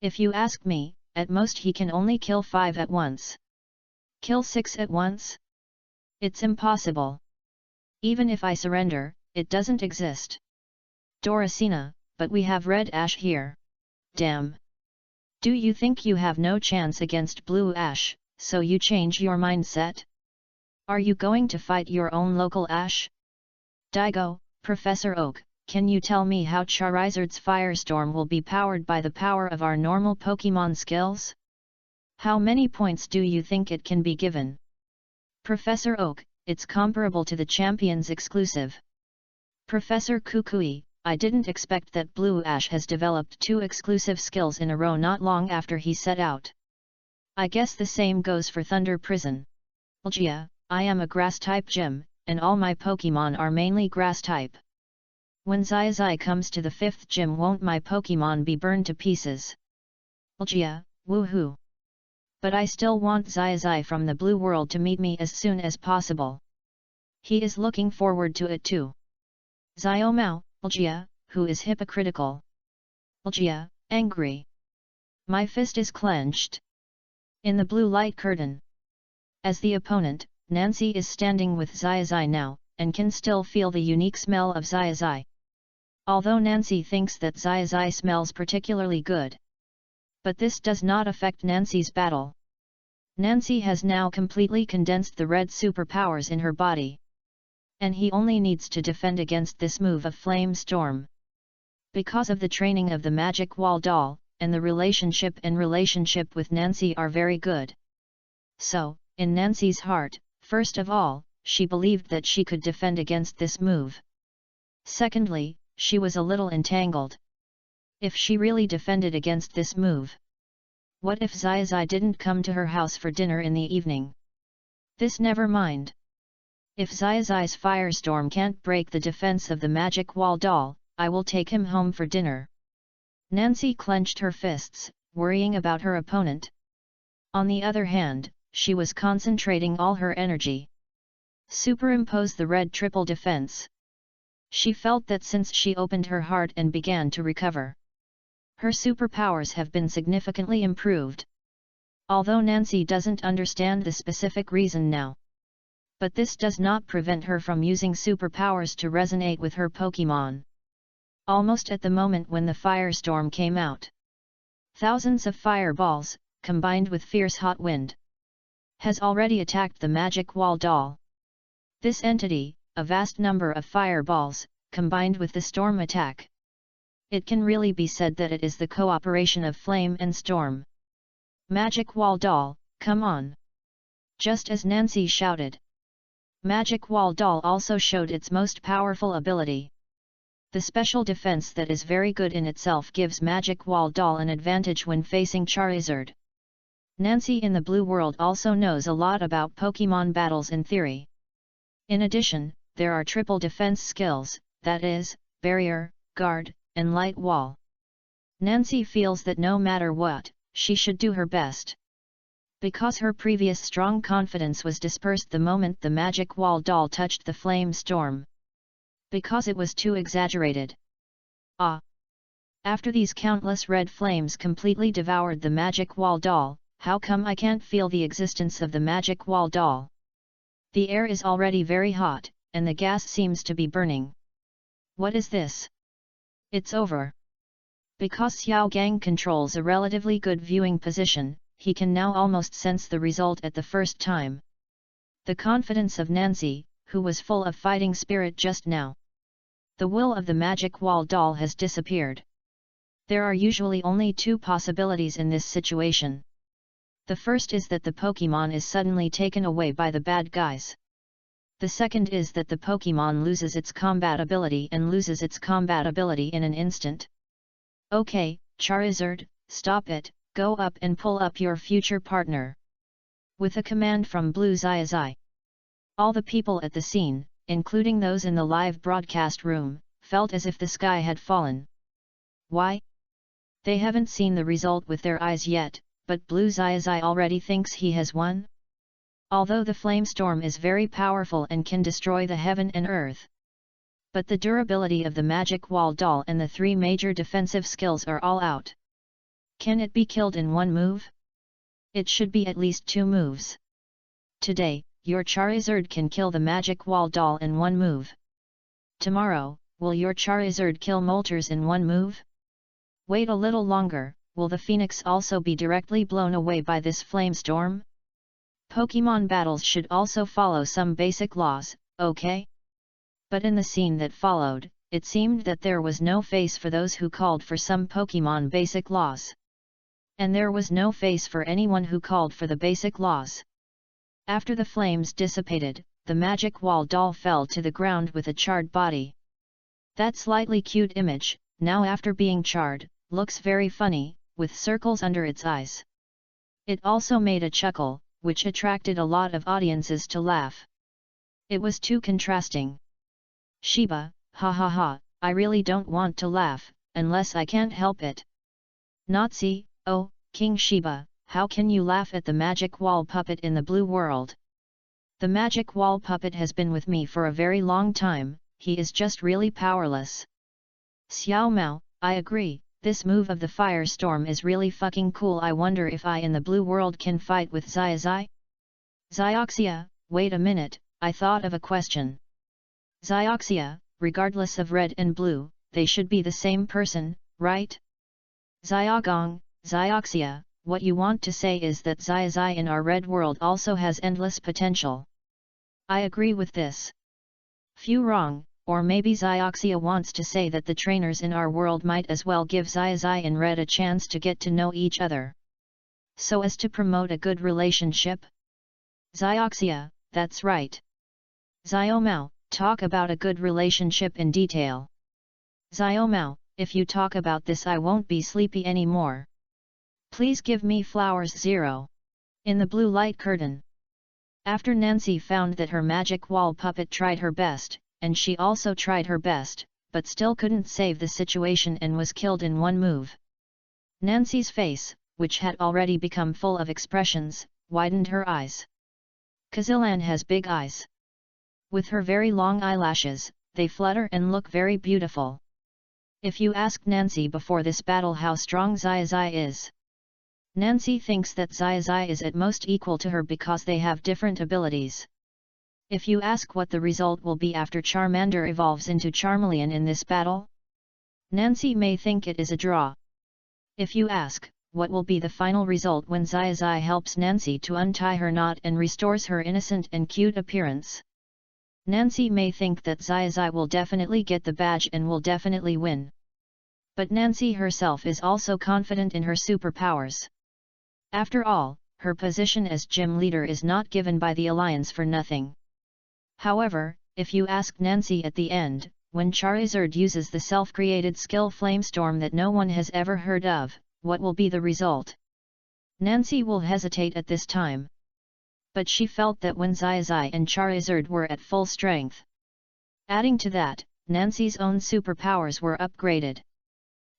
If you ask me, at most he can only kill 5 at once. Kill 6 at once? It's impossible. Even if I surrender, it doesn't exist. Doracina, but we have Red Ash here. Damn. Do you think you have no chance against Blue Ash, so you change your mindset? Are you going to fight your own local Ash? Daigo, Professor Oak, can you tell me how Charizard's Firestorm will be powered by the power of our normal Pokémon skills? How many points do you think it can be given? Professor Oak, it's comparable to the Champions exclusive. Professor Kukui, I didn't expect that Blue Ash has developed 2 exclusive skills in a row not long after he set out. I guess the same goes for Thunder Prison. Algia, I am a grass-type gym, and all my Pokémon are mainly grass-type. When Xiaozhi comes to the 5th gym, won't my Pokémon be burned to pieces? Algia, woohoo! But I still want Xiaozhi from the Blue World to meet me as soon as possible. He is looking forward to it too. Xiao Mao, Algia, who is hypocritical? Algia, angry. My fist is clenched. In the blue light curtain. As the opponent, Nancy is standing with Xiaozhi now, and can still feel the unique smell of Xiaozhi. Although Nancy thinks that Xiaozhi smells particularly good. But this does not affect Nancy's battle. Nancy has now completely condensed the red superpowers in her body. And he only needs to defend against this move of Flame Storm. Because of the training of the Magic Wall doll, and the relationship with Nancy are very good. So, in Nancy's heart, first of all, she believed that she could defend against this move. Secondly, she was a little entangled. If she really defended against this move? What if Xiaozhi didn't come to her house for dinner in the evening? This never mind. If Xiaozhi's Firestorm can't break the defense of the Magic Wall doll, I will take him home for dinner. Nancy clenched her fists, worrying about her opponent. On the other hand, she was concentrating all her energy. Superimpose the red triple defense. She felt that since she opened her heart and began to recover, her superpowers have been significantly improved. Although Nancy doesn't understand the specific reason now. But this does not prevent her from using superpowers to resonate with her Pokémon. Almost at the moment when the Firestorm came out, thousands of fireballs, combined with fierce hot wind, has already attacked the Magic Wall doll. This entity, a vast number of fireballs, combined with the storm attack. It can really be said that it is the cooperation of flame and storm. Magic Wall doll, come on! Just as Nancy shouted, Magic Wall doll also showed its most powerful ability. The special defense that is very good in itself gives Magic Wall doll an advantage when facing Charizard. Nancy in the Blue World also knows a lot about Pokémon battles in theory. In addition, there are triple defense skills, that is, Barrier, Guard, and Light Wall. Nancy feels that no matter what, she should do her best. Because her previous strong confidence was dispersed the moment the Magic Wall doll touched the Flame Storm. Because it was too exaggerated. After these countless red flames completely devoured the Magic Wall doll, how come I can't feel the existence of the Magic Wall doll? The air is already very hot, and the gas seems to be burning. What is this? It's over. Because Xiao Gang controls a relatively good viewing position, he can now almost sense the result at the first time. The confidence of Nancy, who was full of fighting spirit just now. The will of the magic wall doll has disappeared. There are usually only two possibilities in this situation. The first is that the Pokémon is suddenly taken away by the bad guys. The second is that the Pokémon loses its combat ability and loses its combat ability in an instant. Okay, Charizard, stop it, go up and pull up your future partner. With a command from Blue Xiaozhi. All the people at the scene, including those in the live broadcast room, felt as if the sky had fallen. Why? They haven't seen the result with their eyes yet, but Blue Xiaozhi already thinks he has won. Although the flame storm is very powerful and can destroy the heaven and earth. But the durability of the magic wall doll and the three major defensive skills are all out. Can it be killed in one move? It should be at least 2 moves. Today, your Charizard can kill the magic wall doll in one move. Tomorrow, will your Charizard kill Moltres in one move? Wait a little longer, will the Phoenix also be directly blown away by this flame storm? Pokémon battles should also follow some basic laws, okay? But in the scene that followed, it seemed that there was no face for those who called for some Pokémon basic laws. And there was no face for anyone who called for the basic laws. After the flames dissipated, the magic wall doll fell to the ground with a charred body. That slightly cute image, now after being charred, looks very funny, with circles under its eyes. It also made a chuckle, which attracted a lot of audiences to laugh. It was too contrasting. Shiba, ha ha ha, I really don't want to laugh, unless I can't help it. Nazi, oh, King Shiba, how can you laugh at the magic wall puppet in the blue world? The magic wall puppet has been with me for a very long time, he is just really powerless. Xiao Mao, I agree, this move of the firestorm is really fucking cool. I wonder if I in the blue world can fight with Xiaozhi? Xiaoxia, wait a minute, I thought of a question. Xiaoxia, regardless of red and blue, they should be the same person, right? Xiaogong, Xiaoxia, what you want to say is that Xiaozhi in our red world also has endless potential. I agree with this. Few wrong. Or maybe Xiaoxia wants to say that the trainers in our world might as well give Xiaozhi and Red a chance to get to know each other. So as to promote a good relationship? Xiaoxia, that's right. Xiaomao, talk about a good relationship in detail. Xiaomao, if you talk about this I won't be sleepy anymore. Please give me flowers 0. In the blue light curtain. After Nancy found that her magic wall puppet tried her best, and she also tried her best, but still couldn't save the situation and was killed in one move. Nancy's face, which had already become full of expressions, widened her eyes. Kazilan has big eyes. With her very long eyelashes, they flutter and look very beautiful. If you asked Nancy before this battle how strong Xiaozhi is, Nancy thinks that Xiaozhi is at most equal to her because they have different abilities. If you ask what the result will be after Charmander evolves into Charmeleon in this battle, Nancy may think it is a draw. If you ask, what will be the final result when Xiaozhi helps Nancy to untie her knot and restores her innocent and cute appearance, Nancy may think that Xiaozhi will definitely get the badge and will definitely win. But Nancy herself is also confident in her superpowers. After all, her position as gym leader is not given by the Alliance for nothing. However, if you ask Nancy at the end, when Charizard uses the self-created skill Flamestorm that no one has ever heard of, what will be the result? Nancy will hesitate at this time. But she felt that when Xiaozhi and Charizard were at full strength. Adding to that, Nancy's own superpowers were upgraded.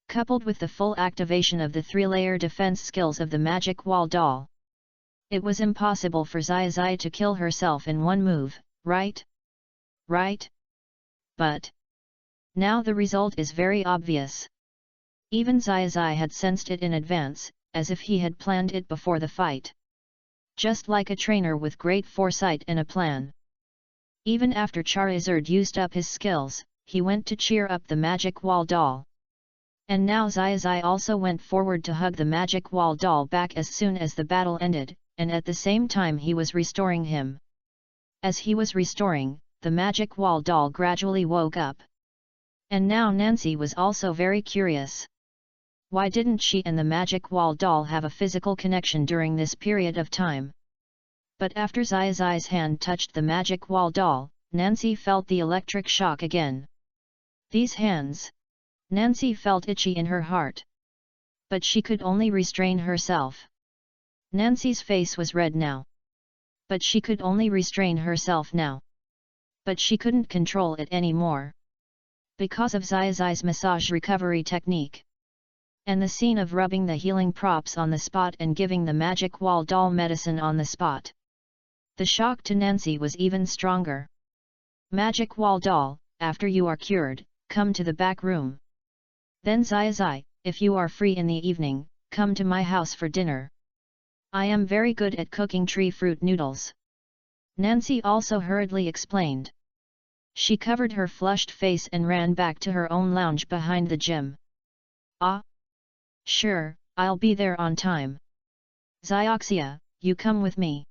Coupled with the full activation of the 3-layer defense skills of the Magic Wall doll. It was impossible for Xiaozhi to kill herself in one move. Right? Right? But now the result is very obvious. Even Xiaozhi had sensed it in advance, as if he had planned it before the fight. Just like a trainer with great foresight and a plan. Even after Charizard used up his skills, he went to cheer up the Magic Wall doll. And now Xiaozhi also went forward to hug the magic wall doll back as soon as the battle ended, and at the same time he was restoring him. As he was restoring, the magic wall doll gradually woke up. And now Nancy was also very curious. Why didn't she and the magic wall doll have a physical connection during this period of time? But after Xiaozhi's hand touched the magic wall doll, Nancy felt the electric shock again. These hands! Nancy felt itchy in her heart. But she could only restrain herself. Nancy's face was red now. But she could only restrain herself now. But she couldn't control it anymore. Because of Xiaozhi's massage recovery technique. And the scene of rubbing the healing props on the spot and giving the magic wall doll medicine on the spot. The shock to Nancy was even stronger. Magic wall doll, after you are cured, come to the back room. Then Xiaozhi, if you are free in the evening, come to my house for dinner. I am very good at cooking tree fruit noodles. Nancy also hurriedly explained. She covered her flushed face and ran back to her own lounge behind the gym. Ah! Sure, I'll be there on time. Xiaozhi, you come with me.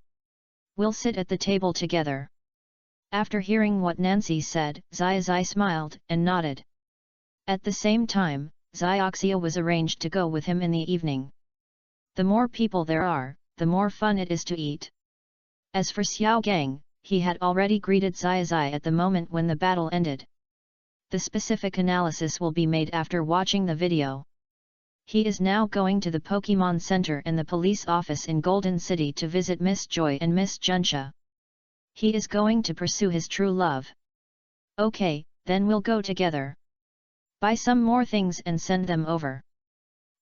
We'll sit at the table together. After hearing what Nancy said, Xiaozhi smiled and nodded. At the same time, Xiaozhi was arranged to go with him in the evening. The more people there are, the more fun it is to eat. As for Xiao Gang, he had already greeted Xiaozhi at the moment when the battle ended. The specific analysis will be made after watching the video. He is now going to the Pokemon Center and the police office in Golden City to visit Miss Joy and Miss Junsha. He is going to pursue his true love. Okay, then we'll go together. Buy some more things and send them over.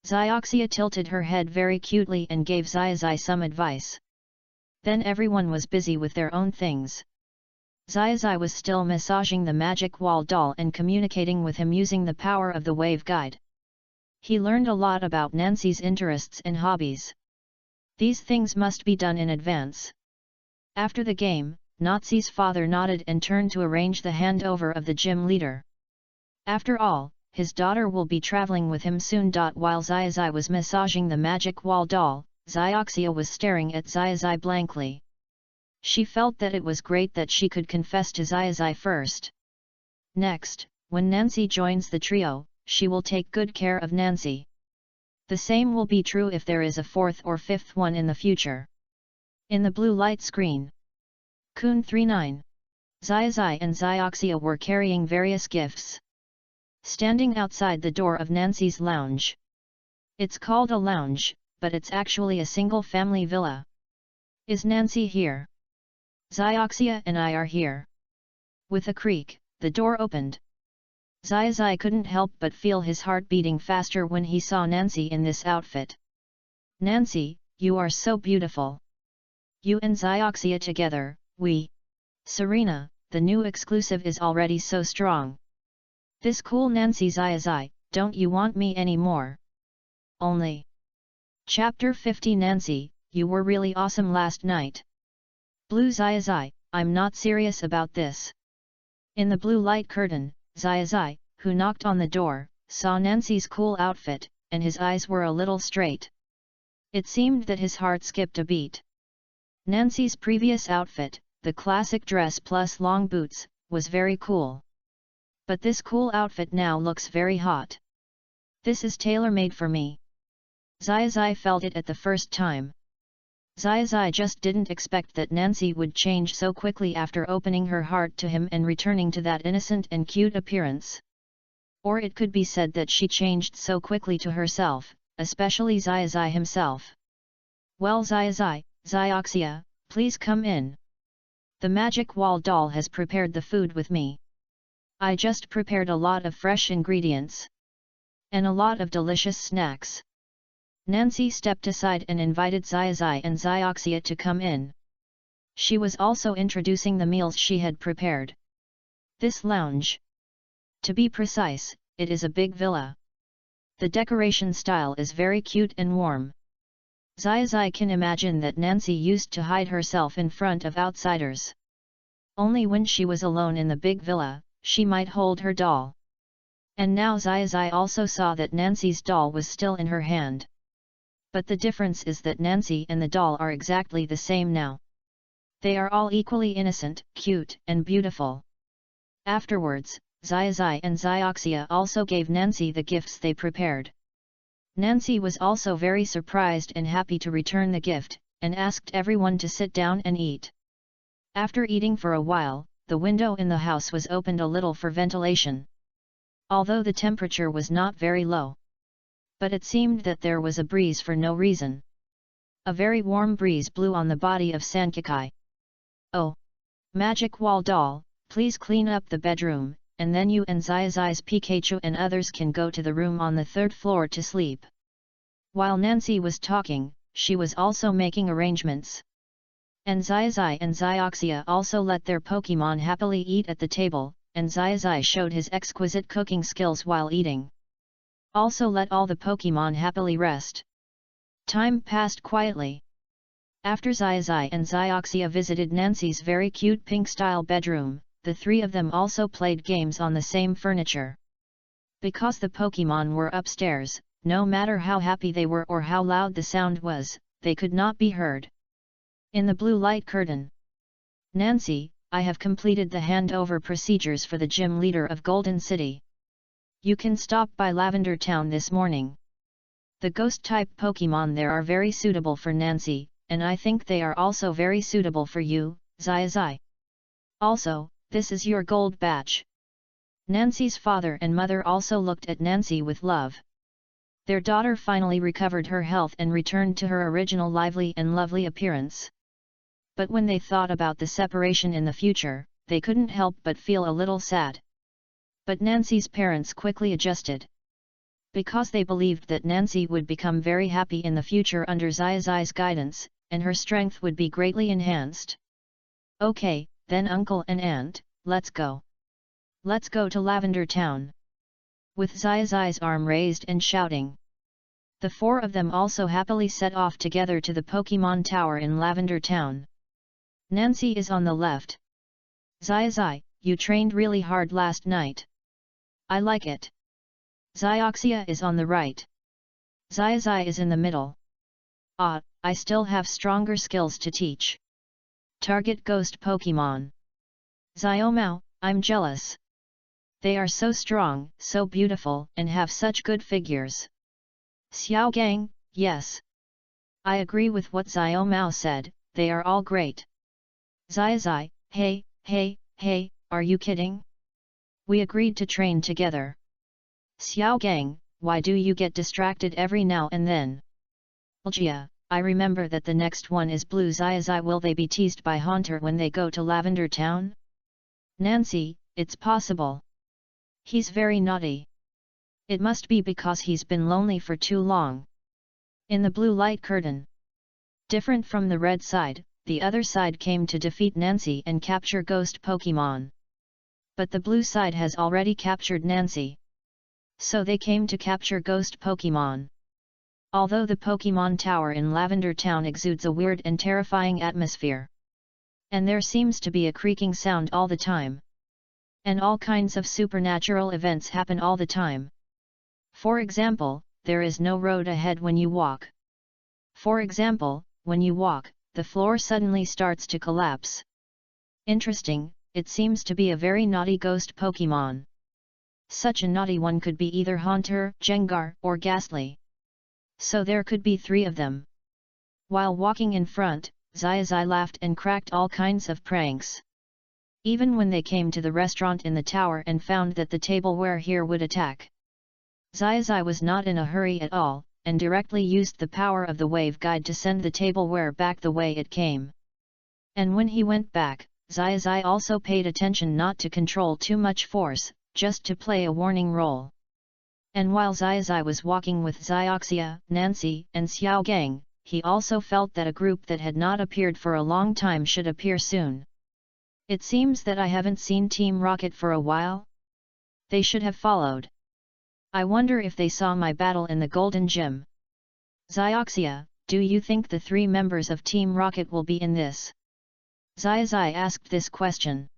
Xiaozhi tilted her head very cutely and gave Xiaozhi some advice. Then everyone was busy with their own things. Xiaozhi was still massaging the magic wall doll and communicating with him using the power of the wave guide. He learned a lot about Nancy's interests and hobbies. These things must be done in advance. After the game, Nazi's father nodded and turned to arrange the handover of the gym leader. After all, his daughter will be traveling with him soon. While Xiaozhi was massaging the magic wall doll, Xiaozhi was staring at Xiaozhi blankly. She felt that it was great that she could confess to Xiaozhi first. Next, when Nancy joins the trio, she will take good care of Nancy. The same will be true if there is a fourth or fifth one in the future. In the blue light screen. Kun 39. Xiaozhi and Xiaozhi were carrying various gifts. Standing outside the door of Nancy's lounge. It's called a lounge, but it's actually a single-family villa. Is Nancy here? Xiaozhi and I are here. With a creak, the door opened. Xiaozhi couldn't help but feel his heart beating faster when he saw Nancy in this outfit. Nancy, you are so beautiful. You and Xiaozhi together, we. Serena, the new exclusive is already so strong. This cool Nancy Xiaozhi, don't you want me anymore? Only. Chapter 50 Nancy, you were really awesome last night. Blue Xiaozhi, I'm not serious about this. In the blue light curtain, Xiaozhi, who knocked on the door, saw Nancy's cool outfit, and his eyes were a little straight. It seemed that his heart skipped a beat. Nancy's previous outfit, the classic dress plus long boots, was very cool. But this cool outfit now looks very hot. This is tailor-made for me. Xiaozhi felt it at the first time. Xiaozhi just didn't expect that Nancy would change so quickly after opening her heart to him and returning to that innocent and cute appearance. Or it could be said that she changed so quickly to herself, especially Xiaozhi himself. Well Xiaozhi, please come in. The magic wall doll has prepared the food with me. I just prepared a lot of fresh ingredients. And a lot of delicious snacks. Nancy stepped aside and invited Xiaozhi and Xiaozhi to come in. She was also introducing the meals she had prepared. This lounge. To be precise, it is a big villa. The decoration style is very cute and warm. Xiaozhi can imagine that Nancy used to hide herself in front of outsiders. Only when she was alone in the big villa, she might hold her doll. And now Xiaozhi also saw that Nancy's doll was still in her hand. But the difference is that Nancy and the doll are exactly the same now. They are all equally innocent, cute, and beautiful. Afterwards, Xiaozhi and Xiaoxia also gave Nancy the gifts they prepared. Nancy was also very surprised and happy to return the gift, and asked everyone to sit down and eat. After eating for a while, the window in the house was opened a little for ventilation. Although the temperature was not very low. But it seemed that there was a breeze for no reason. A very warm breeze blew on the body of Sankakai. "Oh! Magic wall doll, please clean up the bedroom, and then you and Xiaozhi's Pikachu and others can go to the room on the 3rd floor to sleep." While Nancy was talking, she was also making arrangements. And Xiaozhi and Xiaoxia also let their Pokémon happily eat at the table, and Xiaozhi showed his exquisite cooking skills while eating. Also let all the Pokémon happily rest. Time passed quietly. After Xiaozhi and Xiaoxia visited Nancy's very cute pink-style bedroom, the three of them also played games on the same furniture. Because the Pokémon were upstairs, no matter how happy they were or how loud the sound was, they could not be heard. In the blue light curtain. "Nancy, I have completed the handover procedures for the gym leader of Golden City. You can stop by Lavender Town this morning. The ghost-type Pokémon there are very suitable for Nancy, and I think they are also very suitable for you, Xiaozhi. Also, this is your gold badge." Nancy's father and mother also looked at Nancy with love. Their daughter finally recovered her health and returned to her original lively and lovely appearance. But when they thought about the separation in the future, they couldn't help but feel a little sad. But Nancy's parents quickly adjusted. Because they believed that Nancy would become very happy in the future under Xiaozhi's guidance, and her strength would be greatly enhanced. "Okay, then uncle and aunt, let's go. Let's go to Lavender Town." With Xiaozhi's arm raised and shouting. The four of them also happily set off together to the Pokémon Tower in Lavender Town. Nancy is on the left. "Xiaozhi, you trained really hard last night. I like it." Xiaoxia is on the right. Xiaozhi is in the middle. "Ah, I still have stronger skills to teach. Target ghost Pokémon. Xiaomao, I'm jealous. They are so strong, so beautiful, and have such good figures." Xiaogang, yes. I agree with what Xiaomao said, they are all great. Xiaozhi, hey, are you kidding? We agreed to train together. Xiaogang, why do you get distracted every now and then? Jia, I remember that the next one is blue. Xiaozhi, will they be teased by Haunter when they go to Lavender Town? Nancy, it's possible. He's very naughty. It must be because he's been lonely for too long. In the blue light curtain. Different from the red side, the other side came to defeat Nancy and capture ghost Pokémon. But the blue side has already captured Nancy. So they came to capture ghost Pokémon. Although the Pokémon Tower in Lavender Town exudes a weird and terrifying atmosphere. And there seems to be a creaking sound all the time. And all kinds of supernatural events happen all the time. For example, there is no road ahead when you walk. For example, when you walk, the floor suddenly starts to collapse. Interesting, it seems to be a very naughty ghost Pokémon. Such a naughty one could be either Haunter, Jengar, or Ghastly. So there could be three of them. While walking in front, Xiaozhi laughed and cracked all kinds of pranks. Even when they came to the restaurant in the tower and found that the tableware here would attack. Xiaozhi was not in a hurry at all, and directly used the power of the wave guide to send the tableware back the way it came. And when he went back, Xiaozhi also paid attention not to control too much force, just to play a warning role. And while Xiaozhi was walking with Xiaoxia, Nancy, and Xiaogang, he also felt that a group that had not appeared for a long time should appear soon. It seems that I haven't seen Team Rocket for a while. They should have followed. I wonder if they saw my battle in the Golden Gym. Xiaoxia, do you think the three members of Team Rocket will be in this? Xiaozhi asked this question.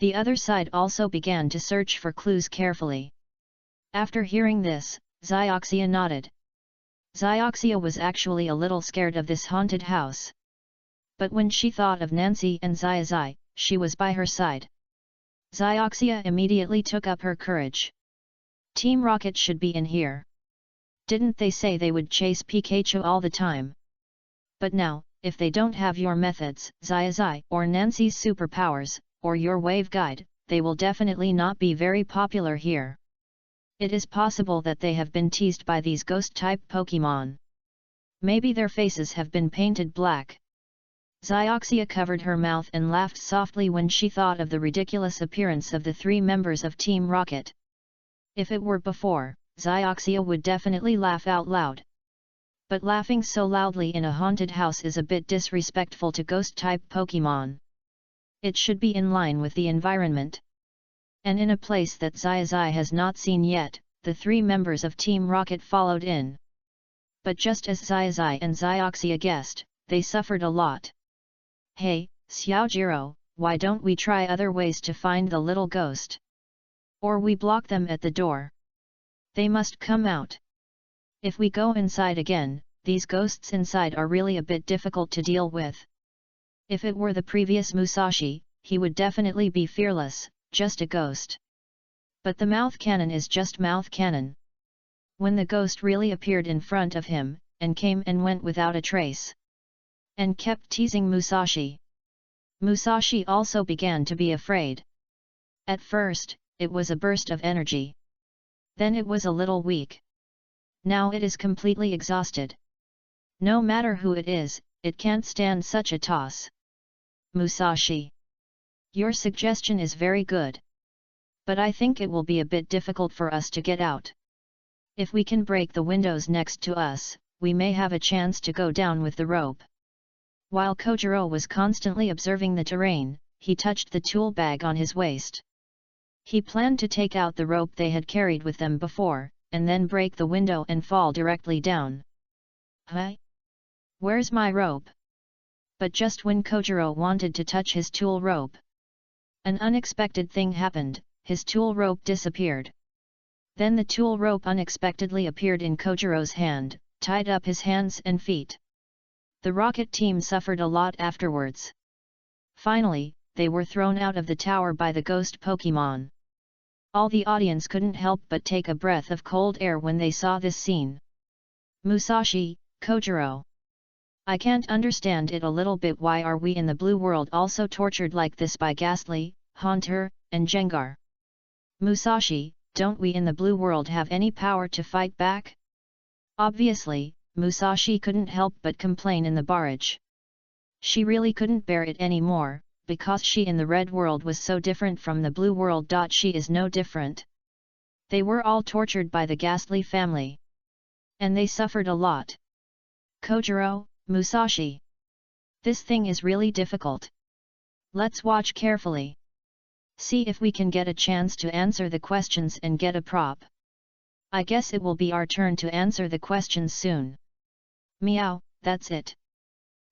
The other side also began to search for clues carefully. After hearing this, Xiaozhi nodded. Xiaozhi was actually a little scared of this haunted house. But when she thought of Nancy and Xiaozhi, she was by her side. Xiaozhi immediately took up her courage. Team Rocket should be in here. Didn't they say they would chase Pikachu all the time? But now, if they don't have your methods, Xiaozhi, or Nancy's superpowers, or your wave guide, they will definitely not be very popular here. It is possible that they have been teased by these ghost-type Pokemon. Maybe their faces have been painted black. Xiaozhi covered her mouth and laughed softly when she thought of the ridiculous appearance of the 3 members of Team Rocket. If it were before, Xiaozhi would definitely laugh out loud. But laughing so loudly in a haunted house is a bit disrespectful to ghost-type Pokemon. It should be in line with the environment. And in a place that Xiaozhi has not seen yet, the 3 members of Team Rocket followed in. But just as Xiaozhi and Xiaozhi guessed, they suffered a lot. Hey, Xiaojiro, why don't we try other ways to find the little ghost? Or we block them at the door. They must come out. If we go inside again, these ghosts inside are really a bit difficult to deal with. If it were the previous Musashi, he would definitely be fearless, just a ghost. But the mouth cannon is just mouth cannon. When the ghost really appeared in front of him, and came and went without a trace, and kept teasing Musashi, Musashi also began to be afraid. At first, it was a burst of energy. Then it was a little weak. Now it is completely exhausted. No matter who it is, it can't stand such a toss. Musashi, your suggestion is very good. But I think it will be a bit difficult for us to get out. If we can break the windows next to us, we may have a chance to go down with the rope. While Kojiro was constantly observing the terrain, he touched the tool bag on his waist. He planned to take out the rope they had carried with them before, and then break the window and fall directly down. Huh? Where's my rope? But just when Kojiro wanted to touch his tool rope, an unexpected thing happened, his tool rope disappeared. Then the tool rope unexpectedly appeared in Kojiro's hand, tied up his hands and feet. The rocket team suffered a lot afterwards. Finally, they were thrown out of the tower by the ghost Pokemon. All the audience couldn't help but take a breath of cold air when they saw this scene. Musashi, Kojiro, I can't understand it a little bit. Why are we in the blue world also tortured like this by Ghastly, Haunter, and Gengar? Musashi, don't we in the blue world have any power to fight back? Obviously, Musashi couldn't help but complain in the barrage. She really couldn't bear it anymore, because she in the red world was so different from the blue world. She is no different. They were all tortured by the Ghastly family. And they suffered a lot. Kojiro, Musashi, this thing is really difficult. Let's watch carefully. See if we can get a chance to answer the questions and get a prop. I guess it will be our turn to answer the questions soon. Meow, that's it.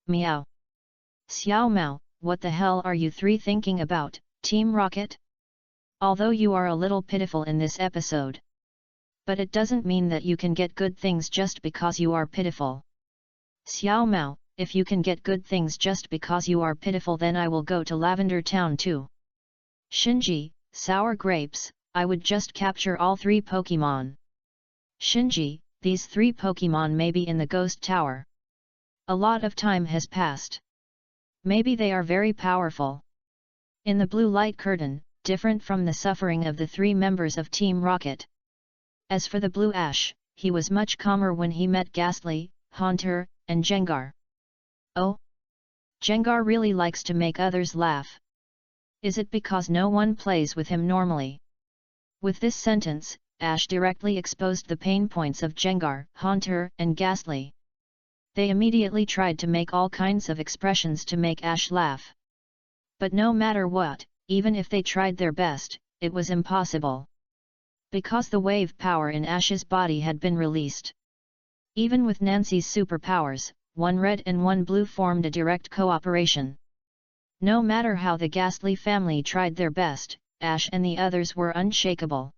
Meow. Xiao Mao, what the hell are you 3 thinking about, Team Rocket? Although you are a little pitiful in this episode. But it doesn't mean that you can get good things just because you are pitiful. Xiao Mao, if you can get good things just because you are pitiful, then I will go to Lavender Town too. Shinji, sour grapes, I would just capture all 3 Pokemon. Shinji, these 3 Pokemon may be in the Ghost Tower. A lot of time has passed. Maybe they are very powerful. In the blue light curtain, different from the suffering of the 3 members of Team Rocket. As for the blue Ash, he was much calmer when he met Ghastly, Haunter, and Gengar. Oh? Gengar really likes to make others laugh. Is it because no one plays with him normally? With this sentence, Ash directly exposed the pain points of Gengar, Haunter, and Ghastly. They immediately tried to make all kinds of expressions to make Ash laugh. But no matter what, even if they tried their best, it was impossible. Because the wave power in Ash's body had been released. Even with Nancy's superpowers, 1 red and 1 blue formed a direct cooperation. No matter how the Ghastly family tried their best, Ash and the others were unshakable.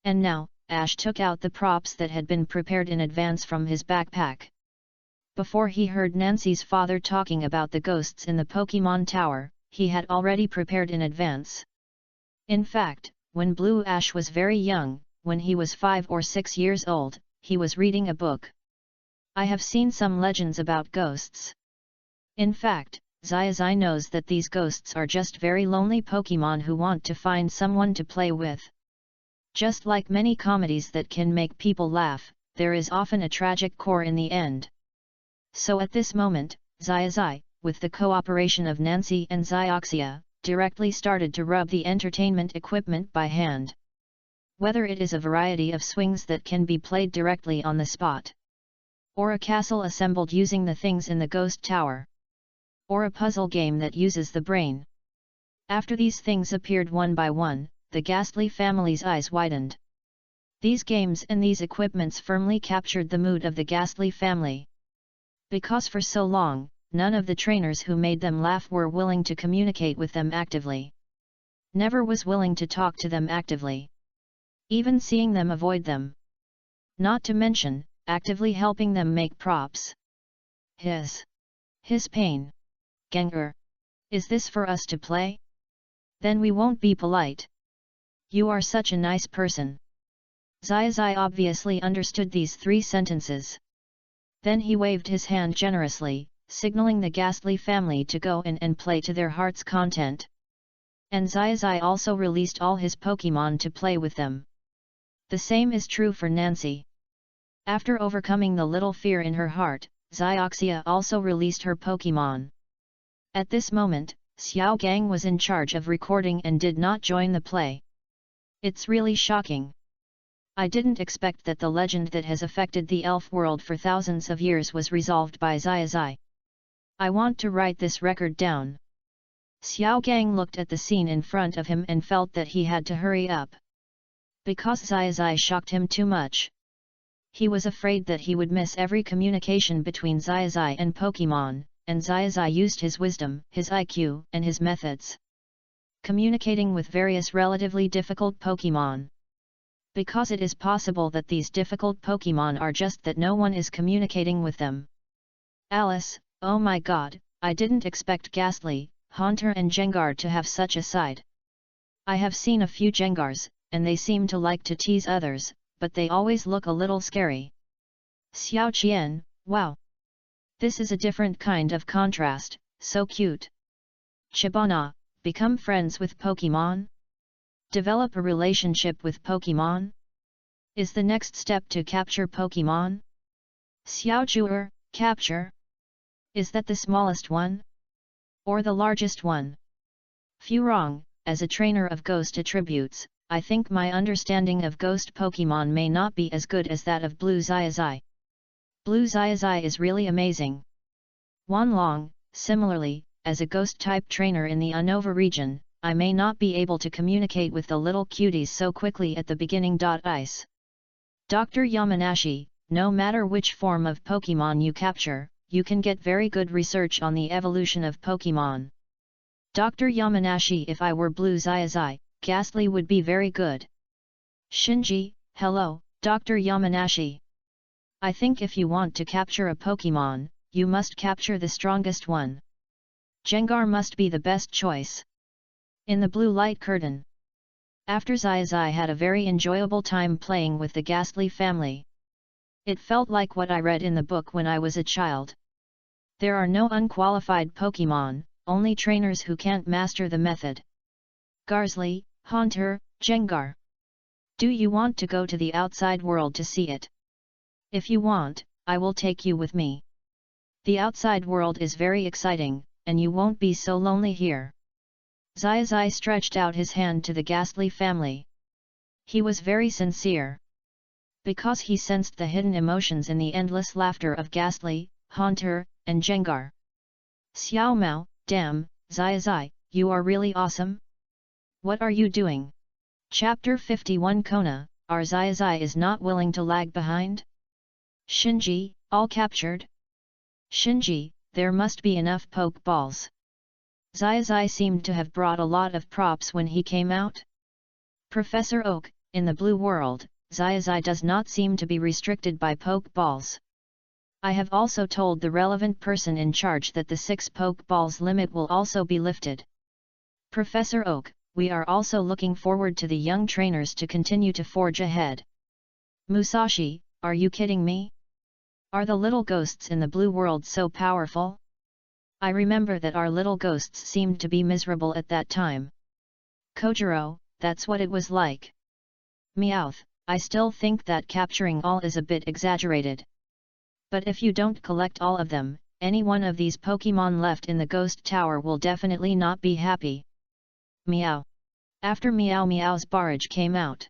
And now, Ash took out the props that had been prepared in advance from his backpack. Before he heard Nancy's father talking about the ghosts in the Pokemon Tower, he had already prepared in advance. In fact, when Blue Ash was very young, when he was 5 or 6 years old, he was reading a book. I have seen some legends about ghosts. In fact, Xiaozhi knows that these ghosts are just very lonely Pokemon who want to find someone to play with. Just like many comedies that can make people laugh, there is often a tragic core in the end. So at this moment, Xiaozhi, with the cooperation of Nancy and Xiaoxia, directly started to rub the entertainment equipment by hand. Whether it is a variety of swings that can be played directly on the spot, or a castle assembled using the things in the ghost tower, or a puzzle game that uses the brain. After these things appeared one by one, the ghastly family's eyes widened. These games and these equipments firmly captured the mood of the ghastly family. Because for so long, none of the trainers who made them laugh were willing to communicate with them actively. Never was willing to talk to them actively. Even seeing them avoid them. Not to mention, actively helping them make props. His pain. Gengar. Is this for us to play? Then we won't be polite. You are such a nice person. Xiaozhi obviously understood these 3 sentences. Then he waved his hand generously, signaling the ghastly family to go in and play to their heart's content. And Xiaozhi also released all his Pokemon to play with them. The same is true for Nancy. After overcoming the little fear in her heart, Xiaoxia also released her Pokemon. At this moment, Xiao Gang was in charge of recording and did not join the play. It's really shocking. I didn't expect that the legend that has affected the elf world for thousands of years was resolved by Xiaozhi. I want to write this record down. Xiao Gang looked at the scene in front of him and felt that he had to hurry up. Because Xiaozhi shocked him too much. He was afraid that he would miss every communication between Xiaozhi and Pokemon, and Xiaozhi used his wisdom, his IQ, and his methods. Communicating with various relatively difficult Pokemon. Because it is possible that these difficult Pokemon are just that no one is communicating with them. Alice, oh my god, I didn't expect Ghastly, Haunter and Gengar to have such a side. I have seen a few Gengars, and they seem to like to tease others, but they always look a little scary. Xiao Qian, wow! This is a different kind of contrast, so cute. Chibana, become friends with Pokemon? Develop a relationship with Pokemon? Is the next step to capture Pokemon? Xiao Zhuer, capture? Is that the smallest one? Or the largest one? Few wrong, as a trainer of ghost attributes, I think my understanding of ghost Pokemon may not be as good as that of Blue Xiaozhi. Blue Xiaozhi is really amazing. Wanlong, similarly, as a ghost-type trainer in the Unova region, I may not be able to communicate with the little cuties so quickly at the beginning. Ice. Dr. Yamanashi, no matter which form of Pokemon you capture, you can get very good research on the evolution of Pokemon. Dr. Yamanashi, if I were Blue Xiaozhi, Ghastly would be very good. Shinji, hello, Dr. Yamanashi. I think if you want to capture a Pokemon, you must capture the strongest one. Gengar must be the best choice. In the blue light curtain. After Xiaozhi had a very enjoyable time playing with the Ghastly family. It felt like what I read in the book when I was a child. There are no unqualified Pokemon, only trainers who can't master the method. Ghastly, Haunter, Gengar. Do you want to go to the outside world to see it? If you want, I will take you with me. The outside world is very exciting, and you won't be so lonely here. Xiaozhi stretched out his hand to the Ghastly family. He was very sincere. Because he sensed the hidden emotions in the endless laughter of Ghastly, Haunter, and Gengar. Xiao Mao, damn, Xiaozhi, you are really awesome. What are you doing? Chapter 51 Kona, our Xiaozhi is not willing to lag behind? Shinji, all captured? Shinji, there must be enough Pokeballs. Xiaozhi seemed to have brought a lot of props when he came out. Professor Oak, in the blue world, Xiaozhi does not seem to be restricted by Pokeballs. I have also told the relevant person in charge that the 6 Pokeballs limit will also be lifted. Professor Oak, we are also looking forward to the young trainers to continue to forge ahead. Musashi, are you kidding me? Are the little ghosts in the blue world so powerful? I remember that our little ghosts seemed to be miserable at that time. Kojiro, that's what it was like. Meowth, I still think that capturing all is a bit exaggerated. But if you don't collect all of them, any one of these Pokemon left in the Ghost Tower will definitely not be happy. Meow. After Meow Meow's barrage came out,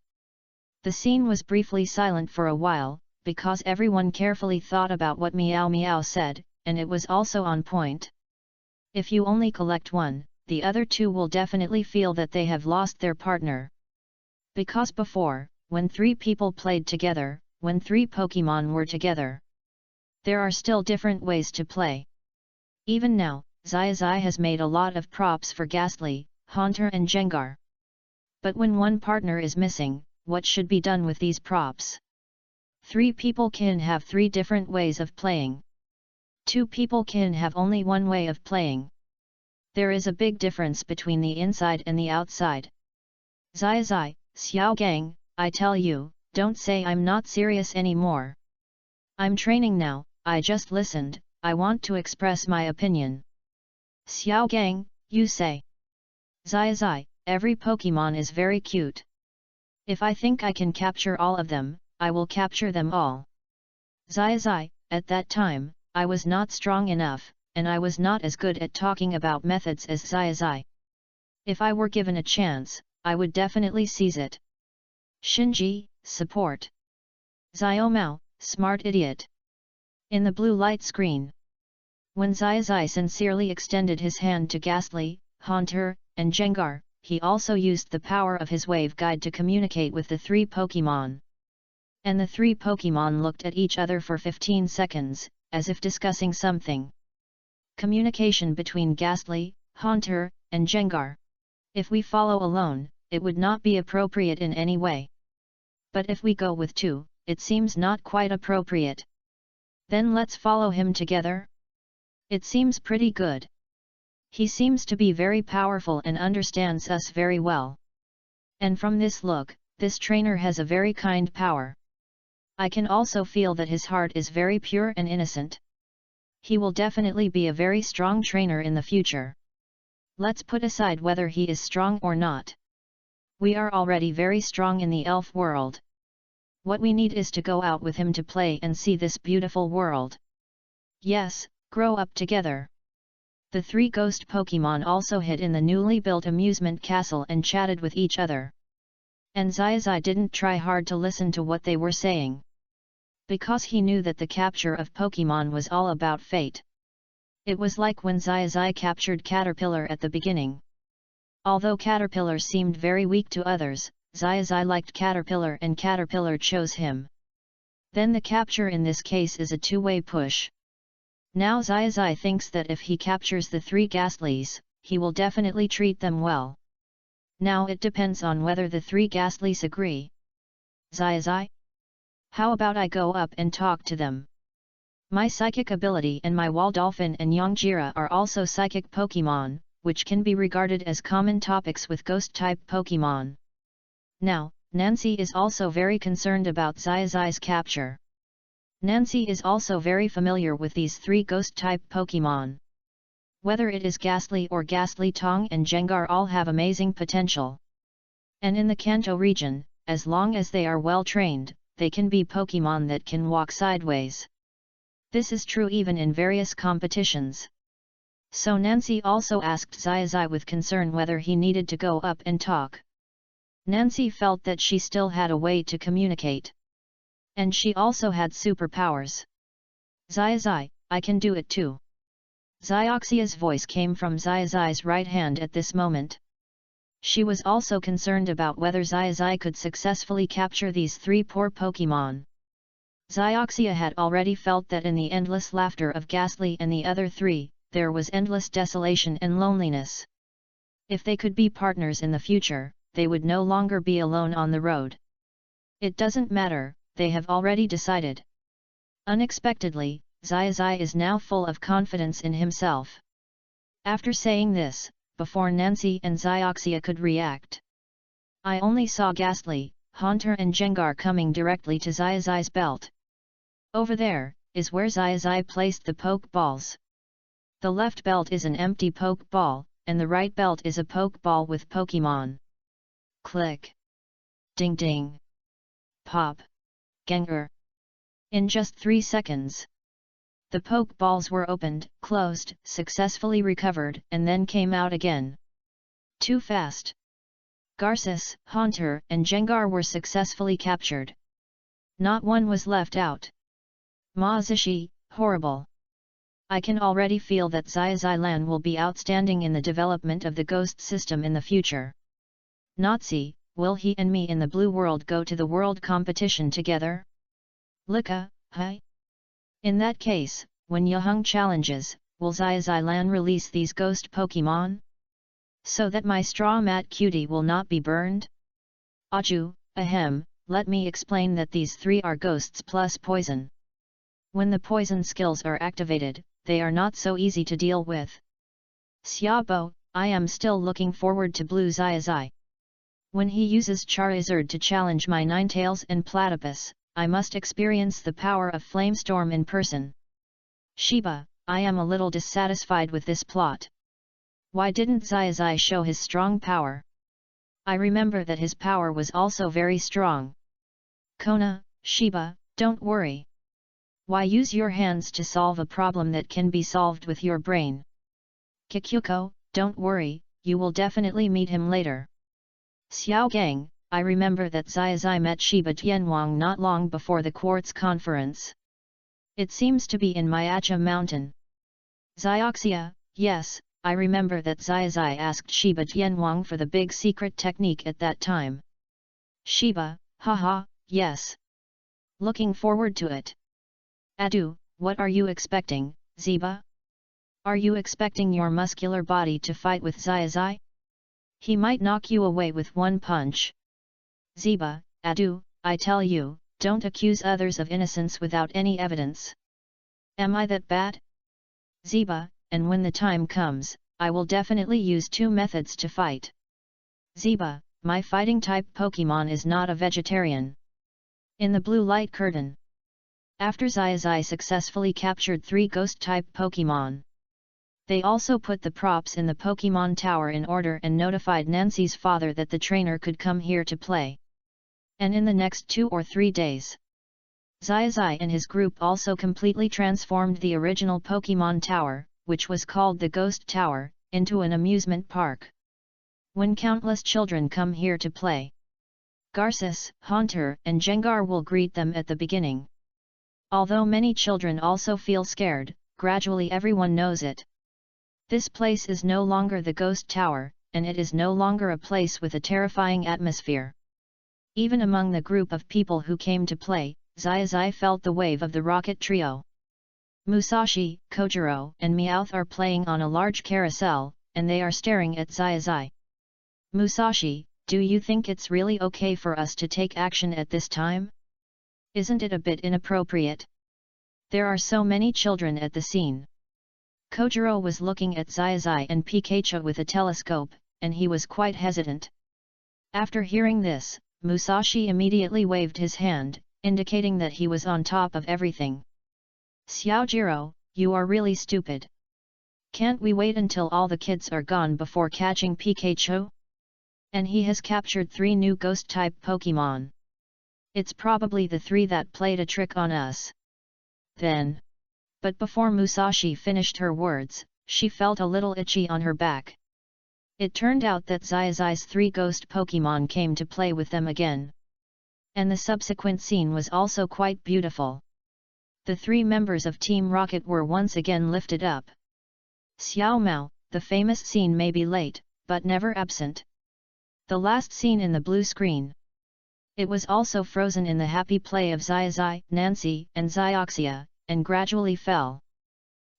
the scene was briefly silent for a while, because everyone carefully thought about what Meow Meow said, and it was also on point. If you only collect one, the other two will definitely feel that they have lost their partner. Because before, when 3 people played together, when 3 Pokemon were together, there are still different ways to play. Even now, Xiaozhi has made a lot of props for Ghastly, Haunter and Gengar. But when one partner is missing, what should be done with these props? 3 people can have 3 different ways of playing. 2 people can have only one way of playing. There is a big difference between the inside and the outside. Xiaozhi, Xiaogang, I tell you, don't say I'm not serious anymore. I'm training now, I just listened, I want to express my opinion. Xiaogang, you say. Xiaozhi, every Pokemon is very cute. If I think I can capture all of them, I will capture them all. Xiaozhi, at that time, I was not strong enough, and I was not as good at talking about methods as Xiaozhi. If I were given a chance, I would definitely seize it. Shinji, support. Xiaomao, smart idiot. In the blue light screen, when Xiaozhi sincerely extended his hand to Ghastly, Haunter, and Gengar, he also used the power of his wave guide to communicate with the 3 Pokemon. And the 3 Pokemon looked at each other for 15 seconds, as if discussing something. Communication between Ghastly, Haunter, and Gengar. If we follow alone, it would not be appropriate in any way. But if we go with 2, it seems not quite appropriate. Then let's follow him together? It seems pretty good. He seems to be very powerful and understands us very well. And from this look, this trainer has a very kind power. I can also feel that his heart is very pure and innocent. He will definitely be a very strong trainer in the future. Let's put aside whether he is strong or not. We are already very strong in the elf world. What we need is to go out with him to play and see this beautiful world. Yes, grow up together. The 3 ghost Pokemon also hid in the newly built amusement castle and chatted with each other. And Xiaozhi didn't try hard to listen to what they were saying. Because he knew that the capture of Pokemon was all about fate. It was like when Xiaozhi captured Caterpillar at the beginning. Although Caterpillar seemed very weak to others, Xiaozhi liked Caterpillar and Caterpillar chose him. Then the capture in this case is a 2-way push. Now Xiaozhi thinks that if he captures the 3 Ghastlys, he will definitely treat them well. Now it depends on whether the 3 Ghastlys agree. Xiaozhi? How about I go up and talk to them? My psychic ability and my Waldolphin and Yongjira are also psychic Pokemon, which can be regarded as common topics with ghost-type Pokemon. Now, Nancy is also very concerned about Xiaozhi's capture. Nancy is also very familiar with these 3 ghost-type Pokemon. Whether it is Ghastly or Ghastly Tong and Gengar all have amazing potential. And in the Kanto region, as long as they are well trained, they can be Pokemon that can walk sideways. This is true even in various competitions. So Nancy also asked Xiaozhi with concern whether he needed to go up and talk. Nancy felt that she still had a way to communicate. And she also had superpowers. Xiaozhi, I can do it too. Xiaoxia's voice came from Xiaozhi's right hand at this moment. She was also concerned about whether Xiaozhi could successfully capture these 3 poor Pokemon. Xiaoxia had already felt that in the endless laughter of Ghastly and the other 3, there was endless desolation and loneliness. If they could be partners in the future, they would no longer be alone on the road. It doesn't matter, they have already decided. Unexpectedly, Xiaozhi is now full of confidence in himself. After saying this, before Nancy and Xiaoxia could react, I only saw Ghastly, Haunter and Jengar coming directly to Xiaozhi's belt. Over there, is where Xiaozhi placed the poke balls. The left belt is an empty poke ball, and the right belt is a poke ball with Pokemon. Click. Ding ding. Pop. Gengar. In just 3 seconds, the poke balls were opened, closed, successfully recovered, and then came out again. Too fast. Garces, Haunter, and Jengar were successfully captured. Not one was left out. Ma Zishi, horrible. I can already feel that Xiaozhi Lan will be outstanding in the development of the ghost system in the future. Nazi, will he and me in the blue world go to the world competition together? Lika, hi? In that case, when Yahung challenges, will Xiaozhi Lan release these ghost Pokemon? So that my straw mat cutie will not be burned? Aju, ahem, let me explain that these 3 are ghosts plus poison. When the poison skills are activated, they are not so easy to deal with. Xiaobo, I am still looking forward to Blue Xiaozhi. When he uses Charizard to challenge my Ninetales and Platypus, I must experience the power of Flamestorm in person. Shiba, I am a little dissatisfied with this plot. Why didn't Xiaozhi show his strong power? I remember that his power was also very strong. Kona, Shiba, don't worry. Why use your hands to solve a problem that can be solved with your brain? Kikyuko, don't worry, you will definitely meet him later. Xiaogang, I remember that Xiaozhi met Shiba Tianwang not long before the Quartz Conference. It seems to be in Myacha Mountain. Xiaoxia, yes, I remember that Xiaozhi asked Shiba Tianwang for the big secret technique at that time. Shiba, haha, yes. Looking forward to it. Adu, what are you expecting, Ziba? Are you expecting your muscular body to fight with Xiaozhi? He might knock you away with one punch. Ziba, Adu, I tell you, don't accuse others of innocence without any evidence. Am I that bad? Ziba, and when the time comes, I will definitely use 2 methods to fight. Ziba, my fighting type Pokemon is not a vegetarian. In the blue light curtain. After Xiaozhi successfully captured 3 ghost-type Pokemon, they also put the props in the Pokemon Tower in order and notified Nancy's father that the trainer could come here to play. And in the next 2 or 3 days, Xiaozhi and his group also completely transformed the original Pokemon Tower, which was called the Ghost Tower, into an amusement park. When countless children come here to play, Garces, Haunter, and Jengar will greet them at the beginning. Although many children also feel scared, gradually everyone knows it. This place is no longer the Ghost Tower, and it is no longer a place with a terrifying atmosphere. Even among the group of people who came to play, Xiaozhi felt the wave of the Rocket Trio. Musashi, Kojiro, and Meowth are playing on a large carousel, and they are staring at Xiaozhi. Musashi, do you think it's really okay for us to take action at this time? Isn't it a bit inappropriate? There are so many children at the scene. Kojiro was looking at Xiaozhi and Pikachu with a telescope, and he was quite hesitant. After hearing this, Musashi immediately waved his hand, indicating that he was on top of everything. Xiaojiro, you are really stupid. Can't we wait until all the kids are gone before catching Pikachu? And he has captured 3 new ghost-type Pokemon. It's probably the 3 that played a trick on us. Then. But before Musashi finished her words, she felt a little itchy on her back. It turned out that Xiaozhi's 3 ghost Pokemon came to play with them again. And the subsequent scene was also quite beautiful. The 3 members of Team Rocket were once again lifted up. Xiao Mao, the famous scene may be late, but never absent. The last scene in the blue screen. It was also frozen in the happy play of Xiaozhi, Nancy, and Xiaoxia, and gradually fell.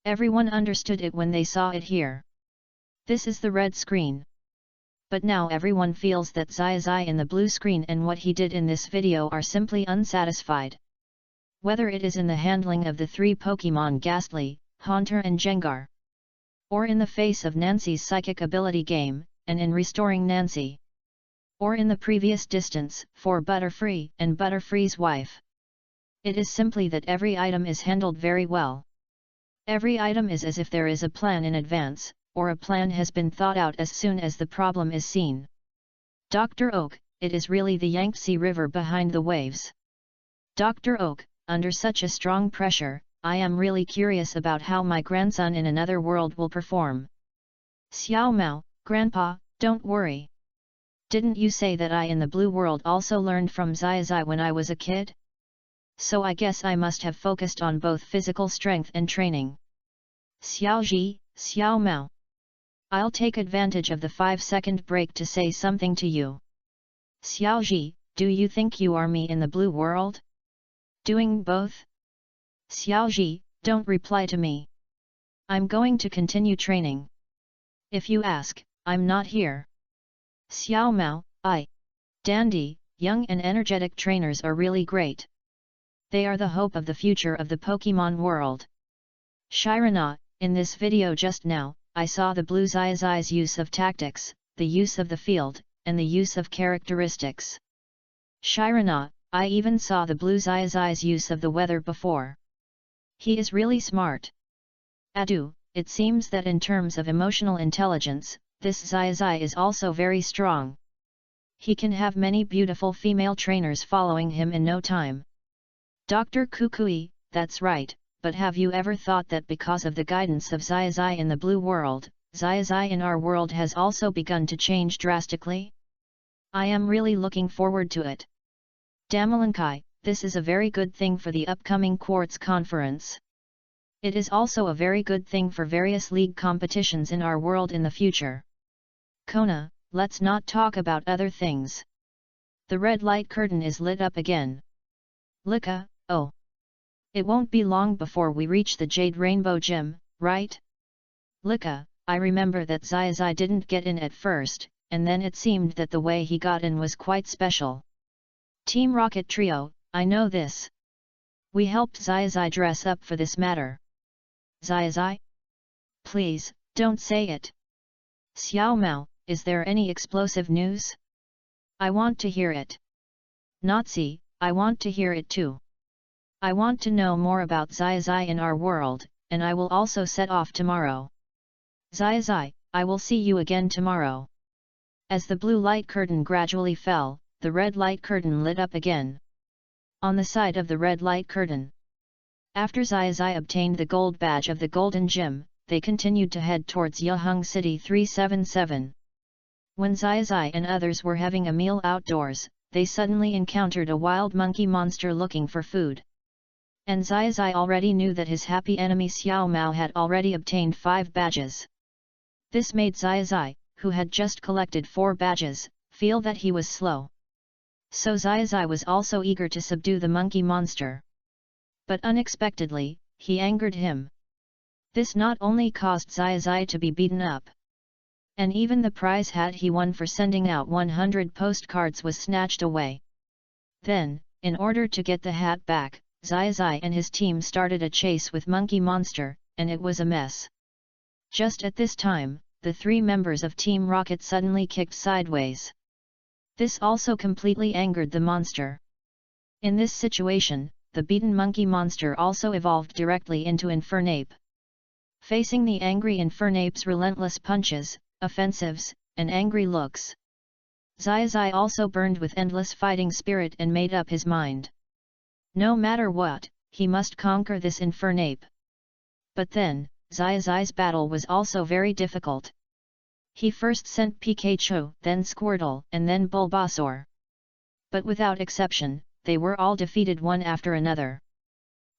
Everyone understood it when they saw it here. This is the red screen. But now everyone feels that Xiaozhi in the blue screen and what he did in this video are simply unsatisfied. Whether it is in the handling of the three Pokemon Ghastly, Haunter and Jengar, or in the face of Nancy's psychic ability game, and in restoring Nancy, or in the previous distance for Butterfree and Butterfree's wife. It is simply that every item is handled very well. Every item is as if there is a plan in advance, or a plan has been thought out as soon as the problem is seen. Dr. Oak, it is really the Yangtze River behind the waves. Dr. Oak, under such a strong pressure, I am really curious about how my grandson in another world will perform. Xiao Mao, Grandpa, don't worry. Didn't you say that I in the blue world also learned from Xiaozhi when I was a kid? So I guess I must have focused on both physical strength and training. Xiaozhi, Xiao Mao. I'll take advantage of the 5-second break to say something to you. Xiaozhi, do you think you are me in the blue world? Doing both? Xiaozhi, don't reply to me. I'm going to continue training. If you ask, I'm not here. Xiao Mao, Dandy, young and energetic trainers are really great. They are the hope of the future of the Pokemon world. Shirana, in this video just now, I saw the blue Xiaozhi's use of tactics, the use of the field, and the use of characteristics. Shirana, I even saw the blue Xiaozhi's use of the weather before. He is really smart. Adu, it seems that in terms of emotional intelligence, this Xiaozhi is also very strong. He can have many beautiful female trainers following him in no time. Dr. Kukui, that's right, but have you ever thought that because of the guidance of Xiaozhi in the blue world, Xiaozhi in our world has also begun to change drastically? I am really looking forward to it. Damalankai, this is a very good thing for the upcoming Quartz conference. It is also a very good thing for various league competitions in our world in the future. Kona, let's not talk about other things. The red light curtain is lit up again. Lika, oh. It won't be long before we reach the Jade Rainbow Gym, right? Lika, I remember that Xiaozhi didn't get in at first, and then it seemed that the way he got in was quite special. Team Rocket Trio, I know this. We helped Xiaozhi dress up for this matter. Xiaozhi? Please, don't say it. Xiao Mao, is there any explosive news? I want to hear it. Nazi, I want to hear it too. I want to know more about Xiaozhi in our world, and I will also set off tomorrow. Xiaozhi, I will see you again tomorrow. As the blue light curtain gradually fell, the red light curtain lit up again. On the side of the red light curtain. After Xiaozhi obtained the gold badge of the Golden Gym, they continued to head towards Yeheng City 377. When Xiaozhi and others were having a meal outdoors, they suddenly encountered a wild monkey monster looking for food. And Xiaozhi already knew that his happy enemy Xiao Mao had already obtained 5 badges. This made Xiaozhi, who had just collected 4 badges, feel that he was slow. So Xiaozhi was also eager to subdue the monkey monster. But unexpectedly, he angered him. This not only caused Xiaozhi to be beaten up, and even the prize hat he won for sending out 100 postcards was snatched away. Then, in order to get the hat back, Xiaozhi and his team started a chase with Monkey Monster, and it was a mess. Just at this time, the 3 members of Team Rocket suddenly kicked sideways. This also completely angered the monster. In this situation, the beaten Monkey Monster also evolved directly into Infernape. Facing the angry Infernape's relentless punches, offensives, and angry looks, Xiaozhi also burned with endless fighting spirit and made up his mind. No matter what, he must conquer this Infernape. But then, Xiaozhi's battle was also very difficult. He first sent Pikachu, then Squirtle, and then Bulbasaur. But without exception, they were all defeated one after another.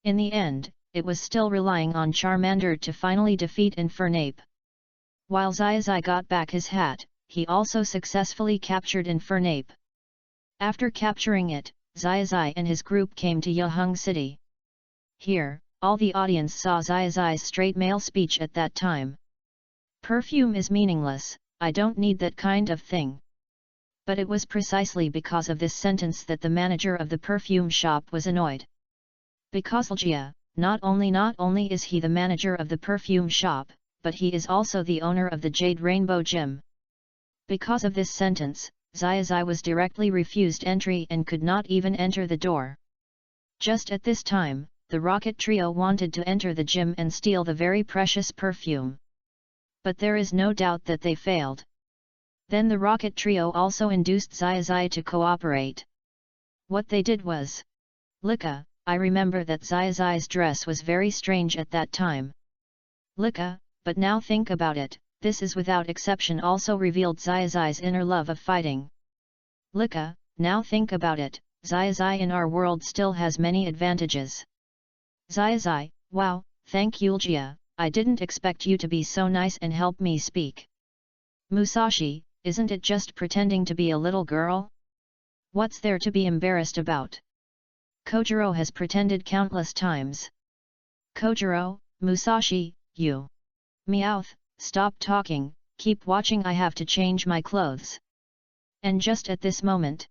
In the end, it was still relying on Charmander to finally defeat Infernape. While Xiaozhi got back his hat, he also successfully captured Infernape. After capturing it, Xiaozhi and his group came to Yeheng City. Here, all the audience saw Xiaozhi's straight male speech at that time. Perfume is meaningless, I don't need that kind of thing. But it was precisely because of this sentence that the manager of the perfume shop was annoyed. Because Xiaozhi, not only is he the manager of the perfume shop, but he is also the owner of the Jade Rainbow Gym. Because of this sentence, Xiaozhi was directly refused entry and could not even enter the door. Just at this time, the Rocket Trio wanted to enter the gym and steal the very precious perfume. But there is no doubt that they failed. Then the Rocket Trio also induced Xiaozhi to cooperate. What they did was, Lika, I remember that Xiaozhi's dress was very strange at that time. Lika, but now think about it, this is without exception also revealed Xiaozhi's inner love of fighting. Lika, now think about it, Xiaozhi in our world still has many advantages. Xiaozhi, wow, thank you Xiaozhi, I didn't expect you to be so nice and help me speak. Musashi, isn't it just pretending to be a little girl? What's there to be embarrassed about? Kojiro has pretended countless times. Kojiro, Musashi, you. Meowth, stop talking, keep watching, I have to change my clothes. And just at this moment,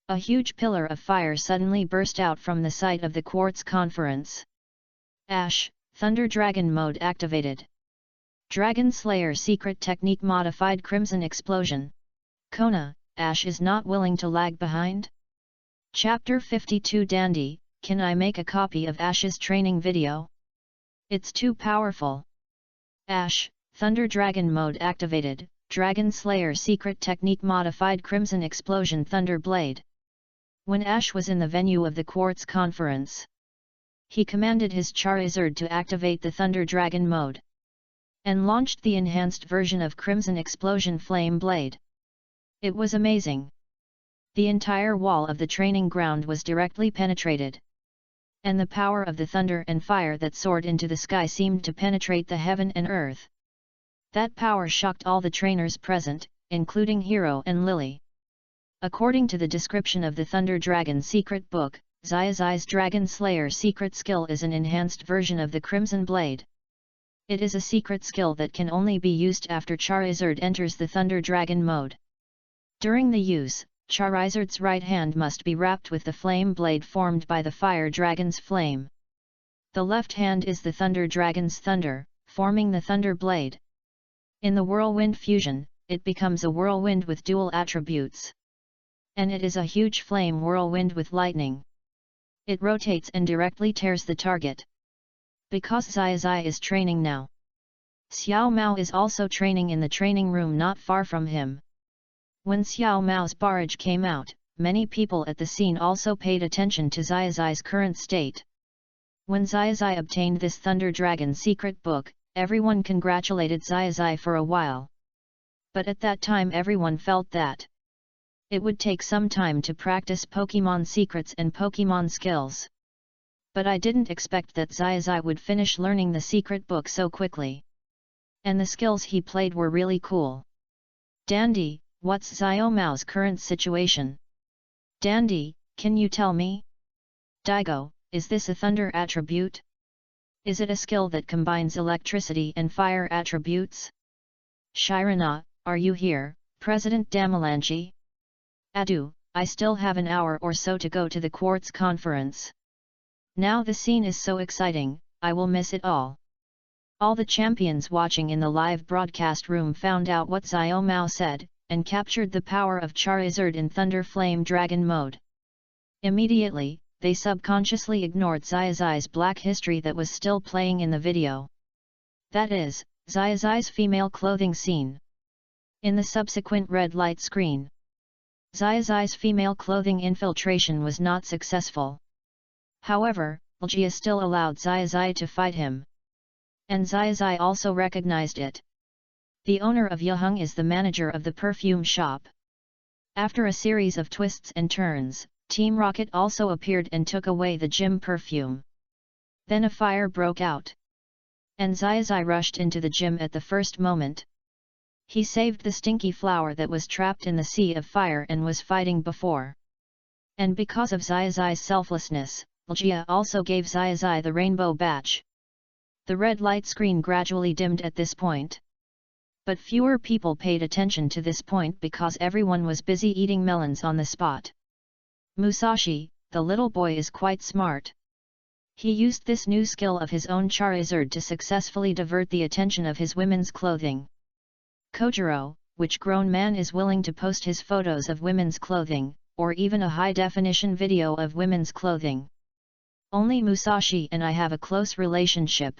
a huge pillar of fire suddenly burst out from the site of the quartz conference. Ash, Thunder Dragon mode activated. Dragon Slayer secret technique modified Crimson Explosion. Kona, Ash is not willing to lag behind? Chapter 52 Dandy, can I make a copy of Ash's training video? It's too powerful. Ash, Thunder Dragon mode activated, Dragon Slayer secret technique modified Crimson Explosion Thunder Blade. When Ash was in the venue of the Quartz Conference, he commanded his Charizard to activate the Thunder Dragon mode, and launched the enhanced version of Crimson Explosion Flame Blade. It was amazing. The entire wall of the training ground was directly penetrated, and the power of the thunder and fire that soared into the sky seemed to penetrate the heaven and earth. That power shocked all the trainers present, including Hero and Lily. According to the description of the Thunder Dragon secret book, Xiaozhi's Dragon Slayer secret skill is an enhanced version of the Crimson Blade. It is a secret skill that can only be used after Charizard enters the Thunder Dragon mode. During the use, Charizard's right hand must be wrapped with the flame blade formed by the fire dragon's flame. The left hand is the thunder dragon's thunder, forming the thunder blade. In the whirlwind fusion, it becomes a whirlwind with dual attributes. And it is a huge flame whirlwind with lightning. It rotates and directly tears the target. Because Xiaozhi is training now, Xiao Mao is also training in the training room not far from him. When Xiao Mao's barrage came out, many people at the scene also paid attention to Xiaozhi's current state. When Xiaozhi obtained this Thunder Dragon secret book, everyone congratulated Xiaozhi for a while. But at that time everyone felt that it would take some time to practice Pokemon secrets and Pokemon skills. But I didn't expect that Xiaozhi would finish learning the secret book so quickly. And the skills he played were really cool. Dandy, what's Xiao Mao's current situation? Dandy, can you tell me? Daigo, is this a thunder attribute? Is it a skill that combines electricity and fire attributes? Shirana, are you here, President Damalanchi? Adu, I still have an hour or so to go to the Quartz Conference. Now the scene is so exciting, I will miss it all. All the champions watching in the live broadcast room found out what Xiao Mao said, and captured the power of Charizard in Thunder Flame Dragon mode. Immediately, they subconsciously ignored Xiaozhi's black history that was still playing in the video. That is, Xiaozhi's female clothing scene. In the subsequent red light screen, Xiaozhi's female clothing infiltration was not successful. However, Xiaozhi still allowed Xiaozhi to fight him. And Xiaozhi also recognized it. The owner of Yaheng is the manager of the perfume shop. After a series of twists and turns, Team Rocket also appeared and took away the gym perfume. Then a fire broke out. And Xiaozhi rushed into the gym at the first moment. He saved the stinky flower that was trapped in the sea of fire and was fighting before. And because of Xiaozhi's selflessness, Xiaozhi also gave Xiaozhi the rainbow badge. The red light screen gradually dimmed at this point. But fewer people paid attention to this point because everyone was busy eating melons on the spot. Musashi, the little boy, is quite smart. He used this new skill of his own Charizard to successfully divert the attention of his women's clothing. Kojiro, which grown man is willing to post his photos of women's clothing, or even a high-definition video of women's clothing? Only Musashi and I have a close relationship.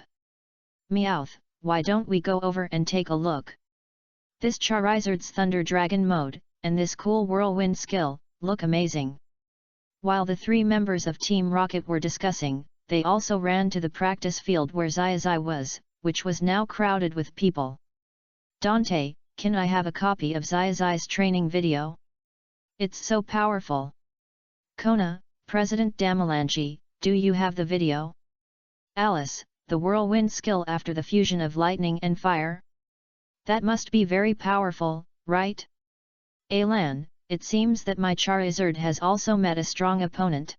Meowth, why don't we go over and take a look? This Charizard's Thunder Dragon mode, and this cool whirlwind skill, look amazing. While the three members of Team Rocket were discussing, they also ran to the practice field where Xiaozhi was, which was now crowded with people. Dante, can I have a copy of Xiaozhi's training video? It's so powerful. Kona, President Damalanchi, do you have the video? Alice, the whirlwind skill after the fusion of lightning and fire? That must be very powerful, right? Alan, it seems that my Charizard has also met a strong opponent.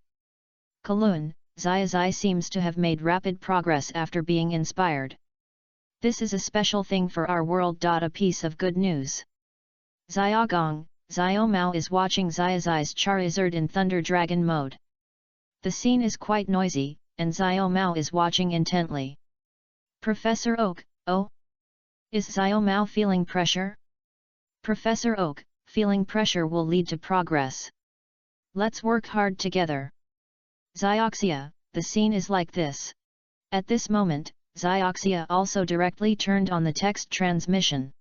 Kaloon, Xiaozhi seems to have made rapid progress after being inspired. This is a special thing for our world. A piece of good news. Xiaogong, Xiaomao is watching Xiaozhi's Charizard in Thunder Dragon mode. The scene is quite noisy, and Xiaomao is watching intently. Professor Oak, oh? Is Xiaomao feeling pressure? Professor Oak, feeling pressure will lead to progress. Let's work hard together. Xiaoxia, the scene is like this. At this moment, Xiaoxia also directly turned on the text transmission.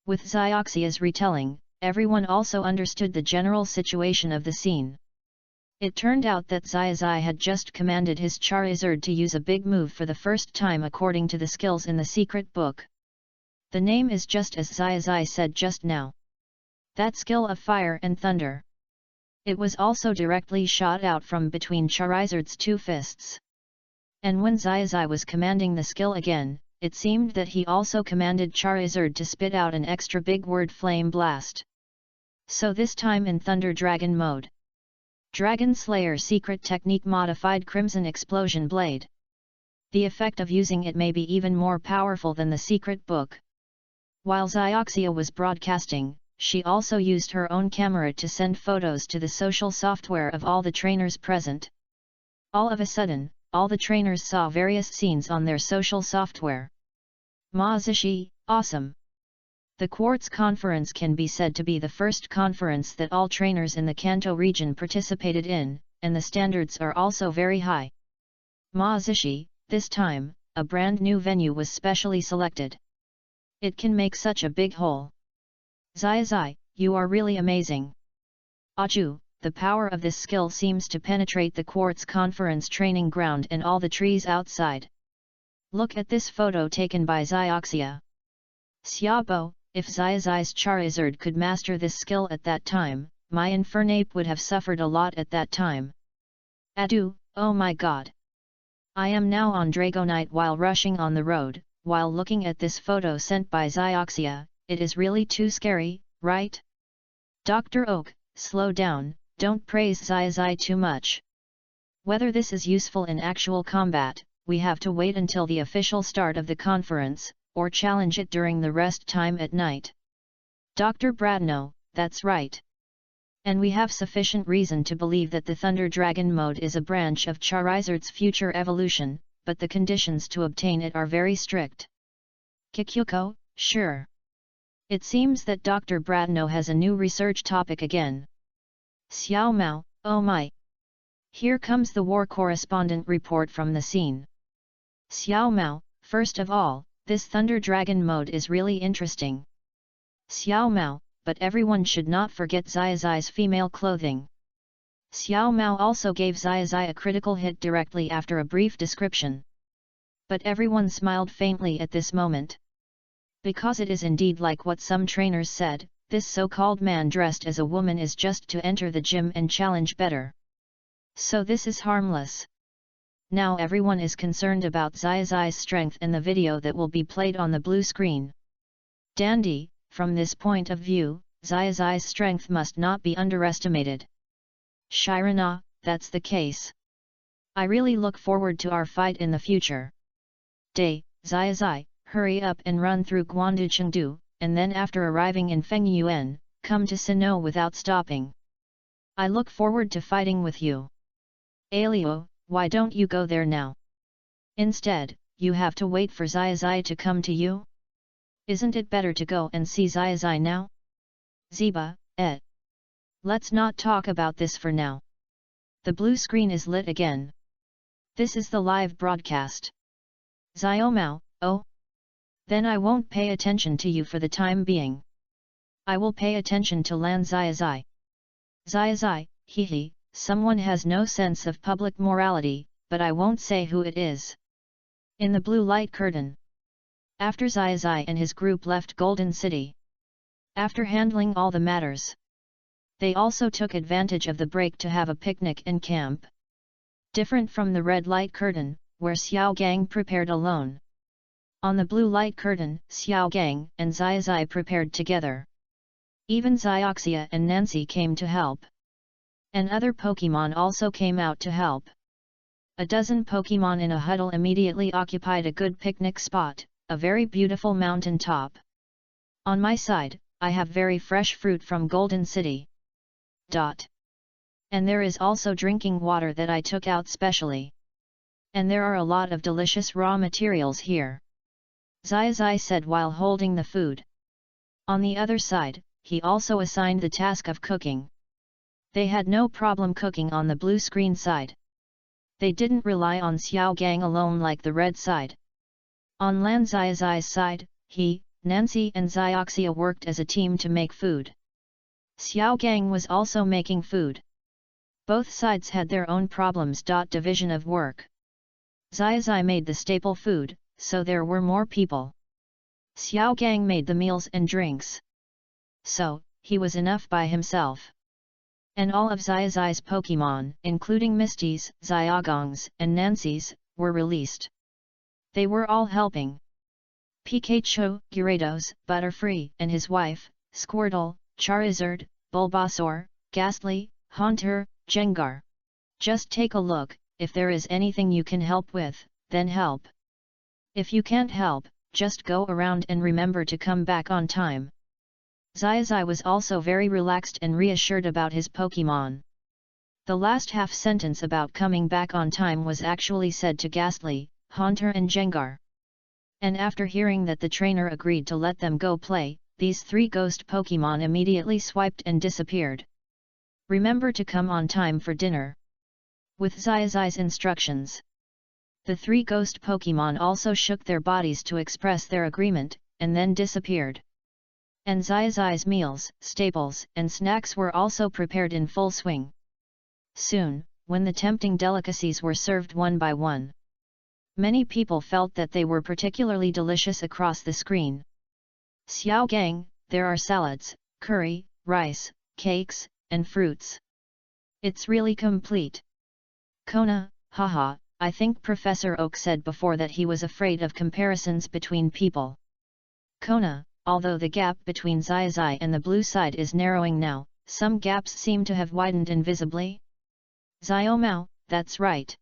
With Xiaoxia's retelling, everyone also understood the general situation of the scene. It turned out that Xiaozhi had just commanded his Charizard to use a big move for the first time according to the skills in the secret book. The name is just as Xiaozhi said just now. That skill of fire and thunder. It was also directly shot out from between Charizard's two fists. And when Xiaozhi was commanding the skill again, it seemed that he also commanded Charizard to spit out an extra big word Flame Blast. So this time in Thunder Dragon mode. Dragon Slayer secret technique modified Crimson Explosion Blade. The effect of using it may be even more powerful than the secret book. While Xiaoxia was broadcasting, she also used her own camera to send photos to the social software of all the trainers present. All of a sudden, all the trainers saw various scenes on their social software. Ma Zishi, awesome! The Quartz Conference can be said to be the first conference that all trainers in the Kanto region participated in, and the standards are also very high. Ma Zishi, this time, a brand new venue was specially selected. It can make such a big hole. Xiaozhi, you are really amazing. Aju, the power of this skill seems to penetrate the Quartz Conference training ground and all the trees outside. Look at this photo taken by Xiaoxia. Xiaobo, if Xiaozhi's Charizard could master this skill at that time, my Infernape would have suffered a lot at that time. Adu, oh my god. I am now on Dragonite while rushing on the road, while looking at this photo sent by Xiaoxia. It is really too scary, right? Dr. Oak, slow down, don't praise Xiaozhi too much. Whether this is useful in actual combat, we have to wait until the official start of the conference, or challenge it during the rest time at night. Dr. Bradno, that's right. And we have sufficient reason to believe that the Thunder Dragon mode is a branch of Charizard's future evolution, but the conditions to obtain it are very strict. Kikyuko, sure. It seems that Dr. Bradno has a new research topic again. Xiao Mao, oh my! Here comes the war correspondent report from the scene. Xiao Mao, first of all, this Thunder Dragon mode is really interesting. Xiao Mao, but everyone should not forget Xiaozhi's female clothing. Xiao Mao also gave Xiaozhi a critical hit directly after a brief description. But everyone smiled faintly at this moment. Because it is indeed like what some trainers said, this so-called man dressed as a woman is just to enter the gym and challenge better. So this is harmless. Now everyone is concerned about Xiaozhi's strength and the video that will be played on the blue screen. Dandy, from this point of view, Xiaozhi's strength must not be underestimated. Shirana, that's the case. I really look forward to our fight in the future. Day, Xiaozhi, hurry up and run through Guandu Chengdu, and then after arriving in Fengyuan, come to Sinnoh without stopping. I look forward to fighting with you. Alio, why don't you go there now? Instead, you have to wait for Xiaozhi to come to you? Isn't it better to go and see Xiaozhi now? Ziba, let's not talk about this for now. The blue screen is lit again. This is the live broadcast. Xiaomao, oh? Then I won't pay attention to you for the time being. I will pay attention to Lan Xiaozhi. Xiaozhi, hee, someone has no sense of public morality, but I won't say who it is. In the blue light curtain. After Xiaozhi and his group left Golden City. After handling all the matters. They also took advantage of the break to have a picnic and camp. Different from the red light curtain, where Xiao Gang prepared alone. On the blue light curtain, Xiao Gang and Xiaozhi prepared together. Even Xiaoxia and Nancy came to help. And other Pokemon also came out to help. A dozen Pokemon in a huddle immediately occupied a good picnic spot, a very beautiful mountain top. On my side, I have very fresh fruit from Golden City. And there is also drinking water that I took out specially. And there are a lot of delicious raw materials here. Xiaozhi said while holding the food. On the other side, he also assigned the task of cooking. They had no problem cooking on the blue screen side. They didn't rely on Xiao Gang alone like the red side. On Lan Xiaozhi's side, he, Nancy and Xiaoxia worked as a team to make food. Xiao Gang was also making food. Both sides had their own problems. Division of work. Xiaozhi made the staple food, so there were more people. Xiao Gang made the meals and drinks. So, he was enough by himself. And all of Xiaozhi's Pokemon, including Misty's, Xiaogong's, and Nancy's, were released. They were all helping. Pikachu, Gyarados, Butterfree, and his wife, Squirtle, Charizard, Bulbasaur, Ghastly, Haunter, Gengar. Just take a look, if there is anything you can help with, then help. If you can't help, just go around and remember to come back on time. Xiaozhi was also very relaxed and reassured about his Pokemon. The last half sentence about coming back on time was actually said to Ghastly, Haunter and Gengar. And after hearing that the trainer agreed to let them go play, these three ghost Pokemon immediately swiped and disappeared. Remember to come on time for dinner. With Xiaozhi's instructions. The three ghost Pokemon also shook their bodies to express their agreement, and then disappeared. And Xiaozhi's meals, staples, and snacks were also prepared in full swing. Soon, when the tempting delicacies were served one by one, many people felt that they were particularly delicious across the screen. Xiao Gang, there are salads, curry, rice, cakes, and fruits. It's really complete. Kona, haha, I think Professor Oak said before that he was afraid of comparisons between people. Kona, although the gap between Xiaozhi and the blue side is narrowing now, some gaps seem to have widened invisibly. Xiaomao, that's right.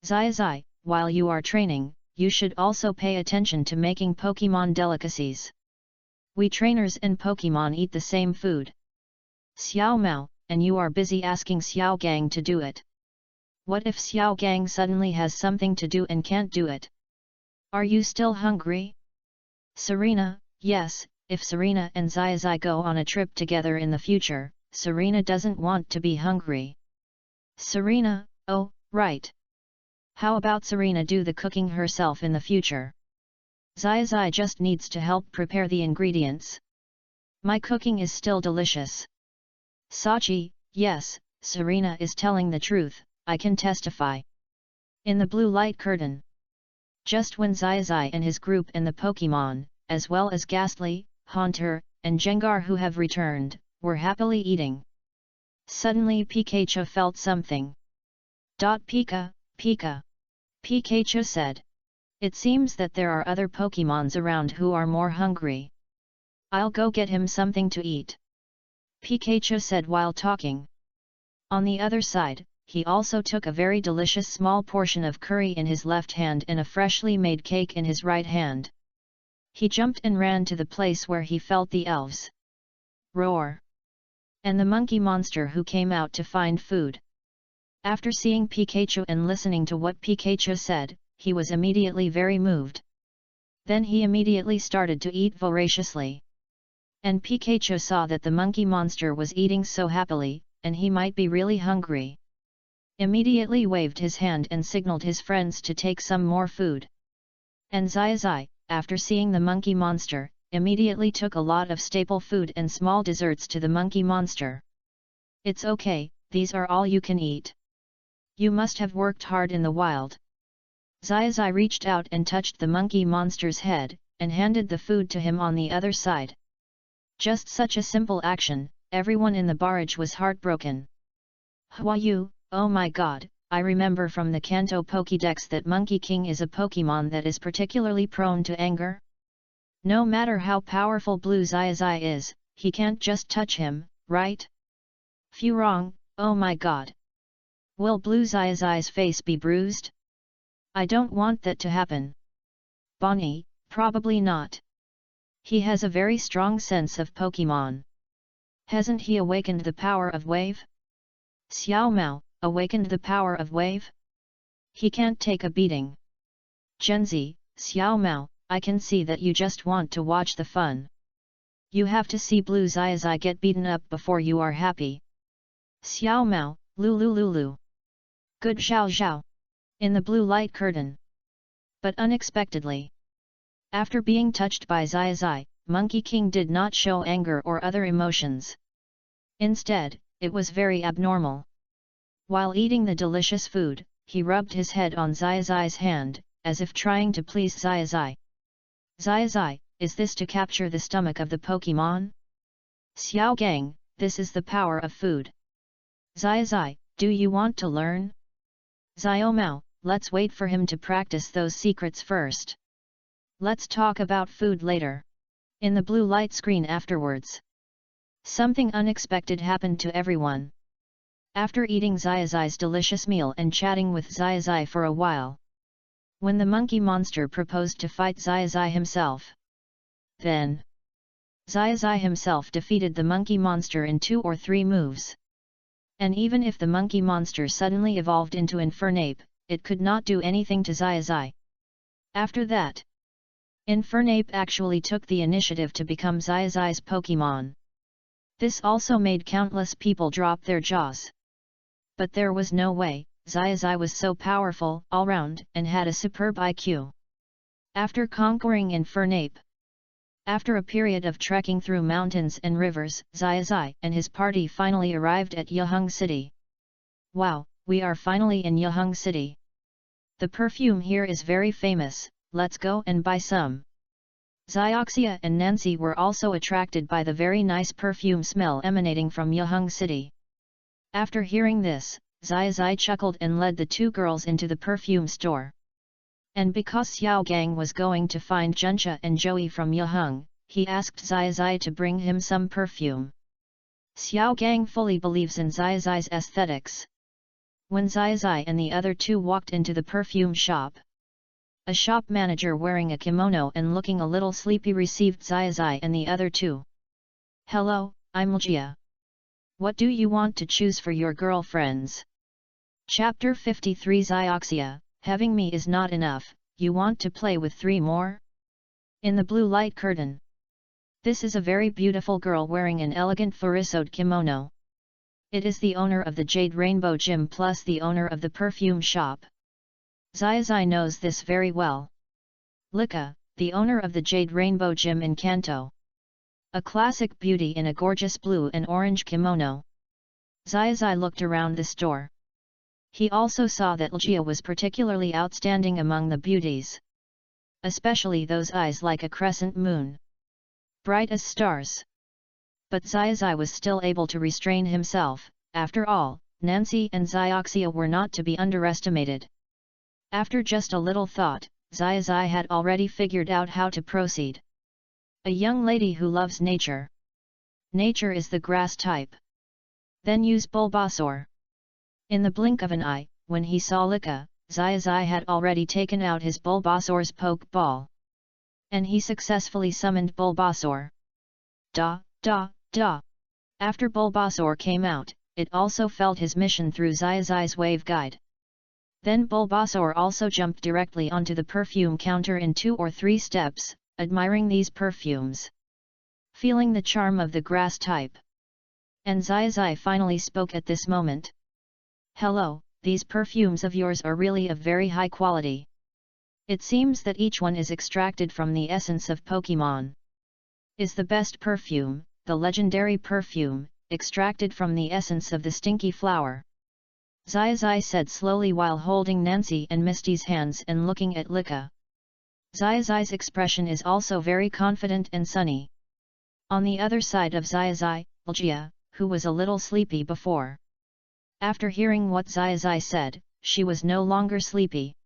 Xiaozhi, while you are training, you should also pay attention to making Pokemon delicacies. We trainers and Pokemon eat the same food. Xiaomao, and you are busy asking Xiao Gang to do it. What if Xiao Gang suddenly has something to do and can't do it? Are you still hungry? Serena, yes, if Serena and Xiaozhi go on a trip together in the future, Serena doesn't want to be hungry. Serena, oh, right. How about Serena do the cooking herself in the future? Xiaozhi just needs to help prepare the ingredients. My cooking is still delicious. Xiaozhi, yes, Serena is telling the truth, I can testify. In the blue light curtain. Just when Xiaozhi and his group and the Pokemon, as well as Ghastly, Haunter, and Gengar who have returned, were happily eating. Suddenly Pikachu felt something. Pika, Pika. Pikachu said. It seems that there are other Pokemons around who are more hungry. I'll go get him something to eat. Pikachu said while talking. On the other side, he also took a very delicious small portion of curry in his left hand and a freshly made cake in his right hand. He jumped and ran to the place where he felt the elves roar, and the monkey monster who came out to find food. After seeing Pikachu and listening to what Pikachu said, he was immediately very moved. Then he immediately started to eat voraciously. And Pikachu saw that the monkey monster was eating so happily, and he might be really hungry. Immediately waved his hand and signaled his friends to take some more food. And Xiaozhi, after seeing the monkey monster, immediately took a lot of staple food and small desserts to the monkey monster. It's okay, these are all you can eat. You must have worked hard in the wild. Xiaozhi reached out and touched the monkey monster's head, and handed the food to him on the other side. Just such a simple action, everyone in the barrage was heartbroken. Huayu, oh my god, I remember from the Kanto Pokédex that Monkey King is a Pokémon that is particularly prone to anger. No matter how powerful Blue Xiaozhi is, he can't just touch him, right? Phew, wrong, oh my god. Will Blue Xiaozhi's face be bruised? I don't want that to happen. Bonnie, probably not. He has a very strong sense of Pokémon. Hasn't he awakened the power of Wave? Xiao Mao, awakened the power of Wave? He can't take a beating. Genzi, Xiao Mao, I can see that you just want to watch the fun. You have to see Blue Xiaozhi get beaten up before you are happy. Xiao Mao, Lulu Lulu. Good Xiao Xiao. In the blue light curtain. But unexpectedly, after being touched by Xiaozhi, Monkey King did not show anger or other emotions. Instead, it was very abnormal. While eating the delicious food, he rubbed his head on Xiaozhi's hand, as if trying to please Xiaozhi. Xiaozhi, is this to capture the stomach of the Pokémon? Xiao Gang, this is the power of food. Xiaozhi, do you want to learn? Xiao Mao, let's wait for him to practice those secrets first. Let's talk about food later. In the blue light screen afterwards. Something unexpected happened to everyone. After eating Xiaozhi's delicious meal and chatting with Xiaozhi for a while, when the monkey monster proposed to fight Xiaozhi himself, then Xiaozhi himself defeated the monkey monster in 2 or 3 moves. And even if the monkey monster suddenly evolved into Infernape, it could not do anything to Xiaozhi. After that, Infernape actually took the initiative to become Xiaozhi's Pokémon. This also made countless people drop their jaws. But there was no way, Xiaozhi was so powerful all round and had a superb IQ. After conquering Infernape, after a period of trekking through mountains and rivers, Xiaozhi and his party finally arrived at Yiheng City. Wow, we are finally in Yiheng City. The perfume here is very famous, let's go and buy some. Xiaoxia and Nancy were also attracted by the very nice perfume smell emanating from Yiheng City. After hearing this, Xiaozhi chuckled and led the 2 girls into the perfume store. And because Xiao Gang was going to find Juncha and Joey from Yiheng, he asked Xiaozhi to bring him some perfume. Xiao Gang fully believes in Xiaozhi's aesthetics. When Xiaozhi and the other 2 walked into the perfume shop, a shop manager wearing a kimono and looking a little sleepy received Xiaozhi and the other 2. Hello, I'm Ljia. What do you want to choose for your girlfriends? Chapter 53 Xiaoxia, having me is not enough, you want to play with 3 more? In the blue light curtain. This is a very beautiful girl wearing an elegant furisode kimono. It is the owner of the Jade Rainbow Gym plus the owner of the perfume shop. Xiaozhi knows this very well. Lika, the owner of the Jade Rainbow Gym in Kanto. A classic beauty in a gorgeous blue and orange kimono. Xiaozhi looked around the store. He also saw that Ljia was particularly outstanding among the beauties. Especially those eyes like a crescent moon. Bright as stars. But Xiaozhi was still able to restrain himself. After all, Nancy and Xiaoxia were not to be underestimated. After just a little thought, Xiaozhi had already figured out how to proceed. A young lady who loves nature. Nature is the grass type. Then use Bulbasaur. In the blink of an eye, when he saw Lika, Xiaozhi had already taken out his Bulbasaur's poke ball. and he successfully summoned Bulbasaur. Da, da, da. After Bulbasaur came out, it also felt his mission through Xiaozhi's wave guide. Then Bulbasaur also jumped directly onto the perfume counter in 2 or 3 steps, admiring these perfumes. Feeling the charm of the grass type. And Xiaozhi finally spoke at this moment. Hello, these perfumes of yours are really of very high quality. It seems that each one is extracted from the essence of Pokemon. Is the best perfume, the legendary perfume, extracted from the essence of the stinky flower? Xiaozhi said slowly while holding Nancy and Misty's hands and looking at Lika. Xiaozhi's expression is also very confident and sunny. On the other side of Xiaozhi, Lugia, who was a little sleepy before. After hearing what Xiaozhi said, she was no longer sleepy.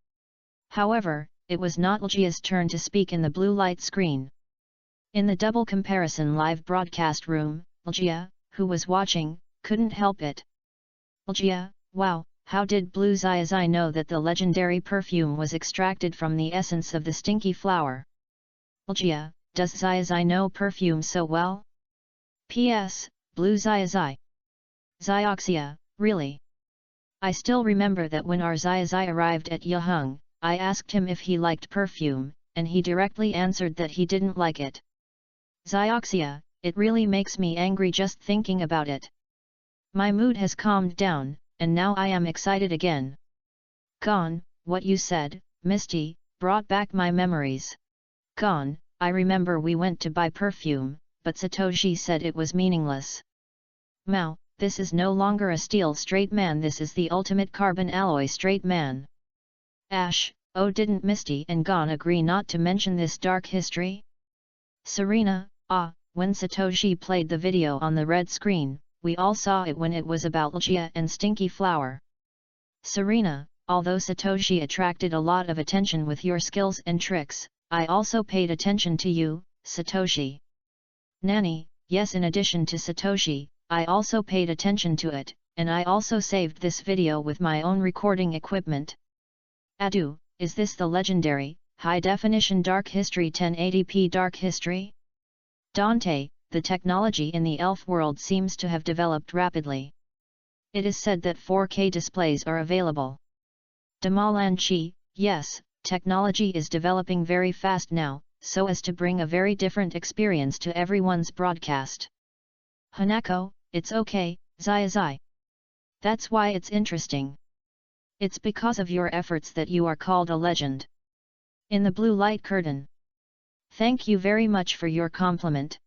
However, it was not Lugia's turn to speak in the blue light screen. In the double comparison live broadcast room, Lugia, who was watching, couldn't help it. Lugia, wow, how did Blue Xiaozhi know that the legendary perfume was extracted from the essence of the stinky flower? Lugia, does Xiaozhi know perfume so well? P.S. Blue Xiaozhi. Xiaoxia, really? I still remember that when our Xiaozhi arrived at Yaheng, I asked him if he liked perfume, and he directly answered that he didn't like it. Xiaoxia, it really makes me angry just thinking about it. My mood has calmed down, and now I am excited again. Gone, what you said, Misty, brought back my memories. Gone, I remember we went to buy perfume, but Satoshi said it was meaningless. Mao, this is no longer a steel straight man, this is the ultimate carbon alloy straight man. Ash, oh, didn't Misty and Gon agree not to mention this dark history? Serena, when Satoshi played the video on the red screen, we all saw it when it was about Lugia and Stinky Flower. Serena, although Satoshi attracted a lot of attention with your skills and tricks, I also paid attention to you, Satoshi. Nani, yes, in addition to Satoshi, I also paid attention to it, and I also saved this video with my own recording equipment. Adu, is this the legendary, high-definition Dark History 1080p Dark History? Dante, the technology in the elf world seems to have developed rapidly. It is said that 4K displays are available. Damalanchi, yes, technology is developing very fast now, so as to bring a very different experience to everyone's broadcast. Hanako, it's okay, Xiaozhi. That's why it's interesting. It's because of your efforts that you are called a legend. In the blue light curtain. Thank you very much for your compliment.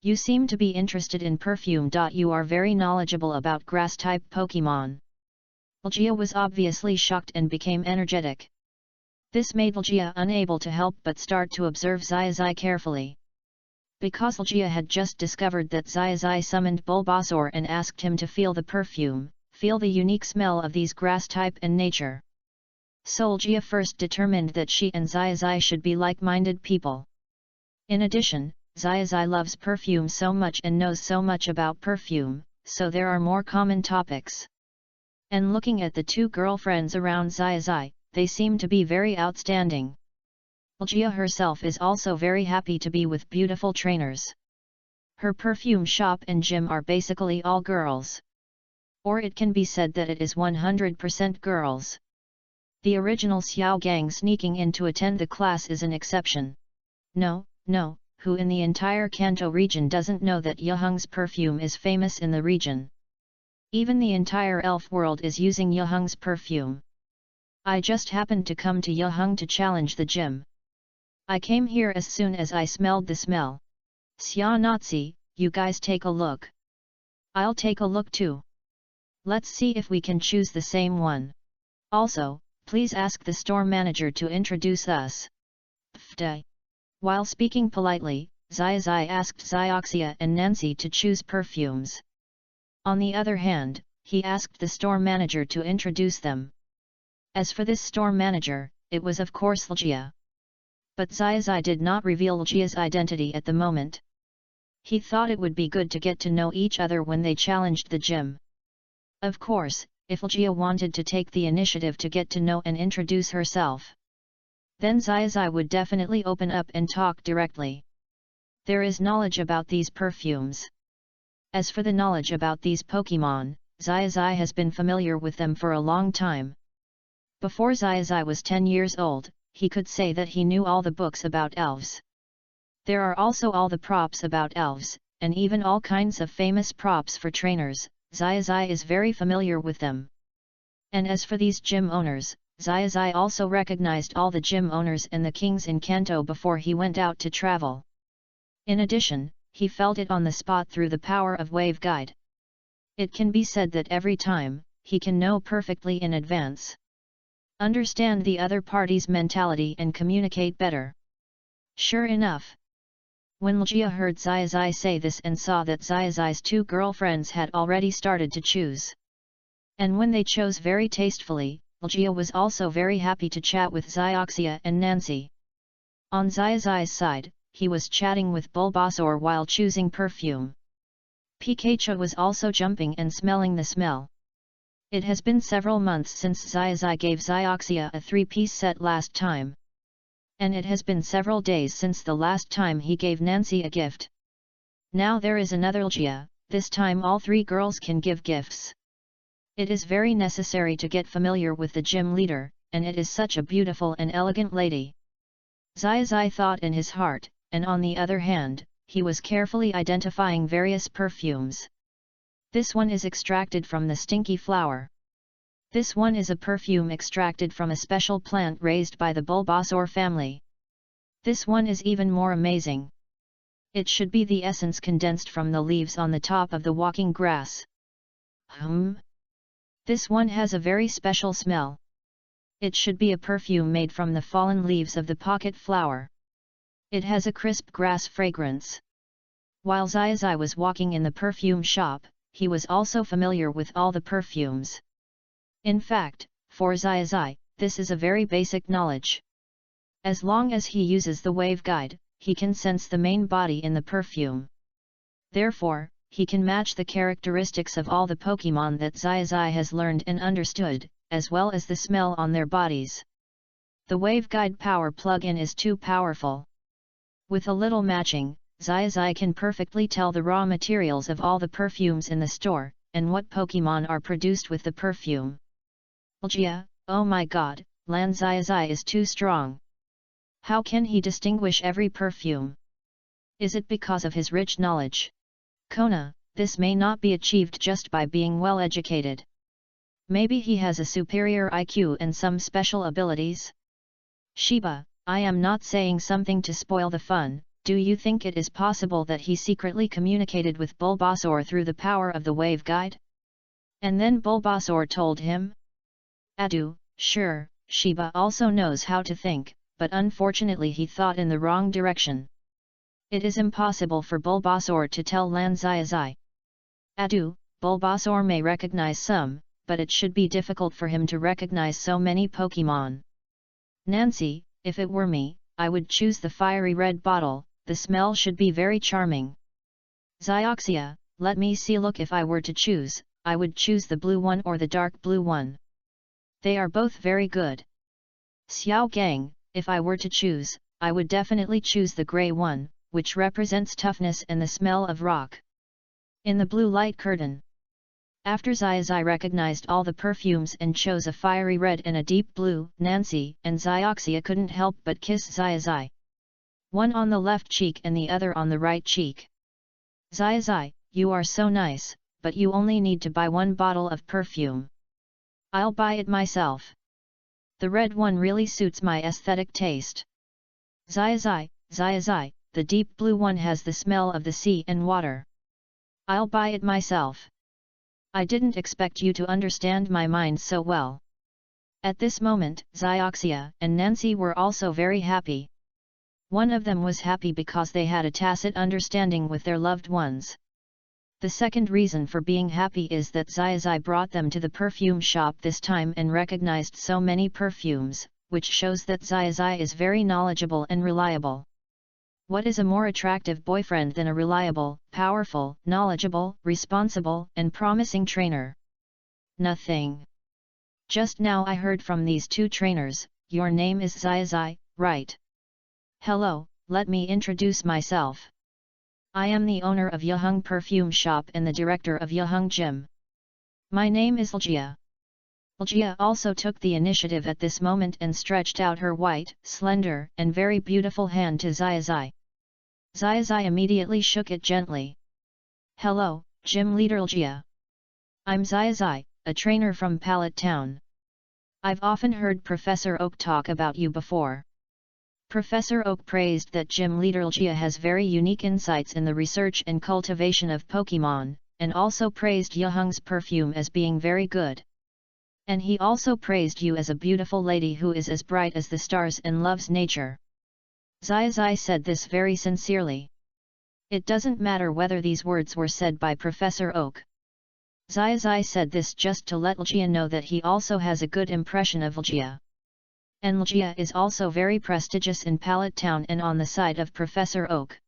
You seem to be interested in perfume. You are very knowledgeable about grass-type Pokemon. Lugia was obviously shocked and became energetic. This made Lugia unable to help but start to observe Xiaozhi carefully. Because Lugia had just discovered that Xiaozhi summoned Bulbasaur and asked him to feel the perfume, feel the unique smell of these grass type and nature. So Lugia first determined that she and Xiaozhi should be like-minded people. In addition, Xiaozhi loves perfume so much and knows so much about perfume, so there are more common topics. And looking at the two girlfriends around Xiaozhi, they seem to be very outstanding. Lugia herself is also very happy to be with beautiful trainers. Her perfume shop and gym are basically all girls. Or it can be said that it is 100% girls. The original Xiao gang sneaking in to attend the class is an exception. No, who in the entire Kanto region doesn't know that Yaheng's perfume is famous in the region? Even the entire elf world is using Yaheng's perfume. I just happened to come to Yaheng to challenge the gym. I came here as soon as I smelled the smell. Xia Nazi, you guys take a look. I'll take a look too. Let's see if we can choose the same one. Also, please ask the store manager to introduce us. Pfda. While speaking politely, Xiaozhi asked Xiaoxia and Nancy to choose perfumes. On the other hand, he asked the store manager to introduce them. As for this store manager, it was of course Lugia. But Xiaozhi did not reveal Lugia's identity at the moment. He thought it would be good to get to know each other when they challenged the gym. Of course, if Lugia wanted to take the initiative to get to know and introduce herself. then Xiaozhi would definitely open up and talk directly. There is knowledge about these perfumes. As for the knowledge about these Pokemon, Xiaozhi has been familiar with them for a long time. Before Xiaozhi was 10 years old, he could say that he knew all the books about elves. There are also all the props about elves, and even all kinds of famous props for trainers. Xiaozhi is very familiar with them. And as for these gym owners, Xiaozhi also recognized all the gym owners and the kings in Kanto before he went out to travel. In addition, he felt it on the spot through the power of Wave Guide. It can be said that every time, he can know perfectly in advance. Understand the other party's mentality and communicate better. Sure enough. When Ljia heard Xiaozhi say this and saw that Xiaozhi's 2 girlfriends had already started to choose. And when they chose very tastefully, Ljia was also very happy to chat with Xiaoxia and Nancy. On Xiaozhi's side, he was chatting with Bulbasaur while choosing perfume. Pikachu was also jumping and smelling the smell. It has been several months since Xiaozhi gave Xiaoxia a 3-piece set last time. And it has been several days since the last time he gave Nancy a gift. Now there is another Ljia, this time all 3 girls can give gifts. It is very necessary to get familiar with the gym leader, and it is such a beautiful and elegant lady. Xiaozhi thought in his heart, and on the other hand, he was carefully identifying various perfumes. This one is extracted from the stinky flower. This one is a perfume extracted from a special plant raised by the Bulbasaur family. This one is even more amazing. It should be the essence condensed from the leaves on the top of the walking grass. This one has a very special smell. It should be a perfume made from the fallen leaves of the pocket flower. It has a crisp grass fragrance. While Xiaozhi was walking in the perfume shop, he was also familiar with all the perfumes. In fact, for Xiaozhi, this is a very basic knowledge. As long as he uses the Wave Guide, he can sense the main body in the perfume. Therefore, he can match the characteristics of all the Pokemon that Xiaozhi has learned and understood, as well as the smell on their bodies. The Wave Guide power plug-in is too powerful. With a little matching, Xiaozhi can perfectly tell the raw materials of all the perfumes in the store, and what Pokemon are produced with the perfume. Ljia, oh my god, Lan Xiaozhi is too strong. How can he distinguish every perfume? Is it because of his rich knowledge? Kona, this may not be achieved just by being well educated. Maybe he has a superior IQ and some special abilities? Shiba, I am not saying something to spoil the fun. Do you think it is possible that he secretly communicated with Bulbasaur through the power of the Wave Guide? And then Bulbasaur told him? Adu, sure, Shiba also knows how to think, but unfortunately he thought in the wrong direction. It is impossible for Bulbasaur to tell Lan Xiaozhi. Adu, Bulbasaur may recognize some, but it should be difficult for him to recognize so many Pokemon. Nancy, if it were me, I would choose the fiery red bottle, the smell should be very charming. Xiaoxia, let me see, look, if I were to choose, I would choose the blue one or the dark blue one. They are both very good. Xiao Gang, if I were to choose, I would definitely choose the grey one, which represents toughness and the smell of rock. In the blue light curtain. After Xiaozhi recognized all the perfumes and chose a fiery red and a deep blue, Nancy and Xiaoxia couldn't help but kiss Xiaozhi. One on the left cheek and the other on the right cheek. Xiaozhi, you are so nice, but you only need to buy 1 bottle of perfume. I'll buy it myself. The red one really suits my aesthetic taste. Xiaozhi, the deep blue one has the smell of the sea and water. I'll buy it myself. I didn't expect you to understand my mind so well. At this moment, Xiaoxia and Nancy were also very happy. One of them was happy because they had a tacit understanding with their loved ones. The second reason for being happy is that Xiaozhi brought them to the perfume shop this time and recognized so many perfumes, which shows that Xiaozhi is very knowledgeable and reliable. What is a more attractive boyfriend than a reliable, powerful, knowledgeable, responsible, and promising trainer? Nothing. Just now I heard from these 2 trainers, your name is Xiaozhi, right? Hello, let me introduce myself. I am the owner of Yahung Perfume Shop and the director of Yahung Gym. My name is Ljia. Ljia also took the initiative at this moment and stretched out her white, slender, and very beautiful hand to Xiaozhi. Xiaozhi immediately shook it gently. Hello, gym leader Ljia. I'm Xiaozhi, a trainer from Pallet Town. I've often heard Professor Oak talk about you before. Professor Oak praised that gym leader Ljia has very unique insights in the research and cultivation of Pokemon, and also praised Yahung's perfume as being very good. And he also praised you as a beautiful lady who is as bright as the stars and loves nature. Xiaozhi said this very sincerely. It doesn't matter whether these words were said by Professor Oak. Xiaozhi said this just to let Ljia know that he also has a good impression of Ljia. And Ljia is also very prestigious in Pallet Town and on the side of Professor Oak.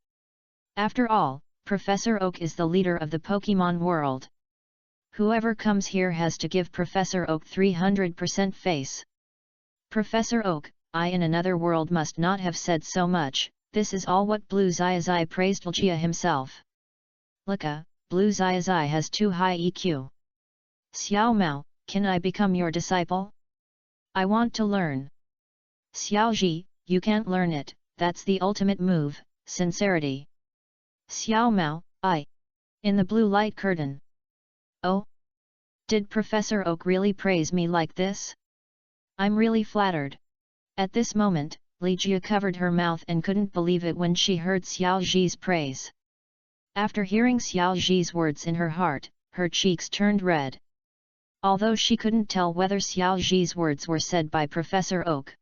After all, Professor Oak is the leader of the Pokemon world. Whoever comes here has to give Professor Oak 300% face. Professor Oak, I in another world must not have said so much, this is all what Blue Xiaozhi praised Ljia himself. Lika, Blue Xiaozhi has too high EQ. Xiao Mao, can I become your disciple? I want to learn. Xiaozhi, you can't learn it, that's the ultimate move, sincerity. Xiao Mao, in the blue light curtain. Oh? Did Professor Oak really praise me like this? I'm really flattered. At this moment, Li Jia covered her mouth and couldn't believe it when she heard Xiaozhi's praise. After hearing Xiaozhi's words in her heart, her cheeks turned red. Although she couldn't tell whether Xiaozhi's words were said by Professor Oak.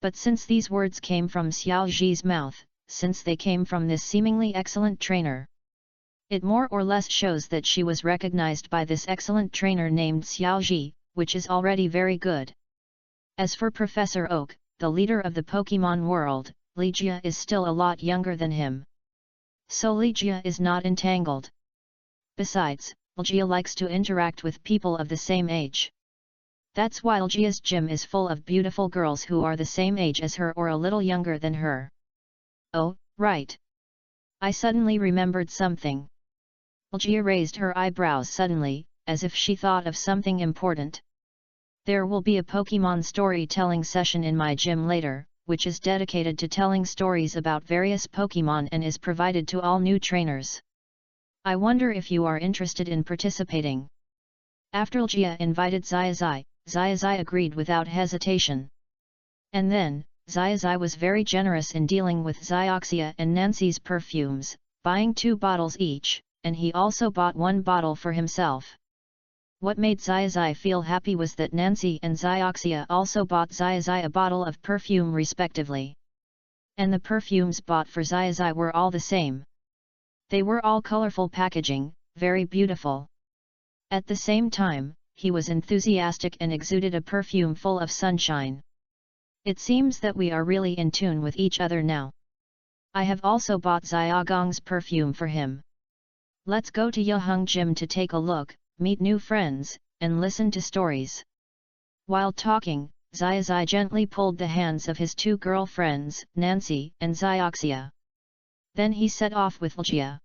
But since these words came from Xiaozhi's mouth, since they came from this seemingly excellent trainer, it more or less shows that she was recognized by this excellent trainer named Xiaozhi, which is already very good. As for Professor Oak, the leader of the Pokemon world, Li Jia is still a lot younger than him. So Li Jia is not entangled. Besides, Li Jia likes to interact with people of the same age. That's why Li Jia's gym is full of beautiful girls who are the same age as her or a little younger than her. Oh, right. I suddenly remembered something. Li Jia raised her eyebrows suddenly, as if she thought of something important. There will be a Pokemon storytelling session in my gym later, which is dedicated to telling stories about various Pokemon and is provided to all new trainers. I wonder if you are interested in participating. After Li Jia invited Xiaozhi, Xiaozhi agreed without hesitation. And then, Xiaozhi was very generous in dealing with Xiaoxia and Nancy's perfumes, buying 2 bottles each, and he also bought 1 bottle for himself. What made Xiaozhi feel happy was that Nancy and Xiaoxia also bought Xiaozhi a bottle of perfume respectively. And the perfumes bought for Xiaozhi were all the same. They were all colorful packaging, very beautiful. At the same time, he was enthusiastic and exuded a perfume full of sunshine. It seems that we are really in tune with each other now. I have also bought Xiaogong's perfume for him. Let's go to Yahung Gym to take a look, meet new friends, and listen to stories. While talking, Xiaozhi gently pulled the hands of his 2 girlfriends, Nancy and Xiaoxia. Then he set off with Li Jia.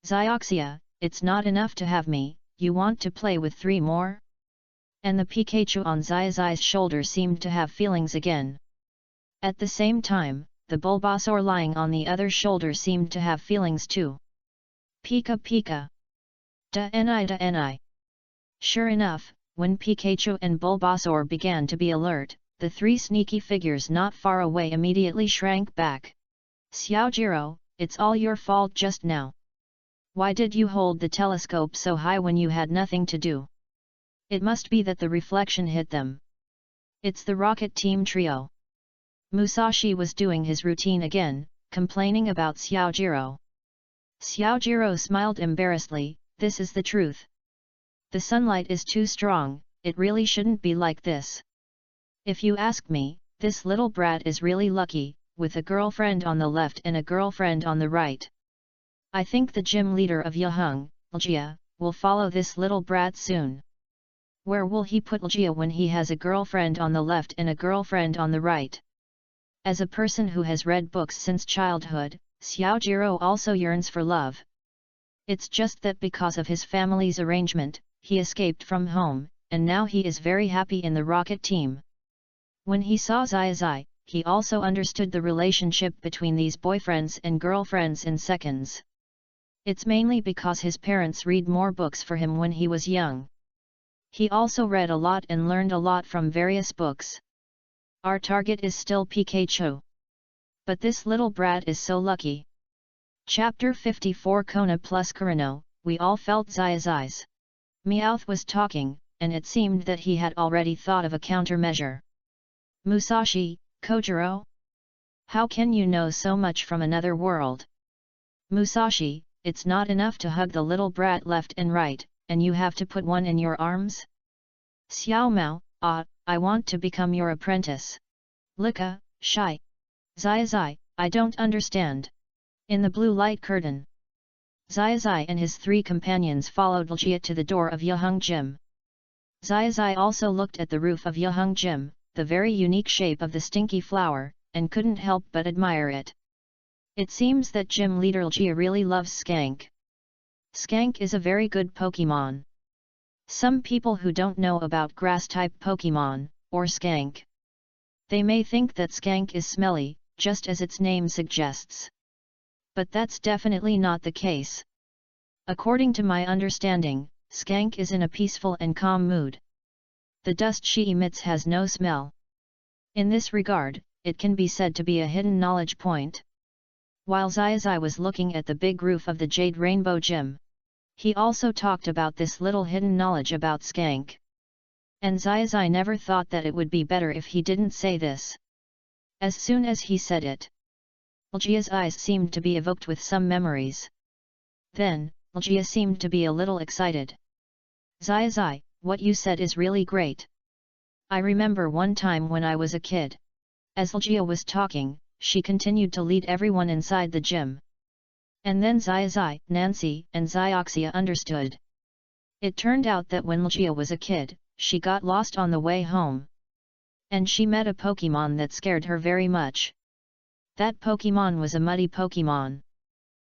Xiaoxia, it's not enough to have me, you want to play with 3 more? And the Pikachu on Xiaozhi's shoulder seemed to have feelings again. At the same time, the Bulbasaur lying on the other shoulder seemed to have feelings too. Pika Pika. Da ni. Sure enough, when Pikachu and Bulbasaur began to be alert, the 3 sneaky figures not far away immediately shrank back. Xiaojiro, it's all your fault just now. Why did you hold the telescope so high when you had nothing to do? It must be that the reflection hit them. It's the Rocket Team trio. Musashi was doing his routine again, complaining about Xiaojiro. Xiaojiro smiled embarrassedly, this is the truth. The sunlight is too strong, it really shouldn't be like this. If you ask me, this little brat is really lucky, with a girlfriend on the left and a girlfriend on the right. I think the gym leader of Yahung, Li Jia, will follow this little brat soon. Where will he put Li Jia when he has a girlfriend on the left and a girlfriend on the right? As a person who has read books since childhood, Xiaojiro also yearns for love. It's just that because of his family's arrangement, he escaped from home, and now he is very happy in the rocket team. When he saw Xiaozhi, he also understood the relationship between these boyfriends and girlfriends in seconds. It's mainly because his parents read more books for him when he was young. He also read a lot and learned a lot from various books. Our target is still Pikachu. But this little brat is so lucky. Chapter 54 Kona plus Kurano, we all felt Xiaozhi's. Meowth was talking, and it seemed that he had already thought of a countermeasure. Musashi, Kojiro? How can you know so much from another world? Musashi, it's not enough to hug the little brat left and right, and you have to put one in your arms? Xiaomao, I want to become your apprentice. Lika, shy. Xiaozhi, I don't understand. In the blue light curtain, Xiaozhi and his 3 companions followed Ljia to the door of Yaheng Gym. Xiaozhi also looked at the roof of Yaheng Gym, the very unique shape of the stinky flower, and couldn't help but admire it. It seems that gym leader Ljia really loves Skank. Skank is a very good Pokemon. Some people who don't know about grass-type Pokemon, or Skank, they may think that Skank is smelly, just as its name suggests. But that's definitely not the case. According to my understanding, Skank is in a peaceful and calm mood. The dust she emits has no smell. In this regard, it can be said to be a hidden knowledge point. While Xiaozhi was looking at the big roof of the Jade Rainbow Gym, he also talked about this little hidden knowledge about Skank. And Xiaozhi never thought that it would be better if he didn't say this. As soon as he said it, Ljia's eyes seemed to be evoked with some memories. Then, Ljia seemed to be a little excited. Xiaozhi, what you said is really great. I remember one time when I was a kid. As Ljia was talking, she continued to lead everyone inside the gym. And then Xiaozhi, Nancy, and Xiaoxia understood. It turned out that when Ljia was a kid, she got lost on the way home. And she met a Pokemon that scared her very much. That Pokemon was a muddy Pokemon.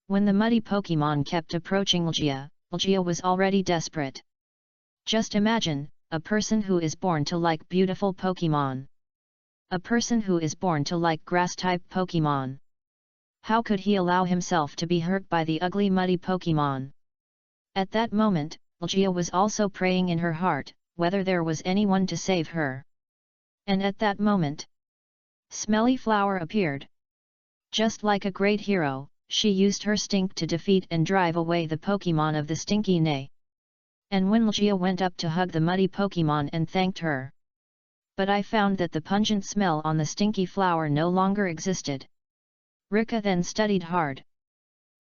When the muddy Pokemon kept approaching Ljia, Ljia was already desperate. Just imagine, a person who is born to like beautiful Pokemon. A person who is born to like grass-type Pokemon. How could he allow himself to be hurt by the ugly muddy Pokemon? At that moment, Ljia was also praying in her heart, whether there was anyone to save her. And at that moment, Smelly Flower appeared. Just like a great hero, she used her stink to defeat and drive away the Pokemon of the Stinky Neigh. And when Ljia went up to hug the muddy Pokemon and thanked her. But I found that the pungent smell on the stinky flower no longer existed. Rika then studied hard.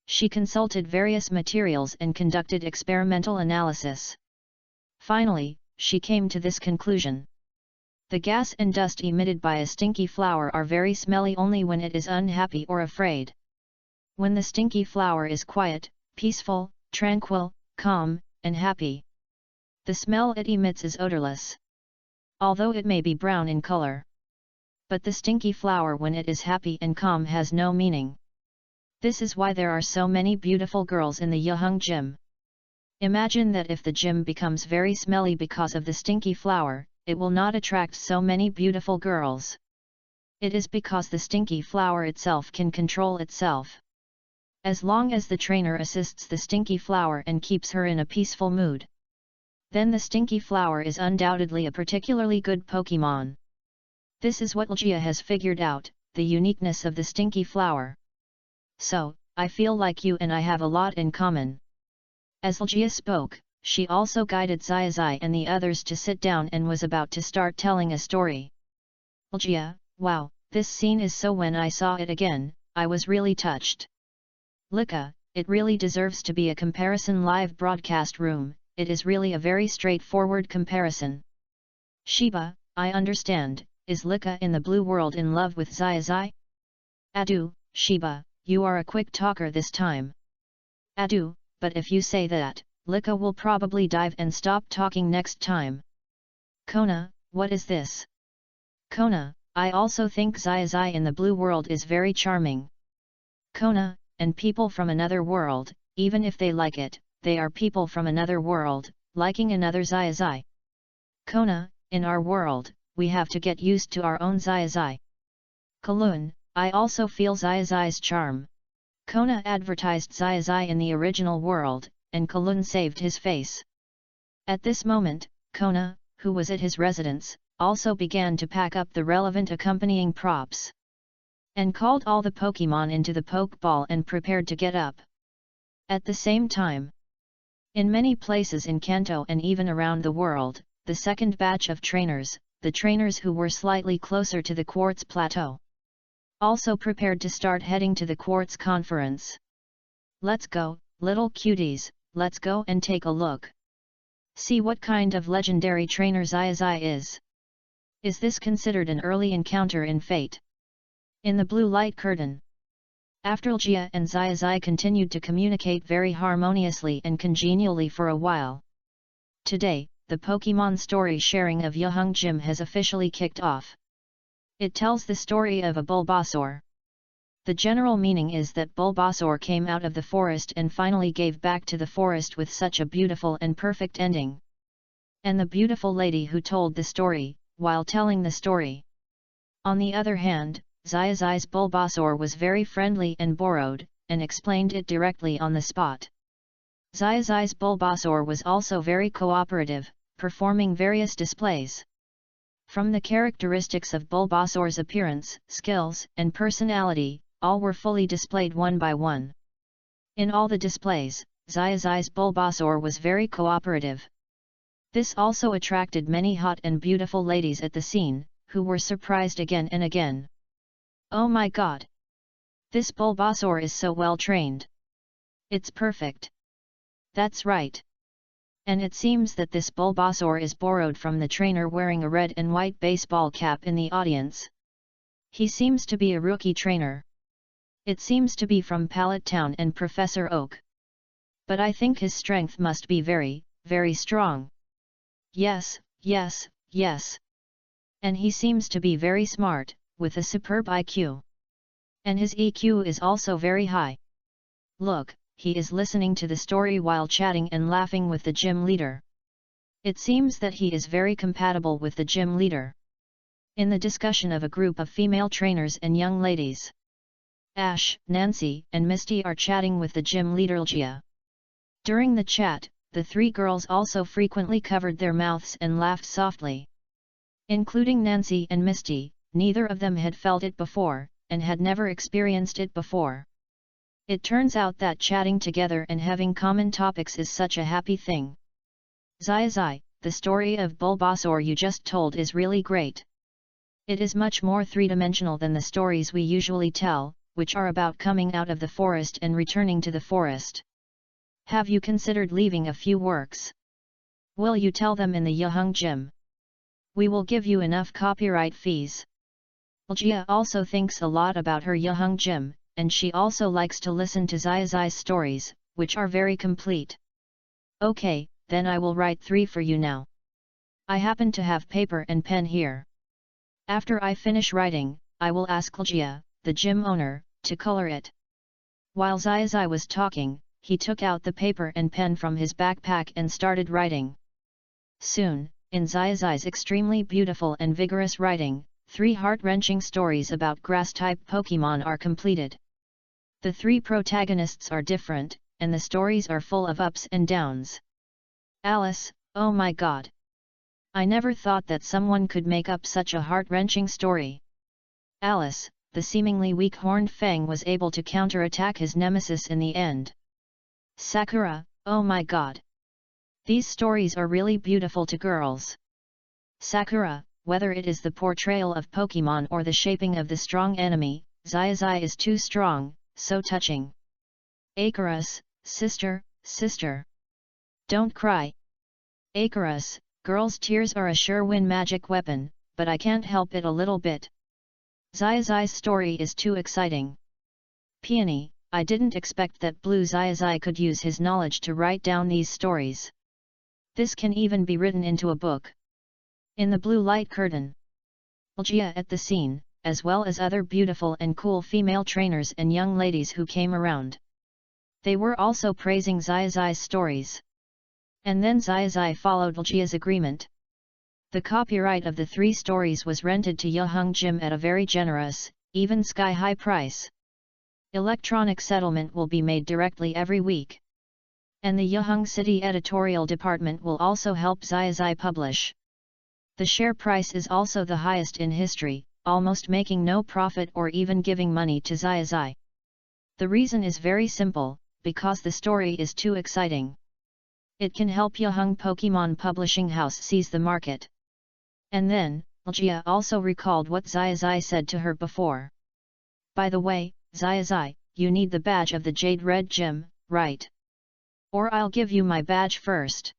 She consulted various materials and conducted experimental analysis. Finally, she came to this conclusion. The gas and dust emitted by a stinky flower are very smelly only when it is unhappy or afraid. When the stinky flower is quiet, peaceful, tranquil, calm, and happy, the smell it emits is odorless. Although it may be brown in color. But the stinky flower when it is happy and calm has no meaning. This is why there are so many beautiful girls in the Yaheng Gym. Imagine that if the gym becomes very smelly because of the stinky flower, it will not attract so many beautiful girls. It is because the stinky flower itself can control itself. As long as the trainer assists the stinky flower and keeps her in a peaceful mood, then the stinky flower is undoubtedly a particularly good Pokemon. This is what Ljia has figured out, the uniqueness of the stinky flower. So, I feel like you and I have a lot in common. As Ljia spoke, she also guided Xiaozhi and the others to sit down and was about to start telling a story. Ljia, wow, this scene is so when I saw it again, I was really touched. Lika, it really deserves to be a comparison live broadcast room, it is really a very straightforward comparison. Shiba, I understand, is Lika in the blue world in love with Xiaozhi? Adu, Shiba, you are a quick talker this time. Adu, but if you say that, Lika will probably dive and stop talking next time. Kona, what is this? Kona, I also think Xiaozhi in the blue world is very charming. Kona, and people from another world, even if they like it, they are people from another world, liking another Xiaozhi. Kona, in our world, we have to get used to our own Xiaozhi. Kalun, I also feel Xiaozhi's charm. Kona advertised Xiaozhi in the original world, and Kalun saved his face. At this moment, Kona, who was at his residence, also began to pack up the relevant accompanying props. And called all the Pokemon into the Pokeball and prepared to get up. At the same time, in many places in Kanto and even around the world, the second batch of trainers, the trainers who were slightly closer to the Quartz Plateau, also prepared to start heading to the Quartz Conference. Let's go, little cuties, let's go and take a look. See what kind of legendary trainer Xiaozhi is. Is this considered an early encounter in fate? In the blue light curtain, after Jia and Xiaozhi continued to communicate very harmoniously and congenially for a while. Today, the Pokemon story sharing of Yuheng Gym has officially kicked off. It tells the story of a Bulbasaur. The general meaning is that Bulbasaur came out of the forest and finally gave back to the forest with such a beautiful and perfect ending. And the beautiful lady who told the story, while telling the story. On the other hand, Xiaozhi's Bulbasaur was very friendly and borrowed, and explained it directly on the spot. Xiaozhi's Bulbasaur was also very cooperative, performing various displays. From the characteristics of Bulbasaur's appearance, skills, and personality, all were fully displayed one by one. In all the displays, Xiaozhi's Bulbasaur was very cooperative. This also attracted many hot and beautiful ladies at the scene, who were surprised again and again. Oh my god! This Bulbasaur is so well trained. It's perfect. That's right. And it seems that this Bulbasaur is borrowed from the trainer wearing a red and white baseball cap in the audience. He seems to be a rookie trainer. It seems to be from Pallet Town and Professor Oak. But I think his strength must be very, very strong. Yes, yes, yes. And he seems to be very smart, with a superb IQ. And his EQ is also very high. Look, he is listening to the story while chatting and laughing with the gym leader. It seems that he is very compatible with the gym leader. In the discussion of a group of female trainers and young ladies, Ash, Nancy, and Misty are chatting with the gym leader Jia. During the chat, the three girls also frequently covered their mouths and laughed softly. Including Nancy and Misty, neither of them had felt it before, and had never experienced it before. It turns out that chatting together and having common topics is such a happy thing. Xiaozhi, the story of Bulbasaur you just told is really great. It is much more three-dimensional than the stories we usually tell, which are about coming out of the forest and returning to the forest. Have you considered leaving a few works? Will you tell them in the Yuheng Gym? We will give you enough copyright fees. Jia also thinks a lot about her Yuheng Gym, and she also likes to listen to Xiaozhi's stories, which are very complete. Okay, then I will write 3 for you now. I happen to have paper and pen here. After I finish writing, I will ask Jia, the gym owner, to color it. While Xiaozhi was talking, he took out the paper and pen from his backpack and started writing. Soon, in Xiaozhi's extremely beautiful and vigorous writing, 3 heart-wrenching stories about grass-type Pokemon are completed. The 3 protagonists are different, and the stories are full of ups and downs. Alice, oh my god! I never thought that someone could make up such a heart-wrenching story. Alice, the seemingly weak Horned Fang was able to counter-attack his nemesis in the end. Sakura, oh my god! These stories are really beautiful to girls. Sakura, whether it is the portrayal of Pokemon or the shaping of the strong enemy, Xiaozhi is too strong, so touching. Icarus, sister, sister. Don't cry. Icarus, girls' tears are a sure-win magic weapon, but I can't help it a little bit. Xiaozhi's story is too exciting. Peony, I didn't expect that Blue Xiaozhi could use his knowledge to write down these stories. This can even be written into a book. In the blue light curtain, Xiaozhi at the scene, as well as other beautiful and cool female trainers and young ladies who came around. They were also praising Xiaozhi's stories. And then Xiaozhi followed Xiaozi's agreement. The copyright of the 3 stories was rented to Yeheng Jim at a very generous, even sky-high price. Electronic settlement will be made directly every week. And the Yeheng City editorial department will also help Xiaozhi publish. The share price is also the highest in history, almost making no profit or even giving money to Xiaozhi. The reason is very simple, because the story is too exciting. It can help Yeheng Pokemon Publishing House seize the market. And then, Xiaozhi also recalled what Xiaozhi said to her before. By the way, Xiaozhi, you need the badge of the Jade Red Gym, right? Or I'll give you my badge first.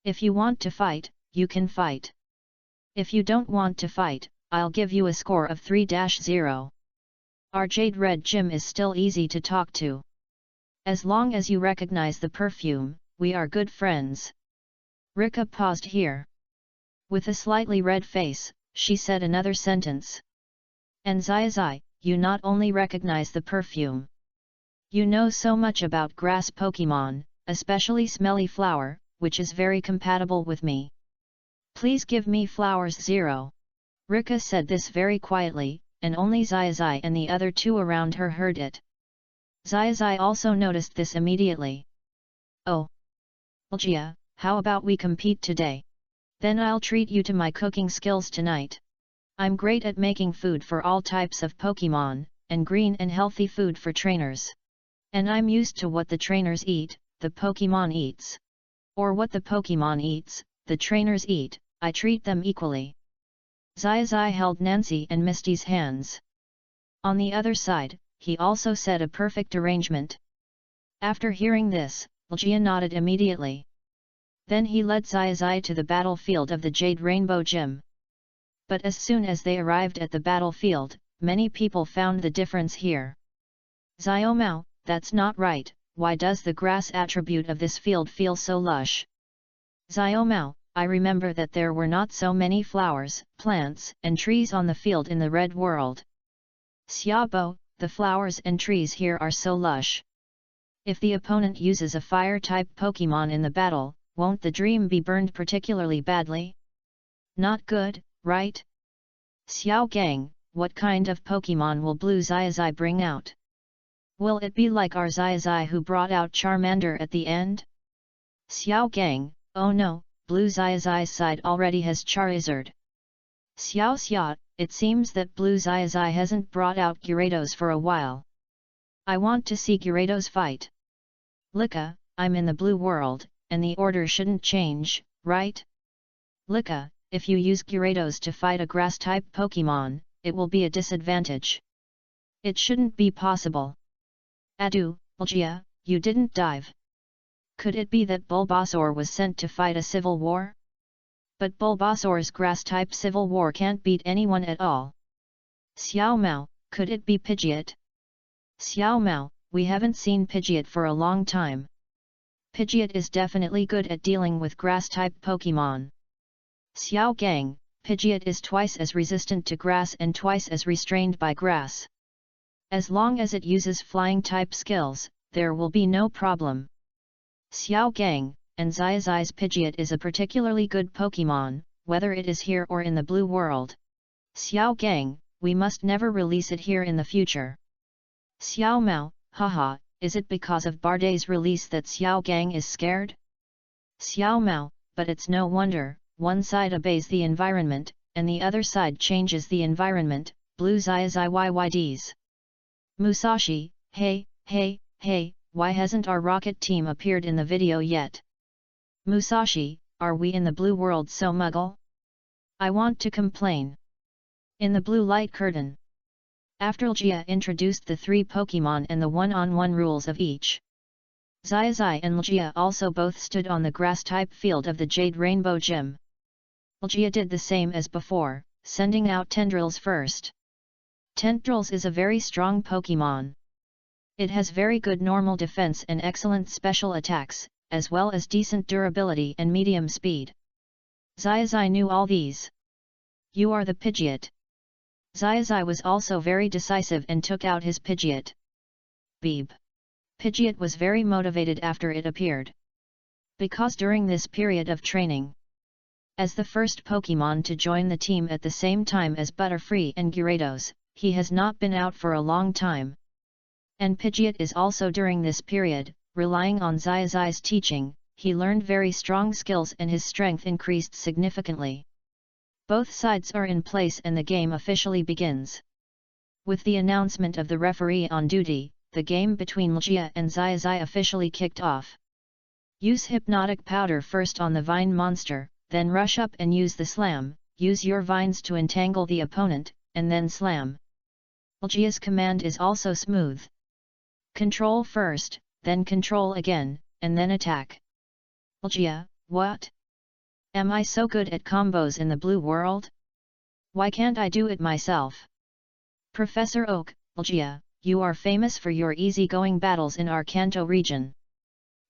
If you want to fight, you can fight. If you don't want to fight, I'll give you a score of 3-0. Our Jade Red Gym is still easy to talk to. As long as you recognize the perfume, we are good friends. Rika paused here. With a slightly red face, she said another sentence. And Xiaozhi, you not only recognize the perfume. You know so much about grass Pokemon, especially Smelly Flower, which is very compatible with me. Please give me flowers 0. Rika said this very quietly, and only Xiaozhi and the other 2 around her heard it. Xiaozhi also noticed this immediately. Oh! Xiaozhi, how about we compete today? Then I'll treat you to my cooking skills tonight. I'm great at making food for all types of Pokemon, and green and healthy food for trainers. And I'm used to what the trainers eat, the Pokemon eats. Or what the Pokemon eats, the trainers eat, I treat them equally. Xiaozhi held Nancy and Misty's hands. On the other side, he also said a perfect arrangement. After hearing this, Xiaozhi nodded immediately. Then he led Xiaozhi to the battlefield of the Jade Rainbow Gym. But as soon as they arrived at the battlefield, many people found the difference here. Xiaomao, that's not right, why does the grass attribute of this field feel so lush? Xiaomao, I remember that there were not so many flowers, plants, and trees on the field in the Red World. Xiaobo, the flowers and trees here are so lush. If the opponent uses a fire-type Pokemon in the battle, won't the dream be burned particularly badly? Not good, right? Xiao Gang, what kind of Pokemon will Blue Xiaozhi bring out? Will it be like our Xiaozhi who brought out Charmander at the end? Xiao Gang, oh no, Blue Xiaozhi's side already has Charizard. Xiao, it seems that Blue Xiaozhi hasn't brought out Gyarados for a while. I want to see Gyarados fight. Lika, I'm in the blue world, and the order shouldn't change, right? Lika, if you use Gyarados to fight a grass-type Pokemon, it will be a disadvantage. It shouldn't be possible. Adu, Xiaozhi, you didn't dive. Could it be that Bulbasaur was sent to fight a civil war? But Bulbasaur's grass-type civil war can't beat anyone at all. Xiao Mao, could it be Pidgeot? Xiao Mao, we haven't seen Pidgeot for a long time. Pidgeot is definitely good at dealing with grass-type Pokemon. Xiao Gang, Pidgeot is twice as resistant to grass and twice as restrained by grass. As long as it uses flying-type skills, there will be no problem. Xiao Gang, and Xiaozhi's Pidgeot is a particularly good Pokemon, whether it is here or in the blue world. Xiao Gang, we must never release it here in the future. Xiao Mao, haha, is it because of Barday's release that Xiao Gang is scared? Xiao Mao, but it's no wonder, one side obeys the environment, and the other side changes the environment, Blue Xiaozhi YYDs. Musashi, hey, why hasn't our rocket team appeared in the video yet? Musashi, are we in the blue world so muggle? I want to complain. In the blue light curtain. After Xiaozhi introduced the 3 Pokemon and the one-on-one rules of each, Xiaozhi and Xiaozhi also both stood on the grass-type field of the Jade Rainbow Gym. Xiaozhi did the same as before, sending out Tendrils first. Tendrils is a very strong Pokemon. It has very good normal defense and excellent special attacks, as well as decent durability and medium speed. Xiaozhi knew all these. You are the Pidgeot. Xiaozhi was also very decisive and took out his Pidgeot. Beep. Pidgeot was very motivated after it appeared. Because during this period of training, as the first Pokémon to join the team at the same time as Butterfree and Gyarados, he has not been out for a long time. And Pidgeot is also during this period, relying on Xiaozhi's teaching, he learned very strong skills and his strength increased significantly. Both sides are in place and the game officially begins. With the announcement of the referee on duty, the game between Lugia and Xiaozhi officially kicked off. Use Hypnotic Powder first on the Vine Monster, then rush up and use the Slam, use your vines to entangle the opponent, and then Slam. Lugia's command is also smooth. Control first, then control again, and then attack. Lugia, what? Am I so good at combos in the blue world? Why can't I do it myself? Professor Oak, Lugia, you are famous for your easy-going battles in our Kanto region.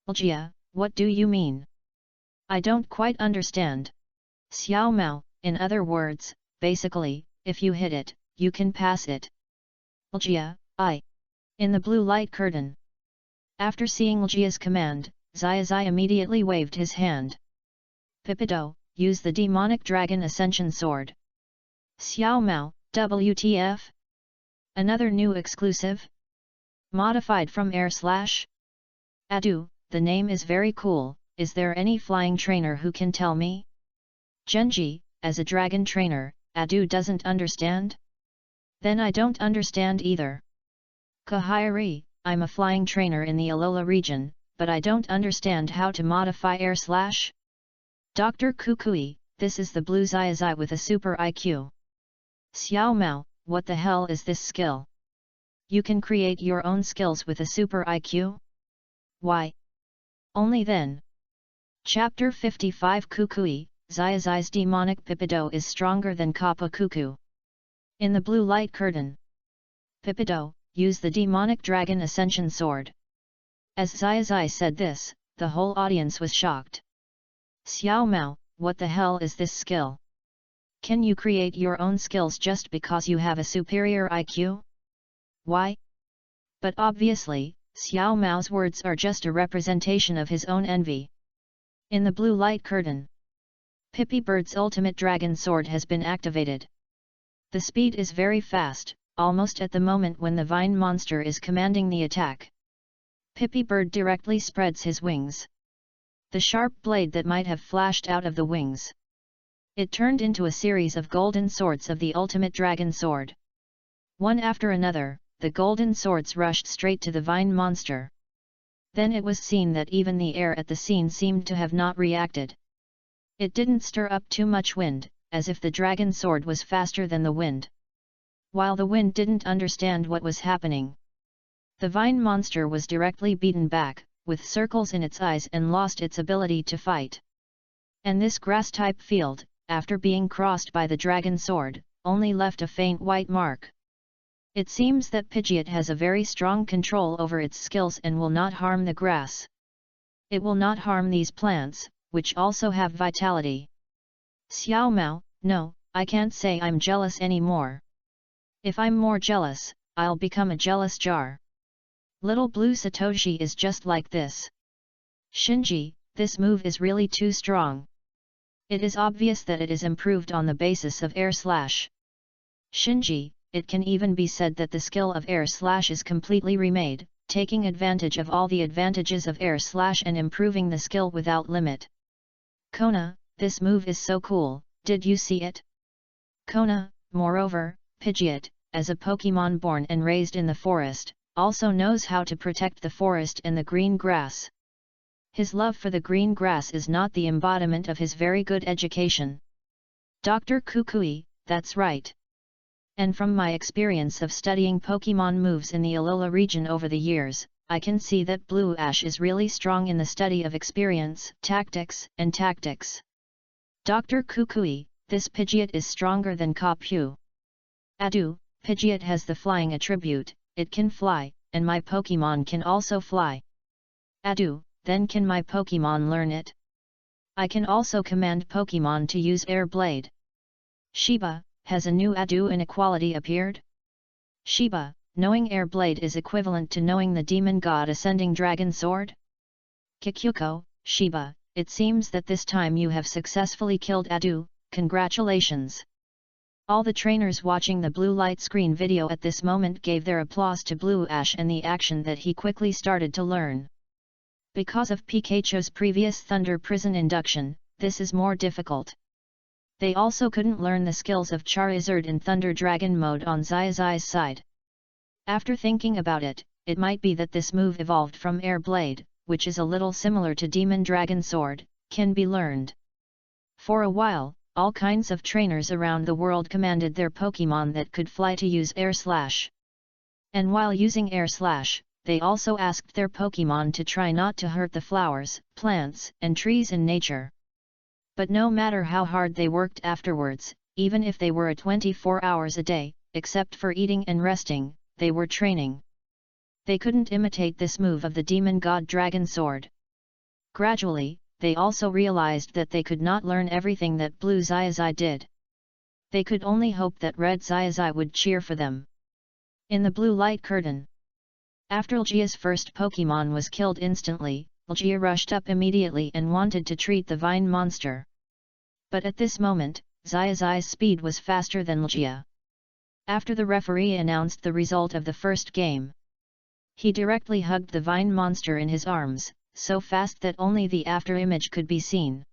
Lugia, what do you mean? I don't quite understand. Xiao Mao, in other words, basically, if you hit it, you can pass it. Lugia, in the blue light curtain. After seeing Lugia's command, Xiaozhi immediately waved his hand. Pipido, use the Demonic Dragon Ascension Sword. Xiao Mao, WTF? Another new exclusive? Modified from Air Slash? Adu, the name is very cool, is there any flying trainer who can tell me? Genji, as a dragon trainer, Adu doesn't understand? Then I don't understand either. Kahiri, I'm a flying trainer in the Alola region, but I don't understand how to modify Air Slash. Dr. Kukui, this is the blue Xiaozhi with a super IQ. Xiao Mao, what the hell is this skill? You can create your own skills with a super IQ? Why? Only then. Chapter 55 Kukui, Xiaozhi's demonic Pipido is stronger than Kappa Cuckoo. In the blue light curtain. Pipido, use the demonic dragon ascension sword. As Xiaozhi said this, the whole audience was shocked. Xiao Mao, what the hell is this skill? Can you create your own skills just because you have a superior IQ? Why? But obviously, Xiao Mao's words are just a representation of his own envy. In the blue light curtain, Pippi Bird's ultimate dragon sword has been activated. The speed is very fast, almost at the moment when the Vine Monster is commanding the attack. Pippi Bird directly spreads his wings. The sharp blade that might have flashed out of the wings. It turned into a series of golden swords of the ultimate dragon sword. One after another, the golden swords rushed straight to the Vine Monster. Then it was seen that even the air at the scene seemed to have not reacted. It didn't stir up too much wind, as if the dragon sword was faster than the wind. While the wind didn't understand what was happening. The Vine Monster was directly beaten back, with circles in its eyes and lost its ability to fight. And this grass-type field, after being crossed by the dragon sword, only left a faint white mark. It seems that Pidgeot has a very strong control over its skills and will not harm the grass. It will not harm these plants, which also have vitality. Xiao Mao, no, I can't say I'm jealous anymore. If I'm more jealous, I'll become a jealous jar. Little Blue Satoshi is just like this. Shinji, this move is really too strong. It is obvious that it is improved on the basis of Air Slash. Shinji, it can even be said that the skill of Air Slash is completely remade, taking advantage of all the advantages of Air Slash and improving the skill without limit. Kona, this move is so cool, did you see it? Kona, moreover, Pidgeot, as a Pokémon born and raised in the forest, also knows how to protect the forest and the green grass. His love for the green grass is not the embodiment of his very good education. Dr. Kukui, that's right. And from my experience of studying Pokémon moves in the Alola region over the years, I can see that Blue Ash is really strong in the study of experience, tactics. Dr. Kukui, this Pidgeot is stronger than Kapu. Adu, Pidgeot has the flying attribute, it can fly, and my Pokémon can also fly. Adu, then can my Pokémon learn it? I can also command Pokémon to use Air Blade. Shiba, has a new adu inequality appeared? Shiba, knowing air blade is equivalent to knowing the demon god ascending dragon sword? Kikyuko, Shiba, it seems that this time you have successfully killed adu, congratulations. All the trainers watching the blue light screen video at this moment gave their applause to Blue Ash and the action that he quickly started to learn. Because of Pikachu's previous Thunder Prison induction, this is more difficult. They also couldn't learn the skills of Charizard in Thunder Dragon mode on Xiaozhi's side. After thinking about it, it might be that this move evolved from Air Blade, which is a little similar to Demon Dragon Sword, can be learned. For a while, all kinds of trainers around the world commanded their Pokémon that could fly to use Air Slash. And while using Air Slash, they also asked their Pokémon to try not to hurt the flowers, plants, and trees in nature. But no matter how hard they worked afterwards, even if they were at 24 hours a day, except for eating and resting, they were training. They couldn't imitate this move of the demon god Dragon Sword. Gradually, they also realized that they could not learn everything that Blue Xiaozhi did. They could only hope that Red Xiaozhi would cheer for them. In the blue light curtain. After Lgia's first Pokémon was killed instantly, Lgia rushed up immediately and wanted to treat the vine monster. But at this moment, Xiaozhi's speed was faster than Lgia. After the referee announced the result of the first game, he directly hugged the vine monster in his arms, so fast that only the after-image could be seen,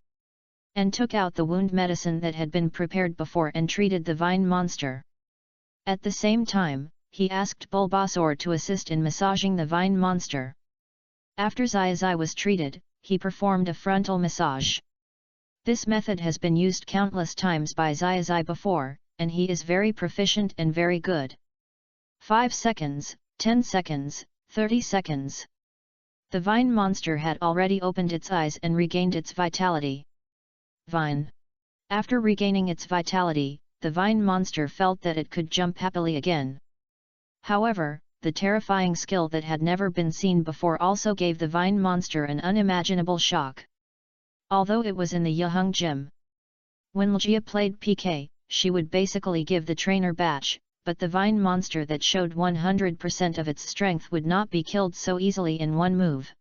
and took out the wound medicine that had been prepared before and treated the vine monster. At the same time, he asked Bulbasaur to assist in massaging the vine monster. After Xiaozhi was treated, he performed a frontal massage. This method has been used countless times by Xiaozhi before, and he is very proficient and very good. 5 seconds, 10 seconds, 30 seconds. The vine monster had already opened its eyes and regained its vitality. Vine. After regaining its vitality, the vine monster felt that it could jump happily again. However, the terrifying skill that had never been seen before also gave the vine monster an unimaginable shock. Although it was in the Yahung Gym. When Lgia played PK, she would basically give the trainer batch, but the vine monster that showed 100% of its strength would not be killed so easily in one move.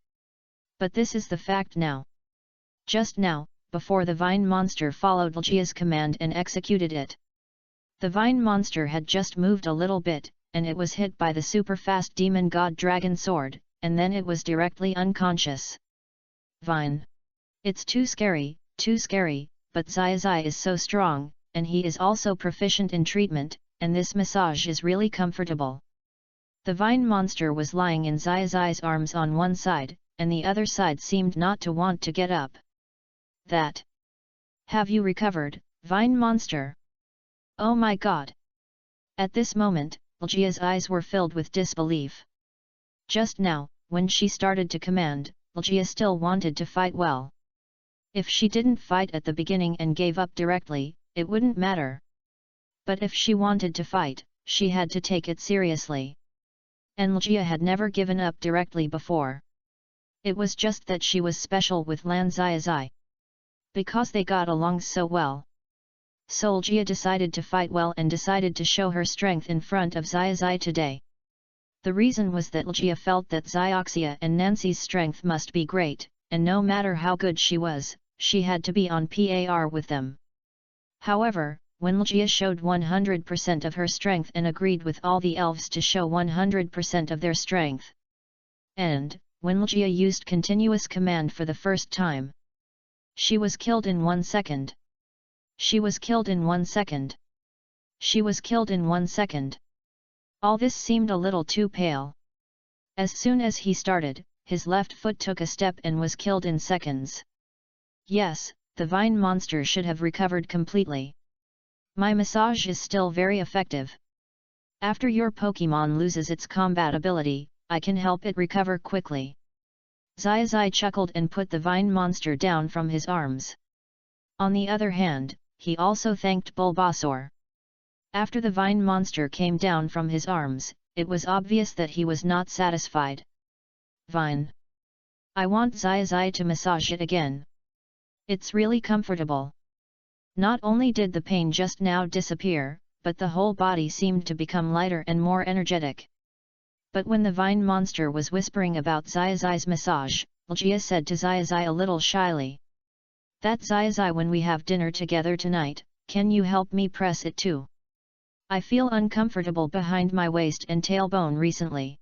But this is the fact now. Just now, before the vine monster followed Lgia's command and executed it. The vine monster had just moved a little bit, and it was hit by the super-fast demon god Dragon Sword, and then it was directly unconscious. Vine. It's too scary, but Xiaozhi is so strong, and he is also proficient in treatment, and this massage is really comfortable. The vine monster was lying in Xiaozhi's arms on one side, and the other side seemed not to want to get up. That. Have you recovered, vine monster? Oh my god! At this moment, Lgia's eyes were filled with disbelief. Just now, when she started to command, Lgia still wanted to fight well. If she didn't fight at the beginning and gave up directly, it wouldn't matter. But if she wanted to fight, she had to take it seriously. And Lgia had never given up directly before. It was just that she was special with Lan Xiaozhi. Because they got along so well. So Lgia decided to fight well and decided to show her strength in front of Xiaozhi today. The reason was that Lgia felt that Xiaoxia and Nancy's strength must be great, and no matter how good she was, she had to be on par with them. However, when Lgia showed 100% of her strength and agreed with all the elves to show 100% of their strength. And, when Lgia used continuous command for the first time, she was killed in 1 second. She was killed in 1 second. She was killed in 1 second. All this seemed a little too pale. As soon as he started, his left foot took a step and was killed in seconds. Yes, the vine monster should have recovered completely. My massage is still very effective. After your Pokémon loses its combat ability, I can help it recover quickly. Xiaozhi chuckled and put the vine monster down from his arms. On the other hand, he also thanked Bulbasaur. After the vine monster came down from his arms, it was obvious that he was not satisfied. Vine. I want Xiaozhi to massage it again. It's really comfortable. Not only did the pain just now disappear, but the whole body seemed to become lighter and more energetic. But when the vine monster was whispering about Xiaozhi's massage, Jia said to Xiaozhi a little shyly. "That Xiaozhi, when we have dinner together tonight, can you help me press it too? I feel uncomfortable behind my waist and tailbone recently.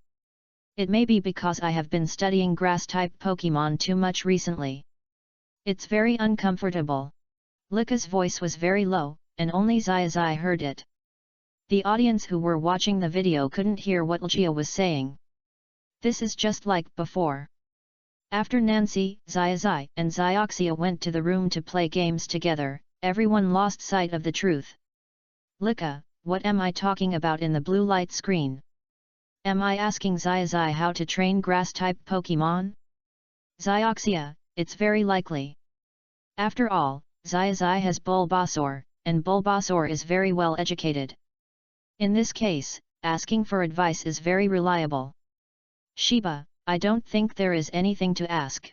It may be because I have been studying grass-type Pokemon too much recently. It's very uncomfortable." Lika's voice was very low, and only Xiaozhi heard it. The audience who were watching the video couldn't hear what Jia was saying. This is just like before. After Nancy, Xiaozhi, and Xiaoxia went to the room to play games together, everyone lost sight of the truth. "Lika, what am I talking about in the blue light screen? Am I asking Xiaozhi how to train grass-type Pokemon?" "Xiaoxia, it's very likely. After all, Xiaozhi has Bulbasaur, and Bulbasaur is very well educated. In this case, asking for advice is very reliable." "Shiba, I don't think there is anything to ask.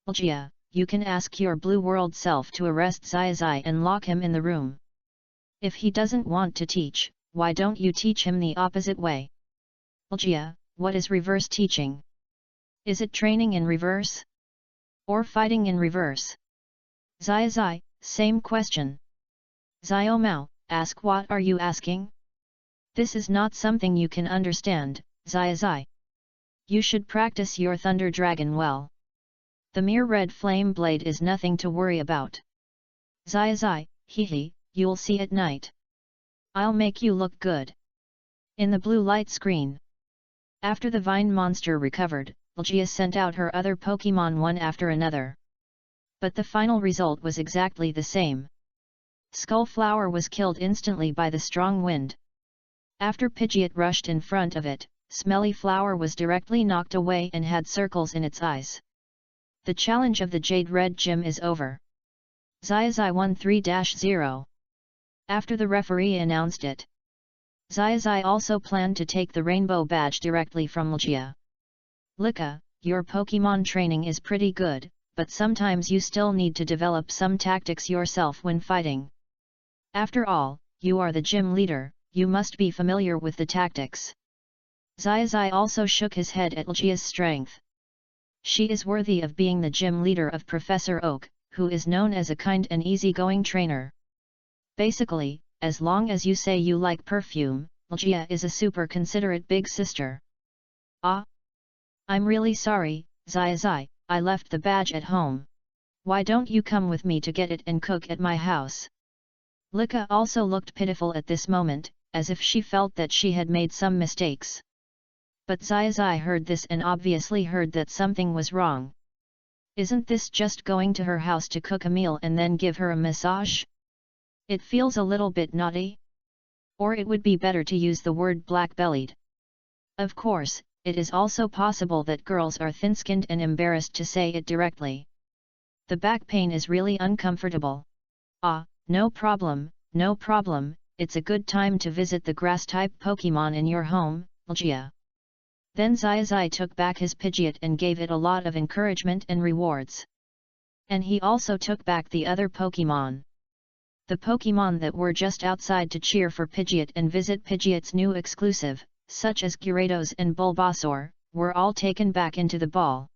Jia, you can ask your Blue World self to arrest Xiaozhi and lock him in the room. If he doesn't want to teach, why don't you teach him the opposite way?" "Jia, what is reverse teaching? Is it training in reverse? Or fighting in reverse?" "Xiaozhi, same question." "Xiaomao, ask what are you asking? This is not something you can understand, Xiaozhi. You should practice your Thunder Dragon well. The mere red flame blade is nothing to worry about." "Xiaozhi, hehe, you'll see at night. I'll make you look good." In the blue light screen. After the vine monster recovered, Jia sent out her other Pokemon one after another. But the final result was exactly the same. Skullflower was killed instantly by the strong wind. After Pidgeot rushed in front of it, Smelly Flower was directly knocked away and had circles in its eyes. The challenge of the Jade Red Gym is over. Xiaozhi won 3-0. After the referee announced it, Xiaozhi also planned to take the Rainbow Badge directly from Jia. "Lika, your Pokemon training is pretty good, but sometimes you still need to develop some tactics yourself when fighting. After all, you are the gym leader, you must be familiar with the tactics." Xiaozhi also shook his head at Jia's strength. She is worthy of being the gym leader of Professor Oak, who is known as a kind and easygoing trainer. Basically, as long as you say you like perfume, Jia is a super considerate big sister. "Ah! I'm really sorry, Xiaozhi, I left the badge at home. Why don't you come with me to get it and cook at my house?" Lika also looked pitiful at this moment, as if she felt that she had made some mistakes. But Xiaozhi heard this and obviously heard that something was wrong. Isn't this just going to her house to cook a meal and then give her a massage? It feels a little bit naughty. Or it would be better to use the word black-bellied. Of course, it is also possible that girls are thin-skinned and embarrassed to say it directly. The back pain is really uncomfortable. "Ah, no problem, it's a good time to visit the grass-type Pokemon in your home, Jia." Then Xiaozhi took back his Pidgeot and gave it a lot of encouragement and rewards. And he also took back the other Pokemon. The Pokemon that were just outside to cheer for Pidgeot and visit Pidgeot's new exclusive, such as Gyarados and Bulbasaur, were all taken back into the ball.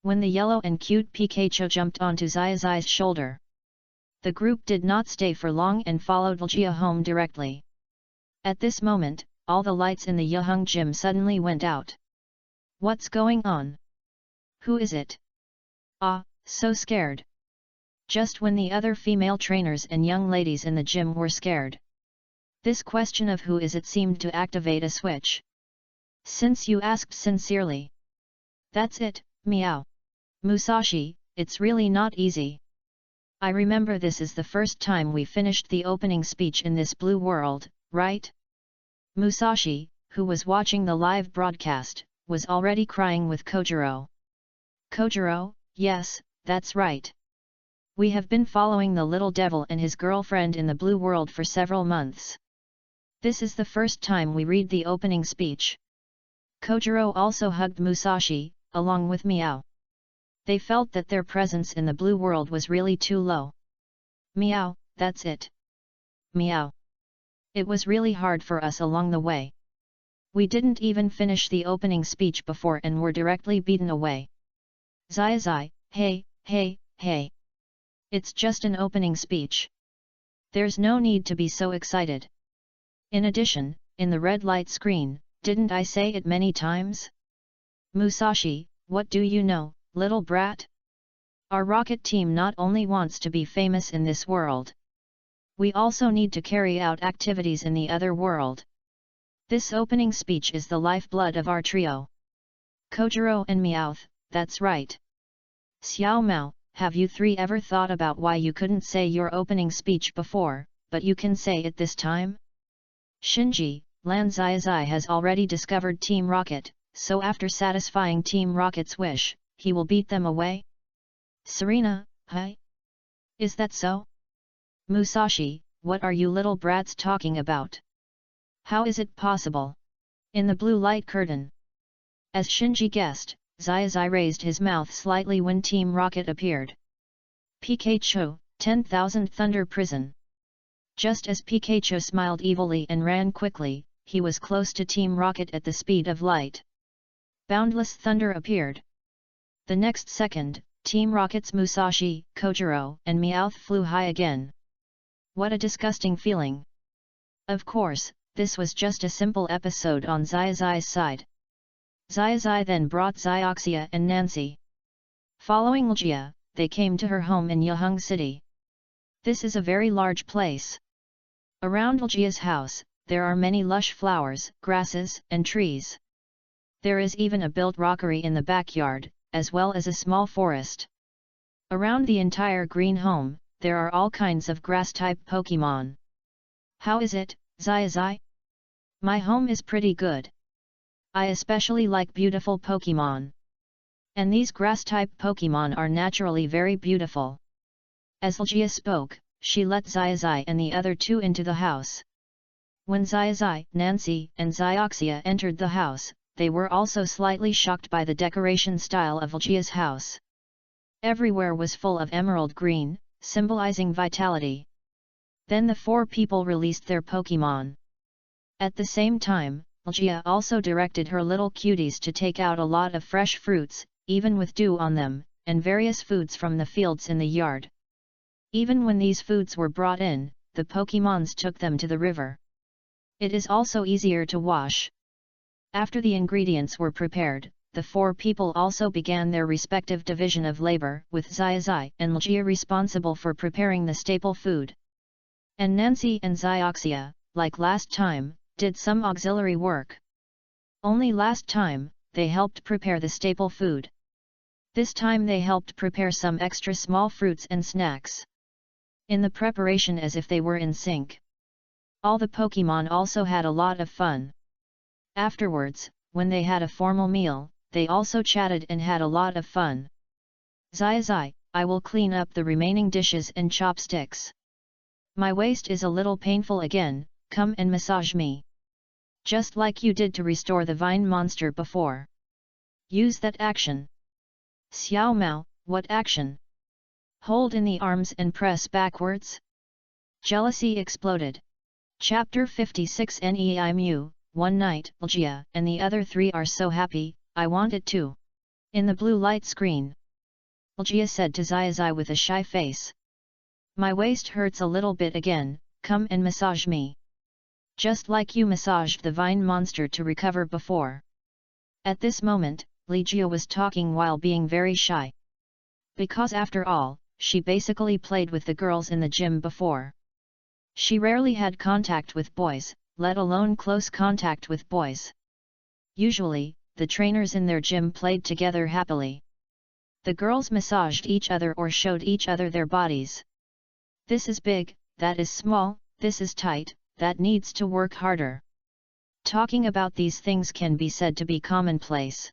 When the yellow and cute Pikachu jumped onto Xiaozhi's shoulder, the group did not stay for long and followed Jia home directly. At this moment, all the lights in the Yahung gym suddenly went out. "What's going on? Who is it? Ah, so scared." Just when the other female trainers and young ladies in the gym were scared, this question of who is it seemed to activate a switch. "Since you asked sincerely. That's it, meow. Musashi, it's really not easy. I remember this is the first time we finished the opening speech in this blue world, right?" Musashi, who was watching the live broadcast, was already crying with Kojiro. "Kojiro, yes, that's right. We have been following the little devil and his girlfriend in the blue world for several months. This is the first time we read the opening speech." Kojiro also hugged Musashi, along with Meow. They felt that their presence in the blue world was really too low. "Meow, that's it. Meow. It was really hard for us along the way. We didn't even finish the opening speech before and were directly beaten away. Xiaozhi, hey, hey, hey. It's just an opening speech. There's no need to be so excited. In addition, in the red light screen, didn't I say it many times? Musashi, what do you know, little brat? Our rocket team not only wants to be famous in this world. We also need to carry out activities in the other world. This opening speech is the lifeblood of our trio. Kojiro and Meowth, that's right. Xiao Mao, have you three ever thought about why you couldn't say your opening speech before, but you can say it this time? Shinji, Lan Xiaozhi has already discovered Team Rocket, so after satisfying Team Rocket's wish, he will beat them away? Serena, hi? Is that so? Musashi, what are you little brats talking about? How is it possible? In the blue light curtain. As Shinji guessed, Xiaozhi raised his mouth slightly when Team Rocket appeared. Pikachu, 10,000 Thunder Prison. Just as Pikachu smiled evilly and ran quickly, he was close to Team Rocket at the speed of light. Boundless thunder appeared. The next second, Team Rocket's Musashi, Kojiro, and Meowth flew high again. What a disgusting feeling! Of course, this was just a simple episode on Xiaozhi's side. Xiaozhi then brought Xiaoxia and Nancy. Following Ljia, they came to her home in Yaheng City. This is a very large place. Around Ljia's house, there are many lush flowers, grasses, and trees. There is even a built rockery in the backyard, as well as a small forest. Around the entire green home, there are all kinds of grass-type Pokémon. How is it, Xiaozhi? My home is pretty good. I especially like beautiful Pokémon. And these grass-type Pokémon are naturally very beautiful. As Ljia spoke, she let Xiaozhi and the other two into the house. When Xiaozhi, Nancy, and Xiaoxia entered the house, they were also slightly shocked by the decoration style of Ljia's house. Everywhere was full of emerald green, symbolizing vitality. Then the four people released their Pokémon. At the same time, Ljia also directed her little cuties to take out a lot of fresh fruits, even with dew on them, and various foods from the fields in the yard. Even when these foods were brought in, the Pokémons took them to the river. It is also easier to wash. After the ingredients were prepared, the four people also began their respective division of labor, with Xiaozhi and Ljia responsible for preparing the staple food. And Nancy and Xiaoxia, like last time, did some auxiliary work. Only last time, they helped prepare the staple food. This time they helped prepare some extra small fruits and snacks. In the preparation as if they were in sync. All the Pokémon also had a lot of fun. Afterwards, when they had a formal meal, they also chatted and had a lot of fun. Xiaozhi, I will clean up the remaining dishes and chopsticks. My waist is a little painful again, come and massage me. Just like you did to restore the vine monster before. Use that action. Xiao Mao, what action? Hold in the arms and press backwards? Jealousy exploded. Chapter 56 Neimu, one night, Ljia and the other three are so happy, I want it too. In the blue light screen. Ljia said to Xiaozhi with a shy face. My waist hurts a little bit again, come and massage me. Just like you massaged the vine monster to recover before. At this moment, Ljia was talking while being very shy. Because after all, she basically played with the girls in the gym before. She rarely had contact with boys, let alone close contact with boys. Usually, the trainers in their gym played together happily. The girls massaged each other or showed each other their bodies. This is big, that is small, this is tight, that needs to work harder. Talking about these things can be said to be commonplace.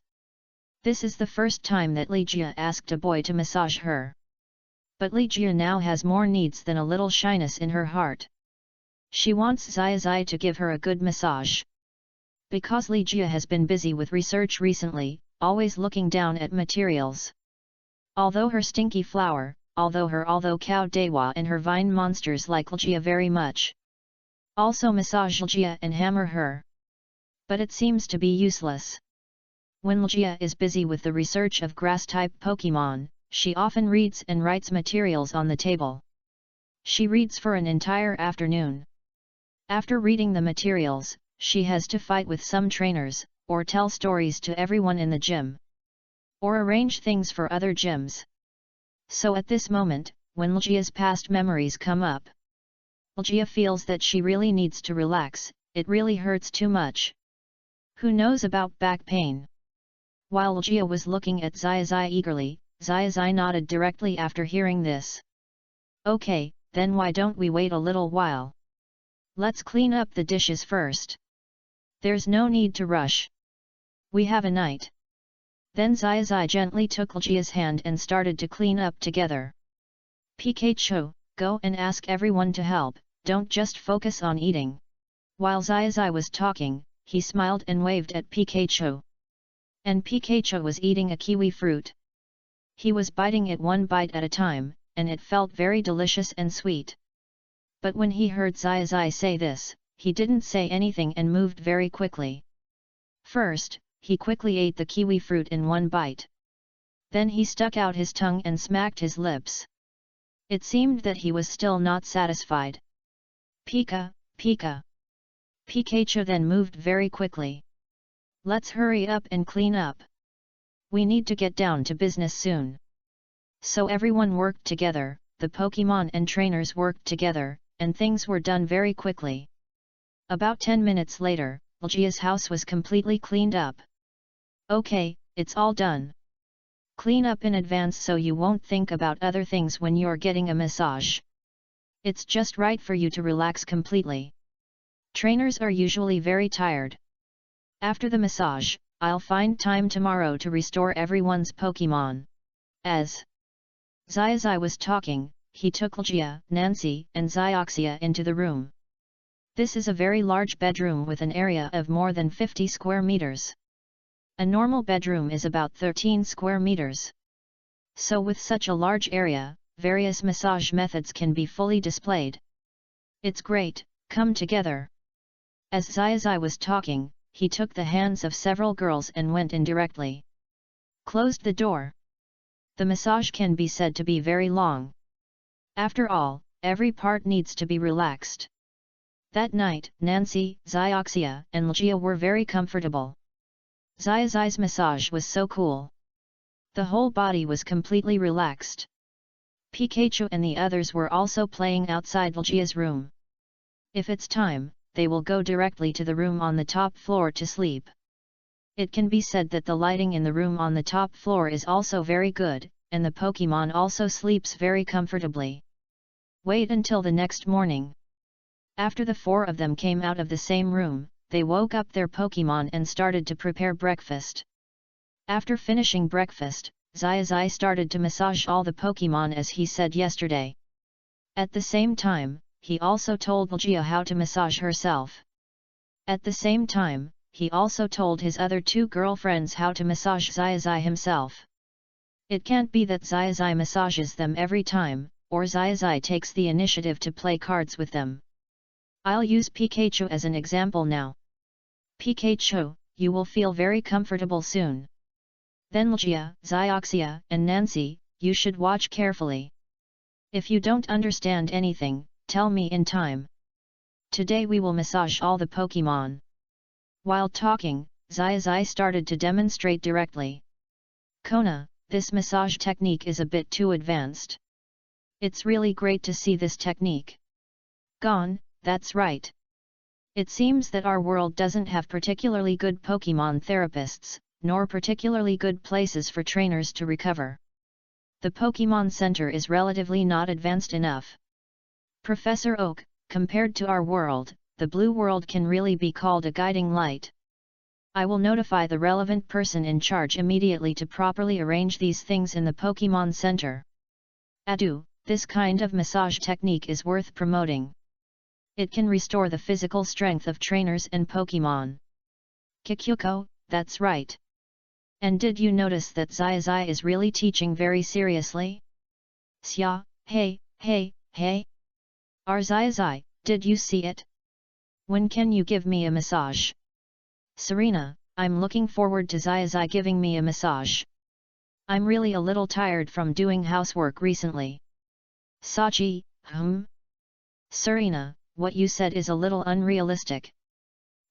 This is the first time that Ljia asked a boy to massage her. But Ljia now has more needs than a little shyness in her heart. She wants Xiaozhi to give her a good massage. Because Ljia has been busy with research recently, always looking down at materials. Although her stinky flower, although Cao Dewa and her vine monsters like Ljia very much. Also massage Ljia and hammer her. But it seems to be useless. When Ljia is busy with the research of grass-type Pokemon, she often reads and writes materials on the table. She reads for an entire afternoon. After reading the materials, she has to fight with some trainers, or tell stories to everyone in the gym, or arrange things for other gyms. So at this moment, when Ljia's past memories come up, Ljia feels that she really needs to relax, it really hurts too much. Who knows about back pain? While Ljia was looking at Xiaozhi eagerly, Xiaozhi nodded directly after hearing this. Okay, then why don't we wait a little while? Let's clean up the dishes first. There's no need to rush. We have a night. Then Xiaozhi gently took Ljia's hand and started to clean up together. Pikachu, go and ask everyone to help, don't just focus on eating. While Xiaozhi was talking, he smiled and waved at Pikachu. And Pikachu was eating a kiwi fruit. He was biting it one bite at a time, and it felt very delicious and sweet. But when he heard Xiaozhi say this, he didn't say anything and moved very quickly. First, he quickly ate the kiwi fruit in one bite. Then he stuck out his tongue and smacked his lips. It seemed that he was still not satisfied. Pika, Pika. Pikachu then moved very quickly. Let's hurry up and clean up. We need to get down to business soon. So everyone worked together, the Pokemon and trainers worked together, and things were done very quickly. About 10 minutes later, Ljia's house was completely cleaned up. Okay, it's all done. Clean up in advance so you won't think about other things when you're getting a massage. It's just right for you to relax completely. Trainers are usually very tired. After the massage, I'll find time tomorrow to restore everyone's Pokemon. As Xiaozhi was talking, he took Ljia, Nancy, and Xiaoxia into the room. This is a very large bedroom with an area of more than 50 square meters. A normal bedroom is about 13 square meters. So with such a large area, various massage methods can be fully displayed. It's great, come together. As Xiaozhi was talking, he took the hands of several girls and went in directly. Closed the door. The massage can be said to be very long. After all, every part needs to be relaxed. That night, Nancy, Xiaoxia, and Ljia were very comfortable. Xiaozhi's massage was so cool. The whole body was completely relaxed. Pikachu and the others were also playing outside Ljia's room. If it's time, they will go directly to the room on the top floor to sleep. It can be said that the lighting in the room on the top floor is also very good, and the Pokemon also sleeps very comfortably. Wait until the next morning. After the four of them came out of the same room, they woke up their Pokemon and started to prepare breakfast. After finishing breakfast, Xiaozhi started to massage all the Pokemon as he said yesterday. At the same time, he also told Ljia how to massage herself. At the same time, he also told his other two girlfriends how to massage Xiaozhi himself. It can't be that Xiaozhi massages them every time, or Xiaozhi takes the initiative to play cards with them. I'll use Pikachu as an example now. Pikachu, you will feel very comfortable soon. Then Ljia, Xiaoxia, and Nancy, you should watch carefully. If you don't understand anything, tell me in time. Today we will massage all the Pokemon. While talking, Xiaozhi started to demonstrate directly. Kona, this massage technique is a bit too advanced. It's really great to see this technique. Gone, that's right. It seems that our world doesn't have particularly good Pokemon therapists, nor particularly good places for trainers to recover. The Pokemon Center is relatively not advanced enough. Professor Oak, compared to our world, the blue world can really be called a guiding light. I will notify the relevant person in charge immediately to properly arrange these things in the Pokemon Center. Adu, this kind of massage technique is worth promoting. It can restore the physical strength of trainers and Pokemon. Kikyuko, that's right. And did you notice that Xiaozhi is really teaching very seriously? Xia, hey, hey, hey. Xiaozhi, did you see it? When can you give me a massage? Serena, I'm looking forward to Xiaozhi giving me a massage. I'm really a little tired from doing housework recently. Xiaozhi, Serena, what you said is a little unrealistic.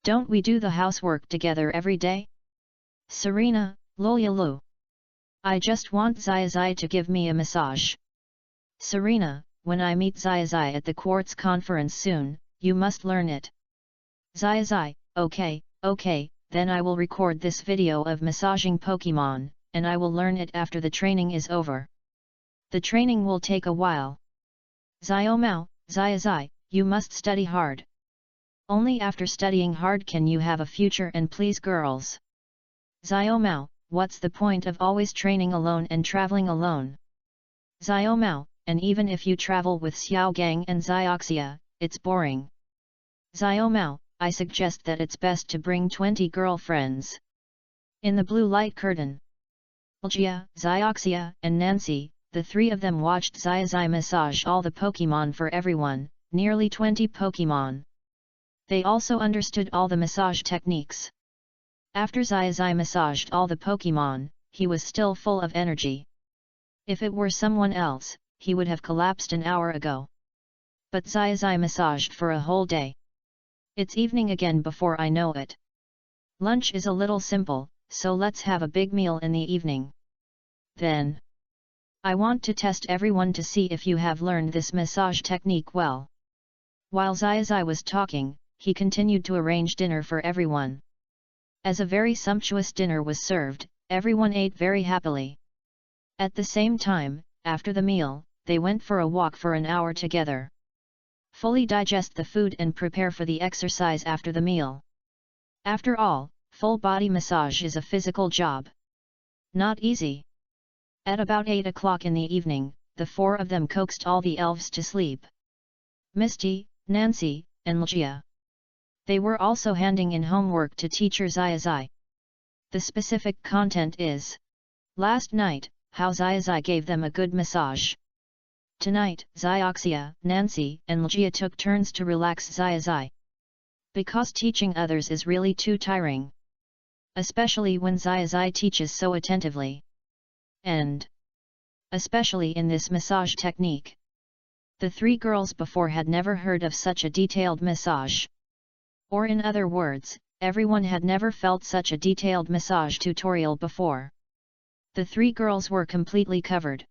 Don't we do the housework together every day? Serena, Lolyalu. I just want Xiaozhi to give me a massage. Serena, when I meet Xiaozhi at the Quartz conference soon, you must learn it. Xiaozhi, okay, then I will record this video of massaging Pokemon, and I will learn it after the training is over. The training will take a while. Xiaomao, Xiaozhi, you must study hard. Only after studying hard can you have a future and please girls. Xiaomao, what's the point of always training alone and traveling alone? Xiaomao, and even if you travel with Xiaogang and Xiaoxia, it's boring. Xiaomao, I suggest that it's best to bring 20 girlfriends. In the blue light curtain, Xiaoxia, Xiaoxia, and Nancy, the three of them watched Xiaozhi massage all the Pokemon for everyone, nearly 20 Pokemon. They also understood all the massage techniques. After Xiaozhi massaged all the Pokemon, he was still full of energy. If it were someone else, he would have collapsed an hour ago. But Xiaozhi massaged for a whole day. It's evening again before I know it. Lunch is a little simple, so let's have a big meal in the evening. Then, I want to test everyone to see if you have learned this massage technique well. While Xiaozhi was talking, he continued to arrange dinner for everyone. As a very sumptuous dinner was served, everyone ate very happily. At the same time, after the meal, they went for a walk for an hour together. Fully digest the food and prepare for the exercise after the meal. After all, full body massage is a physical job. Not easy. At about 8 o'clock in the evening, the four of them coaxed all the elves to sleep. Misty, Nancy, and Lugia. They were also handing in homework to teacher Xiaozhi. The specific content is: last night, how Xiaozhi gave them a good massage. Tonight, Xiaoxia, Nancy, and Lugia took turns to relax Xiaozhi. Because teaching others is really too tiring. Especially when Xiaozhi teaches so attentively. And especially in this massage technique. The three girls before had never heard of such a detailed massage. Or in other words, everyone had never felt such a detailed massage tutorial before. The three girls were completely covered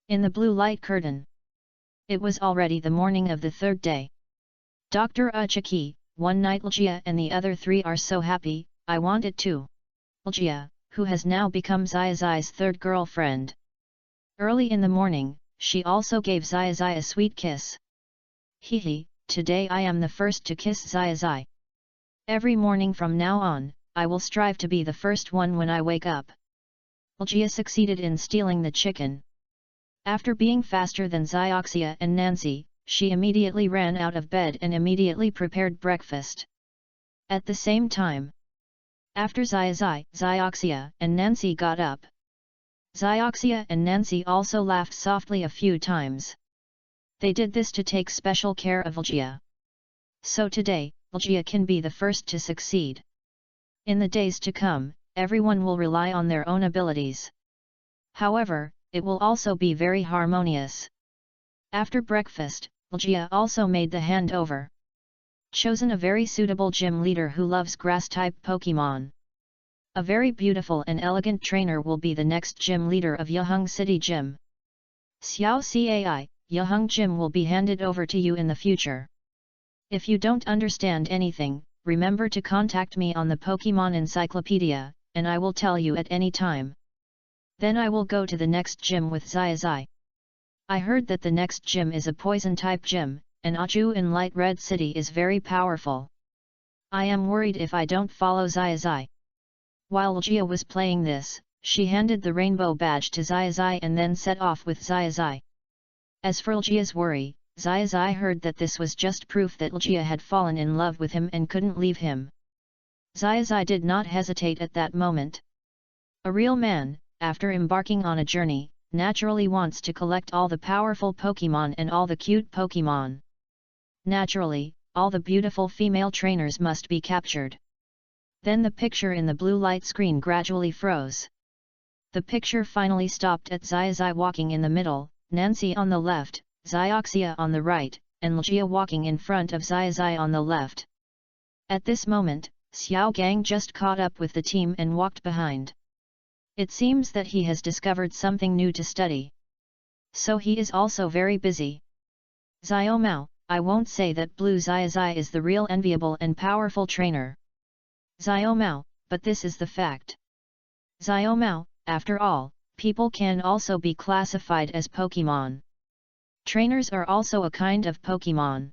in the blue light curtain. It was already the morning of the third day. Dr. Uchiki, one night Lugia and the other three are so happy, I want it too. Lugia, who has now become Xiaozhi's third girlfriend. Early in the morning, she also gave Xiaozhi a sweet kiss. Hehe, today I am the first to kiss Xiaozhi. Every morning from now on, I will strive to be the first one when I wake up. Lugia succeeded in stealing the chicken. After being faster than Xiaoxia and Nancy, she immediately ran out of bed and immediately prepared breakfast. At the same time, after Xiaozhi, Xiaoxia and Nancy got up, Xiaoxia and Nancy also laughed softly a few times. They did this to take special care of Lugia. So today, Lugia can be the first to succeed. In the days to come, everyone will rely on their own abilities. However, it will also be very harmonious. After breakfast, Lugia also made the handover. Chosen a very suitable gym leader who loves grass-type Pokemon. A very beautiful and elegant trainer will be the next gym leader of Yaheng City Gym. Xiaocai, Yaheng Gym will be handed over to you in the future. If you don't understand anything, remember to contact me on the Pokemon Encyclopedia, and I will tell you at any time. Then I will go to the next gym with Xiaozhi. I heard that the next gym is a poison-type gym, and Aju in Light Red City is very powerful. I am worried if I don't follow Xiaozhi. While Lugia was playing this, she handed the rainbow badge to Xiaozhi and then set off with Xiaozhi. As for Lugia's worry, Xiaozhi heard that this was just proof that Lugia had fallen in love with him and couldn't leave him. Xiaozhi did not hesitate at that moment. A real man, after embarking on a journey, naturally wants to collect all the powerful Pokemon and all the cute Pokemon. Naturally, all the beautiful female trainers must be captured. Then the picture in the blue light screen gradually froze. The picture finally stopped at Xiaozhi walking in the middle, Nancy on the left, Xiaoxia on the right, and Ljia walking in front of Xiaozhi on the left. At this moment, Xiao Gang just caught up with the team and walked behind. It seems that he has discovered something new to study. So he is also very busy. Xiao Mao, I won't say that Blue Xiaozhi is the real enviable and powerful trainer. Xiao Mao, but this is the fact. Xiao Mao, after all, people can also be classified as Pokemon. Trainers are also a kind of Pokemon.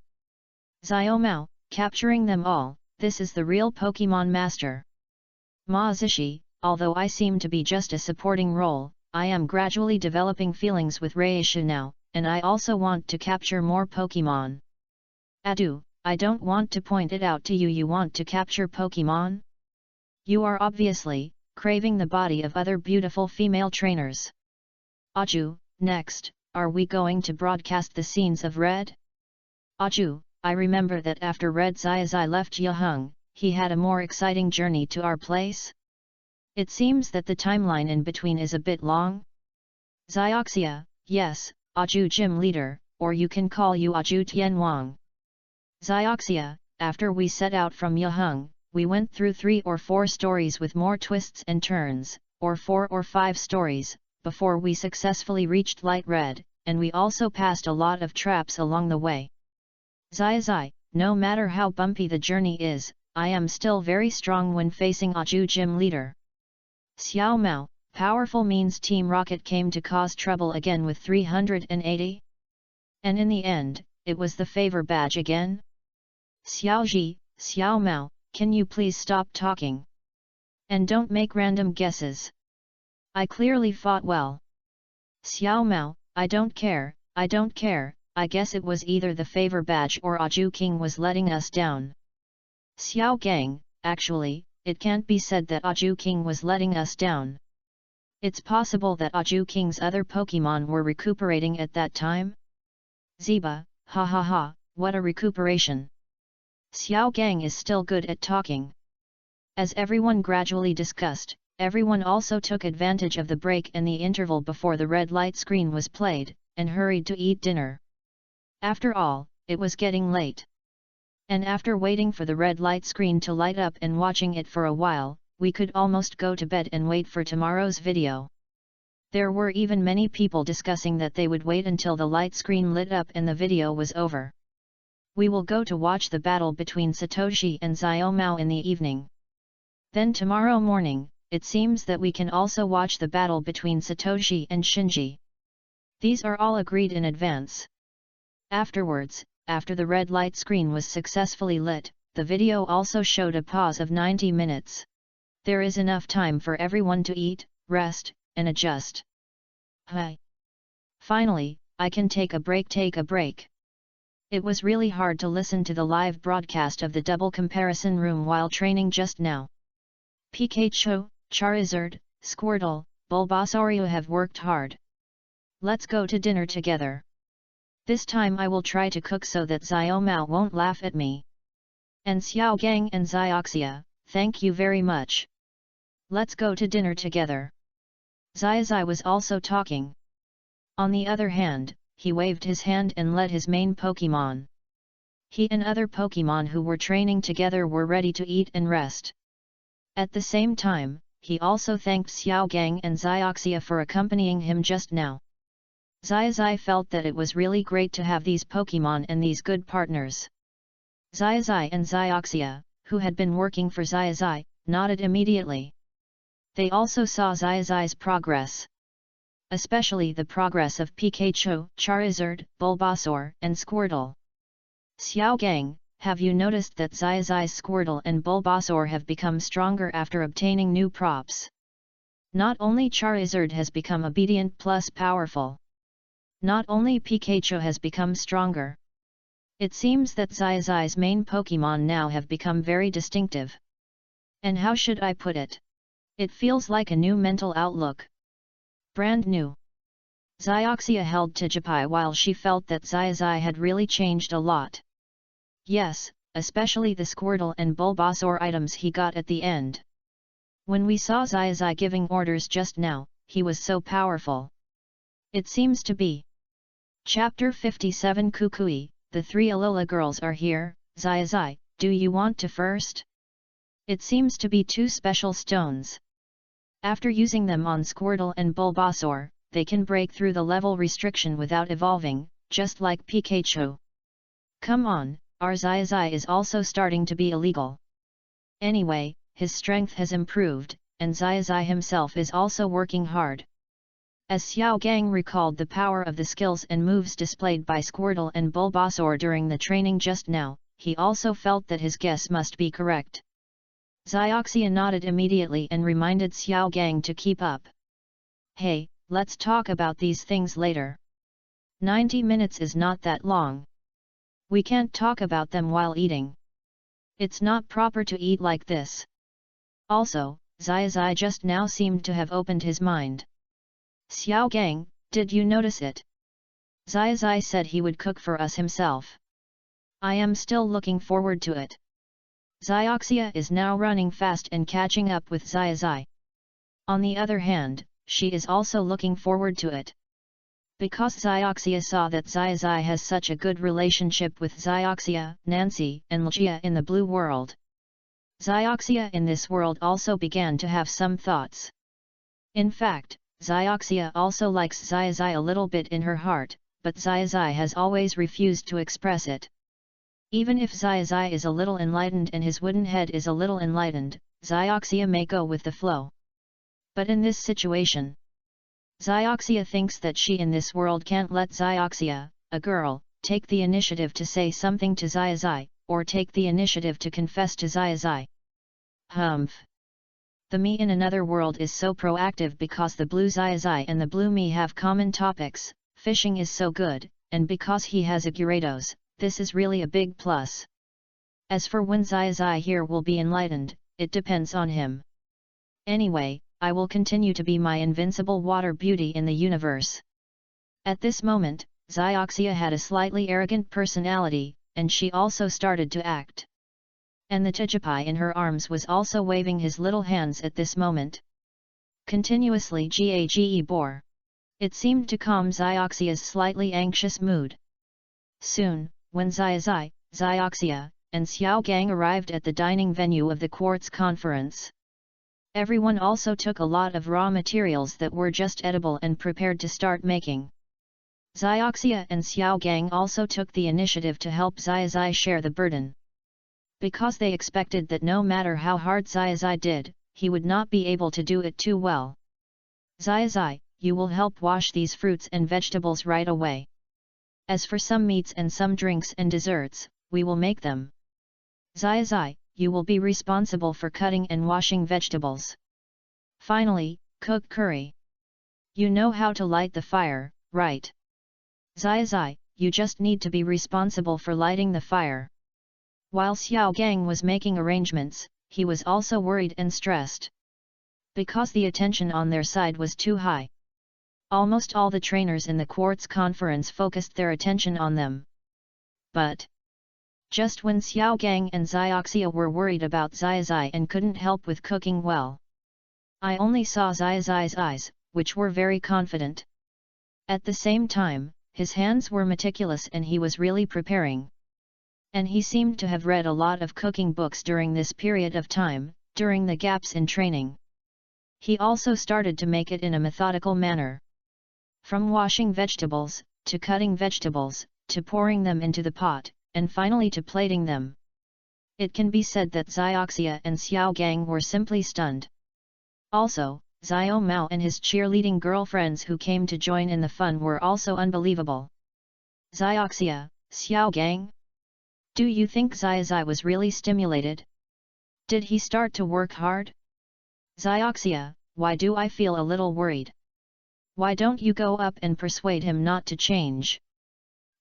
Xiao Mao, capturing them all, this is the real Pokemon master. Ma Zishi, although I seem to be just a supporting role, I am gradually developing feelings with Reisha now, and I also want to capture more Pokemon. Adu, I don't want to point it out to you, you want to capture Pokemon? You are obviously craving the body of other beautiful female trainers. Aju, next, are we going to broadcast the scenes of Red? Aju, I remember that after Red Xiaozhi left Yaheng, he had a more exciting journey to our place. It seems that the timeline in between is a bit long. Xiaoxia, yes, Aju gym leader, or you can call you Aju Tian Wang. Xiaoxia, after we set out from Yaheng, we went through 3 or 4 stories with more twists and turns, or 4 or 5 stories, before we successfully reached Light Red, and we also passed a lot of traps along the way. Xiaozhi, no matter how bumpy the journey is, I am still very strong when facing Aju gym leader. Xiao Mao, powerful means Team Rocket came to cause trouble again with 380? And in the end, it was the favor badge again? Xiaozhi, Xiao Mao, can you please stop talking? And don't make random guesses. I clearly fought well. Xiao Mao, I don't care, I guess it was either the favor badge or Aju King was letting us down. Xiao Gang, actually, it can't be said that Aju King was letting us down. It's possible that Aju King's other Pokemon were recuperating at that time? Ziba, ha ha ha, what a recuperation. Xiao Gang is still good at talking. As everyone gradually discussed, everyone also took advantage of the break and the interval before the red light screen was played, and hurried to eat dinner. After all, it was getting late. And after waiting for the red light screen to light up and watching it for a while, we could almost go to bed and wait for tomorrow's video. There were even many people discussing that they would wait until the light screen lit up and the video was over. We will go to watch the battle between Satoshi and Xiao Mao in the evening. Then tomorrow morning, it seems that we can also watch the battle between Satoshi and Shinji. These are all agreed in advance. Afterwards, after the red light screen was successfully lit, the video also showed a pause of 90 minutes. There is enough time for everyone to eat, rest, and adjust. Hi. Finally, I can take a break. It was really hard to listen to the live broadcast of the double comparison room while training just now. Pikachu, Charizard, Squirtle, Bulbasaur have worked hard. Let's go to dinner together. This time I will try to cook so that Xiao Mao won't laugh at me. And Xiao Gang and Xiaoxia, thank you very much. Let's go to dinner together. Xiaozhi was also talking. On the other hand, he waved his hand and led his main Pokemon. He and other Pokemon who were training together were ready to eat and rest. At the same time, he also thanked Xiao Gang and Xiaoxia for accompanying him just now. Xiaozhi felt that it was really great to have these Pokemon and these good partners. Xiaozhi and Xiaoxia, who had been working for Xiaozhi, nodded immediately. They also saw Xiaozhi's progress. Especially the progress of Pikachu, Charizard, Bulbasaur, and Squirtle. Xiao Gang, have you noticed that Xiaozhi's Squirtle and Bulbasaur have become stronger after obtaining new props? Not only Charizard has become obedient plus powerful. Not only Pikachu has become stronger. It seems that Xiaozhi's main Pokemon now have become very distinctive. And how should I put it? It feels like a new mental outlook. Brand new. Xiaozhi held Tijipai while she felt that Xiaozhi had really changed a lot. Yes, especially the Squirtle and Bulbasaur items he got at the end. When we saw Xiaozhi giving orders just now, he was so powerful. It seems to be. Chapter 57 Kukui, the three Alola girls are here. Xiaozhi, do you want to first? It seems to be two special stones. After using them on Squirtle and Bulbasaur, they can break through the level restriction without evolving, just like Pikachu. Come on, our Xiaozhi is also starting to be illegal. Anyway, his strength has improved, and Xiaozhi himself is also working hard. As Xiao Gang recalled the power of the skills and moves displayed by Squirtle and Bulbasaur during the training just now, he also felt that his guess must be correct. Xiaozhi nodded immediately and reminded Xiao Gang to keep up. Hey, let's talk about these things later. 90 minutes is not that long. We can't talk about them while eating. It's not proper to eat like this. Also, Xiaozhi just now seemed to have opened his mind. Xiao Gang, did you notice it? Xiaozhi said he would cook for us himself. I am still looking forward to it. Xiaozhi is now running fast and catching up with Xiaozhi. On the other hand, she is also looking forward to it. Because Xiaozhi saw that Xiaozhi has such a good relationship with Xiaozhi, Nancy, and Lucia in the blue world. Xiaozhi in this world also began to have some thoughts. In fact, Xiaozhi also likes Xiaozhi a little bit in her heart, but Xiaozhi has always refused to express it. Even if Xiaozhi is a little enlightened and his wooden head is a little enlightened, Xiaozhi may go with the flow. But in this situation, Xiaozhi thinks that she in this world can't let Xiaozhi, a girl, take the initiative to say something to Xiaozhi, or take the initiative to confess to Xiaozhi. Humph. The me in another world is so proactive because the blue Xiaozhi and the blue me have common topics, fishing is so good, and because he has a Gyarados, this is really a big plus. As for when Xiaozhi here will be enlightened, it depends on him. Anyway, I will continue to be my invincible water beauty in the universe. At this moment, Xiaozhi had a slightly arrogant personality, and she also started to act. And the Tijipai in her arms was also waving his little hands at this moment. Continuously Gage bore. It seemed to calm Xiaozhi's slightly anxious mood. Soon, when Xiaozhi, and Xiao Gang arrived at the dining venue of the Quartz conference, everyone also took a lot of raw materials that were just edible and prepared to start making. Xiaozhi and Xiao Gang also took the initiative to help Xiaozhi share the burden. Because they expected that no matter how hard Xiaozhi did, he would not be able to do it too well. Xiaozhi, you will help wash these fruits and vegetables right away. As for some meats and some drinks and desserts, we will make them. Xiaozhi, you will be responsible for cutting and washing vegetables. Finally, cook curry. You know how to light the fire, right? Xiaozhi, you just need to be responsible for lighting the fire. While Xiao Gang was making arrangements, he was also worried and stressed. Because the attention on their side was too high. Almost all the trainers in the Quartz conference focused their attention on them. But just when Xiao Gang and Xiaozhi were worried about Xiaozhi and couldn't help with cooking well, I only saw Xiaozhi's eyes, which were very confident. At the same time, his hands were meticulous and he was really preparing. And he seemed to have read a lot of cooking books during this period of time, during the gaps in training. He also started to make it in a methodical manner. From washing vegetables, to cutting vegetables, to pouring them into the pot, and finally to plating them. It can be said that Xiaozhi and Xiao Gang were simply stunned. Also, Xiao Mao and his cheerleading girlfriends who came to join in the fun were also unbelievable. Xiaozhi, Xiao Gang? Do you think Xiaozhi was really stimulated? Did he start to work hard? Xiaozhi, why do I feel a little worried? Why don't you go up and persuade him not to change?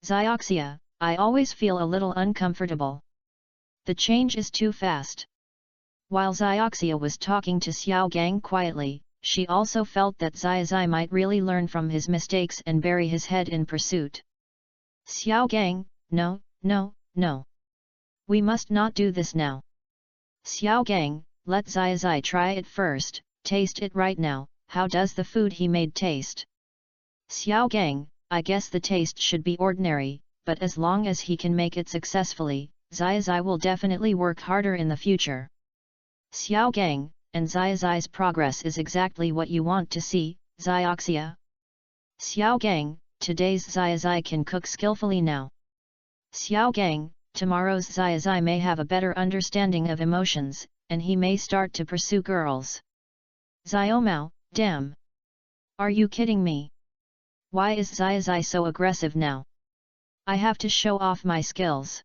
Xiaozhi, I always feel a little uncomfortable. The change is too fast. While Xiaozhi was talking to Xiao Gang quietly, she also felt that Xiaozhi might really learn from his mistakes and bury his head in pursuit. Xiao Gang, no, no, no. We must not do this now. Xiao Gang, let Xiaozhi try it first, taste it right now, how does the food he made taste? Xiao Gang, I guess the taste should be ordinary, but as long as he can make it successfully, Xiaozhi will definitely work harder in the future. Xiao Gang, and Xiaozhi's progress is exactly what you want to see, Xiaoxia. Xiao Gang, today's Xiaozhi can cook skillfully now. Xiao Gang, tomorrow's Xiaozhi may have a better understanding of emotions, and he may start to pursue girls. Xiaomao, damn! Are you kidding me? Why is Xiaozhi so aggressive now? I have to show off my skills.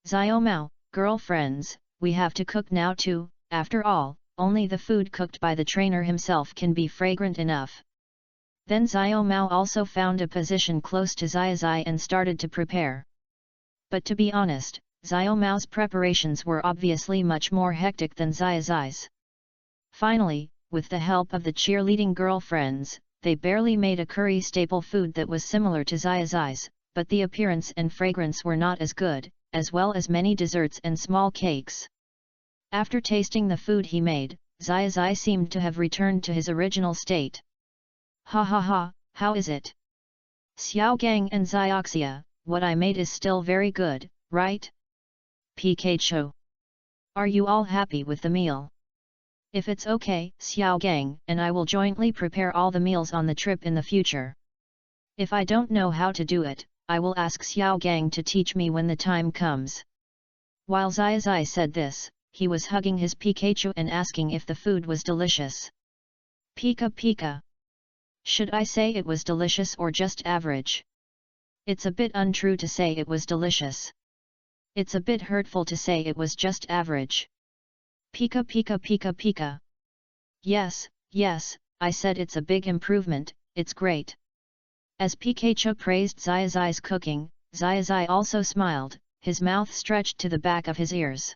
Xiaomao, girlfriends, we have to cook now too, after all, only the food cooked by the trainer himself can be fragrant enough. Then Xiaomao also found a position close to Xiaozhi and started to prepare. But to be honest, Xiaomao's preparations were obviously much more hectic than Xiaozhi's. Finally, with the help of the cheerleading girlfriends, they barely made a curry staple food that was similar to Xiaozhi's, but the appearance and fragrance were not as good, as well as many desserts and small cakes. After tasting the food he made, Xiaozhi seemed to have returned to his original state. Ha ha ha, how is it? Xiao Gang and Xiaoxia, what I made is still very good, right? Pikachu. Are you all happy with the meal? If it's okay, Xiao Gang and I will jointly prepare all the meals on the trip in the future. If I don't know how to do it, I will ask Xiao Gang to teach me when the time comes. While Xiaozhi said this, he was hugging his Pikachu and asking if the food was delicious. Pika Pika. Should I say it was delicious or just average? It's a bit untrue to say it was delicious. It's a bit hurtful to say it was just average. Pika Pika Pika Pika. Yes, yes, I said it's a big improvement, it's great. As Pikachu praised Xiaozhi's cooking, Xiaozhi also smiled, his mouth stretched to the back of his ears.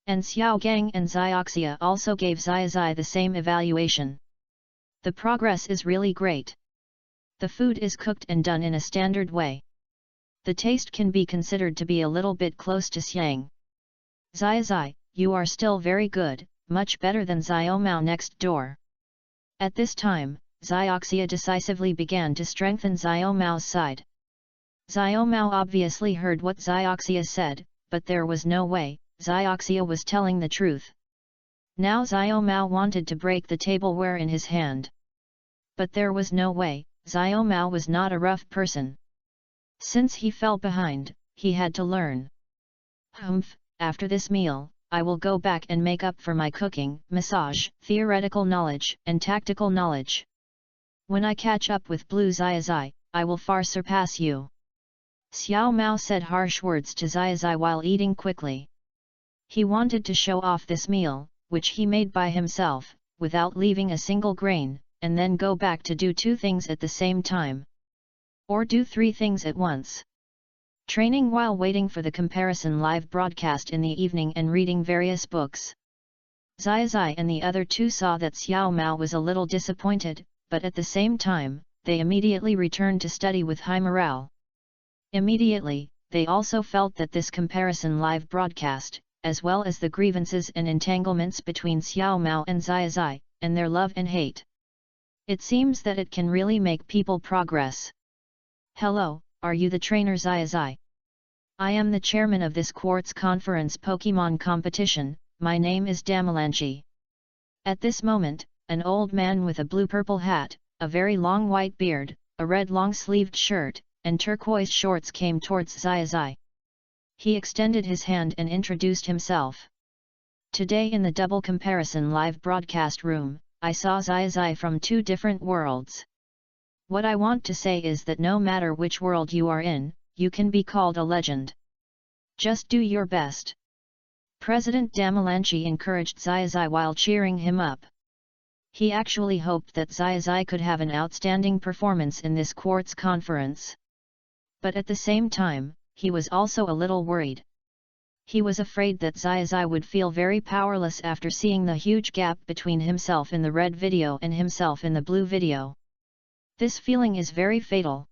And Xiao Gang and Xiaoxia also gave Xiaozhi the same evaluation. The progress is really great. The food is cooked and done in a standard way. The taste can be considered to be a little bit close to Xiang. Xiaozhi, you are still very good, much better than Xiaomao next door. At this time, Xiaoxia decisively began to strengthen Xiaomao's side. Xiaomao obviously heard what Xiaoxia said, but there was no way, Xiaoxia was telling the truth. Now Xiaomao wanted to break the tableware in his hand. But there was no way, Xiaomao was not a rough person. Since he fell behind, he had to learn. Humph, after this meal, I will go back and make up for my cooking, massage, theoretical knowledge, and tactical knowledge. When I catch up with Blue Xiaozhi, I will far surpass you. Xiao Mao said harsh words to Xiaozhi while eating quickly. He wanted to show off this meal, which he made by himself, without leaving a single grain, and then go back to do 2 things at the same time. Or do 3 things at once. Training while waiting for the comparison live broadcast in the evening and reading various books. Xiaozhi and the other 2 saw that Xiao Mao was a little disappointed, but at the same time, they immediately returned to study with high morale. Immediately, they also felt that this comparison live broadcast, as well as the grievances and entanglements between Xiao Mao and Xiaozhi, and their love and hate. It seems that it can really make people progress. Hello, are you the trainer Xiaozhi? I am the chairman of this Quartz Conference Pokemon competition, my name is Damalanchi. At this moment, an old man with a blue-purple hat, a very long white beard, a red long-sleeved shirt, and turquoise shorts came towards Xiaozhi. He extended his hand and introduced himself. Today in the double comparison live broadcast room, I saw Xiaozhi from 2 different worlds. What I want to say is that no matter which world you are in, you can be called a legend. Just do your best. President Damalanchi encouraged Xiaozhi while cheering him up. He actually hoped that Xiaozhi could have an outstanding performance in this Quartz conference. But at the same time, he was also a little worried. He was afraid that Xiaozhi would feel very powerless after seeing the huge gap between himself in the red video and himself in the blue video. This feeling is very fatal.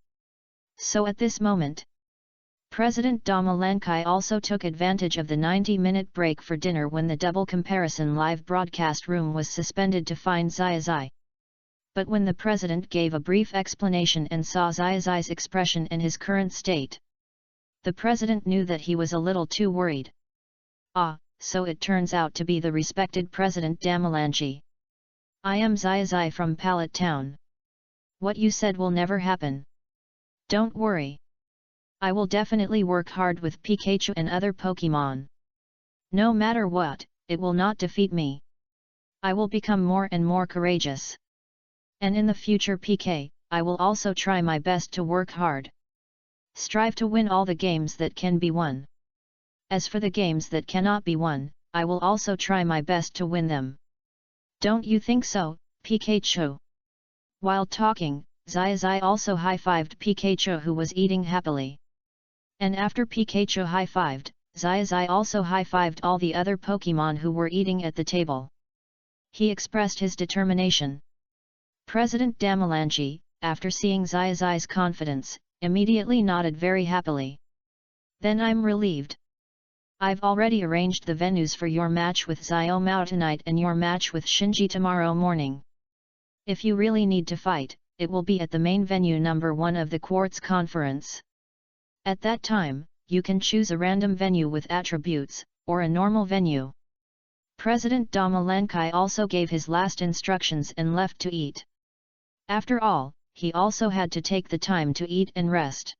So at this moment, President Dama Lankai also took advantage of the 90-minute break for dinner when the double comparison live broadcast room was suspended to find Xiaozhi. But when the president gave a brief explanation and saw Xiaozhi's expression and his current state, the president knew that he was a little too worried. Ah, so it turns out to be the respected President Damalanchi. I am Xiaozhi from Pallet Town. What you said will never happen. Don't worry. I will definitely work hard with Pikachu and other Pokemon. No matter what, it will not defeat me. I will become more and more courageous. And in the future PK, I will also try my best to work hard. Strive to win all the games that can be won. As for the games that cannot be won, I will also try my best to win them. Don't you think so, Pikachu? While talking, Xiaozhi also high-fived Pikachu who was eating happily. And after Pikachu high-fived, Xiaozhi also high-fived all the other Pokemon who were eating at the table. He expressed his determination. President Damalanchi, after seeing Xiaozhi's confidence, immediately nodded very happily. Then I'm relieved. I've already arranged the venues for your match with Xiao Mao tonight and your match with Shinji tomorrow morning. If you really need to fight, it will be at the main venue number 1 of the Quartz Conference. At that time, you can choose a random venue with attributes, or a normal venue. President Dama Lankai also gave his last instructions and left to eat. After all, he also had to take the time to eat and rest.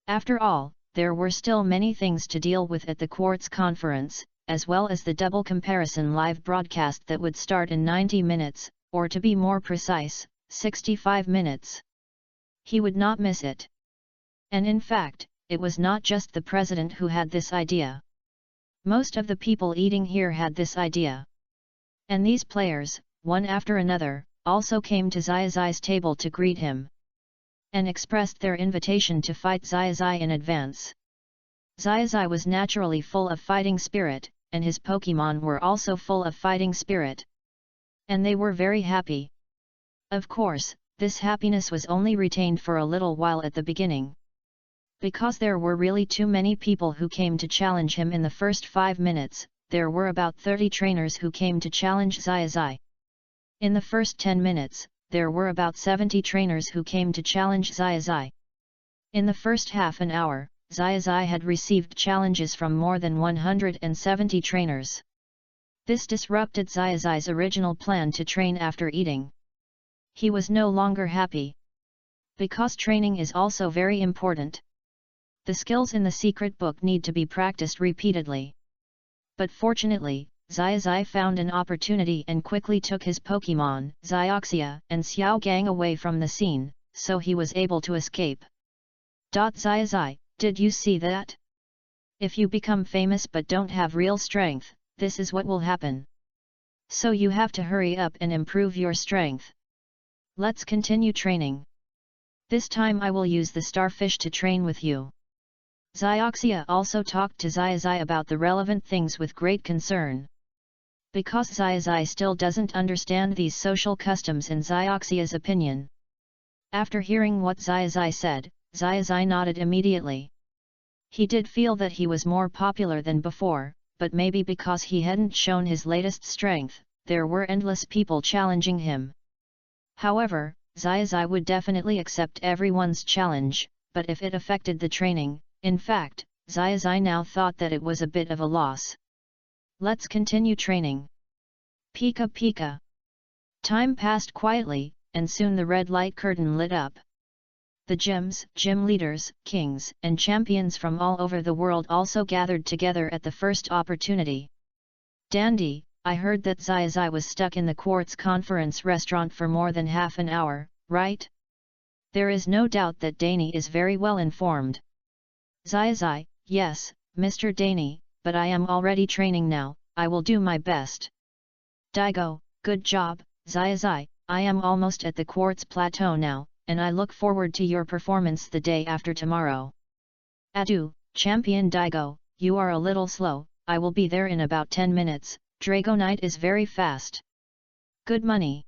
After all, there were still many things to deal with at the Quartz Conference, as well as the double comparison live broadcast that would start in 90 minutes, or to be more precise, 65 minutes. He would not miss it. And in fact, it was not just the president who had this idea. Most of the people eating here had this idea. And these players, one after another, also came to Xiaozhi's table to greet him, and expressed their invitation to fight Xiaozhi in advance. Xiaozhi was naturally full of fighting spirit, and his Pokemon were also full of fighting spirit. And they were very happy. Of course, this happiness was only retained for a little while at the beginning. Because there were really too many people who came to challenge him in the first 5 minutes, there were about 30 trainers who came to challenge Xiaozhi. In the first 10 minutes, there were about 70 trainers who came to challenge Xiaozhi. In the first half an hour, Xiaozhi had received challenges from more than 170 trainers. This disrupted Xiaozhi's original plan to train after eating. He was no longer happy. Because training is also very important. The skills in the secret book need to be practiced repeatedly. But fortunately, Xiaozhi found an opportunity and quickly took his Pokemon, Xiaoxia and Xiaogang away from the scene, so he was able to escape. Xiaozhi, did you see that? If you become famous but don't have real strength, this is what will happen. So you have to hurry up and improve your strength. Let's continue training. This time I will use the starfish to train with you. Xiaoxia also talked to Xiaozhi about the relevant things with great concern. Because Xiaozhi still doesn't understand these social customs in Xiaoxia's opinion. After hearing what Xiaozhi said, Xiaozhi nodded immediately. He did feel that he was more popular than before, but maybe because he hadn't shown his latest strength, there were endless people challenging him. However, Xiaozhi would definitely accept everyone's challenge, but if it affected the training, in fact, Xiaozhi now thought that it was a bit of a loss. Let's continue training. Pika Pika. Time passed quietly, and soon the red light curtain lit up. The gyms, gym leaders, kings, and champions from all over the world also gathered together at the first opportunity. Dandy, I heard that Xiaozhi was stuck in the Quartz Conference restaurant for more than half an hour, right? There is no doubt that Danny is very well informed. Xiaozhi, yes, Mr. Danny, but I am already training now, I will do my best. Daigo, good job, Xiaozhi, I am almost at the Quartz Plateau now, and I look forward to your performance the day after tomorrow. Adieu, Champion Daigo, you are a little slow, I will be there in about 10 minutes, Dragonite is very fast. Good money.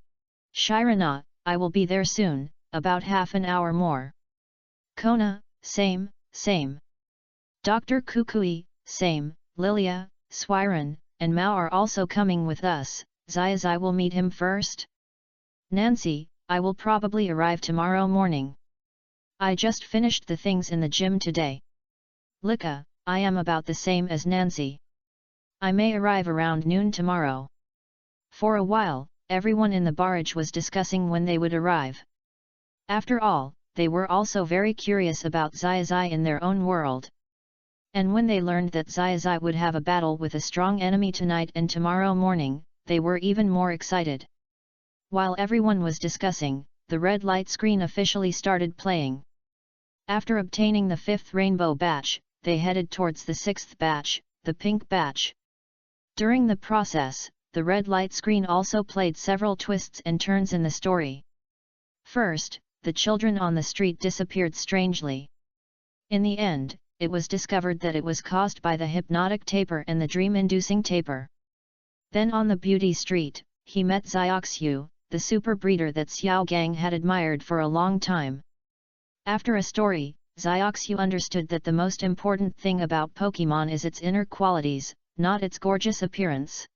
Shirana, I will be there soon, about half an hour more. Kona, same. Dr. Kukui, same, Lilia, Swiren, and Mao are also coming with us, Xiaozhi will meet him first. Nancy, I will probably arrive tomorrow morning. I just finished the things in the gym today. Lika, I am about the same as Nancy. I may arrive around noon tomorrow. For a while, everyone in the barrage was discussing when they would arrive. After all, they were also very curious about Xiaozhi in their own world. And when they learned that Xiaozhi would have a battle with a strong enemy tonight and tomorrow morning, they were even more excited. While everyone was discussing, the red light screen officially started playing. After obtaining the 5th rainbow batch, they headed towards the 6th batch, the pink batch. During the process, the red light screen also played several twists and turns in the story. First, the children on the street disappeared strangely. In the end, it was discovered that it was caused by the hypnotic taper and the dream-inducing taper. Then on the beauty street, he met Xiaoxiu, the super breeder that Xiao Gang had admired for a long time. After a story, Xiaoxiu understood that the most important thing about Pokemon is its inner qualities, not its gorgeous appearance.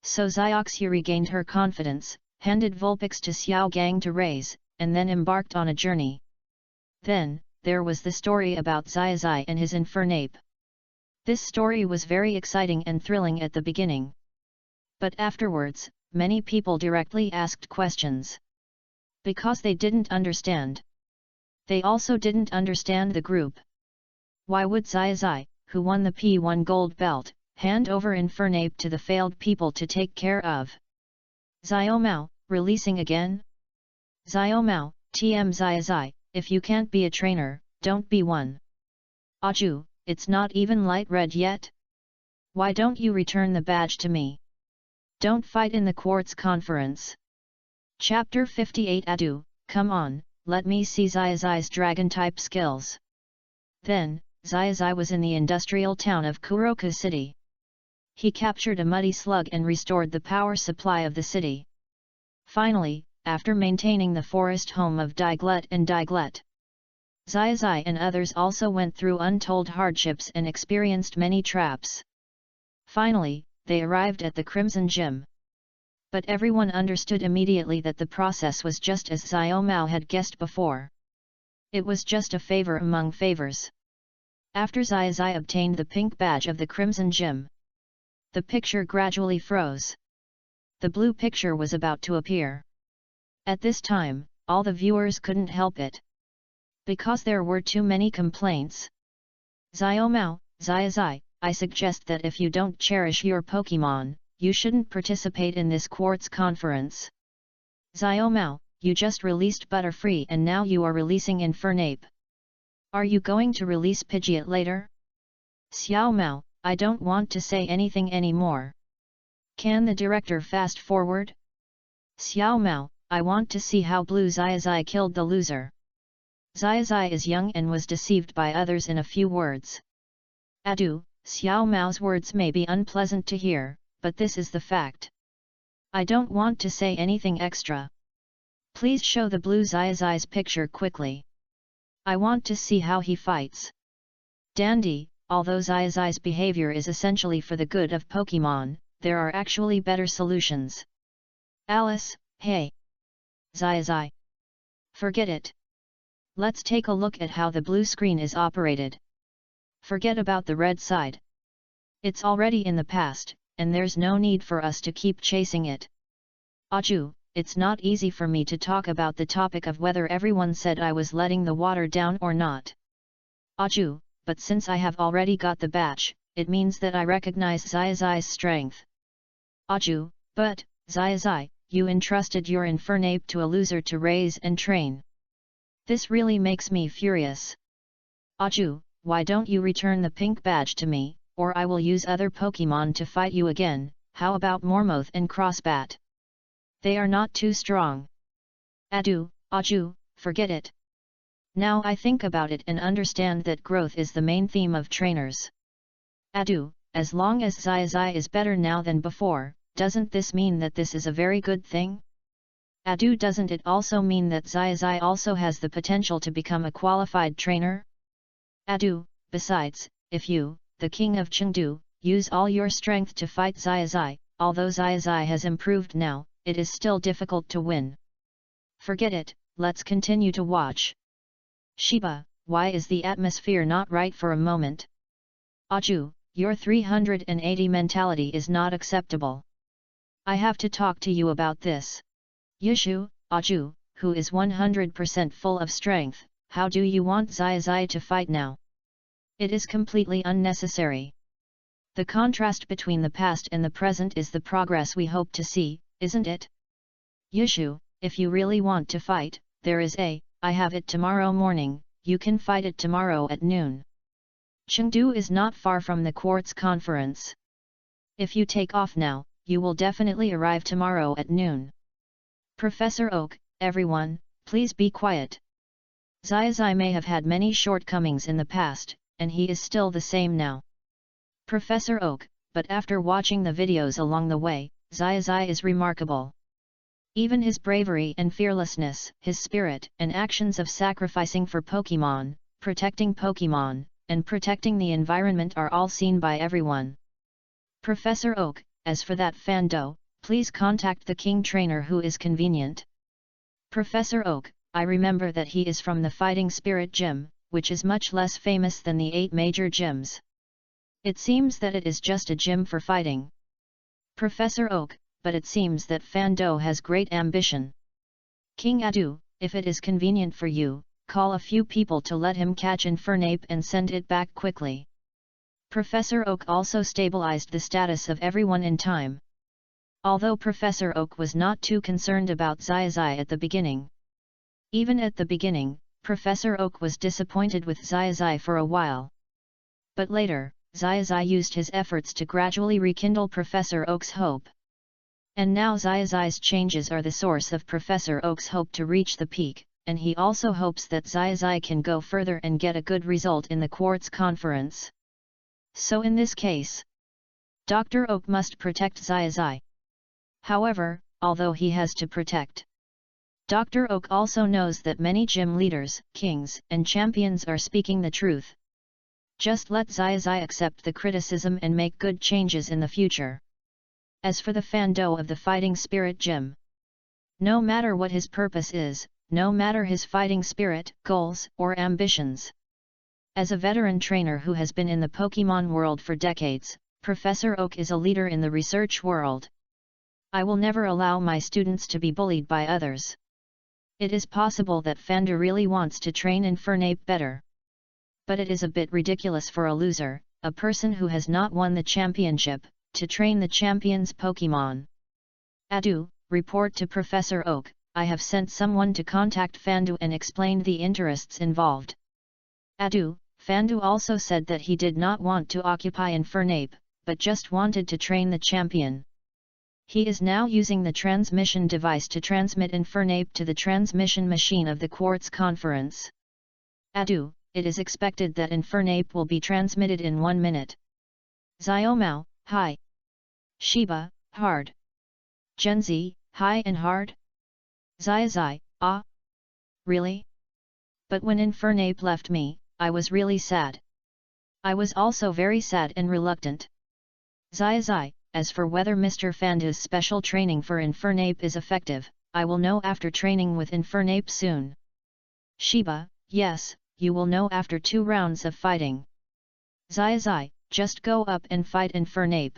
So Xiaoxiu regained her confidence, handed Vulpix to Xiao Gang to raise, and then embarked on a journey. Then, there was the story about Xiaozhi and his Infernape. This story was very exciting and thrilling at the beginning. But afterwards, many people directly asked questions. Because they didn't understand. They also didn't understand the group. Why would Xiaozhi, who won the P1 gold belt, hand over Infernape to the failed people to take care of? Xiaomao, releasing again? Xiaomao, TM Xiaozhi, if you can't be a trainer, don't be one. Aju, it's not even light red yet? Why don't you return the badge to me? Don't fight in the Quartz Conference. Chapter 58 Adu, come on, let me see Xiaozhi's dragon-type skills. Then, Xiaozhi was in the industrial town of Kuroku City. He captured a muddy slug and restored the power supply of the city. Finally, after maintaining the forest home of Diglett and Diglett, Xiaozhi and others also went through untold hardships and experienced many traps. Finally, they arrived at the Crimson Gym. But everyone understood immediately that the process was just as Xiaomao had guessed before. It was just a favor among favors. After Xiaozhi obtained the pink badge of the Crimson Gym, the picture gradually froze. The blue picture was about to appear. At this time, all the viewers couldn't help it. Because there were too many complaints. Xiaomao, Xiaozhi, I suggest that if you don't cherish your Pokemon, you shouldn't participate in this Quartz Conference. Xiaomao, you just released Butterfree and now you are releasing Infernape. Are you going to release Pidgeot later? Xiaomao, I don't want to say anything anymore. Can the director fast forward? Xiaomao, I want to see how Blue Xiaozhi killed the loser. Xiaozhi is young and was deceived by others in a few words. Adu, Xiaomao's words may be unpleasant to hear, but this is the fact. I don't want to say anything extra. Please show the Blue Xiaozhi's picture quickly. I want to see how he fights. Dandy, although Xiaozhi's behavior is essentially for the good of Pokemon, there are actually better solutions. Alice, hey! Xiaozhi! Forget it. Let's take a look at how the blue screen is operated. Forget about the red side. It's already in the past, and there's no need for us to keep chasing it. Aju, it's not easy for me to talk about the topic of whether everyone said I was letting the water down or not. Aju, but since I have already got the batch, it means that I recognize Xiaozhi's strength. Aju, but, Xiaozhi, you entrusted your Infernape to a loser to raise and train. This really makes me furious. Aju, why don't you return the pink badge to me, or I will use other Pokemon to fight you again, how about Mormoth and Crossbat? They are not too strong. Aju, forget it. Now I think about it and understand that growth is the main theme of trainers. Adu, as long as Xiaozhi is better now than before, doesn't this mean that this is a very good thing? Adu, doesn't it also mean that Xiaozhi also has the potential to become a qualified trainer? Adu, besides, if you, the king of Chengdu, use all your strength to fight Xiaozhi, although Xiaozhi has improved now, it is still difficult to win. Forget it, let's continue to watch. Shiba, why is the atmosphere not right for a moment? Aju, your 380 mentality is not acceptable. I have to talk to you about this. Yushu, Aju, who is 100% full of strength, how do you want Xiaozhi to fight now? It is completely unnecessary. The contrast between the past and the present is the progress we hope to see, isn't it? Yushu, if you really want to fight, I have it tomorrow morning, you can fight it tomorrow at noon. Chengdu is not far from the Quartz Conference. If you take off now, you will definitely arrive tomorrow at noon. Professor Oak, everyone, please be quiet. Xiaozhi may have had many shortcomings in the past, and he is still the same now. Professor Oak, but after watching the videos along the way, Xiaozhi is remarkable. Even his bravery and fearlessness, his spirit and actions of sacrificing for Pokemon, protecting Pokemon, and protecting the environment are all seen by everyone. Professor Oak, as for that Fando, please contact the King Trainer who is convenient. Professor Oak, I remember that he is from the Fighting Spirit Gym, which is much less famous than the 8 major gyms. It seems that it is just a gym for fighting. Professor Oak, but it seems that Fando has great ambition. King Adu, if it is convenient for you, call a few people to let him catch Infernape and send it back quickly. Professor Oak also stabilized the status of everyone in time. Although Professor Oak was not too concerned about Xiaozhi at the beginning. Even at the beginning, Professor Oak was disappointed with Xiaozhi for a while. But later, Xiaozhi used his efforts to gradually rekindle Professor Oak's hope. And now Xiaozhi's changes are the source of Professor Oak's hope to reach the peak, and he also hopes that Xiaozhi can go further and get a good result in the Quartz Conference. So in this case, Dr. Oak must protect Xiaozhi. However, although he has to protect, Dr. Oak also knows that many gym leaders, kings, and champions are speaking the truth. Just let Xiaozhi accept the criticism and make good changes in the future. As for the Fando of the Fighting Spirit Gym, no matter what his purpose is, no matter his fighting spirit, goals, or ambitions. As a veteran trainer who has been in the Pokemon world for decades, Professor Oak is a leader in the research world. I will never allow my students to be bullied by others. It is possible that Fando really wants to train Infernape better. But it is a bit ridiculous for a loser, a person who has not won the championship, to train the champion's Pokemon. Adu, report to Professor Oak, I have sent someone to contact Fando and explained the interests involved. Adu, Fando also said that he did not want to occupy Infernape, but just wanted to train the champion. He is now using the transmission device to transmit Infernape to the transmission machine of the Quartz Conference. Adu, it is expected that Infernape will be transmitted in 1 minute. Xiaomao, hi. Shiba, hard. Genzi, high and hard. Xiaozhi, ah. Really? But when Infernape left me, I was really sad. I was also very sad and reluctant. Xiaozhi, as for whether Mr. Fando's special training for Infernape is effective, I will know after training with Infernape soon. Shiba, yes, you will know after 2 rounds of fighting. Xiaozhi, just go up and fight Infernape.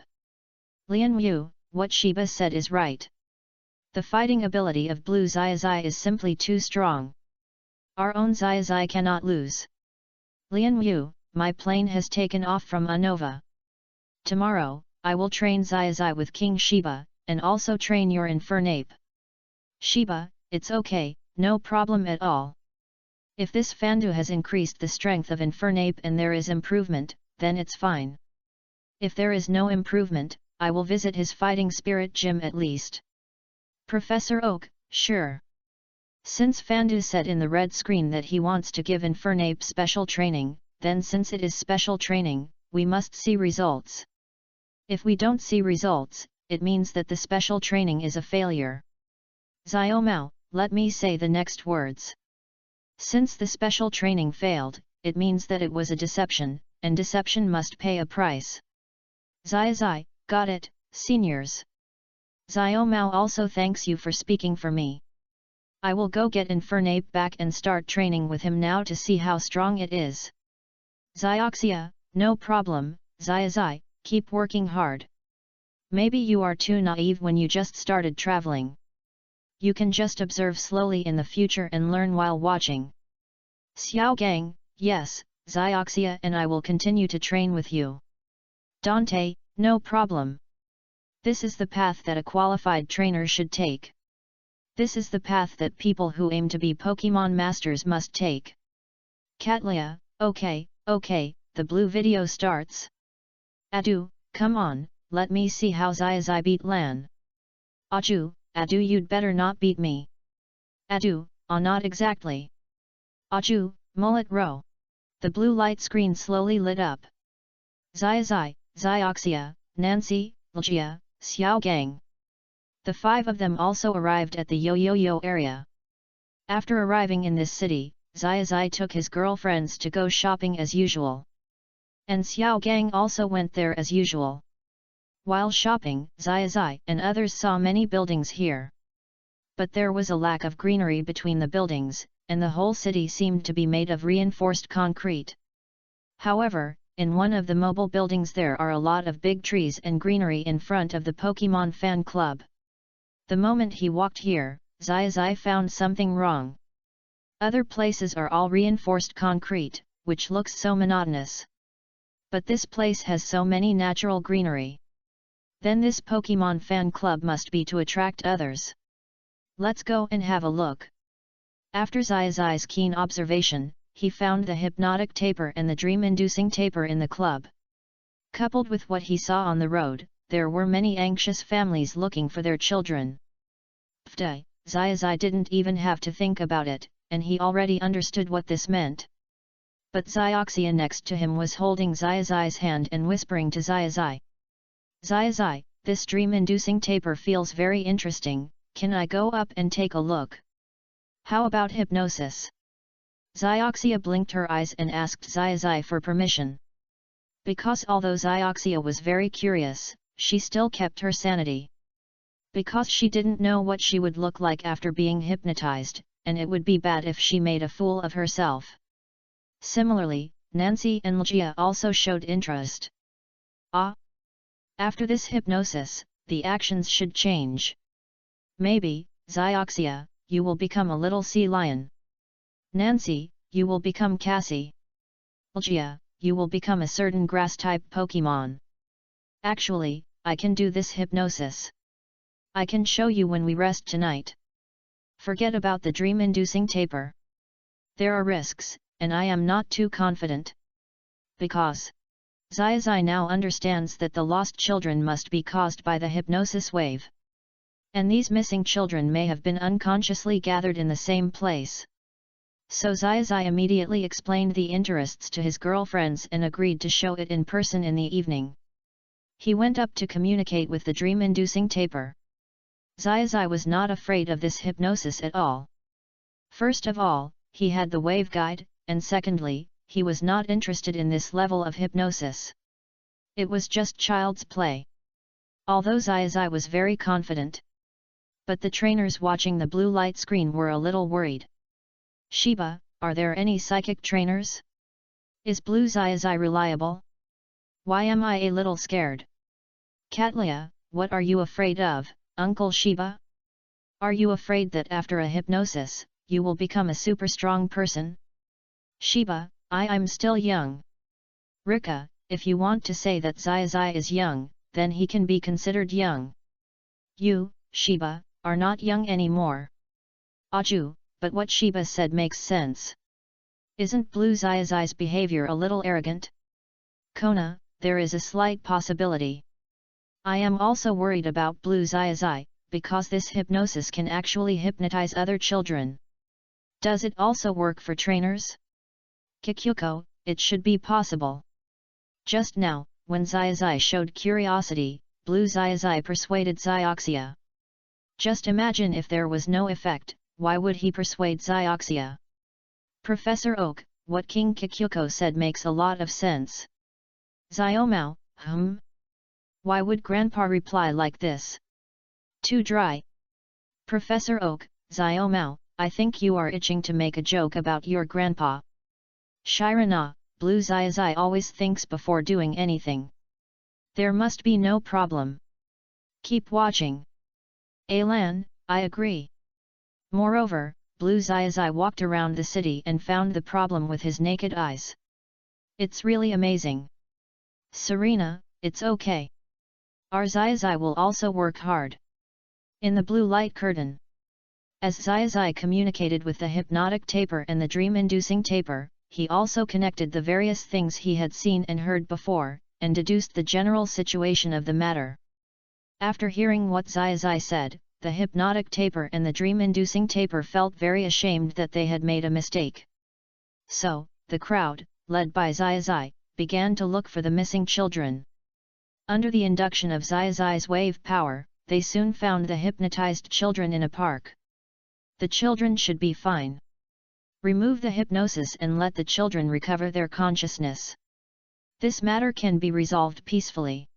Lian Yu, what Shiba said is right. The fighting ability of Blue Xiaozhi is simply too strong. Our own Xiaozhi cannot lose. Lian Yu, my plane has taken off from Unova. Tomorrow, I will train Xiaozhi with King Shiba, and also train your Infernape. Shiba, it's okay, no problem at all. If this Fando has increased the strength of Infernape and there is improvement, then it's fine. If there is no improvement, I will visit his Fighting Spirit Gym at least. Professor Oak, sure. Since Fando said in the red screen that he wants to give Infernape special training, then since it is special training, we must see results. If we don't see results, it means that the special training is a failure. Xiaomao, let me say the next words. Since the special training failed, it means that it was a deception, and deception must pay a price. Xiaozhi, got it, seniors. Xiaomao also thanks you for speaking for me. I will go get Infernape back and start training with him now to see how strong it is. Xiaoxia, no problem, Xiaozhi, keep working hard. Maybe you are too naive when you just started traveling. You can just observe slowly in the future and learn while watching. Xiaogang, yes, Xiaoxia, and I will continue to train with you. Dante, no problem. This is the path that a qualified trainer should take. This is the path that people who aim to be Pokemon masters must take. Catlia, okay, the blue video starts. Adu, come on, let me see how Xiaozhi beat Lan. Aju, you'd better not beat me. Adu, not exactly. Aju, mullet row. The blue light screen slowly lit up. Xiaozhi, Xiaoxia, Nancy, Ljia, Xiaogang. The 5 of them also arrived at the Yo-Yo-Yo area. After arriving in this city, Xiaozhi took his girlfriends to go shopping as usual. And Xiaogang also went there as usual. While shopping, Xiaozhi and others saw many buildings here. But there was a lack of greenery between the buildings, and the whole city seemed to be made of reinforced concrete. However, in one of the mobile buildings there are a lot of big trees and greenery in front of the Pokemon fan club. The moment he walked here, Xiaozhi found something wrong. Other places are all reinforced concrete, which looks so monotonous. But this place has so many natural greenery. Then this Pokemon fan club must be to attract others. Let's go and have a look. After Xiaozhi's keen observation, he found the hypnotic taper and the dream-inducing taper in the club. Coupled with what he saw on the road, there were many anxious families looking for their children. Pfft, Xiaozhi didn't even have to think about it, and he already understood what this meant. But Xiaoxia next to him was holding Xiaozhi's hand and whispering to Xiaozhi. Xiaozhi, this dream-inducing taper feels very interesting, can I go up and take a look? How about hypnosis? Xiaoxia blinked her eyes and asked Xiaozhi for permission. Because although Xiaoxia was very curious, she still kept her sanity. Because she didn't know what she would look like after being hypnotized, and it would be bad if she made a fool of herself. Similarly, Nancy and Ljia also showed interest. After this hypnosis, the actions should change. Maybe, Xiaoxia, you will become a little sea lion. Nancy, you will become Cassie. Ljia, you will become a certain grass-type Pokemon. Actually, I can do this hypnosis. I can show you when we rest tonight. Forget about the dream-inducing taper. There are risks, and I am not too confident. Because Xiaozhi now understands that the lost children must be caused by the hypnosis wave. And these missing children may have been unconsciously gathered in the same place. So Xiaozhi immediately explained the interests to his girlfriends and agreed to show it in person in the evening. He went up to communicate with the dream-inducing taper. Xiaozhi was not afraid of this hypnosis at all. First of all, he had the wave guide, and secondly, he was not interested in this level of hypnosis. It was just child's play. Although Xiaozhi was very confident. But the trainers watching the blue light screen were a little worried. Shiba, are there any psychic trainers? Is Blue Xiaozhi reliable? Why am I a little scared? Catlia, what are you afraid of, Uncle Shiba? Are you afraid that after a hypnosis, you will become a super strong person? Shiba, I'm still young. Rika, if you want to say that Xiaozhi is young, then he can be considered young. You, Shiba, are not young anymore. Aju, but what Shiba said makes sense. Isn't Blue Xiaozhi's behavior a little arrogant? Kona, there is a slight possibility. I am also worried about Blue Xiaozhi, because this hypnosis can actually hypnotize other children. Does it also work for trainers? Kikyuko, it should be possible. Just now, when Xiaozhi showed curiosity, Blue Xiaozhi persuaded Xiaoxia. Just imagine if there was no effect, why would he persuade Xiaoxia? Professor Oak, what King Kikyuko said makes a lot of sense. Xiaomao, Why would Grandpa reply like this? Too dry. Professor Oak, Xiaomao, I think you are itching to make a joke about your grandpa. Shirana, Blue Xiaozhi always thinks before doing anything. There must be no problem. Keep watching. Alan, I agree. Moreover, Blue Xiaozhi walked around the city and found the problem with his naked eyes. It's really amazing. Serena, it's okay. Our Xiaozhi will also work hard. In the blue light curtain. As Xiaozhi communicated with the hypnotic taper and the dream-inducing taper, he also connected the various things he had seen and heard before, and deduced the general situation of the matter. After hearing what Xiaozhi said, the hypnotic taper and the dream-inducing taper felt very ashamed that they had made a mistake. So, the crowd, led by Xiaozhi, began to look for the missing children. Under the induction of Xiaozhi's wave power, they soon found the hypnotized children in a park. The children should be fine. Remove the hypnosis and let the children recover their consciousness. This matter can be resolved peacefully.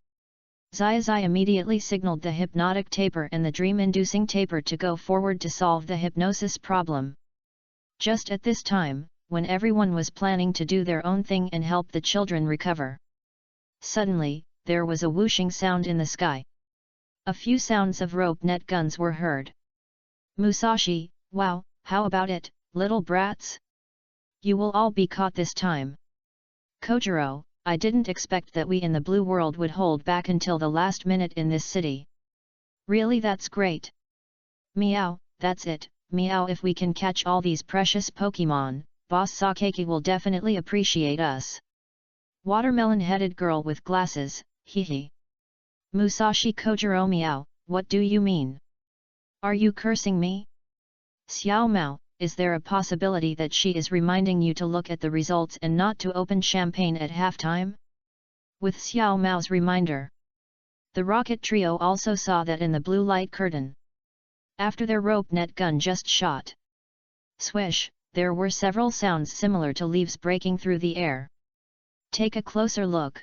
Xiaozhi immediately signaled the hypnotic taper and the dream-inducing taper to go forward to solve the hypnosis problem. Just at this time, when everyone was planning to do their own thing and help the children recover. Suddenly, there was a whooshing sound in the sky. A few sounds of rope net guns were heard. Musashi, wow, how about it, little brats? You will all be caught this time. Kojiro, I didn't expect that we in the blue world would hold back until the last minute in this city. Really, that's great. Meow, that's it, meow, if we can catch all these precious Pokemon, Boss Sakeki will definitely appreciate us. Watermelon-headed girl with glasses, hehe. Musashi Kojiro, meow, what do you mean? Are you cursing me? Xiao Mao, is there a possibility that she is reminding you to look at the results and not to open champagne at halftime? With Xiao Mao's reminder, the rocket trio also saw that in the blue light curtain. After their rope net gun just shot. Swish, there were several sounds similar to leaves breaking through the air. Take a closer look.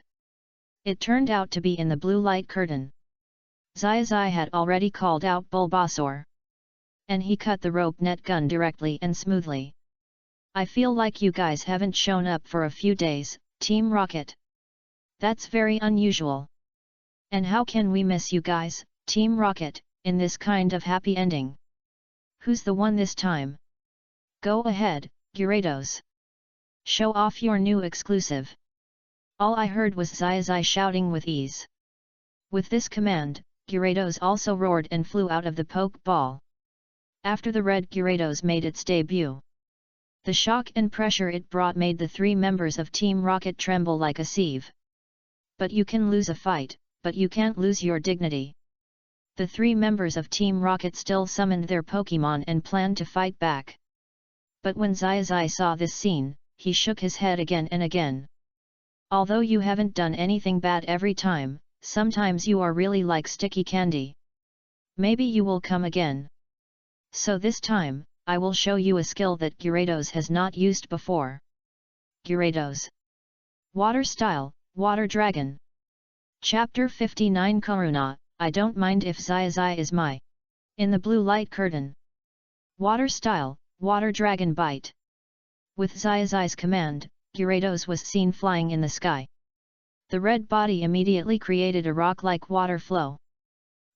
It turned out to be in the blue light curtain. Xiaozhi had already called out Bulbasaur. And he cut the rope net gun directly and smoothly. I feel like you guys haven't shown up for a few days, Team Rocket. That's very unusual. And how can we miss you guys, Team Rocket, in this kind of happy ending? Who's the one this time? Go ahead, Gyarados. Show off your new exclusive. All I heard was Xiaozhi shouting with ease. With this command, Gyarados also roared and flew out of the poke ball. After the red Gyarados made its debut, the shock and pressure it brought made the three members of Team Rocket tremble like a sieve. But you can lose a fight, but you can't lose your dignity. The three members of Team Rocket still summoned their Pokémon and planned to fight back. But when Xiaozhi saw this scene, he shook his head again and again. Although you haven't done anything bad every time, sometimes you are really like sticky candy. Maybe you will come again. So this time, I will show you a skill that Gyarados has not used before. Gyarados. Water Style, Water Dragon. Chapter 59 Karuna, I don't mind if Xiaozhi is my. In the blue light curtain. Water Style, Water Dragon Bite. With Xiaozhi's command, Gyarados was seen flying in the sky. The red body immediately created a rock-like water flow.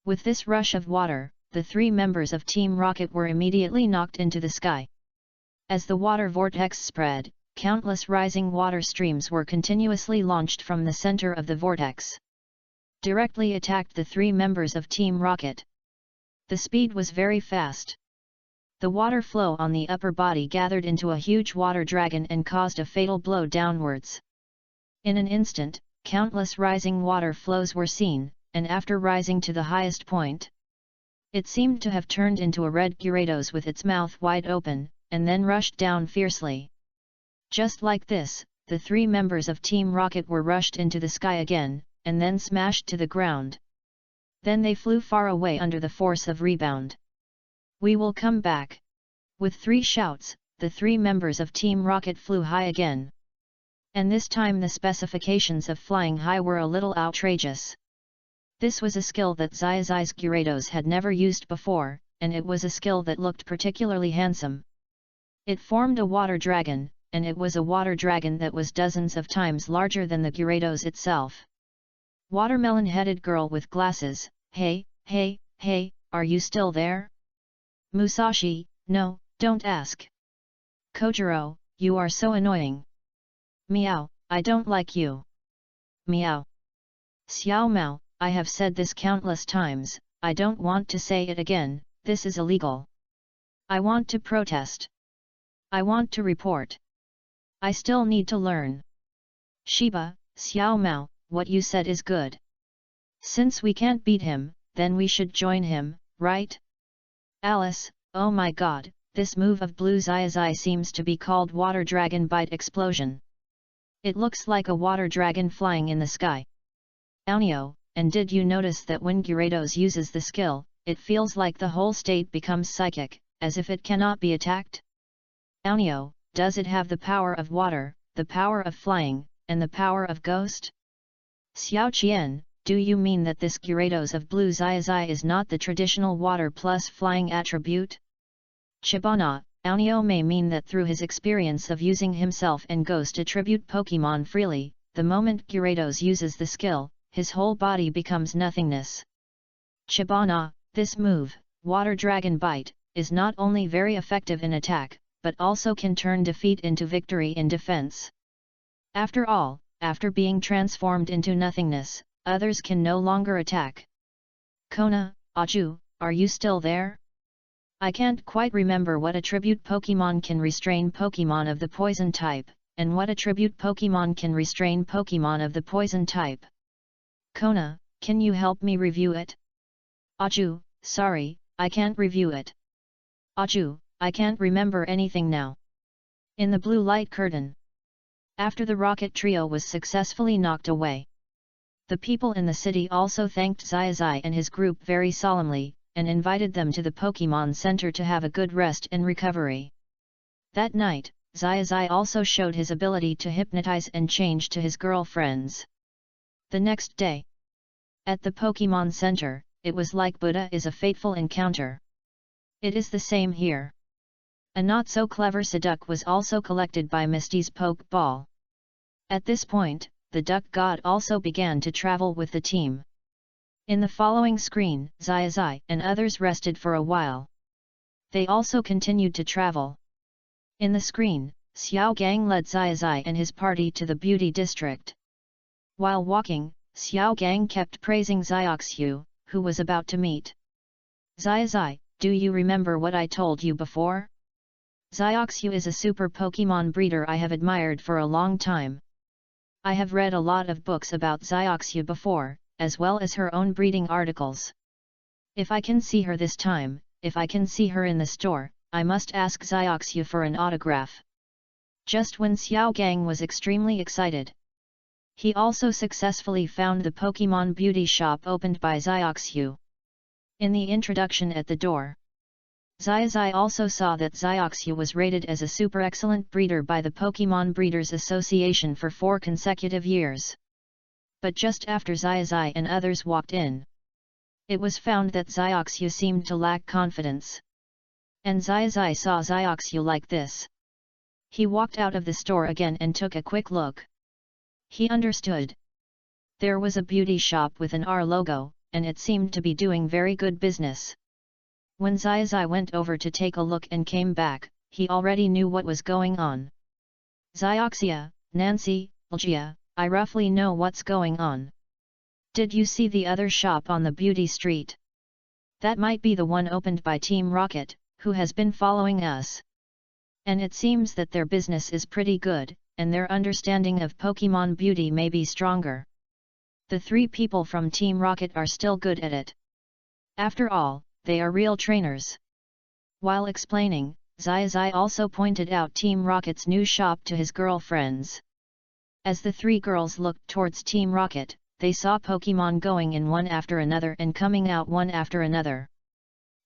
With this rush of water, the three members of Team Rocket were immediately knocked into the sky. As the water vortex spread, countless rising water streams were continuously launched from the center of the vortex. Directly attacked the three members of Team Rocket. The speed was very fast. The water flow on the upper body gathered into a huge water dragon and caused a fatal blow downwards. In an instant, countless rising water flows were seen, and after rising to the highest point, it seemed to have turned into a red Gyarados with its mouth wide open, and then rushed down fiercely. Just like this, the 3 members of Team Rocket were rushed into the sky again, and then smashed to the ground. Then they flew far away under the force of rebound. "We will come back!" With 3 shouts, the 3 members of Team Rocket flew high again. And this time the specifications of flying high were a little outrageous. This was a skill that Xiaozhi's Gyarados had never used before, and it was a skill that looked particularly handsome. It formed a water dragon, and it was a water dragon that was dozens of times larger than the Gyarados itself. Watermelon-headed girl with glasses, hey, are you still there? Musashi, no, don't ask. Kojiro, you are so annoying. Meow, I don't like you. Meow. Xiao Mao, I have said this countless times, I don't want to say it again, this is illegal. I want to protest. I want to report. I still need to learn. Shiba, Xiao Mao, what you said is good. Since we can't beat him, then we should join him, right? Alice, oh my god, this move of Blue Xiaozhi seems to be called Water Dragon Bite Explosion. It looks like a water dragon flying in the sky. Aunio, and did you notice that when Gyarados uses the skill, it feels like the whole state becomes psychic, as if it cannot be attacked? Aunio, does it have the power of water, the power of flying, and the power of ghost? Xiao Qian, do you mean that this Gyarados of Blue Xiaozhi is not the traditional water plus flying attribute? Chibana, Aunio may mean that through his experience of using himself and ghost attribute Pokemon freely, the moment Gyarados uses the skill, his whole body becomes nothingness. Chibana, this move, Water Dragon Bite, is not only very effective in attack, but also can turn defeat into victory in defense. After all, after being transformed into nothingness, others can no longer attack. Kona, Aju, are you still there? I can't quite remember what attribute Pokemon can restrain Pokemon of the poison type, and what attribute Pokemon can restrain Pokemon of the poison type. Kona, can you help me review it? Aju, sorry, I can't review it. Aju, I can't remember anything now. In the blue light curtain. After the rocket trio was successfully knocked away, the people in the city also thanked Xiaozhi and his group very solemnly, and invited them to the Pokemon Center to have a good rest and recovery. That night, Xiaozhi also showed his ability to hypnotize and change to his girlfriends. The next day, at the Pokemon Center, it was like Buddha is a fateful encounter. It is the same here. A not-so-clever Seduc was also collected by Misty's Poke Ball. At this point, the Duck God also began to travel with the team. In the following screen, Xiaozhi and others rested for a while. They also continued to travel. In the screen, Xiao Gang led Xiaozhi and his party to the beauty district. While walking, Xiao Gang kept praising Xiaoxiu, who was about to meet. Xiaozhi, do you remember what I told you before? Xiaoxiu is a super Pokemon breeder I have admired for a long time. I have read a lot of books about Xiaoxiu before, as well as her own breeding articles. If I can see her this time, if I can see her in the store, I must ask Xiaoxiu for an autograph. Just when Xiao Gang was extremely excited, he also successfully found the Pokemon beauty shop opened by Xiaoxiu. In the introduction at the door, Xiaozhi also saw that Xiaoxiu was rated as a super excellent breeder by the Pokemon Breeders Association for 4 consecutive years. But just after Xiaozhi and others walked in, it was found that Xiaoxiu seemed to lack confidence. And Xiaozhi saw Xiaoxiu like this. He walked out of the store again and took a quick look. He understood. There was a beauty shop with an R logo, and it seemed to be doing very good business. When Xiaozhi went over to take a look and came back, he already knew what was going on. Xiaoxia, Nancy, Lgia, I roughly know what's going on. Did you see the other shop on the beauty street? That might be the one opened by Team Rocket, who has been following us. And it seems that their business is pretty good, and their understanding of Pokemon beauty may be stronger. The 3 people from Team Rocket are still good at it. After all, they are real trainers. While explaining, Xiaozhi also pointed out Team Rocket's new shop to his girlfriends. As the three girls looked towards Team Rocket, they saw Pokemon going in one after another and coming out one after another.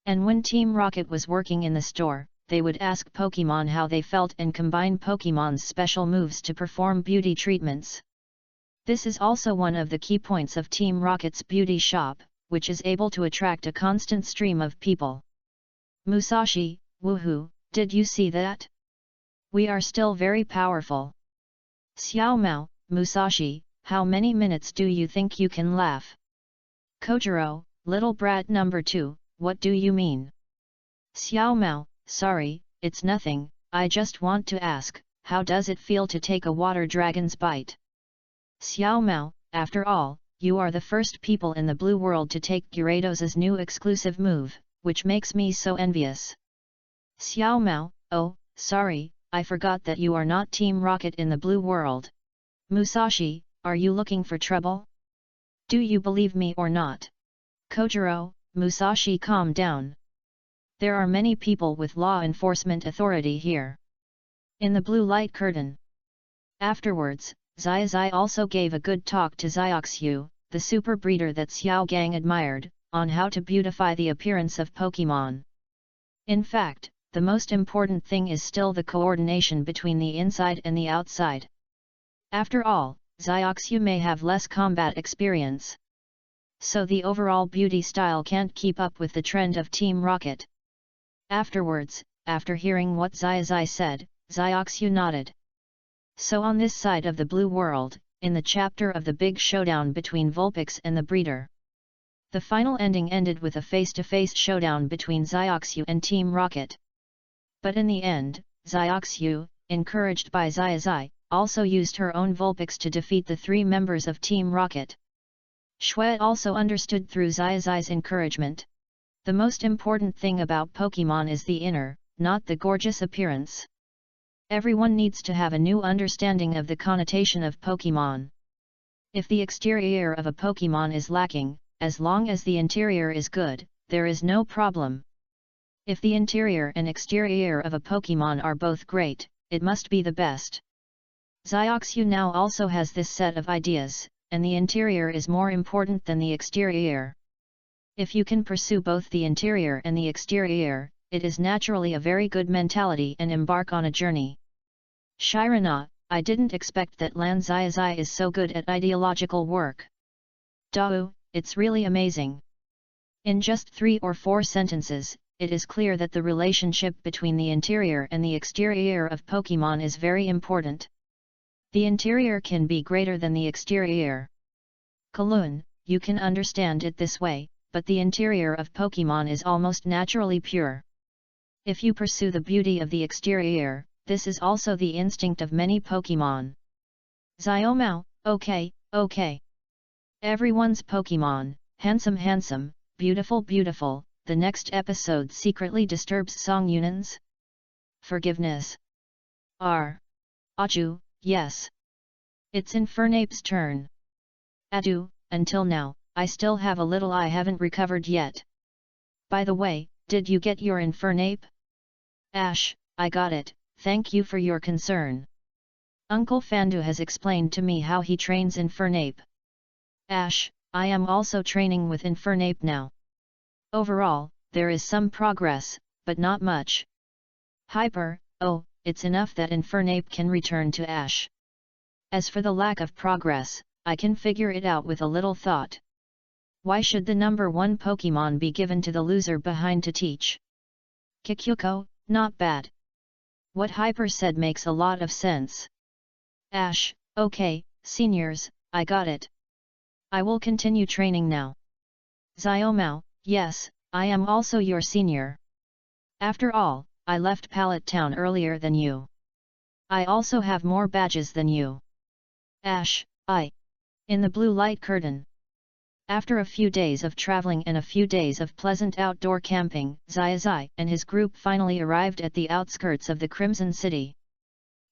And when Team Rocket was working in the store, they would ask Pokemon how they felt and combine Pokemon's special moves to perform beauty treatments. This is also one of the key points of Team Rocket's beauty shop, which is able to attract a constant stream of people. Musashi, woohoo, did you see that? We are still very powerful. Xiao Mao, Musashi, how many minutes do you think you can laugh? Kojiro, little brat number 2, what do you mean? Xiao Mao, sorry, it's nothing, I just want to ask, how does it feel to take a water dragon's bite? Xiao Mao, after all, you are the first people in the blue world to take Gyarados' new exclusive move, which makes me so envious. Xiao Mao, oh, sorry, I forgot that you are not Team Rocket in the blue world. Musashi, are you looking for trouble? Do you believe me or not? Kojiro, Musashi, calm down. There are many people with law enforcement authority here. In the blue light curtain. Afterwards, Xiaozhi also gave a good talk to Xiaoxiu, the super breeder that Xiao Gang admired, on how to beautify the appearance of Pokemon. In fact, the most important thing is still the coordination between the inside and the outside. After all, Xiaoxiu may have less combat experience. So the overall beauty style can't keep up with the trend of Team Rocket. Afterwards, after hearing what Xiaozhi said, Xiaoxiu nodded. So on this side of the blue world, in the chapter of the big showdown between Vulpix and the breeder. The final ending ended with a face-to-face showdown between Xiaoxiu and Team Rocket. But in the end, Xiaoxiu, encouraged by Xiaozhi, also used her own Vulpix to defeat the three members of Team Rocket. Shui also understood through Xiaozhi's encouragement. The most important thing about Pokemon is the inner, not the gorgeous appearance. Everyone needs to have a new understanding of the connotation of Pokemon. If the exterior of a Pokemon is lacking, as long as the interior is good, there is no problem. If the interior and exterior of a Pokemon are both great, it must be the best. Xiaoxiu now also has this set of ideas, and the interior is more important than the exterior. If you can pursue both the interior and the exterior, it is naturally a very good mentality and embark on a journey. Shirana, I didn't expect that Lan Xiaozhi is so good at ideological work. Dao, it's really amazing. In just 3 or 4 sentences, it is clear that the relationship between the interior and the exterior of Pokemon is very important. The interior can be greater than the exterior. Kalun, you can understand it this way, but the interior of Pokemon is almost naturally pure. If you pursue the beauty of the exterior, this is also the instinct of many Pokemon. Xiaomao, okay, okay. Everyone's Pokemon, handsome handsome, beautiful beautiful, the next episode secretly disturbs Song Yunan's forgiveness. Aju, yes. It's Infernape's turn. Adu, until now, I still have a little I haven't recovered yet. By the way, did you get your Infernape? Ash, I got it, thank you for your concern. Uncle Fandu has explained to me how he trains Infernape. Ash, I am also training with Infernape now. Overall, there is some progress, but not much. Hyper, oh, it's enough that Infernape can return to Ash. As for the lack of progress, I can figure it out with a little thought. Why should the number 1 Pokemon be given to the loser behind to teach? Kikyuko, not bad. What Hyper said makes a lot of sense. Ash, okay, seniors, I got it. I will continue training now. Xiaomao, yes, I am also your senior. After all, I left Pallet Town earlier than you. I also have more badges than you. Ash, in the blue light curtain. After a few days of traveling and a few days of pleasant outdoor camping, Xiaozhi and his group finally arrived at the outskirts of the Crimson City.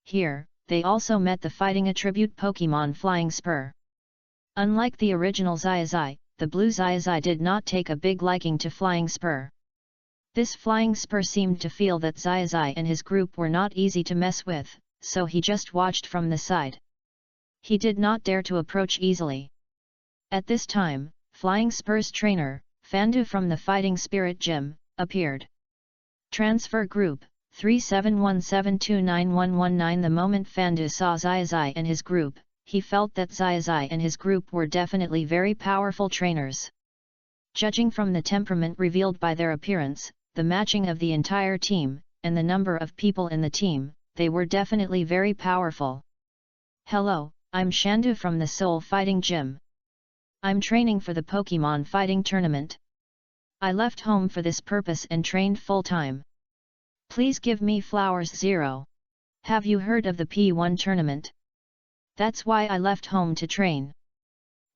Here, they also met the fighting attribute Pokemon Flying Spur. Unlike the original Xiaozhi, the blue Xiaozhi did not take a big liking to Flying Spur. This Flying Spur seemed to feel that Xiaozhi and his group were not easy to mess with, so he just watched from the side. He did not dare to approach easily. At this time, Flying Spurs trainer, Fandu from the Fighting Spirit Gym, appeared. Transfer Group, 3717291119. The moment Fandu saw Xiaozhi and his group, he felt that Xiaozhi and his group were definitely very powerful trainers. Judging from the temperament revealed by their appearance, the matching of the entire team, and the number of people in the team, they were definitely very powerful. Hello, I'm Shandu from the Soul Fighting Gym. I'm training for the Pokemon Fighting Tournament. I left home for this purpose and trained full-time. Please give me flowers 0. Have you heard of the P1 tournament? That's why I left home to train.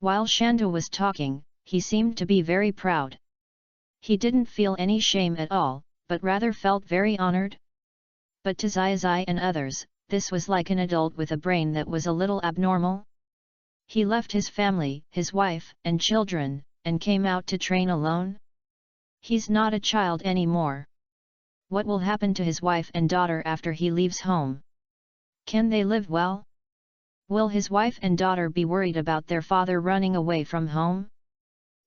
While Shandu was talking, he seemed to be very proud. He didn't feel any shame at all, but rather felt very honored. But to Xiaozhi and others, this was like an adult with a brain that was a little abnormal. He left his family, his wife and children, and came out to train alone. He's not a child anymore. What will happen to his wife and daughter after he leaves home? Can they live well? Will his wife and daughter be worried about their father running away from home?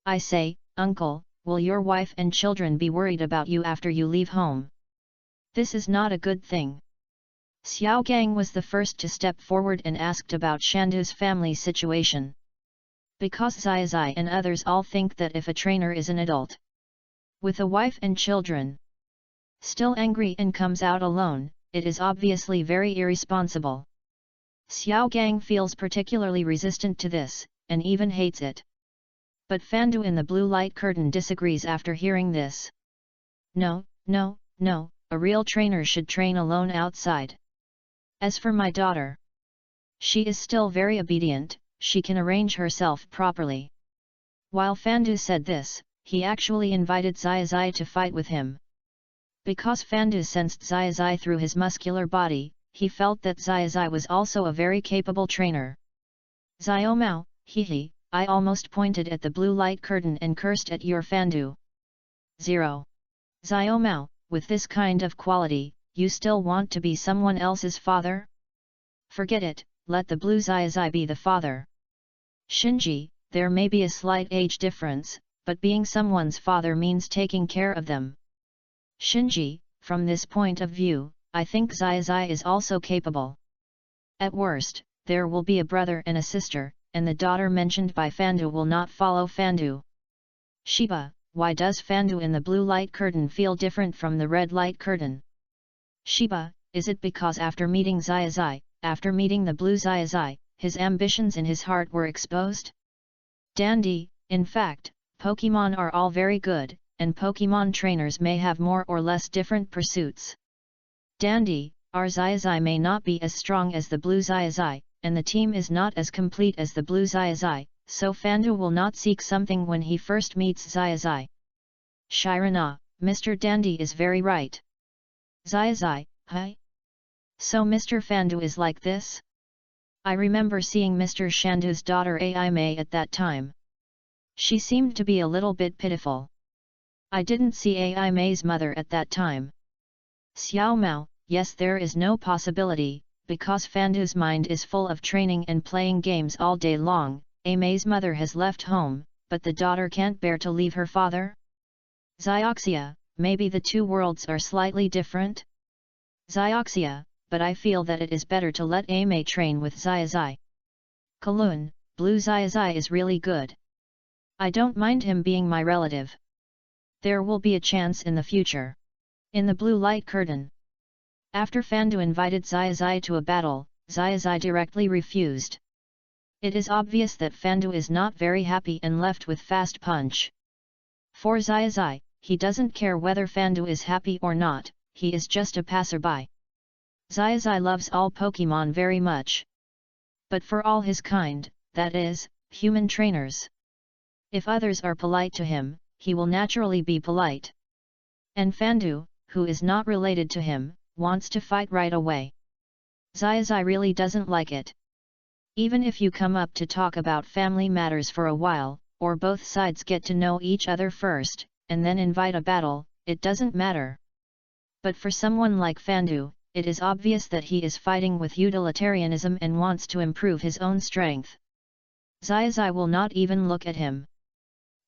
I say, uncle, will your wife and children be worried about you after you leave home? This is not a good thing. Xiao Gang was the first to step forward and asked about Shandu's family situation. Because Xiaozhi and others all think that if a trainer is an adult with a wife and children, still angry and comes out alone, it is obviously very irresponsible. Xiao Gang feels particularly resistant to this, and even hates it. But Fandu in the blue light curtain disagrees after hearing this. No, no, no, a real trainer should train alone outside. As for my daughter, she is still very obedient, she can arrange herself properly. While Fandu said this, he actually invited Xiaozhi to fight with him. Because Fandu sensed Xiaozhi through his muscular body, he felt that Xiaozhi was also a very capable trainer. Xiaomao, hehe, I almost pointed at the blue light curtain and cursed at your Fandu. 0. Xiaomao, with this kind of quality, you still want to be someone else's father? Forget it, let the blue Xiaozhi be the father. Shinji, there may be a slight age difference, but being someone's father means taking care of them. Shinji, from this point of view, I think Xiaozhi is also capable. At worst, there will be a brother and a sister, and the daughter mentioned by Fandu will not follow Fandu. Shiba, why does Fandu in the blue light curtain feel different from the red light curtain? Shiba, is it because after meeting Xiaozhi, after meeting the blue Xiaozhi, his ambitions in his heart were exposed? Dandy, in fact, Pokemon are all very good, and Pokemon trainers may have more or less different pursuits. Dandy, our Xiaozhi may not be as strong as the blue Xiaozhi, and the team is not as complete as the blue Xiaozhi, so Fandu will not seek something when he first meets Xiaozhi. Shirana, Mr. Dandy is very right. Xiaozhi, hi? So Mr. Fandu is like this? I remember seeing Mr. Shandu's daughter Ai Mei at that time. She seemed to be a little bit pitiful. I didn't see Ai Mei's mother at that time. Xiao Mao, yes, there is no possibility, because Fandu's mind is full of training and playing games all day long. Ai Mei's mother has left home, but the daughter can't bear to leave her father? Xiaoxia, maybe the two worlds are slightly different? Xiaoxia, but I feel that it is better to let Ai Mei train with Xiaozhi. Kalun, blue Xiaozhi is really good. I don't mind him being my relative. There will be a chance in the future. In the blue light curtain. After Fandu invited Xiaozhi to a battle, Xiaozhi directly refused. It is obvious that Fandu is not very happy and left with fast punch. For Xiaozhi, he doesn't care whether Fandu is happy or not, he is just a passerby. Xiaozhi loves all Pokemon very much. But for all his kind, that is, human trainers. If others are polite to him, he will naturally be polite. And Fandu, who is not related to him, wants to fight right away. Xiaozhi really doesn't like it. Even if you come up to talk about family matters for a while, or both sides get to know each other first, and then invite a battle, it doesn't matter. But for someone like Fandu, it is obvious that he is fighting with utilitarianism and wants to improve his own strength. Xiaozhi will not even look at him.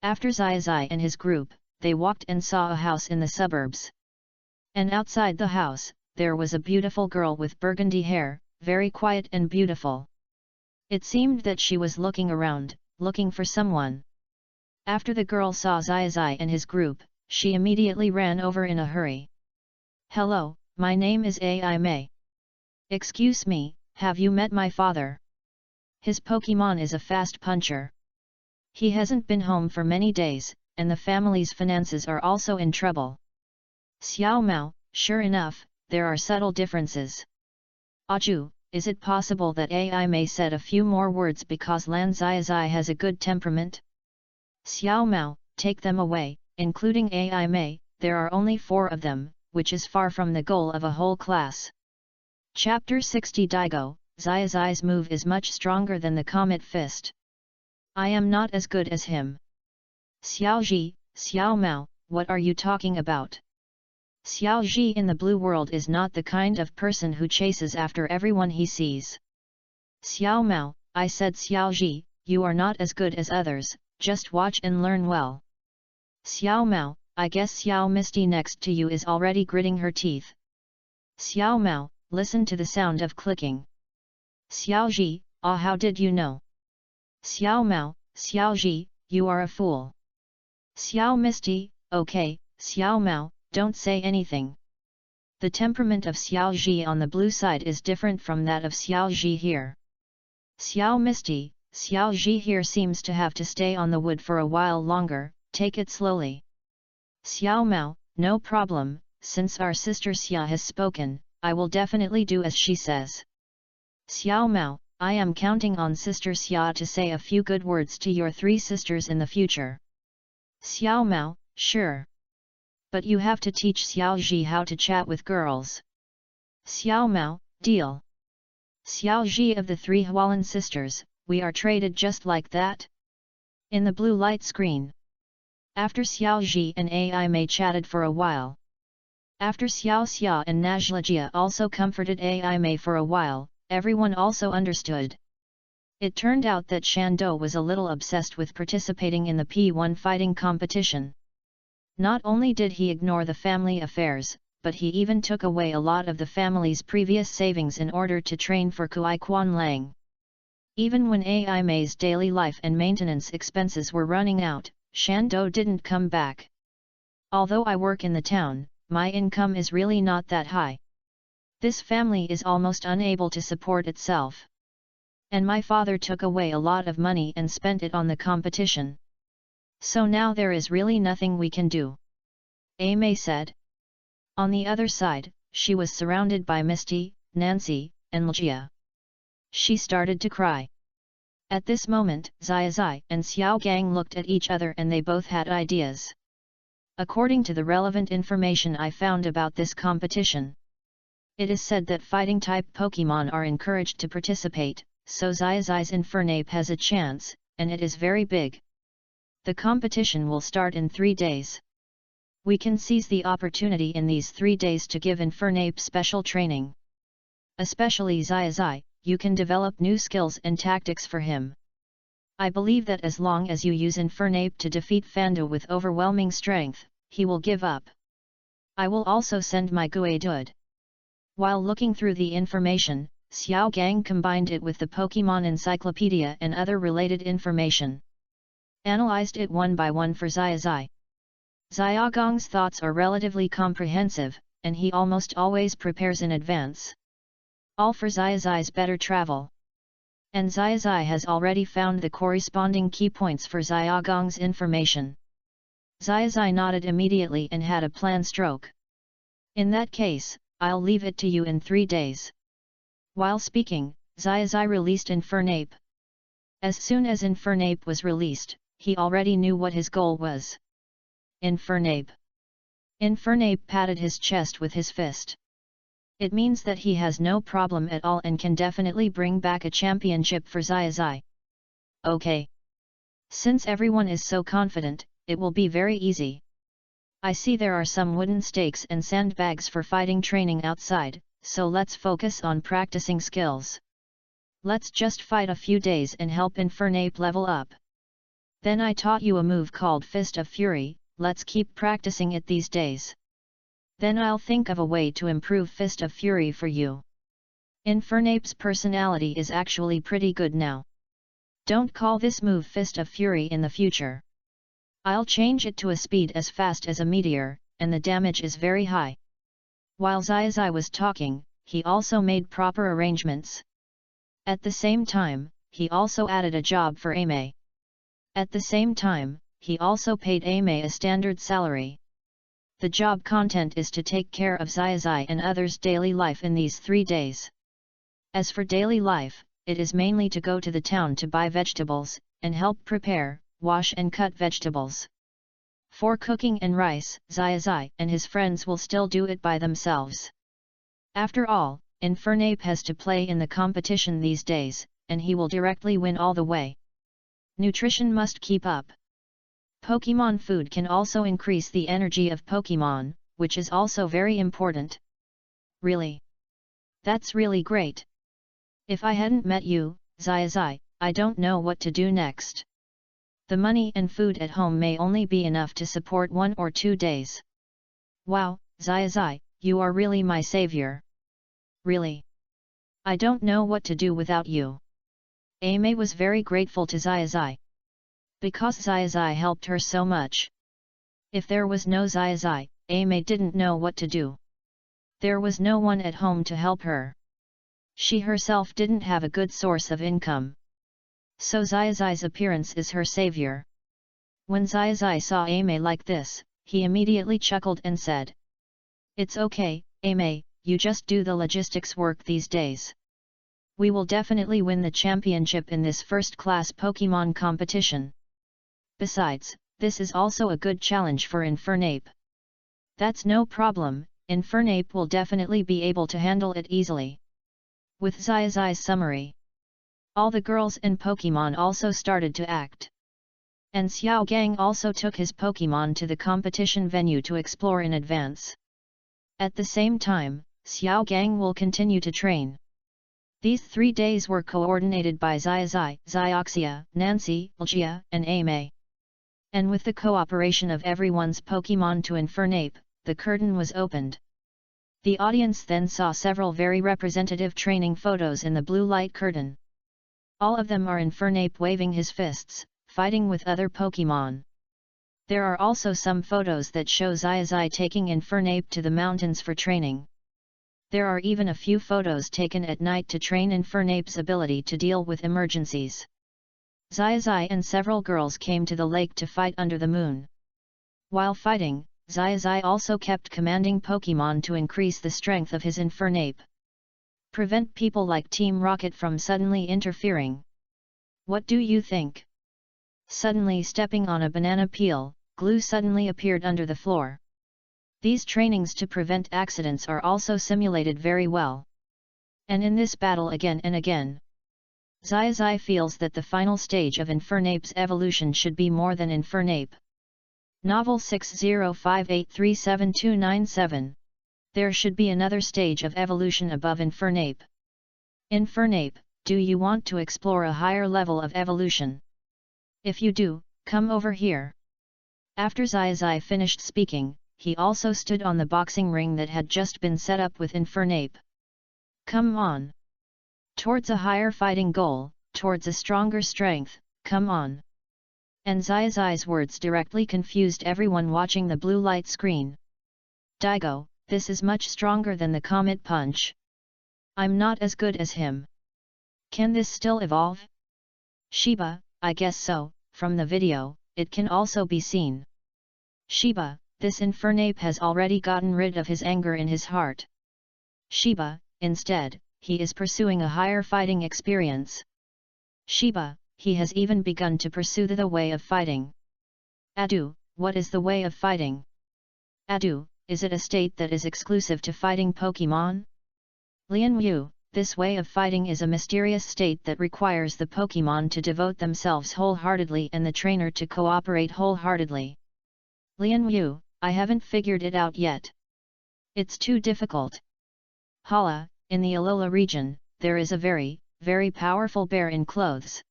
After Xiaozhi and his group, they walked and saw a house in the suburbs. And outside the house, there was a beautiful girl with burgundy hair, very quiet and beautiful. It seemed that she was looking around, looking for someone. After the girl saw Xiaozhi and his group, she immediately ran over in a hurry. "Hello, my name is Ai Mei. Excuse me, have you met my father? His Pokemon is a fast puncher. He hasn't been home for many days, and the family's finances are also in trouble." Xiao Mao, sure enough, there are subtle differences. Aju, is it possible that Ai Mei said a few more words because Lan Xiaozhi has a good temperament? Xiao Mao, take them away, including Ai Mei, there are only 4 of them, which is far from the goal of a whole class. Chapter 60 Daigo, Xiaozhi's move is much stronger than the Comet Fist. I am not as good as him. Xiaozhi, Xiao Mao, what are you talking about? Xiaozhi in the blue world is not the kind of person who chases after everyone he sees. Xiao Mao, I said Xiaozhi, you are not as good as others, just watch and learn well. Xiao Mao, I guess Xiao Misty next to you is already gritting her teeth. Xiao Mao, listen to the sound of clicking. Xiaozhi, ah, how did you know? Xiao Mao, Xiaozhi, you are a fool. Xiao Misty, okay, Xiao Mao, don't say anything. The temperament of Xiaozhi on the blue side is different from that of Xiaozhi here. Xiao Misty, Xiaozhi here seems to have to stay on the wood for a while longer, take it slowly. Xiao Mao, no problem, since our sister Xia has spoken, I will definitely do as she says. Xiao Mao, I am counting on sister Xia to say a few good words to your 3 sisters in the future. Xiao Mao, sure. But you have to teach Xiaozhi how to chat with girls. Xiao Mao, deal. Xiaozhi of the 3 Hualan sisters, we are traded just like that? In the blue light screen. After Xiaozhi and Ai Mei chatted for a while. After Xiao Xia and Najlajia also comforted Ai Mei for a while, everyone also understood. It turned out that Shando was a little obsessed with participating in the P1 fighting competition. Not only did he ignore the family affairs, but he even took away a lot of the family's previous savings in order to train for Kuai Quan Lang. Even when Ai Mei's daily life and maintenance expenses were running out, Shando didn't come back. Although I work in the town, my income is really not that high. This family is almost unable to support itself. And my father took away a lot of money and spent it on the competition. So now there is really nothing we can do. Ai Mei said. On the other side, she was surrounded by Misty, Nancy, and Ljia. She started to cry. At this moment, Xiaozhi and Xiao Gang looked at each other and they both had ideas. According to the relevant information I found about this competition, it is said that fighting-type Pokemon are encouraged to participate, so Xiaozhi's Infernape has a chance, and it is very big. The competition will start in 3 days. We can seize the opportunity in these 3 days to give Infernape special training. Especially Xiaozhi, you can develop new skills and tactics for him. I believe that as long as you use Infernape to defeat Fando with overwhelming strength, he will give up. I will also send my Guidud. While looking through the information, Xiao Gang combined it with the Pokemon Encyclopedia and other related information. Analyzed it one by one for Xiaozhi. Xiaogang's thoughts are relatively comprehensive, and he almost always prepares in advance. All for Xiaozhi's better travel. And Xiaozhi has already found the corresponding key points for Xiaogang's information. Xiaozhi nodded immediately and had a plan stroke. In that case, I'll leave it to you in 3 days. While speaking, Xiaozhi released Infernape. As soon as Infernape was released, he already knew what his goal was. Infernape. Infernape patted his chest with his fist. It means that he has no problem at all and can definitely bring back a championship for Xiaozhi. Okay. Since everyone is so confident, it will be very easy. I see there are some wooden stakes and sandbags for fighting training outside, so let's focus on practicing skills. Let's just fight a few days and help Infernape level up. Then I taught you a move called Fist of Fury, let's keep practicing it these days. Then I'll think of a way to improve Fist of Fury for you. Infernape's personality is actually pretty good now. Don't call this move Fist of Fury in the future. I'll change it to a speed as fast as a meteor, and the damage is very high. While Xiaozhi was talking, he also made proper arrangements. At the same time, he also added a job for Aimee. At the same time, he also paid Aimee a standard salary. The job content is to take care of Xiaozhi and others' daily life in these 3 days. As for daily life, it is mainly to go to the town to buy vegetables, and help prepare, wash and cut vegetables. For cooking and rice, Xiaozhi and his friends will still do it by themselves. After all, Infernape has to play in the competition these days, and he will directly win all the way. Nutrition must keep up. Pokemon food can also increase the energy of Pokemon, which is also very important. Really? That's really great. If I hadn't met you, Xiaozhi, I don't know what to do next. The money and food at home may only be enough to support 1 or 2 days. Wow, Xiaozhi, you are really my savior. Really? I don't know what to do without you. Aimee was very grateful to Xiaozhi. Because Xiaozhi helped her so much. If there was no Xiaozhi, Aimee didn't know what to do. There was no one at home to help her. She herself didn't have a good source of income. So Xiaozhi's appearance is her savior. When Xiaozhi saw Aimee like this, he immediately chuckled and said, "It's okay, Aimee, you just do the logistics work these days. We will definitely win the championship in this first-class Pokemon competition. Besides, this is also a good challenge for Infernape. That's no problem, Infernape will definitely be able to handle it easily." With Xiaozhi's summary, all the girls and Pokemon also started to act. And Xiaogang also took his Pokemon to the competition venue to explore in advance. At the same time, Xiaogang will continue to train. These 3 days were coordinated by Xiaozhi, Xiaoxia, Nancy, Lgia, and Aimee. And with the cooperation of everyone's Pokemon to Infernape, the curtain was opened. The audience then saw several very representative training photos in the blue light curtain. All of them are Infernape waving his fists, fighting with other Pokemon. There are also some photos that show Xiaozhi taking Infernape to the mountains for training. There are even a few photos taken at night to train Infernape's ability to deal with emergencies. Xiaozhi and several girls came to the lake to fight under the moon. While fighting, Xiaozhi also kept commanding Pokemon to increase the strength of his Infernape. Prevent people like Team Rocket from suddenly interfering. What do you think? Suddenly stepping on a banana peel, glue suddenly appeared under the floor. These trainings to prevent accidents are also simulated very well. And in this battle again and again, Xiaozhi feels that the final stage of Infernape's evolution should be more than Infernape. Novel 6058372997. There should be another stage of evolution above Infernape. Infernape, do you want to explore a higher level of evolution? If you do, come over here. After Xiaozhi finished speaking, he also stood on the boxing ring that had just been set up with Infernape. Come on. Towards a higher fighting goal, towards a stronger strength, come on. And Xiaozhi's words directly confused everyone watching the blue light screen. Daigo, this is much stronger than the Comet Punch. I'm not as good as him. Can this still evolve? Shiba, I guess so, from the video, it can also be seen. Shiba, this Infernape has already gotten rid of his anger in his heart. Shiba, instead, he is pursuing a higher fighting experience. Shiba, he has even begun to pursue the way of fighting. Adu, what is the way of fighting? Adu, is it a state that is exclusive to fighting Pokemon? Lian Yu, this way of fighting is a mysterious state that requires the Pokemon to devote themselves wholeheartedly and the trainer to cooperate wholeheartedly. Lian Yu, I haven't figured it out yet. It's too difficult. Hala, in the Alola region, there is a very, very powerful bear in clothes.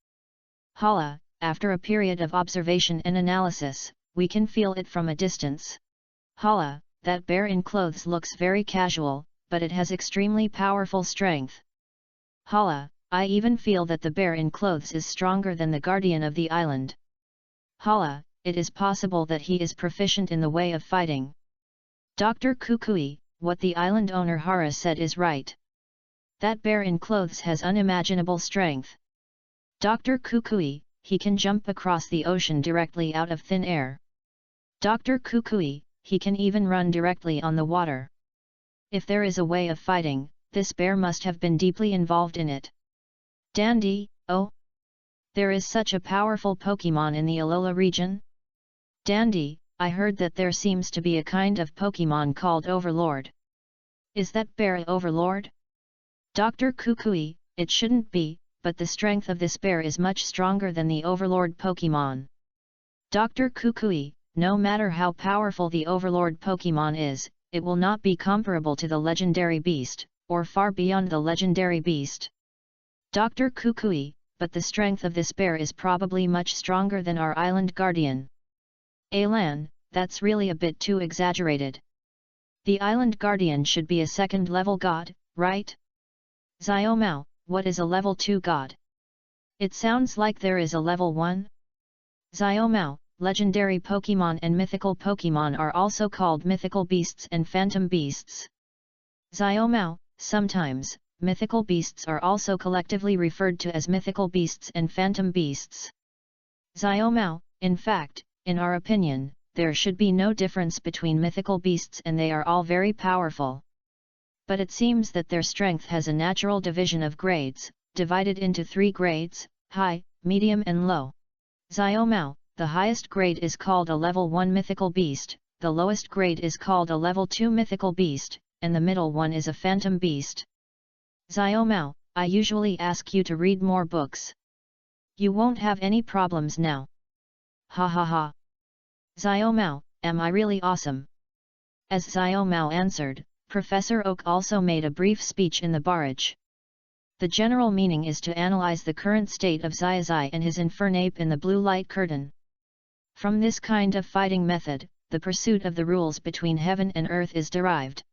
Hala, after a period of observation and analysis, we can feel it from a distance. Hala, that bear in clothes looks very casual, but it has extremely powerful strength. Hala, I even feel that the bear in clothes is stronger than the guardian of the island. Hala, it is possible that he is proficient in the way of fighting. Dr. Kukui, what the island owner Hara said is right. That bear in clothes has unimaginable strength. Dr. Kukui, he can jump across the ocean directly out of thin air. Dr. Kukui, he can even run directly on the water. If there is a way of fighting, this bear must have been deeply involved in it. Dandy, oh! There is such a powerful Pokemon in the Alola region? Dandy, I heard that there seems to be a kind of Pokemon called Overlord. Is that bear a Overlord? Dr. Kukui, it shouldn't be, but the strength of this bear is much stronger than the Overlord Pokemon. Dr. Kukui, no matter how powerful the Overlord Pokemon is, it will not be comparable to the legendary beast, or far beyond the legendary beast. Dr. Kukui, but the strength of this bear is probably much stronger than our island guardian. Alan, that's really a bit too exaggerated. The island guardian should be a second-level god, right? Xiaomao, what is a level 2 god? It sounds like there is a level 1? Xiaomao, legendary Pokemon and mythical Pokemon are also called mythical beasts and phantom beasts. Xiaomao, sometimes, mythical beasts are also collectively referred to as mythical beasts and phantom beasts. Xiaomao, in fact, in our opinion, there should be no difference between mythical beasts and they are all very powerful. But it seems that their strength has a natural division of grades, divided into 3 grades, high, medium and low. Xiaomao, the highest grade is called a level 1 mythical beast, the lowest grade is called a level 2 mythical beast, and the middle one is a phantom beast. Xiaomao, I usually ask you to read more books. You won't have any problems now. Ha ha ha. Xiaomao, am I really awesome? As Xiaomao answered, Professor Oak also made a brief speech in the barrage. The general meaning is to analyze the current state of Xiaozhi and his Infernape in the blue light curtain. From this kind of fighting method, the pursuit of the rules between heaven and earth is derived.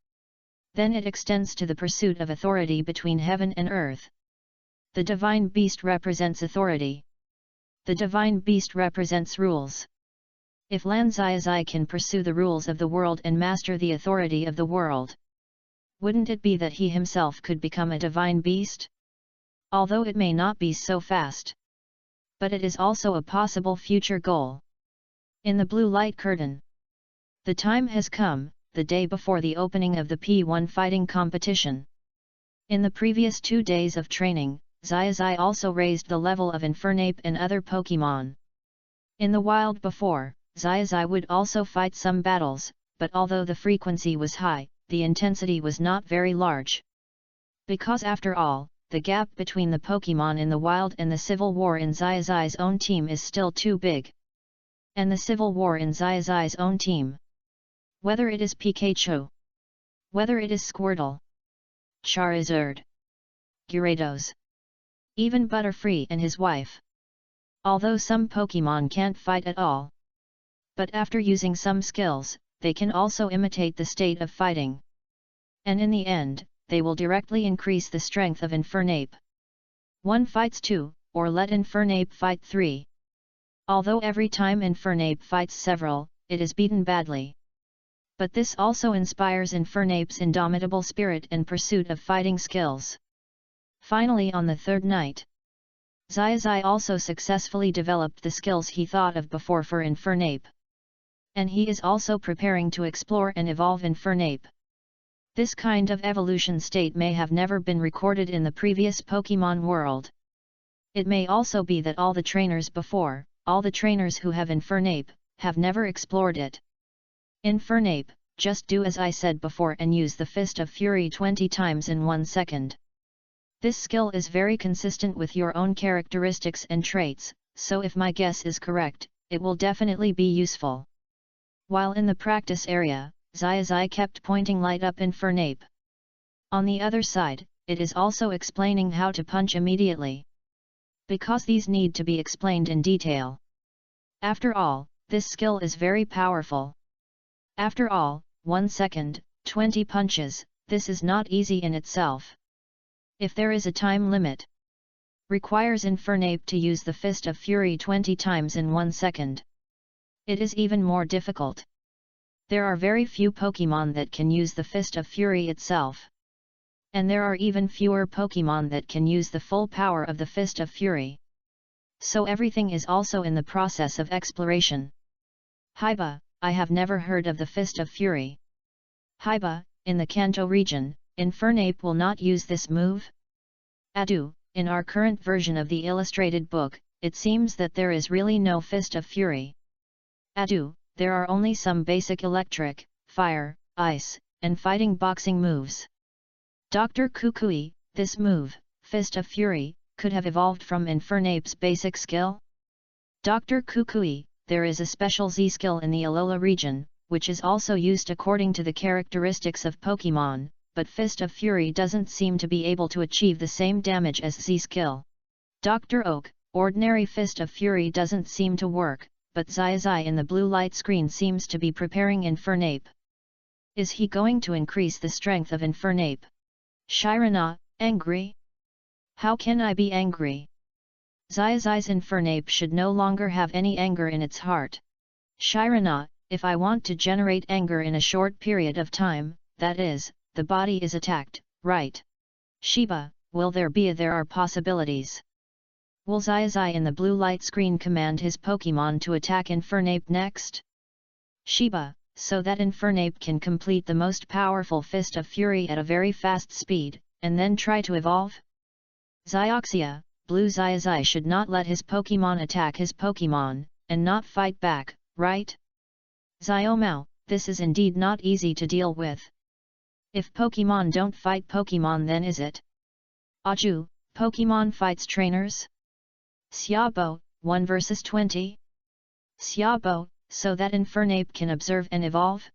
Then it extends to the pursuit of authority between heaven and earth. The divine beast represents authority. The divine beast represents rules. If Lan Xiaozhi can pursue the rules of the world and master the authority of the world, wouldn't it be that he himself could become a divine beast? Although it may not be so fast. But it is also a possible future goal. In the blue light curtain. The time has come, the day before the opening of the P1 fighting competition. In the previous 2 days of training, Xiaozhi also raised the level of Infernape and other Pokemon. In the wild before, Xiaozhi would also fight some battles, but although the frequency was high, the intensity was not very large. Because after all, the gap between the Pokemon in the wild and the civil war in Xiaozhi's own team is still too big. And the civil war in Xiaozhi's own team. Whether it is Pikachu, whether it is Squirtle, Charizard, Gyarados, even Butterfree and his wife. Although some Pokemon can't fight at all, but after using some skills, they can also imitate the state of fighting. And in the end, they will directly increase the strength of Infernape. 1 fights 2, or let Infernape fight 3. Although every time Infernape fights several, it is beaten badly. But this also inspires Infernape's indomitable spirit and pursuit of fighting skills. Finally, on the 3rd night, Xiaozhi also successfully developed the skills he thought of before for Infernape. And he is also preparing to explore and evolve Infernape. This kind of evolution state may have never been recorded in the previous Pokemon world. It may also be that all the trainers before, all the trainers who have Infernape, have never explored it. Infernape, just do as I said before and use the Fist of Fury 20 times in 1 second. This skill is very consistent with your own characteristics and traits, so if my guess is correct, it will definitely be useful. While in the practice area, Xiaozhi kept pointing light up Infernape. On the other side, it is also explaining how to punch immediately. Because these need to be explained in detail. After all, this skill is very powerful. After all, 1 second, 20 punches, this is not easy in itself. If there is a time limit, requires Infernape to use the Fist of Fury 20 times in 1 second. It is even more difficult. There are very few Pokemon that can use the Fist of Fury itself. And there are even fewer Pokemon that can use the full power of the Fist of Fury. So everything is also in the process of exploration. Haiba, I have never heard of the Fist of Fury. Haiba, in the Kanto region, Infernape will not use this move? Adu, in our current version of the illustrated book, it seems that there is really no Fist of Fury. Adu, there are only some basic electric, fire, ice, and fighting boxing moves. Dr. Kukui, this move, Fist of Fury, could have evolved from Infernape's basic skill? Dr. Kukui, there is a special Z skill in the Alola region, which is also used according to the characteristics of Pokemon, but Fist of Fury doesn't seem to be able to achieve the same damage as Z skill. Dr. Oak, ordinary Fist of Fury doesn't seem to work, but Xiaozhi in the blue light screen seems to be preparing Infernape. Is he going to increase the strength of Infernape? Shirana, angry? How can I be angry? Xiaozhi's Infernape should no longer have any anger in its heart. Shirana, if I want to generate anger in a short period of time, that is, the body is attacked, right? Shiba, will there are possibilities. Will Xiaozhi in the blue light screen command his Pokemon to attack Infernape next? Shiba, so that Infernape can complete the most powerful Fist of Fury at a very fast speed, and then try to evolve? Xioxia, Blue Xiaozhi should not let his Pokemon attack his Pokemon, and not fight back, right? Xiaomao, this is indeed not easy to deal with. If Pokemon don't fight Pokemon, then is it? Aju, Pokemon fights trainers? Xiaobo, 1 vs 20? Xiaobo, so that Infernape can observe and evolve?